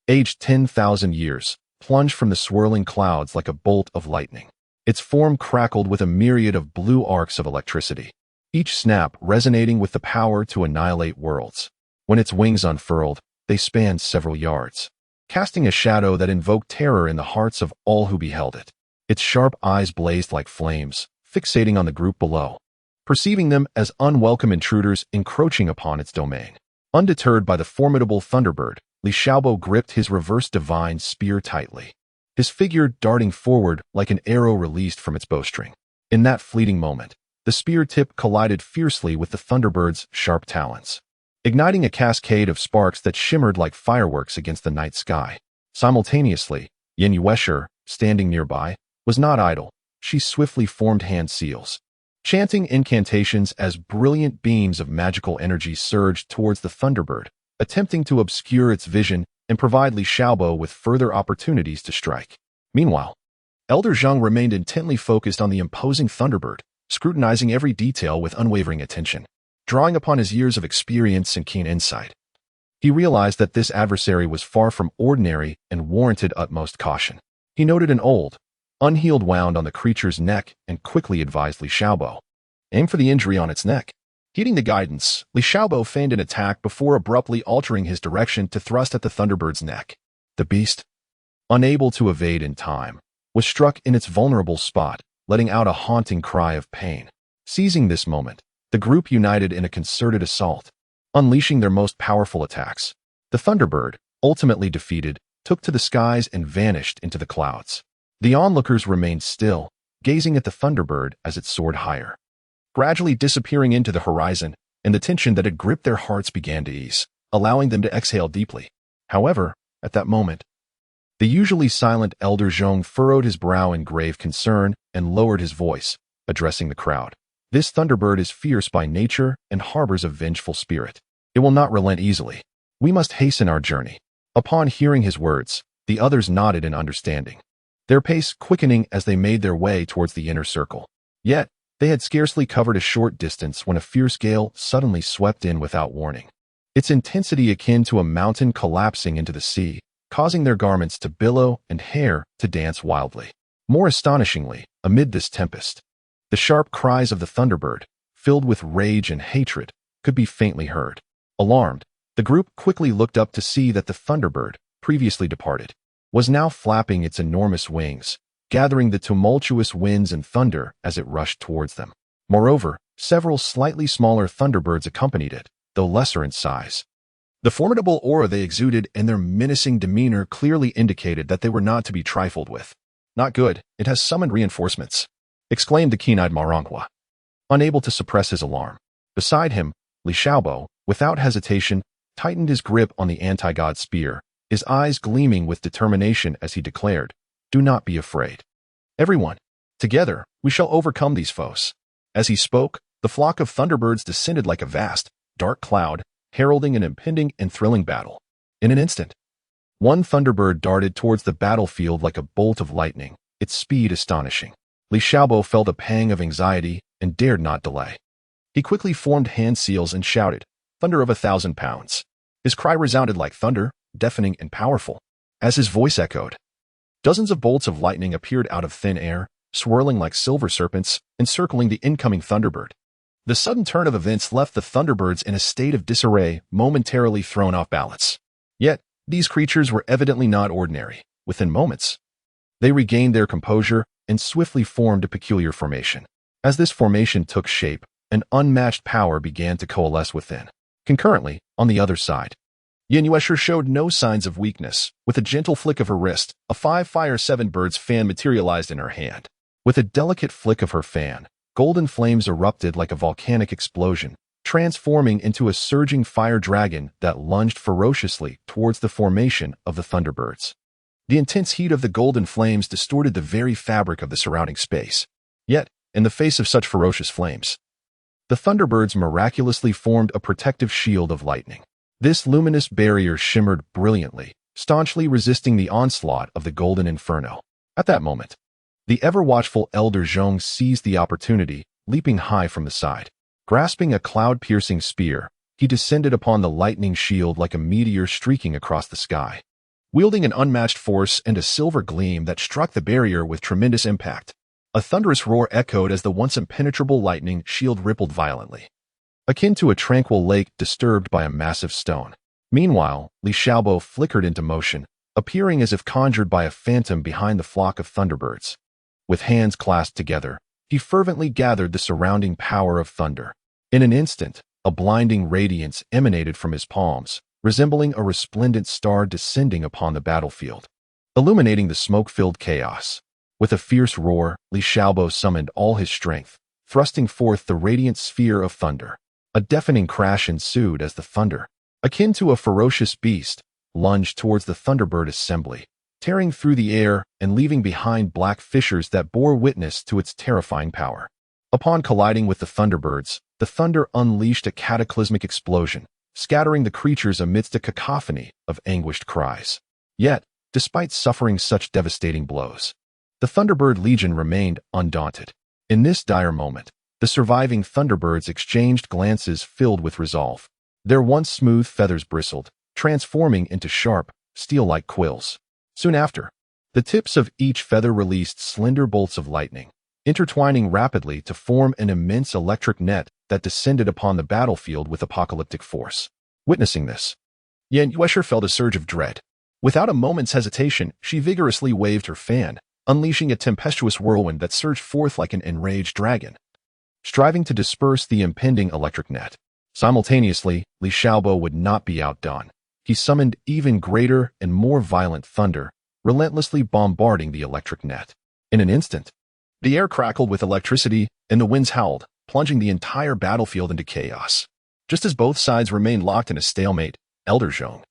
aged 10,000 years, plunged from the swirling clouds like a bolt of lightning. Its form crackled with a myriad of blue arcs of electricity, each snap resonating with the power to annihilate worlds. When its wings unfurled, they spanned several yards, casting a shadow that invoked terror in the hearts of all who beheld it. Its sharp eyes blazed like flames, fixating on the group below, perceiving them as unwelcome intruders encroaching upon its domain. Undeterred by the formidable thunderbird, Li Xiaobo gripped his reverse divine spear tightly, his figure darting forward like an arrow released from its bowstring. In that fleeting moment, the spear tip collided fiercely with the thunderbird's sharp talons, igniting a cascade of sparks that shimmered like fireworks against the night sky. Simultaneously, Yin Yuesher, standing nearby, was not idle. She swiftly formed hand seals, chanting incantations as brilliant beams of magical energy surged towards the thunderbird, attempting to obscure its vision and provide Li Xiaobo with further opportunities to strike. Meanwhile, Elder Zheng remained intently focused on the imposing thunderbird, scrutinizing every detail with unwavering attention. Drawing upon his years of experience and keen insight, he realized that this adversary was far from ordinary and warranted utmost caution. He noted an old, unhealed wound on the creature's neck and quickly advised Li Xiaobo, aim for the injury on its neck. Heeding the guidance, Li Xiaobo feigned an attack before abruptly altering his direction to thrust at the thunderbird's neck. The beast, unable to evade in time, was struck in its vulnerable spot, letting out a haunting cry of pain. Seizing this moment, the group united in a concerted assault, unleashing their most powerful attacks. The thunderbird, ultimately defeated, took to the skies and vanished into the clouds. The onlookers remained still, gazing at the thunderbird as it soared higher, gradually disappearing into the horizon, and the tension that had gripped their hearts began to ease, allowing them to exhale deeply. However, at that moment, the usually silent Elder Zhong furrowed his brow in grave concern and lowered his voice, addressing the crowd. This thunderbird is fierce by nature and harbors a vengeful spirit. It will not relent easily. We must hasten our journey. Upon hearing his words, the others nodded in understanding, their pace quickening as they made their way towards the inner circle. Yet, they had scarcely covered a short distance when a fierce gale suddenly swept in without warning, its intensity akin to a mountain collapsing into the sea, causing their garments to billow and hair to dance wildly. More astonishingly, amid this tempest, the sharp cries of the Thunderbird, filled with rage and hatred, could be faintly heard. Alarmed, the group quickly looked up to see that the Thunderbird, previously departed, was now flapping its enormous wings, gathering the tumultuous winds and thunder as it rushed towards them. Moreover, several slightly smaller Thunderbirds accompanied it, though lesser in size. The formidable aura they exuded and their menacing demeanor clearly indicated that they were not to be trifled with. "Not good, it has summoned reinforcements," exclaimed the keen-eyed Maranghua, unable to suppress his alarm. Beside him, Li Xiaobo, without hesitation, tightened his grip on the anti-god spear, his eyes gleaming with determination as he declared, "Do not be afraid. Everyone, together, we shall overcome these foes." As he spoke, the flock of Thunderbirds descended like a vast, dark cloud, heralding an impending and thrilling battle. In an instant, one Thunderbird darted towards the battlefield like a bolt of lightning, its speed astonishing. Li Xiaobo felt a pang of anxiety and dared not delay. He quickly formed hand seals and shouted, "Thunder of 1,000 pounds." His cry resounded like thunder, deafening and powerful. As his voice echoed, dozens of bolts of lightning appeared out of thin air, swirling like silver serpents, encircling the incoming Thunderbird. The sudden turn of events left the Thunderbirds in a state of disarray, momentarily thrown off balance. Yet, these creatures were evidently not ordinary. Within moments, they regained their composure and swiftly formed a peculiar formation. As this formation took shape, an unmatched power began to coalesce within. Concurrently, on the other side, Yin Yuesher showed no signs of weakness. With a gentle flick of her wrist, a 5-fire 7-birds fan materialized in her hand. With a delicate flick of her fan, golden flames erupted like a volcanic explosion, transforming into a surging fire dragon that lunged ferociously towards the formation of the Thunderbirds. The intense heat of the golden flames distorted the very fabric of the surrounding space. Yet, in the face of such ferocious flames, the Thunderbirds miraculously formed a protective shield of lightning. This luminous barrier shimmered brilliantly, staunchly resisting the onslaught of the golden inferno. At that moment, the ever-watchful Elder Zhong seized the opportunity, leaping high from the side. Grasping a cloud-piercing spear, he descended upon the lightning shield like a meteor streaking across the sky, wielding an unmatched force and a silver gleam that struck the barrier with tremendous impact. A thunderous roar echoed as the once impenetrable lightning shield rippled violently, akin to a tranquil lake disturbed by a massive stone. Meanwhile, Li Xiaobo flickered into motion, appearing as if conjured by a phantom behind the flock of Thunderbirds. With hands clasped together, he fervently gathered the surrounding power of thunder. In an instant, a blinding radiance emanated from his palms, resembling a resplendent star descending upon the battlefield, illuminating the smoke-filled chaos. With a fierce roar, Li Xiaobo summoned all his strength, thrusting forth the radiant sphere of thunder. A deafening crash ensued as the thunder, akin to a ferocious beast, lunged towards the Thunderbird assembly, tearing through the air and leaving behind black fissures that bore witness to its terrifying power. Upon colliding with the Thunderbirds, the thunder unleashed a cataclysmic explosion, scattering the creatures amidst a cacophony of anguished cries. Yet, despite suffering such devastating blows, the Thunderbird Legion remained undaunted. In this dire moment, the surviving Thunderbirds exchanged glances filled with resolve. Their once smooth feathers bristled, transforming into sharp, steel-like quills. Soon after, the tips of each feather released slender bolts of lightning, intertwining rapidly to form an immense electric net that descended upon the battlefield with apocalyptic force. Witnessing this, Yin Yuesher felt a surge of dread. Without a moment's hesitation, she vigorously waved her fan, unleashing a tempestuous whirlwind that surged forth like an enraged dragon, striving to disperse the impending electric net. Simultaneously, Li Xiaobo would not be outdone. He summoned even greater and more violent thunder, relentlessly bombarding the electric net. In an instant, the air crackled with electricity and the winds howled, plunging the entire battlefield into chaos. Just as both sides remained locked in a stalemate, Elder Zhong,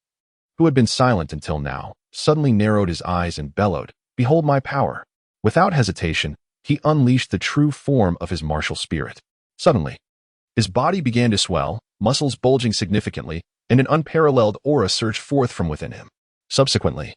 who had been silent until now, suddenly narrowed his eyes and bellowed, "Behold my power." Without hesitation, he unleashed the true form of his martial spirit. Suddenly, his body began to swell, muscles bulging significantly, and an unparalleled aura surged forth from within him. Subsequently,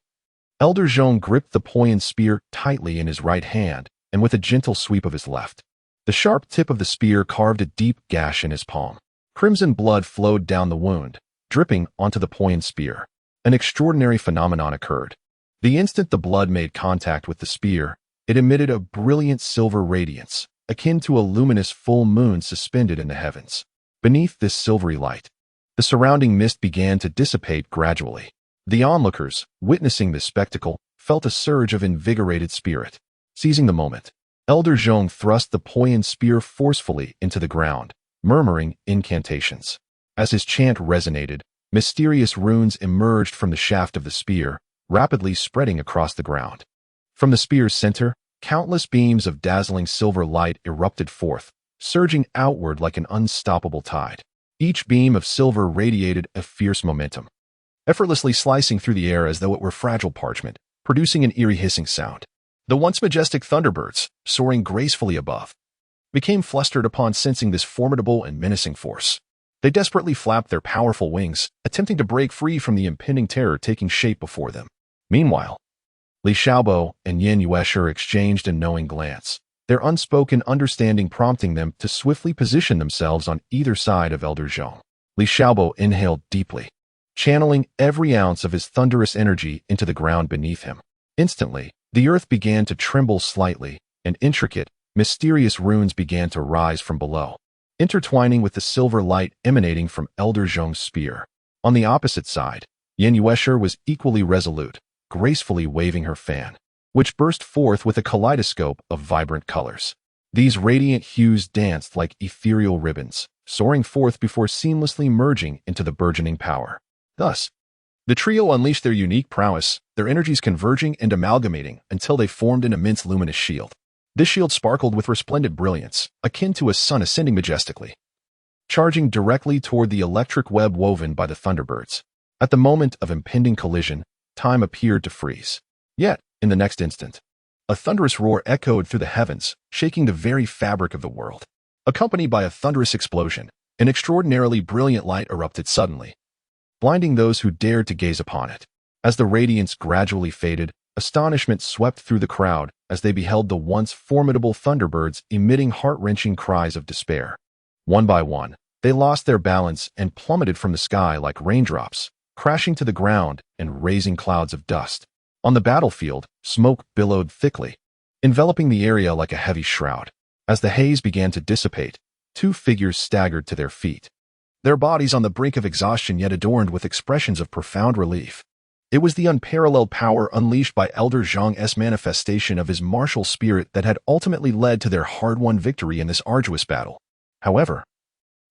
Elder Zhong gripped the poignant spear tightly in his right hand, and with a gentle sweep of his left, the sharp tip of the spear carved a deep gash in his palm. Crimson blood flowed down the wound, dripping onto the poignant spear. An extraordinary phenomenon occurred. The instant the blood made contact with the spear, It emitted a brilliant silver radiance, akin to a luminous full moon suspended in the heavens. Beneath this silvery light, the surrounding mist began to dissipate gradually. The onlookers, witnessing this spectacle, felt a surge of invigorated spirit. Seizing the moment, Elder Zhong thrust the poison spear forcefully into the ground, murmuring incantations. As his chant resonated, mysterious runes emerged from the shaft of the spear, rapidly spreading across the ground. From the spear's center, countless beams of dazzling silver light erupted forth, surging outward like an unstoppable tide. Each beam of silver radiated a fierce momentum, effortlessly slicing through the air as though it were fragile parchment, producing an eerie hissing sound. The once majestic thunderbirds, soaring gracefully above, became flustered upon sensing this formidable and menacing force. They desperately flapped their powerful wings, attempting to break free from the impending terror taking shape before them. Meanwhile, Li Xiaobo and Yin Yuesher exchanged a knowing glance, their unspoken understanding prompting them to swiftly position themselves on either side of Elder Zhong. Li Xiaobo inhaled deeply, channeling every ounce of his thunderous energy into the ground beneath him. Instantly, the earth began to tremble slightly, and intricate, mysterious runes began to rise from below, intertwining with the silver light emanating from Elder Zhong's spear. On the opposite side, Yin Yuesher was equally resolute, gracefully waving her fan, which burst forth with a kaleidoscope of vibrant colors. These radiant hues danced like ethereal ribbons, soaring forth before seamlessly merging into the burgeoning power. Thus, the trio unleashed their unique prowess, their energies converging and amalgamating until they formed an immense luminous shield. This shield sparkled with resplendent brilliance, akin to a sun ascending majestically, charging directly toward the electric web woven by the thunderbirds. At the moment of impending collision, time appeared to freeze. Yet, in the next instant, a thunderous roar echoed through the heavens, shaking the very fabric of the world. Accompanied by a thunderous explosion, an extraordinarily brilliant light erupted suddenly, blinding those who dared to gaze upon it. As the radiance gradually faded, astonishment swept through the crowd as they beheld the once formidable thunderbirds emitting heart-wrenching cries of despair. One by one, they lost their balance and plummeted from the sky like raindrops, crashing to the ground and raising clouds of dust. On the battlefield, smoke billowed thickly, enveloping the area like a heavy shroud. As the haze began to dissipate, two figures staggered to their feet, their bodies on the brink of exhaustion yet adorned with expressions of profound relief. It was the unparalleled power unleashed by Elder Zhong's manifestation of his martial spirit that had ultimately led to their hard-won victory in this arduous battle. However,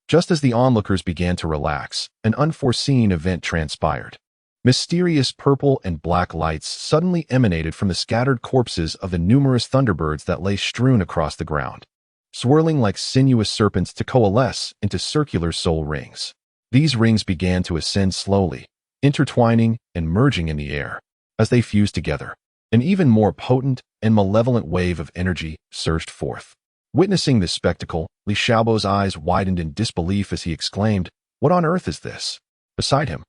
just as the onlookers began to relax, an unforeseen event transpired. Mysterious purple and black lights suddenly emanated from the scattered corpses of the numerous thunderbirds that lay strewn across the ground, swirling like sinuous serpents to coalesce into circular soul rings. These rings began to ascend slowly, intertwining and merging in the air. As they fused together, an even more potent and malevolent wave of energy surged forth. Witnessing this spectacle, Li Xiaobo's eyes widened in disbelief as he exclaimed, "What on earth is this?" Beside him,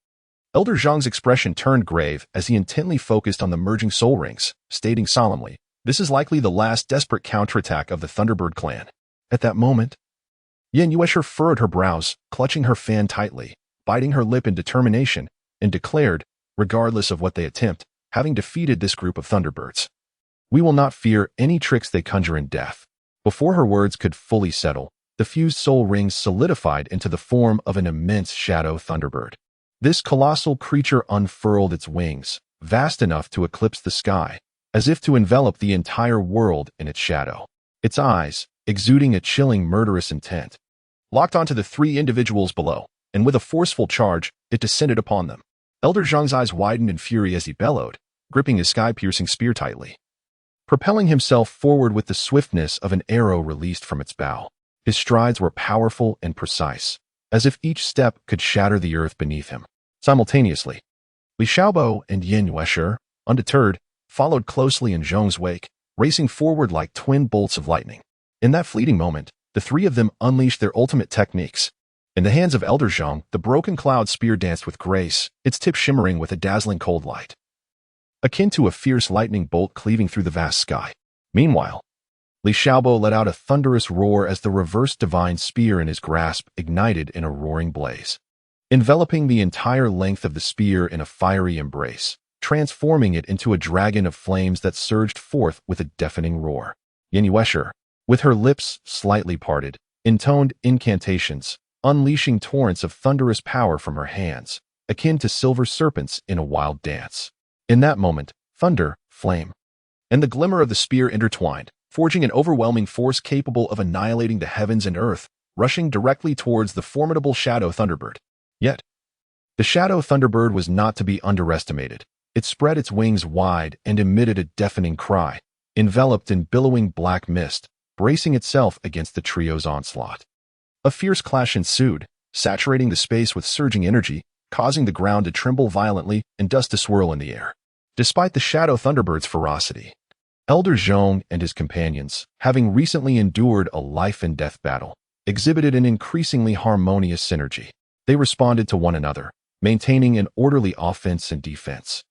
Elder Zhang's expression turned grave as he intently focused on the merging soul rings, stating solemnly, "This is likely the last desperate counterattack of the Thunderbird clan." At that moment, Yin Yuesher furrowed her brows, clutching her fan tightly, biting her lip in determination, and declared, regardless of what they attempt, having defeated this group of Thunderbirds, "We will not fear any tricks they conjure in death." Before her words could fully settle, the fused soul rings solidified into the form of an immense shadow Thunderbird. This colossal creature unfurled its wings, vast enough to eclipse the sky, as if to envelop the entire world in its shadow. Its eyes, exuding a chilling murderous intent, locked onto the three individuals below, and with a forceful charge, it descended upon them. Elder Zhang's eyes widened in fury as he bellowed, gripping his sky-piercing spear tightly, propelling himself forward with the swiftness of an arrow released from its bow. His strides were powerful and precise, as if each step could shatter the earth beneath him. Simultaneously, Li Xiaobo and Yin Yuesher, undeterred, followed closely in Zhong's wake, racing forward like twin bolts of lightning. In that fleeting moment, the three of them unleashed their ultimate techniques. In the hands of Elder Zhong, the broken cloud spear danced with grace, its tip shimmering with a dazzling cold light, akin to a fierce lightning bolt cleaving through the vast sky. Meanwhile, Li Xiaobo let out a thunderous roar as the reversed divine spear in his grasp ignited in a roaring blaze, enveloping the entire length of the spear in a fiery embrace, transforming it into a dragon of flames that surged forth with a deafening roar. Yin Yuesher, with her lips slightly parted, intoned incantations, unleashing torrents of thunderous power from her hands, akin to silver serpents in a wild dance. In that moment, thunder, flame, and the glimmer of the spear intertwined, forging an overwhelming force capable of annihilating the heavens and earth, rushing directly towards the formidable Shadow Thunderbird. Yet, the Shadow Thunderbird was not to be underestimated. It spread its wings wide and emitted a deafening cry, enveloped in billowing black mist, bracing itself against the trio's onslaught. A fierce clash ensued, saturating the space with surging energy, causing the ground to tremble violently and dust to swirl in the air. Despite the Shadow Thunderbird's ferocity, Elder Zhong and his companions, having recently endured a life-and-death battle, exhibited an increasingly harmonious synergy. They responded to one another, maintaining an orderly offense and defense,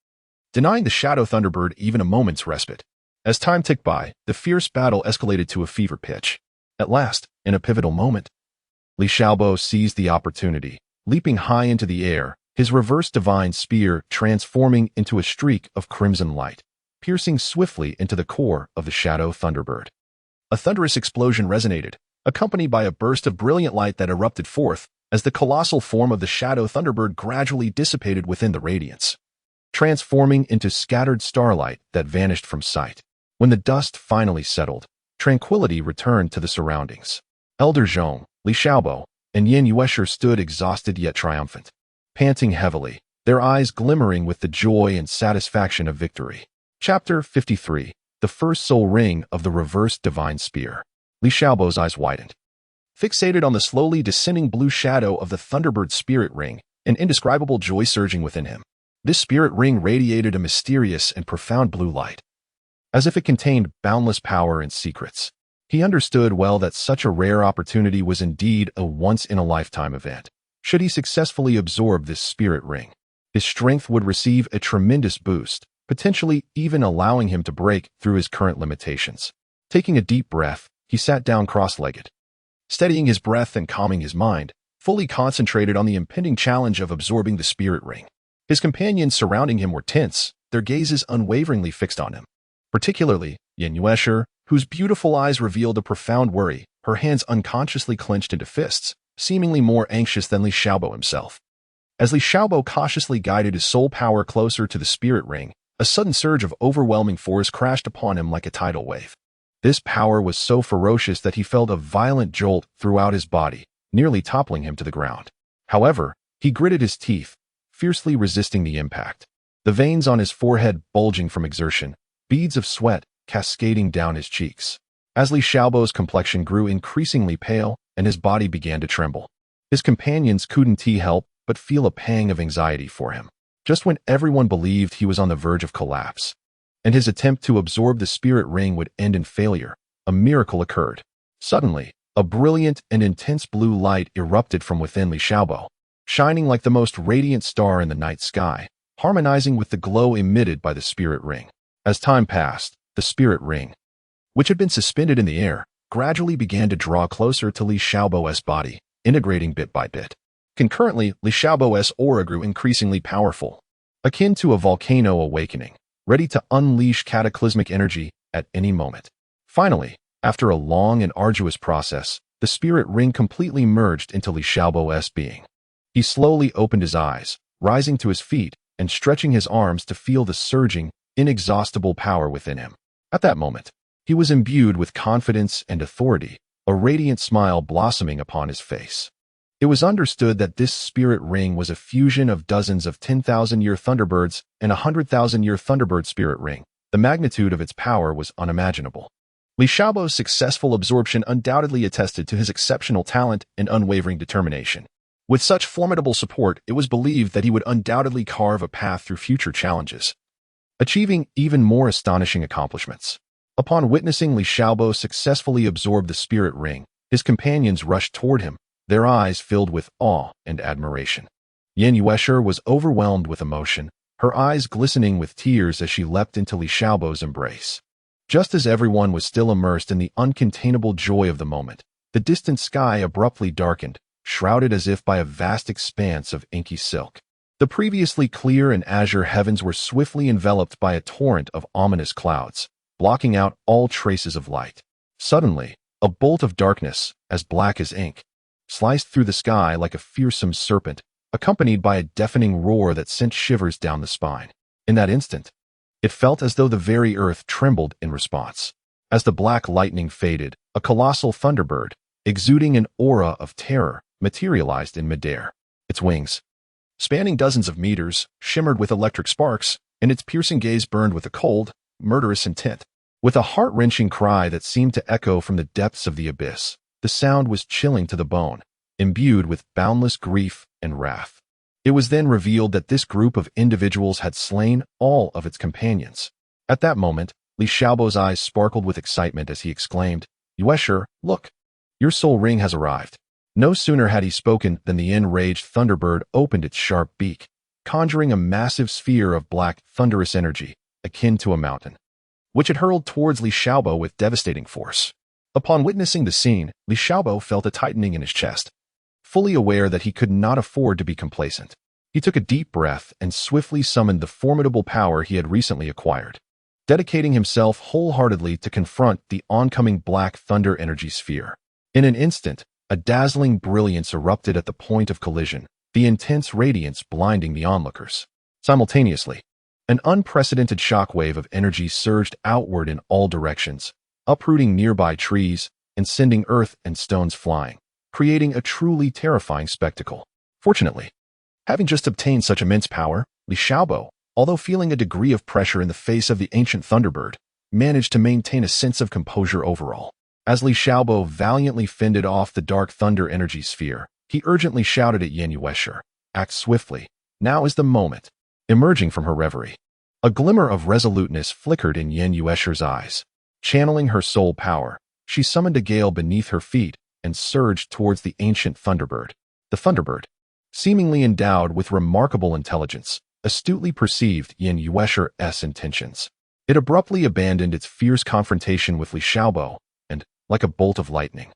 denying the Shadow Thunderbird even a moment's respite. As time ticked by, the fierce battle escalated to a fever pitch. At last, in a pivotal moment, Li Xiaobo seized the opportunity, leaping high into the air, his reverse divine spear transforming into a streak of crimson light, piercing swiftly into the core of the Shadow Thunderbird. A thunderous explosion resonated, accompanied by a burst of brilliant light that erupted forth as the colossal form of the Shadow Thunderbird gradually dissipated within the radiance, transforming into scattered starlight that vanished from sight. When the dust finally settled, tranquility returned to the surroundings. Elder Zhong, Li Xiaobo, and Yin Yuesher stood exhausted yet triumphant, panting heavily, their eyes glimmering with the joy and satisfaction of victory. Chapter 53. The First Soul Ring of the Reverse Divine Spear. Li Xiaobo's eyes widened. Fixated on the slowly descending blue shadow of the Thunderbird spirit ring, an indescribable joy surging within him. This spirit ring radiated a mysterious and profound blue light, as if it contained boundless power and secrets. He understood well that such a rare opportunity was indeed a once-in-a-lifetime event. Should he successfully absorb this spirit ring, his strength would receive a tremendous boost, potentially even allowing him to break through his current limitations. Taking a deep breath, he sat down cross-legged, steadying his breath and calming his mind, fully concentrated on the impending challenge of absorbing the spirit ring. His companions surrounding him were tense, their gazes unwaveringly fixed on him. Particularly, Yin Yuesher, whose beautiful eyes revealed a profound worry, her hands unconsciously clenched into fists, seemingly more anxious than Li Xiaobo himself. As Li Xiaobo cautiously guided his soul power closer to the spirit ring, a sudden surge of overwhelming force crashed upon him like a tidal wave. This power was so ferocious that he felt a violent jolt throughout his body, nearly toppling him to the ground. However, he gritted his teeth, fiercely resisting the impact. The veins on his forehead bulging from exertion, beads of sweat cascading down his cheeks. As Li Xiaobo's complexion grew increasingly pale and his body began to tremble, his companions couldn't help but feel a pang of anxiety for him. Just when everyone believed he was on the verge of collapse, and his attempt to absorb the spirit ring would end in failure, a miracle occurred. Suddenly, a brilliant and intense blue light erupted from within Li Xiaobo, shining like the most radiant star in the night sky, harmonizing with the glow emitted by the spirit ring. As time passed, the spirit ring, which had been suspended in the air, gradually began to draw closer to Li Xiaobo's body, integrating bit by bit. Concurrently, Li Xiaobo's aura grew increasingly powerful, akin to a volcano awakening, ready to unleash cataclysmic energy at any moment. Finally, after a long and arduous process, the spirit ring completely merged into Li Xiaobo's being. He slowly opened his eyes, rising to his feet and stretching his arms to feel the surging, inexhaustible power within him. At that moment, he was imbued with confidence and authority, a radiant smile blossoming upon his face. It was understood that this spirit ring was a fusion of dozens of 10,000-year Thunderbirds and a 100,000-year Thunderbird spirit ring. The magnitude of its power was unimaginable. Li Xiaobo's successful absorption undoubtedly attested to his exceptional talent and unwavering determination. With such formidable support, it was believed that he would undoubtedly carve a path through future challenges, achieving even more astonishing accomplishments. Upon witnessing Li Xiaobo successfully absorb the spirit ring, his companions rushed toward him, their eyes filled with awe and admiration. Yin Yuesher was overwhelmed with emotion, her eyes glistening with tears as she leapt into Li Xiaobo's embrace. Just as everyone was still immersed in the uncontainable joy of the moment, the distant sky abruptly darkened, shrouded as if by a vast expanse of inky silk. The previously clear and azure heavens were swiftly enveloped by a torrent of ominous clouds, blocking out all traces of light. Suddenly, a bolt of darkness, as black as ink, sliced through the sky like a fearsome serpent, accompanied by a deafening roar that sent shivers down the spine. In that instant, it felt as though the very earth trembled in response. As the black lightning faded, a colossal thunderbird, exuding an aura of terror, materialized in midair. Its wings, spanning dozens of meters, shimmered with electric sparks, and its piercing gaze burned with a cold, murderous intent. With a heart-wrenching cry that seemed to echo from the depths of the abyss, the sound was chilling to the bone, imbued with boundless grief and wrath. It was then revealed that this group of individuals had slain all of its companions. At that moment, Li Xiaobo's eyes sparkled with excitement as he exclaimed, "Yuesher, look! Your soul ring has arrived." No sooner had he spoken than the enraged thunderbird opened its sharp beak, conjuring a massive sphere of black, thunderous energy, akin to a mountain, which it hurled towards Li Xiaobo with devastating force. Upon witnessing the scene, Li Xiaobo felt a tightening in his chest. Fully aware that he could not afford to be complacent, he took a deep breath and swiftly summoned the formidable power he had recently acquired, dedicating himself wholeheartedly to confront the oncoming black thunder energy sphere. In an instant, a dazzling brilliance erupted at the point of collision, the intense radiance blinding the onlookers. Simultaneously, an unprecedented shockwave of energy surged outward in all directions, uprooting nearby trees and sending earth and stones flying, creating a truly terrifying spectacle. Fortunately, having just obtained such immense power, Li Xiaobo, although feeling a degree of pressure in the face of the ancient thunderbird, managed to maintain a sense of composure overall. As Li Xiaobo valiantly fended off the dark thunder energy sphere, he urgently shouted at Yan Yuesher, "Act swiftly. Now is the moment." Emerging from her reverie, a glimmer of resoluteness flickered in Yan Yuesher's eyes. Channeling her soul power, she summoned a gale beneath her feet and surged towards the ancient thunderbird. The thunderbird, seemingly endowed with remarkable intelligence, astutely perceived Yan Yuesher's intentions. It abruptly abandoned its fierce confrontation with Li Xiaobo and, like a bolt of lightning,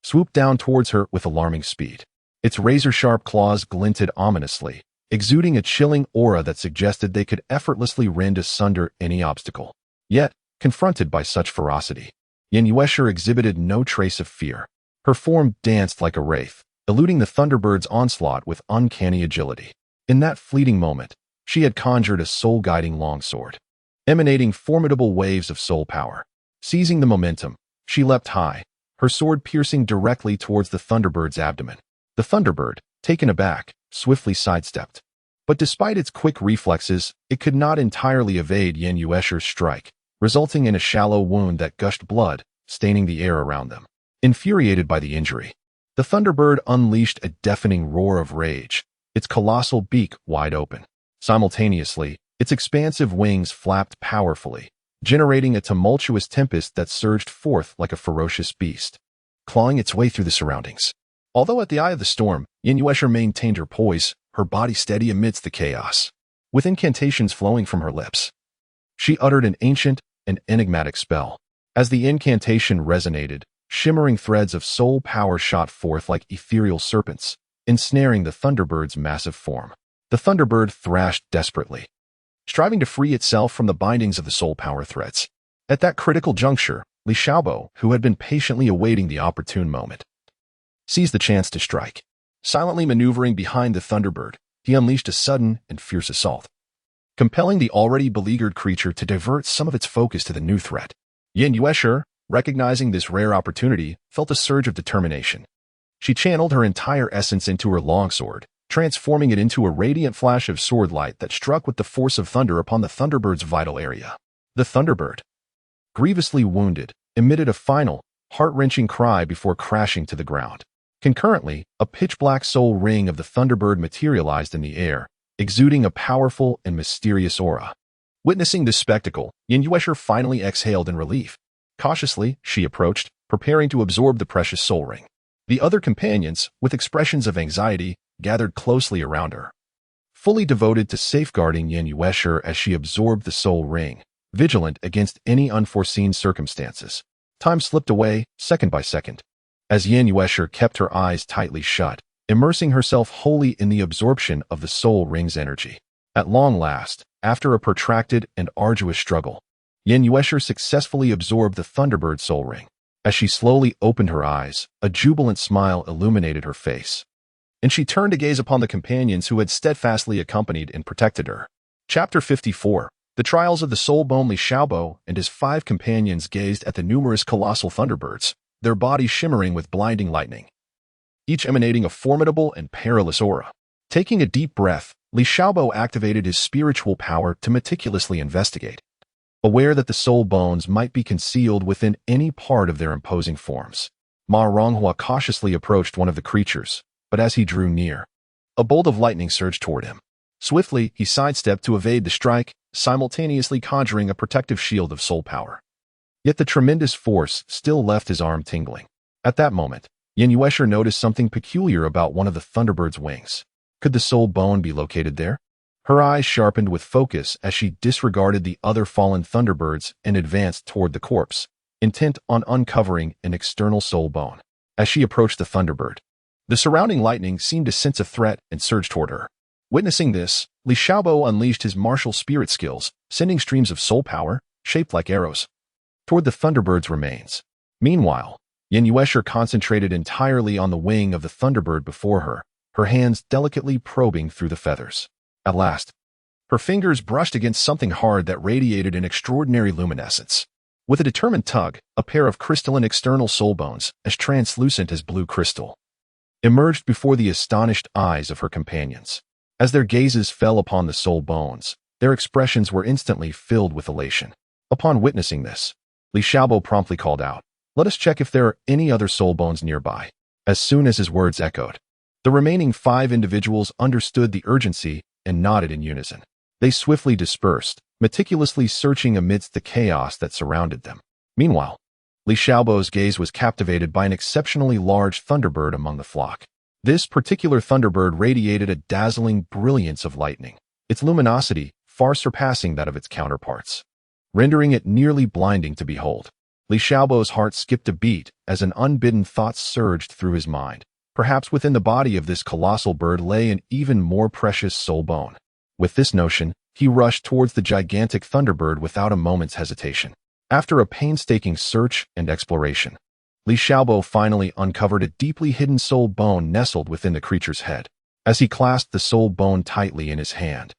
swooped down towards her with alarming speed. Its razor-sharp claws glinted ominously, exuding a chilling aura that suggested they could effortlessly rend asunder any obstacle. Yet, confronted by such ferocity, Yan Yuesher exhibited no trace of fear. Her form danced like a wraith, eluding the thunderbird's onslaught with uncanny agility. In that fleeting moment, she had conjured a soul-guiding longsword, emanating formidable waves of soul power. Seizing the momentum, she leapt high, her sword piercing directly towards the thunderbird's abdomen. The thunderbird, taken aback, swiftly sidestepped. But despite its quick reflexes, it could not entirely evade Yan Yuesher's strike, resulting in a shallow wound that gushed blood, staining the air around them. Infuriated by the injury, the thunderbird unleashed a deafening roar of rage, its colossal beak wide open. Simultaneously, its expansive wings flapped powerfully, generating a tumultuous tempest that surged forth like a ferocious beast, clawing its way through the surroundings. Although at the eye of the storm, Yan Yuesher maintained her poise, her body steady amidst the chaos. With incantations flowing from her lips, she uttered an ancient and enigmatic spell. As the incantation resonated, shimmering threads of soul power shot forth like ethereal serpents, ensnaring the thunderbird's massive form. The thunderbird thrashed desperately, striving to free itself from the bindings of the soul power threads. At that critical juncture, Li Xiaobo, who had been patiently awaiting the opportune moment, seized the chance to strike. Silently maneuvering behind the thunderbird, he unleashed a sudden and fierce assault, compelling the already beleaguered creature to divert some of its focus to the new threat. Yan Yuesher, recognizing this rare opportunity, felt a surge of determination. She channeled her entire essence into her longsword, transforming it into a radiant flash of sword light that struck with the force of thunder upon the thunderbird's vital area. The thunderbird, grievously wounded, emitted a final, heart-wrenching cry before crashing to the ground. Concurrently, a pitch-black soul ring of the thunderbird materialized in the air, exuding a powerful and mysterious aura. Witnessing this spectacle, Yan Yuesher finally exhaled in relief. Cautiously, she approached, preparing to absorb the precious soul ring. The other companions, with expressions of anxiety, gathered closely around her, fully devoted to safeguarding Yan Yuesher as she absorbed the soul ring, vigilant against any unforeseen circumstances. Time slipped away, second by second. As Yan Yuesher kept her eyes tightly shut, immersing herself wholly in the absorption of the soul ring's energy. At long last, after a protracted and arduous struggle, Yin Yuesher successfully absorbed the Thunderbird soul ring. As she slowly opened her eyes, a jubilant smile illuminated her face, and she turned to gaze upon the companions who had steadfastly accompanied and protected her. Chapter 54. The Trials of the Soulbone. Li Xiaobo and his 5 companions gazed at the numerous colossal Thunderbirds, their bodies shimmering with blinding lightning, each emanating a formidable and perilous aura. Taking a deep breath, Li Xiaobo activated his spiritual power to meticulously investigate, aware that the soul bones might be concealed within any part of their imposing forms. Ma Ronghua cautiously approached one of the creatures, but as he drew near, a bolt of lightning surged toward him. Swiftly, he sidestepped to evade the strike, simultaneously conjuring a protective shield of soul power. Yet the tremendous force still left his arm tingling. At that moment, Yin Yuesher noticed something peculiar about one of the Thunderbird's wings. Could the soul bone be located there? Her eyes sharpened with focus as she disregarded the other fallen Thunderbirds and advanced toward the corpse, intent on uncovering an external soul bone. As she approached the Thunderbird, the surrounding lightning seemed to sense a threat and surged toward her. Witnessing this, Li Xiaobo unleashed his martial spirit skills, sending streams of soul power, shaped like arrows, toward the Thunderbird's remains. Meanwhile, Yin Yuesher concentrated entirely on the wing of the Thunderbird before her hands delicately probing through the feathers. At last, her fingers brushed against something hard that radiated an extraordinary luminescence. With a determined tug, a pair of crystalline external soul bones, as translucent as blue crystal, emerged before the astonished eyes of her companions. As their gazes fell upon the soul bones, their expressions were instantly filled with elation. Upon witnessing this, Li Xiaobo promptly called out, "Let us check if there are any other soul bones nearby." As soon as his words echoed, the remaining 5 individuals understood the urgency and nodded in unison. They swiftly dispersed, meticulously searching amidst the chaos that surrounded them. Meanwhile, Li Xiaobo's gaze was captivated by an exceptionally large Thunderbird among the flock. This particular Thunderbird radiated a dazzling brilliance of lightning, its luminosity far surpassing that of its counterparts, rendering it nearly blinding to behold. Li Xiaobo's heart skipped a beat as an unbidden thought surged through his mind. Perhaps within the body of this colossal bird lay an even more precious soul bone. With this notion, he rushed towards the gigantic Thunderbird without a moment's hesitation. After a painstaking search and exploration, Li Xiaobo finally uncovered a deeply hidden soul bone nestled within the creature's head. As he clasped the soul bone tightly in his hand,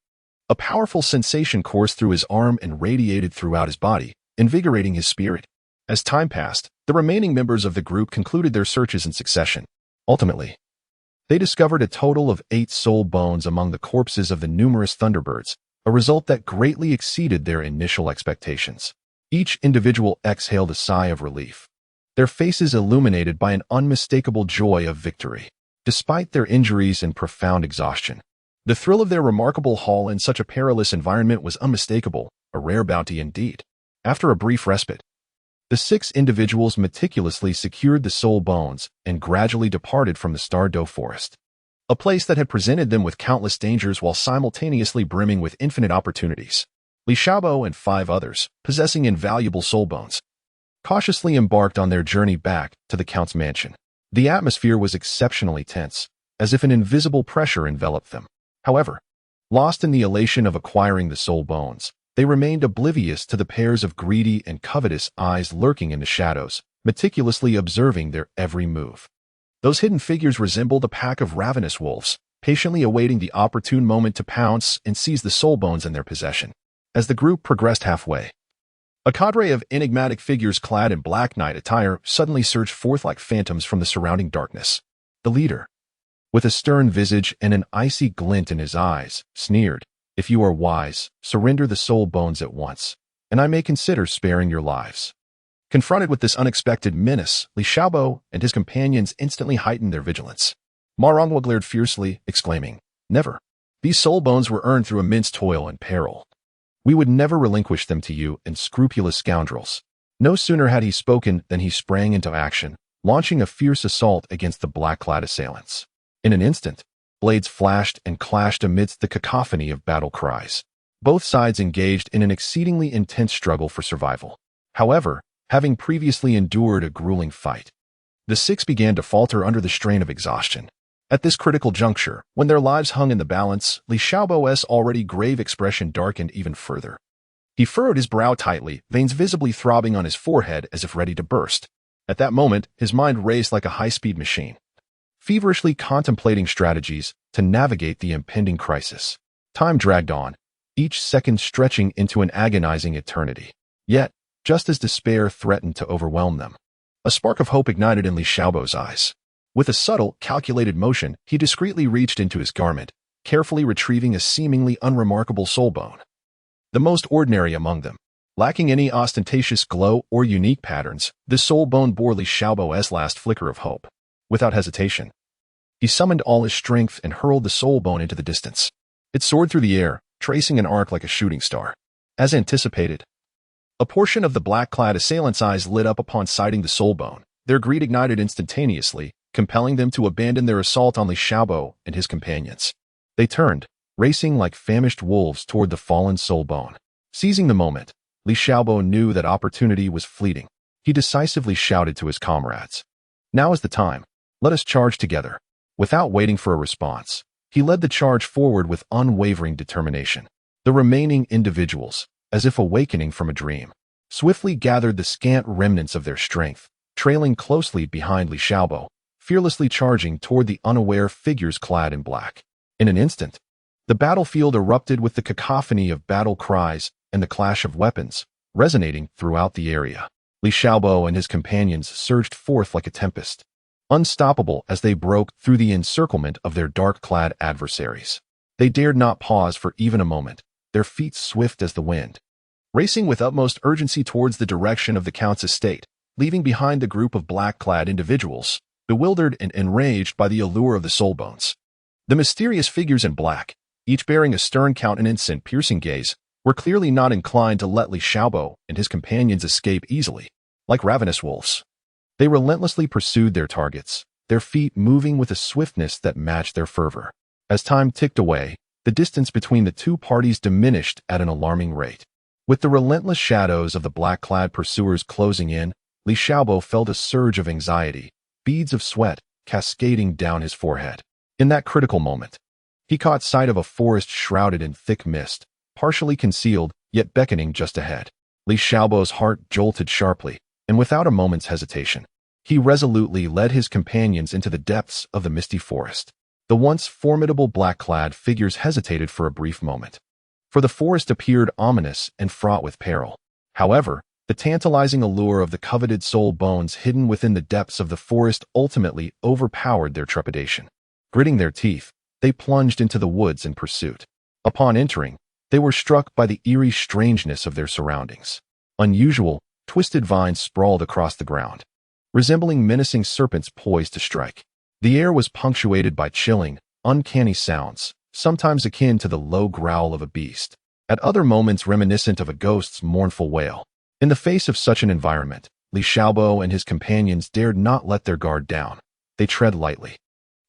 a powerful sensation coursed through his arm and radiated throughout his body, invigorating his spirit. As time passed, the remaining members of the group concluded their searches in succession. Ultimately, they discovered a total of 8 soul bones among the corpses of the numerous Thunderbirds, a result that greatly exceeded their initial expectations. Each individual exhaled a sigh of relief, their faces illuminated by an unmistakable joy of victory. Despite their injuries and profound exhaustion, the thrill of their remarkable haul in such a perilous environment was unmistakable, a rare bounty indeed. After a brief respite, the 6 individuals meticulously secured the soul bones and gradually departed from the Stardow Forest, a place that had presented them with countless dangers while simultaneously brimming with infinite opportunities. Li Xiaobo and 5 others, possessing invaluable soul bones, cautiously embarked on their journey back to the Count's mansion. The atmosphere was exceptionally tense, as if an invisible pressure enveloped them. However, lost in the elation of acquiring the soul bones, they remained oblivious to the pairs of greedy and covetous eyes lurking in the shadows, meticulously observing their every move. Those hidden figures resembled a pack of ravenous wolves, patiently awaiting the opportune moment to pounce and seize the soul bones in their possession. As the group progressed halfway, a cadre of enigmatic figures clad in black knight attire suddenly surged forth like phantoms from the surrounding darkness. The leader, with a stern visage and an icy glint in his eyes, sneered, "If you are wise, surrender the soul bones at once, and I may consider sparing your lives." Confronted with this unexpected menace, Li Xiaobo and his companions instantly heightened their vigilance. Ma Ronghua glared fiercely, exclaiming, "Never. These soul bones were earned through immense toil and peril. We would never relinquish them to you unscrupulous scoundrels." No sooner had he spoken than he sprang into action, launching a fierce assault against the black-clad assailants. In an instant, blades flashed and clashed amidst the cacophony of battle cries. Both sides engaged in an exceedingly intense struggle for survival. However, having previously endured a grueling fight, the 6 began to falter under the strain of exhaustion. At this critical juncture, when their lives hung in the balance, Li Xiaobo's already grave expression darkened even further. He furrowed his brow tightly, veins visibly throbbing on his forehead as if ready to burst. At that moment, his mind raced like a high-speed machine, feverishly contemplating strategies to navigate the impending crisis. Time dragged on, each second stretching into an agonizing eternity. Yet, just as despair threatened to overwhelm them, a spark of hope ignited in Li Xiaobo's eyes. With a subtle, calculated motion, he discreetly reached into his garment, carefully retrieving a seemingly unremarkable soul bone, the most ordinary among them. Lacking any ostentatious glow or unique patterns, this soul bone bore Li Xiaobo's last flicker of hope. Without hesitation, he summoned all his strength and hurled the soul bone into the distance. It soared through the air, tracing an arc like a shooting star. As anticipated, a portion of the black-clad assailants' eyes lit up upon sighting the soul bone. Their greed ignited instantaneously, compelling them to abandon their assault on Li Xiaobo and his companions. They turned, racing like famished wolves toward the fallen soul bone. Seizing the moment, Li Xiaobo knew that opportunity was fleeting. He decisively shouted to his comrades, "Now is the time. Let us charge together." Without waiting for a response, he led the charge forward with unwavering determination. The remaining individuals, as if awakening from a dream, swiftly gathered the scant remnants of their strength, trailing closely behind Li Xiaobo, fearlessly charging toward the unaware figures clad in black. In an instant, the battlefield erupted with the cacophony of battle cries and the clash of weapons, resonating throughout the area. Li Xiaobo and his companions surged forth like a tempest, unstoppable as they broke through the encirclement of their dark-clad adversaries. They dared not pause for even a moment, their feet swift as the wind, racing with utmost urgency towards the direction of the Count's estate, leaving behind the group of black-clad individuals, bewildered and enraged by the allure of the soul bones. The mysterious figures in black, each bearing a stern countenance and piercing gaze, were clearly not inclined to let Li Xiaobo and his companions escape easily. Like ravenous wolves, they relentlessly pursued their targets, their feet moving with a swiftness that matched their fervor. As time ticked away, the distance between the two parties diminished at an alarming rate. With the relentless shadows of the black-clad pursuers closing in, Li Xiaobo felt a surge of anxiety, beads of sweat cascading down his forehead. In that critical moment, he caught sight of a forest shrouded in thick mist, partially concealed, yet beckoning just ahead. Li Xiaobo's heart jolted sharply, and without a moment's hesitation, he resolutely led his companions into the depths of the misty forest. The once formidable black-clad figures hesitated for a brief moment, for the forest appeared ominous and fraught with peril. However, the tantalizing allure of the coveted soul bones hidden within the depths of the forest ultimately overpowered their trepidation. Gritting their teeth, they plunged into the woods in pursuit. Upon entering, they were struck by the eerie strangeness of their surroundings. Unusual, twisted vines sprawled across the ground, resembling menacing serpents poised to strike. The air was punctuated by chilling, uncanny sounds, sometimes akin to the low growl of a beast, at other moments reminiscent of a ghost's mournful wail. In the face of such an environment, Li Xiaobo and his companions dared not let their guard down. They tread lightly,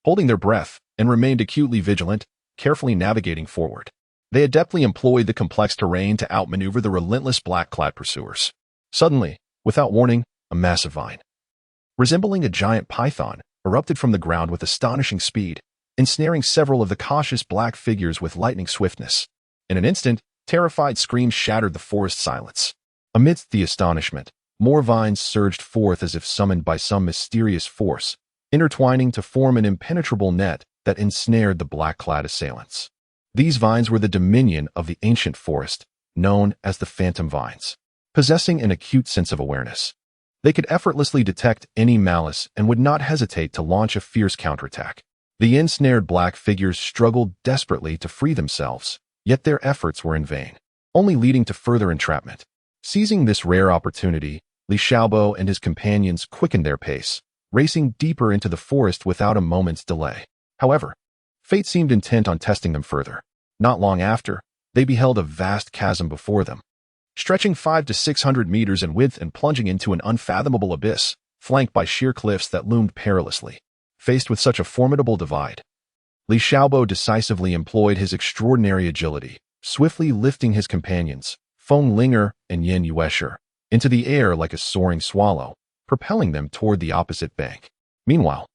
holding their breath, and remained acutely vigilant, carefully navigating forward. They adeptly employed the complex terrain to outmaneuver the relentless black-clad pursuers. Suddenly, without warning, a massive vine, resembling a giant python, erupted from the ground with astonishing speed, ensnaring several of the cautious black figures with lightning swiftness. In an instant, terrified screams shattered the forest silence. Amidst the astonishment, more vines surged forth as if summoned by some mysterious force, intertwining to form an impenetrable net that ensnared the black-clad assailants. These vines were the dominion of the ancient forest, known as the phantom vines. Possessing an acute sense of awareness, they could effortlessly detect any malice and would not hesitate to launch a fierce counterattack. The ensnared black figures struggled desperately to free themselves, yet their efforts were in vain, only leading to further entrapment. Seizing this rare opportunity, Li Xiaobo and his companions quickened their pace, racing deeper into the forest without a moment's delay. However, fate seemed intent on testing them further. Not long after, they beheld a vast chasm before them, stretching 500 to 600 meters in width and plunging into an unfathomable abyss, flanked by sheer cliffs that loomed perilously. Faced with such a formidable divide, Li Xiaobo decisively employed his extraordinary agility, swiftly lifting his companions, Feng Linger and Yin Yuesher, into the air like a soaring swallow, propelling them toward the opposite bank. Meanwhile,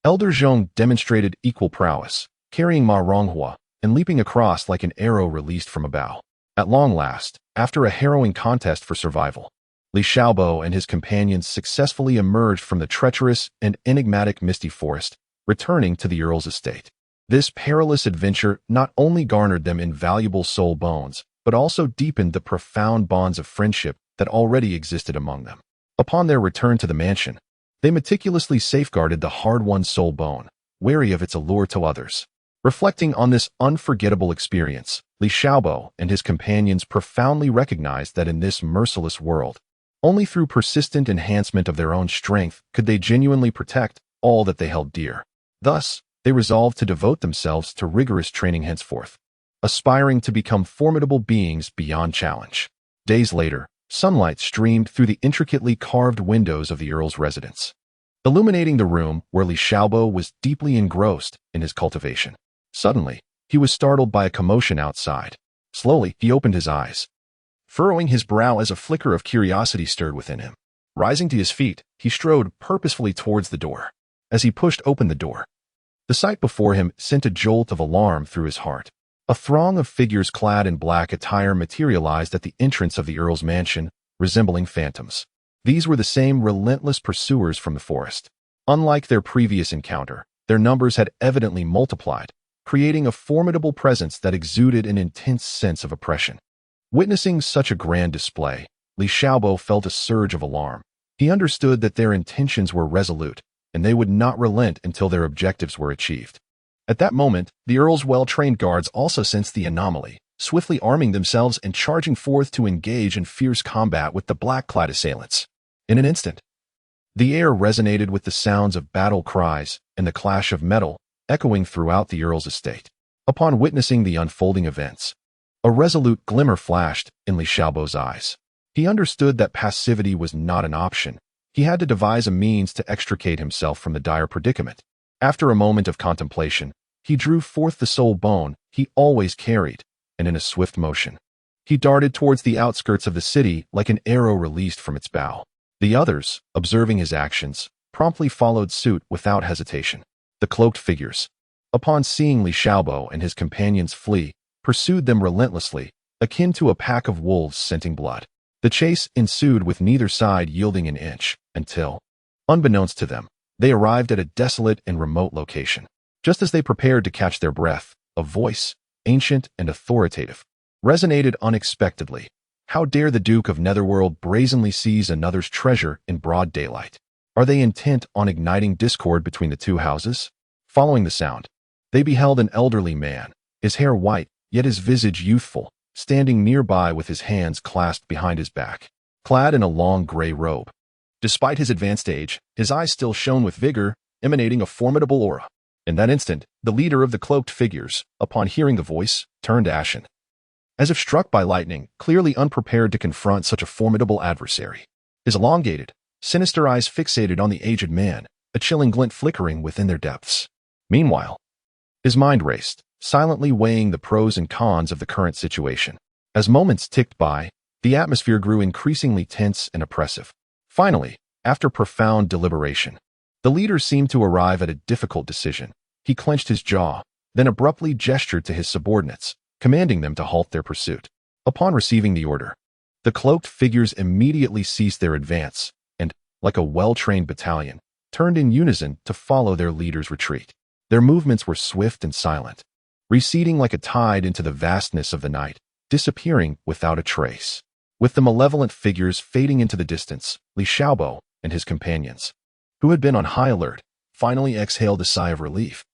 Elder Zhong demonstrated equal prowess, carrying Ma Ronghua and leaping across like an arrow released from a bow. At long last, after a harrowing contest for survival, Li Xiaobo and his companions successfully emerged from the treacherous and enigmatic misty forest, returning to the Earl's estate. This perilous adventure not only garnered them invaluable soul bones, but also deepened the profound bonds of friendship that already existed among them. Upon their return to the mansion, they meticulously safeguarded the hard-won soul bone, wary of its allure to others. Reflecting on this unforgettable experience, Li Xiaobo and his companions profoundly recognized that in this merciless world, only through persistent enhancement of their own strength could they genuinely protect all that they held dear. Thus, they resolved to devote themselves to rigorous training henceforth, aspiring to become formidable beings beyond challenge. Days later, sunlight streamed through the intricately carved windows of the Earl's residence, illuminating the room where Li Xiaobo was deeply engrossed in his cultivation. Suddenly, he was startled by a commotion outside. Slowly, he opened his eyes, furrowing his brow as a flicker of curiosity stirred within him. Rising to his feet, he strode purposefully towards the door. As he pushed open the door, the sight before him sent a jolt of alarm through his heart. A throng of figures clad in black attire materialized at the entrance of the Earl's mansion, resembling phantoms. These were the same relentless pursuers from the forest. Unlike their previous encounter, their numbers had evidently multiplied, creating a formidable presence that exuded an intense sense of oppression. Witnessing such a grand display, Li Xiaobo felt a surge of alarm. He understood that their intentions were resolute, and they would not relent until their objectives were achieved. At that moment, the Earl's well-trained guards also sensed the anomaly, swiftly arming themselves and charging forth to engage in fierce combat with the black-clad assailants. In an instant, the air resonated with the sounds of battle cries and the clash of metal echoing throughout the Earl's estate. Upon witnessing the unfolding events, a resolute glimmer flashed in Li Xiaobo's eyes. He understood that passivity was not an option. He had to devise a means to extricate himself from the dire predicament. After a moment of contemplation, he drew forth the soul bone he always carried, and in a swift motion, he darted towards the outskirts of the city like an arrow released from its bow. The others, observing his actions, promptly followed suit without hesitation. The cloaked figures, upon seeing Li Xiaobo and his companions flee, pursued them relentlessly, akin to a pack of wolves scenting blood. The chase ensued with neither side yielding an inch, until, unbeknownst to them, they arrived at a desolate and remote location. Just as they prepared to catch their breath, a voice, ancient and authoritative, resonated unexpectedly. How dare the Duke of Netherworld brazenly seize another's treasure in broad daylight? Are they intent on igniting discord between the two houses? Following the sound, they beheld an elderly man, his hair white, yet his visage youthful, standing nearby with his hands clasped behind his back, clad in a long gray robe. Despite his advanced age, his eyes still shone with vigor, emanating a formidable aura. In that instant, the leader of the cloaked figures, upon hearing the voice, turned ashen, as if struck by lightning, clearly unprepared to confront such a formidable adversary. His elongated, sinister eyes fixated on the aged man, a chilling glint flickering within their depths. Meanwhile, his mind raced, silently weighing the pros and cons of the current situation. As moments ticked by, the atmosphere grew increasingly tense and oppressive. Finally, after profound deliberation, the leader seemed to arrive at a difficult decision. He clenched his jaw, then abruptly gestured to his subordinates, commanding them to halt their pursuit. Upon receiving the order, the cloaked figures immediately ceased their advance and, like a well-trained battalion, turned in unison to follow their leader's retreat. Their movements were swift and silent, receding like a tide into the vastness of the night, disappearing without a trace. With the malevolent figures fading into the distance, Li Xiaobo and his companions, who had been on high alert, finally exhaled a sigh of relief.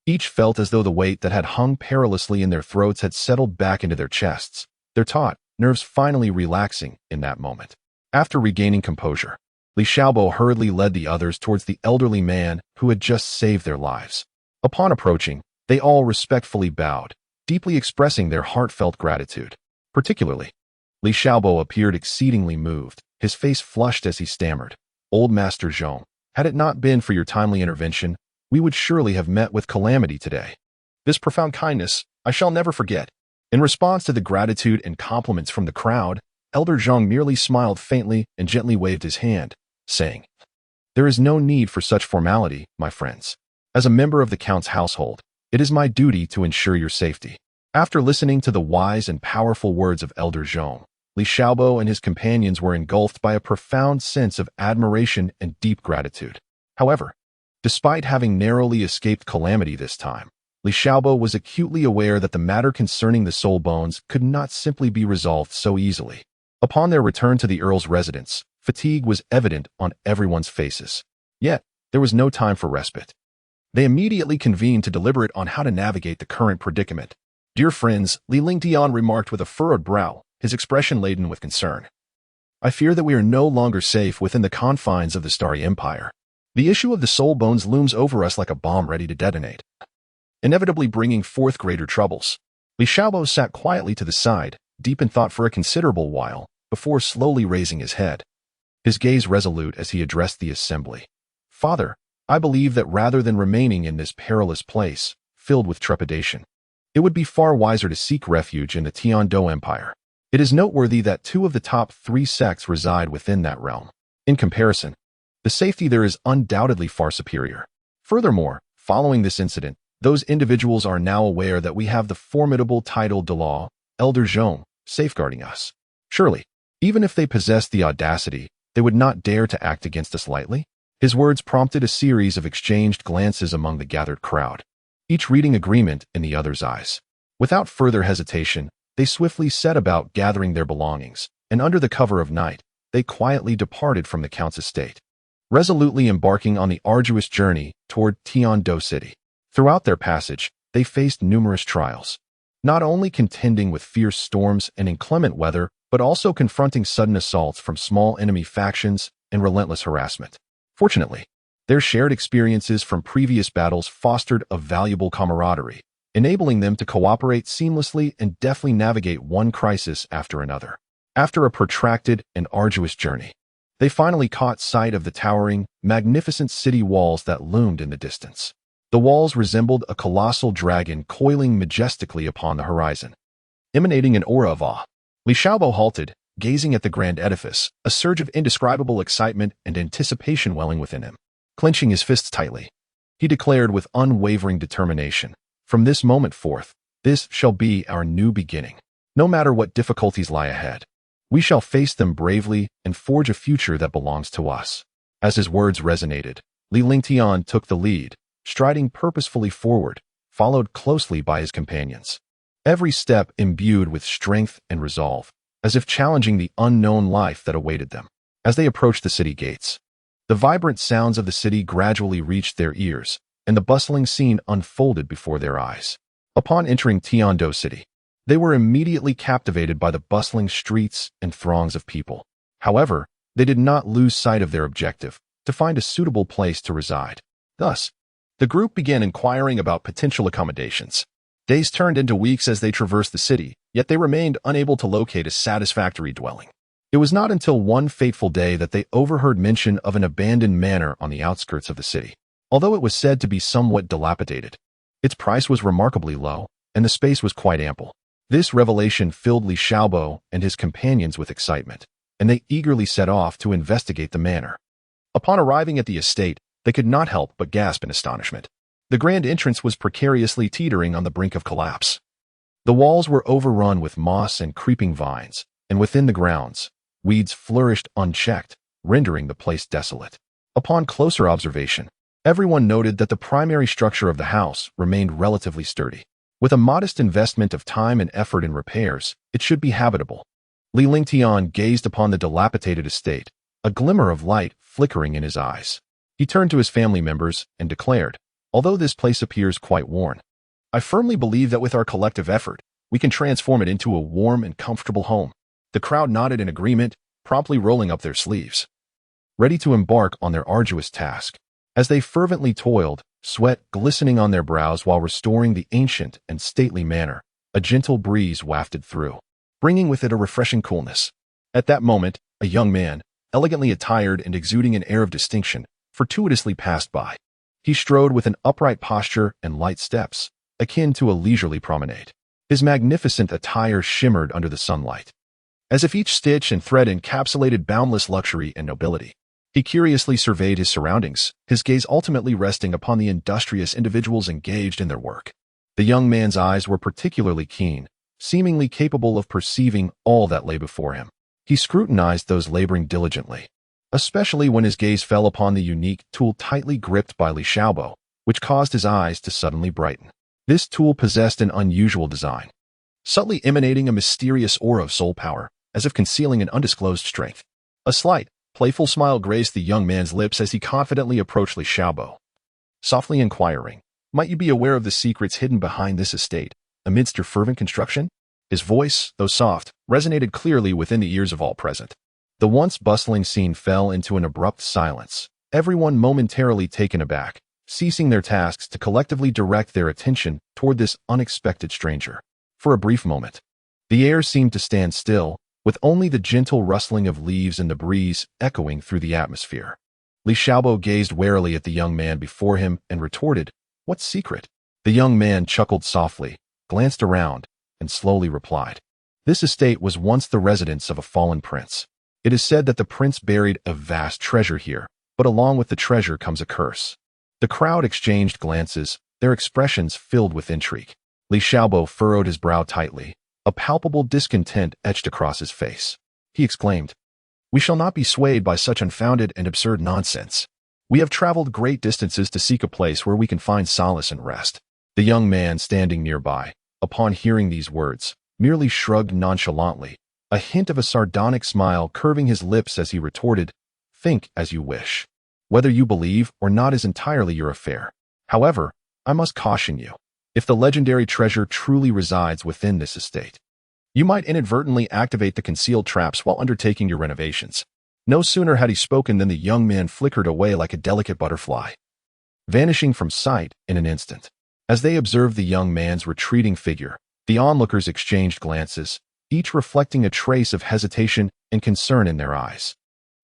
Each felt as though the weight that had hung perilously in their throats had settled back into their chests, their taut nerves finally relaxing in that moment. After regaining composure, Li Xiaobo hurriedly led the others towards the elderly man who had just saved their lives. Upon approaching, they all respectfully bowed, deeply expressing their heartfelt gratitude. Particularly, Li Xiaobo appeared exceedingly moved, his face flushed as he stammered, "Old Master Zhong, had it not been for your timely intervention, we would surely have met with calamity today. This profound kindness I shall never forget." In response to the gratitude and compliments from the crowd, Elder Zhong merely smiled faintly and gently waved his hand, saying, "There is no need for such formality, my friends. As a member of the Count's household, it is my duty to ensure your safety. After listening to the wise and powerful words of Elder Zhong, Li Xiaobo and his companions were engulfed by a profound sense of admiration and deep gratitude. However, despite having narrowly escaped calamity this time, Li Xiaobo was acutely aware that the matter concerning the soul bones could not simply be resolved so easily. Upon their return to the Earl's residence, fatigue was evident on everyone's faces. Yet, there was no time for respite. They immediately convened to deliberate on how to navigate the current predicament. "Dear friends," Li Lingtian remarked with a furrowed brow, his expression laden with concern. "I fear that we are no longer safe within the confines of the Starry Empire. The issue of the soul bones looms over us like a bomb ready to detonate, inevitably bringing forth greater troubles." Li Xiaobo sat quietly to the side, deep in thought for a considerable while, before slowly raising his head. His gaze resolute as he addressed the assembly. "Father, I believe that rather than remaining in this perilous place, filled with trepidation, it would be far wiser to seek refuge in the Tian-Do Empire. It is noteworthy that 2 of the top 3 sects reside within that realm. In comparison, the safety there is undoubtedly far superior. Furthermore, following this incident, those individuals are now aware that we have the formidable title Douluo, Elder Zhong, safeguarding us. Surely, even if they possessed the audacity, they would not dare to act against us lightly." His words prompted a series of exchanged glances among the gathered crowd, each reading agreement in the other's eyes. Without further hesitation, they swiftly set about gathering their belongings, and under the cover of night, they quietly departed from the Count's estate, resolutely embarking on the arduous journey toward Tian-Do City. Throughout their passage, they faced numerous trials, not only contending with fierce storms and inclement weather, but also confronting sudden assaults from small enemy factions and relentless harassment. Fortunately, their shared experiences from previous battles fostered a valuable camaraderie, enabling them to cooperate seamlessly and deftly navigate one crisis after another. After a protracted and arduous journey, they finally caught sight of the towering, magnificent city walls that loomed in the distance. The walls resembled a colossal dragon coiling majestically upon the horizon, emanating an aura of awe. Li Xiaobo halted, gazing at the grand edifice, a surge of indescribable excitement and anticipation welling within him. Clenching his fists tightly, he declared with unwavering determination, "From this moment forth, this shall be our new beginning. No matter what difficulties lie ahead, we shall face them bravely and forge a future that belongs to us." As his words resonated, Li Lingtian took the lead, striding purposefully forward, followed closely by his companions. Every step imbued with strength and resolve, as if challenging the unknown life that awaited them. As they approached the city gates, the vibrant sounds of the city gradually reached their ears, and the bustling scene unfolded before their eyes. Upon entering Tian-Do City, they were immediately captivated by the bustling streets and throngs of people. However, they did not lose sight of their objective, to find a suitable place to reside. Thus, the group began inquiring about potential accommodations. Days turned into weeks as they traversed the city, yet they remained unable to locate a satisfactory dwelling. It was not until one fateful day that they overheard mention of an abandoned manor on the outskirts of the city. Although it was said to be somewhat dilapidated, its price was remarkably low, and the space was quite ample. This revelation filled Li Xiaobo and his companions with excitement, and they eagerly set off to investigate the manor. Upon arriving at the estate, they could not help but gasp in astonishment. The grand entrance was precariously teetering on the brink of collapse. The walls were overrun with moss and creeping vines, and within the grounds, weeds flourished unchecked, rendering the place desolate. Upon closer observation, everyone noted that the primary structure of the house remained relatively sturdy. With a modest investment of time and effort in repairs, it should be habitable. Li Lingtian gazed upon the dilapidated estate, a glimmer of light flickering in his eyes. He turned to his family members and declared, "Although this place appears quite worn, I firmly believe that with our collective effort, we can transform it into a warm and comfortable home." The crowd nodded in agreement, promptly rolling up their sleeves, ready to embark on their arduous task. As they fervently toiled, sweat glistening on their brows while restoring the ancient and stately manor, a gentle breeze wafted through, bringing with it a refreshing coolness. At that moment, a young man, elegantly attired and exuding an air of distinction, fortuitously passed by. He strode with an upright posture and light steps, akin to a leisurely promenade. His magnificent attire shimmered under the sunlight, as if each stitch and thread encapsulated boundless luxury and nobility. He curiously surveyed his surroundings, his gaze ultimately resting upon the industrious individuals engaged in their work. The young man's eyes were particularly keen, seemingly capable of perceiving all that lay before him. He scrutinized those laboring diligently, especially when his gaze fell upon the unique tool tightly gripped by Li Xiaobo, which caused his eyes to suddenly brighten. This tool possessed an unusual design, subtly emanating a mysterious aura of soul power, as if concealing an undisclosed strength. A slight, playful smile graced the young man's lips as he confidently approached Li Xiaobo, softly inquiring, "Might you be aware of the secrets hidden behind this estate, amidst your fervent construction?" His voice, though soft, resonated clearly within the ears of all present. The once bustling scene fell into an abrupt silence, everyone momentarily taken aback, ceasing their tasks to collectively direct their attention toward this unexpected stranger. For a brief moment, the air seemed to stand still, with only the gentle rustling of leaves and the breeze echoing through the atmosphere. Li Xiaobo gazed warily at the young man before him and retorted, "What secret?" The young man chuckled softly, glanced around, and slowly replied, "This estate was once the residence of a fallen prince. It is said that the prince buried a vast treasure here, but along with the treasure comes a curse." The crowd exchanged glances, their expressions filled with intrigue. Li Xiaobo furrowed his brow tightly, a palpable discontent etched across his face. He exclaimed, "We shall not be swayed by such unfounded and absurd nonsense. We have traveled great distances to seek a place where we can find solace and rest." The young man standing nearby, upon hearing these words, merely shrugged nonchalantly, a hint of a sardonic smile curving his lips as he retorted, "Think as you wish. Whether you believe or not is entirely your affair. However, I must caution you. If the legendary treasure truly resides within this estate, you might inadvertently activate the concealed traps while undertaking your renovations." No sooner had he spoken than the young man flickered away like a delicate butterfly, vanishing from sight in an instant. As they observed the young man's retreating figure, the onlookers exchanged glances, each reflecting a trace of hesitation and concern in their eyes.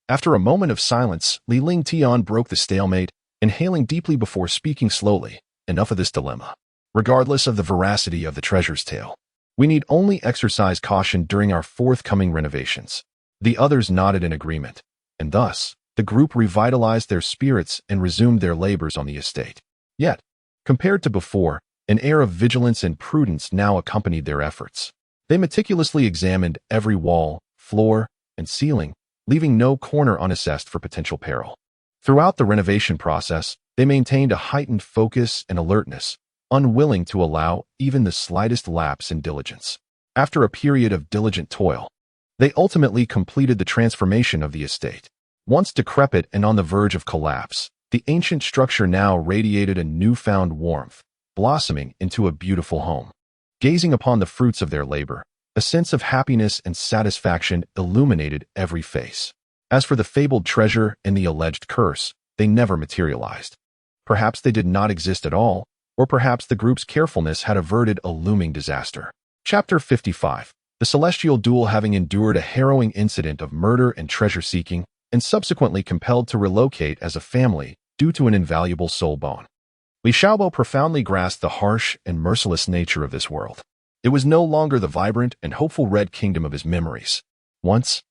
After a moment of silence, Li Lingtian broke the stalemate, inhaling deeply before speaking slowly, "Enough of this dilemma. Regardless of the veracity of the treasure's tale, we need only exercise caution during our forthcoming renovations." The others nodded in agreement, and thus, the group revitalized their spirits and resumed their labors on the estate. Yet, compared to before, an air of vigilance and prudence now accompanied their efforts. They meticulously examined every wall, floor, and ceiling, leaving no corner unassessed for potential peril. Throughout the renovation process, they maintained a heightened focus and alertness, unwilling to allow even the slightest lapse in diligence. After a period of diligent toil, they ultimately completed the transformation of the estate. Once decrepit and on the verge of collapse, the ancient structure now radiated a newfound warmth, blossoming into a beautiful home. Gazing upon the fruits of their labor, a sense of happiness and satisfaction illuminated every face. As for the fabled treasure and the alleged curse, they never materialized. Perhaps they did not exist at all, or perhaps the group's carefulness had averted a looming disaster. Chapter 55. The Celestial Duel, having endured a harrowing incident of murder and treasure-seeking, and subsequently compelled to relocate as a family due to an invaluable soul bone, Li Xiaobo profoundly grasped the harsh and merciless nature of this world. It was no longer the vibrant and hopeful red kingdom of his memories. Once,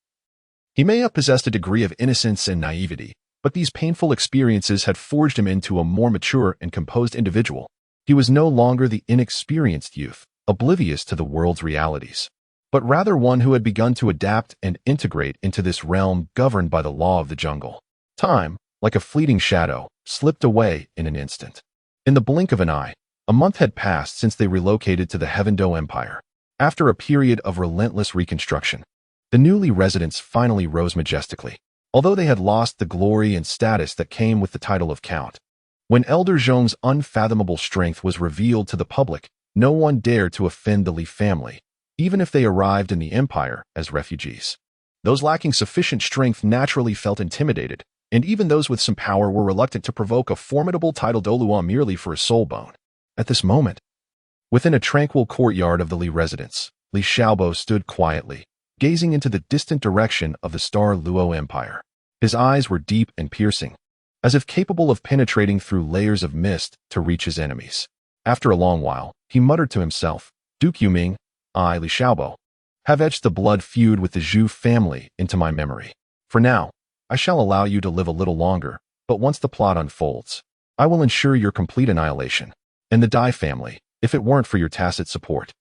he may have possessed a degree of innocence and naivety, but these painful experiences had forged him into a more mature and composed individual. He was no longer the inexperienced youth, oblivious to the world's realities, but rather one who had begun to adapt and integrate into this realm governed by the law of the jungle. Time, like a fleeting shadow, slipped away in an instant. In the blink of an eye, a month had passed since they relocated to the Heavendo Empire. After a period of relentless reconstruction, the newly residents finally rose majestically, although they had lost the glory and status that came with the title of Count. When Elder Zhong's unfathomable strength was revealed to the public, no one dared to offend the Li family, even if they arrived in the empire as refugees. Those lacking sufficient strength naturally felt intimidated, and even those with some power were reluctant to provoke a formidable title Douluo merely for a soul bone. At this moment, within a tranquil courtyard of the Li residence, Li Xiaobo stood quietly, gazing into the distant direction of the Star Luo Empire. His eyes were deep and piercing, as if capable of penetrating through layers of mist to reach his enemies. After a long while, he muttered to himself, "Duke Yuming, I, Li Xiaobo, have etched the blood feud with the Zhu family into my memory. For now, I shall allow you to live a little longer, but once the plot unfolds, I will ensure your complete annihilation. And the Dai family, if it weren't for your tacit support.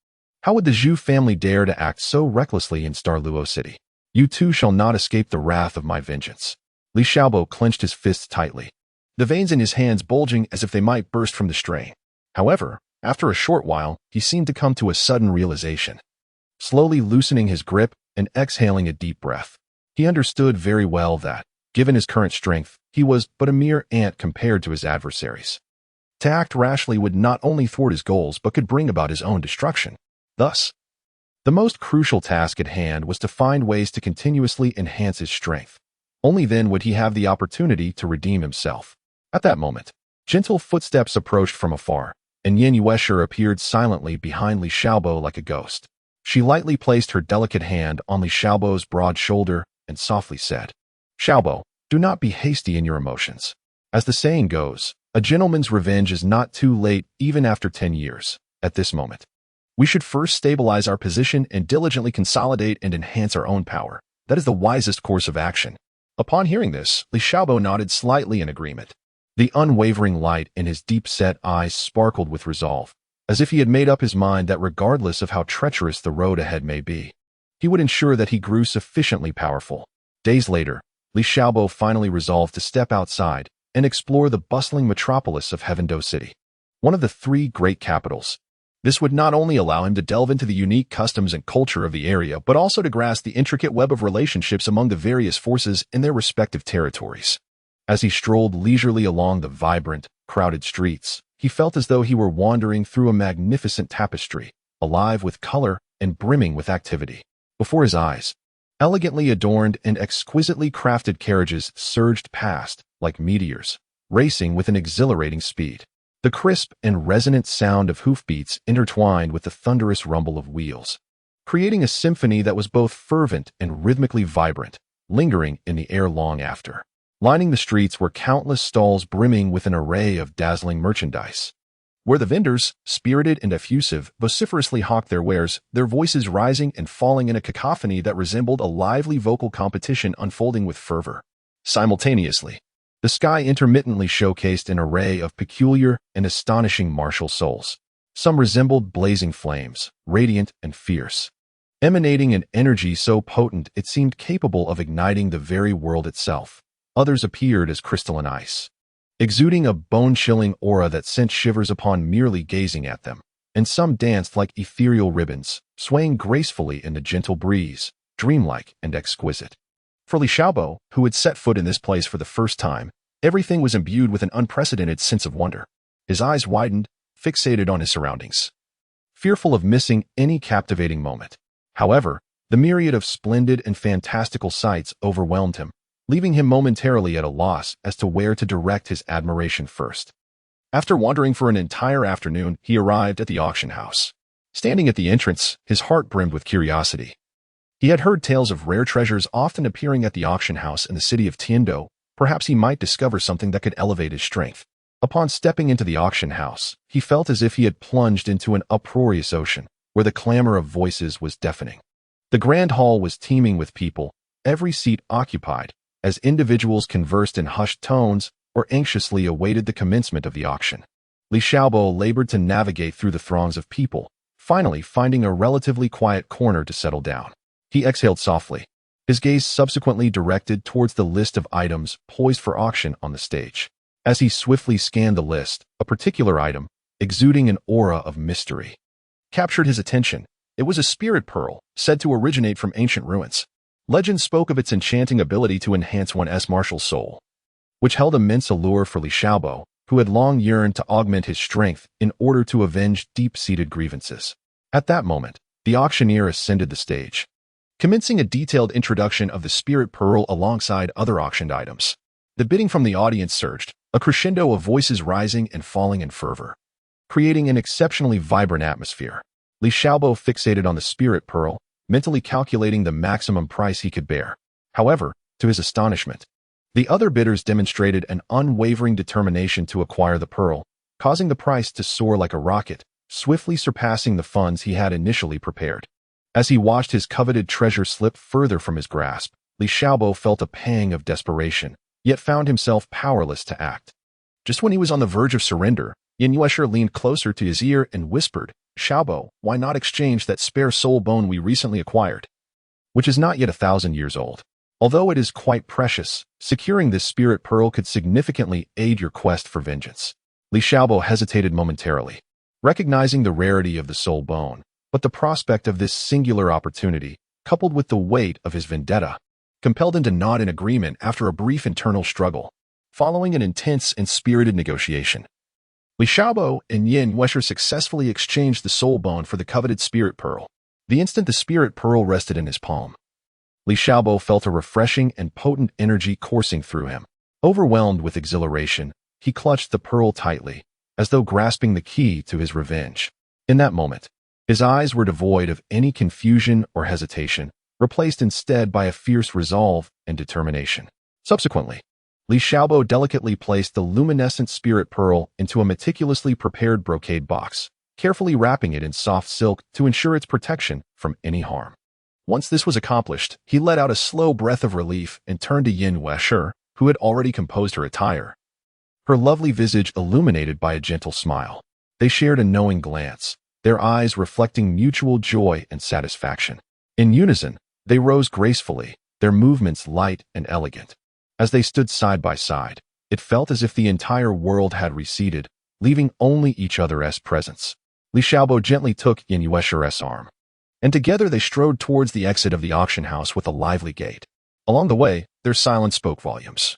How would the Zhu family dare to act so recklessly in Douluo City? You too shall not escape the wrath of my vengeance. Li Xiaobo clenched his fists tightly, the veins in his hands bulging as if they might burst from the strain. However, after a short while, he seemed to come to a sudden realization. Slowly loosening his grip and exhaling a deep breath, he understood very well that, given his current strength, he was but a mere ant compared to his adversaries. To act rashly would not only thwart his goals but could bring about his own destruction. Thus, the most crucial task at hand was to find ways to continuously enhance his strength. Only then would he have the opportunity to redeem himself. At that moment, gentle footsteps approached from afar, and Yin Yuesher appeared silently behind Li Xiaobo like a ghost. She lightly placed her delicate hand on Li Xiaobo's broad shoulder and softly said, "Xiaobo, do not be hasty in your emotions. As the saying goes, a gentleman's revenge is not too late even after 10 years. At this moment, we should first stabilize our position and diligently consolidate and enhance our own power. That is the wisest course of action." Upon hearing this, Li Xiaobo nodded slightly in agreement. The unwavering light in his deep-set eyes sparkled with resolve, as if he had made up his mind that regardless of how treacherous the road ahead may be, he would ensure that he grew sufficiently powerful. Days later, Li Xiaobo finally resolved to step outside and explore the bustling metropolis of Heavendo City, one of the 3 great capitals. This would not only allow him to delve into the unique customs and culture of the area, but also to grasp the intricate web of relationships among the various forces in their respective territories. As he strolled leisurely along the vibrant, crowded streets, he felt as though he were wandering through a magnificent tapestry, alive with color and brimming with activity. Before his eyes, elegantly adorned and exquisitely crafted carriages surged past, like meteors, racing with an exhilarating speed. The crisp and resonant sound of hoofbeats intertwined with the thunderous rumble of wheels, creating a symphony that was both fervent and rhythmically vibrant, lingering in the air long after. Lining the streets were countless stalls brimming with an array of dazzling merchandise, where the vendors, spirited and effusive, vociferously hawked their wares, their voices rising and falling in a cacophony that resembled a lively vocal competition unfolding with fervor. Simultaneously, the sky intermittently showcased an array of peculiar and astonishing martial souls. Some resembled blazing flames, radiant and fierce, emanating an energy so potent it seemed capable of igniting the very world itself. Others appeared as crystalline ice, exuding a bone-chilling aura that sent shivers upon merely gazing at them, and some danced like ethereal ribbons, swaying gracefully in the gentle breeze, dreamlike and exquisite. For Li Xiaobo, who had set foot in this place for the first time, everything was imbued with an unprecedented sense of wonder. His eyes widened, fixated on his surroundings, fearful of missing any captivating moment. However, the myriad of splendid and fantastical sights overwhelmed him, leaving him momentarily at a loss as to where to direct his admiration first. After wandering for an entire afternoon, he arrived at the auction house. Standing at the entrance, his heart brimmed with curiosity. He had heard tales of rare treasures often appearing at the auction house in the city of Tiando. Perhaps he might discover something that could elevate his strength. Upon stepping into the auction house, he felt as if he had plunged into an uproarious ocean, where the clamor of voices was deafening. The grand hall was teeming with people, every seat occupied, as individuals conversed in hushed tones or anxiously awaited the commencement of the auction. Li Xiaobo labored to navigate through the throngs of people, finally finding a relatively quiet corner to settle down. He exhaled softly, his gaze subsequently directed towards the list of items poised for auction on the stage. As he swiftly scanned the list, a particular item, exuding an aura of mystery, captured his attention. It was a spirit pearl, said to originate from ancient ruins. Legend spoke of its enchanting ability to enhance one's martial soul, which held immense allure for Li Xiaobo, who had long yearned to augment his strength in order to avenge deep-seated grievances. At that moment, the auctioneer ascended the stage, commencing a detailed introduction of the spirit pearl alongside other auctioned items. The bidding from the audience surged, a crescendo of voices rising and falling in fervor, creating an exceptionally vibrant atmosphere. Li Xiaobo fixated on the spirit pearl, mentally calculating the maximum price he could bear. However, to his astonishment, the other bidders demonstrated an unwavering determination to acquire the pearl, causing the price to soar like a rocket, swiftly surpassing the funds he had initially prepared. As he watched his coveted treasure slip further from his grasp, Li Xiaobo felt a pang of desperation, yet found himself powerless to act. Just when he was on the verge of surrender, Yin Yuesher leaned closer to his ear and whispered, "Xiaobo, why not exchange that spare soul bone we recently acquired, which is not yet 1,000 years old? Although it is quite precious, securing this spirit pearl could significantly aid your quest for vengeance." Li Xiaobo hesitated momentarily, recognizing the rarity of the soul bone, but the prospect of this singular opportunity, coupled with the weight of his vendetta, compelled him to nod in agreement after a brief internal struggle, following an intense and spirited negotiation. Li Xiaobo and Yin Yuesher successfully exchanged the soul bone for the coveted spirit pearl. The instant the spirit pearl rested in his palm, Li Xiaobo felt a refreshing and potent energy coursing through him. Overwhelmed with exhilaration, he clutched the pearl tightly, as though grasping the key to his revenge. In that moment, his eyes were devoid of any confusion or hesitation, replaced instead by a fierce resolve and determination. Subsequently, Li Xiaobo delicately placed the luminescent spirit pearl into a meticulously prepared brocade box, carefully wrapping it in soft silk to ensure its protection from any harm. Once this was accomplished, he let out a slow breath of relief and turned to Yin Yuesher, who had already composed her attire, her lovely visage illuminated by a gentle smile. They shared a knowing glance, their eyes reflecting mutual joy and satisfaction. In unison, they rose gracefully, their movements light and elegant. As they stood side by side, it felt as if the entire world had receded, leaving only each other's presence. Li Xiaobo gently took Yin Yuesher's arm, and together they strode towards the exit of the auction house with a lively gait. Along the way, their silence spoke volumes,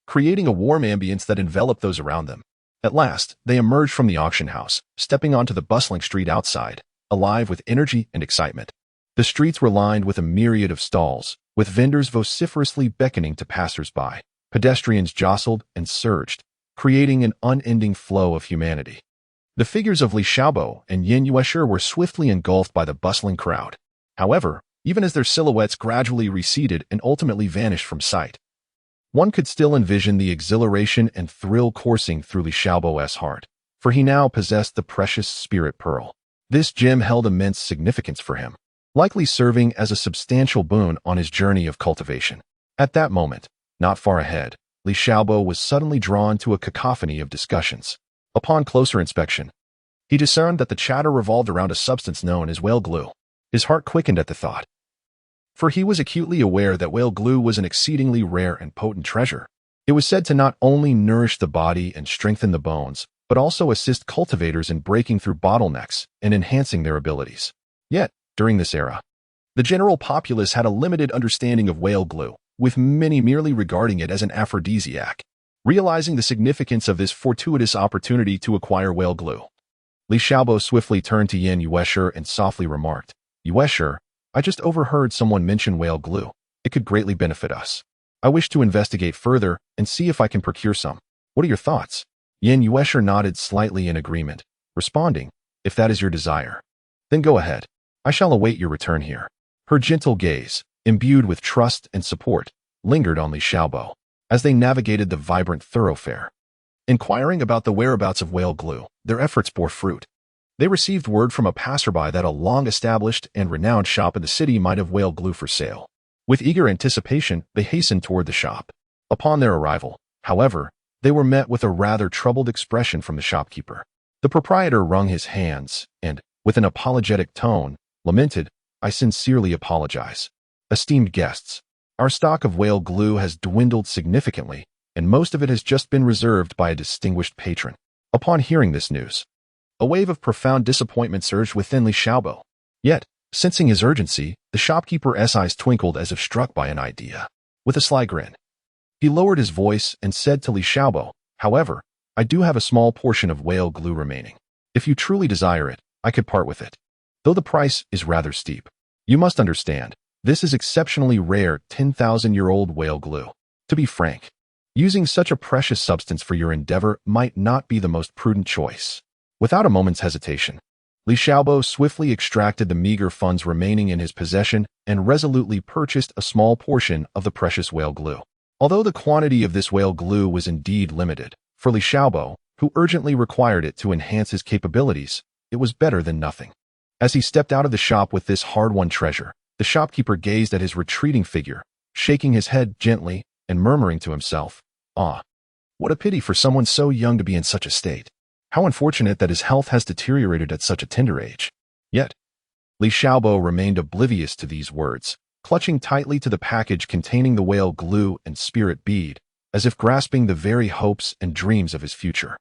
creating a warm ambience that enveloped those around them. At last, they emerged from the auction house, stepping onto the bustling street outside, alive with energy and excitement. The streets were lined with a myriad of stalls, with vendors vociferously beckoning to passers-by. Pedestrians jostled and surged, creating an unending flow of humanity. The figures of Li Xiaobo and Yin Yuesher were swiftly engulfed by the bustling crowd. However, even as their silhouettes gradually receded and ultimately vanished from sight, one could still envision the exhilaration and thrill coursing through Li Xiaobo's heart, for he now possessed the precious spirit pearl. This gem held immense significance for him, likely serving as a substantial boon on his journey of cultivation. At that moment, not far ahead, Li Xiaobo was suddenly drawn to a cacophony of discussions. Upon closer inspection, he discerned that the chatter revolved around a substance known as whale glue. His heart quickened at the thought, for he was acutely aware that whale glue was an exceedingly rare and potent treasure. It was said to not only nourish the body and strengthen the bones, but also assist cultivators in breaking through bottlenecks and enhancing their abilities. Yet, during this era, the general populace had a limited understanding of whale glue, with many merely regarding it as an aphrodisiac. Realizing the significance of this fortuitous opportunity to acquire whale glue, Li Xiaobo swiftly turned to Yin Yuesher and softly remarked, "Yuesher, I just overheard someone mention whale glue. It could greatly benefit us. I wish to investigate further and see if I can procure some. What are your thoughts?" Yin Yuesher nodded slightly in agreement, responding, "If that is your desire, then go ahead. I shall await your return here." Her gentle gaze, imbued with trust and support, lingered on Li Xiaobo as they navigated the vibrant thoroughfare. Inquiring about the whereabouts of whale glue, their efforts bore fruit. They received word from a passerby that a long-established and renowned shop in the city might have whale glue for sale. With eager anticipation, they hastened toward the shop. Upon their arrival, however, they were met with a rather troubled expression from the shopkeeper. The proprietor wrung his hands and, with an apologetic tone, lamented, "I sincerely apologize. Esteemed guests, our stock of whale glue has dwindled significantly, and most of it has just been reserved by a distinguished patron." Upon hearing this news, a wave of profound disappointment surged within Li Xiaobo. Yet, sensing his urgency, the shopkeeper's eyes twinkled as if struck by an idea. With a sly grin, he lowered his voice and said to Li Xiaobo, "However, I do have a small portion of whale glue remaining. If you truly desire it, I could part with it, though the price is rather steep. You must understand, this is exceptionally rare 10,000-year-old whale glue. To be frank, using such a precious substance for your endeavor might not be the most prudent choice." Without a moment's hesitation, Li Xiaobo swiftly extracted the meager funds remaining in his possession and resolutely purchased a small portion of the precious whale glue. Although the quantity of this whale glue was indeed limited, for Li Xiaobo, who urgently required it to enhance his capabilities, it was better than nothing. As he stepped out of the shop with this hard-won treasure, the shopkeeper gazed at his retreating figure, shaking his head gently and murmuring to himself, "Ah, what a pity for someone so young to be in such a state. How unfortunate that his health has deteriorated at such a tender age." Yet, Li Xiaobo remained oblivious to these words, clutching tightly to the package containing the whale glue and spirit bead, as if grasping the very hopes and dreams of his future.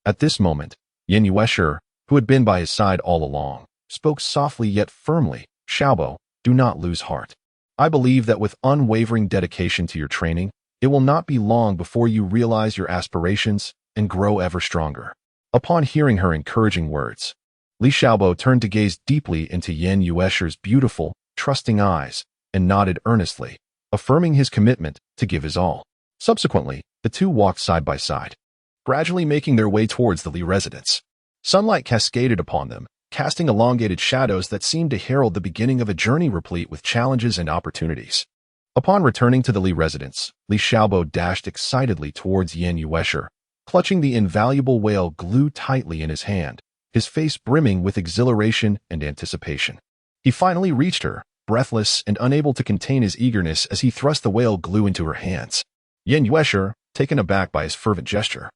At this moment, Yin Yuesher, who had been by his side all along, spoke softly yet firmly, "Xiaobo, do not lose heart. I believe that with unwavering dedication to your training, it will not be long before you realize your aspirations and grow ever stronger." Upon hearing her encouraging words, Li Xiaobo turned to gaze deeply into Yin Yuesher's beautiful, trusting eyes and nodded earnestly, affirming his commitment to give his all. Subsequently, the two walked side by side, gradually making their way towards the Li residence. Sunlight cascaded upon them, casting elongated shadows that seemed to herald the beginning of a journey replete with challenges and opportunities. Upon returning to the Li residence, Li Xiaobo dashed excitedly towards Yin Yuesher, clutching the invaluable whale glue tightly in his hand, his face brimming with exhilaration and anticipation. He finally reached her, breathless and unable to contain his eagerness as he thrust the whale glue into her hands. Yin Yuesher, taken aback by his fervent gesture,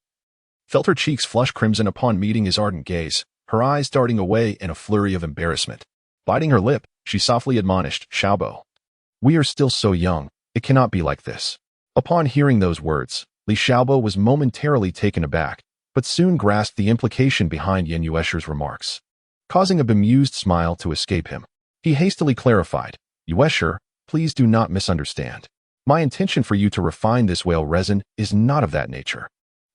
felt her cheeks flush crimson upon meeting his ardent gaze, her eyes darting away in a flurry of embarrassment. Biting her lip, she softly admonished, "Xiaobo, we are still so young, it cannot be like this." Upon hearing those words, Li Xiaobo was momentarily taken aback, but soon grasped the implication behind Yin Yuesher's remarks, causing a bemused smile to escape him. He hastily clarified, "Yuesher, please do not misunderstand. My intention for you to refine this whale resin is not of that nature.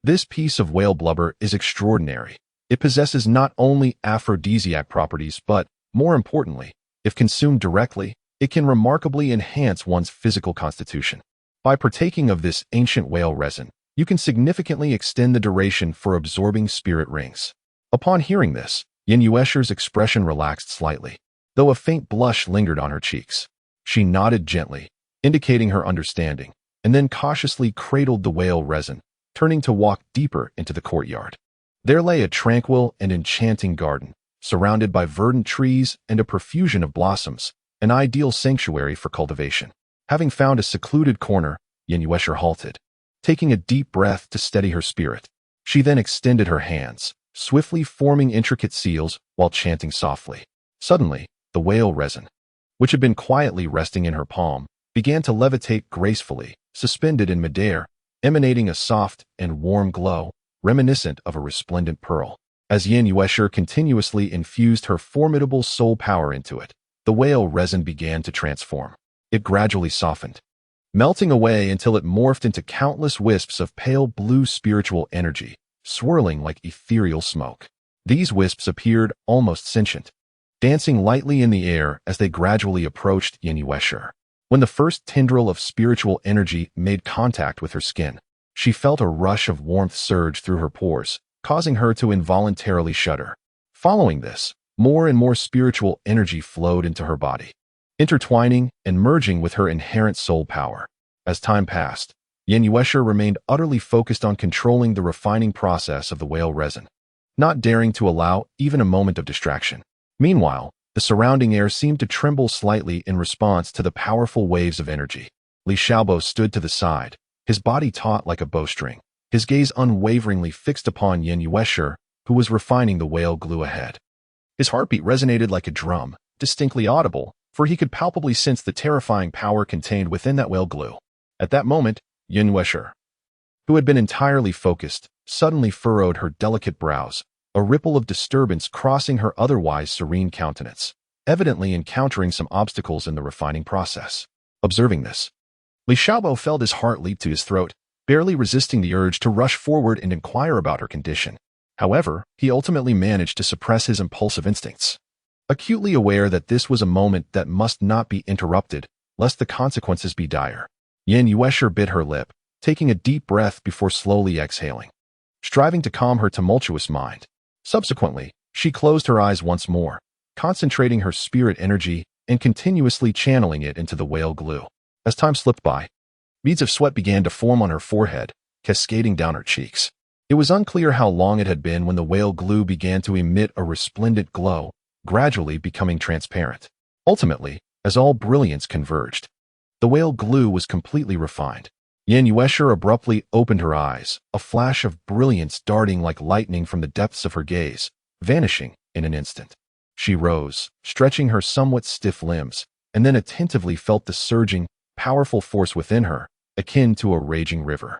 This piece of whale blubber is extraordinary. It possesses not only aphrodisiac properties, but, more importantly, if consumed directly, it can remarkably enhance one's physical constitution. By partaking of this ancient whale resin, you can significantly extend the duration for absorbing spirit rings." Upon hearing this, Yin Yuesher's expression relaxed slightly, though a faint blush lingered on her cheeks. She nodded gently, indicating her understanding, and then cautiously cradled the whale resin, turning to walk deeper into the courtyard. There lay a tranquil and enchanting garden, surrounded by verdant trees and a profusion of blossoms, an ideal sanctuary for cultivation. Having found a secluded corner, Yin Yuesher halted, taking a deep breath to steady her spirit. She then extended her hands, swiftly forming intricate seals while chanting softly. Suddenly, the whale resin, which had been quietly resting in her palm, began to levitate gracefully, suspended in midair, emanating a soft and warm glow, reminiscent of a resplendent pearl. As Yin Yuesher continuously infused her formidable soul power into it, the whale resin began to transform. It gradually softened, melting away until it morphed into countless wisps of pale blue spiritual energy, swirling like ethereal smoke. These wisps appeared almost sentient, dancing lightly in the air as they gradually approached Yin Yuesher. When the first tendril of spiritual energy made contact with her skin, she felt a rush of warmth surge through her pores, causing her to involuntarily shudder. Following this, more and more spiritual energy flowed into her body, intertwining and merging with her inherent soul power. As time passed, Yin Yuesher remained utterly focused on controlling the refining process of the whale resin, not daring to allow even a moment of distraction. Meanwhile, the surrounding air seemed to tremble slightly in response to the powerful waves of energy. Li Xiaobo stood to the side, his body taut like a bowstring, his gaze unwaveringly fixed upon Yin Yuesher, who was refining the whale glue ahead. His heartbeat resonated like a drum, distinctly audible, for he could palpably sense the terrifying power contained within that whale glue. At that moment, Yin Yuesher, who had been entirely focused, suddenly furrowed her delicate brows, a ripple of disturbance crossing her otherwise serene countenance, evidently encountering some obstacles in the refining process. Observing this, Li Xiaobo felt his heart leap to his throat, barely resisting the urge to rush forward and inquire about her condition. However, he ultimately managed to suppress his impulsive instincts, acutely aware that this was a moment that must not be interrupted, lest the consequences be dire. Yin Yuesher bit her lip, taking a deep breath before slowly exhaling, striving to calm her tumultuous mind. Subsequently, she closed her eyes once more, concentrating her spirit energy and continuously channeling it into the whale glue. As time slipped by, beads of sweat began to form on her forehead, cascading down her cheeks. It was unclear how long it had been when the whale glue began to emit a resplendent glow, gradually becoming transparent. Ultimately, as all brilliance converged, The whale glue was completely refined. Yan Yuesher abruptly opened her eyes, a flash of brilliance darting like lightning from the depths of her gaze, vanishing in an instant. She rose, stretching her somewhat stiff limbs, and then attentively felt the surging, powerful force within her, akin to a raging river.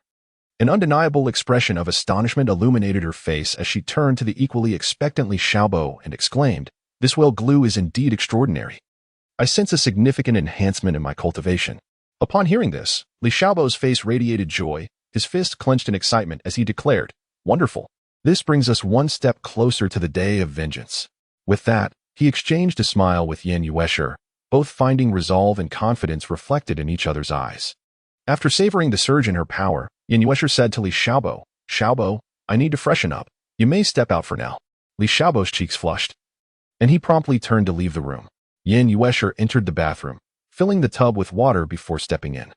An undeniable expression of astonishment illuminated her face as she turned to the equally expectantly Xiaobo and exclaimed, "This whale glue is indeed extraordinary. I sense a significant enhancement in my cultivation." Upon hearing this, Li Xiaobo's face radiated joy, his fist clenched in excitement as he declared, "Wonderful. This brings us one step closer to the day of vengeance." With that, he exchanged a smile with Yan Yuesher, both finding resolve and confidence reflected in each other's eyes. After savoring the surge in her power, Yan Yuesher said to Li Xiaobo, "Xiaobo, I need to freshen up. You may step out for now." Li Xiaobo's cheeks flushed, and he promptly turned to leave the room. Yan Yuesher entered the bathroom, filling the tub with water before stepping in.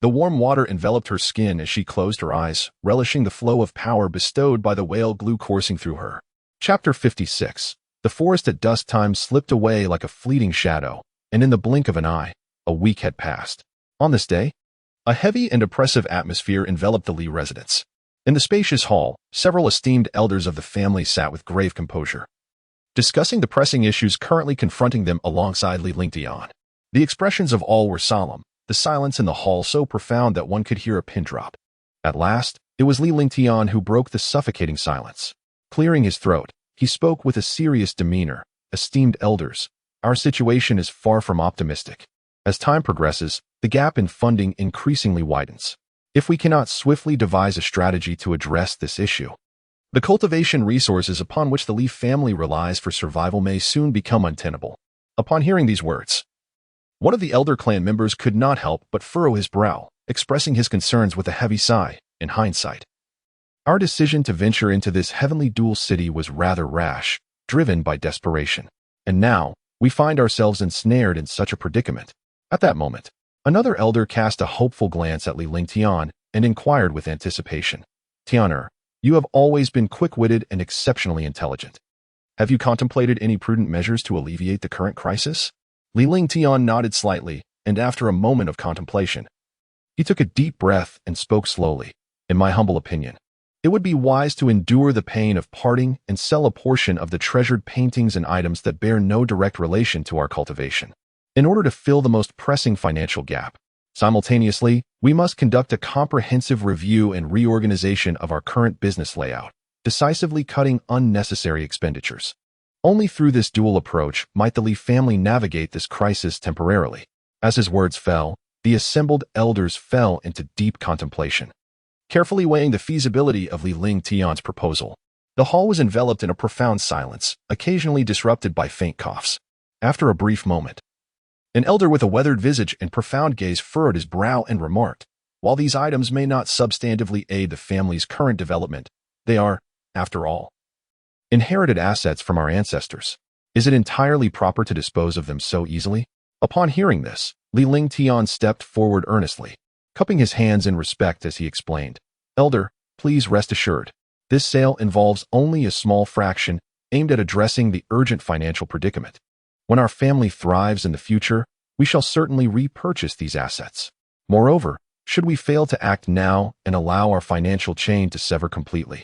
The warm water enveloped her skin as she closed her eyes, relishing the flow of power bestowed by the whale glue coursing through her. Chapter 56. The forest at dusk time slipped away like a fleeting shadow, and in the blink of an eye, a week had passed. On this day, a heavy and oppressive atmosphere enveloped the Li residence. In the spacious hall, several esteemed elders of the family sat with grave composure, discussing the pressing issues currently confronting them alongside Li Lingtian. The expressions of all were solemn, the silence in the hall so profound that one could hear a pin drop. At last, it was Li Lingtian who broke the suffocating silence. Clearing his throat, he spoke with a serious demeanor. "Esteemed elders, our situation is far from optimistic. As time progresses, the gap in funding increasingly widens. If we cannot swiftly devise a strategy to address this issue, the cultivation resources upon which the Li family relies for survival may soon become untenable." Upon hearing these words, one of the elder clan members could not help but furrow his brow, expressing his concerns with a heavy sigh. In hindsight, our decision to venture into this heavenly dual city was rather rash, driven by desperation. And now, we find ourselves ensnared in such a predicament. At that moment, another elder cast a hopeful glance at Li Lingtian and inquired with anticipation, "Tianer, you have always been quick-witted and exceptionally intelligent. Have you contemplated any prudent measures to alleviate the current crisis?" Li Lingtian nodded slightly, and after a moment of contemplation, he took a deep breath and spoke slowly. "In my humble opinion, it would be wise to endure the pain of parting and sell a portion of the treasured paintings and items that bear no direct relation to our cultivation, in order to fill the most pressing financial gap. Simultaneously, we must conduct a comprehensive review and reorganization of our current business layout, decisively cutting unnecessary expenditures. Only through this dual approach might the Li family navigate this crisis temporarily." As his words fell, the assembled elders fell into deep contemplation, carefully weighing the feasibility of Li Lingtian's proposal. The hall was enveloped in a profound silence, occasionally disrupted by faint coughs. After a brief moment, an elder with a weathered visage and profound gaze furrowed his brow and remarked, "While these items may not substantively aid the family's current development, they are, after all, inherited assets from our ancestors. Is it entirely proper to dispose of them so easily?" Upon hearing this, Li Lingtian stepped forward earnestly, cupping his hands in respect as he explained, "Elder, please rest assured. This sale involves only a small fraction aimed at addressing the urgent financial predicament. When our family thrives in the future, we shall certainly repurchase these assets. Moreover, should we fail to act now and allow our financial chain to sever completely,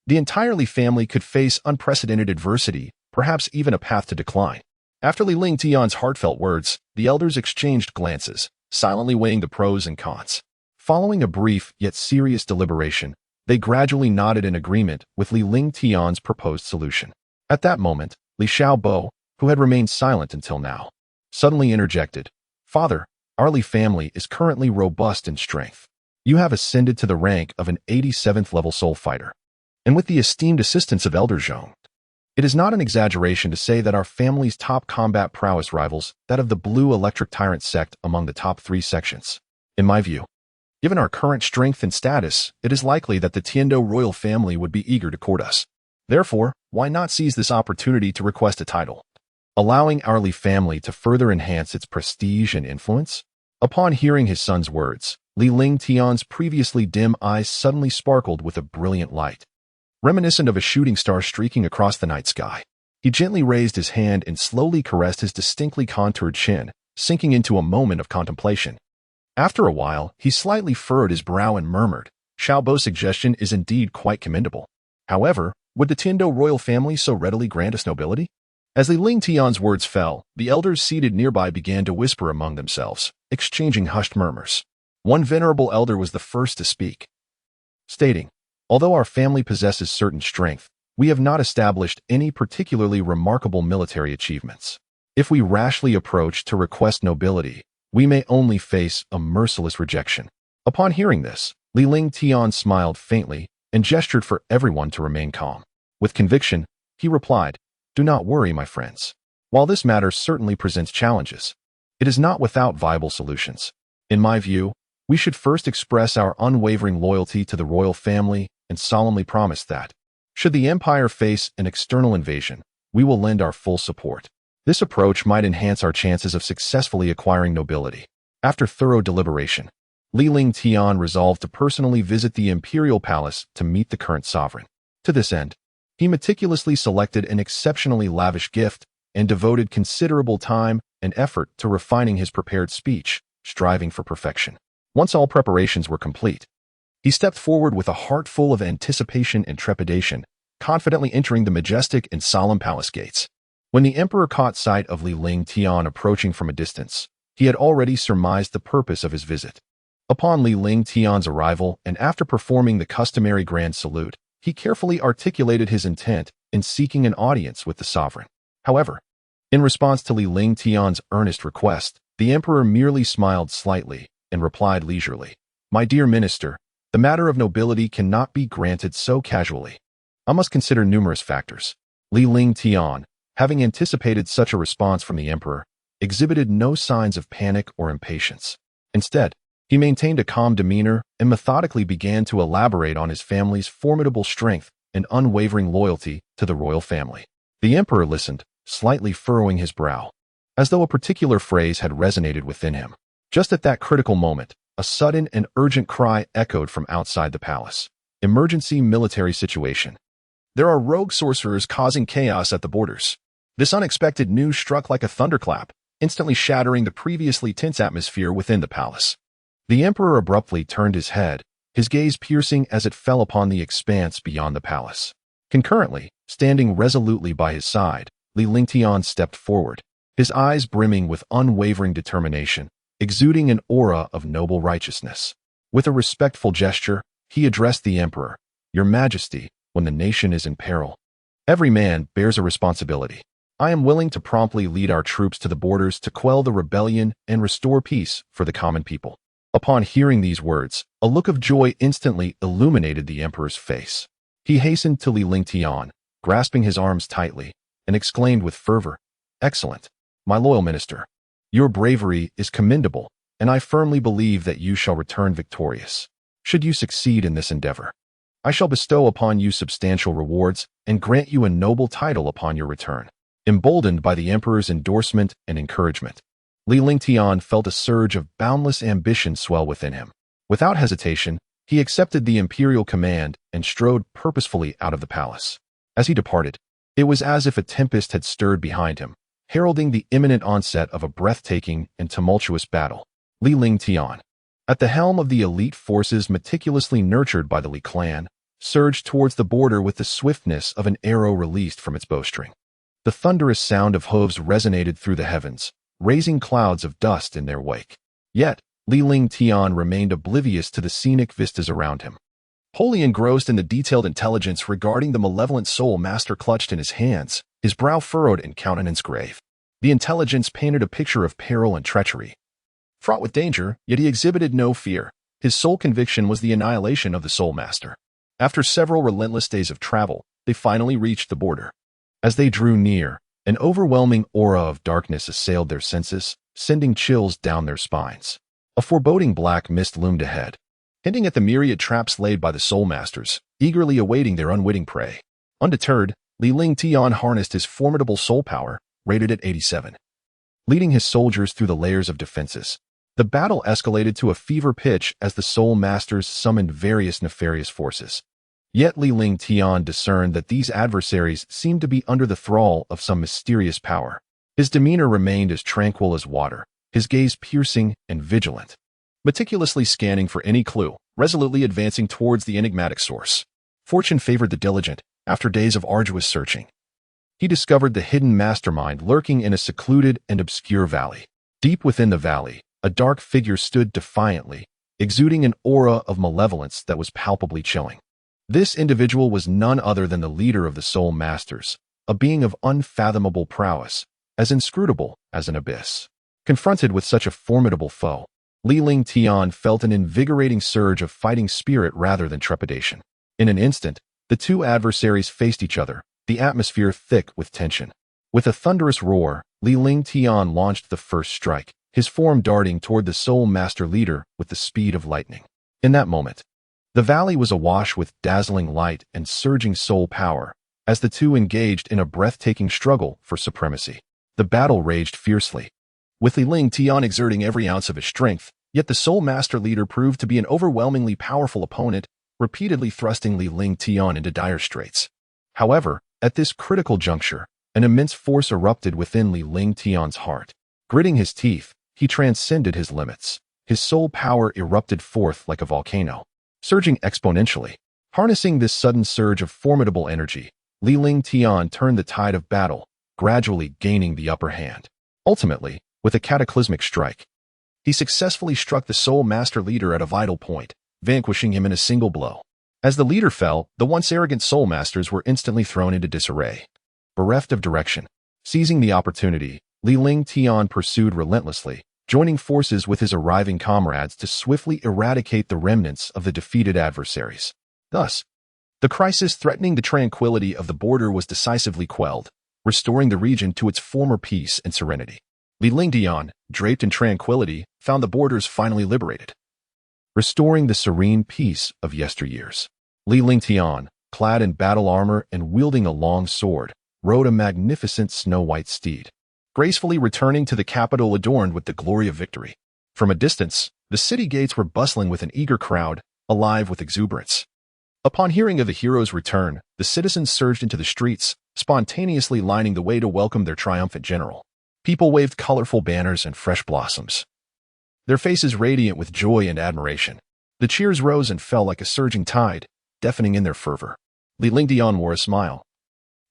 the entire Li family could face unprecedented adversity, perhaps even a path to decline." After Li Lingtian's heartfelt words, the elders exchanged glances, silently weighing the pros and cons. Following a brief yet serious deliberation, they gradually nodded in agreement with Li Lingtian's proposed solution. At that moment, Li Xiaobo, who had remained silent until now, suddenly interjected, "Father, our Li family is currently robust in strength. You have ascended to the rank of an 87th level soul fighter, and with the esteemed assistance of Elder Zhong, it is not an exaggeration to say that our family's top combat prowess rivals that of the Blue Electric Tyrant sect among the top 3 sections. In my view, given our current strength and status, it is likely that the Tiendo royal family would be eager to court us. Therefore, why not seize this opportunity to request a title, allowing our Li family to further enhance its prestige and influence?" Upon hearing his son's words, Li Lingtian's previously dim eyes suddenly sparkled with a brilliant light, reminiscent of a shooting star streaking across the night sky. He gently raised his hand and slowly caressed his distinctly contoured chin, sinking into a moment of contemplation. After a while, he slightly furrowed his brow and murmured, Xiaobo's suggestion is indeed quite commendable. However, would the Tiando royal family so readily grant us nobility? As Li Ling Tian's words fell, the elders seated nearby began to whisper among themselves, exchanging hushed murmurs. One venerable elder was the first to speak, stating, although our family possesses certain strength, we have not established any particularly remarkable military achievements. If we rashly approach to request nobility, we may only face a merciless rejection. Upon hearing this, Li Ling Tian smiled faintly and gestured for everyone to remain calm. With conviction, he replied, do not worry, my friends. While this matter certainly presents challenges, it is not without viable solutions. In my view, we should first express our unwavering loyalty to the royal family and solemnly promise that, should the empire face an external invasion, we will lend our full support. This approach might enhance our chances of successfully acquiring nobility. After thorough deliberation, Li Ling Tian resolved to personally visit the imperial palace to meet the current sovereign. To this end, he meticulously selected an exceptionally lavish gift and devoted considerable time and effort to refining his prepared speech, striving for perfection. Once all preparations were complete, he stepped forward with a heart full of anticipation and trepidation, confidently entering the majestic and solemn palace gates. When the emperor caught sight of Li Ling Tian approaching from a distance, he had already surmised the purpose of his visit. Upon Li Ling Tian's arrival and after performing the customary grand salute, he carefully articulated his intent in seeking an audience with the sovereign. However, in response to Li Ling Tian's earnest request, the emperor merely smiled slightly and replied leisurely, my dear minister, the matter of nobility cannot be granted so casually. I must consider numerous factors. Li Ling Tian, having anticipated such a response from the emperor, exhibited no signs of panic or impatience. Instead, he maintained a calm demeanor and methodically began to elaborate on his family's formidable strength and unwavering loyalty to the royal family. The emperor listened, slightly furrowing his brow, as though a particular phrase had resonated within him. Just at that critical moment, a sudden and urgent cry echoed from outside the palace. Emergency military situation. There are rogue sorcerers causing chaos at the borders. This unexpected news struck like a thunderclap, instantly shattering the previously tense atmosphere within the palace. The emperor abruptly turned his head, his gaze piercing as it fell upon the expanse beyond the palace. Concurrently, standing resolutely by his side, Li Ling Tian stepped forward, his eyes brimming with unwavering determination, exuding an aura of noble righteousness. With a respectful gesture, he addressed the emperor, Your Majesty, when the nation is in peril, every man bears a responsibility. I am willing to promptly lead our troops to the borders to quell the rebellion and restore peace for the common people. Upon hearing these words, a look of joy instantly illuminated the emperor's face. He hastened to Li Ling Tian, grasping his arms tightly, and exclaimed with fervor, Excellent, my loyal minister. Your bravery is commendable, and I firmly believe that you shall return victorious. Should you succeed in this endeavor, I shall bestow upon you substantial rewards and grant you a noble title upon your return. Emboldened by the emperor's endorsement and encouragement, Li Ling Tian felt a surge of boundless ambition swell within him. Without hesitation, he accepted the imperial command and strode purposefully out of the palace. As he departed, it was as if a tempest had stirred behind him, heralding the imminent onset of a breathtaking and tumultuous battle. Li Ling Tian, at the helm of the elite forces meticulously nurtured by the Li clan, surged towards the border with the swiftness of an arrow released from its bowstring. The thunderous sound of hooves resonated through the heavens, raising clouds of dust in their wake. Yet, Li Ling Tian remained oblivious to the scenic vistas around him. Wholly engrossed in the detailed intelligence regarding the malevolent soul master clutched in his hands, his brow furrowed and countenance grave. The intelligence painted a picture of peril and treachery. Fraught with danger, yet he exhibited no fear. His sole conviction was the annihilation of the soul master. After several relentless days of travel, they finally reached the border. As they drew near, an overwhelming aura of darkness assailed their senses, sending chills down their spines. A foreboding black mist loomed ahead, hinting at the myriad traps laid by the soul masters, eagerly awaiting their unwitting prey. Undeterred, Li Ling Tian harnessed his formidable soul power, rated at 87. Leading his soldiers through the layers of defenses, the battle escalated to a fever pitch as the soul masters summoned various nefarious forces. Yet Li Ling Tian discerned that these adversaries seemed to be under the thrall of some mysterious power. His demeanor remained as tranquil as water, his gaze piercing and vigilant. meticulously scanning for any clue, resolutely advancing towards the enigmatic source. Fortune favored the diligent. After days of arduous searching, he discovered the hidden mastermind lurking in a secluded and obscure valley. Deep within the valley, a dark figure stood defiantly, exuding an aura of malevolence that was palpably chilling. This individual was none other than the leader of the Soul Masters, a being of unfathomable prowess, as inscrutable as an abyss. Confronted with such a formidable foe, Li Ling Tian felt an invigorating surge of fighting spirit rather than trepidation. In an instant, the two adversaries faced each other, the atmosphere thick with tension. With a thunderous roar, Li Ling Tian launched the first strike, his form darting toward the Soul Master leader with the speed of lightning. In that moment, the valley was awash with dazzling light and surging soul power, as the two engaged in a breathtaking struggle for supremacy. The battle raged fiercely, with Li Ling Tian exerting every ounce of his strength, yet the Soul Master leader proved to be an overwhelmingly powerful opponent, repeatedly thrusting Li Ling Tian into dire straits. However, at this critical juncture, an immense force erupted within Li Ling Tian's heart. Gritting his teeth, he transcended his limits. His soul power erupted forth like a volcano, surging exponentially. Harnessing this sudden surge of formidable energy, Li Ling Tian turned the tide of battle, gradually gaining the upper hand. Ultimately, with a cataclysmic strike, he successfully struck the Soul Master leader at a vital point, vanquishing him in a single blow. As the leader fell, the once arrogant Soul Masters were instantly thrown into disarray. Bereft of direction, seizing the opportunity, Li Ling Tian pursued relentlessly, joining forces with his arriving comrades to swiftly eradicate the remnants of the defeated adversaries. Thus, the crisis threatening the tranquility of the border was decisively quelled, restoring the region to its former peace and serenity. Li Ling Tian, draped in tranquility, found the borders finally liberated, restoring the serene peace of yesteryears. Li Ling Tian, clad in battle armor and wielding a long sword, rode a magnificent snow-white steed, gracefully returning to the capital adorned with the glory of victory. From a distance, the city gates were bustling with an eager crowd, alive with exuberance. Upon hearing of the hero's return, the citizens surged into the streets, spontaneously lining the way to welcome their triumphant general. People waved colorful banners and fresh blossoms, their faces radiant with joy and admiration. The cheers rose and fell like a surging tide, deafening in their fervor. Li Ling Tian wore a smile,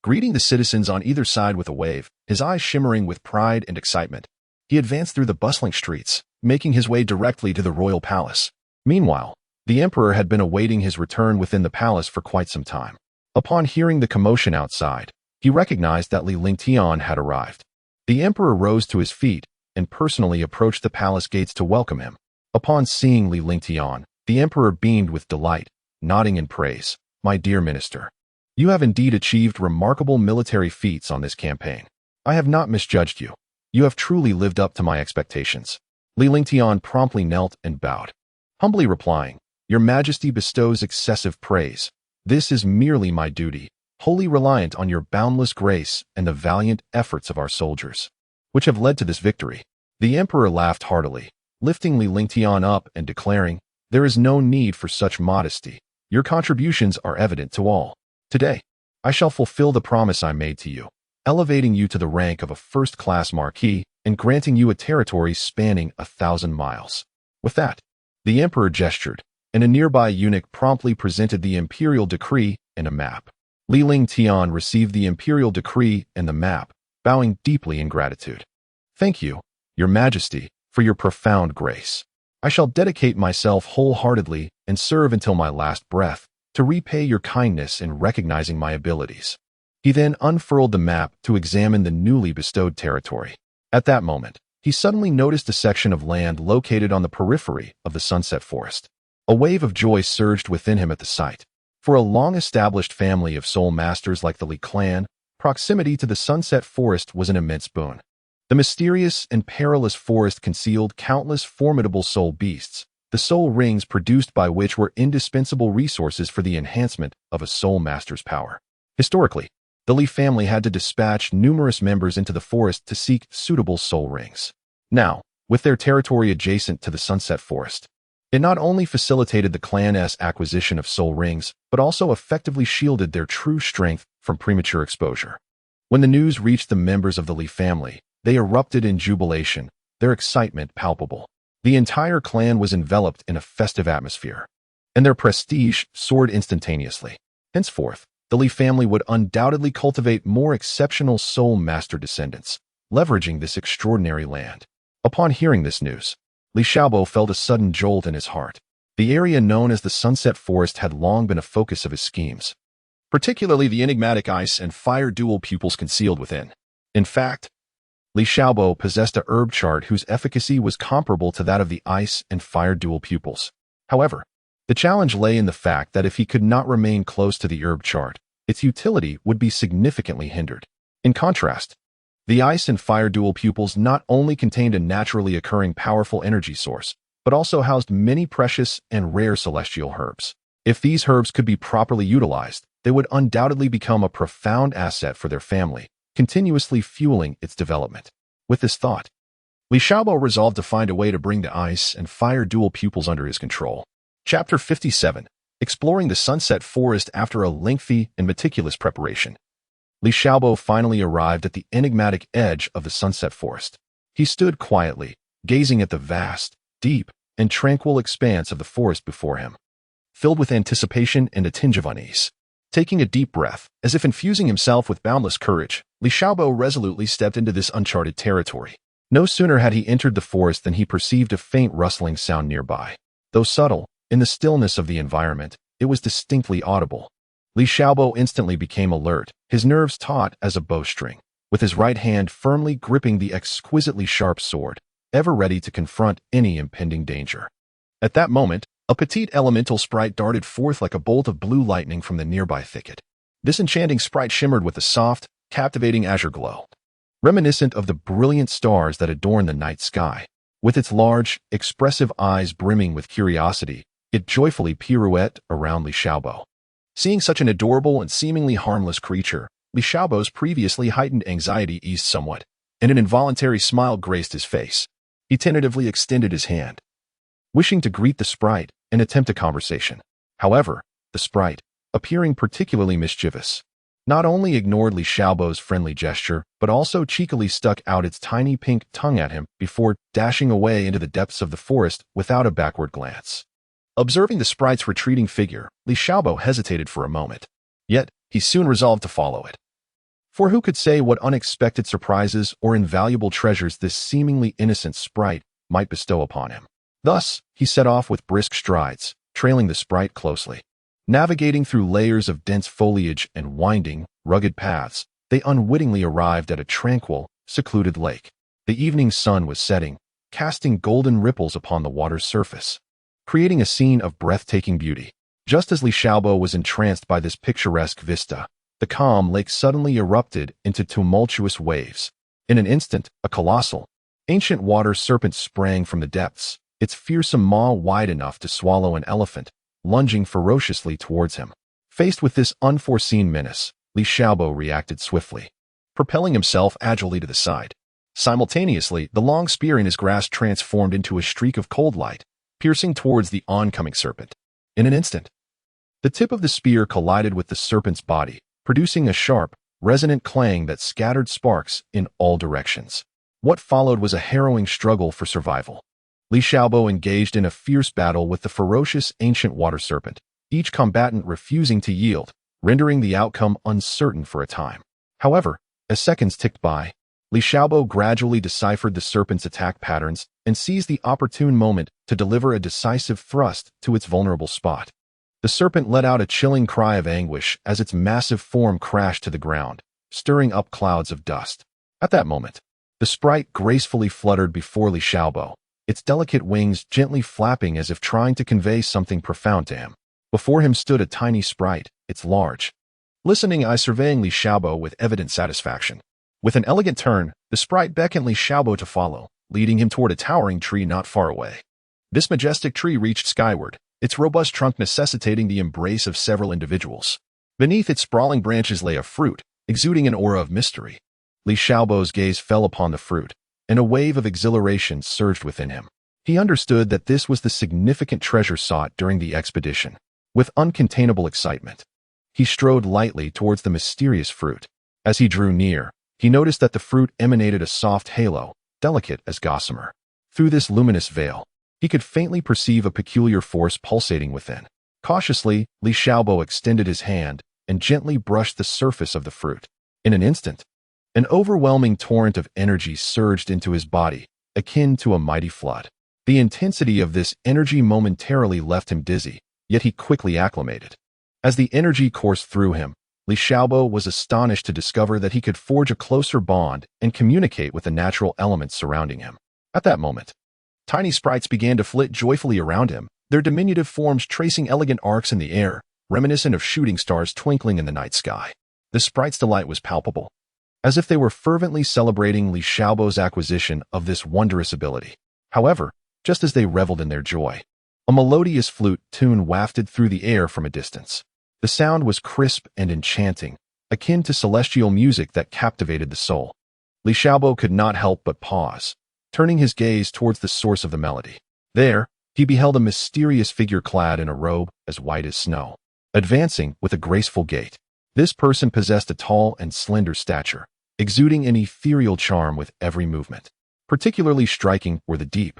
greeting the citizens on either side with a wave, his eyes shimmering with pride and excitement. He advanced through the bustling streets, making his way directly to the royal palace. Meanwhile, the emperor had been awaiting his return within the palace for quite some time. Upon hearing the commotion outside, he recognized that Li Ling Tian had arrived. The emperor rose to his feet and personally approached the palace gates to welcome him. Upon seeing Li Ling Tian, the emperor beamed with delight, nodding in praise. "My dear minister, you have indeed achieved remarkable military feats on this campaign. I have not misjudged you. You have truly lived up to my expectations." Li Ling Tian promptly knelt and bowed, humbly replying, "Your Majesty bestows excessive praise. This is merely my duty, wholly reliant on your boundless grace and the valiant efforts of our soldiers, which have led to this victory." The emperor laughed heartily, lifting Li Ling Tian up and declaring, "There is no need for such modesty. Your contributions are evident to all. Today, I shall fulfill the promise I made to you, elevating you to the rank of a first-class marquis and granting you a territory spanning 1,000 miles." With that, the emperor gestured, and a nearby eunuch promptly presented the imperial decree and a map. Li Ling Tian received the imperial decree and the map, bowing deeply in gratitude. "Thank you, Your Majesty, for your profound grace. I shall dedicate myself wholeheartedly and serve until my last breath to repay your kindness in recognizing my abilities." He then unfurled the map to examine the newly bestowed territory. At that moment, he suddenly noticed a section of land located on the periphery of the Sunset Forest. A wave of joy surged within him at the sight. For a long-established family of soul masters like the Li clan, proximity to the Sunset Forest was an immense boon. The mysterious and perilous forest concealed countless formidable soul beasts, the soul rings produced by which were indispensable resources for the enhancement of a soul master's power. Historically, the Li family had to dispatch numerous members into the forest to seek suitable soul rings. Now, with their territory adjacent to the Sunset Forest, it not only facilitated the clan's acquisition of soul rings, but also effectively shielded their true strength from premature exposure. When the news reached the members of the Li family, they erupted in jubilation, their excitement palpable. The entire clan was enveloped in a festive atmosphere, and their prestige soared instantaneously. Henceforth, the Li family would undoubtedly cultivate more exceptional soul master descendants, leveraging this extraordinary land. Upon hearing this news, Li Xiaobo felt a sudden jolt in his heart. The area known as the Sunset Forest had long been a focus of his schemes, particularly the enigmatic ice and fire dual pupils concealed within. In fact, Li Xiaobo possessed a herb chart whose efficacy was comparable to that of the ice and fire dual pupils. However, the challenge lay in the fact that if he could not remain close to the herb chart, its utility would be significantly hindered. In contrast, the ice and fire dual pupils not only contained a naturally occurring powerful energy source, but also housed many precious and rare celestial herbs. If these herbs could be properly utilized, they would undoubtedly become a profound asset for their family, continuously fueling its development. With this thought, Li Xiaobo resolved to find a way to bring the ice and fire dual pupils under his control. Chapter 57. Exploring the Sunset Forest. After a lengthy and meticulous preparation, Li Xiaobo finally arrived at the enigmatic edge of the Sunset Forest. He stood quietly, gazing at the vast, deep, and tranquil expanse of the forest before him, filled with anticipation and a tinge of unease. Taking a deep breath, as if infusing himself with boundless courage, Li Xiaobo resolutely stepped into this uncharted territory. No sooner had he entered the forest than he perceived a faint rustling sound nearby. Though subtle, in the stillness of the environment, it was distinctly audible. Li Xiaobo instantly became alert, his nerves taut as a bowstring, with his right hand firmly gripping the exquisitely sharp sword, ever ready to confront any impending danger. At that moment, a petite elemental sprite darted forth like a bolt of blue lightning from the nearby thicket. This enchanting sprite shimmered with a soft, captivating azure glow, reminiscent of the brilliant stars that adorn the night sky. With its large, expressive eyes brimming with curiosity, it joyfully pirouetted around Li Xiaobo. Seeing such an adorable and seemingly harmless creature, Li Xiaobo's previously heightened anxiety eased somewhat, and an involuntary smile graced his face. He tentatively extended his hand, wishing to greet the sprite and attempt a conversation. However, the sprite, appearing particularly mischievous, not only ignored Li Xiaobo's friendly gesture, but also cheekily stuck out its tiny pink tongue at him before dashing away into the depths of the forest without a backward glance. Observing the sprite's retreating figure, Li Xiaobo hesitated for a moment. Yet, he soon resolved to follow it. For who could say what unexpected surprises or invaluable treasures this seemingly innocent sprite might bestow upon him. Thus, he set off with brisk strides, trailing the sprite closely. Navigating through layers of dense foliage and winding, rugged paths, they unwittingly arrived at a tranquil, secluded lake. The evening sun was setting, casting golden ripples upon the water's surface, creating a scene of breathtaking beauty. Just as Li Xiaobo was entranced by this picturesque vista, the calm lake suddenly erupted into tumultuous waves. In an instant, a colossal, ancient water serpent sprang from the depths, its fearsome maw wide enough to swallow an elephant, lunging ferociously towards him. Faced with this unforeseen menace, Li Xiaobo reacted swiftly, propelling himself agilely to the side. Simultaneously, the long spear in his grasp transformed into a streak of cold light, piercing towards the oncoming serpent. In an instant, the tip of the spear collided with the serpent's body, producing a sharp, resonant clang that scattered sparks in all directions. What followed was a harrowing struggle for survival. Li Xiaobo engaged in a fierce battle with the ferocious ancient water serpent, each combatant refusing to yield, rendering the outcome uncertain for a time. However, as seconds ticked by, Li Xiaobo gradually deciphered the serpent's attack patterns and seized the opportune moment to deliver a decisive thrust to its vulnerable spot. The serpent let out a chilling cry of anguish as its massive form crashed to the ground, stirring up clouds of dust. At that moment, the sprite gracefully fluttered before Li Xiaobo, its delicate wings gently flapping as if trying to convey something profound to him. Before him stood a tiny sprite, its large, listening eye surveying Li Xiaobo with evident satisfaction. With an elegant turn, the sprite beckoned Li Xiaobo to follow, leading him toward a towering tree not far away. This majestic tree reached skyward, its robust trunk necessitating the embrace of several individuals. Beneath its sprawling branches lay a fruit, exuding an aura of mystery. Li Xiaobo's gaze fell upon the fruit, and a wave of exhilaration surged within him. He understood that this was the significant treasure sought during the expedition. With uncontainable excitement, he strode lightly towards the mysterious fruit. As he drew near, he noticed that the fruit emanated a soft halo, delicate as gossamer. Through this luminous veil, He could faintly perceive a peculiar force pulsating within. Cautiously, Li Xiaobo extended his hand and gently brushed the surface of the fruit. In an instant, an overwhelming torrent of energy surged into his body, akin to a mighty flood. The intensity of this energy momentarily left him dizzy, yet he quickly acclimated. As the energy coursed through him, Li Xiaobo was astonished to discover that he could forge a closer bond and communicate with the natural elements surrounding him. At that moment, tiny sprites began to flit joyfully around him, their diminutive forms tracing elegant arcs in the air, reminiscent of shooting stars twinkling in the night sky. The sprites' delight was palpable, as if they were fervently celebrating Li Xiaobo's acquisition of this wondrous ability. However, just as they reveled in their joy, a melodious flute tune wafted through the air from a distance. The sound was crisp and enchanting, akin to celestial music that captivated the soul. Li Xiaobo could not help but pause, turning his gaze towards the source of the melody. There, he beheld a mysterious figure clad in a robe as white as snow, advancing with a graceful gait. This person possessed a tall and slender stature, exuding an ethereal charm with every movement. Particularly striking were the deep,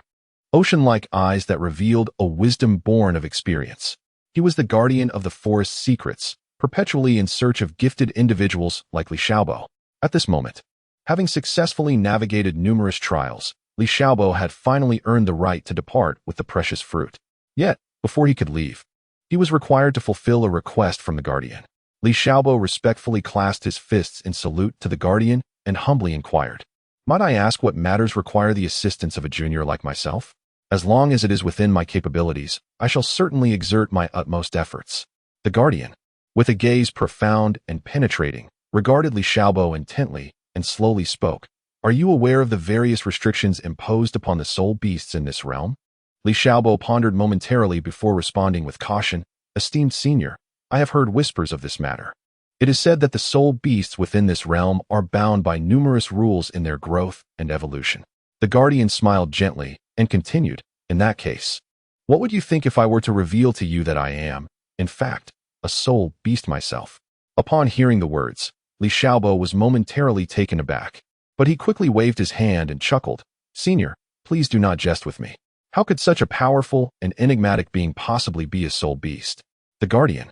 ocean-like eyes that revealed a wisdom born of experience. He was the guardian of the forest's secrets, perpetually in search of gifted individuals like Li Xiaobo. At this moment, having successfully navigated numerous trials, Li Xiaobo had finally earned the right to depart with the precious fruit. Yet, before he could leave, he was required to fulfill a request from the guardian. Li Xiaobo respectfully clasped his fists in salute to the guardian and humbly inquired, "Might I ask what matters require the assistance of a junior like myself? As long as it is within my capabilities, I shall certainly exert my utmost efforts." The guardian, with a gaze profound and penetrating, regarded Li Xiaobo intently and slowly spoke. "Are you aware of the various restrictions imposed upon the soul beasts in this realm?" Li Xiaobo pondered momentarily before responding with caution, "Esteemed senior, I have heard whispers of this matter. It is said that the soul beasts within this realm are bound by numerous rules in their growth and evolution." The guardian smiled gently and continued, "In that case, what would you think if I were to reveal to you that I am, in fact, a soul beast myself?" Upon hearing the words, Li Xiaobo was momentarily taken aback, but he quickly waved his hand and chuckled, "Senior, please do not jest with me. How could such a powerful and enigmatic being possibly be a soul beast?" The guardian,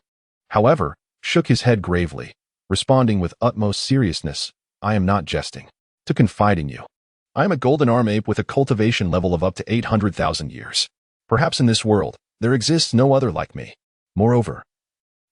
however, shook his head gravely, responding with utmost seriousness, "I am not jesting. To confide in you, I am a golden arm ape with a cultivation level of up to 800,000 years. Perhaps in this world, there exists no other like me. Moreover,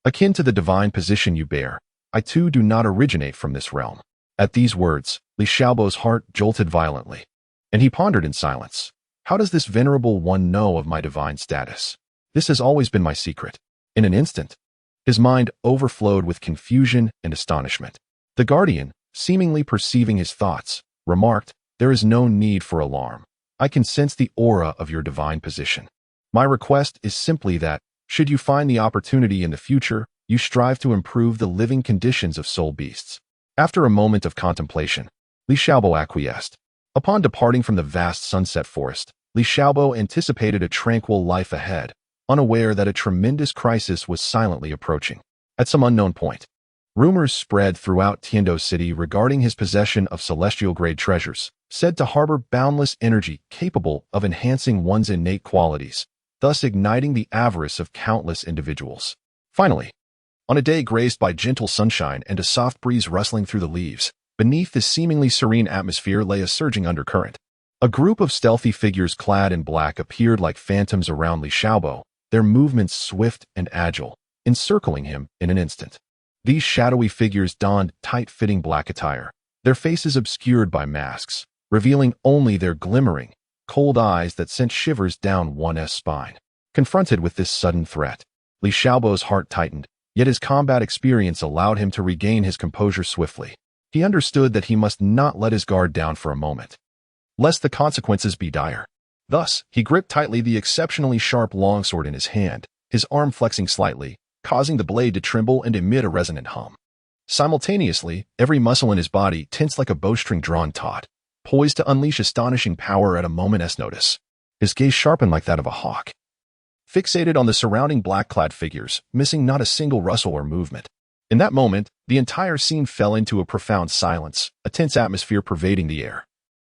akin to the divine position you bear, I too do not originate from this realm." At these words, Li Xiaobo's heart jolted violently, and he pondered in silence. How does this venerable one know of my divine status? This has always been my secret. In an instant, his mind overflowed with confusion and astonishment. The guardian, seemingly perceiving his thoughts, remarked, "There is no need for alarm. I can sense the aura of your divine position. My request is simply that, should you find the opportunity in the future, you strive to improve the living conditions of soul beasts." After a moment of contemplation, Li Xiaobo acquiesced. Upon departing from the vast sunset forest, Li Xiaobo anticipated a tranquil life ahead, unaware that a tremendous crisis was silently approaching. At some unknown point, rumors spread throughout Tiando City regarding his possession of celestial-grade treasures, said to harbor boundless energy capable of enhancing one's innate qualities, thus igniting the avarice of countless individuals. Finally, on a day graced by gentle sunshine and a soft breeze rustling through the leaves, beneath the seemingly serene atmosphere lay a surging undercurrent. A group of stealthy figures clad in black appeared like phantoms around Li Xiaobo, their movements swift and agile, encircling him in an instant. These shadowy figures donned tight-fitting black attire, their faces obscured by masks, revealing only their glimmering, cold eyes that sent shivers down one's spine. Confronted with this sudden threat, Li Xiaobo's heart tightened, yet his combat experience allowed him to regain his composure swiftly. He understood that he must not let his guard down for a moment, lest the consequences be dire. Thus, he gripped tightly the exceptionally sharp longsword in his hand, his arm flexing slightly, causing the blade to tremble and emit a resonant hum. Simultaneously, every muscle in his body tensed like a bowstring drawn taut, poised to unleash astonishing power at a moment's notice. His gaze sharpened like that of a hawk, fixated on the surrounding black-clad figures, missing not a single rustle or movement. In that moment, the entire scene fell into a profound silence, a tense atmosphere pervading the air,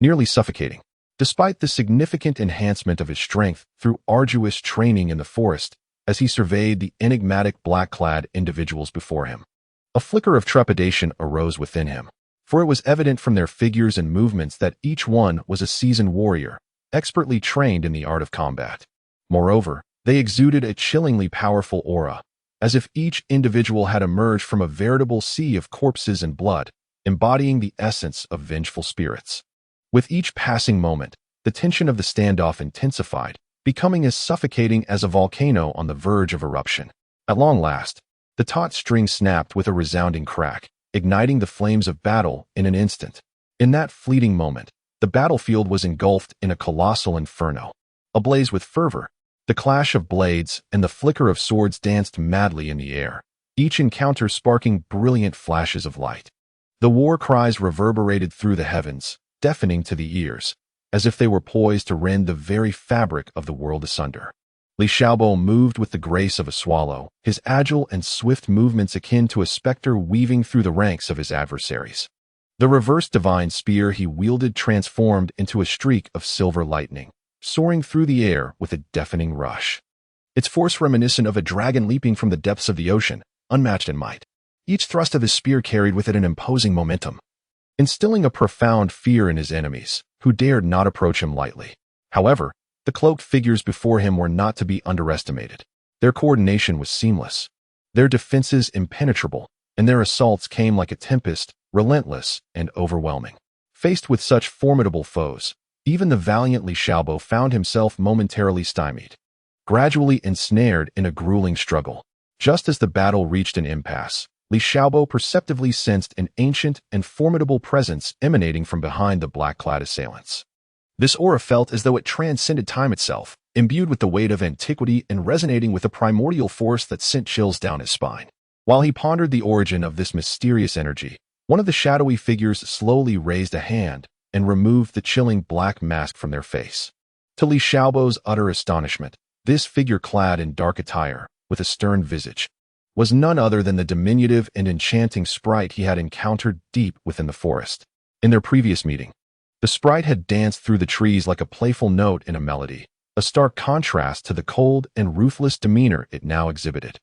nearly suffocating. Despite the significant enhancement of his strength through arduous training in the forest, as he surveyed the enigmatic black-clad individuals before him, a flicker of trepidation arose within him, for it was evident from their figures and movements that each one was a seasoned warrior, expertly trained in the art of combat. Moreover, they exuded a chillingly powerful aura, as if each individual had emerged from a veritable sea of corpses and blood, embodying the essence of vengeful spirits. With each passing moment, the tension of the standoff intensified, becoming as suffocating as a volcano on the verge of eruption. At long last, the taut string snapped with a resounding crack, igniting the flames of battle in an instant. In that fleeting moment, the battlefield was engulfed in a colossal inferno. Ablaze with fervor, the clash of blades and the flicker of swords danced madly in the air, each encounter sparking brilliant flashes of light. The war cries reverberated through the heavens, deafening to the ears, as if they were poised to rend the very fabric of the world asunder. Li Xiaobo moved with the grace of a swallow, his agile and swift movements akin to a specter weaving through the ranks of his adversaries. The reverse divine spear he wielded transformed into a streak of silver lightning, soaring through the air with a deafening rush. Its force reminiscent of a dragon leaping from the depths of the ocean, unmatched in might. Each thrust of his spear carried with it an imposing momentum, instilling a profound fear in his enemies, who dared not approach him lightly. However, the cloaked figures before him were not to be underestimated. Their coordination was seamless, their defenses impenetrable, and their assaults came like a tempest, relentless and overwhelming. Faced with such formidable foes, even the valiant Li Xiaobo found himself momentarily stymied, gradually ensnared in a grueling struggle. Just as the battle reached an impasse, Li Xiaobo perceptibly sensed an ancient and formidable presence emanating from behind the black-clad assailants. This aura felt as though it transcended time itself, imbued with the weight of antiquity and resonating with a primordial force that sent chills down his spine. While he pondered the origin of this mysterious energy, one of the shadowy figures slowly raised a hand and removed the chilling black mask from their face. To Li Xiaobo's utter astonishment, this figure clad in dark attire, with a stern visage, was none other than the diminutive and enchanting sprite he had encountered deep within the forest. In their previous meeting, the sprite had danced through the trees like a playful note in a melody, a stark contrast to the cold and ruthless demeanor it now exhibited.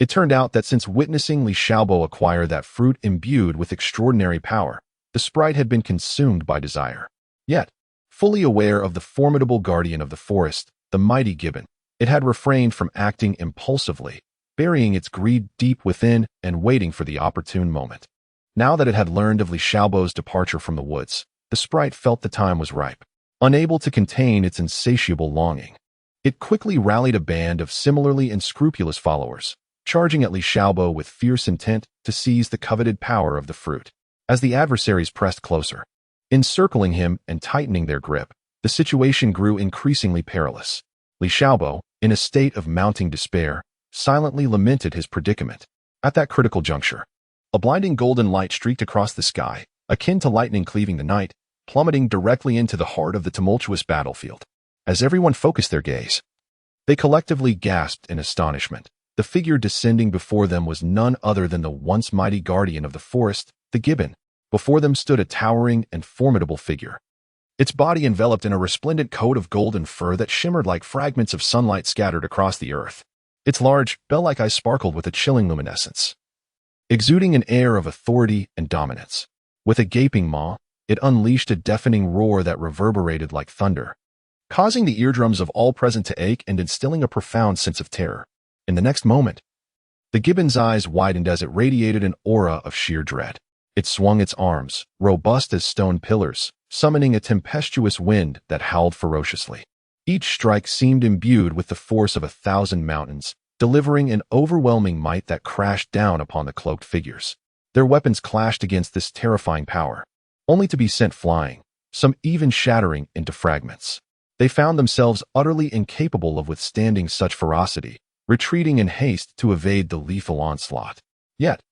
It turned out that since witnessing Li Xiaobo acquire that fruit imbued with extraordinary power, the sprite had been consumed by desire. Yet, fully aware of the formidable guardian of the forest, the mighty gibbon, it had refrained from acting impulsively, burying its greed deep within and waiting for the opportune moment. Now that it had learned of Li Xiaobo's departure from the woods, the sprite felt the time was ripe. Unable to contain its insatiable longing, it quickly rallied a band of similarly unscrupulous followers, charging at Li Xiaobo with fierce intent to seize the coveted power of the fruit. As the adversaries pressed closer, encircling him and tightening their grip, the situation grew increasingly perilous. Li Xiaobo, in a state of mounting despair, silently lamented his predicament. At that critical juncture, a blinding golden light streaked across the sky, akin to lightning cleaving the night, plummeting directly into the heart of the tumultuous battlefield. As everyone focused their gaze, they collectively gasped in astonishment. The figure descending before them was none other than the once mighty guardian of the forest, the gibbon. Before them stood a towering and formidable figure, its body enveloped in a resplendent coat of golden fur that shimmered like fragments of sunlight scattered across the earth. Its large, bell-like eyes sparkled with a chilling luminescence, exuding an air of authority and dominance. With a gaping maw, it unleashed a deafening roar that reverberated like thunder, causing the eardrums of all present to ache and instilling a profound sense of terror. In the next moment, the gibbon's eyes widened as it radiated an aura of sheer dread. It swung its arms, robust as stone pillars, summoning a tempestuous wind that howled ferociously. Each strike seemed imbued with the force of 1,000 mountains, delivering an overwhelming might that crashed down upon the cloaked figures. Their weapons clashed against this terrifying power, only to be sent flying, some even shattering into fragments. They found themselves utterly incapable of withstanding such ferocity, retreating in haste to evade the lethal onslaught. Yet,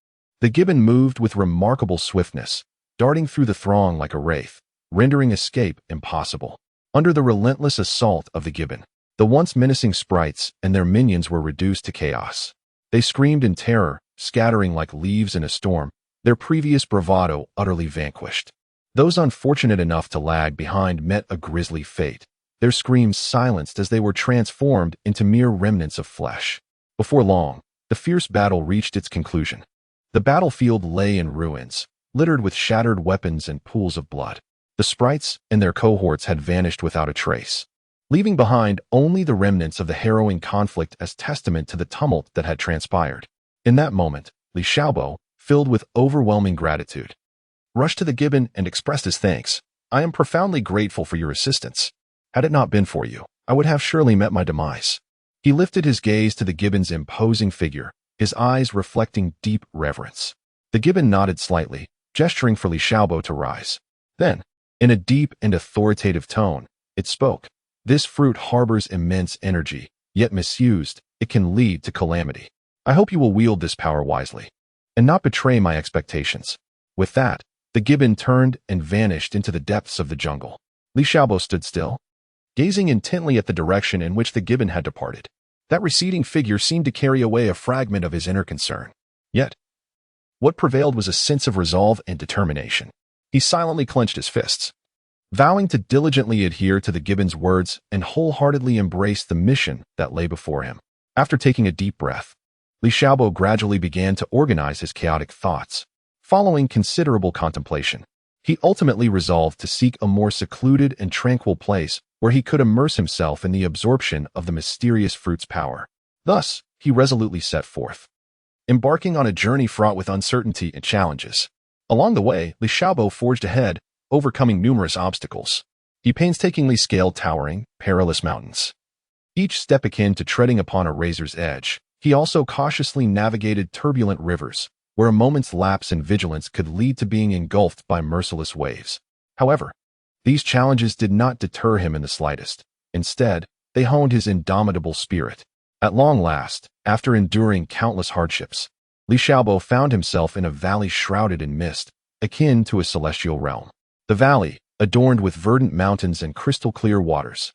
the gibbon moved with remarkable swiftness, darting through the throng like a wraith, rendering escape impossible. Under the relentless assault of the gibbon, the once menacing sprites and their minions were reduced to chaos. They screamed in terror, scattering like leaves in a storm, their previous bravado utterly vanquished. Those unfortunate enough to lag behind met a grisly fate, their screams silenced as they were transformed into mere remnants of flesh. Before long, the fierce battle reached its conclusion. The battlefield lay in ruins, littered with shattered weapons and pools of blood. The sprites and their cohorts had vanished without a trace, leaving behind only the remnants of the harrowing conflict as testament to the tumult that had transpired. In that moment, Li Xiaobo, filled with overwhelming gratitude, rushed to the gibbon and expressed his thanks. "I am profoundly grateful for your assistance. Had it not been for you, I would have surely met my demise." He lifted his gaze to the gibbon's imposing figure, his eyes reflecting deep reverence. The gibbon nodded slightly, gesturing for Li Xiaobo to rise. Then, in a deep and authoritative tone, it spoke. "This fruit harbors immense energy, yet misused, it can lead to calamity. I hope you will wield this power wisely, and not betray my expectations." With that, the gibbon turned and vanished into the depths of the jungle. Li Xiaobo stood still, gazing intently at the direction in which the gibbon had departed. That receding figure seemed to carry away a fragment of his inner concern. Yet, what prevailed was a sense of resolve and determination. He silently clenched his fists, vowing to diligently adhere to the gibbon's words and wholeheartedly embrace the mission that lay before him. After taking a deep breath, Li Xiaobo gradually began to organize his chaotic thoughts. Following considerable contemplation, he ultimately resolved to seek a more secluded and tranquil place where he could immerse himself in the absorption of the mysterious fruit's power. Thus, he resolutely set forth, embarking on a journey fraught with uncertainty and challenges. Along the way, Li Xiaobo forged ahead, overcoming numerous obstacles. He painstakingly scaled towering, perilous mountains, each step akin to treading upon a razor's edge. He also cautiously navigated turbulent rivers, where a moment's lapse in vigilance could lead to being engulfed by merciless waves. However, these challenges did not deter him in the slightest. Instead, they honed his indomitable spirit. At long last, after enduring countless hardships, Li Xiaobo found himself in a valley shrouded in mist, akin to a celestial realm. The valley, adorned with verdant mountains and crystal-clear waters,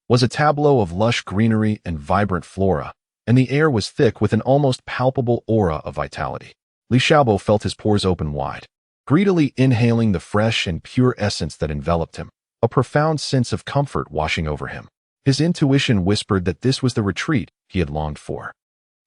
was a tableau of lush greenery and vibrant flora, and the air was thick with an almost palpable aura of vitality. Li Xiaobo felt his pores open wide, greedily inhaling the fresh and pure essence that enveloped him, a profound sense of comfort washing over him. His intuition whispered that this was the retreat he had longed for.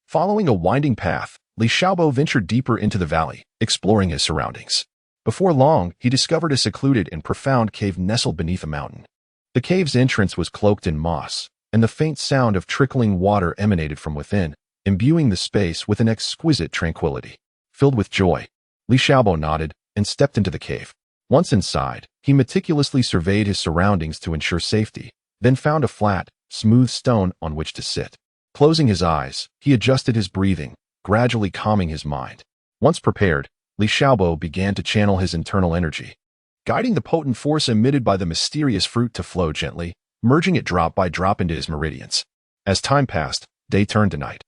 Following a winding path, Li Xiaobo ventured deeper into the valley, exploring his surroundings. Before long, he discovered a secluded and profound cave nestled beneath a mountain. The cave's entrance was cloaked in moss, and the faint sound of trickling water emanated from within, imbuing the space with an exquisite tranquility. Filled with joy, Li Xiaobo nodded and stepped into the cave. Once inside, he meticulously surveyed his surroundings to ensure safety, then found a flat, smooth stone on which to sit. Closing his eyes, he adjusted his breathing, gradually calming his mind. Once prepared, Li Xiaobo began to channel his internal energy, guiding the potent force emitted by the mysterious fruit to flow gently, merging it drop by drop into his meridians. As time passed, day turned to night,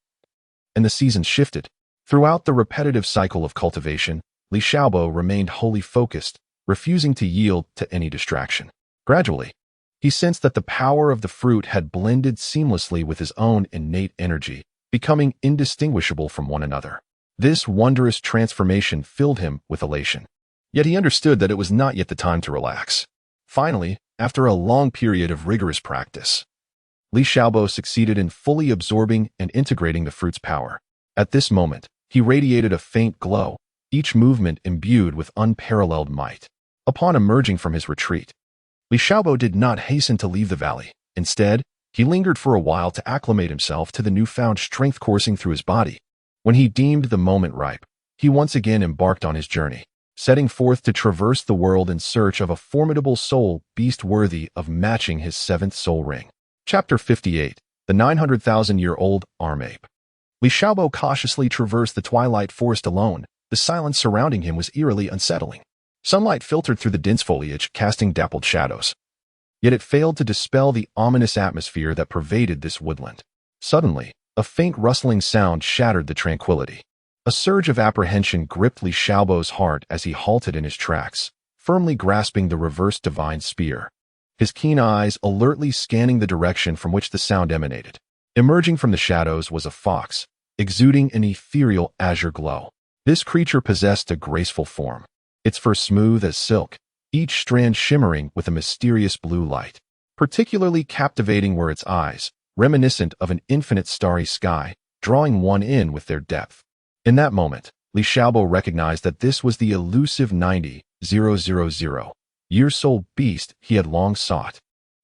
and the seasons shifted. Throughout the repetitive cycle of cultivation, Li Xiaobo remained wholly focused, refusing to yield to any distraction. Gradually, he sensed that the power of the fruit had blended seamlessly with his own innate energy, becoming indistinguishable from one another. This wondrous transformation filled him with elation. Yet he understood that it was not yet the time to relax. Finally, after a long period of rigorous practice, Li Xiaobo succeeded in fully absorbing and integrating the fruit's power. At this moment, he radiated a faint glow, each movement imbued with unparalleled might. Upon emerging from his retreat, Li Xiaobo did not hasten to leave the valley. Instead, he lingered for a while to acclimate himself to the newfound strength coursing through his body. When he deemed the moment ripe, he once again embarked on his journey, setting forth to traverse the world in search of a formidable soul beast worthy of matching his seventh soul ring. Chapter 58. The 900,000-year-old Arm Ape. Li Xiaobo cautiously traversed the twilight forest alone. The silence surrounding him was eerily unsettling. Sunlight filtered through the dense foliage, casting dappled shadows. Yet it failed to dispel the ominous atmosphere that pervaded this woodland. Suddenly, a faint rustling sound shattered the tranquility. A surge of apprehension gripped Li Xiaobo's heart as he halted in his tracks, firmly grasping the reversed divine spear, his keen eyes alertly scanning the direction from which the sound emanated. Emerging from the shadows was a fox, exuding an ethereal azure glow. This creature possessed a graceful form, its fur smooth as silk, each strand shimmering with a mysterious blue light. Particularly captivating were its eyes, reminiscent of an infinite starry sky, drawing one in with their depth. In that moment, Li Xiaobo recognized that this was the elusive 90,000-year-old beast he had long sought.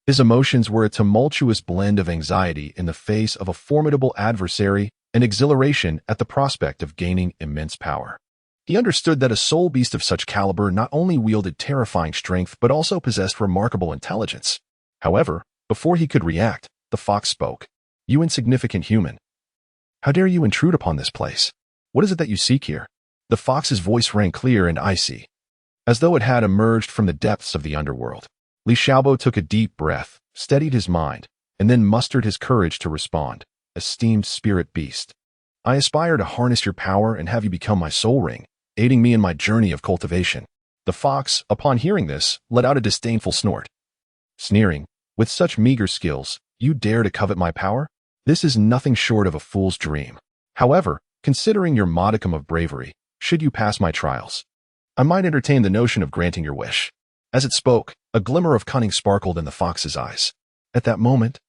His emotions were a tumultuous blend of anxiety in the face of a formidable adversary and exhilaration at the prospect of gaining immense power. He understood that a soul beast of such caliber not only wielded terrifying strength but also possessed remarkable intelligence. However, before he could react, the fox spoke. "You insignificant human. How dare you intrude upon this place? What is it that you seek here?" The fox's voice rang clear and icy, as though it had emerged from the depths of the underworld. Li Xiaobo took a deep breath, steadied his mind, and then mustered his courage to respond. "Esteemed spirit beast, I aspire to harness your power and have you become my soul ring, aiding me in my journey of cultivation." The fox, upon hearing this, let out a disdainful snort. Sneering, "With such meager skills, you dare to covet my power? This is nothing short of a fool's dream. However, considering your modicum of bravery, should you pass my trials, I might entertain the notion of granting your wish." As it spoke, a glimmer of cunning sparkled in the fox's eyes. At that moment,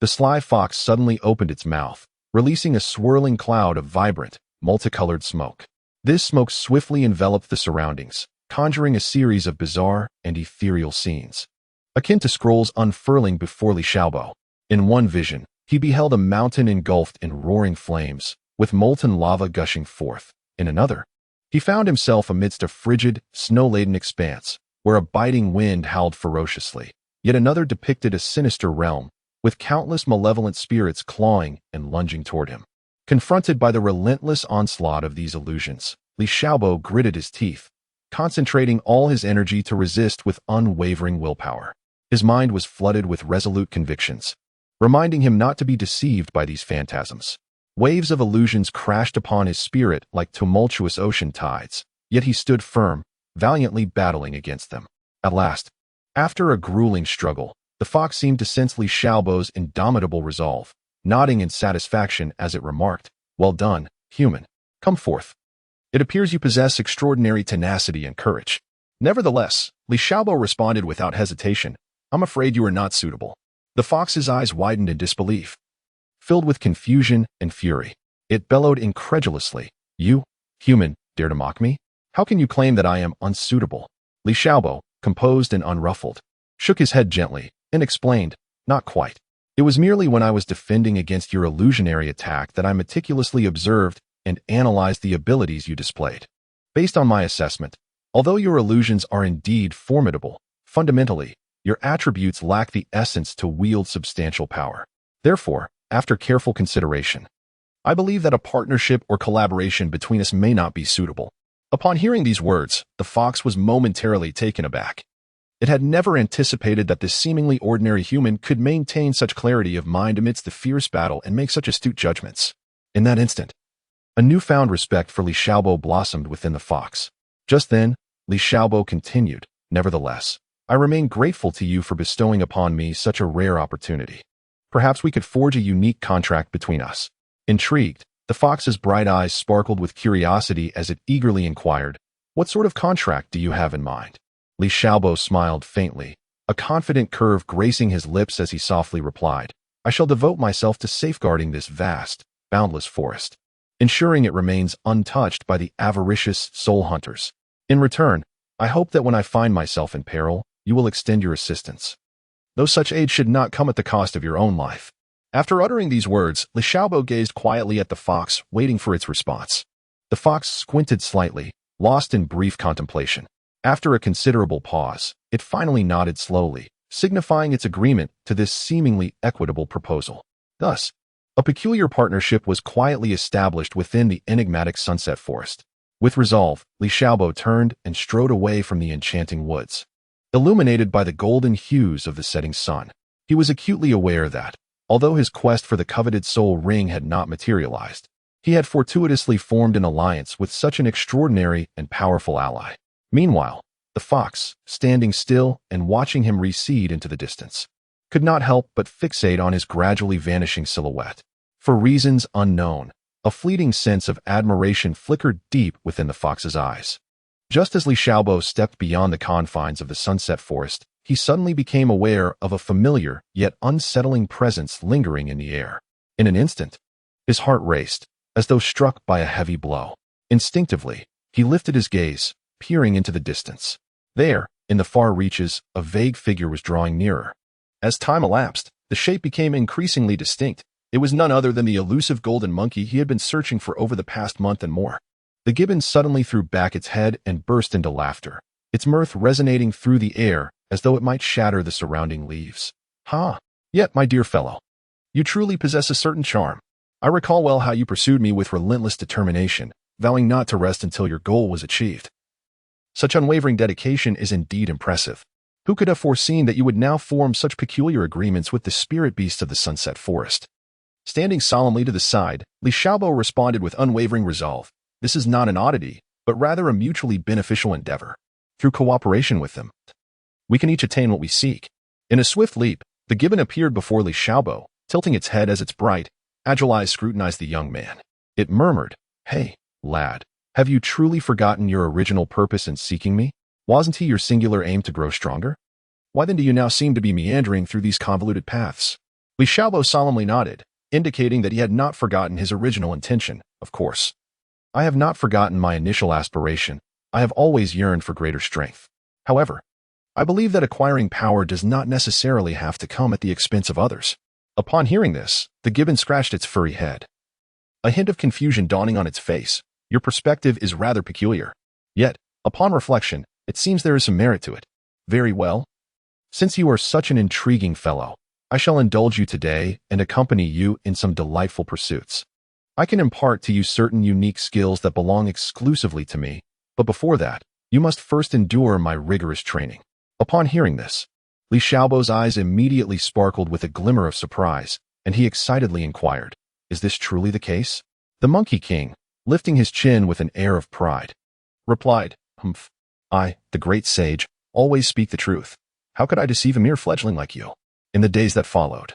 the sly fox suddenly opened its mouth, releasing a swirling cloud of vibrant, multicolored smoke. This smoke swiftly enveloped the surroundings, conjuring a series of bizarre and ethereal scenes, akin to scrolls unfurling before Li Xiaobo. In one vision, he beheld a mountain engulfed in roaring flames, with molten lava gushing forth. In another, he found himself amidst a frigid, snow-laden expanse, where a biting wind howled ferociously. Yet another depicted a sinister realm, with countless malevolent spirits clawing and lunging toward him. Confronted by the relentless onslaught of these illusions, Li Xiaobo gritted his teeth, concentrating all his energy to resist with unwavering willpower. His mind was flooded with resolute convictions, reminding him not to be deceived by these phantasms. Waves of illusions crashed upon his spirit like tumultuous ocean tides, yet he stood firm, valiantly battling against them. At last, after a grueling struggle, the fox seemed to sense Li Xiaobo's indomitable resolve, nodding in satisfaction as it remarked, "Well done, human. Come forth. It appears you possess extraordinary tenacity and courage." Nevertheless, Li Xiaobo responded without hesitation, "I'm afraid you are not suitable." The fox's eyes widened in disbelief. Filled with confusion and fury, it bellowed incredulously, "You, human, dare to mock me? How can you claim that I am unsuitable?" Li Xiaobo, composed and unruffled, shook his head gently and explained, "Not quite. It was merely when I was defending against your illusionary attack that I meticulously observed and analyzed the abilities you displayed. Based on my assessment, although your illusions are indeed formidable, fundamentally, your attributes lack the essence to wield substantial power. Therefore, after careful consideration, I believe that a partnership or collaboration between us may not be suitable." Upon hearing these words, the fox was momentarily taken aback. It had never anticipated that this seemingly ordinary human could maintain such clarity of mind amidst the fierce battle and make such astute judgments. In that instant, a newfound respect for Li Xiaobo blossomed within the fox. Just then, Li Xiaobo continued, "Nevertheless, I remain grateful to you for bestowing upon me such a rare opportunity. Perhaps we could forge a unique contract between us." Intrigued, the fox's bright eyes sparkled with curiosity as it eagerly inquired, "What sort of contract do you have in mind?" Li Xiaobo smiled faintly, a confident curve gracing his lips as he softly replied, "I shall devote myself to safeguarding this vast, boundless forest, ensuring it remains untouched by the avaricious soul hunters. In return, I hope that when I find myself in peril, you will extend your assistance, though such aid should not come at the cost of your own life." After uttering these words, Li Xiaobo gazed quietly at the fox, waiting for its response. The fox squinted slightly, lost in brief contemplation. After a considerable pause, it finally nodded slowly, signifying its agreement to this seemingly equitable proposal. Thus, a peculiar partnership was quietly established within the enigmatic sunset forest. With resolve, Li Xiaobo turned and strode away from the enchanting woods. Illuminated by the golden hues of the setting sun, he was acutely aware that, although his quest for the coveted soul ring had not materialized, he had fortuitously formed an alliance with such an extraordinary and powerful ally. Meanwhile, the fox, standing still and watching him recede into the distance, could not help but fixate on his gradually vanishing silhouette. For reasons unknown, a fleeting sense of admiration flickered deep within the fox's eyes. Just as Li Xiaobo stepped beyond the confines of the sunset forest, he suddenly became aware of a familiar yet unsettling presence lingering in the air. In an instant, his heart raced, as though struck by a heavy blow. Instinctively, he lifted his gaze, peering into the distance. There, in the far reaches, a vague figure was drawing nearer. As time elapsed, the shape became increasingly distinct. It was none other than the elusive golden monkey he had been searching for over the past month and more. The gibbon suddenly threw back its head and burst into laughter, its mirth resonating through the air as though it might shatter the surrounding leaves. "Ha! Yet, my dear fellow, you truly possess a certain charm. I recall well how you pursued me with relentless determination, vowing not to rest until your goal was achieved. Such unwavering dedication is indeed impressive. Who could have foreseen that you would now form such peculiar agreements with the spirit beasts of the sunset forest?" Standing solemnly to the side, Li Xiaobo responded with unwavering resolve. This is not an oddity, but rather a mutually beneficial endeavor. Through cooperation with them, we can each attain what we seek. In a swift leap, the gibbon appeared before Li Xiaobo, tilting its head as its bright, agile eyes scrutinized the young man. It murmured, "Hey, lad, have you truly forgotten your original purpose in seeking me? Wasn't he your singular aim to grow stronger? Why then do you now seem to be meandering through these convoluted paths?" Li Xiaobo solemnly nodded, indicating that he had not forgotten his original intention, of course. "I have not forgotten my initial aspiration. I have always yearned for greater strength. However, I believe that acquiring power does not necessarily have to come at the expense of others." Upon hearing this, the gibbon scratched its furry head, a hint of confusion dawning on its face. "Your perspective is rather peculiar. Yet, upon reflection, it seems there is some merit to it. Very well. Since you are such an intriguing fellow, I shall indulge you today and accompany you in some delightful pursuits. I can impart to you certain unique skills that belong exclusively to me, but before that, you must first endure my rigorous training." Upon hearing this, Li Xiaobo's eyes immediately sparkled with a glimmer of surprise, and he excitedly inquired, "Is this truly the case?" The Monkey King, lifting his chin with an air of pride, replied, "Humph. I, the great sage, always speak the truth. How could I deceive a mere fledgling like you?" In the days that followed,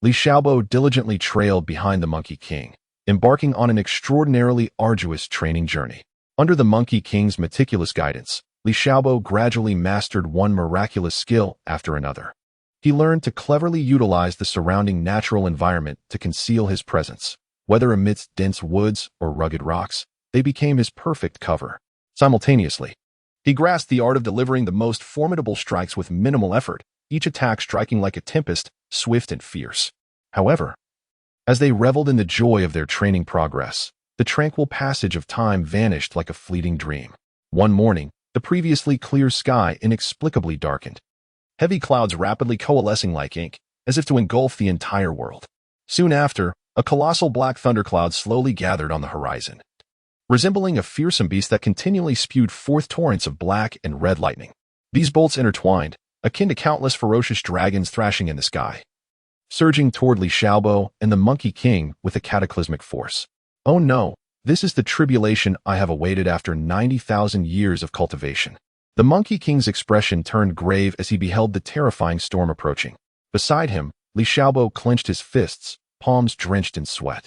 Li Xiaobo diligently trailed behind the Monkey King, embarking on an extraordinarily arduous training journey. Under the Monkey King's meticulous guidance, Li Xiaobo gradually mastered one miraculous skill after another. He learned to cleverly utilize the surrounding natural environment to conceal his presence. Whether amidst dense woods or rugged rocks, they became his perfect cover. Simultaneously, he grasped the art of delivering the most formidable strikes with minimal effort, each attack striking like a tempest, swift and fierce. However, as they reveled in the joy of their training progress, the tranquil passage of time vanished like a fleeting dream. One morning, the previously clear sky inexplicably darkened, heavy clouds rapidly coalescing like ink, as if to engulf the entire world. Soon after, a colossal black thundercloud slowly gathered on the horizon, resembling a fearsome beast that continually spewed forth torrents of black and red lightning. These bolts intertwined, akin to countless ferocious dragons thrashing in the sky, surging toward Li Xiaobo and the Monkey King with a cataclysmic force. "Oh no, this is the tribulation I have awaited after 90,000 years of cultivation." The Monkey King's expression turned grave as he beheld the terrifying storm approaching. Beside him, Li Xiaobo clenched his fists, palms drenched in sweat.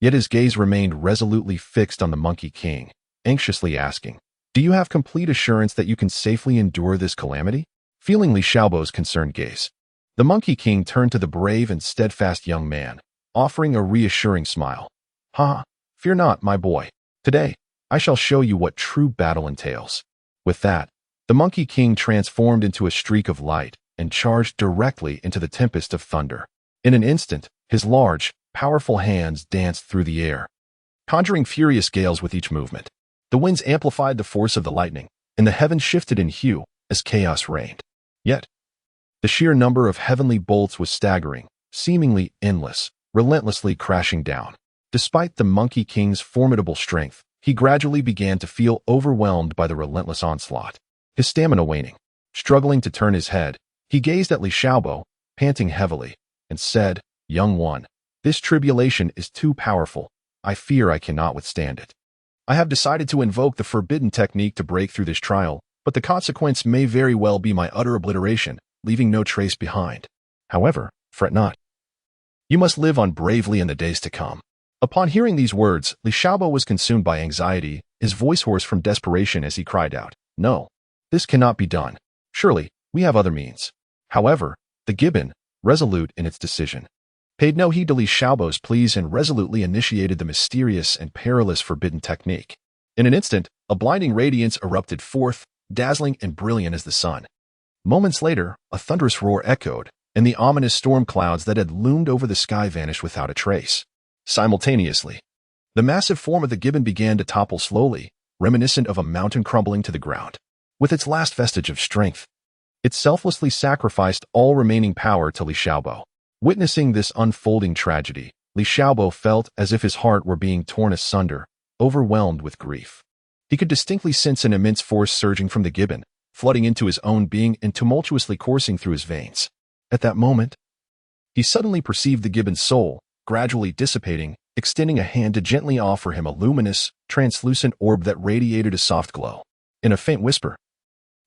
Yet his gaze remained resolutely fixed on the Monkey King, anxiously asking, "Do you have complete assurance that you can safely endure this calamity?" Feeling Li Xiaobo's concerned gaze, the Monkey King turned to the brave and steadfast young man, offering a reassuring smile. "Ha! Fear not, my boy. Today, I shall show you what true battle entails." With that, the Monkey King transformed into a streak of light and charged directly into the tempest of thunder. In an instant, his large, powerful hands danced through the air, conjuring furious gales with each movement. The winds amplified the force of the lightning, and the heavens shifted in hue as chaos reigned. Yet, the sheer number of heavenly bolts was staggering, seemingly endless, relentlessly crashing down. Despite the Monkey King's formidable strength, he gradually began to feel overwhelmed by the relentless onslaught. His stamina waning, struggling to turn his head, he gazed at Li Xiaobo, panting heavily, and said, "Young one, this tribulation is too powerful. I fear I cannot withstand it. I have decided to invoke the forbidden technique to break through this trial, but the consequence may very well be my utter obliteration, leaving no trace behind. However, fret not. You must live on bravely in the days to come." Upon hearing these words, Li Xiaobo was consumed by anxiety, his voice hoarse from desperation as he cried out, "No, this cannot be done. Surely, we have other means." However, the gibbon, resolute in its decision, paid no heed to Li Xiaobo's pleas and resolutely initiated the mysterious and perilous forbidden technique. In an instant, a blinding radiance erupted forth, dazzling and brilliant as the sun. Moments later, a thunderous roar echoed, and the ominous storm clouds that had loomed over the sky vanished without a trace. Simultaneously, the massive form of the gibbon began to topple slowly, reminiscent of a mountain crumbling to the ground. With its last vestige of strength, it selflessly sacrificed all remaining power to Li Xiaobo. Witnessing this unfolding tragedy, Li Xiaobo felt as if his heart were being torn asunder, overwhelmed with grief. He could distinctly sense an immense force surging from the gibbon, flooding into his own being and tumultuously coursing through his veins. At that moment, he suddenly perceived the gibbon's soul, gradually dissipating, extending a hand to gently offer him a luminous, translucent orb that radiated a soft glow. In a faint whisper,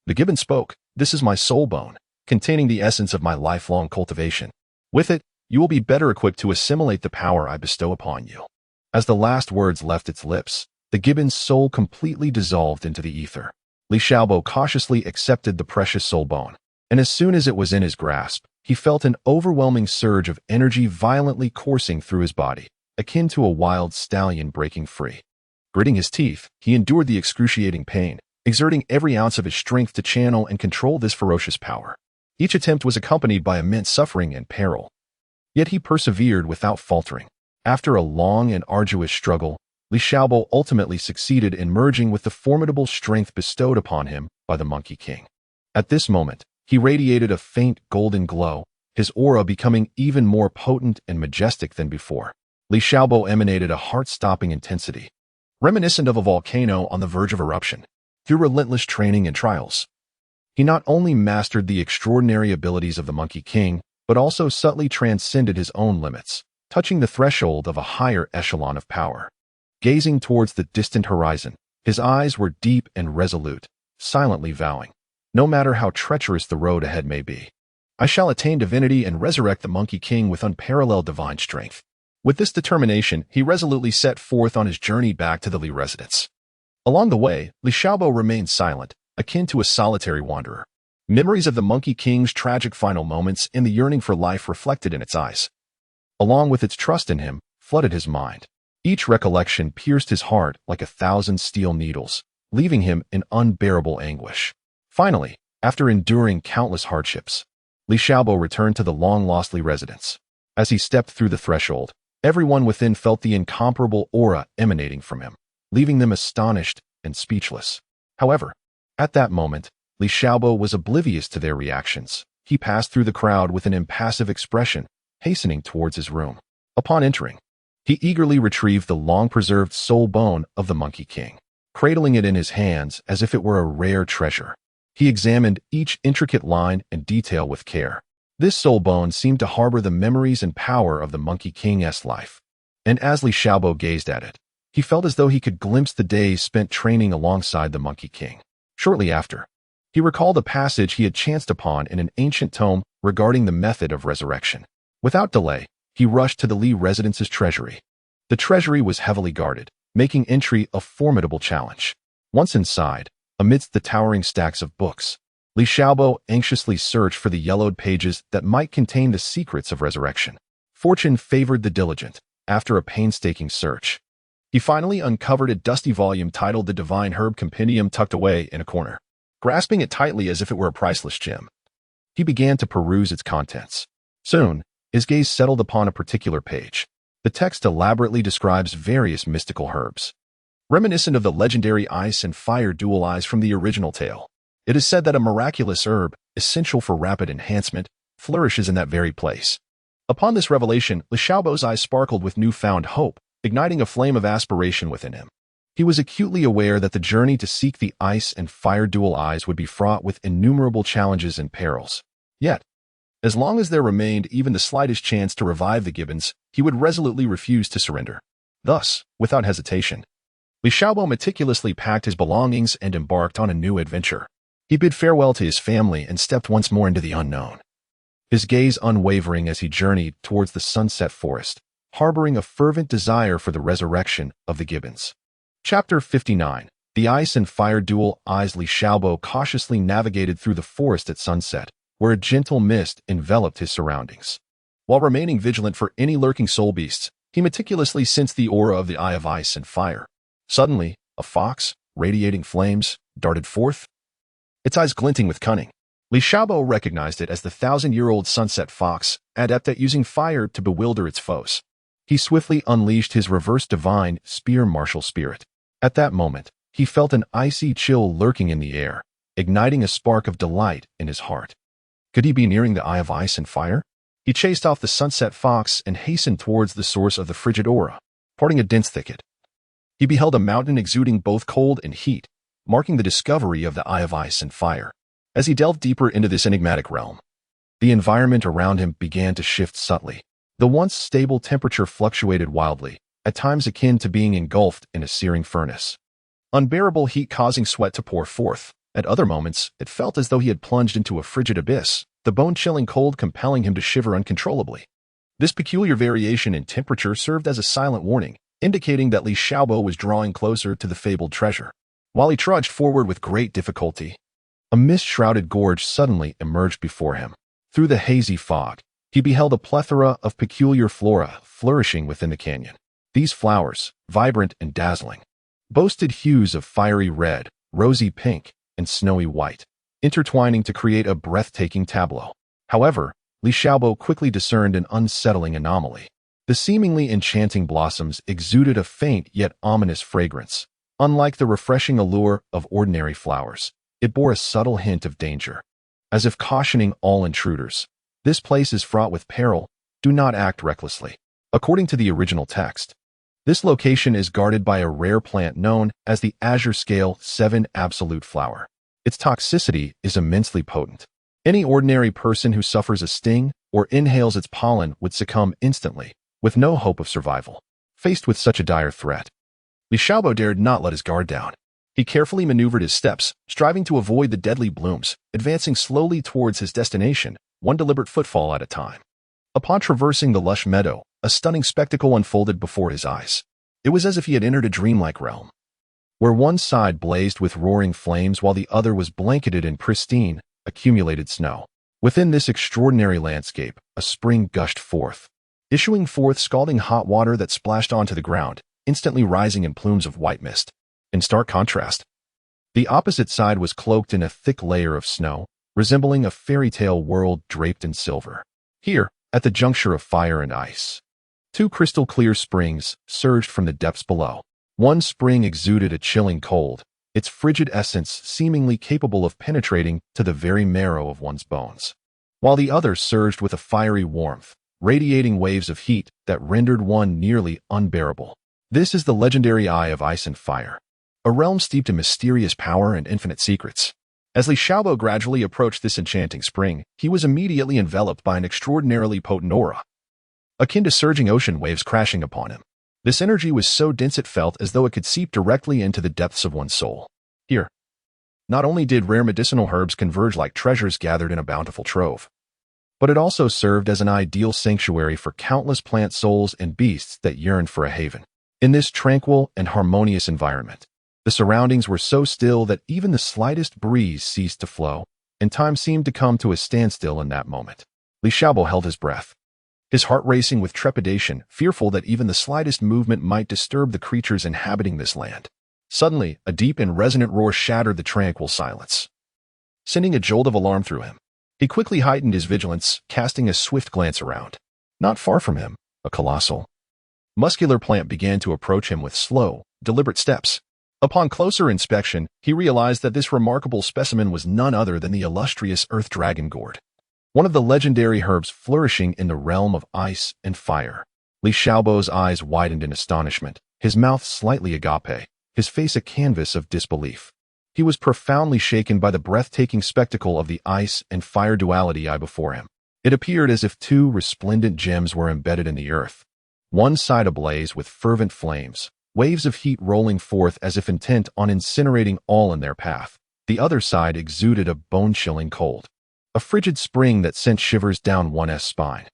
the gibbon spoke, "This is my soul bone, containing the essence of my lifelong cultivation. With it, you will be better equipped to assimilate the power I bestow upon you." As the last words left its lips, the gibbon's soul completely dissolved into the ether. Li Xiaobo cautiously accepted the precious soul bone, and as soon as it was in his grasp, he felt an overwhelming surge of energy violently coursing through his body, akin to a wild stallion breaking free. Gritting his teeth, he endured the excruciating pain, exerting every ounce of his strength to channel and control this ferocious power. Each attempt was accompanied by immense suffering and peril. Yet he persevered without faltering. After a long and arduous struggle, Li Xiaobo ultimately succeeded in merging with the formidable strength bestowed upon him by the Monkey King. At this moment, he radiated a faint golden glow, his aura becoming even more potent and majestic than before. Li Xiaobo emanated a heart-stopping intensity, reminiscent of a volcano on the verge of eruption. Through relentless training and trials, he not only mastered the extraordinary abilities of the Monkey King, but also subtly transcended his own limits, touching the threshold of a higher echelon of power. Gazing towards the distant horizon, his eyes were deep and resolute, silently vowing, "No matter how treacherous the road ahead may be, I shall attain divinity and resurrect the Monkey King with unparalleled divine strength." With this determination, he resolutely set forth on his journey back to the Li residence. Along the way, Li Xiaobo remained silent, akin to a solitary wanderer. Memories of the Monkey King's tragic final moments and the yearning for life reflected in its eyes, along with its trust in him, flooded his mind. Each recollection pierced his heart like 1,000 steel needles, leaving him in unbearable anguish. Finally, after enduring countless hardships, Li Xiaobo returned to the long-lost Li residence. As he stepped through the threshold, everyone within felt the incomparable aura emanating from him, leaving them astonished and speechless. However, at that moment, Li Xiaobo was oblivious to their reactions. He passed through the crowd with an impassive expression, hastening towards his room. Upon entering, he eagerly retrieved the long-preserved soul bone of the Monkey King, cradling it in his hands as if it were a rare treasure. He examined each intricate line and detail with care. This soul bone seemed to harbor the memories and power of the Monkey King's life, and as Li Xiaobo gazed at it, he felt as though he could glimpse the days spent training alongside the Monkey King. Shortly after, he recalled a passage he had chanced upon in an ancient tome regarding the method of resurrection. Without delay, he rushed to the Li residence's treasury. The treasury was heavily guarded, making entry a formidable challenge. Once inside, amidst the towering stacks of books, Li Xiaobo anxiously searched for the yellowed pages that might contain the secrets of resurrection. Fortune favored the diligent. After a painstaking search, he finally uncovered a dusty volume titled The Divine Herb Compendium tucked away in a corner. Grasping it tightly as if it were a priceless gem, he began to peruse its contents. Soon, his gaze settled upon a particular page. The text elaborately describes various mystical herbs, reminiscent of the legendary ice and fire dual eyes from the original tale. It is said that a miraculous herb, essential for rapid enhancement, flourishes in that very place. Upon this revelation, Li Xiaobo's eyes sparkled with newfound hope, igniting a flame of aspiration within him. He was acutely aware that the journey to seek the ice and fire dual eyes would be fraught with innumerable challenges and perils. Yet, as long as there remained even the slightest chance to revive the gibbons, he would resolutely refuse to surrender. Thus, without hesitation, Li Xiaobo meticulously packed his belongings and embarked on a new adventure. He bid farewell to his family and stepped once more into the unknown, his gaze unwavering as he journeyed towards the sunset forest, harboring a fervent desire for the resurrection of the gibbons. Chapter 59. The Ice and Fire Duel. Li Xiaobo cautiously navigated through the forest at sunset, where a gentle mist enveloped his surroundings. While remaining vigilant for any lurking soul beasts, he meticulously sensed the aura of the Eye of Ice and Fire. Suddenly, a fox, radiating flames, darted forth, its eyes glinting with cunning. Li Xiaobo recognized it as the 1,000-year-old sunset fox, adept at using fire to bewilder its foes. He swiftly unleashed his reverse divine spear martial spirit. At that moment, he felt an icy chill lurking in the air, igniting a spark of delight in his heart. Could he be nearing the Eye of Ice and Fire? He chased off the sunset fox and hastened towards the source of the frigid aura. Parting a dense thicket, he beheld a mountain exuding both cold and heat, marking the discovery of the Eye of Ice and Fire. As he delved deeper into this enigmatic realm, the environment around him began to shift subtly. The once stable temperature fluctuated wildly, at times akin to being engulfed in a searing furnace. Unbearable heat causing sweat to pour forth. At other moments, it felt as though he had plunged into a frigid abyss, the bone-chilling cold compelling him to shiver uncontrollably. This peculiar variation in temperature served as a silent warning, indicating that Li Xiaobo was drawing closer to the fabled treasure. While he trudged forward with great difficulty, a mist-shrouded gorge suddenly emerged before him. Through the hazy fog, he beheld a plethora of peculiar flora flourishing within the canyon. These flowers, vibrant and dazzling, boasted hues of fiery red, rosy pink, and snowy white, intertwining to create a breathtaking tableau. However, Li Xiaobo quickly discerned an unsettling anomaly. The seemingly enchanting blossoms exuded a faint yet ominous fragrance. Unlike the refreshing allure of ordinary flowers, it bore a subtle hint of danger. As if cautioning all intruders, this place is fraught with peril, do not act recklessly. According to the original text, this location is guarded by a rare plant known as the Azure Scale 7 Absolute Flower. Its toxicity is immensely potent. Any ordinary person who suffers a sting or inhales its pollen would succumb instantly, with no hope of survival. Faced with such a dire threat, Li Xiaobo dared not let his guard down. He carefully maneuvered his steps, striving to avoid the deadly blooms, advancing slowly towards his destination, one deliberate footfall at a time. Upon traversing the lush meadow, a stunning spectacle unfolded before his eyes. It was as if he had entered a dreamlike realm, where one side blazed with roaring flames while the other was blanketed in pristine, accumulated snow. Within this extraordinary landscape, a spring gushed forth, issuing forth scalding hot water that splashed onto the ground, instantly rising in plumes of white mist. In stark contrast, the opposite side was cloaked in a thick layer of snow, resembling a fairy tale world draped in silver. Here, at the juncture of fire and ice, two crystal-clear springs surged from the depths below. One spring exuded a chilling cold, its frigid essence seemingly capable of penetrating to the very marrow of one's bones, while the other surged with a fiery warmth, radiating waves of heat that rendered one nearly unbearable. This is the legendary Eye of Ice and Fire, a realm steeped in mysterious power and infinite secrets. As Li Xiaobo gradually approached this enchanting spring, he was immediately enveloped by an extraordinarily potent aura, akin to surging ocean waves crashing upon him. This energy was so dense it felt as though it could seep directly into the depths of one's soul. Here, not only did rare medicinal herbs converge like treasures gathered in a bountiful trove, but it also served as an ideal sanctuary for countless plant souls and beasts that yearned for a haven. In this tranquil and harmonious environment, the surroundings were so still that even the slightest breeze ceased to flow, and time seemed to come to a standstill in that moment. Li Xiaobo held his breath, his heart racing with trepidation, fearful that even the slightest movement might disturb the creatures inhabiting this land. Suddenly, a deep and resonant roar shattered the tranquil silence, sending a jolt of alarm through him. He quickly heightened his vigilance, casting a swift glance around. Not far from him, a colossal, muscular plant began to approach him with slow, deliberate steps. Upon closer inspection, he realized that this remarkable specimen was none other than the illustrious Earth Dragon Gourd, one of the legendary herbs flourishing in the realm of ice and fire. Li Xiaobo's eyes widened in astonishment, his mouth slightly agape, his face a canvas of disbelief. He was profoundly shaken by the breathtaking spectacle of the ice and fire duality before him. It appeared as if two resplendent gems were embedded in the earth, one side ablaze with fervent flames, waves of heat rolling forth as if intent on incinerating all in their path. The other side exuded a bone-chilling cold, a frigid spring that sent shivers down one's spine.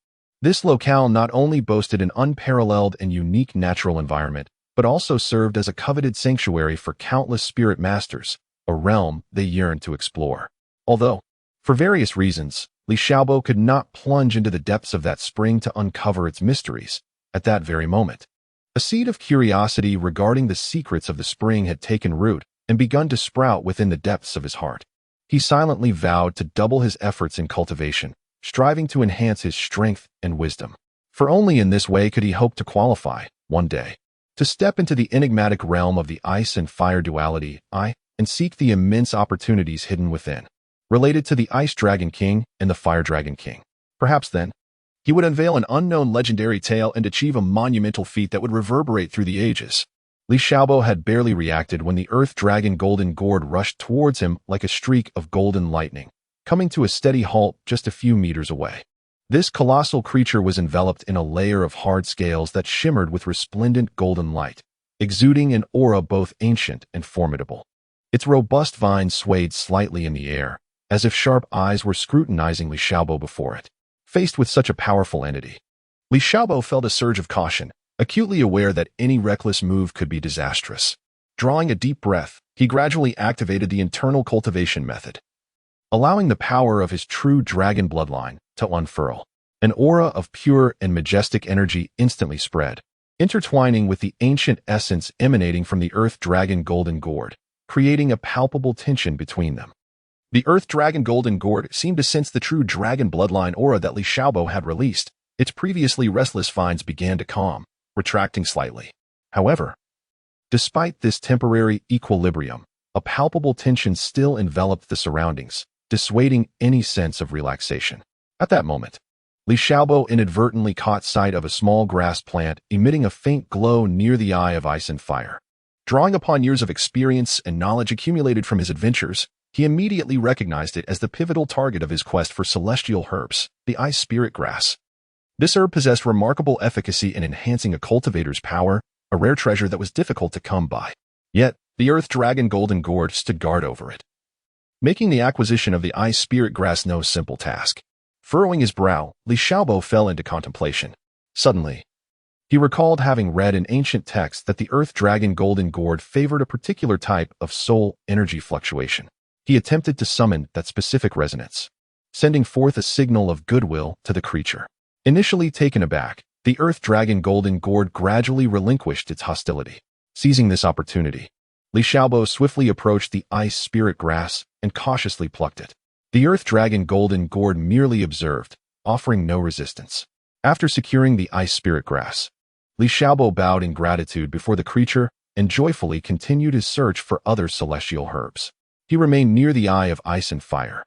This locale not only boasted an unparalleled and unique natural environment, but also served as a coveted sanctuary for countless spirit masters, a realm they yearned to explore. Although, for various reasons, Li Xiaobo could not plunge into the depths of that spring to uncover its mysteries at that very moment. A seed of curiosity regarding the secrets of the spring had taken root and begun to sprout within the depths of his heart. He silently vowed to double his efforts in cultivation, striving to enhance his strength and wisdom. For only in this way could he hope to qualify, one day, to step into the enigmatic realm of the ice and fire duality, and seek the immense opportunities hidden within, related to the Ice Dragon King and the Fire Dragon King. Perhaps then, he would unveil an unknown legendary tale and achieve a monumental feat that would reverberate through the ages. Li Xiaobo had barely reacted when the Earth Dragon Golden Gourd rushed towards him like a streak of golden lightning, coming to a steady halt just a few meters away. This colossal creature was enveloped in a layer of hard scales that shimmered with resplendent golden light, exuding an aura both ancient and formidable. Its robust vines swayed slightly in the air, as if sharp eyes were scrutinizing Li Xiaobo before it. Faced with such a powerful entity, Li Xiaobo felt a surge of caution, acutely aware that any reckless move could be disastrous. Drawing a deep breath, he gradually activated the internal cultivation method, allowing the power of his true dragon bloodline to unfurl. An aura of pure and majestic energy instantly spread, intertwining with the ancient essence emanating from the Earth Dragon Golden Gourd, creating a palpable tension between them. The Earth Dragon Golden Gourd seemed to sense the true dragon bloodline aura that Li Xiaobo had released. Its previously restless vines began to calm, retracting slightly. However, despite this temporary equilibrium, a palpable tension still enveloped the surroundings, dissuading any sense of relaxation. At that moment, Li Xiaobo inadvertently caught sight of a small grass plant emitting a faint glow near the Eye of Ice and Fire. Drawing upon years of experience and knowledge accumulated from his adventures, he immediately recognized it as the pivotal target of his quest for celestial herbs, the ice spirit grass. This herb possessed remarkable efficacy in enhancing a cultivator's power, a rare treasure that was difficult to come by. Yet, the Earth Dragon Golden Gourd stood guard over it, making the acquisition of the ice spirit grass no simple task. Furrowing his brow, Li Xiaobo fell into contemplation. Suddenly, he recalled having read in ancient texts that the Earth Dragon Golden Gourd favored a particular type of soul energy fluctuation. He attempted to summon that specific resonance, sending forth a signal of goodwill to the creature. Initially taken aback, the Earth Dragon Golden Gourd gradually relinquished its hostility. Seizing this opportunity, Li Xiaobo swiftly approached the ice spirit grass and cautiously plucked it. The Earth Dragon Golden Gourd merely observed, offering no resistance. After securing the ice spirit grass, Li Xiaobo bowed in gratitude before the creature and joyfully continued his search for other celestial herbs. He remained near the Eye of Ice and Fire,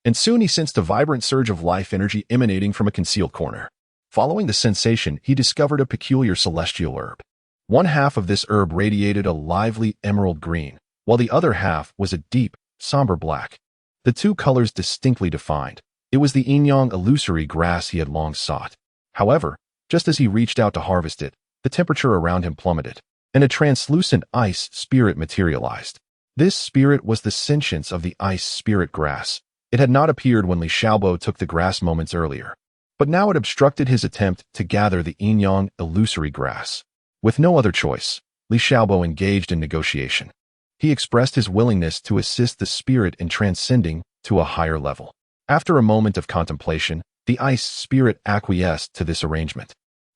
and soon he sensed a vibrant surge of life energy emanating from a concealed corner. Following the sensation, he discovered a peculiar celestial herb. One half of this herb radiated a lively emerald green, while the other half was a deep, somber black. The two colors distinctly defined. It was the yin-yang illusory grass he had long sought. However, just as he reached out to harvest it, the temperature around him plummeted, and a translucent ice spirit materialized. This spirit was the sentience of the ice spirit grass. It had not appeared when Li Xiaobo took the grass moments earlier, but now it obstructed his attempt to gather the yin-yang illusory grass. With no other choice, Li Xiaobo engaged in negotiation. He expressed his willingness to assist the spirit in transcending to a higher level. After a moment of contemplation, the ice spirit acquiesced to this arrangement,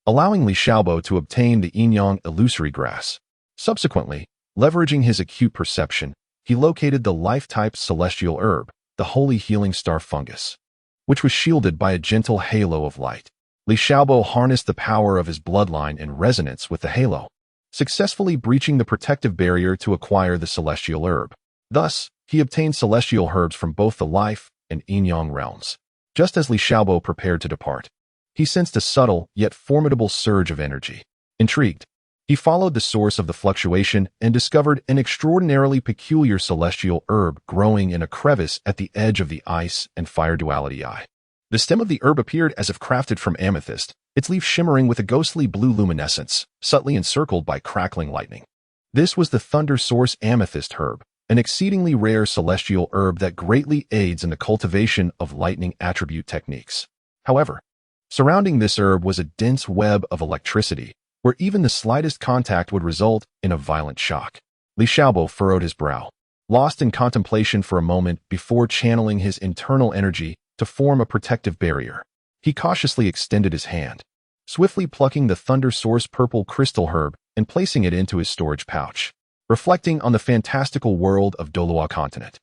allowing Li Xiaobo to obtain the yin-yang illusory grass. Subsequently, leveraging his acute perception, he located the life-type celestial herb, the holy healing star fungus, which was shielded by a gentle halo of light. Li Xiaobo harnessed the power of his bloodline in resonance with the halo, successfully breaching the protective barrier to acquire the celestial herb. Thus, he obtained celestial herbs from both the life and yin-yang realms. Just as Li Xiaobo prepared to depart, he sensed a subtle yet formidable surge of energy. Intrigued, he followed the source of the fluctuation and discovered an extraordinarily peculiar celestial herb growing in a crevice at the edge of the ice and fire duality eye. The stem of the herb appeared as if crafted from amethyst, its leaf shimmering with a ghostly blue luminescence, subtly encircled by crackling lightning. This was the Thunder Source amethyst herb, an exceedingly rare celestial herb that greatly aids in the cultivation of lightning attribute techniques. However, Surrounding this herb was a dense web of electricity, where even the slightest contact would result in a violent shock. Li Xiaobo furrowed his brow, lost in contemplation for a moment before channeling his internal energy to form a protective barrier. He cautiously extended his hand, swiftly plucking the thunder source purple crystal herb and placing it into his storage pouch. Reflecting on the fantastical world of Douluo continent,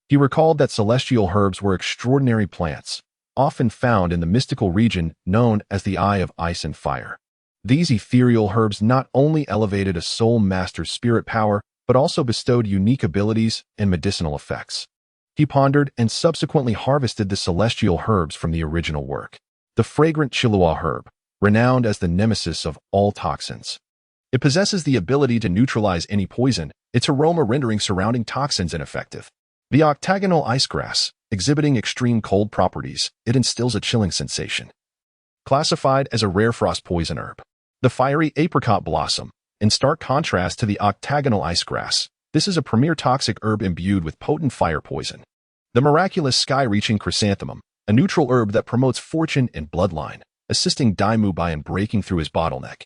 he recalled that celestial herbs were extraordinary plants, often found in the mystical region known as the Eye of Ice and Fire. These ethereal herbs not only elevated a soul master's spirit power, but also bestowed unique abilities and medicinal effects. He pondered and subsequently harvested the celestial herbs from the original work. The fragrant Chilua herb, renowned as the nemesis of all toxins. It possesses the ability to neutralize any poison, its aroma rendering surrounding toxins ineffective. The octagonal icegrass, exhibiting extreme cold properties, it instills a chilling sensation. Classified as a rare frost poison herb. The fiery apricot blossom, in stark contrast to the octagonal icegrass, this is a premier toxic herb imbued with potent fire poison. The miraculous sky-reaching chrysanthemum, a neutral herb that promotes fortune and bloodline, assisting Daimubai in breaking through his bottleneck.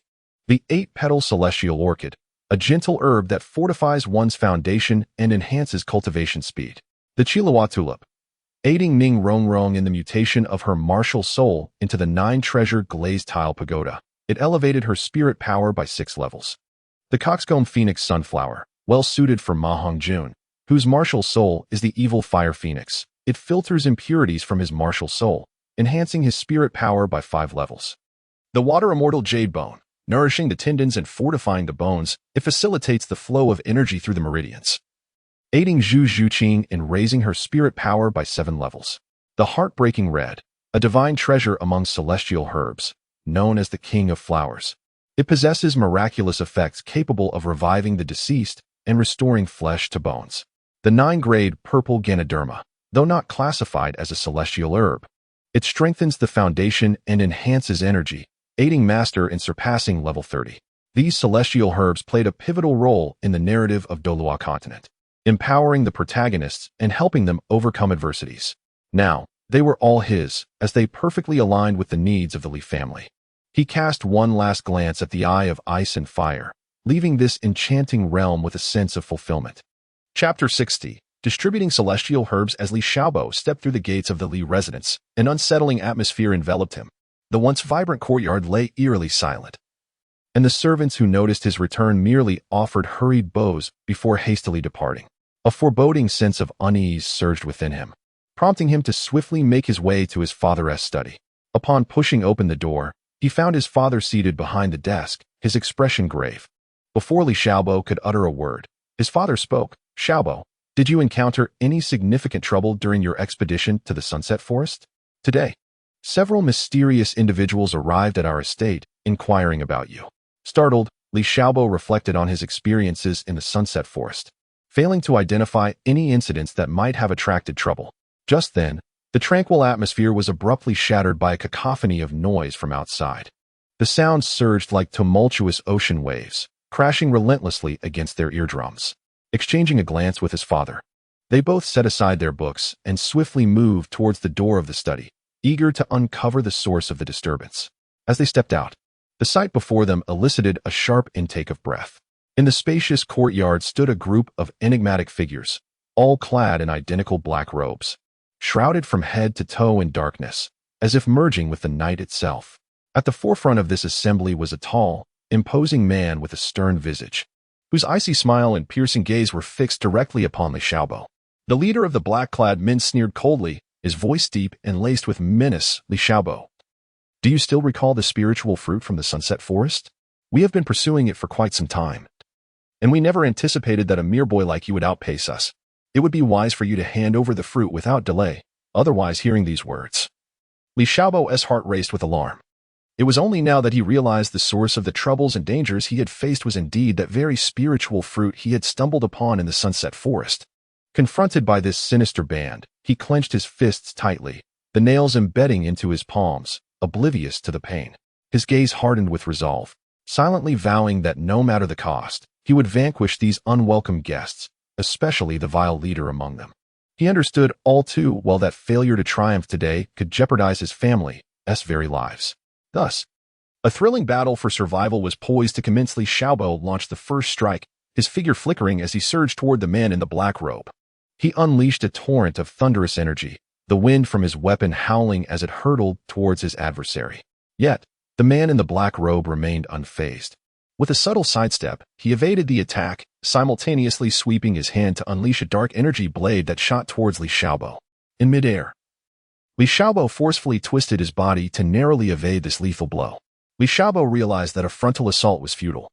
The 8-petal celestial orchid, a gentle herb that fortifies one's foundation and enhances cultivation speed. The Chilua tulip, aiding Ning Rongrong in the mutation of her martial soul into the 9-treasure glazed tile pagoda. It elevated her spirit power by 6 levels. The coxcomb phoenix sunflower, well suited for Ma Hongjun, whose martial soul is the evil fire phoenix. It filters impurities from his martial soul, enhancing his spirit power by 5 levels. The water immortal jade bone, nourishing the tendons and fortifying the bones, it facilitates the flow of energy through the meridians, aiding Zhu Zhuqing in raising her spirit power by 7 levels. The heartbreaking red, a divine treasure among celestial herbs, known as the king of flowers. It possesses miraculous effects capable of reviving the deceased and restoring flesh to bones. The 9-grade purple Ganoderma, though not classified as a celestial herb, it strengthens the foundation and enhances energy, aiding Master in surpassing level 30. These celestial herbs played a pivotal role in the narrative of Douluo continent, empowering the protagonists and helping them overcome adversities. Now, they were all his, as they perfectly aligned with the needs of the Li family. He cast one last glance at the Eye of Ice and Fire, leaving this enchanting realm with a sense of fulfillment. Chapter 60. Distributing celestial herbs. As Li Xiaobo stepped through the gates of the Li residence, an unsettling atmosphere enveloped him. The once vibrant courtyard lay eerily silent, and the servants who noticed his return merely offered hurried bows before hastily departing. A foreboding sense of unease surged within him, prompting him to swiftly make his way to his father's study. Upon pushing open the door, he found his father seated behind the desk, his expression grave. Before Li Xiaobo could utter a word, his father spoke. "Xiaobo, did you encounter any significant trouble during your expedition to the Sunset Forest? Today, several mysterious individuals arrived at our estate, inquiring about you." Startled, Li Xiaobo reflected on his experiences in the Sunset Forest, failing to identify any incidents that might have attracted trouble. Just then, the tranquil atmosphere was abruptly shattered by a cacophony of noise from outside. The sounds surged like tumultuous ocean waves, crashing relentlessly against their eardrums. Exchanging a glance with his father, they both set aside their books and swiftly moved towards the door of the study, eager to uncover the source of the disturbance. As they stepped out, the sight before them elicited a sharp intake of breath. In the spacious courtyard stood a group of enigmatic figures, all clad in identical black robes, shrouded from head to toe in darkness, as if merging with the night itself. At the forefront of this assembly was a tall, imposing man with a stern visage, whose icy smile and piercing gaze were fixed directly upon Li Xiaobo. The leader of the black-clad men sneered coldly, his voice deep and laced with menace. "Li Xiaobo, do you still recall the spiritual fruit from the Sunset Forest? We have been pursuing it for quite some time, and we never anticipated that a mere boy like you would outpace us. It would be wise for you to hand over the fruit without delay." Otherwise, hearing these words, Li Xiaobo's heart raced with alarm. It was only now that he realized the source of the troubles and dangers he had faced was indeed that very spiritual fruit he had stumbled upon in the Sunset Forest. Confronted by this sinister band, he clenched his fists tightly, the nails embedding into his palms, oblivious to the pain. His gaze hardened with resolve, silently vowing that no matter the cost, he would vanquish these unwelcome guests, especially the vile leader among them. He understood all too well that failure to triumph today could jeopardize his family, very lives. Thus, a thrilling battle for survival was poised to commence. Li Xiaobo launched the first strike, his figure flickering as he surged toward the man in the black robe. He unleashed a torrent of thunderous energy, the wind from his weapon howling as it hurtled towards his adversary. Yet, the man in the black robe remained unfazed. With a subtle sidestep, he evaded the attack, simultaneously sweeping his hand to unleash a dark energy blade that shot towards Li Xiaobo. In midair, Li Xiaobo forcefully twisted his body to narrowly evade this lethal blow. Li Xiaobo realized that a frontal assault was futile,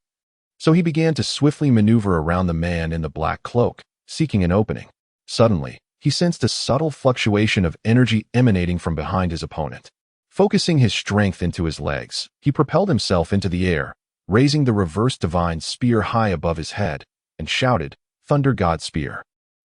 so he began to swiftly maneuver around the man in the black cloak, seeking an opening. Suddenly, he sensed a subtle fluctuation of energy emanating from behind his opponent. Focusing his strength into his legs, he propelled himself into the air, raising the reverse divine spear high above his head, and shouted, "Thunder God Spear."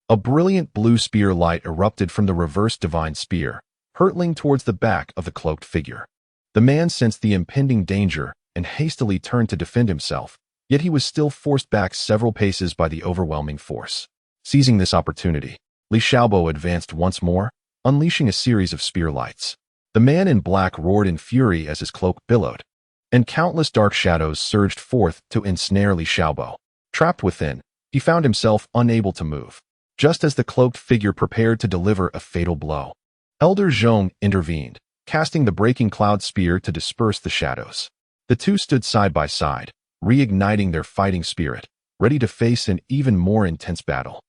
A brilliant blue spear light erupted from the reverse divine spear, hurtling towards the back of the cloaked figure. The man sensed the impending danger and hastily turned to defend himself, yet he was still forced back several paces by the overwhelming force. Seizing this opportunity, Li Xiaobo advanced once more, unleashing a series of spear lights. The man in black roared in fury as his cloak billowed, and countless dark shadows surged forth to ensnare Li Xiaobo. Trapped within, he found himself unable to move. Just as the cloaked figure prepared to deliver a fatal blow, Elder Zhong intervened, casting the breaking cloud spear to disperse the shadows. The two stood side by side, reigniting their fighting spirit, ready to face an even more intense battle.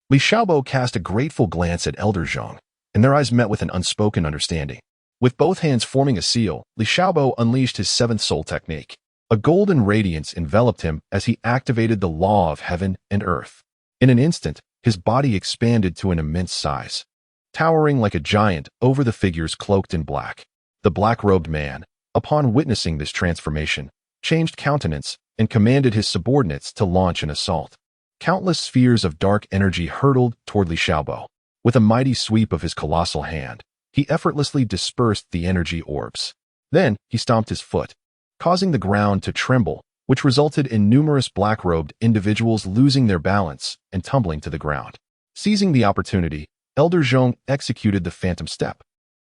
Li Xiaobo cast a grateful glance at Elder Zhong, and their eyes met with an unspoken understanding. With both hands forming a seal, Li Xiaobo unleashed his seventh soul technique. A golden radiance enveloped him as he activated the law of heaven and earth. In an instant, his body expanded to an immense size, towering like a giant over the figures cloaked in black. The black-robed man, upon witnessing this transformation, changed countenance and commanded his subordinates to launch an assault. Countless spheres of dark energy hurtled toward Li Xiaobo. With a mighty sweep of his colossal hand, he effortlessly dispersed the energy orbs. Then he stomped his foot, causing the ground to tremble, which resulted in numerous black-robed individuals losing their balance and tumbling to the ground. Seizing the opportunity, Elder Zhong executed the phantom step,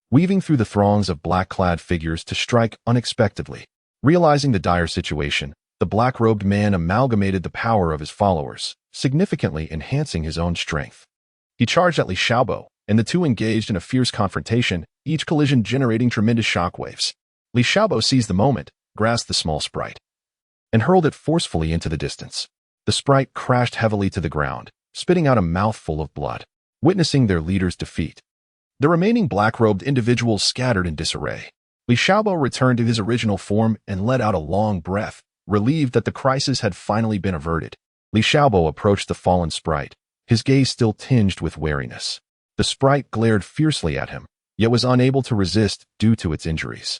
weaving through the throngs of black-clad figures to strike unexpectedly. Realizing the dire situation, the black-robed man amalgamated the power of his followers, significantly enhancing his own strength. He charged at Li Xiaobo, and the two engaged in a fierce confrontation, each collision generating tremendous shockwaves. Li Xiaobo seized the moment, grasped the small sprite, and hurled it forcefully into the distance. The sprite crashed heavily to the ground, spitting out a mouthful of blood. Witnessing their leader's defeat, the remaining black-robed individuals scattered in disarray. Li Xiaobo returned to his original form and let out a long breath, relieved that the crisis had finally been averted. Li Xiaobo approached the fallen sprite, his gaze still tinged with wariness. The sprite glared fiercely at him, yet was unable to resist due to its injuries.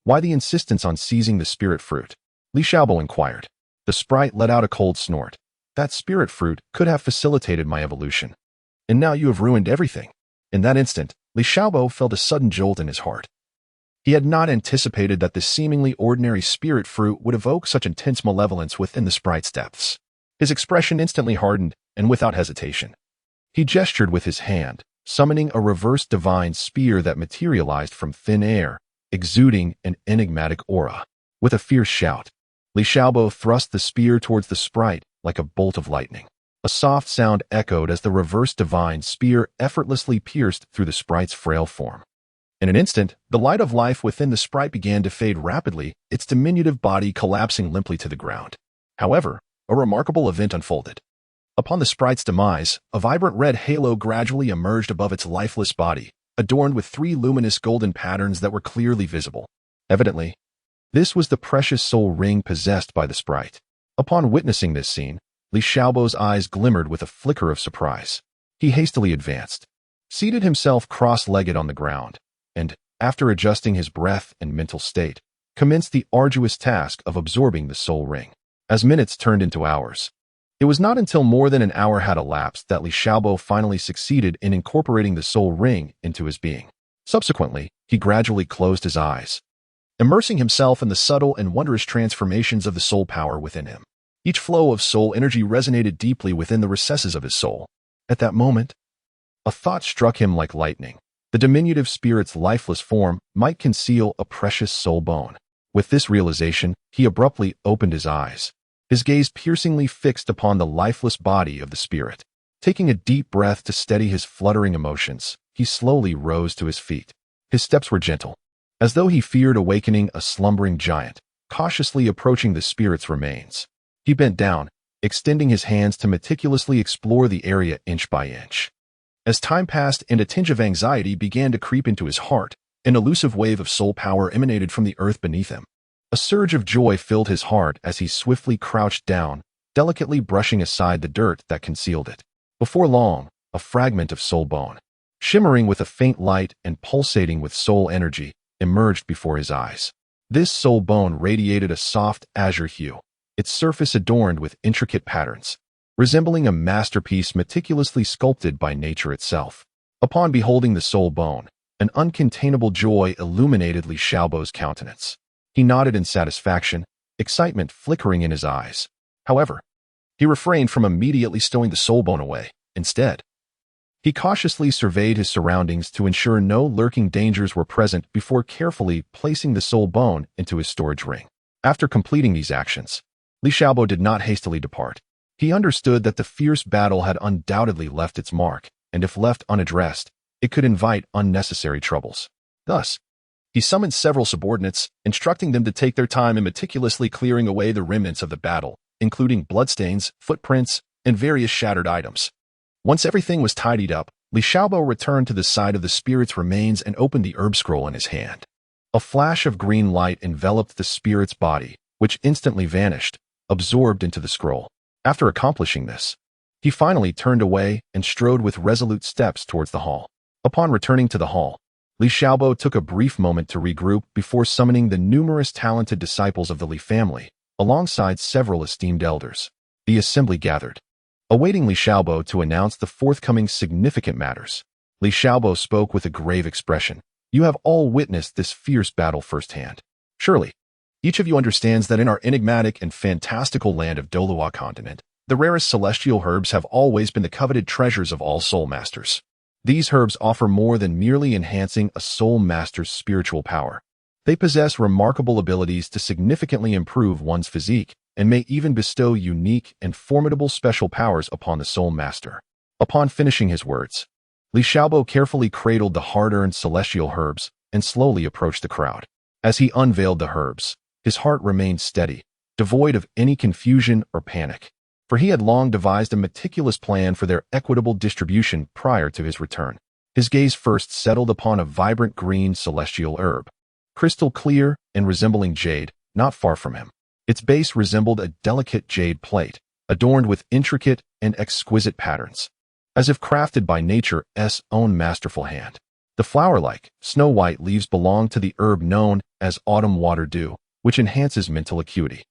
Why the insistence on seizing the spirit fruit? Li Xiaobo inquired. The sprite let out a cold snort. That spirit fruit could have facilitated my evolution. And now you have ruined everything. In that instant, Li Xiaobo felt a sudden jolt in his heart. He had not anticipated that this seemingly ordinary spirit fruit would evoke such intense malevolence within the sprite's depths. His expression instantly hardened, and without hesitation, he gestured with his hand, summoning a reverse divine spear that materialized from thin air, exuding an enigmatic aura. With a fierce shout, Li Xiaobo thrust the spear towards the sprite like a bolt of lightning. A soft sound echoed as the reverse divine spear effortlessly pierced through the sprite's frail form. In an instant, the light of life within the sprite began to fade rapidly, its diminutive body collapsing limply to the ground. However, a remarkable event unfolded. Upon the sprite's demise, a vibrant red halo gradually emerged above its lifeless body, adorned with 3 luminous golden patterns that were clearly visible. Evidently, this was the precious soul ring possessed by the sprite. Upon witnessing this scene, Li Xiaobo's eyes glimmered with a flicker of surprise. He hastily advanced, seated himself cross-legged on the ground, and, after adjusting his breath and mental state, commenced the arduous task of absorbing the soul ring. As minutes turned into hours, it was not until more than an hour had elapsed that Li Xiaobo finally succeeded in incorporating the soul ring into his being. Subsequently, he gradually closed his eyes, immersing himself in the subtle and wondrous transformations of the soul power within him. Each flow of soul energy resonated deeply within the recesses of his soul. At that moment, a thought struck him like lightning. The diminutive spirit's lifeless form might conceal a precious soul bone. With this realization, he abruptly opened his eyes, his gaze piercingly fixed upon the lifeless body of the spirit. Taking a deep breath to steady his fluttering emotions, he slowly rose to his feet. His steps were gentle, as though he feared awakening a slumbering giant, cautiously approaching the spirit's remains. He bent down, extending his hands to meticulously explore the area inch by inch. As time passed and a tinge of anxiety began to creep into his heart, an elusive wave of soul power emanated from the earth beneath him. A surge of joy filled his heart as he swiftly crouched down, delicately brushing aside the dirt that concealed it. Before long, a fragment of soul bone, shimmering with a faint light and pulsating with soul energy, emerged before his eyes. This soul bone radiated a soft azure hue, its surface adorned with intricate patterns, resembling a masterpiece meticulously sculpted by nature itself. Upon beholding the soul bone, an uncontainable joy illuminated Li Xiaobo's countenance. He nodded in satisfaction, excitement flickering in his eyes. However, he refrained from immediately stowing the soul bone away. Instead, he cautiously surveyed his surroundings to ensure no lurking dangers were present before carefully placing the soul bone into his storage ring. After completing these actions, Li Xiaobo did not hastily depart. He understood that the fierce battle had undoubtedly left its mark, and if left unaddressed, it could invite unnecessary troubles. Thus, he summoned several subordinates, instructing them to take their time in meticulously clearing away the remnants of the battle, including bloodstains, footprints, and various shattered items. Once everything was tidied up, Li Xiaobo returned to the side of the spirit's remains and opened the herb scroll in his hand. A flash of green light enveloped the spirit's body, which instantly vanished, absorbed into the scroll. After accomplishing this, he finally turned away and strode with resolute steps towards the hall. Upon returning to the hall, Li Xiaobo took a brief moment to regroup before summoning the numerous talented disciples of the Li family, alongside several esteemed elders. The assembly gathered, awaiting Li Xiaobo to announce the forthcoming significant matters. Li Xiaobo spoke with a grave expression. You have all witnessed this fierce battle firsthand. Surely, each of you understands that in our enigmatic and fantastical land of Douluo continent, the rarest celestial herbs have always been the coveted treasures of all soul masters. These herbs offer more than merely enhancing a soul master's spiritual power. They possess remarkable abilities to significantly improve one's physique and may even bestow unique and formidable special powers upon the soul master. Upon finishing his words, Li Xiaobo carefully cradled the hard-earned celestial herbs and slowly approached the crowd. As he unveiled the herbs, his heart remained steady, devoid of any confusion or panic, for he had long devised a meticulous plan for their equitable distribution prior to his return. His gaze first settled upon a vibrant green celestial herb, crystal clear and resembling jade, not far from him. Its base resembled a delicate jade plate, adorned with intricate and exquisite patterns, as if crafted by nature's own masterful hand. The flower-like, snow-white leaves belong to the herb known as autumn water dew, which enhances mental acuity.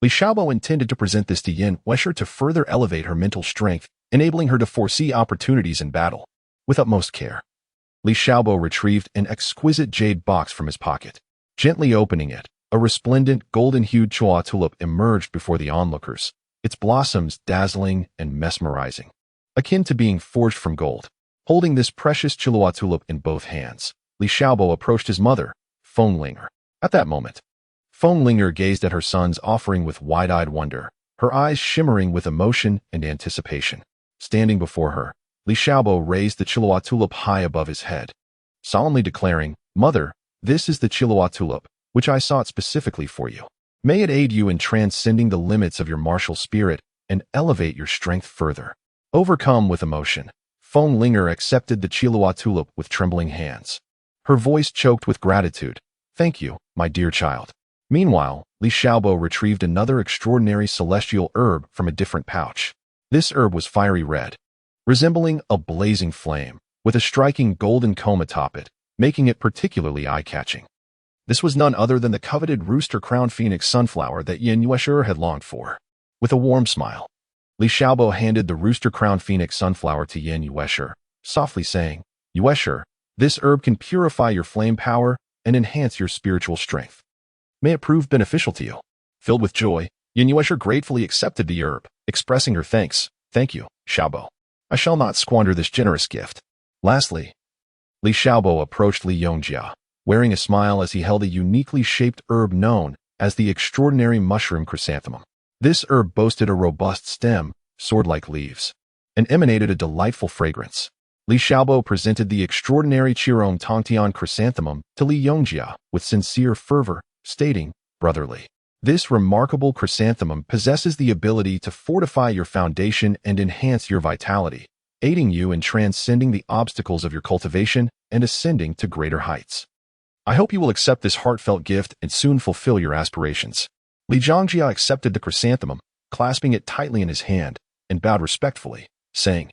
Li Xiaobo intended to present this to Yin Yuesher to further elevate her mental strength, enabling her to foresee opportunities in battle. With utmost care, Li Xiaobo retrieved an exquisite jade box from his pocket. Gently opening it, a resplendent golden-hued chua tulip emerged before the onlookers, its blossoms dazzling and mesmerizing, akin to being forged from gold. Holding this precious chua tulip in both hands, Li Xiaobo approached his mother, Feng Linger. At that moment, Feng Linger gazed at her son's offering with wide-eyed wonder, her eyes shimmering with emotion and anticipation. Standing before her, Li Xiaobo raised the chua tulip high above his head, solemnly declaring, "Mother, this is the chua tulip, which I sought specifically for you. May it aid you in transcending the limits of your martial spirit and elevate your strength further." Overcome with emotion, Feng Linger accepted the chua tulip with trembling hands. Her voice choked with gratitude. "Thank you, my dear child." Meanwhile, Li Xiaobo retrieved another extraordinary celestial herb from a different pouch. This herb was fiery red, resembling a blazing flame, with a striking golden comb atop it, making it particularly eye-catching. This was none other than the coveted rooster-crowned phoenix sunflower that Yin Yuesher had longed for. With a warm smile, Li Xiaobo handed the rooster-crowned phoenix sunflower to Yin Yuesher, softly saying, "Yuesher, this herb can purify your flame power and enhance your spiritual strength. May it prove beneficial to you." Filled with joy, Yin Yuesher gratefully accepted the herb, expressing her thanks. "Thank you, Xiaobo. I shall not squander this generous gift." Lastly, Li Xiaobo approached Li Yongjia, wearing a smile as he held a uniquely shaped herb known as the extraordinary mushroom chrysanthemum. This herb boasted a robust stem, sword-like leaves, and emanated a delightful fragrance. Li Xiaobo presented the extraordinary Qirong Tongtian chrysanthemum to Li Yongjia with sincere fervor, stating, "Brotherly, this remarkable chrysanthemum possesses the ability to fortify your foundation and enhance your vitality, aiding you in transcending the obstacles of your cultivation and ascending to greater heights. I hope you will accept this heartfelt gift and soon fulfill your aspirations." Li Yongjia accepted the chrysanthemum, clasping it tightly in his hand, and bowed respectfully, saying,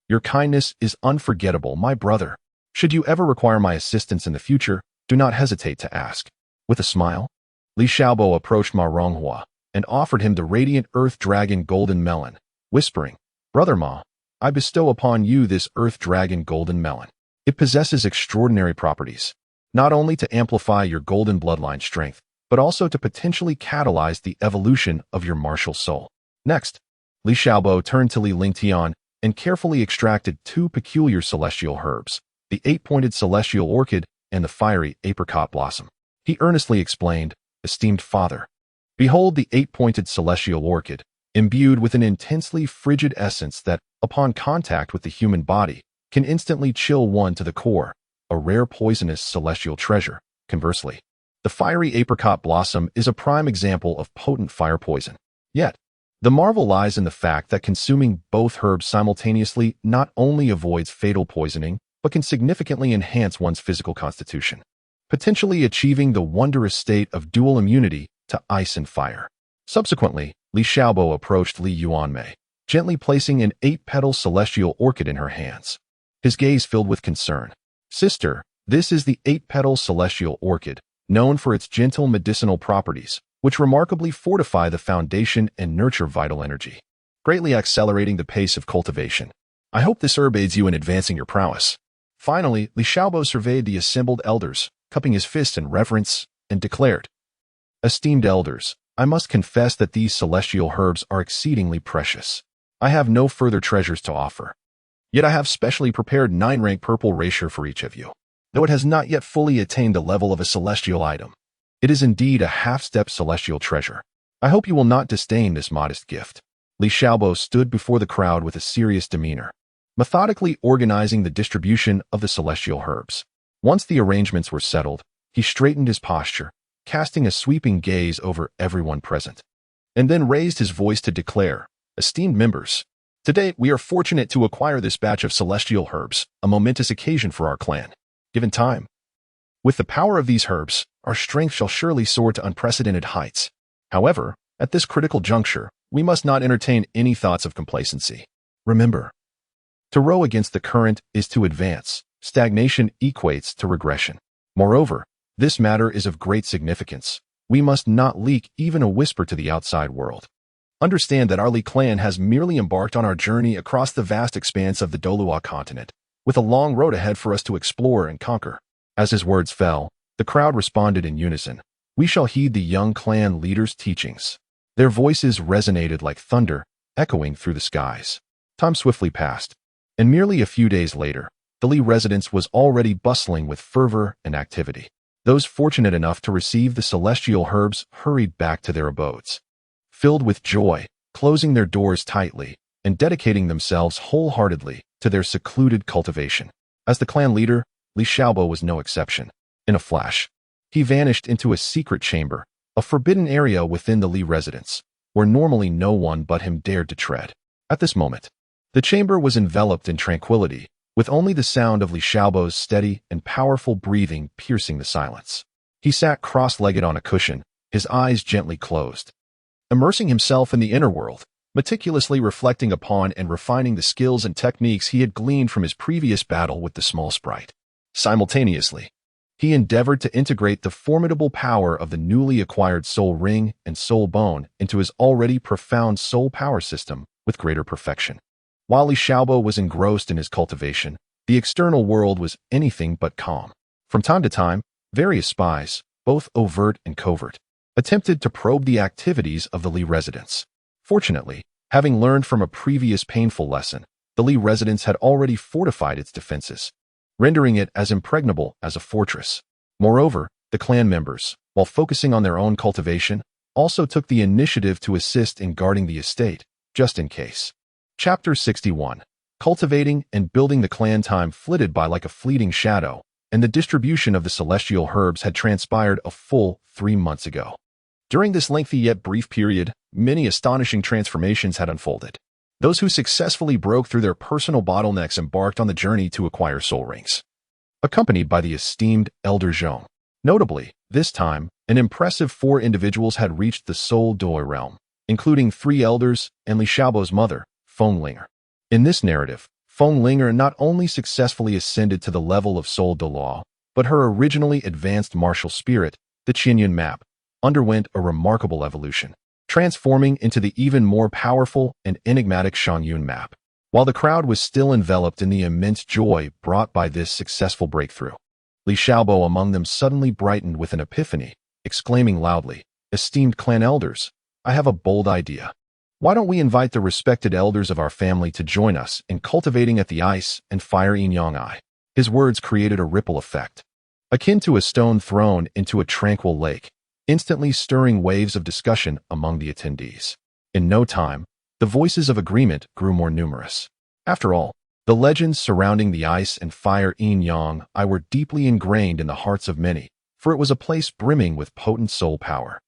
"Your kindness is unforgettable, my brother. Should you ever require my assistance in the future, do not hesitate to ask." With a smile, Li Xiaobo approached Ma Ronghua and offered him the radiant Earth Dragon Golden Melon, whispering, "Brother Ma, I bestow upon you this Earth Dragon Golden Melon. It possesses extraordinary properties, not only to amplify your golden bloodline strength, but also to potentially catalyze the evolution of your martial soul." Next, Li Xiaobo turned to Li Lingtian and carefully extracted two peculiar celestial herbs, the 8-pointed celestial orchid and the fiery apricot blossom. He earnestly explained, "Esteemed father, behold the 8-pointed celestial orchid, imbued with an intensely frigid essence that, upon contact with the human body, can instantly chill one to the core, a rare poisonous celestial treasure. Conversely, the fiery apricot blossom is a prime example of potent fire poison. Yet, the marvel lies in the fact that consuming both herbs simultaneously not only avoids fatal poisoning, but can significantly enhance one's physical constitution, potentially achieving the wondrous state of dual immunity to ice and fire." Subsequently, Li Xiaobo approached Li Yuanmei, gently placing an 8-petal celestial orchid in her hands. His gaze filled with concern. "Sister, this is the 8-petal celestial orchid, known for its gentle medicinal properties, which remarkably fortify the foundation and nurture vital energy, greatly accelerating the pace of cultivation. I hope this herb aids you in advancing your prowess." Finally, Li Xiaobo surveyed the assembled elders, cupping his fist in reverence, and declared, "Esteemed elders, I must confess that these celestial herbs are exceedingly precious. I have no further treasures to offer. Yet I have specially prepared 9-rank purple rasher for each of you. Though it has not yet fully attained the level of a celestial item, it is indeed a half-step celestial treasure. I hope you will not disdain this modest gift." Li Xiaobo stood before the crowd with a serious demeanor, methodically organizing the distribution of the celestial herbs. Once the arrangements were settled, he straightened his posture, casting a sweeping gaze over everyone present, and then raised his voice to declare, "Esteemed members, today we are fortunate to acquire this batch of celestial herbs, a momentous occasion for our clan. Given time, with the power of these herbs, our strength shall surely soar to unprecedented heights. However, at this critical juncture, we must not entertain any thoughts of complacency. Remember, to row against the current is to advance. Stagnation equates to regression. Moreover, this matter is of great significance. We must not leak even a whisper to the outside world. Understand that our Li clan has merely embarked on our journey across the vast expanse of the Douluo continent, with a long road ahead for us to explore and conquer." As his words fell, the crowd responded in unison. "We shall heed the young clan leaders' teachings." Their voices resonated like thunder, echoing through the skies. Time swiftly passed, and merely a few days later, the Li residence was already bustling with fervor and activity. Those fortunate enough to receive the celestial herbs hurried back to their abodes, filled with joy, closing their doors tightly, and dedicating themselves wholeheartedly to their secluded cultivation. As the clan leader, Li Xiaobo was no exception. In a flash, he vanished into a secret chamber, a forbidden area within the Li residence, where normally no one but him dared to tread. At this moment, the chamber was enveloped in tranquility, with only the sound of Li Xiaobo's steady and powerful breathing piercing the silence. He sat cross-legged on a cushion, his eyes gently closed, immersing himself in the inner world, meticulously reflecting upon and refining the skills and techniques he had gleaned from his previous battle with the small sprite. Simultaneously, he endeavored to integrate the formidable power of the newly acquired soul ring and soul bone into his already profound soul power system with greater perfection. While Li Xiaobo was engrossed in his cultivation, the external world was anything but calm. From time to time, various spies, both overt and covert, attempted to probe the activities of the Li residence. Fortunately, having learned from a previous painful lesson, the Li residence had already fortified its defenses, rendering it as impregnable as a fortress. Moreover, the clan members, while focusing on their own cultivation, also took the initiative to assist in guarding the estate, just in case. Chapter 61. Cultivating and building the clan. Time flitted by like a fleeting shadow, and the distribution of the celestial herbs had transpired a full 3 months ago. During this lengthy yet brief period, many astonishing transformations had unfolded. Those who successfully broke through their personal bottlenecks embarked on the journey to acquire soul rings, accompanied by the esteemed Elder Zhong. Notably, this time, an impressive 4 individuals had reached the Soul Douluo realm, including 3 elders and Li Xiaobo's mother, Feng Linger. In this narrative, Feng Linger not only successfully ascended to the level of Soul Douluo, but her originally advanced martial spirit, the Qinyun map, underwent a remarkable evolution, transforming into the even more powerful and enigmatic Shangyun map. While the crowd was still enveloped in the immense joy brought by this successful breakthrough, Li Xiaobo among them suddenly brightened with an epiphany, exclaiming loudly, "Esteemed clan elders, I have a bold idea. Why don't we invite the respected elders of our family to join us in cultivating at the ice and fire yin yang eye?" His words created a ripple effect, akin to a stone thrown into a tranquil lake, instantly stirring waves of discussion among the attendees. In no time, the voices of agreement grew more numerous. After all, the legends surrounding the ice and fire yin yang eye were deeply ingrained in the hearts of many, for it was a place brimming with potent soul power.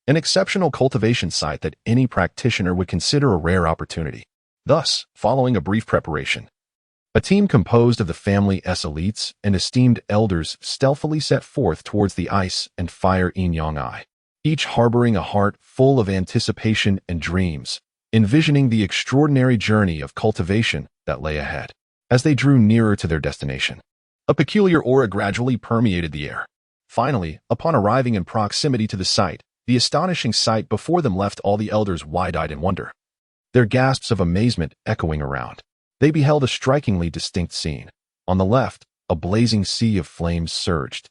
An exceptional cultivation site that any practitioner would consider a rare opportunity. Thus, following a brief preparation, a team composed of the family's elites and esteemed elders stealthily set forth towards the ice and fire yin yang eye, each harboring a heart full of anticipation and dreams, envisioning the extraordinary journey of cultivation that lay ahead. As they drew nearer to their destination, a peculiar aura gradually permeated the air. Finally, upon arriving in proximity to the site, the astonishing sight before them left all the elders wide-eyed in wonder, their gasps of amazement echoing around. They beheld a strikingly distinct scene. On the left, a blazing sea of flames surged,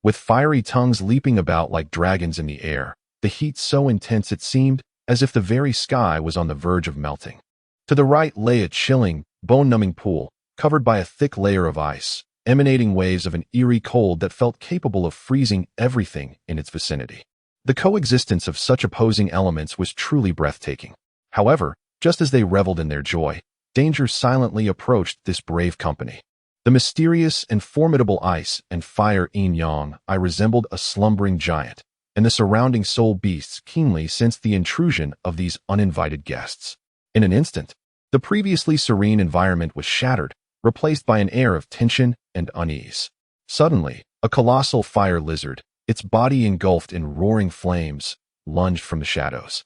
with fiery tongues leaping about like dragons in the air, the heat so intense it seemed as if the very sky was on the verge of melting. To the right lay a chilling, bone-numbing pool, covered by a thick layer of ice, emanating waves of an eerie cold that felt capable of freezing everything in its vicinity. The coexistence of such opposing elements was truly breathtaking. However, just as they reveled in their joy, danger silently approached this brave company. The mysterious and formidable ice and fire yin yang eye resembled a slumbering giant, and the surrounding soul beasts keenly sensed the intrusion of these uninvited guests. In an instant, the previously serene environment was shattered, replaced by an air of tension and unease. Suddenly, a colossal fire lizard, its body engulfed in roaring flames, lunged from the shadows,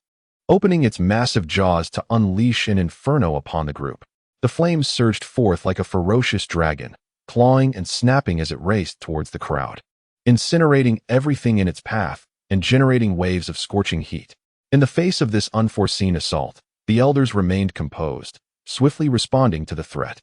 opening its massive jaws to unleash an inferno upon the group. The flames surged forth like a ferocious dragon, clawing and snapping as it raced towards the crowd, incinerating everything in its path and generating waves of scorching heat. In the face of this unforeseen assault, the elders remained composed, swiftly responding to the threat.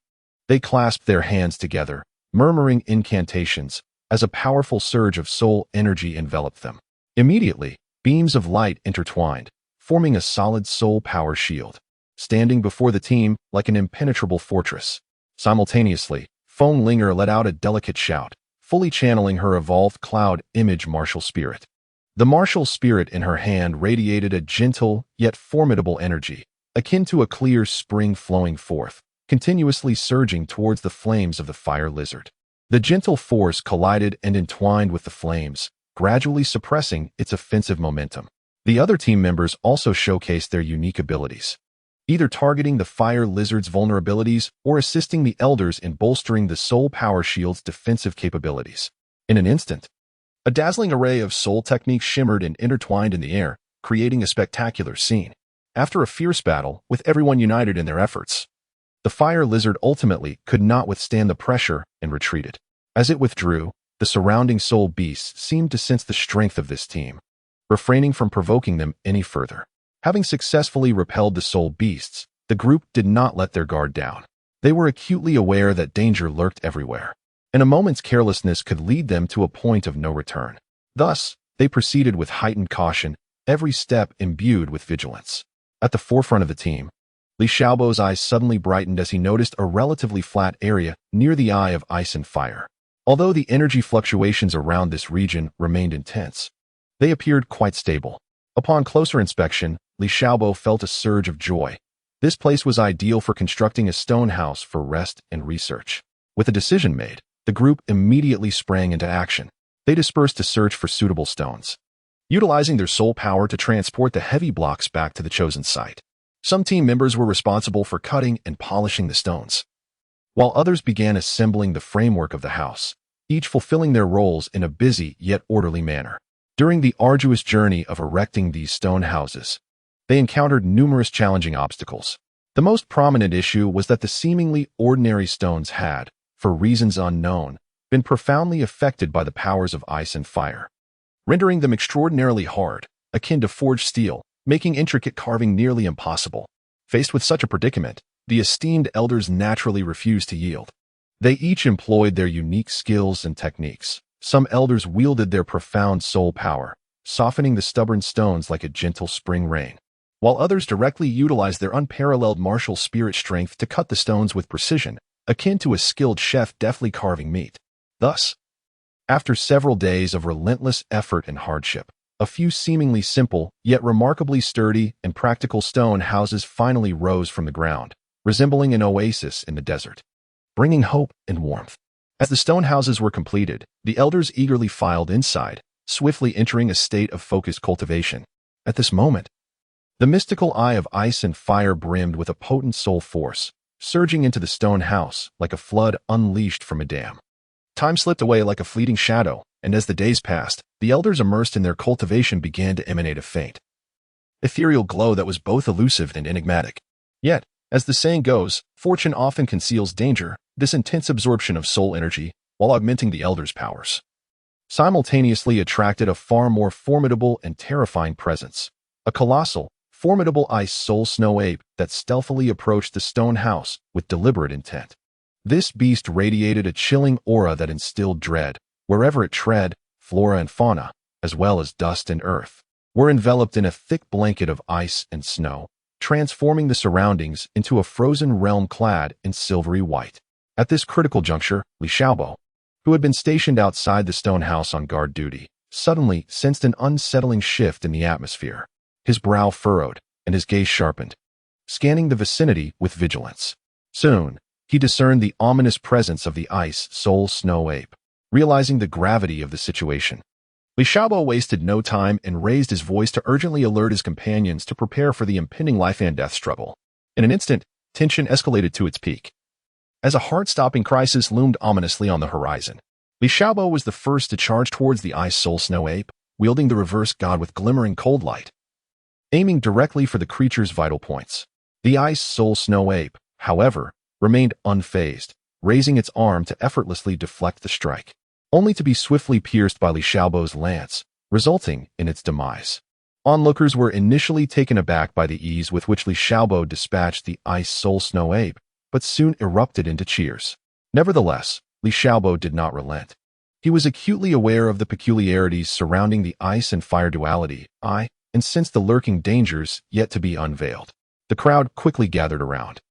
They clasped their hands together, murmuring incantations, as a powerful surge of soul energy enveloped them. Immediately, beams of light intertwined, forming a solid soul power shield, standing before the team like an impenetrable fortress. Simultaneously, Feng Linger let out a delicate shout, fully channeling her evolved cloud image martial spirit. The martial spirit in her hand radiated a gentle yet formidable energy, akin to a clear spring flowing forth, continuously surging towards the flames of the fire lizard. The gentle force collided and entwined with the flames, gradually suppressing its offensive momentum. The other team members also showcased their unique abilities, either targeting the fire lizard's vulnerabilities or assisting the elders in bolstering the soul power shield's defensive capabilities. In an instant, a dazzling array of soul techniques shimmered and intertwined in the air, creating a spectacular scene. After a fierce battle, with everyone united in their efforts, the fire lizard ultimately could not withstand the pressure and retreated. As it withdrew, the surrounding soul beasts seemed to sense the strength of this team, refraining from provoking them any further. Having successfully repelled the soul beasts, the group did not let their guard down. They were acutely aware that danger lurked everywhere, and a moment's carelessness could lead them to a point of no return. Thus, they proceeded with heightened caution, every step imbued with vigilance. At the forefront of the team, Li Xiaobo's eyes suddenly brightened as he noticed a relatively flat area near the Eye of Ice and Fire. Although the energy fluctuations around this region remained intense, they appeared quite stable. Upon closer inspection, Li Xiaobo felt a surge of joy. This place was ideal for constructing a stone house for rest and research. With a decision made, the group immediately sprang into action. They dispersed to search for suitable stones, utilizing their soul power to transport the heavy blocks back to the chosen site. Some team members were responsible for cutting and polishing the stones, while others began assembling the framework of the house, each fulfilling their roles in a busy yet orderly manner. During the arduous journey of erecting these stone houses, they encountered numerous challenging obstacles. The most prominent issue was that the seemingly ordinary stones had, for reasons unknown, been profoundly affected by the powers of ice and fire, rendering them extraordinarily hard, akin to forged steel, making intricate carving nearly impossible. Faced with such a predicament, the esteemed elders naturally refused to yield. They each employed their unique skills and techniques. Some elders wielded their profound soul power, softening the stubborn stones like a gentle spring rain, while others directly utilized their unparalleled martial spirit strength to cut the stones with precision, akin to a skilled chef deftly carving meat. Thus, after several days of relentless effort and hardship, a few seemingly simple, yet remarkably sturdy and practical stone houses finally rose from the ground, resembling an oasis in the desert, bringing hope and warmth. As the stone houses were completed, the elders eagerly filed inside, swiftly entering a state of focused cultivation. At this moment, the mystical Eye of Ice and Fire brimmed with a potent soul force, surging into the stone house like a flood unleashed from a dam. Time slipped away like a fleeting shadow, and as the days passed, the elders immersed in their cultivation began to emanate a faint, ethereal glow that was both elusive and enigmatic. Yet, as the saying goes, fortune often conceals danger. This intense absorption of soul energy, while augmenting the elders' powers, simultaneously attracted a far more formidable and terrifying presence, a colossal, formidable ice soul snow ape that stealthily approached the stone house with deliberate intent. This beast radiated a chilling aura that instilled dread. Wherever it tread, flora and fauna, as well as dust and earth, were enveloped in a thick blanket of ice and snow, transforming the surroundings into a frozen realm clad in silvery white. At this critical juncture, Li Xiaobo, who had been stationed outside the stone house on guard duty, suddenly sensed an unsettling shift in the atmosphere. His brow furrowed, and his gaze sharpened, scanning the vicinity with vigilance. Soon, he discerned the ominous presence of the ice soul snow ape. Realizing the gravity of the situation, Li Xiaobo wasted no time and raised his voice to urgently alert his companions to prepare for the impending life-and-death struggle. In an instant, tension escalated to its peak. As a heart-stopping crisis loomed ominously on the horizon, Li Xiaobo was the first to charge towards the ice soul snow ape, wielding the reverse god with glimmering cold light, aiming directly for the creature's vital points. The ice soul snow ape, however, remained unfazed, raising its arm to effortlessly deflect the strike, only to be swiftly pierced by Li Xiaobo's lance, resulting in its demise. Onlookers were initially taken aback by the ease with which Li Xiaobo dispatched the ice soul snow ape, but soon erupted into cheers. Nevertheless, Li Xiaobo did not relent. He was acutely aware of the peculiarities surrounding the ice and fire duality, and sensed the lurking dangers yet to be unveiled. The crowd quickly gathered around,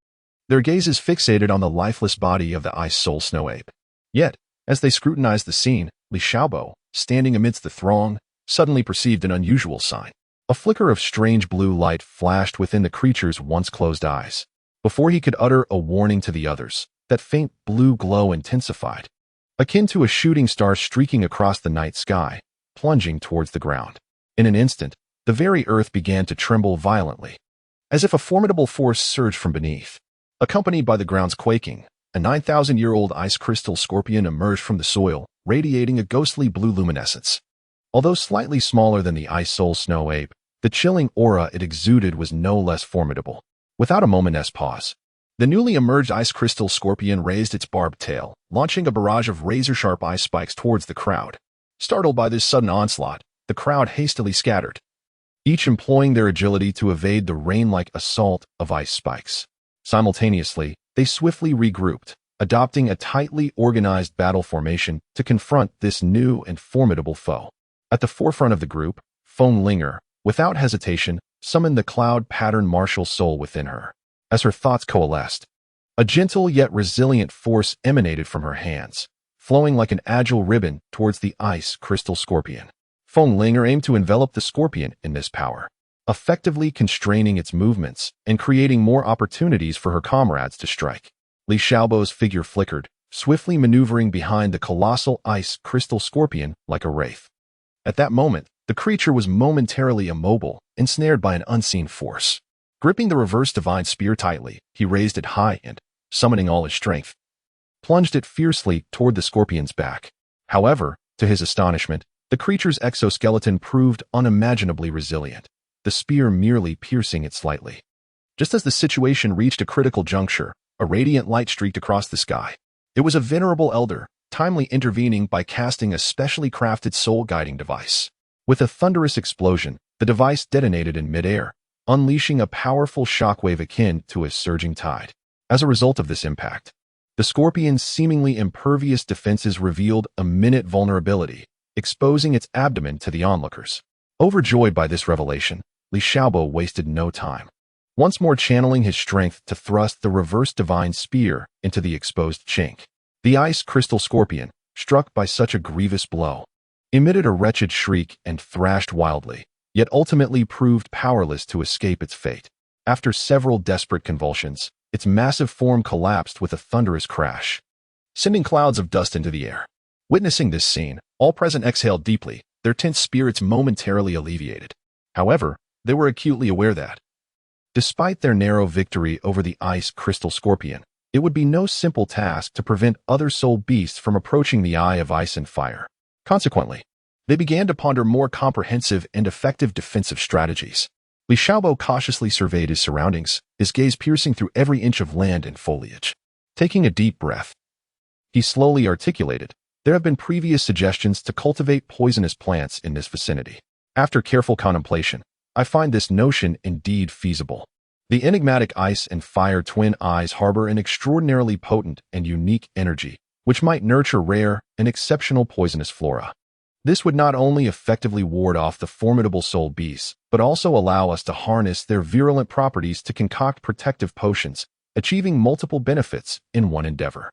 their gazes fixated on the lifeless body of the ice soul snow ape. Yet, as they scrutinized the scene, Li Xiaobo, standing amidst the throng, suddenly perceived an unusual sign. A flicker of strange blue light flashed within the creature's once closed eyes. Before he could utter a warning to the others, that faint blue glow intensified, akin to a shooting star streaking across the night sky, plunging towards the ground. In an instant, the very earth began to tremble violently, as if a formidable force surged from beneath. Accompanied by the ground's quaking, a 9,000-year-old ice crystal scorpion emerged from the soil, radiating a ghostly blue luminescence. Although slightly smaller than the ice soul snow ape, the chilling aura it exuded was no less formidable. Without a moment's pause, the newly emerged ice crystal scorpion raised its barbed tail, launching a barrage of razor-sharp ice spikes towards the crowd. Startled by this sudden onslaught, the crowd hastily scattered, each employing their agility to evade the rain-like assault of ice spikes. Simultaneously, they swiftly regrouped, adopting a tightly organized battle formation to confront this new and formidable foe. At the forefront of the group, Feng Linger, without hesitation, summoned the cloud-patterned martial soul within her. As her thoughts coalesced, a gentle yet resilient force emanated from her hands, flowing like an agile ribbon towards the ice crystal scorpion. Feng Linger aimed to envelop the scorpion in this power, effectively constraining its movements and creating more opportunities for her comrades to strike. Li Xiaobo's figure flickered, swiftly maneuvering behind the colossal ice crystal scorpion like a wraith. At that moment, the creature was momentarily immobile, ensnared by an unseen force. Gripping the reverse divine spear tightly, he raised it high and, summoning all his strength, plunged it fiercely toward the scorpion's back. However, to his astonishment, the creature's exoskeleton proved unimaginably resilient, the spear merely piercing it slightly. Just as the situation reached a critical juncture, a radiant light streaked across the sky. It was a venerable elder, timely intervening by casting a specially crafted soul-guiding device. With a thunderous explosion, the device detonated in midair, unleashing a powerful shockwave akin to a surging tide. As a result of this impact, the scorpion's seemingly impervious defenses revealed imminent vulnerability, exposing its abdomen to the onlookers. Overjoyed by this revelation, Li Xiaobo wasted no time, once more channeling his strength to thrust the reverse divine spear into the exposed chink. The ice crystal scorpion, struck by such a grievous blow, emitted a wretched shriek and thrashed wildly, yet ultimately proved powerless to escape its fate. After several desperate convulsions, its massive form collapsed with a thunderous crash, sending clouds of dust into the air. Witnessing this scene, all present exhaled deeply, their tense spirits momentarily alleviated. However, they were acutely aware that, despite their narrow victory over the ice crystal scorpion, it would be no simple task to prevent other soul beasts from approaching the Eye of Ice and Fire. Consequently, they began to ponder more comprehensive and effective defensive strategies. Li Xiaobo cautiously surveyed his surroundings, his gaze piercing through every inch of land and foliage. Taking a deep breath, he slowly articulated, "There have been previous suggestions to cultivate poisonous plants in this vicinity. After careful contemplation, I find this notion indeed feasible. The enigmatic ice and fire twin eyes harbor an extraordinarily potent and unique energy, which might nurture rare and exceptional poisonous flora. This would not only effectively ward off the formidable soul beasts, but also allow us to harness their virulent properties to concoct protective potions, achieving multiple benefits in one endeavor."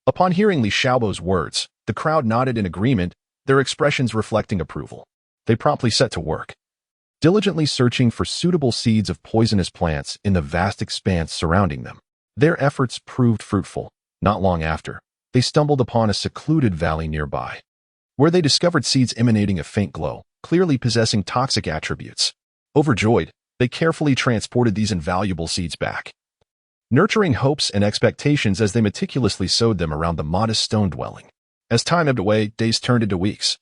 Upon hearing Li Xiaobo's words, the crowd nodded in agreement, their expressions reflecting approval. They promptly set to work, diligently searching for suitable seeds of poisonous plants in the vast expanse surrounding them. Their efforts proved fruitful. Not long after, they stumbled upon a secluded valley nearby, where they discovered seeds emanating a faint glow, clearly possessing toxic attributes. Overjoyed, they carefully transported these invaluable seeds back, nurturing hopes and expectations as they meticulously sowed them around the modest stone dwelling. As time ebbed away, days turned into weeks,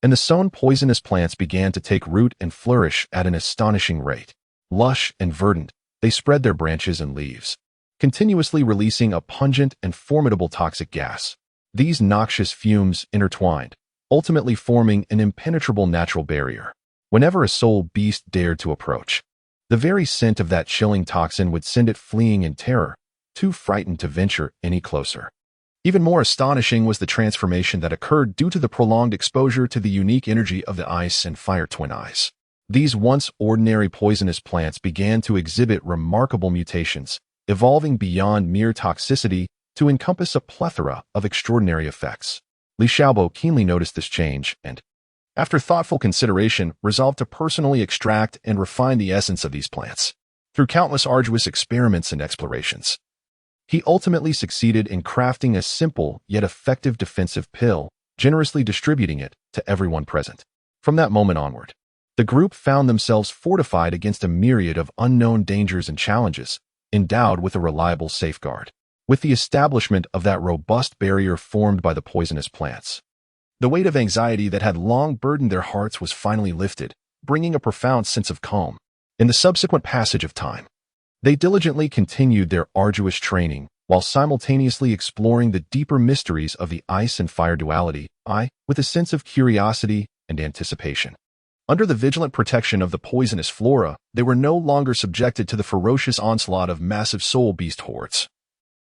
and the sown poisonous plants began to take root and flourish at an astonishing rate. Lush and verdant, they spread their branches and leaves, continuously releasing a pungent and formidable toxic gas. These noxious fumes intertwined, ultimately forming an impenetrable natural barrier. Whenever a soul beast dared to approach, the very scent of that chilling toxin would send it fleeing in terror, too frightened to venture any closer. Even more astonishing was the transformation that occurred due to the prolonged exposure to the unique energy of the ice and fire twin eyes. These once ordinary poisonous plants began to exhibit remarkable mutations, evolving beyond mere toxicity to encompass a plethora of extraordinary effects. Li Xiaobo keenly noticed this change and, after thoughtful consideration, resolved to personally extract and refine the essence of these plants. Through countless arduous experiments and explorations, he ultimately succeeded in crafting a simple yet effective defensive pill, generously distributing it to everyone present. From that moment onward, the group found themselves fortified against a myriad of unknown dangers and challenges, endowed with a reliable safeguard. With the establishment of that robust barrier formed by the poisonous plants, the weight of anxiety that had long burdened their hearts was finally lifted, bringing a profound sense of calm. In the subsequent passage of time, they diligently continued their arduous training while simultaneously exploring the deeper mysteries of the ice and fire duality, with a sense of curiosity and anticipation. Under the vigilant protection of the poisonous flora, they were no longer subjected to the ferocious onslaught of massive soul beast hordes,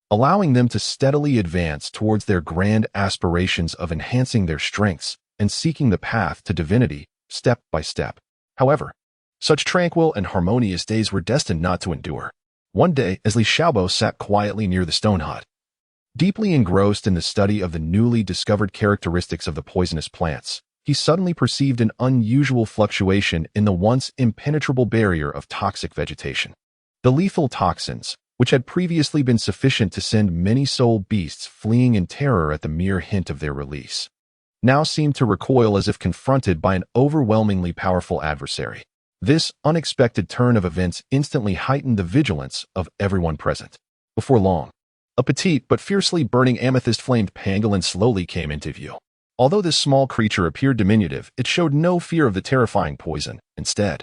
allowing them to steadily advance towards their grand aspirations of enhancing their strengths and seeking the path to divinity, step by step. However, such tranquil and harmonious days were destined not to endure. One day, as Li Xiaobo sat quietly near the stone hut, deeply engrossed in the study of the newly discovered characteristics of the poisonous plants, he suddenly perceived an unusual fluctuation in the once impenetrable barrier of toxic vegetation. The lethal toxins, which had previously been sufficient to send many soul beasts fleeing in terror at the mere hint of their release, now seemed to recoil as if confronted by an overwhelmingly powerful adversary. This unexpected turn of events instantly heightened the vigilance of everyone present. Before long, a petite but fiercely burning amethyst-flamed pangolin slowly came into view. Although this small creature appeared diminutive, it showed no fear of the terrifying poison. Instead,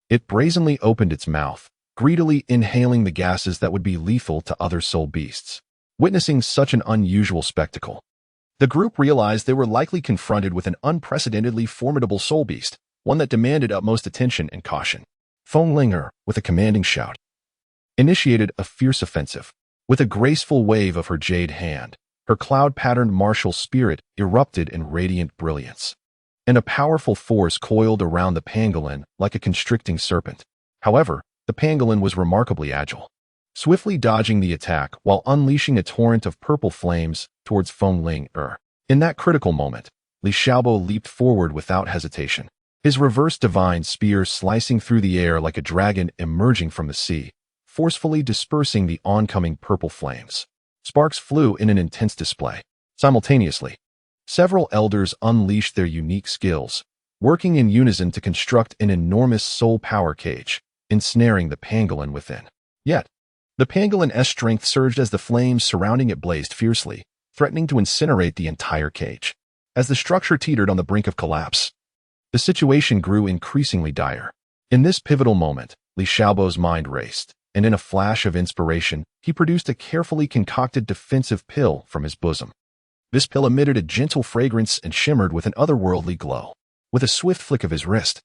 it brazenly opened its mouth, greedily inhaling the gases that would be lethal to other soul beasts. Witnessing such an unusual spectacle, the group realized they were likely confronted with an unprecedentedly formidable soul beast, one that demanded utmost attention and caution. Feng Linger, with a commanding shout, initiated a fierce offensive. With a graceful wave of her jade hand, her cloud-patterned martial spirit erupted in radiant brilliance, and a powerful force coiled around the pangolin like a constricting serpent. However, the pangolin was remarkably agile, swiftly dodging the attack while unleashing a torrent of purple flames towards Feng Linger. In that critical moment, Li Xiaobo leaped forward without hesitation, his reverse divine spear slicing through the air like a dragon emerging from the sea, forcefully dispersing the oncoming purple flames. Sparks flew in an intense display. Simultaneously, several elders unleashed their unique skills, working in unison to construct an enormous soul power cage, ensnaring the pangolin within. Yet, the pangolin's strength surged as the flames surrounding it blazed fiercely, threatening to incinerate the entire cage. As the structure teetered on the brink of collapse, the situation grew increasingly dire. In this pivotal moment, Li Xiaobo's mind raced, and in a flash of inspiration, he produced a carefully concocted defensive pill from his bosom. This pill emitted a gentle fragrance and shimmered with an otherworldly glow. With a swift flick of his wrist,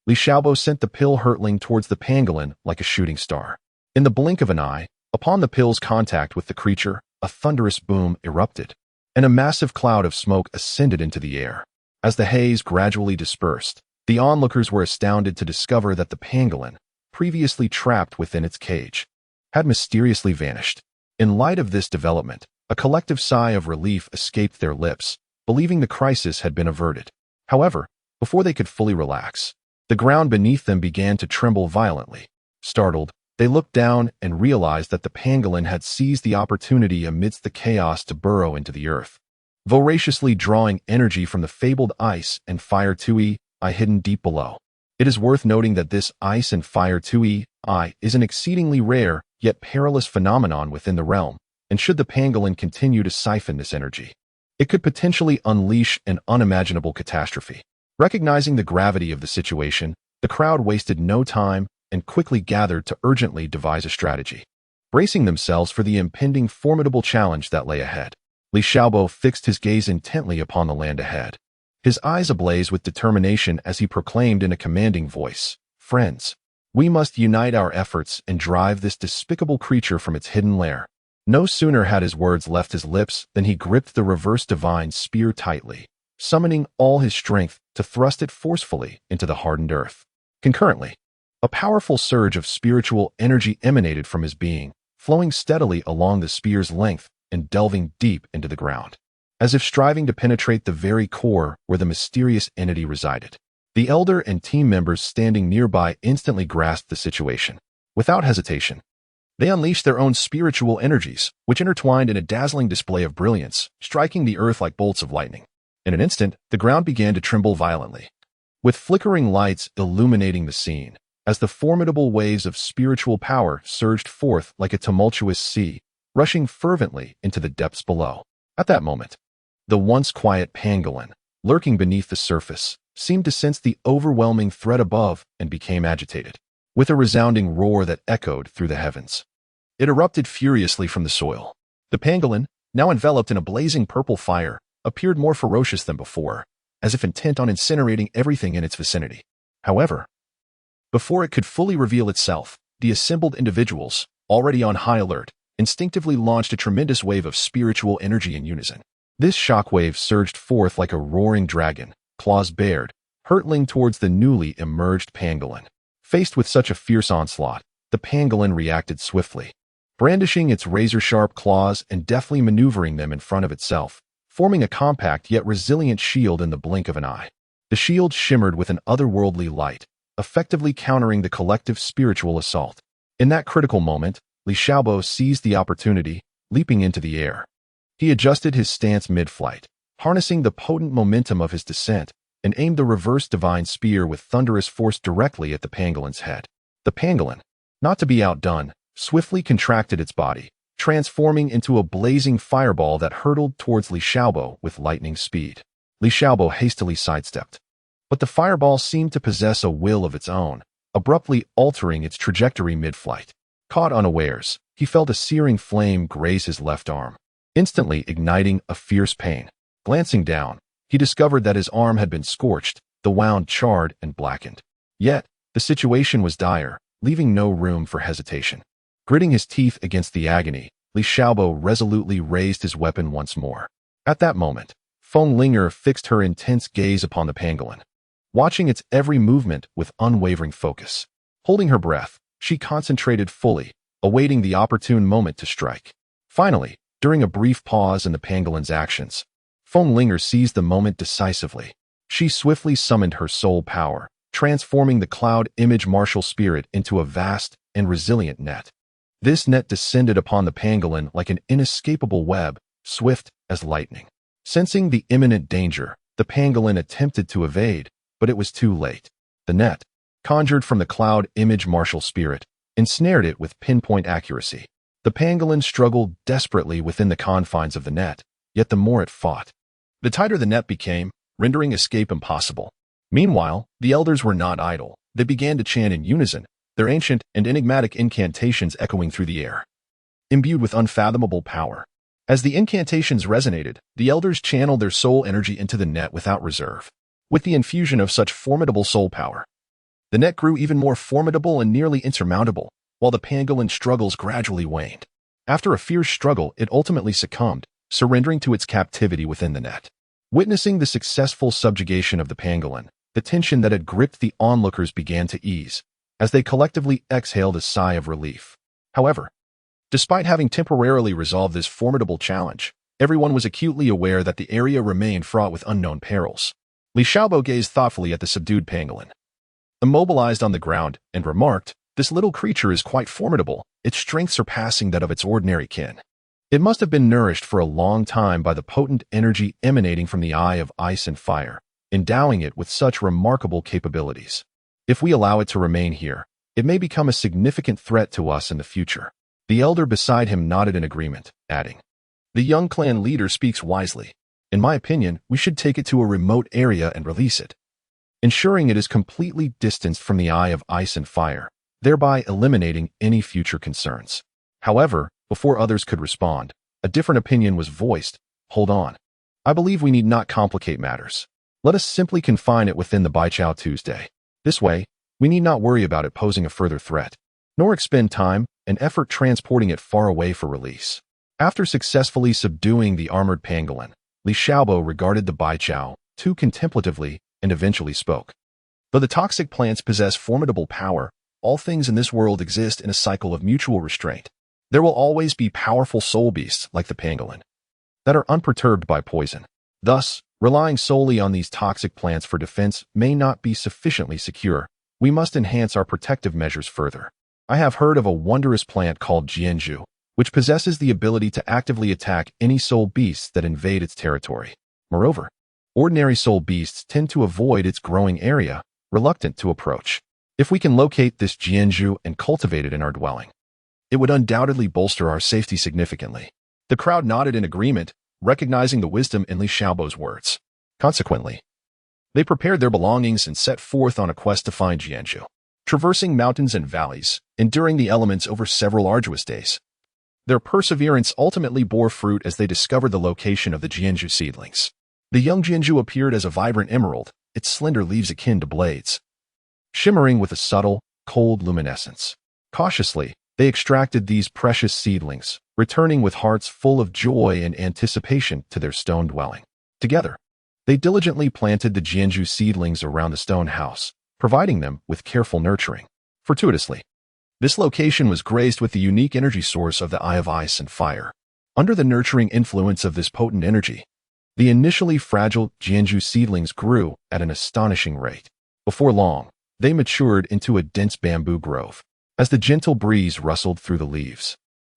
Li Xiaobo sent the pill hurtling towards the pangolin like a shooting star. In the blink of an eye, upon the pill's contact with the creature, a thunderous boom erupted, and a massive cloud of smoke ascended into the air. As the haze gradually dispersed, the onlookers were astounded to discover that the pangolin, previously trapped within its cage, had mysteriously vanished. In light of this development, a collective sigh of relief escaped their lips, believing the crisis had been averted. However, before they could fully relax, the ground beneath them began to tremble violently. Startled, they looked down and realized that the pangolin had seized the opportunity amidst the chaos to burrow into the earth, voraciously drawing energy from the fabled ice and fire Tui hidden deep below. It is worth noting that this ice and fire Tui is an exceedingly rare yet perilous phenomenon within the realm, and should the pangolin continue to siphon this energy, it could potentially unleash an unimaginable catastrophe. Recognizing the gravity of the situation, the crowd wasted no time and quickly gathered to urgently devise a strategy. Bracing themselves for the impending formidable challenge that lay ahead, Li Xiaobo fixed his gaze intently upon the land ahead, his eyes ablaze with determination as he proclaimed in a commanding voice, "Friends, we must unite our efforts and drive this despicable creature from its hidden lair." No sooner had his words left his lips than he gripped the reverse divine spear tightly, summoning all his strength to thrust it forcefully into the hardened earth. Concurrently, a powerful surge of spiritual energy emanated from his being, flowing steadily along the spear's length and delving deep into the ground, as if striving to penetrate the very core where the mysterious entity resided. The elder and team members standing nearby instantly grasped the situation. Without hesitation, they unleashed their own spiritual energies, which intertwined in a dazzling display of brilliance, striking the earth like bolts of lightning. In an instant, the ground began to tremble violently, with flickering lights illuminating the scene, as the formidable waves of spiritual power surged forth like a tumultuous sea, rushing fervently into the depths below. At that moment, the once quiet pangolin, lurking beneath the surface, seemed to sense the overwhelming threat above and became agitated. With a resounding roar that echoed through the heavens, it erupted furiously from the soil. The pangolin, now enveloped in a blazing purple fire, appeared more ferocious than before, as if intent on incinerating everything in its vicinity. However, before it could fully reveal itself, the assembled individuals, already on high alert, instinctively launched a tremendous wave of spiritual energy in unison. This shockwave surged forth like a roaring dragon, claws bared, hurtling towards the newly emerged pangolin. Faced with such a fierce onslaught, the pangolin reacted swiftly, brandishing its razor-sharp claws and deftly maneuvering them in front of itself, forming a compact yet resilient shield in the blink of an eye. The shield shimmered with an otherworldly light, effectively countering the collective spiritual assault. In that critical moment, Li Xiaobo seized the opportunity, leaping into the air. He adjusted his stance mid-flight, harnessing the potent momentum of his descent, and aimed the reverse divine spear with thunderous force directly at the pangolin's head. The pangolin, not to be outdone, swiftly contracted its body, transforming into a blazing fireball that hurtled towards Li Xiaobo with lightning speed. Li Xiaobo hastily sidestepped. But the fireball seemed to possess a will of its own, abruptly altering its trajectory mid-flight. Caught unawares, he felt a searing flame graze his left arm, instantly igniting a fierce pain. Glancing down, he discovered that his arm had been scorched, the wound charred and blackened. Yet, the situation was dire, leaving no room for hesitation. Gritting his teeth against the agony, Li Xiaobo resolutely raised his weapon once more. At that moment, Feng Linger fixed her intense gaze upon the pangolin, watching its every movement with unwavering focus. Holding her breath, she concentrated fully, awaiting the opportune moment to strike. Finally, during a brief pause in the pangolin's actions, Feng Linger seized the moment decisively. She swiftly summoned her soul power, transforming the cloud image martial spirit into a vast and resilient net. This net descended upon the pangolin like an inescapable web, swift as lightning. Sensing the imminent danger, the pangolin attempted to evade, but it was too late. The net, conjured from the cloud image martial spirit, ensnared it with pinpoint accuracy. The pangolin struggled desperately within the confines of the net, yet the more it fought, the tighter the net became, rendering escape impossible. Meanwhile, the elders were not idle. They began to chant in unison, their ancient and enigmatic incantations echoing through the air, imbued with unfathomable power. As the incantations resonated, the elders channeled their soul energy into the net without reserve. With the infusion of such formidable soul power, the net grew even more formidable and nearly insurmountable, while the pangolin's struggles gradually waned. After a fierce struggle, it ultimately succumbed, surrendering to its captivity within the net. Witnessing the successful subjugation of the pangolin, the tension that had gripped the onlookers began to ease, as they collectively exhaled a sigh of relief. However, despite having temporarily resolved this formidable challenge, everyone was acutely aware that the area remained fraught with unknown perils. Li Xiaobo gazed thoughtfully at the subdued pangolin, immobilized on the ground, and remarked, "This little creature is quite formidable, its strength surpassing that of its ordinary kin. It must have been nourished for a long time by the potent energy emanating from the eye of ice and fire, endowing it with such remarkable capabilities. If we allow it to remain here, it may become a significant threat to us in the future." The elder beside him nodded in agreement, adding, "The young clan leader speaks wisely. In my opinion, we should take it to a remote area and release it, ensuring it is completely distanced from the eye of ice and fire, thereby eliminating any future concerns." However, before others could respond, a different opinion was voiced. "Hold on. I believe we need not complicate matters. Let us simply confine it within the Baichao Tuesday. This way, we need not worry about it posing a further threat, nor expend time and effort transporting it far away for release." After successfully subduing the armored pangolin, Li Xiaobo regarded the Baichao too contemplatively and eventually spoke. "Though the toxic plants possess formidable power, all things in this world exist in a cycle of mutual restraint. There will always be powerful soul beasts like the pangolin that are unperturbed by poison. Thus, relying solely on these toxic plants for defense may not be sufficiently secure. We must enhance our protective measures further. I have heard of a wondrous plant called Jianzhu, which possesses the ability to actively attack any soul beasts that invade its territory. Moreover, ordinary soul beasts tend to avoid its growing area, reluctant to approach. If we can locate this Jianzhu and cultivate it in our dwelling, it would undoubtedly bolster our safety significantly." The crowd nodded in agreement, recognizing the wisdom in Li Xiaobo's words. Consequently, they prepared their belongings and set forth on a quest to find Jianzhu. Traversing mountains and valleys, enduring the elements over several arduous days, their perseverance ultimately bore fruit as they discovered the location of the Jianzhu seedlings. The young Jianzhu appeared as a vibrant emerald, its slender leaves akin to blades, shimmering with a subtle, cold luminescence. Cautiously, they extracted these precious seedlings, returning with hearts full of joy and anticipation to their stone dwelling. Together, they diligently planted the Jianzhu seedlings around the stone house, providing them with careful nurturing. Fortuitously, This location was graced with the unique energy source of the Eye of Ice and Fire. Under the nurturing influence of this potent energy, the initially fragile Jianzhu seedlings grew at an astonishing rate. Before long, they matured into a dense bamboo grove. As the gentle breeze rustled through the leaves,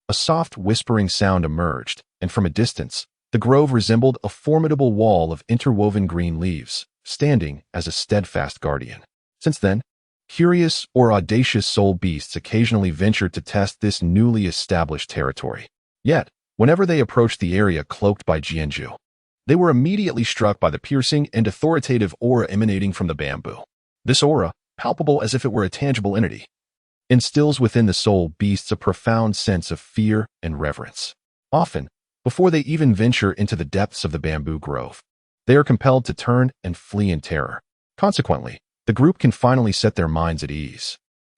a soft whispering sound emerged, and from a distance, the grove resembled a formidable wall of interwoven green leaves, standing as a steadfast guardian. Since then, curious or audacious soul beasts occasionally ventured to test this newly established territory. Yet, whenever they approached the area cloaked by Jianzhu, they were immediately struck by the piercing and authoritative aura emanating from the bamboo. This aura, palpable as if it were a tangible entity, instills within the soul beasts a profound sense of fear and reverence. Often, before they even venture into the depths of the bamboo grove, they are compelled to turn and flee in terror. Consequently, the group can finally set their minds at ease,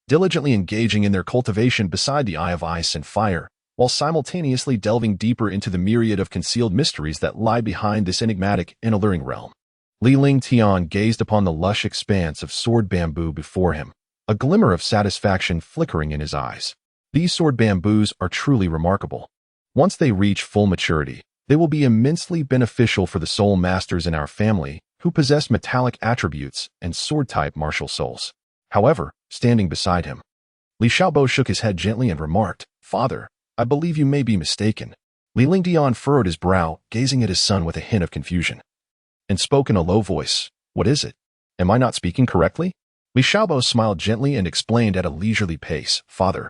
diligently engaging in their cultivation beside the Eye of Ice and Fire, while simultaneously delving deeper into the myriad of concealed mysteries that lie behind this enigmatic and alluring realm. Li Ling Tian gazed upon the lush expanse of sword bamboo before him, a glimmer of satisfaction flickering in his eyes. These sword bamboos are truly remarkable. Once they reach full maturity, they will be immensely beneficial for the soul masters in our family who possess metallic attributes and sword-type martial souls. However, standing beside him, Li Xiaobo shook his head gently and remarked, "Father, I believe you may be mistaken." Li Lingdian furrowed his brow, gazing at his son with a hint of confusion, and spoke in a low voice, "What is it? Am I not speaking correctly?" Li Xiaobo smiled gently and explained at a leisurely pace, "Father,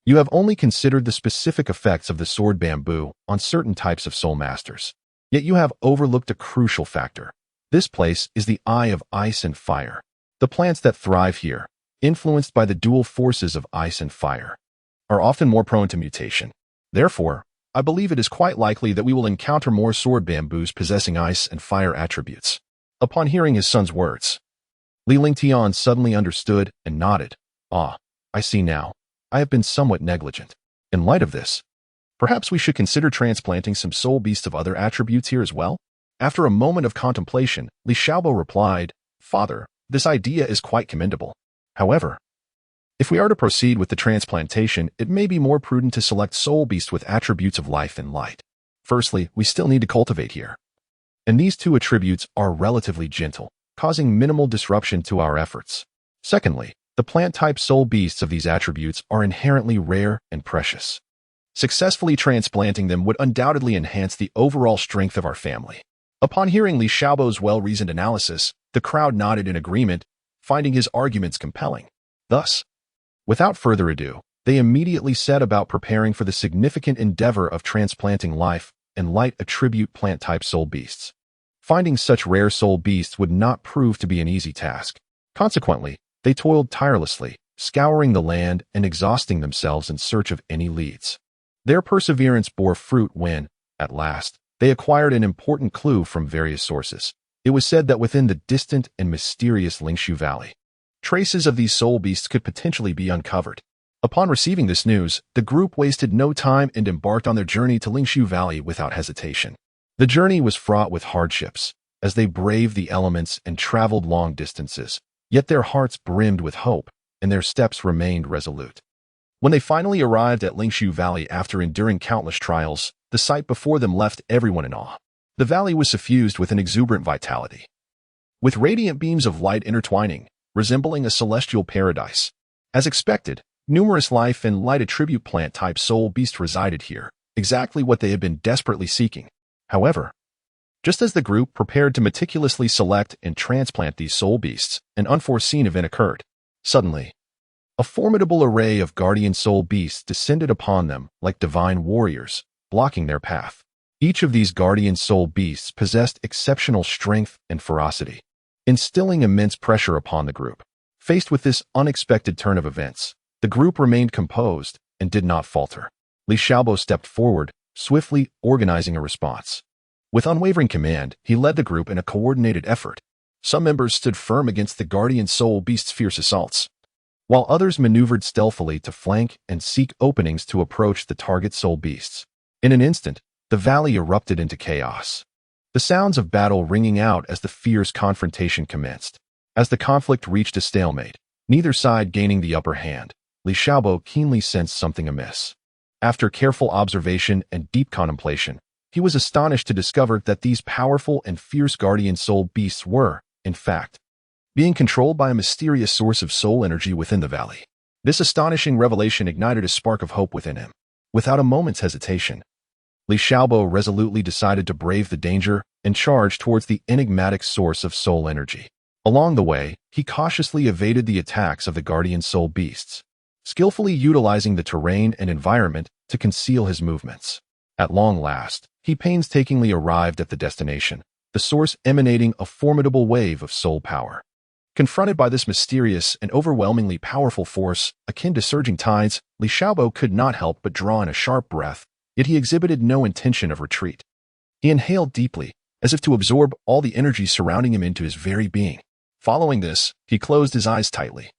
you have only considered the specific effects of the sword bamboo on certain types of soul masters. Yet you have overlooked a crucial factor. This place is the Eye of Ice and Fire. The plants that thrive here, influenced by the dual forces of ice and fire, are often more prone to mutation. Therefore, I believe it is quite likely that we will encounter more sword bamboos possessing ice and fire attributes." Upon hearing his son's words, Li Lingtian suddenly understood and nodded. "Ah, I see now. I have been somewhat negligent. In light of this, perhaps we should consider transplanting some soul beasts of other attributes here as well?" After a moment of contemplation, Li Xiaobo replied, "Father, this idea is quite commendable. However, if we are to proceed with the transplantation, it may be more prudent to select soul beasts with attributes of life and light. Firstly, we still need to cultivate here, and these two attributes are relatively gentle, causing minimal disruption to our efforts. Secondly, the plant-type soul beasts of these attributes are inherently rare and precious. Successfully transplanting them would undoubtedly enhance the overall strength of our family." Upon hearing Li Xiaobo's well-reasoned analysis, the crowd nodded in agreement, finding his arguments compelling. Thus, without further ado, they immediately set about preparing for the significant endeavor of transplanting life and light attribute plant-type soul beasts. Finding such rare soul beasts would not prove to be an easy task. Consequently, they toiled tirelessly, scouring the land and exhausting themselves in search of any leads. Their perseverance bore fruit when, at last, they acquired an important clue from various sources. It was said that within the distant and mysterious Lingshu Valley, traces of these soul beasts could potentially be uncovered. Upon receiving this news, the group wasted no time and embarked on their journey to Lingshu Valley without hesitation. The journey was fraught with hardships, as they braved the elements and traveled long distances, yet their hearts brimmed with hope, and their steps remained resolute. When they finally arrived at Lingshu Valley after enduring countless trials, the sight before them left everyone in awe. The valley was suffused with an exuberant vitality, with radiant beams of light intertwining, resembling a celestial paradise. As expected, numerous life and light attribute plant-type soul beasts resided here, exactly what they had been desperately seeking. However, just as the group prepared to meticulously select and transplant these soul beasts, an unforeseen event occurred. Suddenly, a formidable array of guardian soul beasts descended upon them like divine warriors, blocking their path. Each of these guardian soul beasts possessed exceptional strength and ferocity, instilling immense pressure upon the group. Faced with this unexpected turn of events, the group remained composed and did not falter. Li Xiaobo stepped forward, swiftly organizing a response. With unwavering command, he led the group in a coordinated effort. Some members stood firm against the guardian soul beast's fierce assaults, while others maneuvered stealthily to flank and seek openings to approach the target soul beasts. In an instant, the valley erupted into chaos, the sounds of battle ringing out as the fierce confrontation commenced. As the conflict reached a stalemate, neither side gaining the upper hand, Li Xiaobo keenly sensed something amiss. After careful observation and deep contemplation, he was astonished to discover that these powerful and fierce guardian soul beasts were, in fact, being controlled by a mysterious source of soul energy within the valley. This astonishing revelation ignited a spark of hope within him. Without a moment's hesitation, Li Xiaobo resolutely decided to brave the danger and charge towards the enigmatic source of soul energy. Along the way, he cautiously evaded the attacks of the guardian soul beasts, skillfully utilizing the terrain and environment to conceal his movements. At long last, he painstakingly arrived at the destination, the source emanating a formidable wave of soul power. Confronted by this mysterious and overwhelmingly powerful force, akin to surging tides, Li Xiaobo could not help but draw in a sharp breath, yet he exhibited no intention of retreat. He inhaled deeply, as if to absorb all the energy surrounding him into his very being. Following this, he closed his eyes tightly,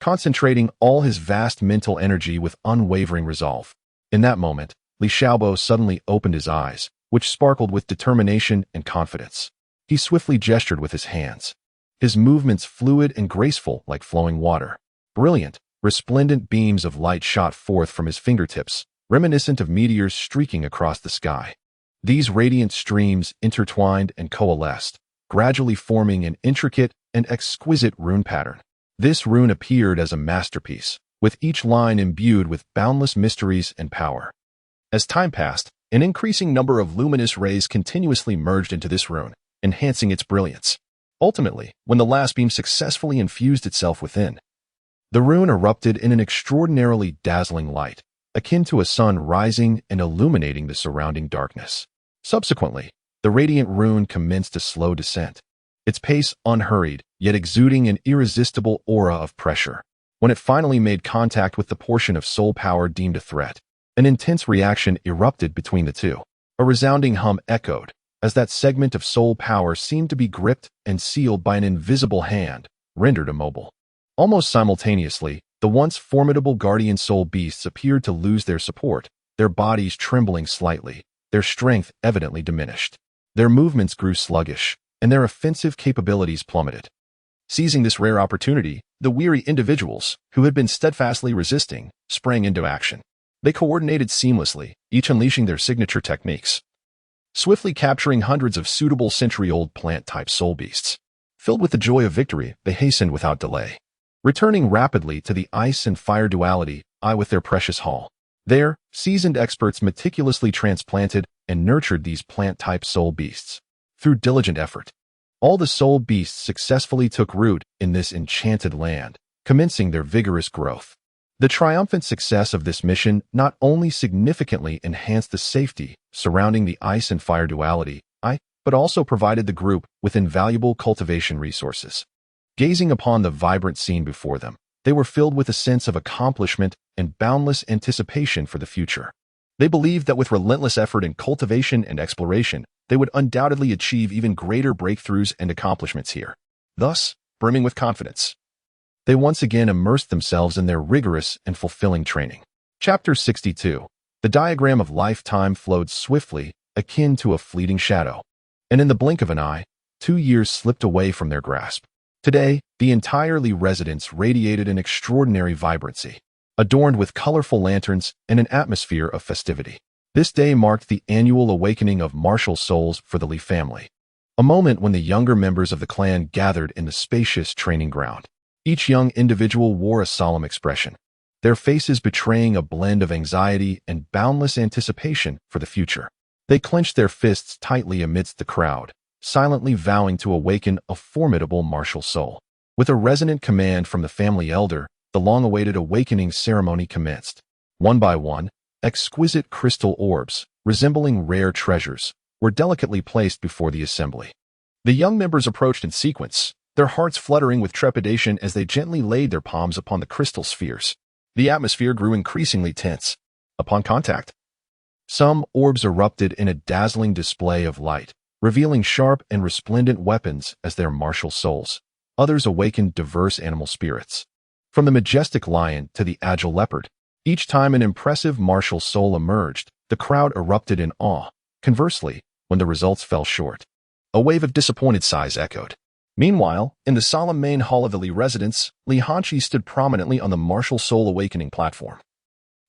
concentrating all his vast mental energy with unwavering resolve. In that moment, Li Xiaobo suddenly opened his eyes, which sparkled with determination and confidence. He swiftly gestured with his hands, his movements fluid and graceful like flowing water. Brilliant, resplendent beams of light shot forth from his fingertips, reminiscent of meteors streaking across the sky. These radiant streams intertwined and coalesced, gradually forming an intricate and exquisite rune pattern. This rune appeared as a masterpiece, with each line imbued with boundless mysteries and power. As time passed, an increasing number of luminous rays continuously merged into this rune, enhancing its brilliance. Ultimately, when the last beam successfully infused itself within, the rune erupted in an extraordinarily dazzling light, akin to a sun rising and illuminating the surrounding darkness. Subsequently, the radiant rune commenced a slow descent, its pace unhurried, yet exuding an irresistible aura of pressure. When it finally made contact with the portion of soul power deemed a threat, an intense reaction erupted between the two. A resounding hum echoed, as that segment of soul power seemed to be gripped and sealed by an invisible hand, rendered immobile. Almost simultaneously, the once formidable guardian soul beasts appeared to lose their support, their bodies trembling slightly, their strength evidently diminished. Their movements grew sluggish, and their offensive capabilities plummeted. Seizing this rare opportunity, the weary individuals, who had been steadfastly resisting, sprang into action. They coordinated seamlessly, each unleashing their signature techniques, swiftly capturing hundreds of suitable century-old plant-type soul beasts. Filled with the joy of victory, they hastened without delay, returning rapidly to the ice and fire duality, with their precious haul. There, seasoned experts meticulously transplanted and nurtured these plant-type soul beasts. Through diligent effort, all the soul beasts successfully took root in this enchanted land, commencing their vigorous growth. The triumphant success of this mission not only significantly enhanced the safety surrounding the ice and fire duality, but also provided the group with invaluable cultivation resources. Gazing upon the vibrant scene before them, they were filled with a sense of accomplishment and boundless anticipation for the future. They believed that with relentless effort in cultivation and exploration, they would undoubtedly achieve even greater breakthroughs and accomplishments here. Thus, brimming with confidence, they once again immersed themselves in their rigorous and fulfilling training. Chapter 62. The diagram of lifetime flowed swiftly, akin to a fleeting shadow. And in the blink of an eye, 2 years slipped away from their grasp. Today, the entire Li residence radiated an extraordinary vibrancy, adorned with colorful lanterns and an atmosphere of festivity. This day marked the annual awakening of martial souls for the Li family, a moment when the younger members of the clan gathered in the spacious training ground. Each young individual wore a solemn expression, their faces betraying a blend of anxiety and boundless anticipation for the future. They clenched their fists tightly amidst the crowd, silently vowing to awaken a formidable martial soul. With a resonant command from the family elder, the long-awaited awakening ceremony commenced. One by one, exquisite crystal orbs, resembling rare treasures, were delicately placed before the assembly. The young members approached in sequence, their hearts fluttering with trepidation as they gently laid their palms upon the crystal spheres. The atmosphere grew increasingly tense. Upon contact, some orbs erupted in a dazzling display of light, revealing sharp and resplendent weapons as their martial souls. Others awakened diverse animal spirits, from the majestic lion to the agile leopard. Each time an impressive martial soul emerged, the crowd erupted in awe. Conversely, when the results fell short, a wave of disappointed sighs echoed. Meanwhile, in the solemn main hall of the Li residence, Li Hanqi stood prominently on the martial soul awakening platform,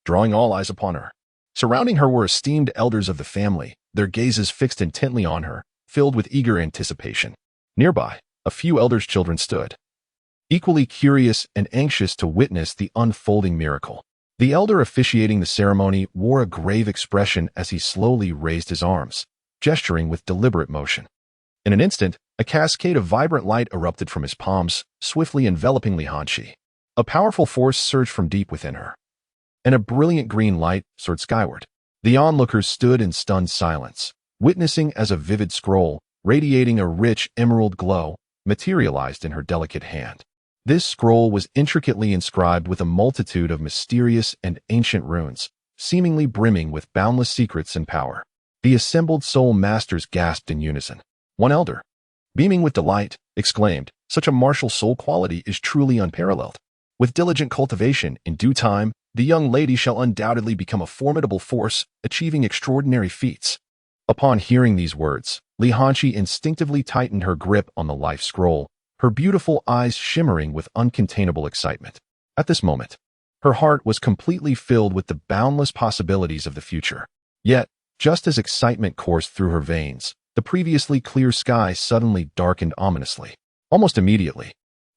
drawing all eyes upon her. Surrounding her were esteemed elders of the family, their gazes fixed intently on her, filled with eager anticipation. Nearby, a few elders' children stood, equally curious and anxious to witness the unfolding miracle. The elder officiating the ceremony wore a grave expression as he slowly raised his arms, gesturing with deliberate motion. In an instant, a cascade of vibrant light erupted from his palms, swiftly enveloping Li Hanqi. A powerful force surged from deep within her, and a brilliant green light soared skyward. The onlookers stood in stunned silence, witnessing as a vivid scroll, radiating a rich emerald glow, materialized in her delicate hand. This scroll was intricately inscribed with a multitude of mysterious and ancient runes, seemingly brimming with boundless secrets and power. The assembled soul masters gasped in unison. One elder, beaming with delight, exclaimed, "Such a martial soul quality is truly unparalleled. With diligent cultivation, in due time, the young lady shall undoubtedly become a formidable force, achieving extraordinary feats." Upon hearing these words, Li Hanqi instinctively tightened her grip on the life scroll, her beautiful eyes shimmering with uncontainable excitement. At this moment, her heart was completely filled with the boundless possibilities of the future. Yet, just as excitement coursed through her veins, the previously clear sky suddenly darkened ominously. Almost immediately,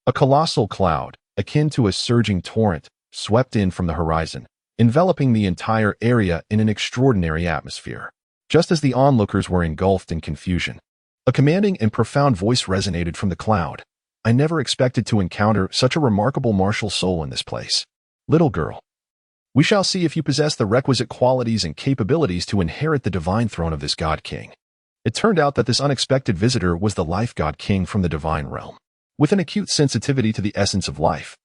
a colossal cloud, akin to a surging torrent, swept in from the horizon, enveloping the entire area in an extraordinary atmosphere. Just as the onlookers were engulfed in confusion, a commanding and profound voice resonated from the cloud. "I never expected to encounter such a remarkable martial soul in this place. Little girl, we shall see if you possess the requisite qualities and capabilities to inherit the divine throne of this God King." It turned out that this unexpected visitor was the Life God King from the divine realm. With an acute sensitivity to the essence of life,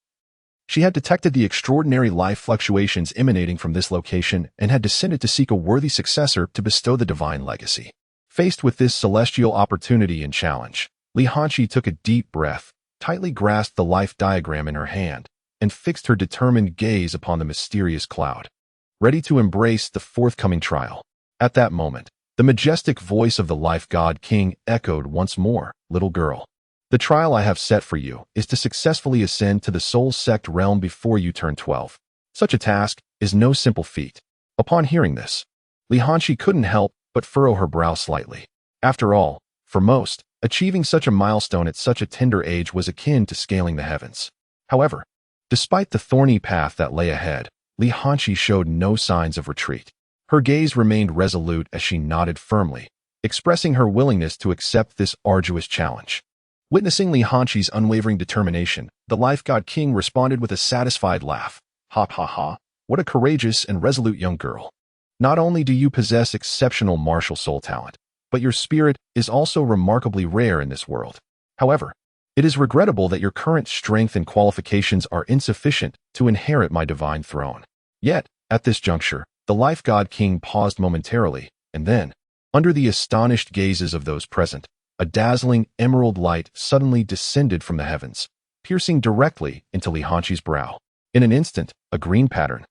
she had detected the extraordinary life fluctuations emanating from this location and had descended to seek a worthy successor to bestow the divine legacy. Faced with this celestial opportunity and challenge, Li Hanqi took a deep breath, tightly grasped the life diagram in her hand, and fixed her determined gaze upon the mysterious cloud, ready to embrace the forthcoming trial. At that moment, the majestic voice of the Life God King echoed once more, "Little girl, the trial I have set for you is to successfully ascend to the Soul Sect realm before you turn 12. Such a task is no simple feat." Upon hearing this, Li Hanqi couldn't help but furrow her brow slightly. After all, for most, achieving such a milestone at such a tender age was akin to scaling the heavens. However, despite the thorny path that lay ahead, Li Hanqi showed no signs of retreat. Her gaze remained resolute as she nodded firmly, expressing her willingness to accept this arduous challenge. Witnessing Li Hanqi's unwavering determination, the Life God King responded with a satisfied laugh. "Ha ha ha, what a courageous and resolute young girl. Not only do you possess exceptional martial soul talent, but your spirit is also remarkably rare in this world. However, it is regrettable that your current strength and qualifications are insufficient to inherit my divine throne." Yet, at this juncture, the Life God King paused momentarily, and then, under the astonished gazes of those present, a dazzling emerald light suddenly descended from the heavens, piercing directly into Li Hanqi's brow. In an instant, a green pattern,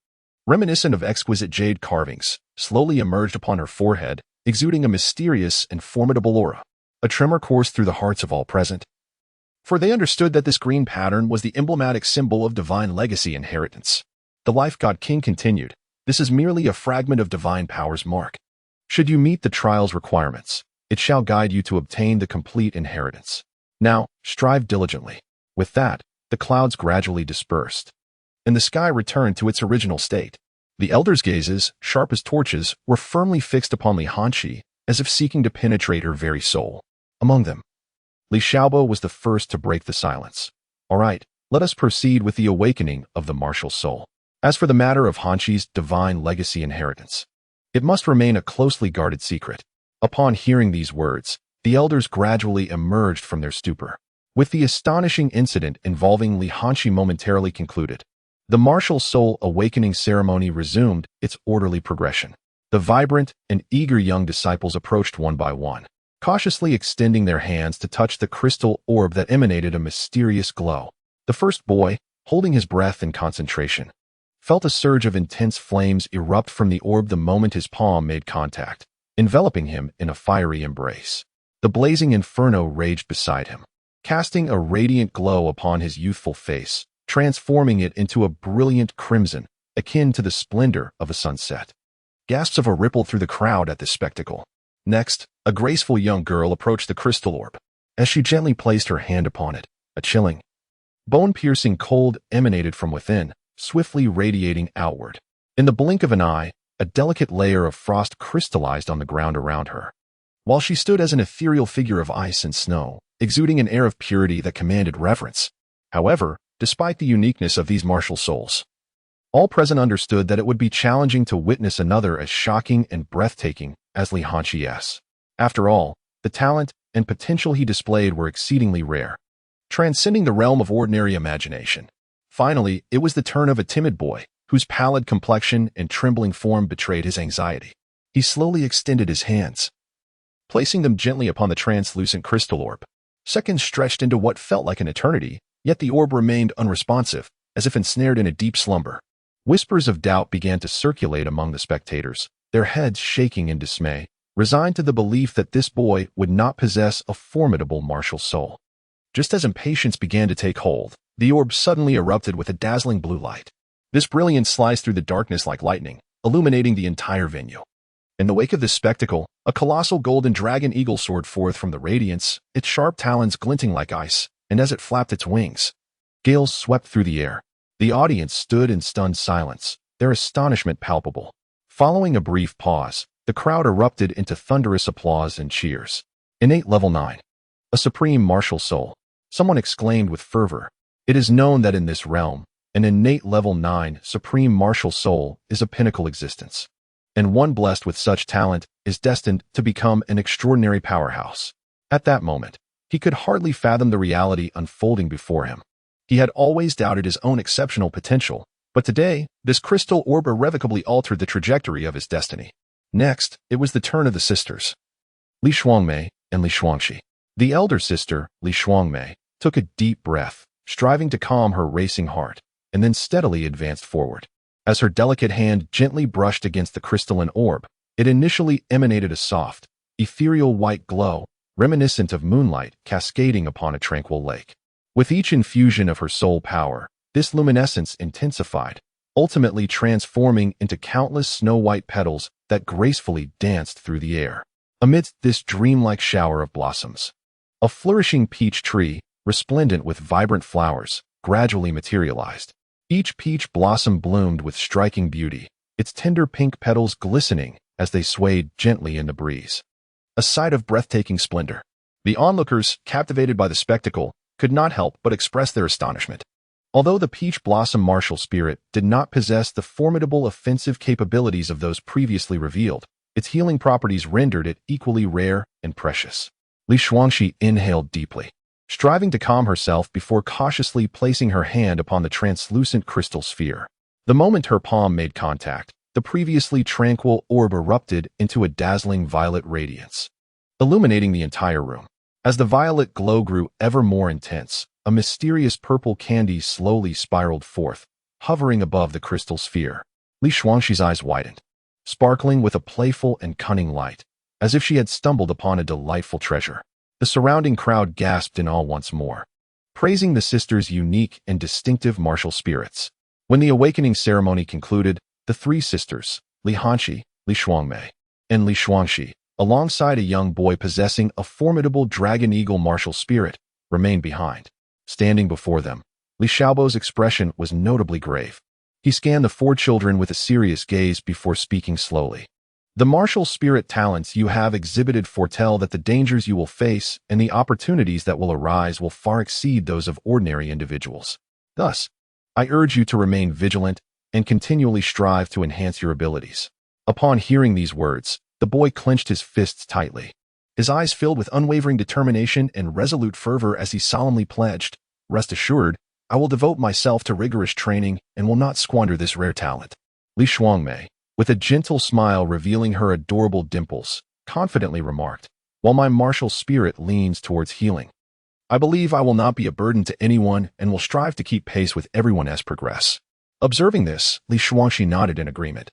reminiscent of exquisite jade carvings, slowly emerged upon her forehead, exuding a mysterious and formidable aura. A tremor coursed through the hearts of all present, for they understood that this green pattern was the emblematic symbol of divine legacy inheritance. The Life God King continued, "This is merely a fragment of divine power's mark. Should you meet the trial's requirements, it shall guide you to obtain the complete inheritance. Now, strive diligently." With that, the clouds gradually dispersed, and the sky returned to its original state. The elders' gazes, sharp as torches, were firmly fixed upon Li Hanqi, as if seeking to penetrate her very soul. Among them, Li Xiaobo was the first to break the silence. "All right, let us proceed with the awakening of the martial soul. As for the matter of Hanqi's divine legacy inheritance, it must remain a closely guarded secret." Upon hearing these words, the elders gradually emerged from their stupor. With the astonishing incident involving Li Hanqi momentarily concluded, the martial soul awakening ceremony resumed its orderly progression. The vibrant and eager young disciples approached one by one, cautiously extending their hands to touch the crystal orb that emanated a mysterious glow. The first boy, holding his breath in concentration, felt a surge of intense flames erupt from the orb the moment his palm made contact, enveloping him in a fiery embrace. The blazing inferno raged beside him, casting a radiant glow upon his youthful face, transforming it into a brilliant crimson, akin to the splendor of a sunset. Gasps of a rippled through the crowd at this spectacle. Next, a graceful young girl approached the crystal orb. As she gently placed her hand upon it, a chilling, bone-piercing cold emanated from within, swiftly radiating outward. In the blink of an eye, a delicate layer of frost crystallized on the ground around her, while she stood as an ethereal figure of ice and snow, exuding an air of purity that commanded reverence. However, despite the uniqueness of these martial souls, all present understood that it would be challenging to witness another as shocking and breathtaking as Li Hanqi's. After all, the talent and potential he displayed were exceedingly rare, transcending the realm of ordinary imagination. Finally, it was the turn of a timid boy, whose pallid complexion and trembling form betrayed his anxiety. He slowly extended his hands, placing them gently upon the translucent crystal orb. Seconds stretched into what felt like an eternity, yet the orb remained unresponsive, as if ensnared in a deep slumber. Whispers of doubt began to circulate among the spectators, their heads shaking in dismay, resigned to the belief that this boy would not possess a formidable martial soul. Just as impatience began to take hold, the orb suddenly erupted with a dazzling blue light. This brilliance sliced through the darkness like lightning, illuminating the entire venue. In the wake of this spectacle, a colossal golden dragon eagle soared forth from the radiance, its sharp talons glinting like ice, and as it flapped its wings, gales swept through the air. The audience stood in stunned silence, their astonishment palpable. Following a brief pause, the crowd erupted into thunderous applause and cheers. Innate Level 9. A supreme martial soul. Someone exclaimed with fervor. It is known that in this realm, an innate Level 9 supreme martial soul is a pinnacle existence, and one blessed with such talent is destined to become an extraordinary powerhouse. At that moment, he could hardly fathom the reality unfolding before him. He had always doubted his own exceptional potential, but today, this crystal orb irrevocably altered the trajectory of his destiny. Next, it was the turn of the sisters, Li Shuangmei and Li Shuangxi. The elder sister, Li Shuangmei, took a deep breath, striving to calm her racing heart, and then steadily advanced forward. As her delicate hand gently brushed against the crystalline orb, it initially emanated a soft, ethereal white glow, reminiscent of moonlight cascading upon a tranquil lake. With each infusion of her soul power, this luminescence intensified, ultimately transforming into countless snow-white petals that gracefully danced through the air. Amidst this dreamlike shower of blossoms, a flourishing peach tree, resplendent with vibrant flowers, gradually materialized. Each peach blossom bloomed with striking beauty, its tender pink petals glistening as they swayed gently in the breeze. A sight of breathtaking splendor. The onlookers, captivated by the spectacle, could not help but express their astonishment. Although the peach blossom martial spirit did not possess the formidable offensive capabilities of those previously revealed, its healing properties rendered it equally rare and precious. Li Shuangxi inhaled deeply, striving to calm herself before cautiously placing her hand upon the translucent crystal sphere. The moment her palm made contact, the previously tranquil orb erupted into a dazzling violet radiance, illuminating the entire room. As the violet glow grew ever more intense, a mysterious purple candy slowly spiraled forth, hovering above the crystal sphere. Li Shuangxi's eyes widened, sparkling with a playful and cunning light, as if she had stumbled upon a delightful treasure. The surrounding crowd gasped in awe once more, praising the sisters' unique and distinctive martial spirits. When the awakening ceremony concluded, the three sisters, Li Hanqi, Li Shuangmei, and Li Shuangxi, alongside a young boy possessing a formidable dragon eagle martial spirit, remained behind. Standing before them, Li Xiaobo's expression was notably grave. He scanned the four children with a serious gaze before speaking slowly. The martial spirit talents you have exhibited foretell that the dangers you will face and the opportunities that will arise will far exceed those of ordinary individuals. Thus, I urge you to remain vigilant and continually strive to enhance your abilities. Upon hearing these words, the boy clenched his fists tightly. His eyes filled with unwavering determination and resolute fervor as he solemnly pledged, "Rest assured, I will devote myself to rigorous training and will not squander this rare talent." Li Shuangmei, with a gentle smile revealing her adorable dimples, confidently remarked, "While my martial spirit leans towards healing, I believe I will not be a burden to anyone and will strive to keep pace with everyone as progress." Observing this, Li Shuangxi nodded in agreement,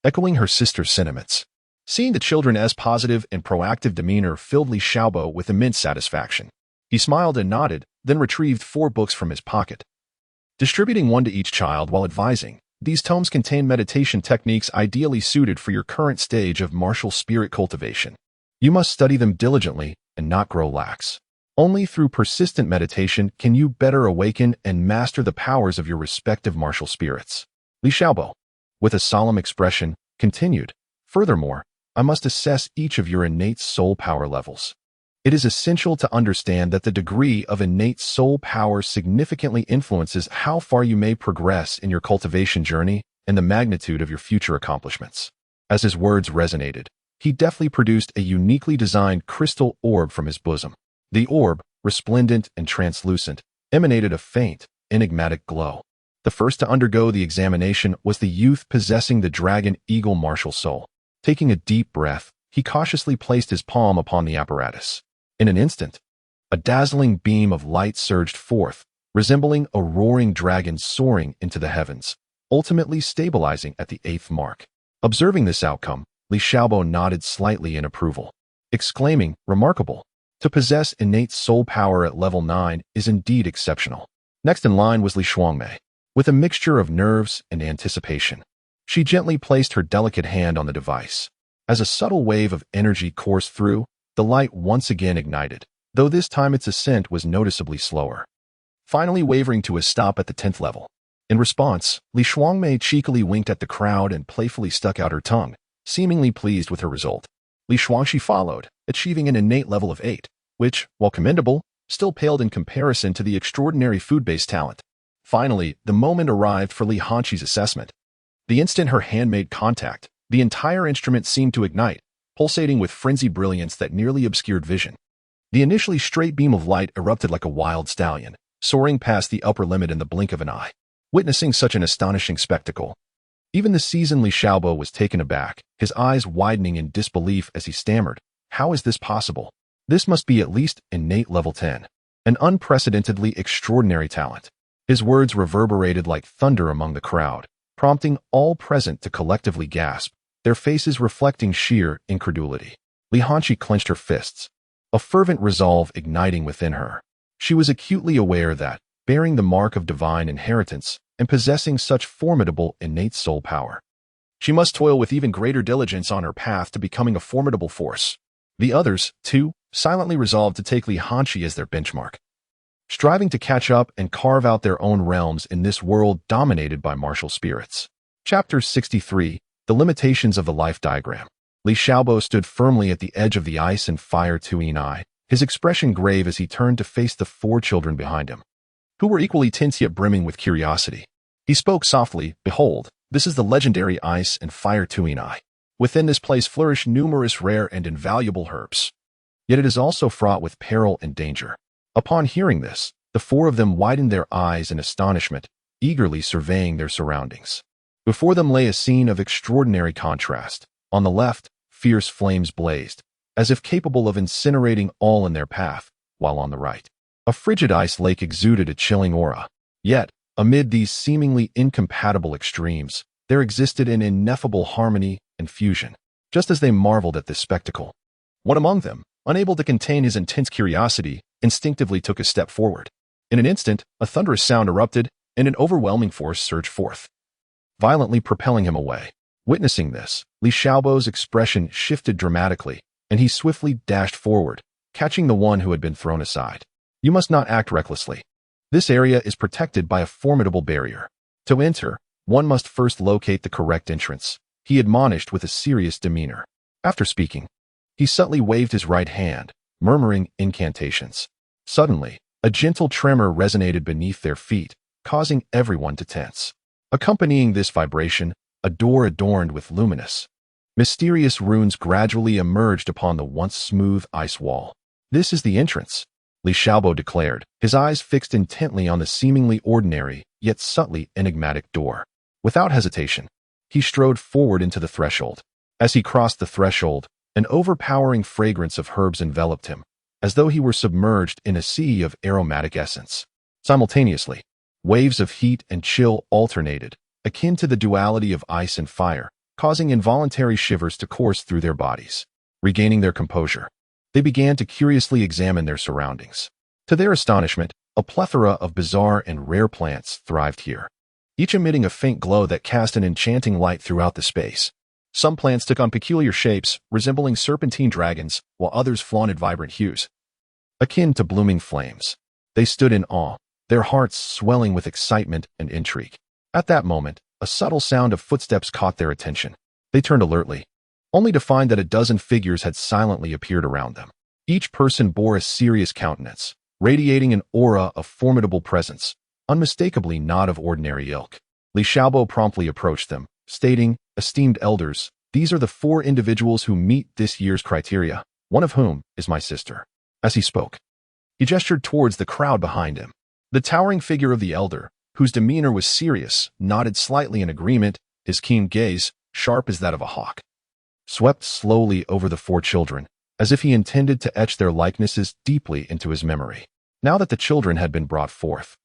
echoing her sister's sentiments. Seeing the children as positive and proactive demeanor filled Li Xiaobo with immense satisfaction. He smiled and nodded, then retrieved 4 books from his pocket. Distributing one to each child while advising, these tomes contain meditation techniques ideally suited for your current stage of martial spirit cultivation. You must study them diligently and not grow lax. Only through persistent meditation can you better awaken and master the powers of your respective martial spirits. Li Xiaobo, with a solemn expression, continued, "Furthermore, I must assess each of your innate soul power levels. It is essential to understand that the degree of innate soul power significantly influences how far you may progress in your cultivation journey and the magnitude of your future accomplishments." As his words resonated, he deftly produced a uniquely designed crystal orb from his bosom. The orb, resplendent and translucent, emanated a faint, enigmatic glow. The first to undergo the examination was the youth possessing the dragon eagle martial soul. Taking a deep breath, he cautiously placed his palm upon the apparatus. In an instant, a dazzling beam of light surged forth, resembling a roaring dragon soaring into the heavens, ultimately stabilizing at the 8th mark. Observing this outcome, Li Xiaobo nodded slightly in approval, exclaiming, "Remarkable! To possess innate soul power at level 9 is indeed exceptional." Next in line was Li Shuangmei. With a mixture of nerves and anticipation, she gently placed her delicate hand on the device. As a subtle wave of energy coursed through, the light once again ignited, though this time its ascent was noticeably slower, finally wavering to a stop at the 10th level. In response, Li Shuangmei cheekily winked at the crowd and playfully stuck out her tongue, seemingly pleased with her result. Li Shuangxi followed, achieving an innate level of 8, which, while commendable, still paled in comparison to the extraordinary food-based talent. Finally, the moment arrived for Li Hanqi's assessment. The instant her hand made contact, the entire instrument seemed to ignite, pulsating with frenzied brilliance that nearly obscured vision. The initially straight beam of light erupted like a wild stallion, soaring past the upper limit in the blink of an eye. Witnessing such an astonishing spectacle, even the seasoned Li Xiaobo was taken aback, his eyes widening in disbelief as he stammered, "How is this possible? This must be at least innate level 10. An unprecedentedly extraordinary talent." His words reverberated like thunder among the crowd, prompting all present to collectively gasp, their faces reflecting sheer incredulity. Li Hanqi clenched her fists, a fervent resolve igniting within her. She was acutely aware that, bearing the mark of divine inheritance and possessing such formidable innate soul power, she must toil with even greater diligence on her path to becoming a formidable force. The others, too, silently resolved to take Li Hanqi as their benchmark, striving to catch up and carve out their own realms in this world dominated by martial spirits. Chapter 63, The Limitations of the Life Diagram. Li Xiaobo stood firmly at the edge of the ice and fire Tuyin, his expression grave as he turned to face the 4 children behind him, who were equally tense yet brimming with curiosity. He spoke softly, "Behold, this is the legendary ice and fire Tuyin. Within this place flourish numerous rare and invaluable herbs. Yet it is also fraught with peril and danger." Upon hearing this, the 4 of them widened their eyes in astonishment, eagerly surveying their surroundings. Before them lay a scene of extraordinary contrast. On the left, fierce flames blazed, as if capable of incinerating all in their path, while on the right, a frigid ice lake exuded a chilling aura. Yet, amid these seemingly incompatible extremes, there existed an ineffable harmony and fusion. Just as they marveled at this spectacle, one among them, unable to contain his intense curiosity, instinctively took a step forward. In an instant, a thunderous sound erupted, and an overwhelming force surged forth, violently propelling him away. Witnessing this, Li Xiaobo's expression shifted dramatically, and he swiftly dashed forward, catching the one who had been thrown aside. "You must not act recklessly. This area is protected by a formidable barrier. To enter, one must first locate the correct entrance," he admonished with a serious demeanor. After speaking, he subtly waved his right hand, murmuring incantations. Suddenly, a gentle tremor resonated beneath their feet, causing everyone to tense. Accompanying this vibration, a door adorned with luminous, mysterious runes gradually emerged upon the once smooth ice wall. "This is the entrance," Li Xiaobo declared, his eyes fixed intently on the seemingly ordinary, yet subtly enigmatic door. Without hesitation, he strode forward into the threshold. As he crossed the threshold, an overpowering fragrance of herbs enveloped him, as though he were submerged in a sea of aromatic essence. Simultaneously, waves of heat and chill alternated, akin to the duality of ice and fire, causing involuntary shivers to course through their bodies. Regaining their composure, they began to curiously examine their surroundings. To their astonishment, a plethora of bizarre and rare plants thrived here, each emitting a faint glow that cast an enchanting light throughout the space. Some plants took on peculiar shapes, resembling serpentine dragons, while others flaunted vibrant hues, akin to blooming flames. They stood in awe, their hearts swelling with excitement and intrigue. At that moment, a subtle sound of footsteps caught their attention. They turned alertly, only to find that a dozen figures had silently appeared around them. Each person bore a serious countenance, radiating an aura of formidable presence, unmistakably not of ordinary ilk. Li Xiaobo promptly approached them, stating, "Esteemed elders, these are the 4 individuals who meet this year's criteria, one of whom is my sister." As he spoke, he gestured towards the crowd behind him. The towering figure of the elder, whose demeanor was serious, nodded slightly in agreement, his keen gaze, sharp as that of a hawk, swept slowly over the 4 children, as if he intended to etch their likenesses deeply into his memory. Now that the children had been brought forth,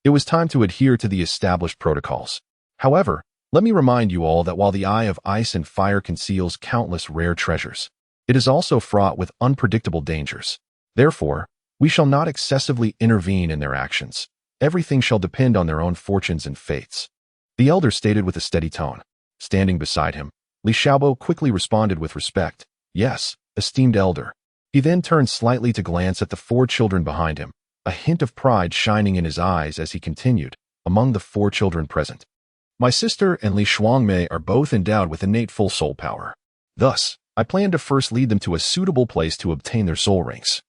it was time to adhere to the established protocols. However, let me remind you all that while the Eye of Ice and Fire conceals countless rare treasures, it is also fraught with unpredictable dangers. Therefore, we shall not excessively intervene in their actions. Everything shall depend on their own fortunes and fates. The elder stated with a steady tone. Standing beside him, Li Xiaobo quickly responded with respect. "Yes, esteemed elder." He then turned slightly to glance at the 4 children behind him, a hint of pride shining in his eyes as he continued, "Among the 4 children present, my sister and Li Shuangmei are both endowed with innate full soul power. Thus, I plan to first lead them to a suitable place to obtain their soul rings,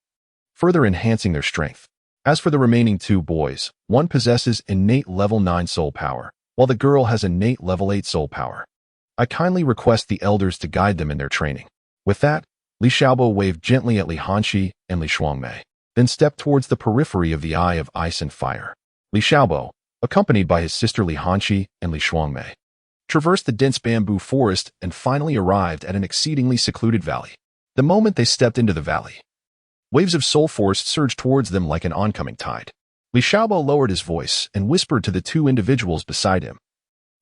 further enhancing their strength. As for the remaining 2 boys, one possesses innate level 9 soul power, while the girl has innate level 8 soul power. I kindly request the elders to guide them in their training." With that, Li Xiaobo waved gently at Li Hanqi and Li Shuangmei, then stepped towards the periphery of the Eye of Ice and Fire. Li Xiaobo, accompanied by his sister Li Hanqi and Li Shuangmei, traversed the dense bamboo forest and finally arrived at an exceedingly secluded valley. The moment they stepped into the valley, waves of soul force surged towards them like an oncoming tide. Li Xiaobo lowered his voice and whispered to the 2 individuals beside him.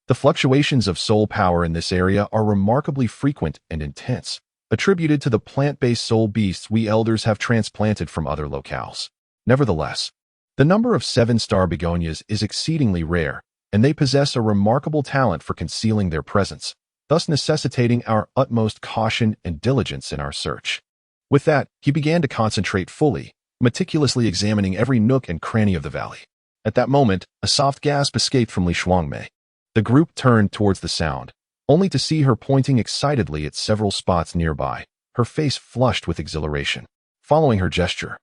"The fluctuations of soul power in this area are remarkably frequent and intense, attributed to the plant-based soul beasts we elders have transplanted from other locales. Nevertheless, the number of 7-star begonias is exceedingly rare, and they possess a remarkable talent for concealing their presence, thus necessitating our utmost caution and diligence in our search." With that, he began to concentrate fully, meticulously examining every nook and cranny of the valley. At that moment, a soft gasp escaped from Li Shuangmei. The group turned towards the sound, only to see her pointing excitedly at several spots nearby, her face flushed with exhilaration. Following her gesture,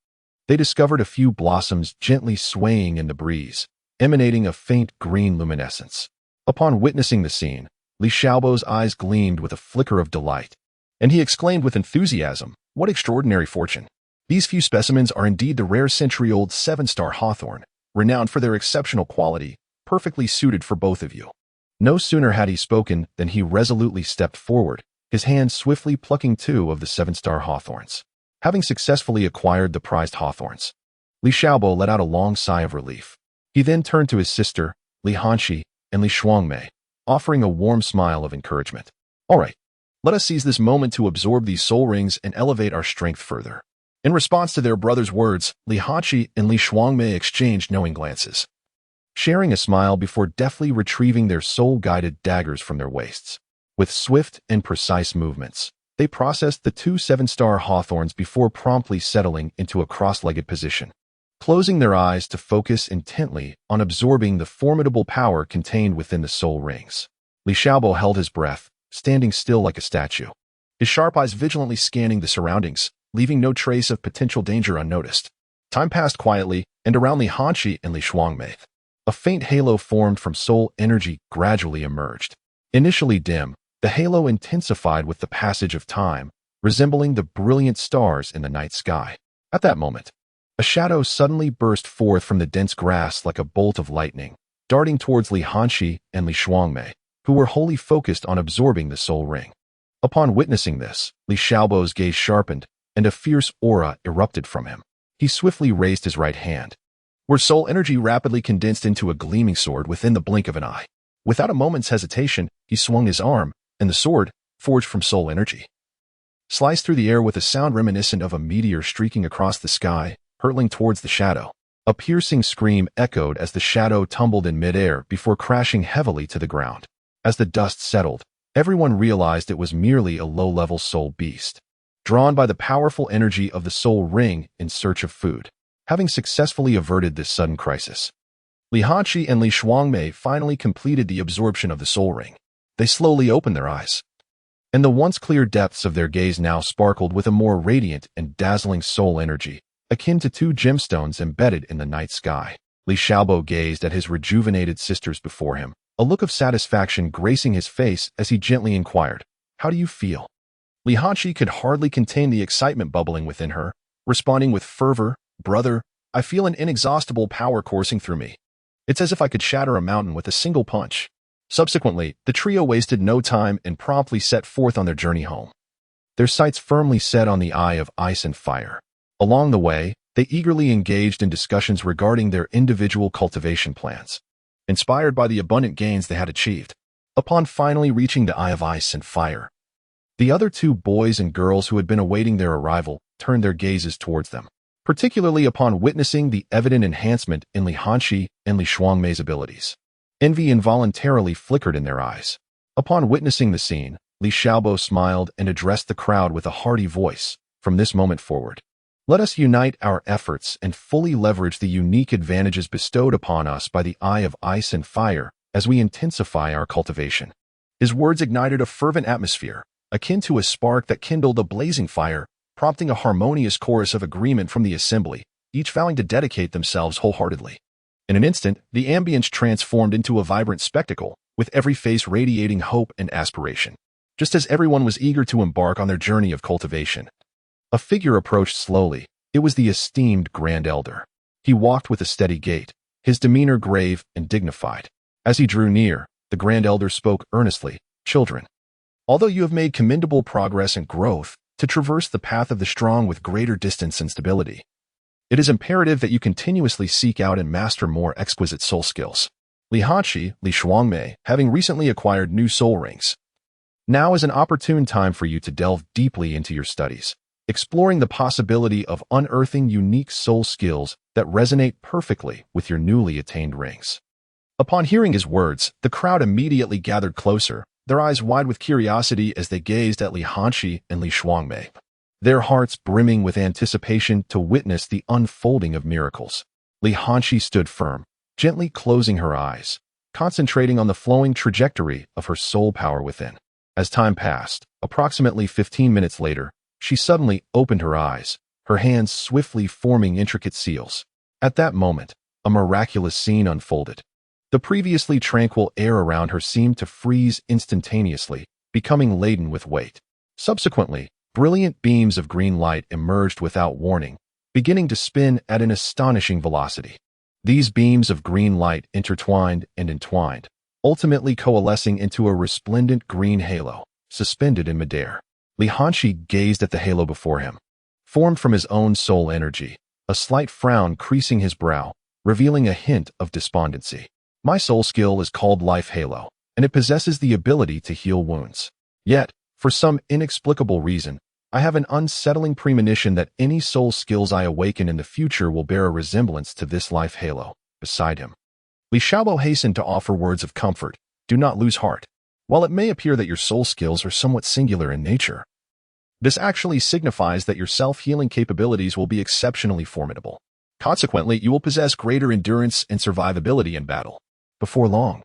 they discovered a few blossoms gently swaying in the breeze, emanating a faint green luminescence. Upon witnessing the scene, Li Xiaobo's eyes gleamed with a flicker of delight, and he exclaimed with enthusiasm, "What extraordinary fortune! These few specimens are indeed the rare century-old 7-star hawthorn, renowned for their exceptional quality, perfectly suited for both of you." No sooner had he spoken than he resolutely stepped forward, his hand swiftly plucking 2 of the 7-star hawthorns. Having successfully acquired the prized hawthorns, Li Xiaobo let out a long sigh of relief. He then turned to his sister, Li Hanqi, and Li Shuangmei, offering a warm smile of encouragement. "All right, let us seize this moment to absorb these soul rings and elevate our strength further." In response to their brother's words, Li Hanqi and Li Shuangmei exchanged knowing glances, sharing a smile before deftly retrieving their soul-guided daggers from their waists. With swift and precise movements, they processed the 2 7-star hawthorns before promptly settling into a cross-legged position, closing their eyes to focus intently on absorbing the formidable power contained within the soul rings. Li Xiaobo held his breath, standing still like a statue, his sharp eyes vigilantly scanning the surroundings, leaving no trace of potential danger unnoticed. Time passed quietly, and around Li Hanqi and Li Shuangmei, a faint halo formed from soul energy gradually emerged. Initially dim, the halo intensified with the passage of time, resembling the brilliant stars in the night sky. At that moment, a shadow suddenly burst forth from the dense grass like a bolt of lightning, darting towards Li Hanqi and Li Shuangmei, who were wholly focused on absorbing the soul ring. Upon witnessing this, Li Xiaobo's gaze sharpened, and a fierce aura erupted from him. He swiftly raised his right hand, where soul energy rapidly condensed into a gleaming sword within the blink of an eye. Without a moment's hesitation, he swung his arm, and the sword, forged from soul energy, sliced through the air with a sound reminiscent of a meteor streaking across the sky, hurtling towards the shadow. A piercing scream echoed as the shadow tumbled in midair before crashing heavily to the ground. As the dust settled, everyone realized it was merely a low-level soul beast, drawn by the powerful energy of the soul ring in search of food. Having successfully averted this sudden crisis, Li Hanqi and Li Shuangmei finally completed the absorption of the soul ring. They slowly opened their eyes, and the once clear depths of their gaze now sparkled with a more radiant and dazzling soul energy, akin to two gemstones embedded in the night sky. Li Xiaobo gazed at his rejuvenated sisters before him, a look of satisfaction gracing his face as he gently inquired, "How do you feel?" Li Hanqi could hardly contain the excitement bubbling within her, responding with fervor, "Brother, I feel an inexhaustible power coursing through me. It's as if I could shatter a mountain with a single punch." Subsequently, the trio wasted no time and promptly set forth on their journey home, their sights firmly set on the Eye of Ice and Fire. Along the way, they eagerly engaged in discussions regarding their individual cultivation plans, inspired by the abundant gains they had achieved. Upon finally reaching the Eye of Ice and Fire, the other two boys and girls who had been awaiting their arrival turned their gazes towards them, particularly upon witnessing the evident enhancement in Li Hanqi and Li Shuangmei's abilities. Envy involuntarily flickered in their eyes. Upon witnessing the scene, Li Xiaobo smiled and addressed the crowd with a hearty voice, "From this moment forward, let us unite our efforts and fully leverage the unique advantages bestowed upon us by the Eye of Ice and Fire as we intensify our cultivation." His words ignited a fervent atmosphere, akin to a spark that kindled a blazing fire, prompting a harmonious chorus of agreement from the assembly, each vowing to dedicate themselves wholeheartedly. In an instant, the ambience transformed into a vibrant spectacle, with every face radiating hope and aspiration. Just as everyone was eager to embark on their journey of cultivation, a figure approached slowly. It was the esteemed Grand Elder. He walked with a steady gait, his demeanor grave and dignified. As he drew near, the Grand Elder spoke earnestly, "Children, although you have made commendable progress and growth to traverse the path of the strong with greater distance and stability, it is imperative that you continuously seek out and master more exquisite soul skills." Li Hanqi, Li Shuangmei, having recently acquired new soul rings, now is an opportune time for you to delve deeply into your studies, exploring the possibility of unearthing unique soul skills that resonate perfectly with your newly attained rings. Upon hearing his words, the crowd immediately gathered closer, their eyes wide with curiosity as they gazed at Li Hanqi and Li Shuangmei, their hearts brimming with anticipation to witness the unfolding of miracles. Li Hanqi stood firm, gently closing her eyes, concentrating on the flowing trajectory of her soul power within. As time passed, approximately 15 minutes later, she suddenly opened her eyes, her hands swiftly forming intricate seals. At that moment, a miraculous scene unfolded. The previously tranquil air around her seemed to freeze instantaneously, becoming laden with weight. Subsequently, brilliant beams of green light emerged without warning, beginning to spin at an astonishing velocity. These beams of green light intertwined and entwined, ultimately coalescing into a resplendent green halo, suspended in midair. Li Hanqi gazed at the halo before him, formed from his own soul energy, a slight frown creasing his brow, revealing a hint of despondency. "My soul skill is called Life Halo, and it possesses the ability to heal wounds. Yet, for some inexplicable reason, I have an unsettling premonition that any soul skills I awaken in the future will bear a resemblance to this Life Halo." Beside him, Li Xiaobo hastened to offer words of comfort. "Do not lose heart. While it may appear that your soul skills are somewhat singular in nature, this actually signifies that your self-healing capabilities will be exceptionally formidable. Consequently, you will possess greater endurance and survivability in battle." Before long,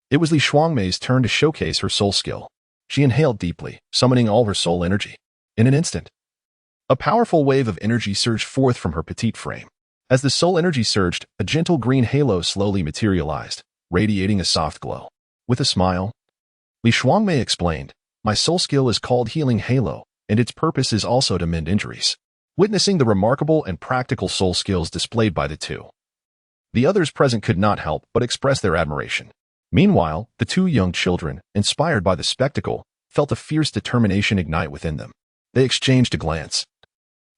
it was Li Shuangmei's turn to showcase her soul skill. She inhaled deeply, summoning all her soul energy. In an instant, a powerful wave of energy surged forth from her petite frame. As the soul energy surged, a gentle green halo slowly materialized, radiating a soft glow. With a smile, Li Shuangmei explained, "My soul skill is called Healing Halo, and its purpose is also to mend injuries." Witnessing the remarkable and practical soul skills displayed by the two, the others present could not help but express their admiration. Meanwhile, the two young children, inspired by the spectacle, felt a fierce determination ignite within them. They exchanged a glance,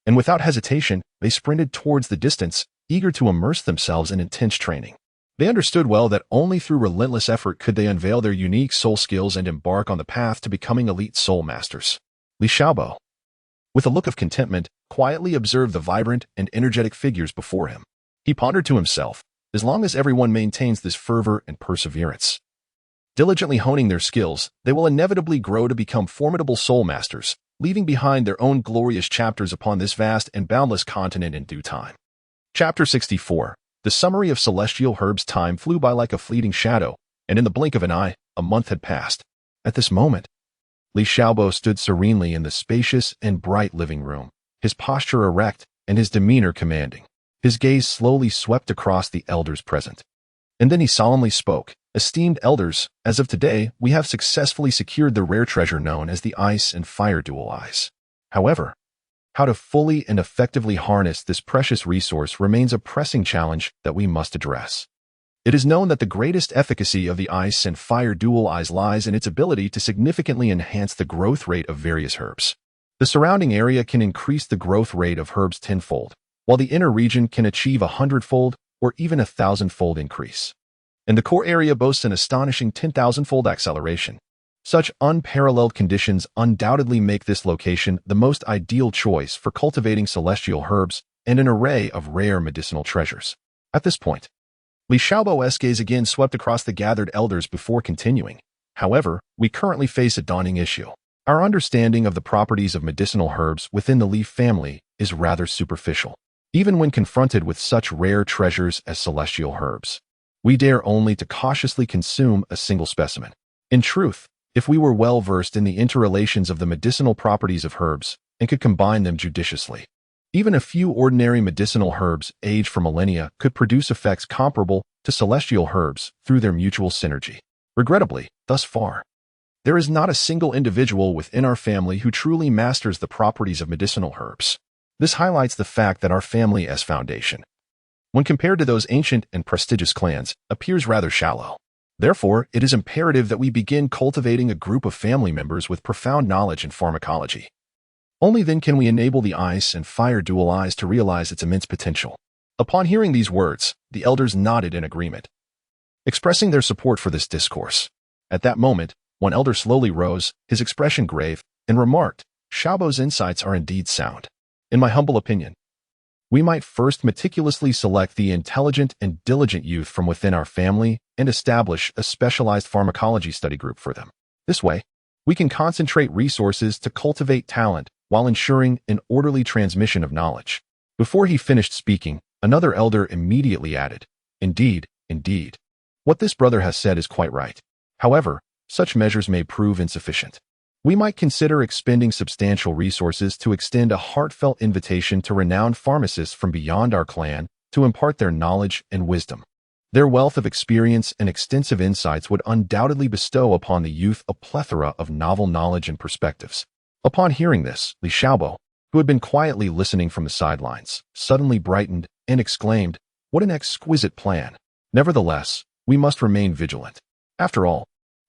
and without hesitation, they sprinted towards the distance, eager to immerse themselves in intense training. They understood well that only through relentless effort could they unveil their unique soul skills and embark on the path to becoming elite soul masters. Li Xiaobo, with a look of contentment, quietly observed the vibrant and energetic figures before him. He pondered to himself, as long as everyone maintains this fervor and perseverance, diligently honing their skills, they will inevitably grow to become formidable soul masters, leaving behind their own glorious chapters upon this vast and boundless continent in due time. Chapter 64. The summary of celestial herbs. Time flew by like a fleeting shadow, and in the blink of an eye, a month had passed. At this moment, Li Xiaobo stood serenely in the spacious and bright living room, his posture erect and his demeanor commanding. His gaze slowly swept across the elders present. And then he solemnly spoke, "Esteemed elders, as of today, we have successfully secured the rare treasure known as the Ice and Fire Dual Eyes. However, how to fully and effectively harness this precious resource remains a pressing challenge that we must address. It is known that the greatest efficacy of the Ice and Fire Dual Eyes lies in its ability to significantly enhance the growth rate of various herbs. The surrounding area can increase the growth rate of herbs tenfold, while the inner region can achieve 100-fold or even 1,000-fold increase. And the core area boasts an astonishing 10,000-fold acceleration. Such unparalleled conditions undoubtedly make this location the most ideal choice for cultivating celestial herbs and an array of rare medicinal treasures." At this point, Li Xiaobo's gaze again swept across the gathered elders before continuing. "However, we currently face a daunting issue. Our understanding of the properties of medicinal herbs within the leaf family is rather superficial. Even when confronted with such rare treasures as celestial herbs, we dare only to cautiously consume a single specimen. In truth, if we were well versed in the interrelations of the medicinal properties of herbs and could combine them judiciously, even a few ordinary medicinal herbs aged for millennia could produce effects comparable to celestial herbs through their mutual synergy. Regrettably, thus far, there is not a single individual within our family who truly masters the properties of medicinal herbs. This highlights the fact that our family as foundation, when compared to those ancient and prestigious clans, appears rather shallow. Therefore, it is imperative that we begin cultivating a group of family members with profound knowledge in pharmacology. Only then can we enable the Ice and Fire Dual Eyes to realize its immense potential." Upon hearing these words, the elders nodded in agreement, expressing their support for this discourse. At that moment, one elder slowly rose, his expression grave, and remarked, "Xiaobo's insights are indeed sound. In my humble opinion, we might first meticulously select the intelligent and diligent youth from within our family and establish a specialized pharmacology study group for them. This way, we can concentrate resources to cultivate talent while ensuring an orderly transmission of knowledge." Before he finished speaking, another elder immediately added, Indeed. What this brother has said is quite right. However, such measures may prove insufficient. We might consider expending substantial resources to extend a heartfelt invitation to renowned pharmacists from beyond our clan to impart their knowledge and wisdom. Their wealth of experience and extensive insights would undoubtedly bestow upon the youth a plethora of novel knowledge and perspectives. Upon hearing this, Li Xiaobo, who had been quietly listening from the sidelines, suddenly brightened and exclaimed, "What an exquisite plan! Nevertheless, we must remain vigilant. After all,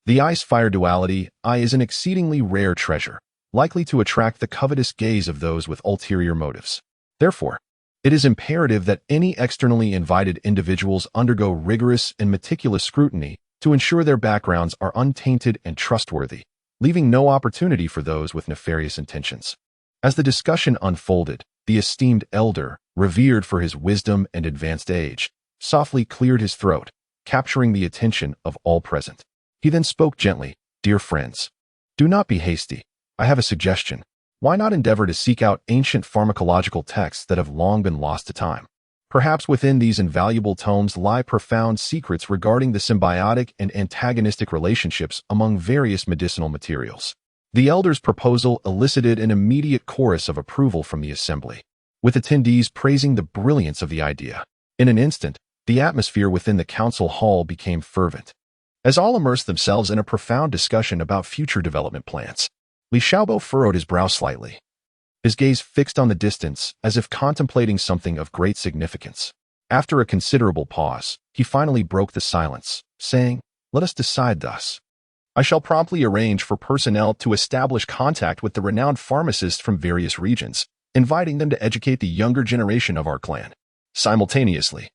the Ice-Fire duality is an exceedingly rare treasure, likely to attract the covetous gaze of those with ulterior motives. Therefore, it is imperative that any externally invited individuals undergo rigorous and meticulous scrutiny to ensure their backgrounds are untainted and trustworthy, leaving no opportunity for those with nefarious intentions." As the discussion unfolded, the esteemed elder, revered for his wisdom and advanced age, softly cleared his throat, capturing the attention of all present. He then spoke gently, "Dear friends, do not be hasty. I have a suggestion. Why not endeavor to seek out ancient pharmacological texts that have long been lost to time? Perhaps within these invaluable tomes lie profound secrets regarding the symbiotic and antagonistic relationships among various medicinal materials." The elder's proposal elicited an immediate chorus of approval from the assembly, with attendees praising the brilliance of the idea. In an instant, the atmosphere within the council hall became fervent, as all immersed themselves in a profound discussion about future development plans. Li Xiaobo furrowed his brow slightly, his gaze fixed on the distance as if contemplating something of great significance. After a considerable pause, he finally broke the silence, saying, "Let us decide thus. I shall promptly arrange for personnel to establish contact with the renowned pharmacists from various regions, inviting them to educate the younger generation of our clan. Simultaneously,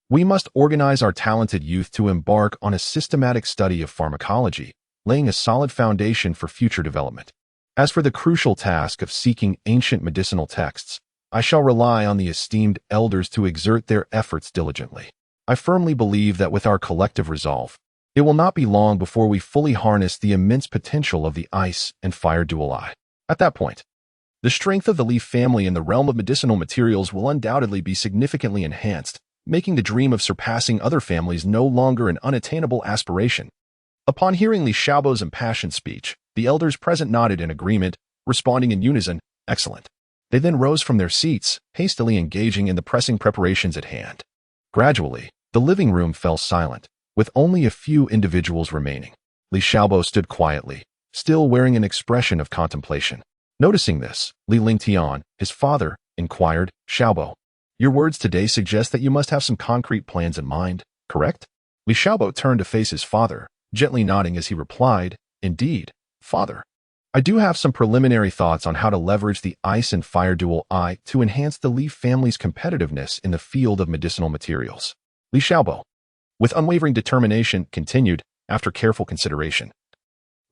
we must organize our talented youth to embark on a systematic study of pharmacology, laying a solid foundation for future development. As for the crucial task of seeking ancient medicinal texts, I shall rely on the esteemed elders to exert their efforts diligently. I firmly believe that with our collective resolve, it will not be long before we fully harness the immense potential of the ice and fire dual eye. At that point, the strength of the Leaf family in the realm of medicinal materials will undoubtedly be significantly enhanced, making the dream of surpassing other families no longer an unattainable aspiration. Upon hearing Li Xiaobo's impassioned speech, the elders present nodded in agreement, responding in unison, "Excellent." They then rose from their seats, hastily engaging in the pressing preparations at hand. Gradually, the living room fell silent, with only a few individuals remaining. Li Xiaobo stood quietly, still wearing an expression of contemplation. Noticing this, Li Lingtian, his father, inquired, "Xiaobo, your words today suggest that you must have some concrete plans in mind, correct?" Li Xiaobo turned to face his father, gently nodding as he replied, "Indeed, father. I do have some preliminary thoughts on how to leverage the ice and fire dual eye to enhance the Leaf family's competitiveness in the field of medicinal materials." Li Xiaobo, with unwavering determination, continued, after careful consideration.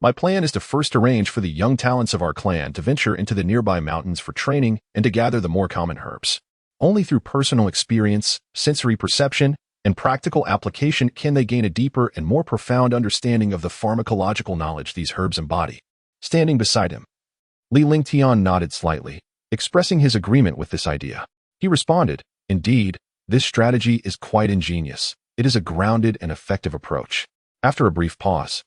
"My plan is to first arrange for the young talents of our clan to venture into the nearby mountains for training and to gather the more common herbs. Only through personal experience, sensory perception, and practical application can they gain a deeper and more profound understanding of the pharmacological knowledge these herbs embody." Standing beside him, Li Lingtian nodded slightly, expressing his agreement with this idea. He responded, "Indeed, this strategy is quite ingenious. It is a grounded and effective approach." After a brief pause,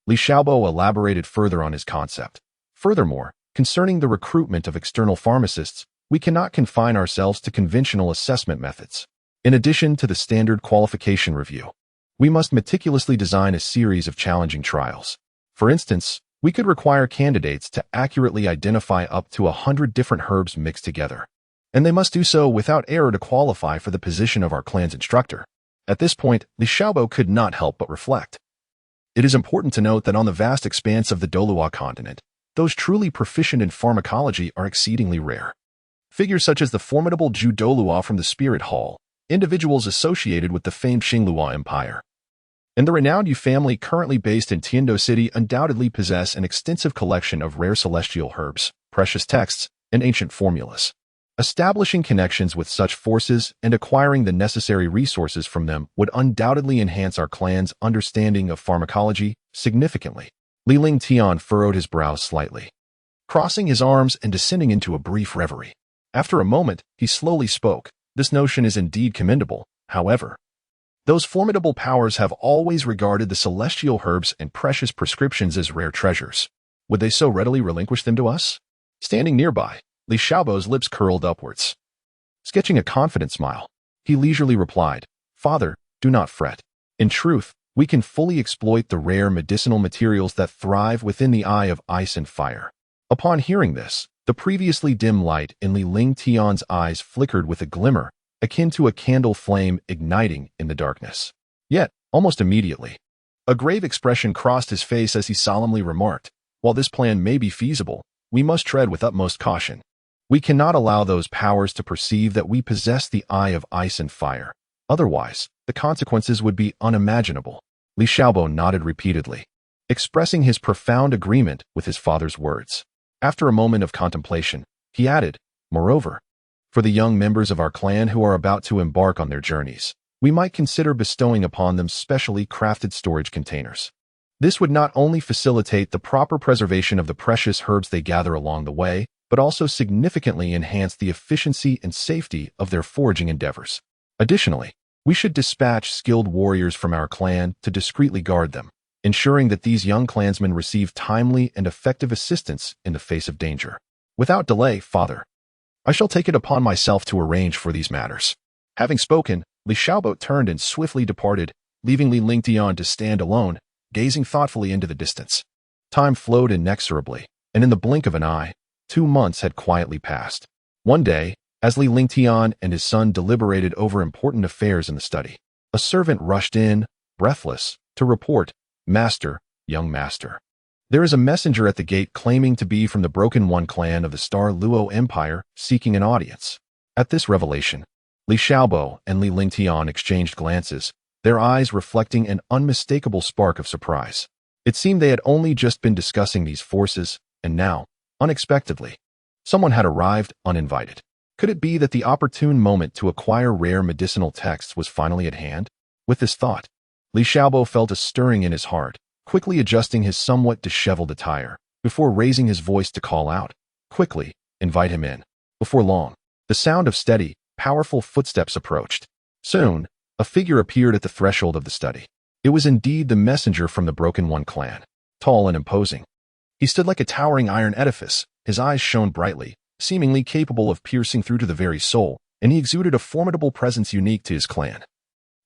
Li Xiaobo elaborated further on his concept. "Furthermore, concerning the recruitment of external pharmacists, we cannot confine ourselves to conventional assessment methods. In addition to the standard qualification review, we must meticulously design a series of challenging trials. For instance, we could require candidates to accurately identify up to 100 different herbs mixed together, and they must do so without error to qualify for the position of our clan's instructor." At this point, Li Xiaobo could not help but reflect. It is important to note that on the vast expanse of the Douluo continent, those truly proficient in pharmacology are exceedingly rare. Figures such as the formidable Zhu Douluo from the Spirit Hall, individuals associated with the famed Xingluo Empire, and the renowned Yu family currently based in Tiando City undoubtedly possess an extensive collection of rare celestial herbs, precious texts, and ancient formulas. Establishing connections with such forces and acquiring the necessary resources from them would undoubtedly enhance our clan's understanding of pharmacology significantly. Li Lingtian furrowed his brows slightly, crossing his arms and descending into a brief reverie. After a moment, he slowly spoke. "This notion is indeed commendable, however. Those formidable powers have always regarded the celestial herbs and precious prescriptions as rare treasures. Would they so readily relinquish them to us?" Standing nearby, Li Xiaobo's lips curled upwards. Sketching a confident smile, he leisurely replied, "Father, do not fret. In truth, we can fully exploit the rare medicinal materials that thrive within the eye of ice and fire." Upon hearing this, the previously dim light in Li Lingtian's eyes flickered with a glimmer akin to a candle flame igniting in the darkness. Yet, almost immediately, a grave expression crossed his face as he solemnly remarked, "While this plan may be feasible, we must tread with utmost caution. We cannot allow those powers to perceive that we possess the eye of ice and fire. Otherwise, the consequences would be unimaginable." Li Xiaobo nodded repeatedly, expressing his profound agreement with his father's words. After a moment of contemplation, he added, "Moreover, for the young members of our clan who are about to embark on their journeys, we might consider bestowing upon them specially crafted storage containers. This would not only facilitate the proper preservation of the precious herbs they gather along the way, but also significantly enhance the efficiency and safety of their foraging endeavors. Additionally, we should dispatch skilled warriors from our clan to discreetly guard them, ensuring that these young clansmen receive timely and effective assistance in the face of danger. Without delay, father, I shall take it upon myself to arrange for these matters." Having spoken, Li Xiaobo turned and swiftly departed, leaving Li Lingtian to stand alone, gazing thoughtfully into the distance. Time flowed inexorably, and in the blink of an eye, 2 months had quietly passed. One day, as Li Lingtian and his son deliberated over important affairs in the study, a servant rushed in, breathless, to report, "Master, young master. There is a messenger at the gate claiming to be from the Broken One clan of the Star Luo Empire, seeking an audience." At this revelation, Li Xiaobo and Li Lingtian exchanged glances, their eyes reflecting an unmistakable spark of surprise. It seemed they had only just been discussing these forces, and now, Unexpectedly, someone had arrived uninvited. Could it be that the opportune moment to acquire rare medicinal texts was finally at hand? With this thought, Li Xiaobo felt a stirring in his heart, quickly adjusting his somewhat disheveled attire, before raising his voice to call out, "Quickly, invite him in." Before long, the sound of steady, powerful footsteps approached. Soon, a figure appeared at the threshold of the study. It was indeed the messenger from the Broken One clan, tall and imposing. He stood like a towering iron edifice, his eyes shone brightly, seemingly capable of piercing through to the very soul, and he exuded a formidable presence unique to his clan,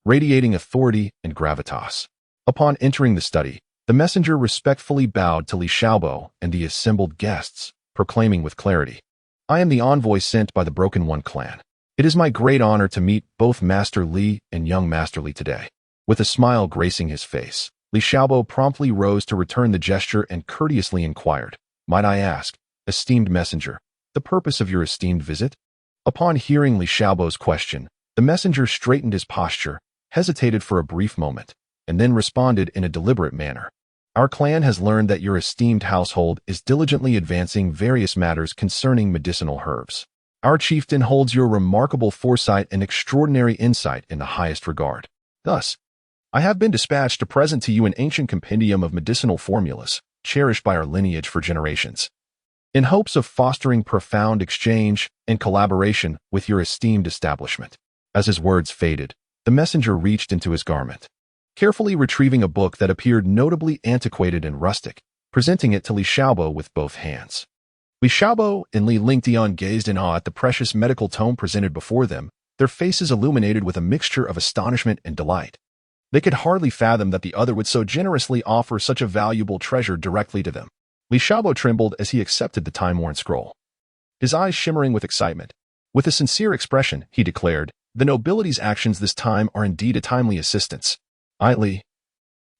radiating authority and gravitas. Upon entering the study, the messenger respectfully bowed to Li Xiaobo and the assembled guests, proclaiming with clarity, "I am the envoy sent by the Broken One clan. It is my great honor to meet both Master Li and young Master Li today." With a smile gracing his face, Li Xiaobo promptly rose to return the gesture and courteously inquired, "Might I ask, esteemed messenger, the purpose of your esteemed visit?" Upon hearing Li Xiaobo's question, the messenger straightened his posture, hesitated for a brief moment, and then responded in a deliberate manner. "Our clan has learned that your esteemed household is diligently advancing various matters concerning medicinal herbs. Our chieftain holds your remarkable foresight and extraordinary insight in the highest regard. Thus, I have been dispatched to present to you an ancient compendium of medicinal formulas, cherished by our lineage for generations, in hopes of fostering profound exchange and collaboration with your esteemed establishment." As his words faded, the messenger reached into his garment, carefully retrieving a book that appeared notably antiquated and rustic, presenting it to Li Xiaobo with both hands. Li Xiaobo and Li Lingtian gazed in awe at the precious medical tome presented before them, their faces illuminated with a mixture of astonishment and delight. They could hardly fathom that the other would so generously offer such a valuable treasure directly to them. Li Xiaobo trembled as he accepted the time-worn scroll, his eyes shimmering with excitement. With a sincere expression, he declared, "The nobility's actions this time are indeed a timely assistance. I, Li,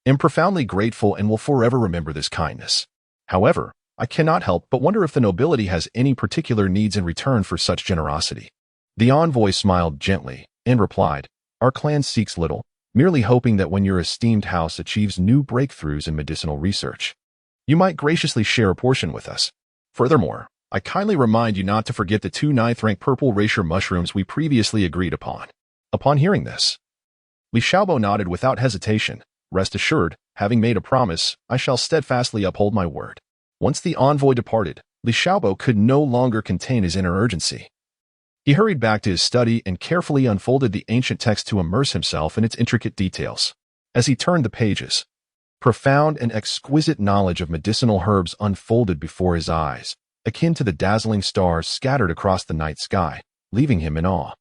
am profoundly grateful and will forever remember this kindness. However, I cannot help but wonder if the nobility has any particular needs in return for such generosity." The envoy smiled gently and replied, "Our clan seeks little, merely hoping that when your esteemed house achieves new breakthroughs in medicinal research, you might graciously share a portion with us. Furthermore, I kindly remind you not to forget the 2 ninth-rank purple racer mushrooms we previously agreed upon." Upon hearing this, Li Xiaobo nodded without hesitation. "Rest assured, having made a promise, I shall steadfastly uphold my word." Once the envoy departed, Li Xiaobo could no longer contain his inner urgency. He hurried back to his study and carefully unfolded the ancient text to immerse himself in its intricate details. As he turned the pages, profound and exquisite knowledge of medicinal herbs unfolded before his eyes, akin to the dazzling stars scattered across the night sky, leaving him in awe.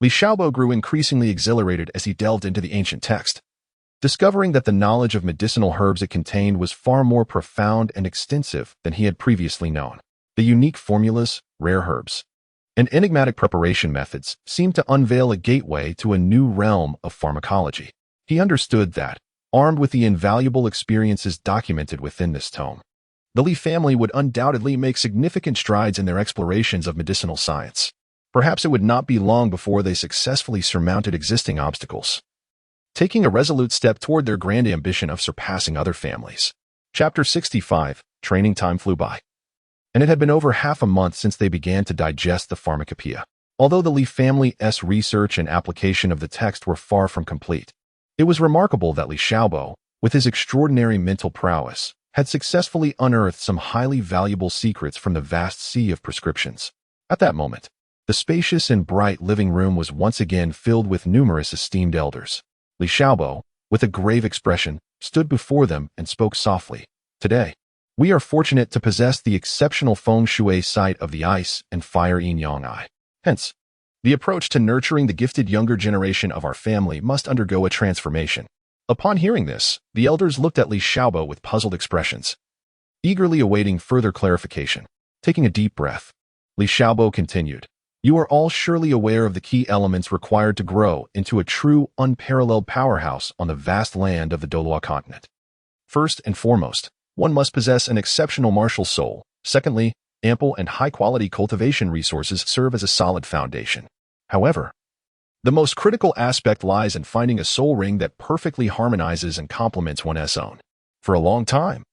Li Xiaobo grew increasingly exhilarated as he delved into the ancient text, discovering that the knowledge of medicinal herbs it contained was far more profound and extensive than he had previously known. The unique formulas, rare herbs, and enigmatic preparation methods seemed to unveil a gateway to a new realm of pharmacology. He understood that, armed with the invaluable experiences documented within this tome, the Li family would undoubtedly make significant strides in their explorations of medicinal science. Perhaps it would not be long before they successfully surmounted existing obstacles, taking a resolute step toward their grand ambition of surpassing other families. Chapter 65, Training time flew by, and it had been over half a month since they began to digest the pharmacopoeia. Although the Li family's research and application of the text were far from complete, it was remarkable that Li Xiaobo, with his extraordinary mental prowess, had successfully unearthed some highly valuable secrets from the vast sea of prescriptions. At that moment, the spacious and bright living room was once again filled with numerous esteemed elders. Li Xiaobo, with a grave expression, stood before them and spoke softly. "Today, we are fortunate to possess the exceptional feng shui sight of the ice and fire yin-yang eye. Hence, the approach to nurturing the gifted younger generation of our family must undergo a transformation." Upon hearing this, the elders looked at Li Xiaobo with puzzled expressions, eagerly awaiting further clarification. Taking a deep breath, Li Xiaobo continued, "You are all surely aware of the key elements required to grow into a true, unparalleled powerhouse on the vast land of the Douluo continent. First and foremost, one must possess an exceptional martial soul. Secondly, ample and high-quality cultivation resources serve as a solid foundation. However, the most critical aspect lies in finding a soul ring that perfectly harmonizes and complements one's own. For a long time,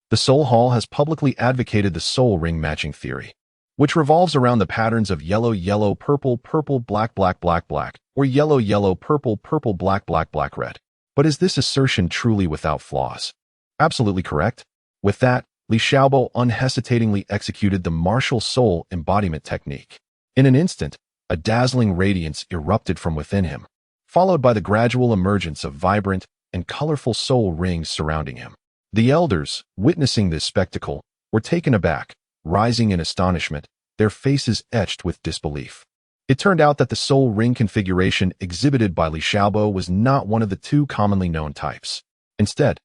The Soul Hall has publicly advocated the soul ring matching theory, which revolves around the patterns of yellow, yellow, purple, purple, black, black, black, black, or yellow, yellow, purple, purple, black, black, black, red. But is this assertion truly without flaws? Absolutely correct. With that, Li Xiaobo unhesitatingly executed the martial soul embodiment technique. In an instant, a dazzling radiance erupted from within him, followed by the gradual emergence of vibrant and colorful soul rings surrounding him. The elders, witnessing this spectacle, were taken aback, rising in astonishment, their faces etched with disbelief. It turned out that the soul ring configuration exhibited by Li Xiaobo was not one of the two commonly known types. Instead,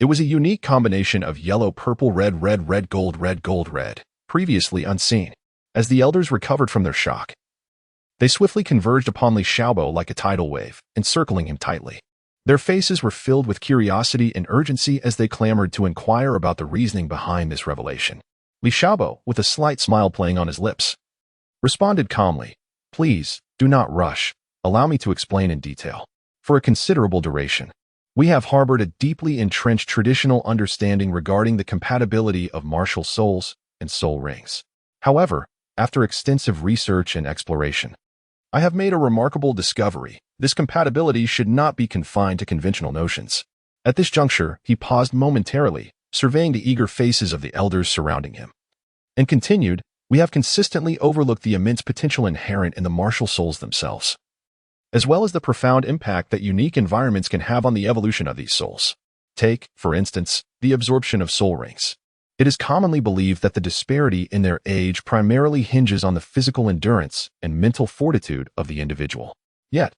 it was a unique combination of yellow, purple, red, red, red, gold, red, previously unseen. As the elders recovered from their shock, they swiftly converged upon Li Xiaobo like a tidal wave, encircling him tightly. Their faces were filled with curiosity and urgency as they clamored to inquire about the reasoning behind this revelation. Li Xiaobo, with a slight smile playing on his lips, responded calmly, "Please, do not rush. Allow me to explain in detail. For a considerable duration, we have harbored a deeply entrenched traditional understanding regarding the compatibility of martial souls and soul rings. However, after extensive research and exploration, I have made a remarkable discovery. This compatibility should not be confined to conventional notions." At this juncture, he paused momentarily, surveying the eager faces of the elders surrounding him, and continued, "We have consistently overlooked the immense potential inherent in the martial souls themselves, as well as the profound impact that unique environments can have on the evolution of these souls. Take, for instance, the absorption of soul rings. It is commonly believed that the disparity in their age primarily hinges on the physical endurance and mental fortitude of the individual. Yet,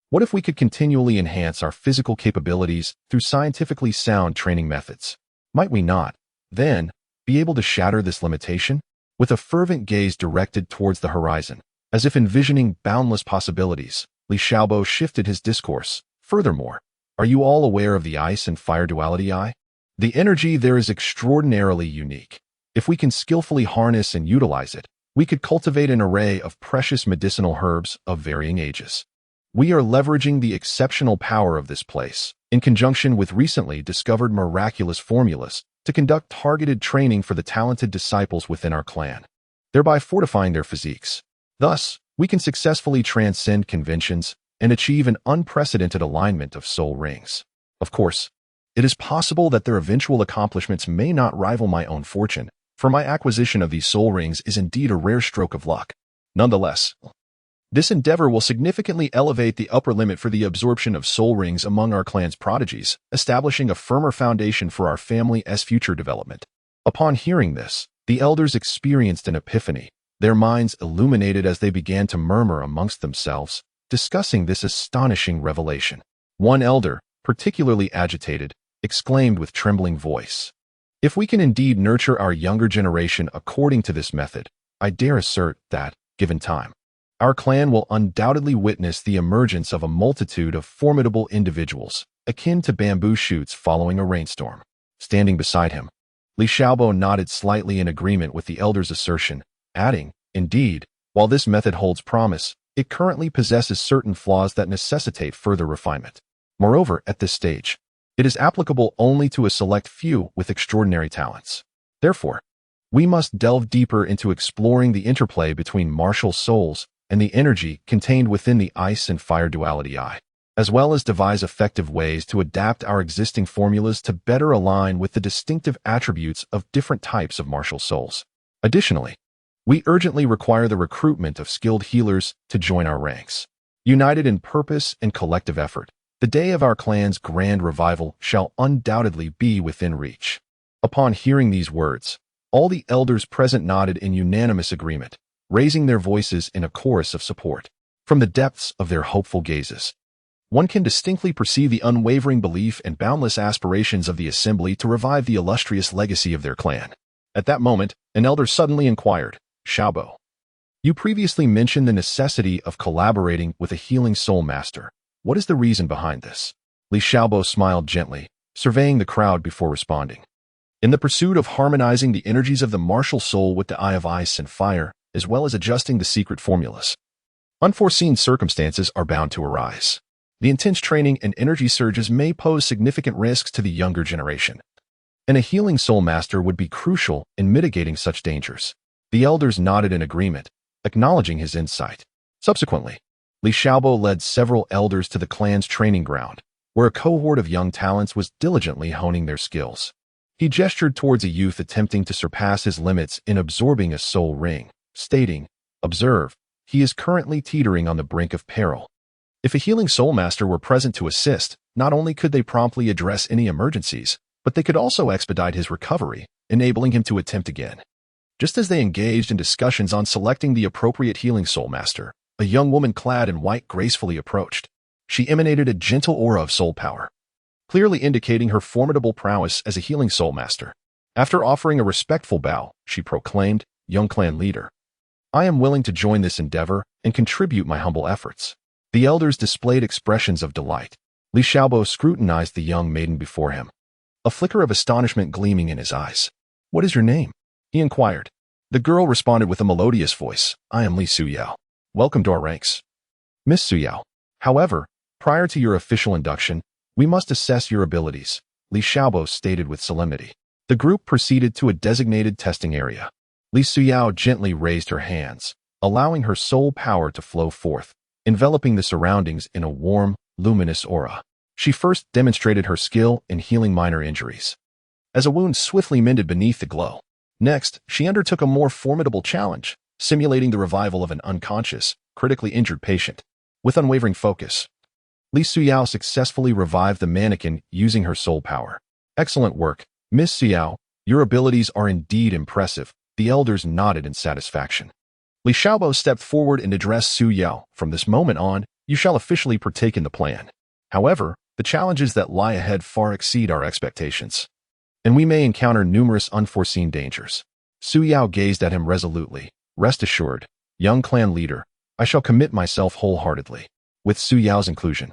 what if we could continually enhance our physical capabilities through scientifically sound training methods? Might we not, then, be able to shatter this limitation? With a fervent gaze directed towards the horizon, as if envisioning boundless possibilities, Li Xiaobo shifted his discourse. "Furthermore, are you all aware of the ice and fire duality eye? The energy there is extraordinarily unique. If we can skillfully harness and utilize it, we could cultivate an array of precious medicinal herbs of varying ages. We are leveraging the exceptional power of this place, in conjunction with recently discovered miraculous formulas, to conduct targeted training for the talented disciples within our clan, thereby fortifying their physiques. Thus, we can successfully transcend conventions and achieve an unprecedented alignment of soul rings. Of course, it is possible that their eventual accomplishments may not rival my own fortune, for my acquisition of these soul rings is indeed a rare stroke of luck. Nonetheless, this endeavor will significantly elevate the upper limit for the absorption of soul rings among our clan's prodigies, establishing a firmer foundation for our family's future development." Upon hearing this, the elders experienced an epiphany, their minds illuminated as they began to murmur amongst themselves, discussing this astonishing revelation. One elder, particularly agitated, exclaimed with trembling voice, "If we can indeed nurture our younger generation according to this method, I dare assert that, given time, our clan will undoubtedly witness the emergence of a multitude of formidable individuals, akin to bamboo shoots following a rainstorm." Standing beside him, Li Xiaobo nodded slightly in agreement with the elder's assertion, adding, "Indeed, while this method holds promise, it currently possesses certain flaws that necessitate further refinement. Moreover, at this stage, it is applicable only to a select few with extraordinary talents. Therefore, we must delve deeper into exploring the interplay between martial souls and the energy contained within the ice and fire duality eye, as well as devise effective ways to adapt our existing formulas to better align with the distinctive attributes of different types of martial souls. Additionally, we urgently require the recruitment of skilled healers to join our ranks. United in purpose and collective effort, the day of our clan's grand revival shall undoubtedly be within reach." Upon hearing these words, all the elders present nodded in unanimous agreement, raising their voices in a chorus of support. From the depths of their hopeful gazes, one can distinctly perceive the unwavering belief and boundless aspirations of the assembly to revive the illustrious legacy of their clan. At that moment, an elder suddenly inquired, "Xiaobo, you previously mentioned the necessity of collaborating with a healing soul master. What is the reason behind this?" Li Xiaobo smiled gently, surveying the crowd before responding. "In the pursuit of harmonizing the energies of the martial soul with the eye of ice and fire, as well as adjusting the secret formulas, unforeseen circumstances are bound to arise. The intense training and energy surges may pose significant risks to the younger generation. and a healing soul master would be crucial in mitigating such dangers. The elders nodded in agreement, acknowledging his insight. Subsequently, Li Xiaobo led several elders to the clan's training ground, where a cohort of young talents was diligently honing their skills. He gestured towards a youth attempting to surpass his limits in absorbing a soul ring, stating, "Observe, he is currently teetering on the brink of peril." If a healing soul master were present to assist, not only could they promptly address any emergencies, but they could also expedite his recovery, enabling him to attempt again. Just as they engaged in discussions on selecting the appropriate healing soul master, a young woman clad in white gracefully approached. She emanated a gentle aura of soul power, clearly indicating her formidable prowess as a healing soul master. After offering a respectful bow, she proclaimed, "Young clan leader, I am willing to join this endeavor and contribute my humble efforts." The elders displayed expressions of delight. Li Xiaobo scrutinized the young maiden before him, a flicker of astonishment gleaming in his eyes. "What is your name?" he inquired. The girl responded with a melodious voice, "I am Li Suyao. Welcome to our ranks." "Miss Suyao, however, prior to your official induction, we must assess your abilities," Li Xiaobo stated with solemnity. The group proceeded to a designated testing area. Li Suyao gently raised her hands, allowing her soul power to flow forth, enveloping the surroundings in a warm, luminous aura. She first demonstrated her skill in healing minor injuries, as a wound swiftly mended beneath the glow. Next, she undertook a more formidable challenge, simulating the revival of an unconscious, critically injured patient. With unwavering focus, Li Suyao successfully revived the mannequin using her soul power. "Excellent work, Miss Suyao. Your abilities are indeed impressive." The elders nodded in satisfaction. Li Xiaobo stepped forward and addressed Su Yao. "From this moment on, you shall officially partake in the plan. However, the challenges that lie ahead far exceed our expectations, and we may encounter numerous unforeseen dangers." Su Yao gazed at him resolutely. "Rest assured, young clan leader, I shall commit myself wholeheartedly." With Su Yao's inclusion,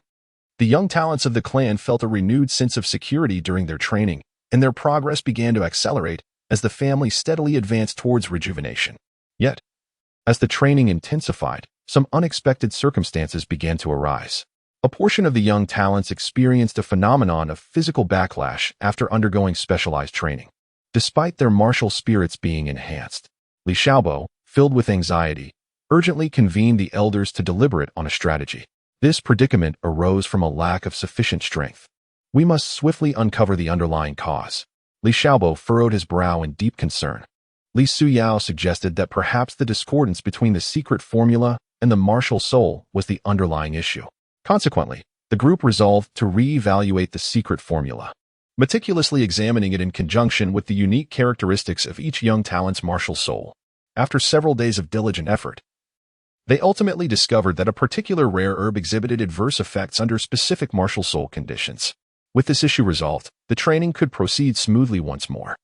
the young talents of the clan felt a renewed sense of security during their training, and their progress began to accelerate as the family steadily advanced towards rejuvenation. Yet, as the training intensified, some unexpected circumstances began to arise. A portion of the young talents experienced a phenomenon of physical backlash after undergoing specialized training. Despite their martial spirits being enhanced, Li Xiaobo, filled with anxiety, urgently convened the elders to deliberate on a strategy. This predicament arose from a lack of sufficient strength. "We must swiftly uncover the underlying cause." Li Xiaobo furrowed his brow in deep concern. Li Suyao suggested that perhaps the discordance between the secret formula and the martial soul was the underlying issue. Consequently, the group resolved to re-evaluate the secret formula, meticulously examining it in conjunction with the unique characteristics of each young talent's martial soul. After several days of diligent effort, they ultimately discovered that a particular rare herb exhibited adverse effects under specific martial soul conditions. With this issue resolved, the training could proceed smoothly once more.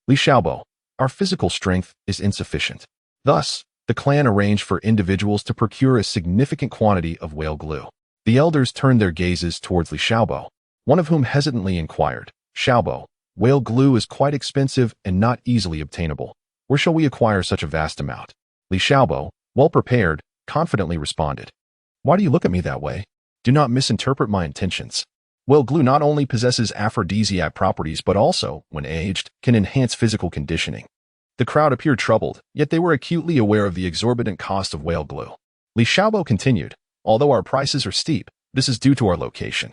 "Li Xiaobo, our physical strength is insufficient." Thus, the clan arranged for individuals to procure a significant quantity of whale glue. The elders turned their gazes towards Li Xiaobo, one of whom hesitantly inquired, "Xiaobo, whale glue is quite expensive and not easily obtainable. Where shall we acquire such a vast amount?" Li Xiaobo, well prepared, confidently responded, "Why do you look at me that way? Do not misinterpret my intentions. Whale glue not only possesses aphrodisiac properties but also, when aged, can enhance physical conditioning." The crowd appeared troubled, yet they were acutely aware of the exorbitant cost of whale glue. Li Xiaobo continued, "Although our prices are steep, this is due to our location.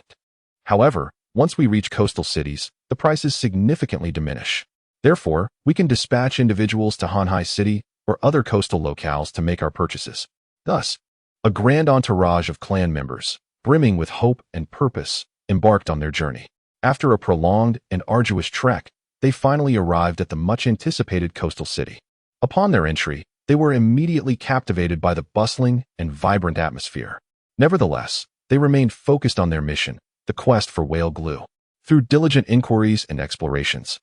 However, once we reach coastal cities, the prices significantly diminish. Therefore, we can dispatch individuals to Hanhai City or other coastal locales to make our purchases." Thus, a grand entourage of clan members, brimming with hope and purpose, embarked on their journey. After a prolonged and arduous trek, they finally arrived at the much-anticipated coastal city. Upon their entry, they were immediately captivated by the bustling and vibrant atmosphere. Nevertheless, they remained focused on their mission, the quest for whale glue. Through diligent inquiries and explorations,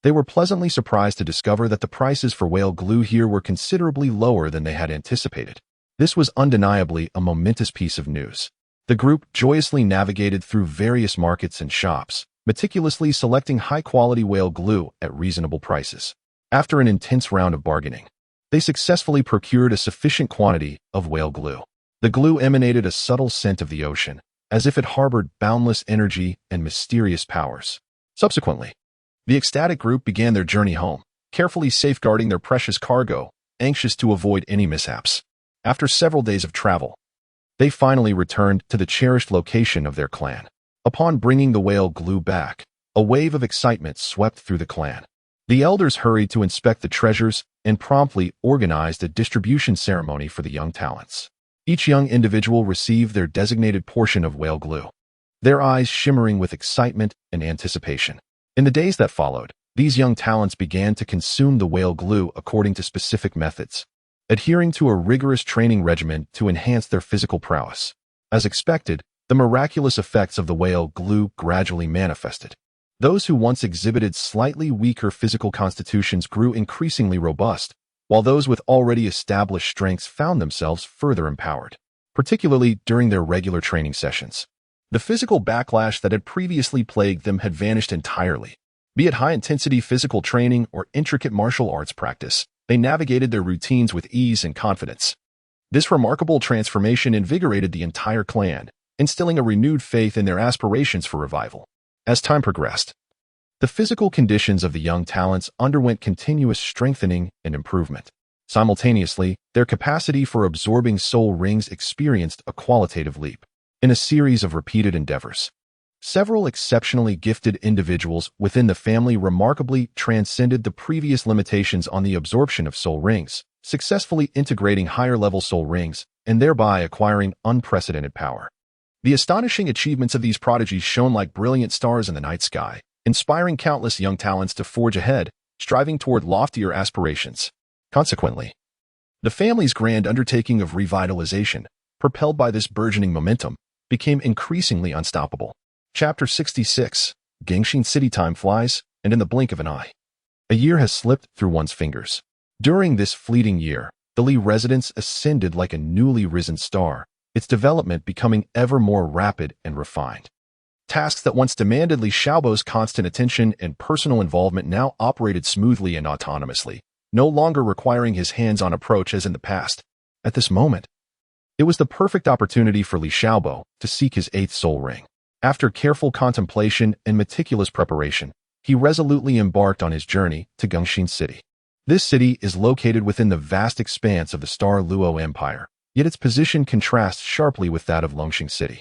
they were pleasantly surprised to discover that the prices for whale glue here were considerably lower than they had anticipated. This was undeniably a momentous piece of news. The group joyously navigated through various markets and shops, meticulously selecting high-quality whale glue at reasonable prices. After an intense round of bargaining, they successfully procured a sufficient quantity of whale glue. The glue emanated a subtle scent of the ocean, as if it harbored boundless energy and mysterious powers. Subsequently, The ecstatic group began their journey home, carefully safeguarding their precious cargo, anxious to avoid any mishaps. After several days of travel, they finally returned to the cherished location of their clan. Upon bringing the whale glue back, a wave of excitement swept through the clan. The elders hurried to inspect the treasures and promptly organized a distribution ceremony for the young talents. Each young individual received their designated portion of whale glue, their eyes shimmering with excitement and anticipation. In the days that followed, these young talents began to consume the whale glue according to specific methods, adhering to a rigorous training regimen to enhance their physical prowess. As expected, the miraculous effects of the whale glue gradually manifested. Those who once exhibited slightly weaker physical constitutions grew increasingly robust, while those with already established strengths found themselves further empowered, particularly during their regular training sessions. The physical backlash that had previously plagued them had vanished entirely. Be it high-intensity physical training or intricate martial arts practice, they navigated their routines with ease and confidence. This remarkable transformation invigorated the entire clan, instilling a renewed faith in their aspirations for revival. As time progressed, the physical conditions of the young talents underwent continuous strengthening and improvement. Simultaneously, their capacity for absorbing soul rings experienced a qualitative leap. In a series of repeated endeavors, several exceptionally gifted individuals within the family remarkably transcended the previous limitations on the absorption of soul rings, successfully integrating higher-level soul rings and thereby acquiring unprecedented power. The astonishing achievements of these prodigies shone like brilliant stars in the night sky, inspiring countless young talents to forge ahead, striving toward loftier aspirations. Consequently, the family's grand undertaking of revitalization, propelled by this burgeoning momentum, became increasingly unstoppable. Chapter 66. Gangshin City. Time flies, and in the blink of an eye, a year has slipped through one's fingers. During this fleeting year, the Li residence ascended like a newly risen star, its development becoming ever more rapid and refined. Tasks that once demanded Li Xiaobo's constant attention and personal involvement now operated smoothly and autonomously, no longer requiring his hands-on approach as in the past. At this moment, it was the perfect opportunity for Li Xiaobo to seek his 8th soul ring. After careful contemplation and meticulous preparation, he resolutely embarked on his journey to Gangshin City. This city is located within the vast expanse of the Douluo Empire, yet its position contrasts sharply with that of Longxing City.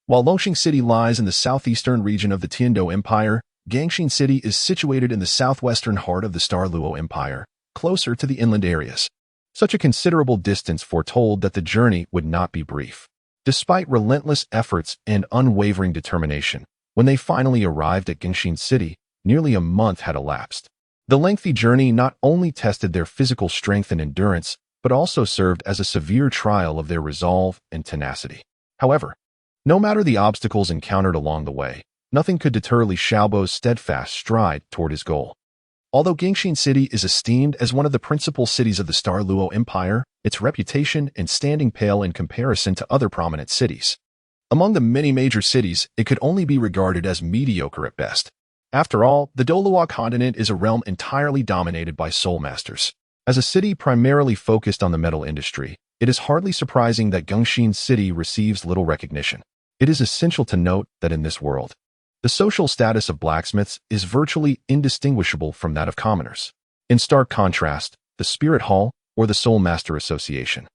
While Longxing City lies in the southeastern region of the Tiando Empire, Gangshin City is situated in the southwestern heart of the Douluo Empire, closer to the inland areas. Such a considerable distance foretold that the journey would not be brief. Despite relentless efforts and unwavering determination, when they finally arrived at Gangshin City, nearly a month had elapsed. The lengthy journey not only tested their physical strength and endurance, but also served as a severe trial of their resolve and tenacity. However, no matter the obstacles encountered along the way, nothing could deter Li Xiaobo's steadfast stride toward his goal. Although Gangshin City is esteemed as one of the principal cities of the Douluo Empire, its reputation and standing pale in comparison to other prominent cities. Among the many major cities, it could only be regarded as mediocre at best. After all, the Douluo continent is a realm entirely dominated by soul masters. As a city primarily focused on the metal industry, it is hardly surprising that Gangshin City receives little recognition. It is essential to note that in this world, the social status of blacksmiths is virtually indistinguishable from that of commoners. In stark contrast, the Spirit Hall, or the Soul Master Association,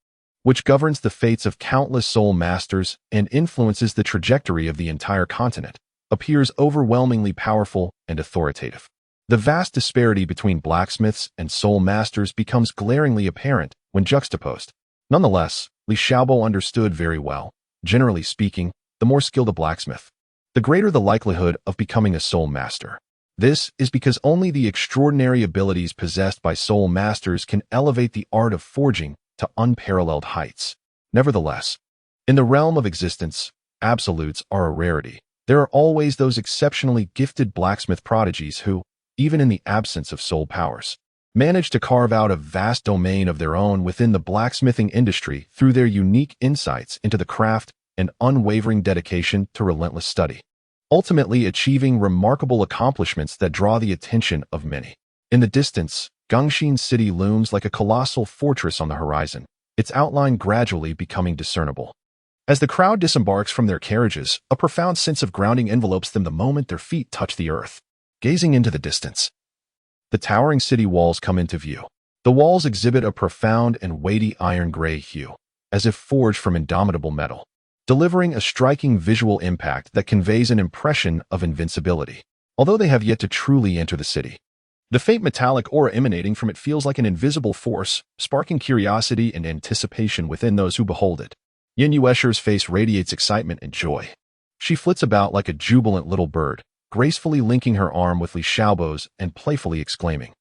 which governs the fates of countless soul masters and influences the trajectory of the entire continent, appears overwhelmingly powerful and authoritative. The vast disparity between blacksmiths and soul masters becomes glaringly apparent when juxtaposed. Nonetheless, Li Xiaobo understood very well, generally speaking, the more skilled a blacksmith, the greater the likelihood of becoming a soul master. This is because only the extraordinary abilities possessed by soul masters can elevate the art of forging to unparalleled heights. Nevertheless, in the realm of existence, absolutes are a rarity. There are always those exceptionally gifted blacksmith prodigies who, even in the absence of soul powers, manage to carve out a vast domain of their own within the blacksmithing industry through their unique insights into the craft and unwavering dedication to relentless study, ultimately achieving remarkable accomplishments that draw the attention of many. In the distance, Gangshin City looms like a colossal fortress on the horizon, its outline gradually becoming discernible. As the crowd disembarks from their carriages, a profound sense of grounding envelopes them the moment their feet touch the earth. gazing into the distance. The towering city walls come into view. The walls exhibit a profound and weighty iron-gray hue, as if forged from indomitable metal, delivering a striking visual impact that conveys an impression of invincibility, although they have yet to truly enter the city. The faint metallic aura emanating from it feels like an invisible force, sparking curiosity and anticipation within those who behold it. Yin Yuesher's face radiates excitement and joy. She flits about like a jubilant little bird, gracefully linking her arm with Li Xiaobo's and playfully exclaiming,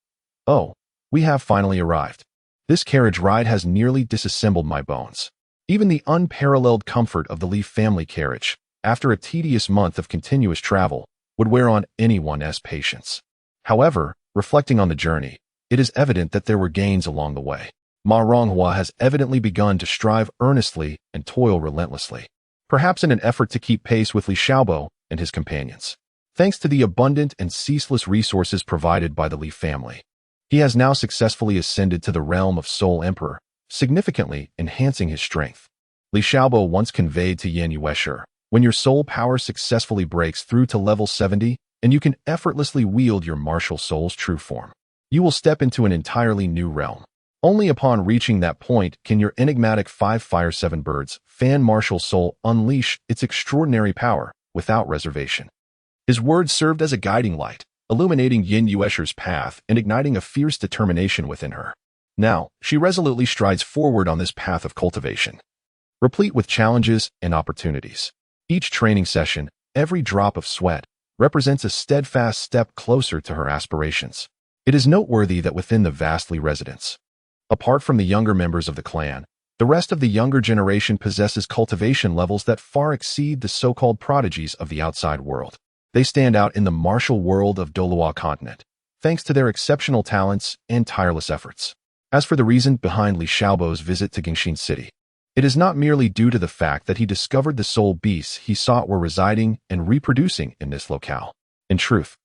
"Oh, we have finally arrived. This carriage ride has nearly disassembled my bones." Even the unparalleled comfort of the Li family carriage, after a tedious month of continuous travel, would wear on anyone's patience. However, reflecting on the journey, it is evident that there were gains along the way. Ma Ronghua has evidently begun to strive earnestly and toil relentlessly, perhaps in an effort to keep pace with Li Xiaobo and his companions. Thanks to the abundant and ceaseless resources provided by the Li family, he has now successfully ascended to the realm of Soul Emperor, significantly enhancing his strength. Li Xiaobo once conveyed to Yin Yuesher, when your soul power successfully breaks through to level 70 and you can effortlessly wield your martial soul's true form, you will step into an entirely new realm. Only upon reaching that point can your enigmatic 5 Fire 7 Birds fan martial soul unleash its extraordinary power without reservation. His words served as a guiding light, illuminating Yin Yuesher's path and igniting a fierce determination within her. Now, she resolutely strides forward on this path of cultivation, replete with challenges and opportunities. Each training session, every drop of sweat, represents a steadfast step closer to her aspirations. It is noteworthy that within the vastly residence, apart from the younger members of the clan, the rest of the younger generation possesses cultivation levels that far exceed the so-called prodigies of the outside world. They stand out in the martial world of Douluo continent, thanks to their exceptional talents and tireless efforts. As for the reason behind Li Xiaobo's visit to Gingxin City, it is not merely due to the fact that he discovered the soul beasts he sought were residing and reproducing in this locale. In truth,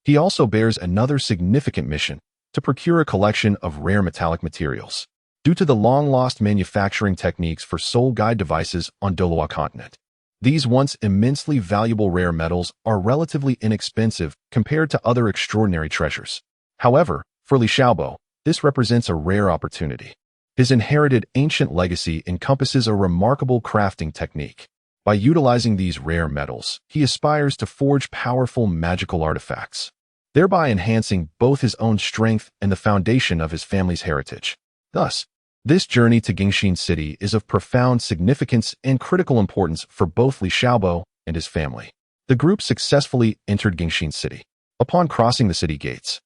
he also bears another significant mission to procure a collection of rare metallic materials. Due to the long-lost manufacturing techniques for soul guide devices on Douluo continent, these once immensely valuable rare metals are relatively inexpensive compared to other extraordinary treasures. However, for Li Xiaobo, this represents a rare opportunity. His inherited ancient legacy encompasses a remarkable crafting technique. By utilizing these rare metals, he aspires to forge powerful magical artifacts, thereby enhancing both his own strength and the foundation of his family's heritage. Thus, this journey to Gingxin City is of profound significance and critical importance for both Li Xiaobo and his family. The group successfully entered Gingxin City. Upon crossing the city gates,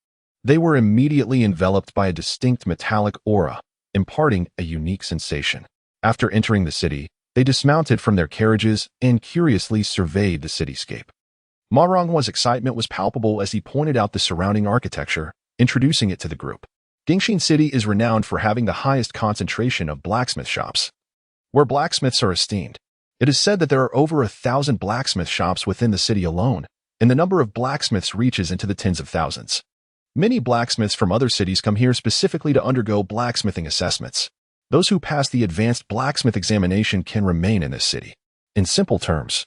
they were immediately enveloped by a distinct metallic aura, imparting a unique sensation. After entering the city, they dismounted from their carriages and curiously surveyed the cityscape. Ma Ronghua's excitement was palpable as he pointed out the surrounding architecture, introducing it to the group. Gingxin City is renowned for having the highest concentration of blacksmith shops, where blacksmiths are esteemed. It is said that there are over 1,000 blacksmith shops within the city alone, and the number of blacksmiths reaches into the tens of thousands. Many blacksmiths from other cities come here specifically to undergo blacksmithing assessments. Those who pass the advanced blacksmith examination can remain in this city. In simple terms,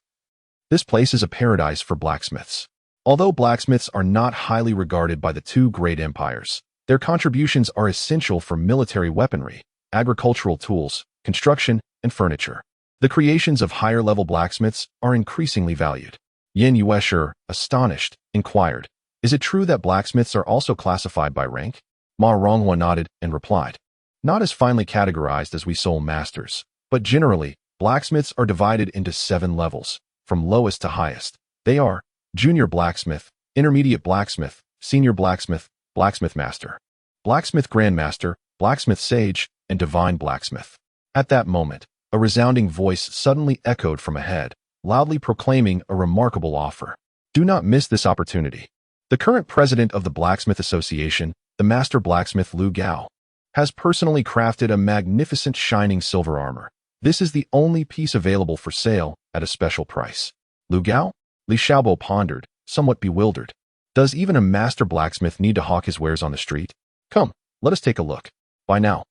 this place is a paradise for blacksmiths. Although blacksmiths are not highly regarded by the two great empires, their contributions are essential for military weaponry, agricultural tools, construction, and furniture. The creations of higher-level blacksmiths are increasingly valued. Yin Yuesher, astonished, inquired, "Is it true that blacksmiths are also classified by rank?" Ma Ronghua nodded and replied, "Not as finely categorized as we soul masters, but generally, blacksmiths are divided into 7 levels, from lowest to highest. They are junior blacksmith, intermediate blacksmith, senior blacksmith, blacksmith master, blacksmith grandmaster, blacksmith sage, and divine blacksmith." At that moment, a resounding voice suddenly echoed from ahead, loudly proclaiming a remarkable offer. Do not miss this opportunity. The current president of the Blacksmith Association, the Master Blacksmith Lu Gao, has personally crafted a magnificent shining silver armor. This is the only piece available for sale at a special price. Lu Gao? Li Xiaobo pondered, somewhat bewildered. Does even a master blacksmith need to hawk his wares on the street? Come, let us take a look. By now,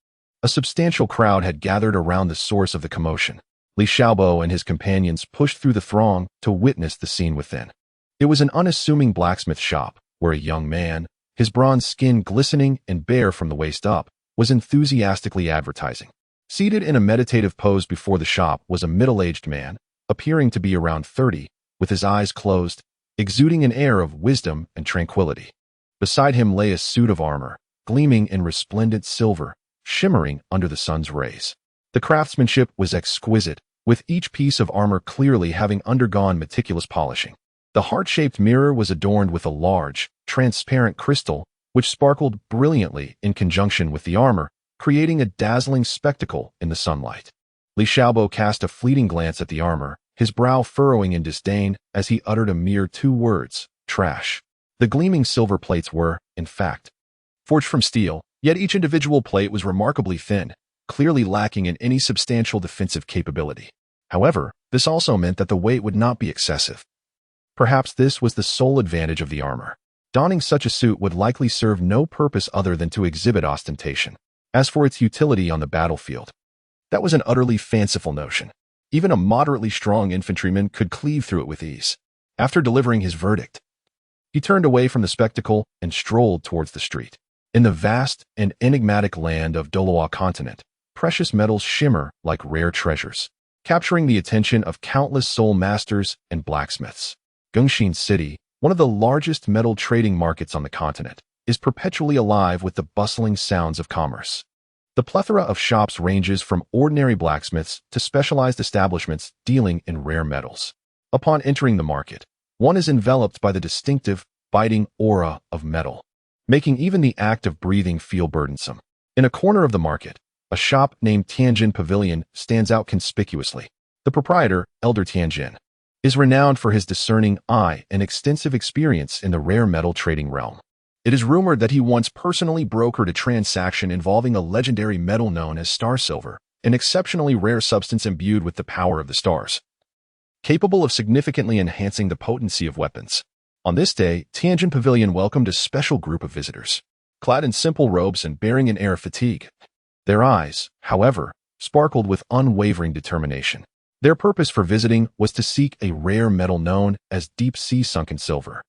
a substantial crowd had gathered around the source of the commotion. Li Xiaobo and his companions pushed through the throng to witness the scene within. It was an unassuming blacksmith shop, where a young man, his bronze skin glistening and bare from the waist up, was enthusiastically advertising. Seated in a meditative pose before the shop was a middle-aged man, appearing to be around 30, with his eyes closed, exuding an air of wisdom and tranquility. Beside him lay a suit of armor, gleaming in resplendent silver, shimmering under the sun's rays. The craftsmanship was exquisite, with each piece of armor clearly having undergone meticulous polishing. The heart-shaped mirror was adorned with a large, transparent crystal, which sparkled brilliantly in conjunction with the armor, creating a dazzling spectacle in the sunlight. Li Xiaobo cast a fleeting glance at the armor, his brow furrowing in disdain as he uttered a mere 2 words, trash. The gleaming silver plates were, in fact, forged from steel, yet each individual plate was remarkably thin, clearly lacking in any substantial defensive capability. However, this also meant that the weight would not be excessive. Perhaps this was the sole advantage of the armor. Donning such a suit would likely serve no purpose other than to exhibit ostentation. As for its utility on the battlefield, that was an utterly fanciful notion. Even a moderately strong infantryman could cleave through it with ease. After delivering his verdict, he turned away from the spectacle and strolled towards the street. In the vast and enigmatic land of Douluo continent, precious metals shimmer like rare treasures, capturing the attention of countless soul masters and blacksmiths. Gongxin City, one of the largest metal trading markets on the continent, is perpetually alive with the bustling sounds of commerce. The plethora of shops ranges from ordinary blacksmiths to specialized establishments dealing in rare metals. Upon entering the market, one is enveloped by the distinctive, biting aura of metal, making even the act of breathing feel burdensome. In a corner of the market, a shop named Tianjin Pavilion stands out conspicuously. The proprietor, Elder Tianjin, is renowned for his discerning eye and extensive experience in the rare metal trading realm. It is rumored that he once personally brokered a transaction involving a legendary metal known as star silver, an exceptionally rare substance imbued with the power of the stars, capable of significantly enhancing the potency of weapons. On this day, Tianjin Pavilion welcomed a special group of visitors, clad in simple robes and bearing an air of fatigue. Their eyes, however, sparkled with unwavering determination. Their purpose for visiting was to seek a rare metal known as deep-sea sunken silver,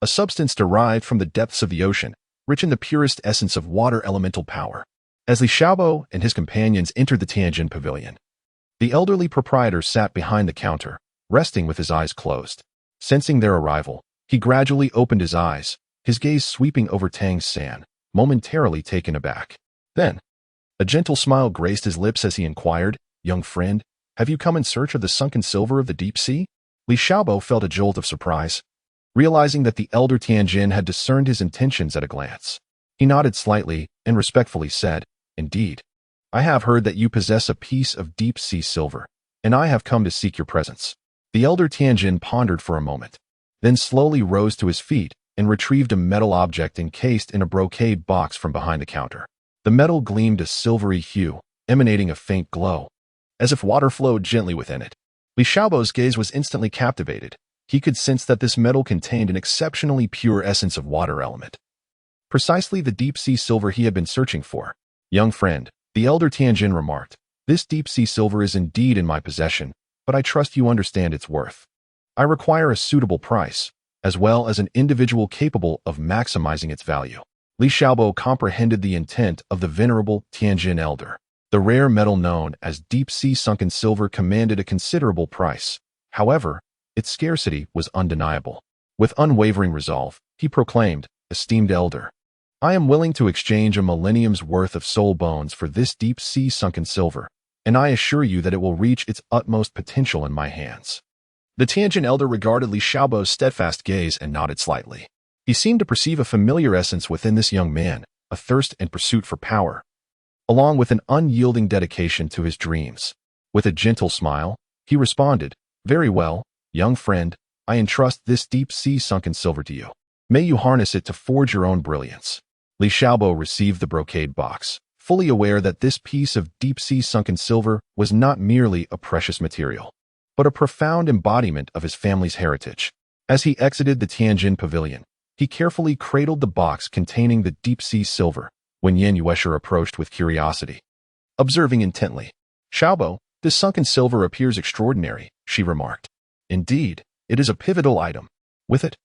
a substance derived from the depths of the ocean, rich in the purest essence of water elemental power. As Li Xiaobo and his companions entered the Tianjin Pavilion, the elderly proprietor sat behind the counter, resting with his eyes closed. Sensing their arrival, he gradually opened his eyes, his gaze sweeping over Tang's San, momentarily taken aback. Then, a gentle smile graced his lips as he inquired, "Young friend, have you come in search of the sunken silver of the deep sea?" Li Xiaobo felt a jolt of surprise, realizing that the elder Tianjin had discerned his intentions at a glance. He nodded slightly and respectfully said, "Indeed, I have heard that you possess a piece of deep-sea silver, and I have come to seek your presence." The elder Tianjin pondered for a moment, then slowly rose to his feet and retrieved a metal object encased in a brocade box from behind the counter. The metal gleamed a silvery hue, emanating a faint glow, as if water flowed gently within it. Li Xiaobo's gaze was instantly captivated. He could sense that this metal contained an exceptionally pure essence of water element, precisely the deep-sea silver he had been searching for. "Young friend," the elder Tianjin remarked, "this deep-sea silver is indeed in my possession, but I trust you understand its worth. I require a suitable price, as well as an individual capable of maximizing its value." Li Xiaobo comprehended the intent of the venerable Tianjin elder. The rare metal known as deep-sea sunken silver commanded a considerable price. However, its scarcity was undeniable. With unwavering resolve, he proclaimed, "Esteemed elder, I am willing to exchange a millennium's worth of soul bones for this deep-sea sunken silver, and I assure you that it will reach its utmost potential in my hands." The Tianjin elder regarded Li Xiaobo's steadfast gaze and nodded slightly. He seemed to perceive a familiar essence within this young man, a thirst and pursuit for power, along with an unyielding dedication to his dreams. With a gentle smile, he responded, "Very well, young friend, I entrust this deep-sea sunken silver to you. May you harness it to forge your own brilliance." Li Xiaobo received the brocade box, fully aware that this piece of deep-sea sunken silver was not merely a precious material, but a profound embodiment of his family's heritage. As he exited the Tianjin Pavilion, he carefully cradled the box containing the deep-sea silver when Yan Yuesher approached with curiosity. Observing intently, "Xiaobo, this sunken silver appears extraordinary," she remarked. "Indeed, it is a pivotal item. With it,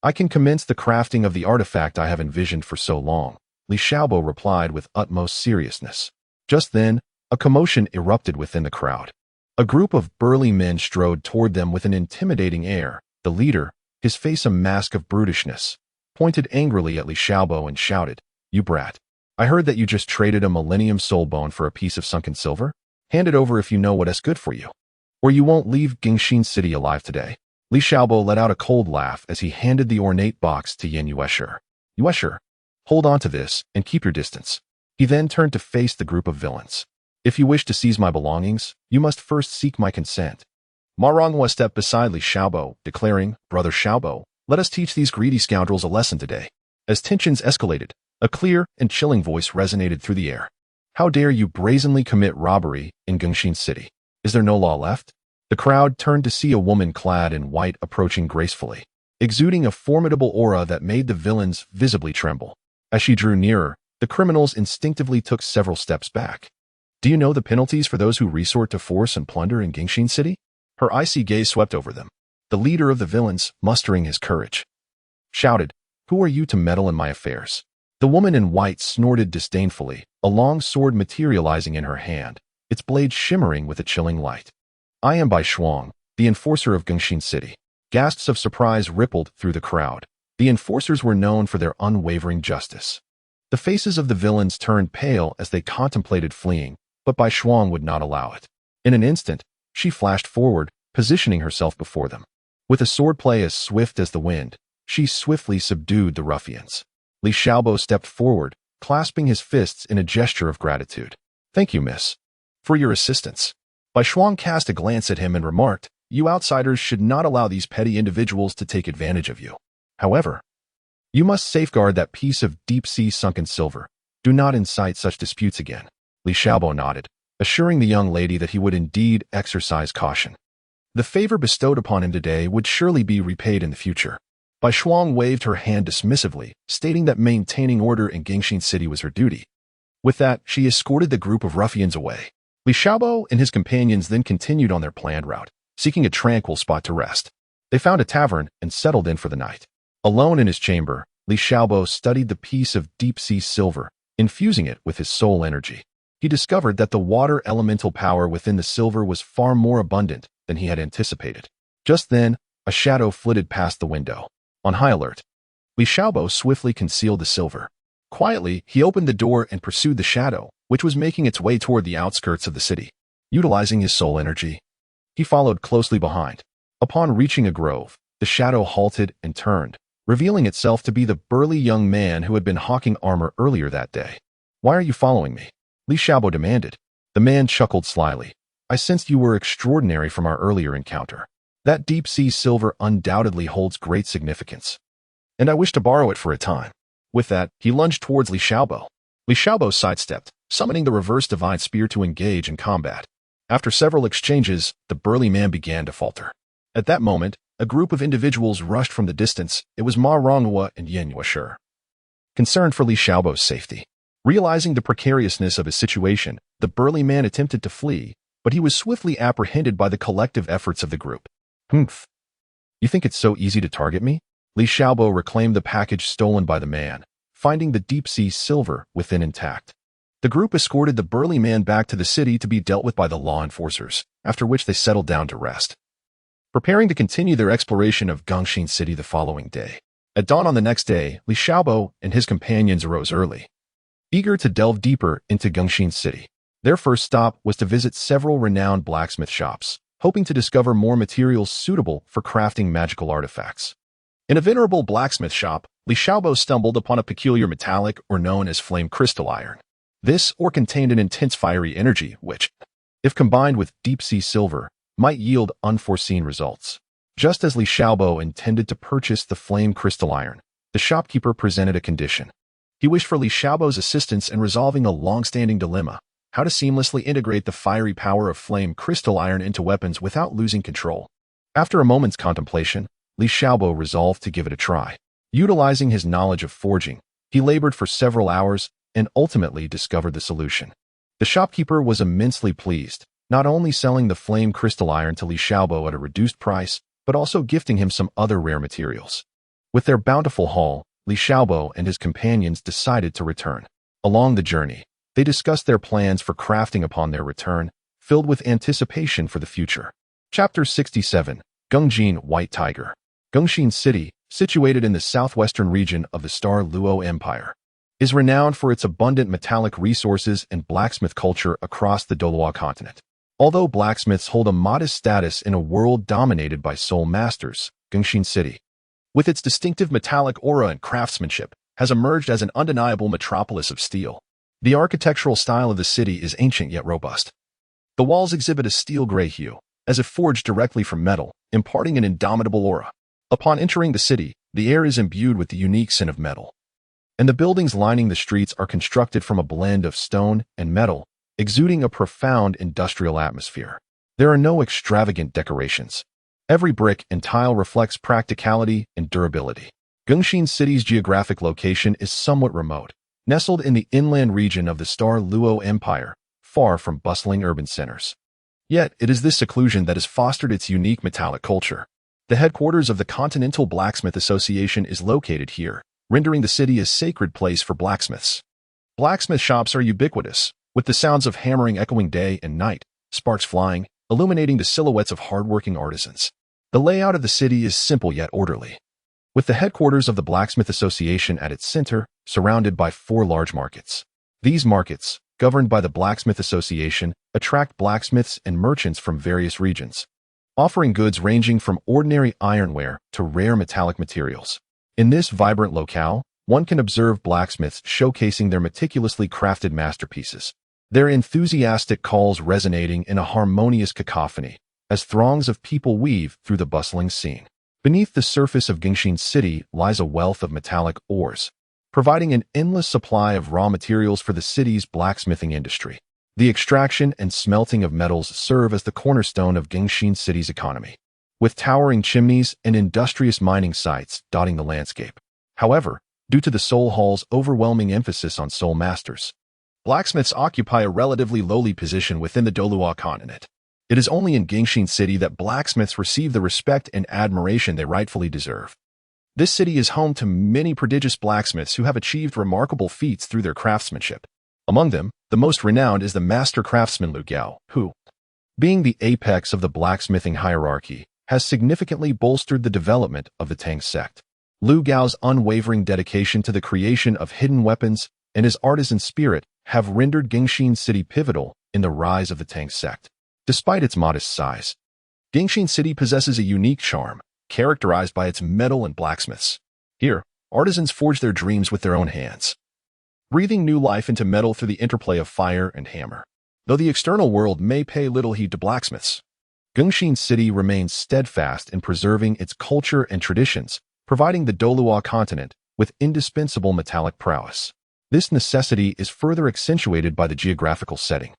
I can commence the crafting of the artifact I have envisioned for so long, Li Xiaobo replied with utmost seriousness. Just then, a commotion erupted within the crowd. A group of burly men strode toward them with an intimidating air. The leader, his face a mask of brutishness, pointed angrily at Li Xiaobo and shouted, "You brat! I heard that you just traded a Millennium Soul Bone for a piece of sunken silver? Hand it over if you know what is good for you, or you won't leave Gingxin City alive today." Li Xiaobo let out a cold laugh as he handed the ornate box to Yin Yuesher. "Yuesher, hold on to this and keep your distance." He then turned to face the group of villains. "If you wish to seize my belongings, you must first seek my consent." Ma Ronghua stepped beside Li Xiaobo, declaring, "Brother Xiaobo, let us teach these greedy scoundrels a lesson today." As tensions escalated, a clear and chilling voice resonated through the air. "How dare you brazenly commit robbery in Gingxin City? Is there no law left?" The crowd turned to see a woman clad in white approaching gracefully, exuding a formidable aura that made the villains visibly tremble. As she drew nearer, the criminals instinctively took several steps back. "Do you know the penalties for those who resort to force and plunder in Gingxin City?" Her icy gaze swept over them. The leader of the villains, mustering his courage, shouted, "Who are you to meddle in my affairs?" The woman in white snorted disdainfully, a long sword materializing in her hand, its blade shimmering with a chilling light. "I am Bai Shuang, the enforcer of Gingxin City." Gasps of surprise rippled through the crowd. The enforcers were known for their unwavering justice. The faces of the villains turned pale as they contemplated fleeing, but Bai Shuang would not allow it. In an instant, she flashed forward, positioning herself before them. With a swordplay as swift as the wind, she swiftly subdued the ruffians. Li Xiaobo stepped forward, clasping his fists in a gesture of gratitude. "Thank you, miss, for your assistance." Bai Shuang cast a glance at him and remarked, "You outsiders should not allow these petty individuals to take advantage of you. However, you must safeguard that piece of deep-sea sunken silver. Do not incite such disputes again." Li Xiaobo nodded, assuring the young lady that he would indeed exercise caution. The favor bestowed upon him today would surely be repaid in the future. Bai Shuang waved her hand dismissively, stating that maintaining order in Gingxin City was her duty. With that, she escorted the group of ruffians away. Li Xiaobo and his companions then continued on their planned route, seeking a tranquil spot to rest. They found a tavern and settled in for the night. Alone in his chamber, Li Xiaobo studied the piece of deep-sea silver, infusing it with his soul energy. He discovered that the water elemental power within the silver was far more abundant than he had anticipated. Just then, a shadow flitted past the window. On high alert, Li Xiaobo swiftly concealed the silver. Quietly, he opened the door and pursued the shadow, which was making its way toward the outskirts of the city. Utilizing his soul energy, he followed closely behind. Upon reaching a grove, the shadow halted and turned, revealing itself to be the burly young man who had been hawking armor earlier that day. "Why are you following me?" Li Xiaobo demanded. The man chuckled slyly. "I sensed you were extraordinary from our earlier encounter. That deep-sea silver undoubtedly holds great significance, and I wish to borrow it for a time." With that, he lunged towards Li Xiaobo. Li Xiaobo sidestepped, summoning the reverse divine spear to engage in combat. After several exchanges, the burly man began to falter. At that moment, a group of individuals rushed from the distance. It was Ma Ronghua and Yin Yuesher. Concerned for Li Xiaobo's safety, realizing the precariousness of his situation, the burly man attempted to flee, but he was swiftly apprehended by the collective efforts of the group. "Humph. You think it's so easy to target me?" Li Xiaobo reclaimed the package stolen by the man, finding the deep-sea silver within intact. The group escorted the burly man back to the city to be dealt with by the law enforcers, after which they settled down to rest, preparing to continue their exploration of Gingxin City the following day. At dawn on the next day, Li Xiaobo and his companions arose early, eager to delve deeper into Gingxin City. Their first stop was to visit several renowned blacksmith shops, hoping to discover more materials suitable for crafting magical artifacts. In a venerable blacksmith shop, Li Xiaobo stumbled upon a peculiar metallic or known as flame crystal iron. This ore contained an intense fiery energy which, if combined with deep-sea silver, might yield unforeseen results. Just as Li Xiaobo intended to purchase the flame crystal iron, the shopkeeper presented a condition. He wished for Li Xiaobo's assistance in resolving a long-standing dilemma: how to seamlessly integrate the fiery power of flame crystal iron into weapons without losing control. After a moment's contemplation, Li Xiaobo resolved to give it a try. Utilizing his knowledge of forging, he labored for several hours and ultimately discovered the solution. The shopkeeper was immensely pleased, not only selling the flame crystal iron to Li Xiaobo at a reduced price, but also gifting him some other rare materials. With their bountiful haul, Li Xiaobo and his companions decided to return. Along the journey, they discussed their plans for crafting upon their return, filled with anticipation for the future. Chapter 67, Gongjin White Tiger. Gongxin City, situated in the southwestern region of the Douluo Empire, is renowned for its abundant metallic resources and blacksmith culture across the Douluo continent. Although blacksmiths hold a modest status in a world dominated by soul masters, Gongxin City, with its distinctive metallic aura and craftsmanship, has emerged as an undeniable metropolis of steel. The architectural style of the city is ancient yet robust. The walls exhibit a steel-gray hue, as if forged directly from metal, imparting an indomitable aura. Upon entering the city, the air is imbued with the unique scent of metal, and the buildings lining the streets are constructed from a blend of stone and metal, exuding a profound industrial atmosphere. There are no extravagant decorations. Every brick and tile reflects practicality and durability. Gongxin City's geographic location is somewhat remote, nestled in the inland region of the Douluo Empire, far from bustling urban centers. Yet, it is this seclusion that has fostered its unique metallic culture. The headquarters of the Continental Blacksmith Association is located here, rendering the city a sacred place for blacksmiths. Blacksmith shops are ubiquitous, with the sounds of hammering echoing day and night, sparks flying, illuminating the silhouettes of hardworking artisans. The layout of the city is simple yet orderly, with the headquarters of the Blacksmith Association at its center, surrounded by 4 large markets. These markets, governed by the Blacksmith Association, attract blacksmiths and merchants from various regions, offering goods ranging from ordinary ironware to rare metallic materials. In this vibrant locale, one can observe blacksmiths showcasing their meticulously crafted masterpieces, their enthusiastic calls resonating in a harmonious cacophony as throngs of people weave through the bustling scene. Beneath the surface of Gongxin City lies a wealth of metallic ores, providing an endless supply of raw materials for the city's blacksmithing industry. The extraction and smelting of metals serve as the cornerstone of Gongxin City's economy, with towering chimneys and industrious mining sites dotting the landscape. However, due to the Soul Hall's overwhelming emphasis on soul masters, blacksmiths occupy a relatively lowly position within the Douluo continent. It is only in Gongxin City that blacksmiths receive the respect and admiration they rightfully deserve. This city is home to many prodigious blacksmiths who have achieved remarkable feats through their craftsmanship. Among them, the most renowned is the master craftsman Lu Gao, who, being the apex of the blacksmithing hierarchy, has significantly bolstered the development of the Tang sect. Lu Gao's unwavering dedication to the creation of hidden weapons and his artisan spirit have rendered Gongxin City pivotal in the rise of the Tang sect. Despite its modest size, Gongxin City possesses a unique charm, characterized by its metal and blacksmiths. Here, artisans forge their dreams with their own hands, breathing new life into metal through the interplay of fire and hammer. Though the external world may pay little heed to blacksmiths, Gongxin City remains steadfast in preserving its culture and traditions, providing the Douluo continent with indispensable metallic prowess. This necessity is further accentuated by the geographical setting,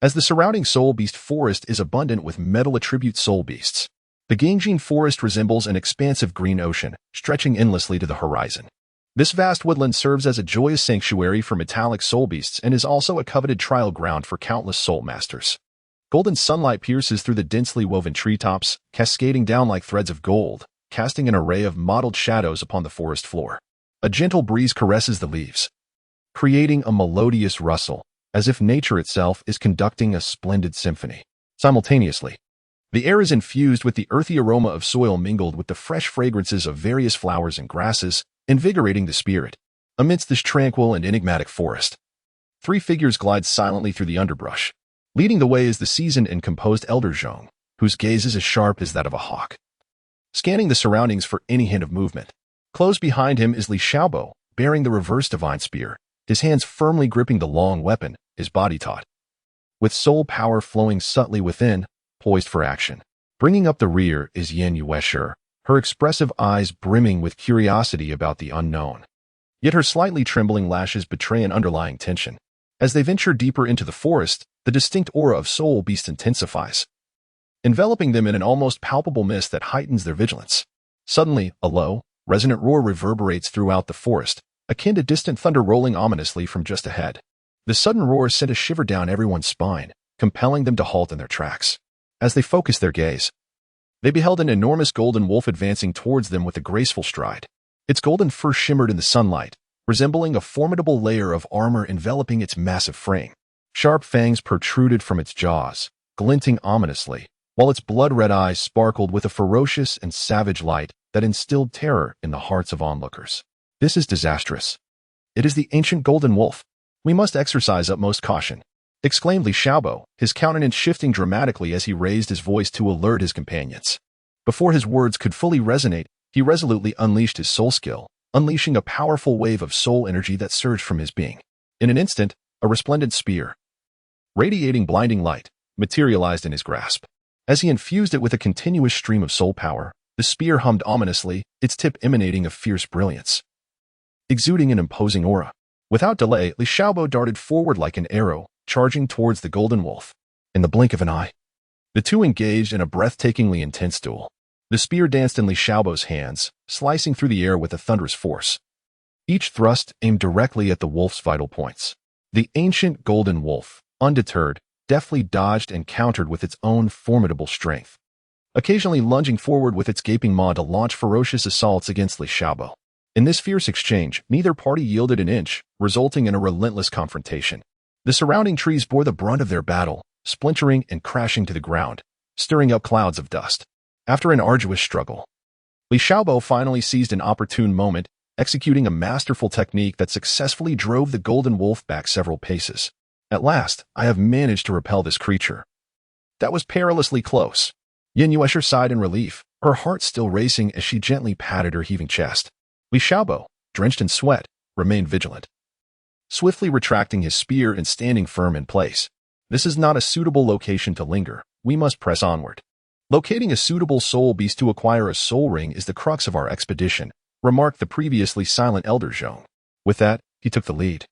as the surrounding soul beast forest is abundant with metal attribute soul beasts. The Gongxin forest resembles an expansive green ocean, stretching endlessly to the horizon. This vast woodland serves as a joyous sanctuary for metallic soul beasts and is also a coveted trial ground for countless soul masters. Golden sunlight pierces through the densely woven treetops, cascading down like threads of gold, casting an array of mottled shadows upon the forest floor. A gentle breeze caresses the leaves, creating a melodious rustle, as if nature itself is conducting a splendid symphony. Simultaneously, the air is infused with the earthy aroma of soil mingled with the fresh fragrances of various flowers and grasses, invigorating the spirit. Amidst this tranquil and enigmatic forest, 3 figures glide silently through the underbrush. Leading the way is the seasoned and composed Elder Zhong, whose gaze is as sharp as that of a hawk, scanning the surroundings for any hint of movement. Close behind him is Li Xiaobo, bearing the reverse divine spear, his hands firmly gripping the long weapon, his body taut, with soul power flowing subtly within, poised for action. Bringing up the rear is Yan Yuesher, her expressive eyes brimming with curiosity about the unknown. Yet her slightly trembling lashes betray an underlying tension. As they venture deeper into the forest, the distinct aura of soul beast intensifies, enveloping them in an almost palpable mist that heightens their vigilance. Suddenly, a low, resonant roar reverberates throughout the forest, akin to distant thunder rolling ominously from just ahead. The sudden roar sent a shiver down everyone's spine, compelling them to halt in their tracks. As they focused their gaze, they beheld an enormous golden wolf advancing towards them with a graceful stride. Its golden fur shimmered in the sunlight, resembling a formidable layer of armor enveloping its massive frame. Sharp fangs protruded from its jaws, glinting ominously, while its blood-red eyes sparkled with a ferocious and savage light that instilled terror in the hearts of onlookers. This is disastrous. It is the ancient golden wolf. We must exercise utmost caution, exclaimed Li Xiaobo, his countenance shifting dramatically as he raised his voice to alert his companions. Before his words could fully resonate, he resolutely unleashed his soul skill, unleashing a powerful wave of soul energy that surged from his being. In an instant, a resplendent spear, radiating blinding light, materialized in his grasp. As he infused it with a continuous stream of soul power, the spear hummed ominously, its tip emanating a fierce brilliance, exuding an imposing aura. Without delay, Li Xiaobo darted forward like an arrow, charging towards the golden wolf. In the blink of an eye, the two engaged in a breathtakingly intense duel. The spear danced in Li Xiaobo's hands, slicing through the air with a thunderous force. Each thrust aimed directly at the wolf's vital points. The ancient golden wolf, undeterred, deftly dodged and countered with its own formidable strength, occasionally lunging forward with its gaping maw to launch ferocious assaults against Li Xiaobo. In this fierce exchange, neither party yielded an inch, resulting in a relentless confrontation. The surrounding trees bore the brunt of their battle, splintering and crashing to the ground, stirring up clouds of dust. After an arduous struggle, Li Xiaobo finally seized an opportune moment, executing a masterful technique that successfully drove the golden wolf back several paces. At last, I have managed to repel this creature. That was perilously close. Yin Yuesher sighed in relief, her heart still racing as she gently patted her heaving chest. Li Xiaobo, drenched in sweat, remained vigilant, swiftly retracting his spear and standing firm in place. This is not a suitable location to linger. We must press onward. Locating a suitable soul beast to acquire a soul ring is the crux of our expedition, remarked the previously silent elder Zhong. With that, he took the lead,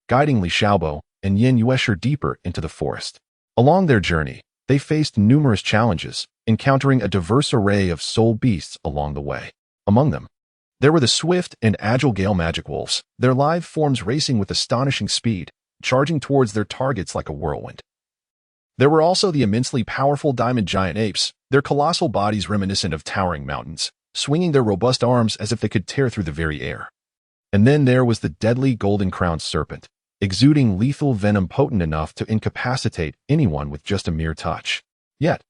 guiding Li Xiaobo and Yin Yuesher deeper into the forest. Along their journey, they faced numerous challenges, encountering a diverse array of soul beasts along the way. Among them, there were the swift and agile Gale Magic Wolves, their live forms racing with astonishing speed, charging towards their targets like a whirlwind. There were also the immensely powerful Diamond Giant Apes, their colossal bodies reminiscent of towering mountains, swinging their robust arms as if they could tear through the very air. And then there was the deadly Golden-Crowned Serpent, exuding lethal venom potent enough to incapacitate anyone with just a mere touch. Yet,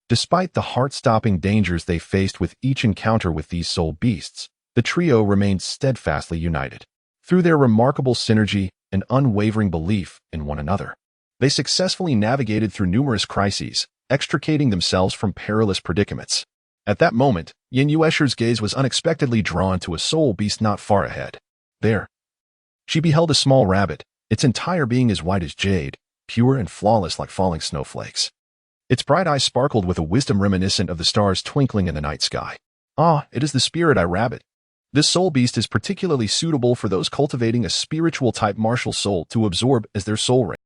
despite the heart-stopping dangers they faced with each encounter with these soul beasts, the trio remained steadfastly united. Through their remarkable synergy and unwavering belief in one another, they successfully navigated through numerous crises, extricating themselves from perilous predicaments. At that moment, Yin Yuesher's gaze was unexpectedly drawn to a soul beast not far ahead. There, she beheld a small rabbit, its entire being as white as jade, pure and flawless like falling snowflakes. Its bright eyes sparkled with a wisdom reminiscent of the stars twinkling in the night sky. Ah, it is the spirit-eye rabbit. This soul beast is particularly suitable for those cultivating a spiritual-type martial soul to absorb as their soul ring.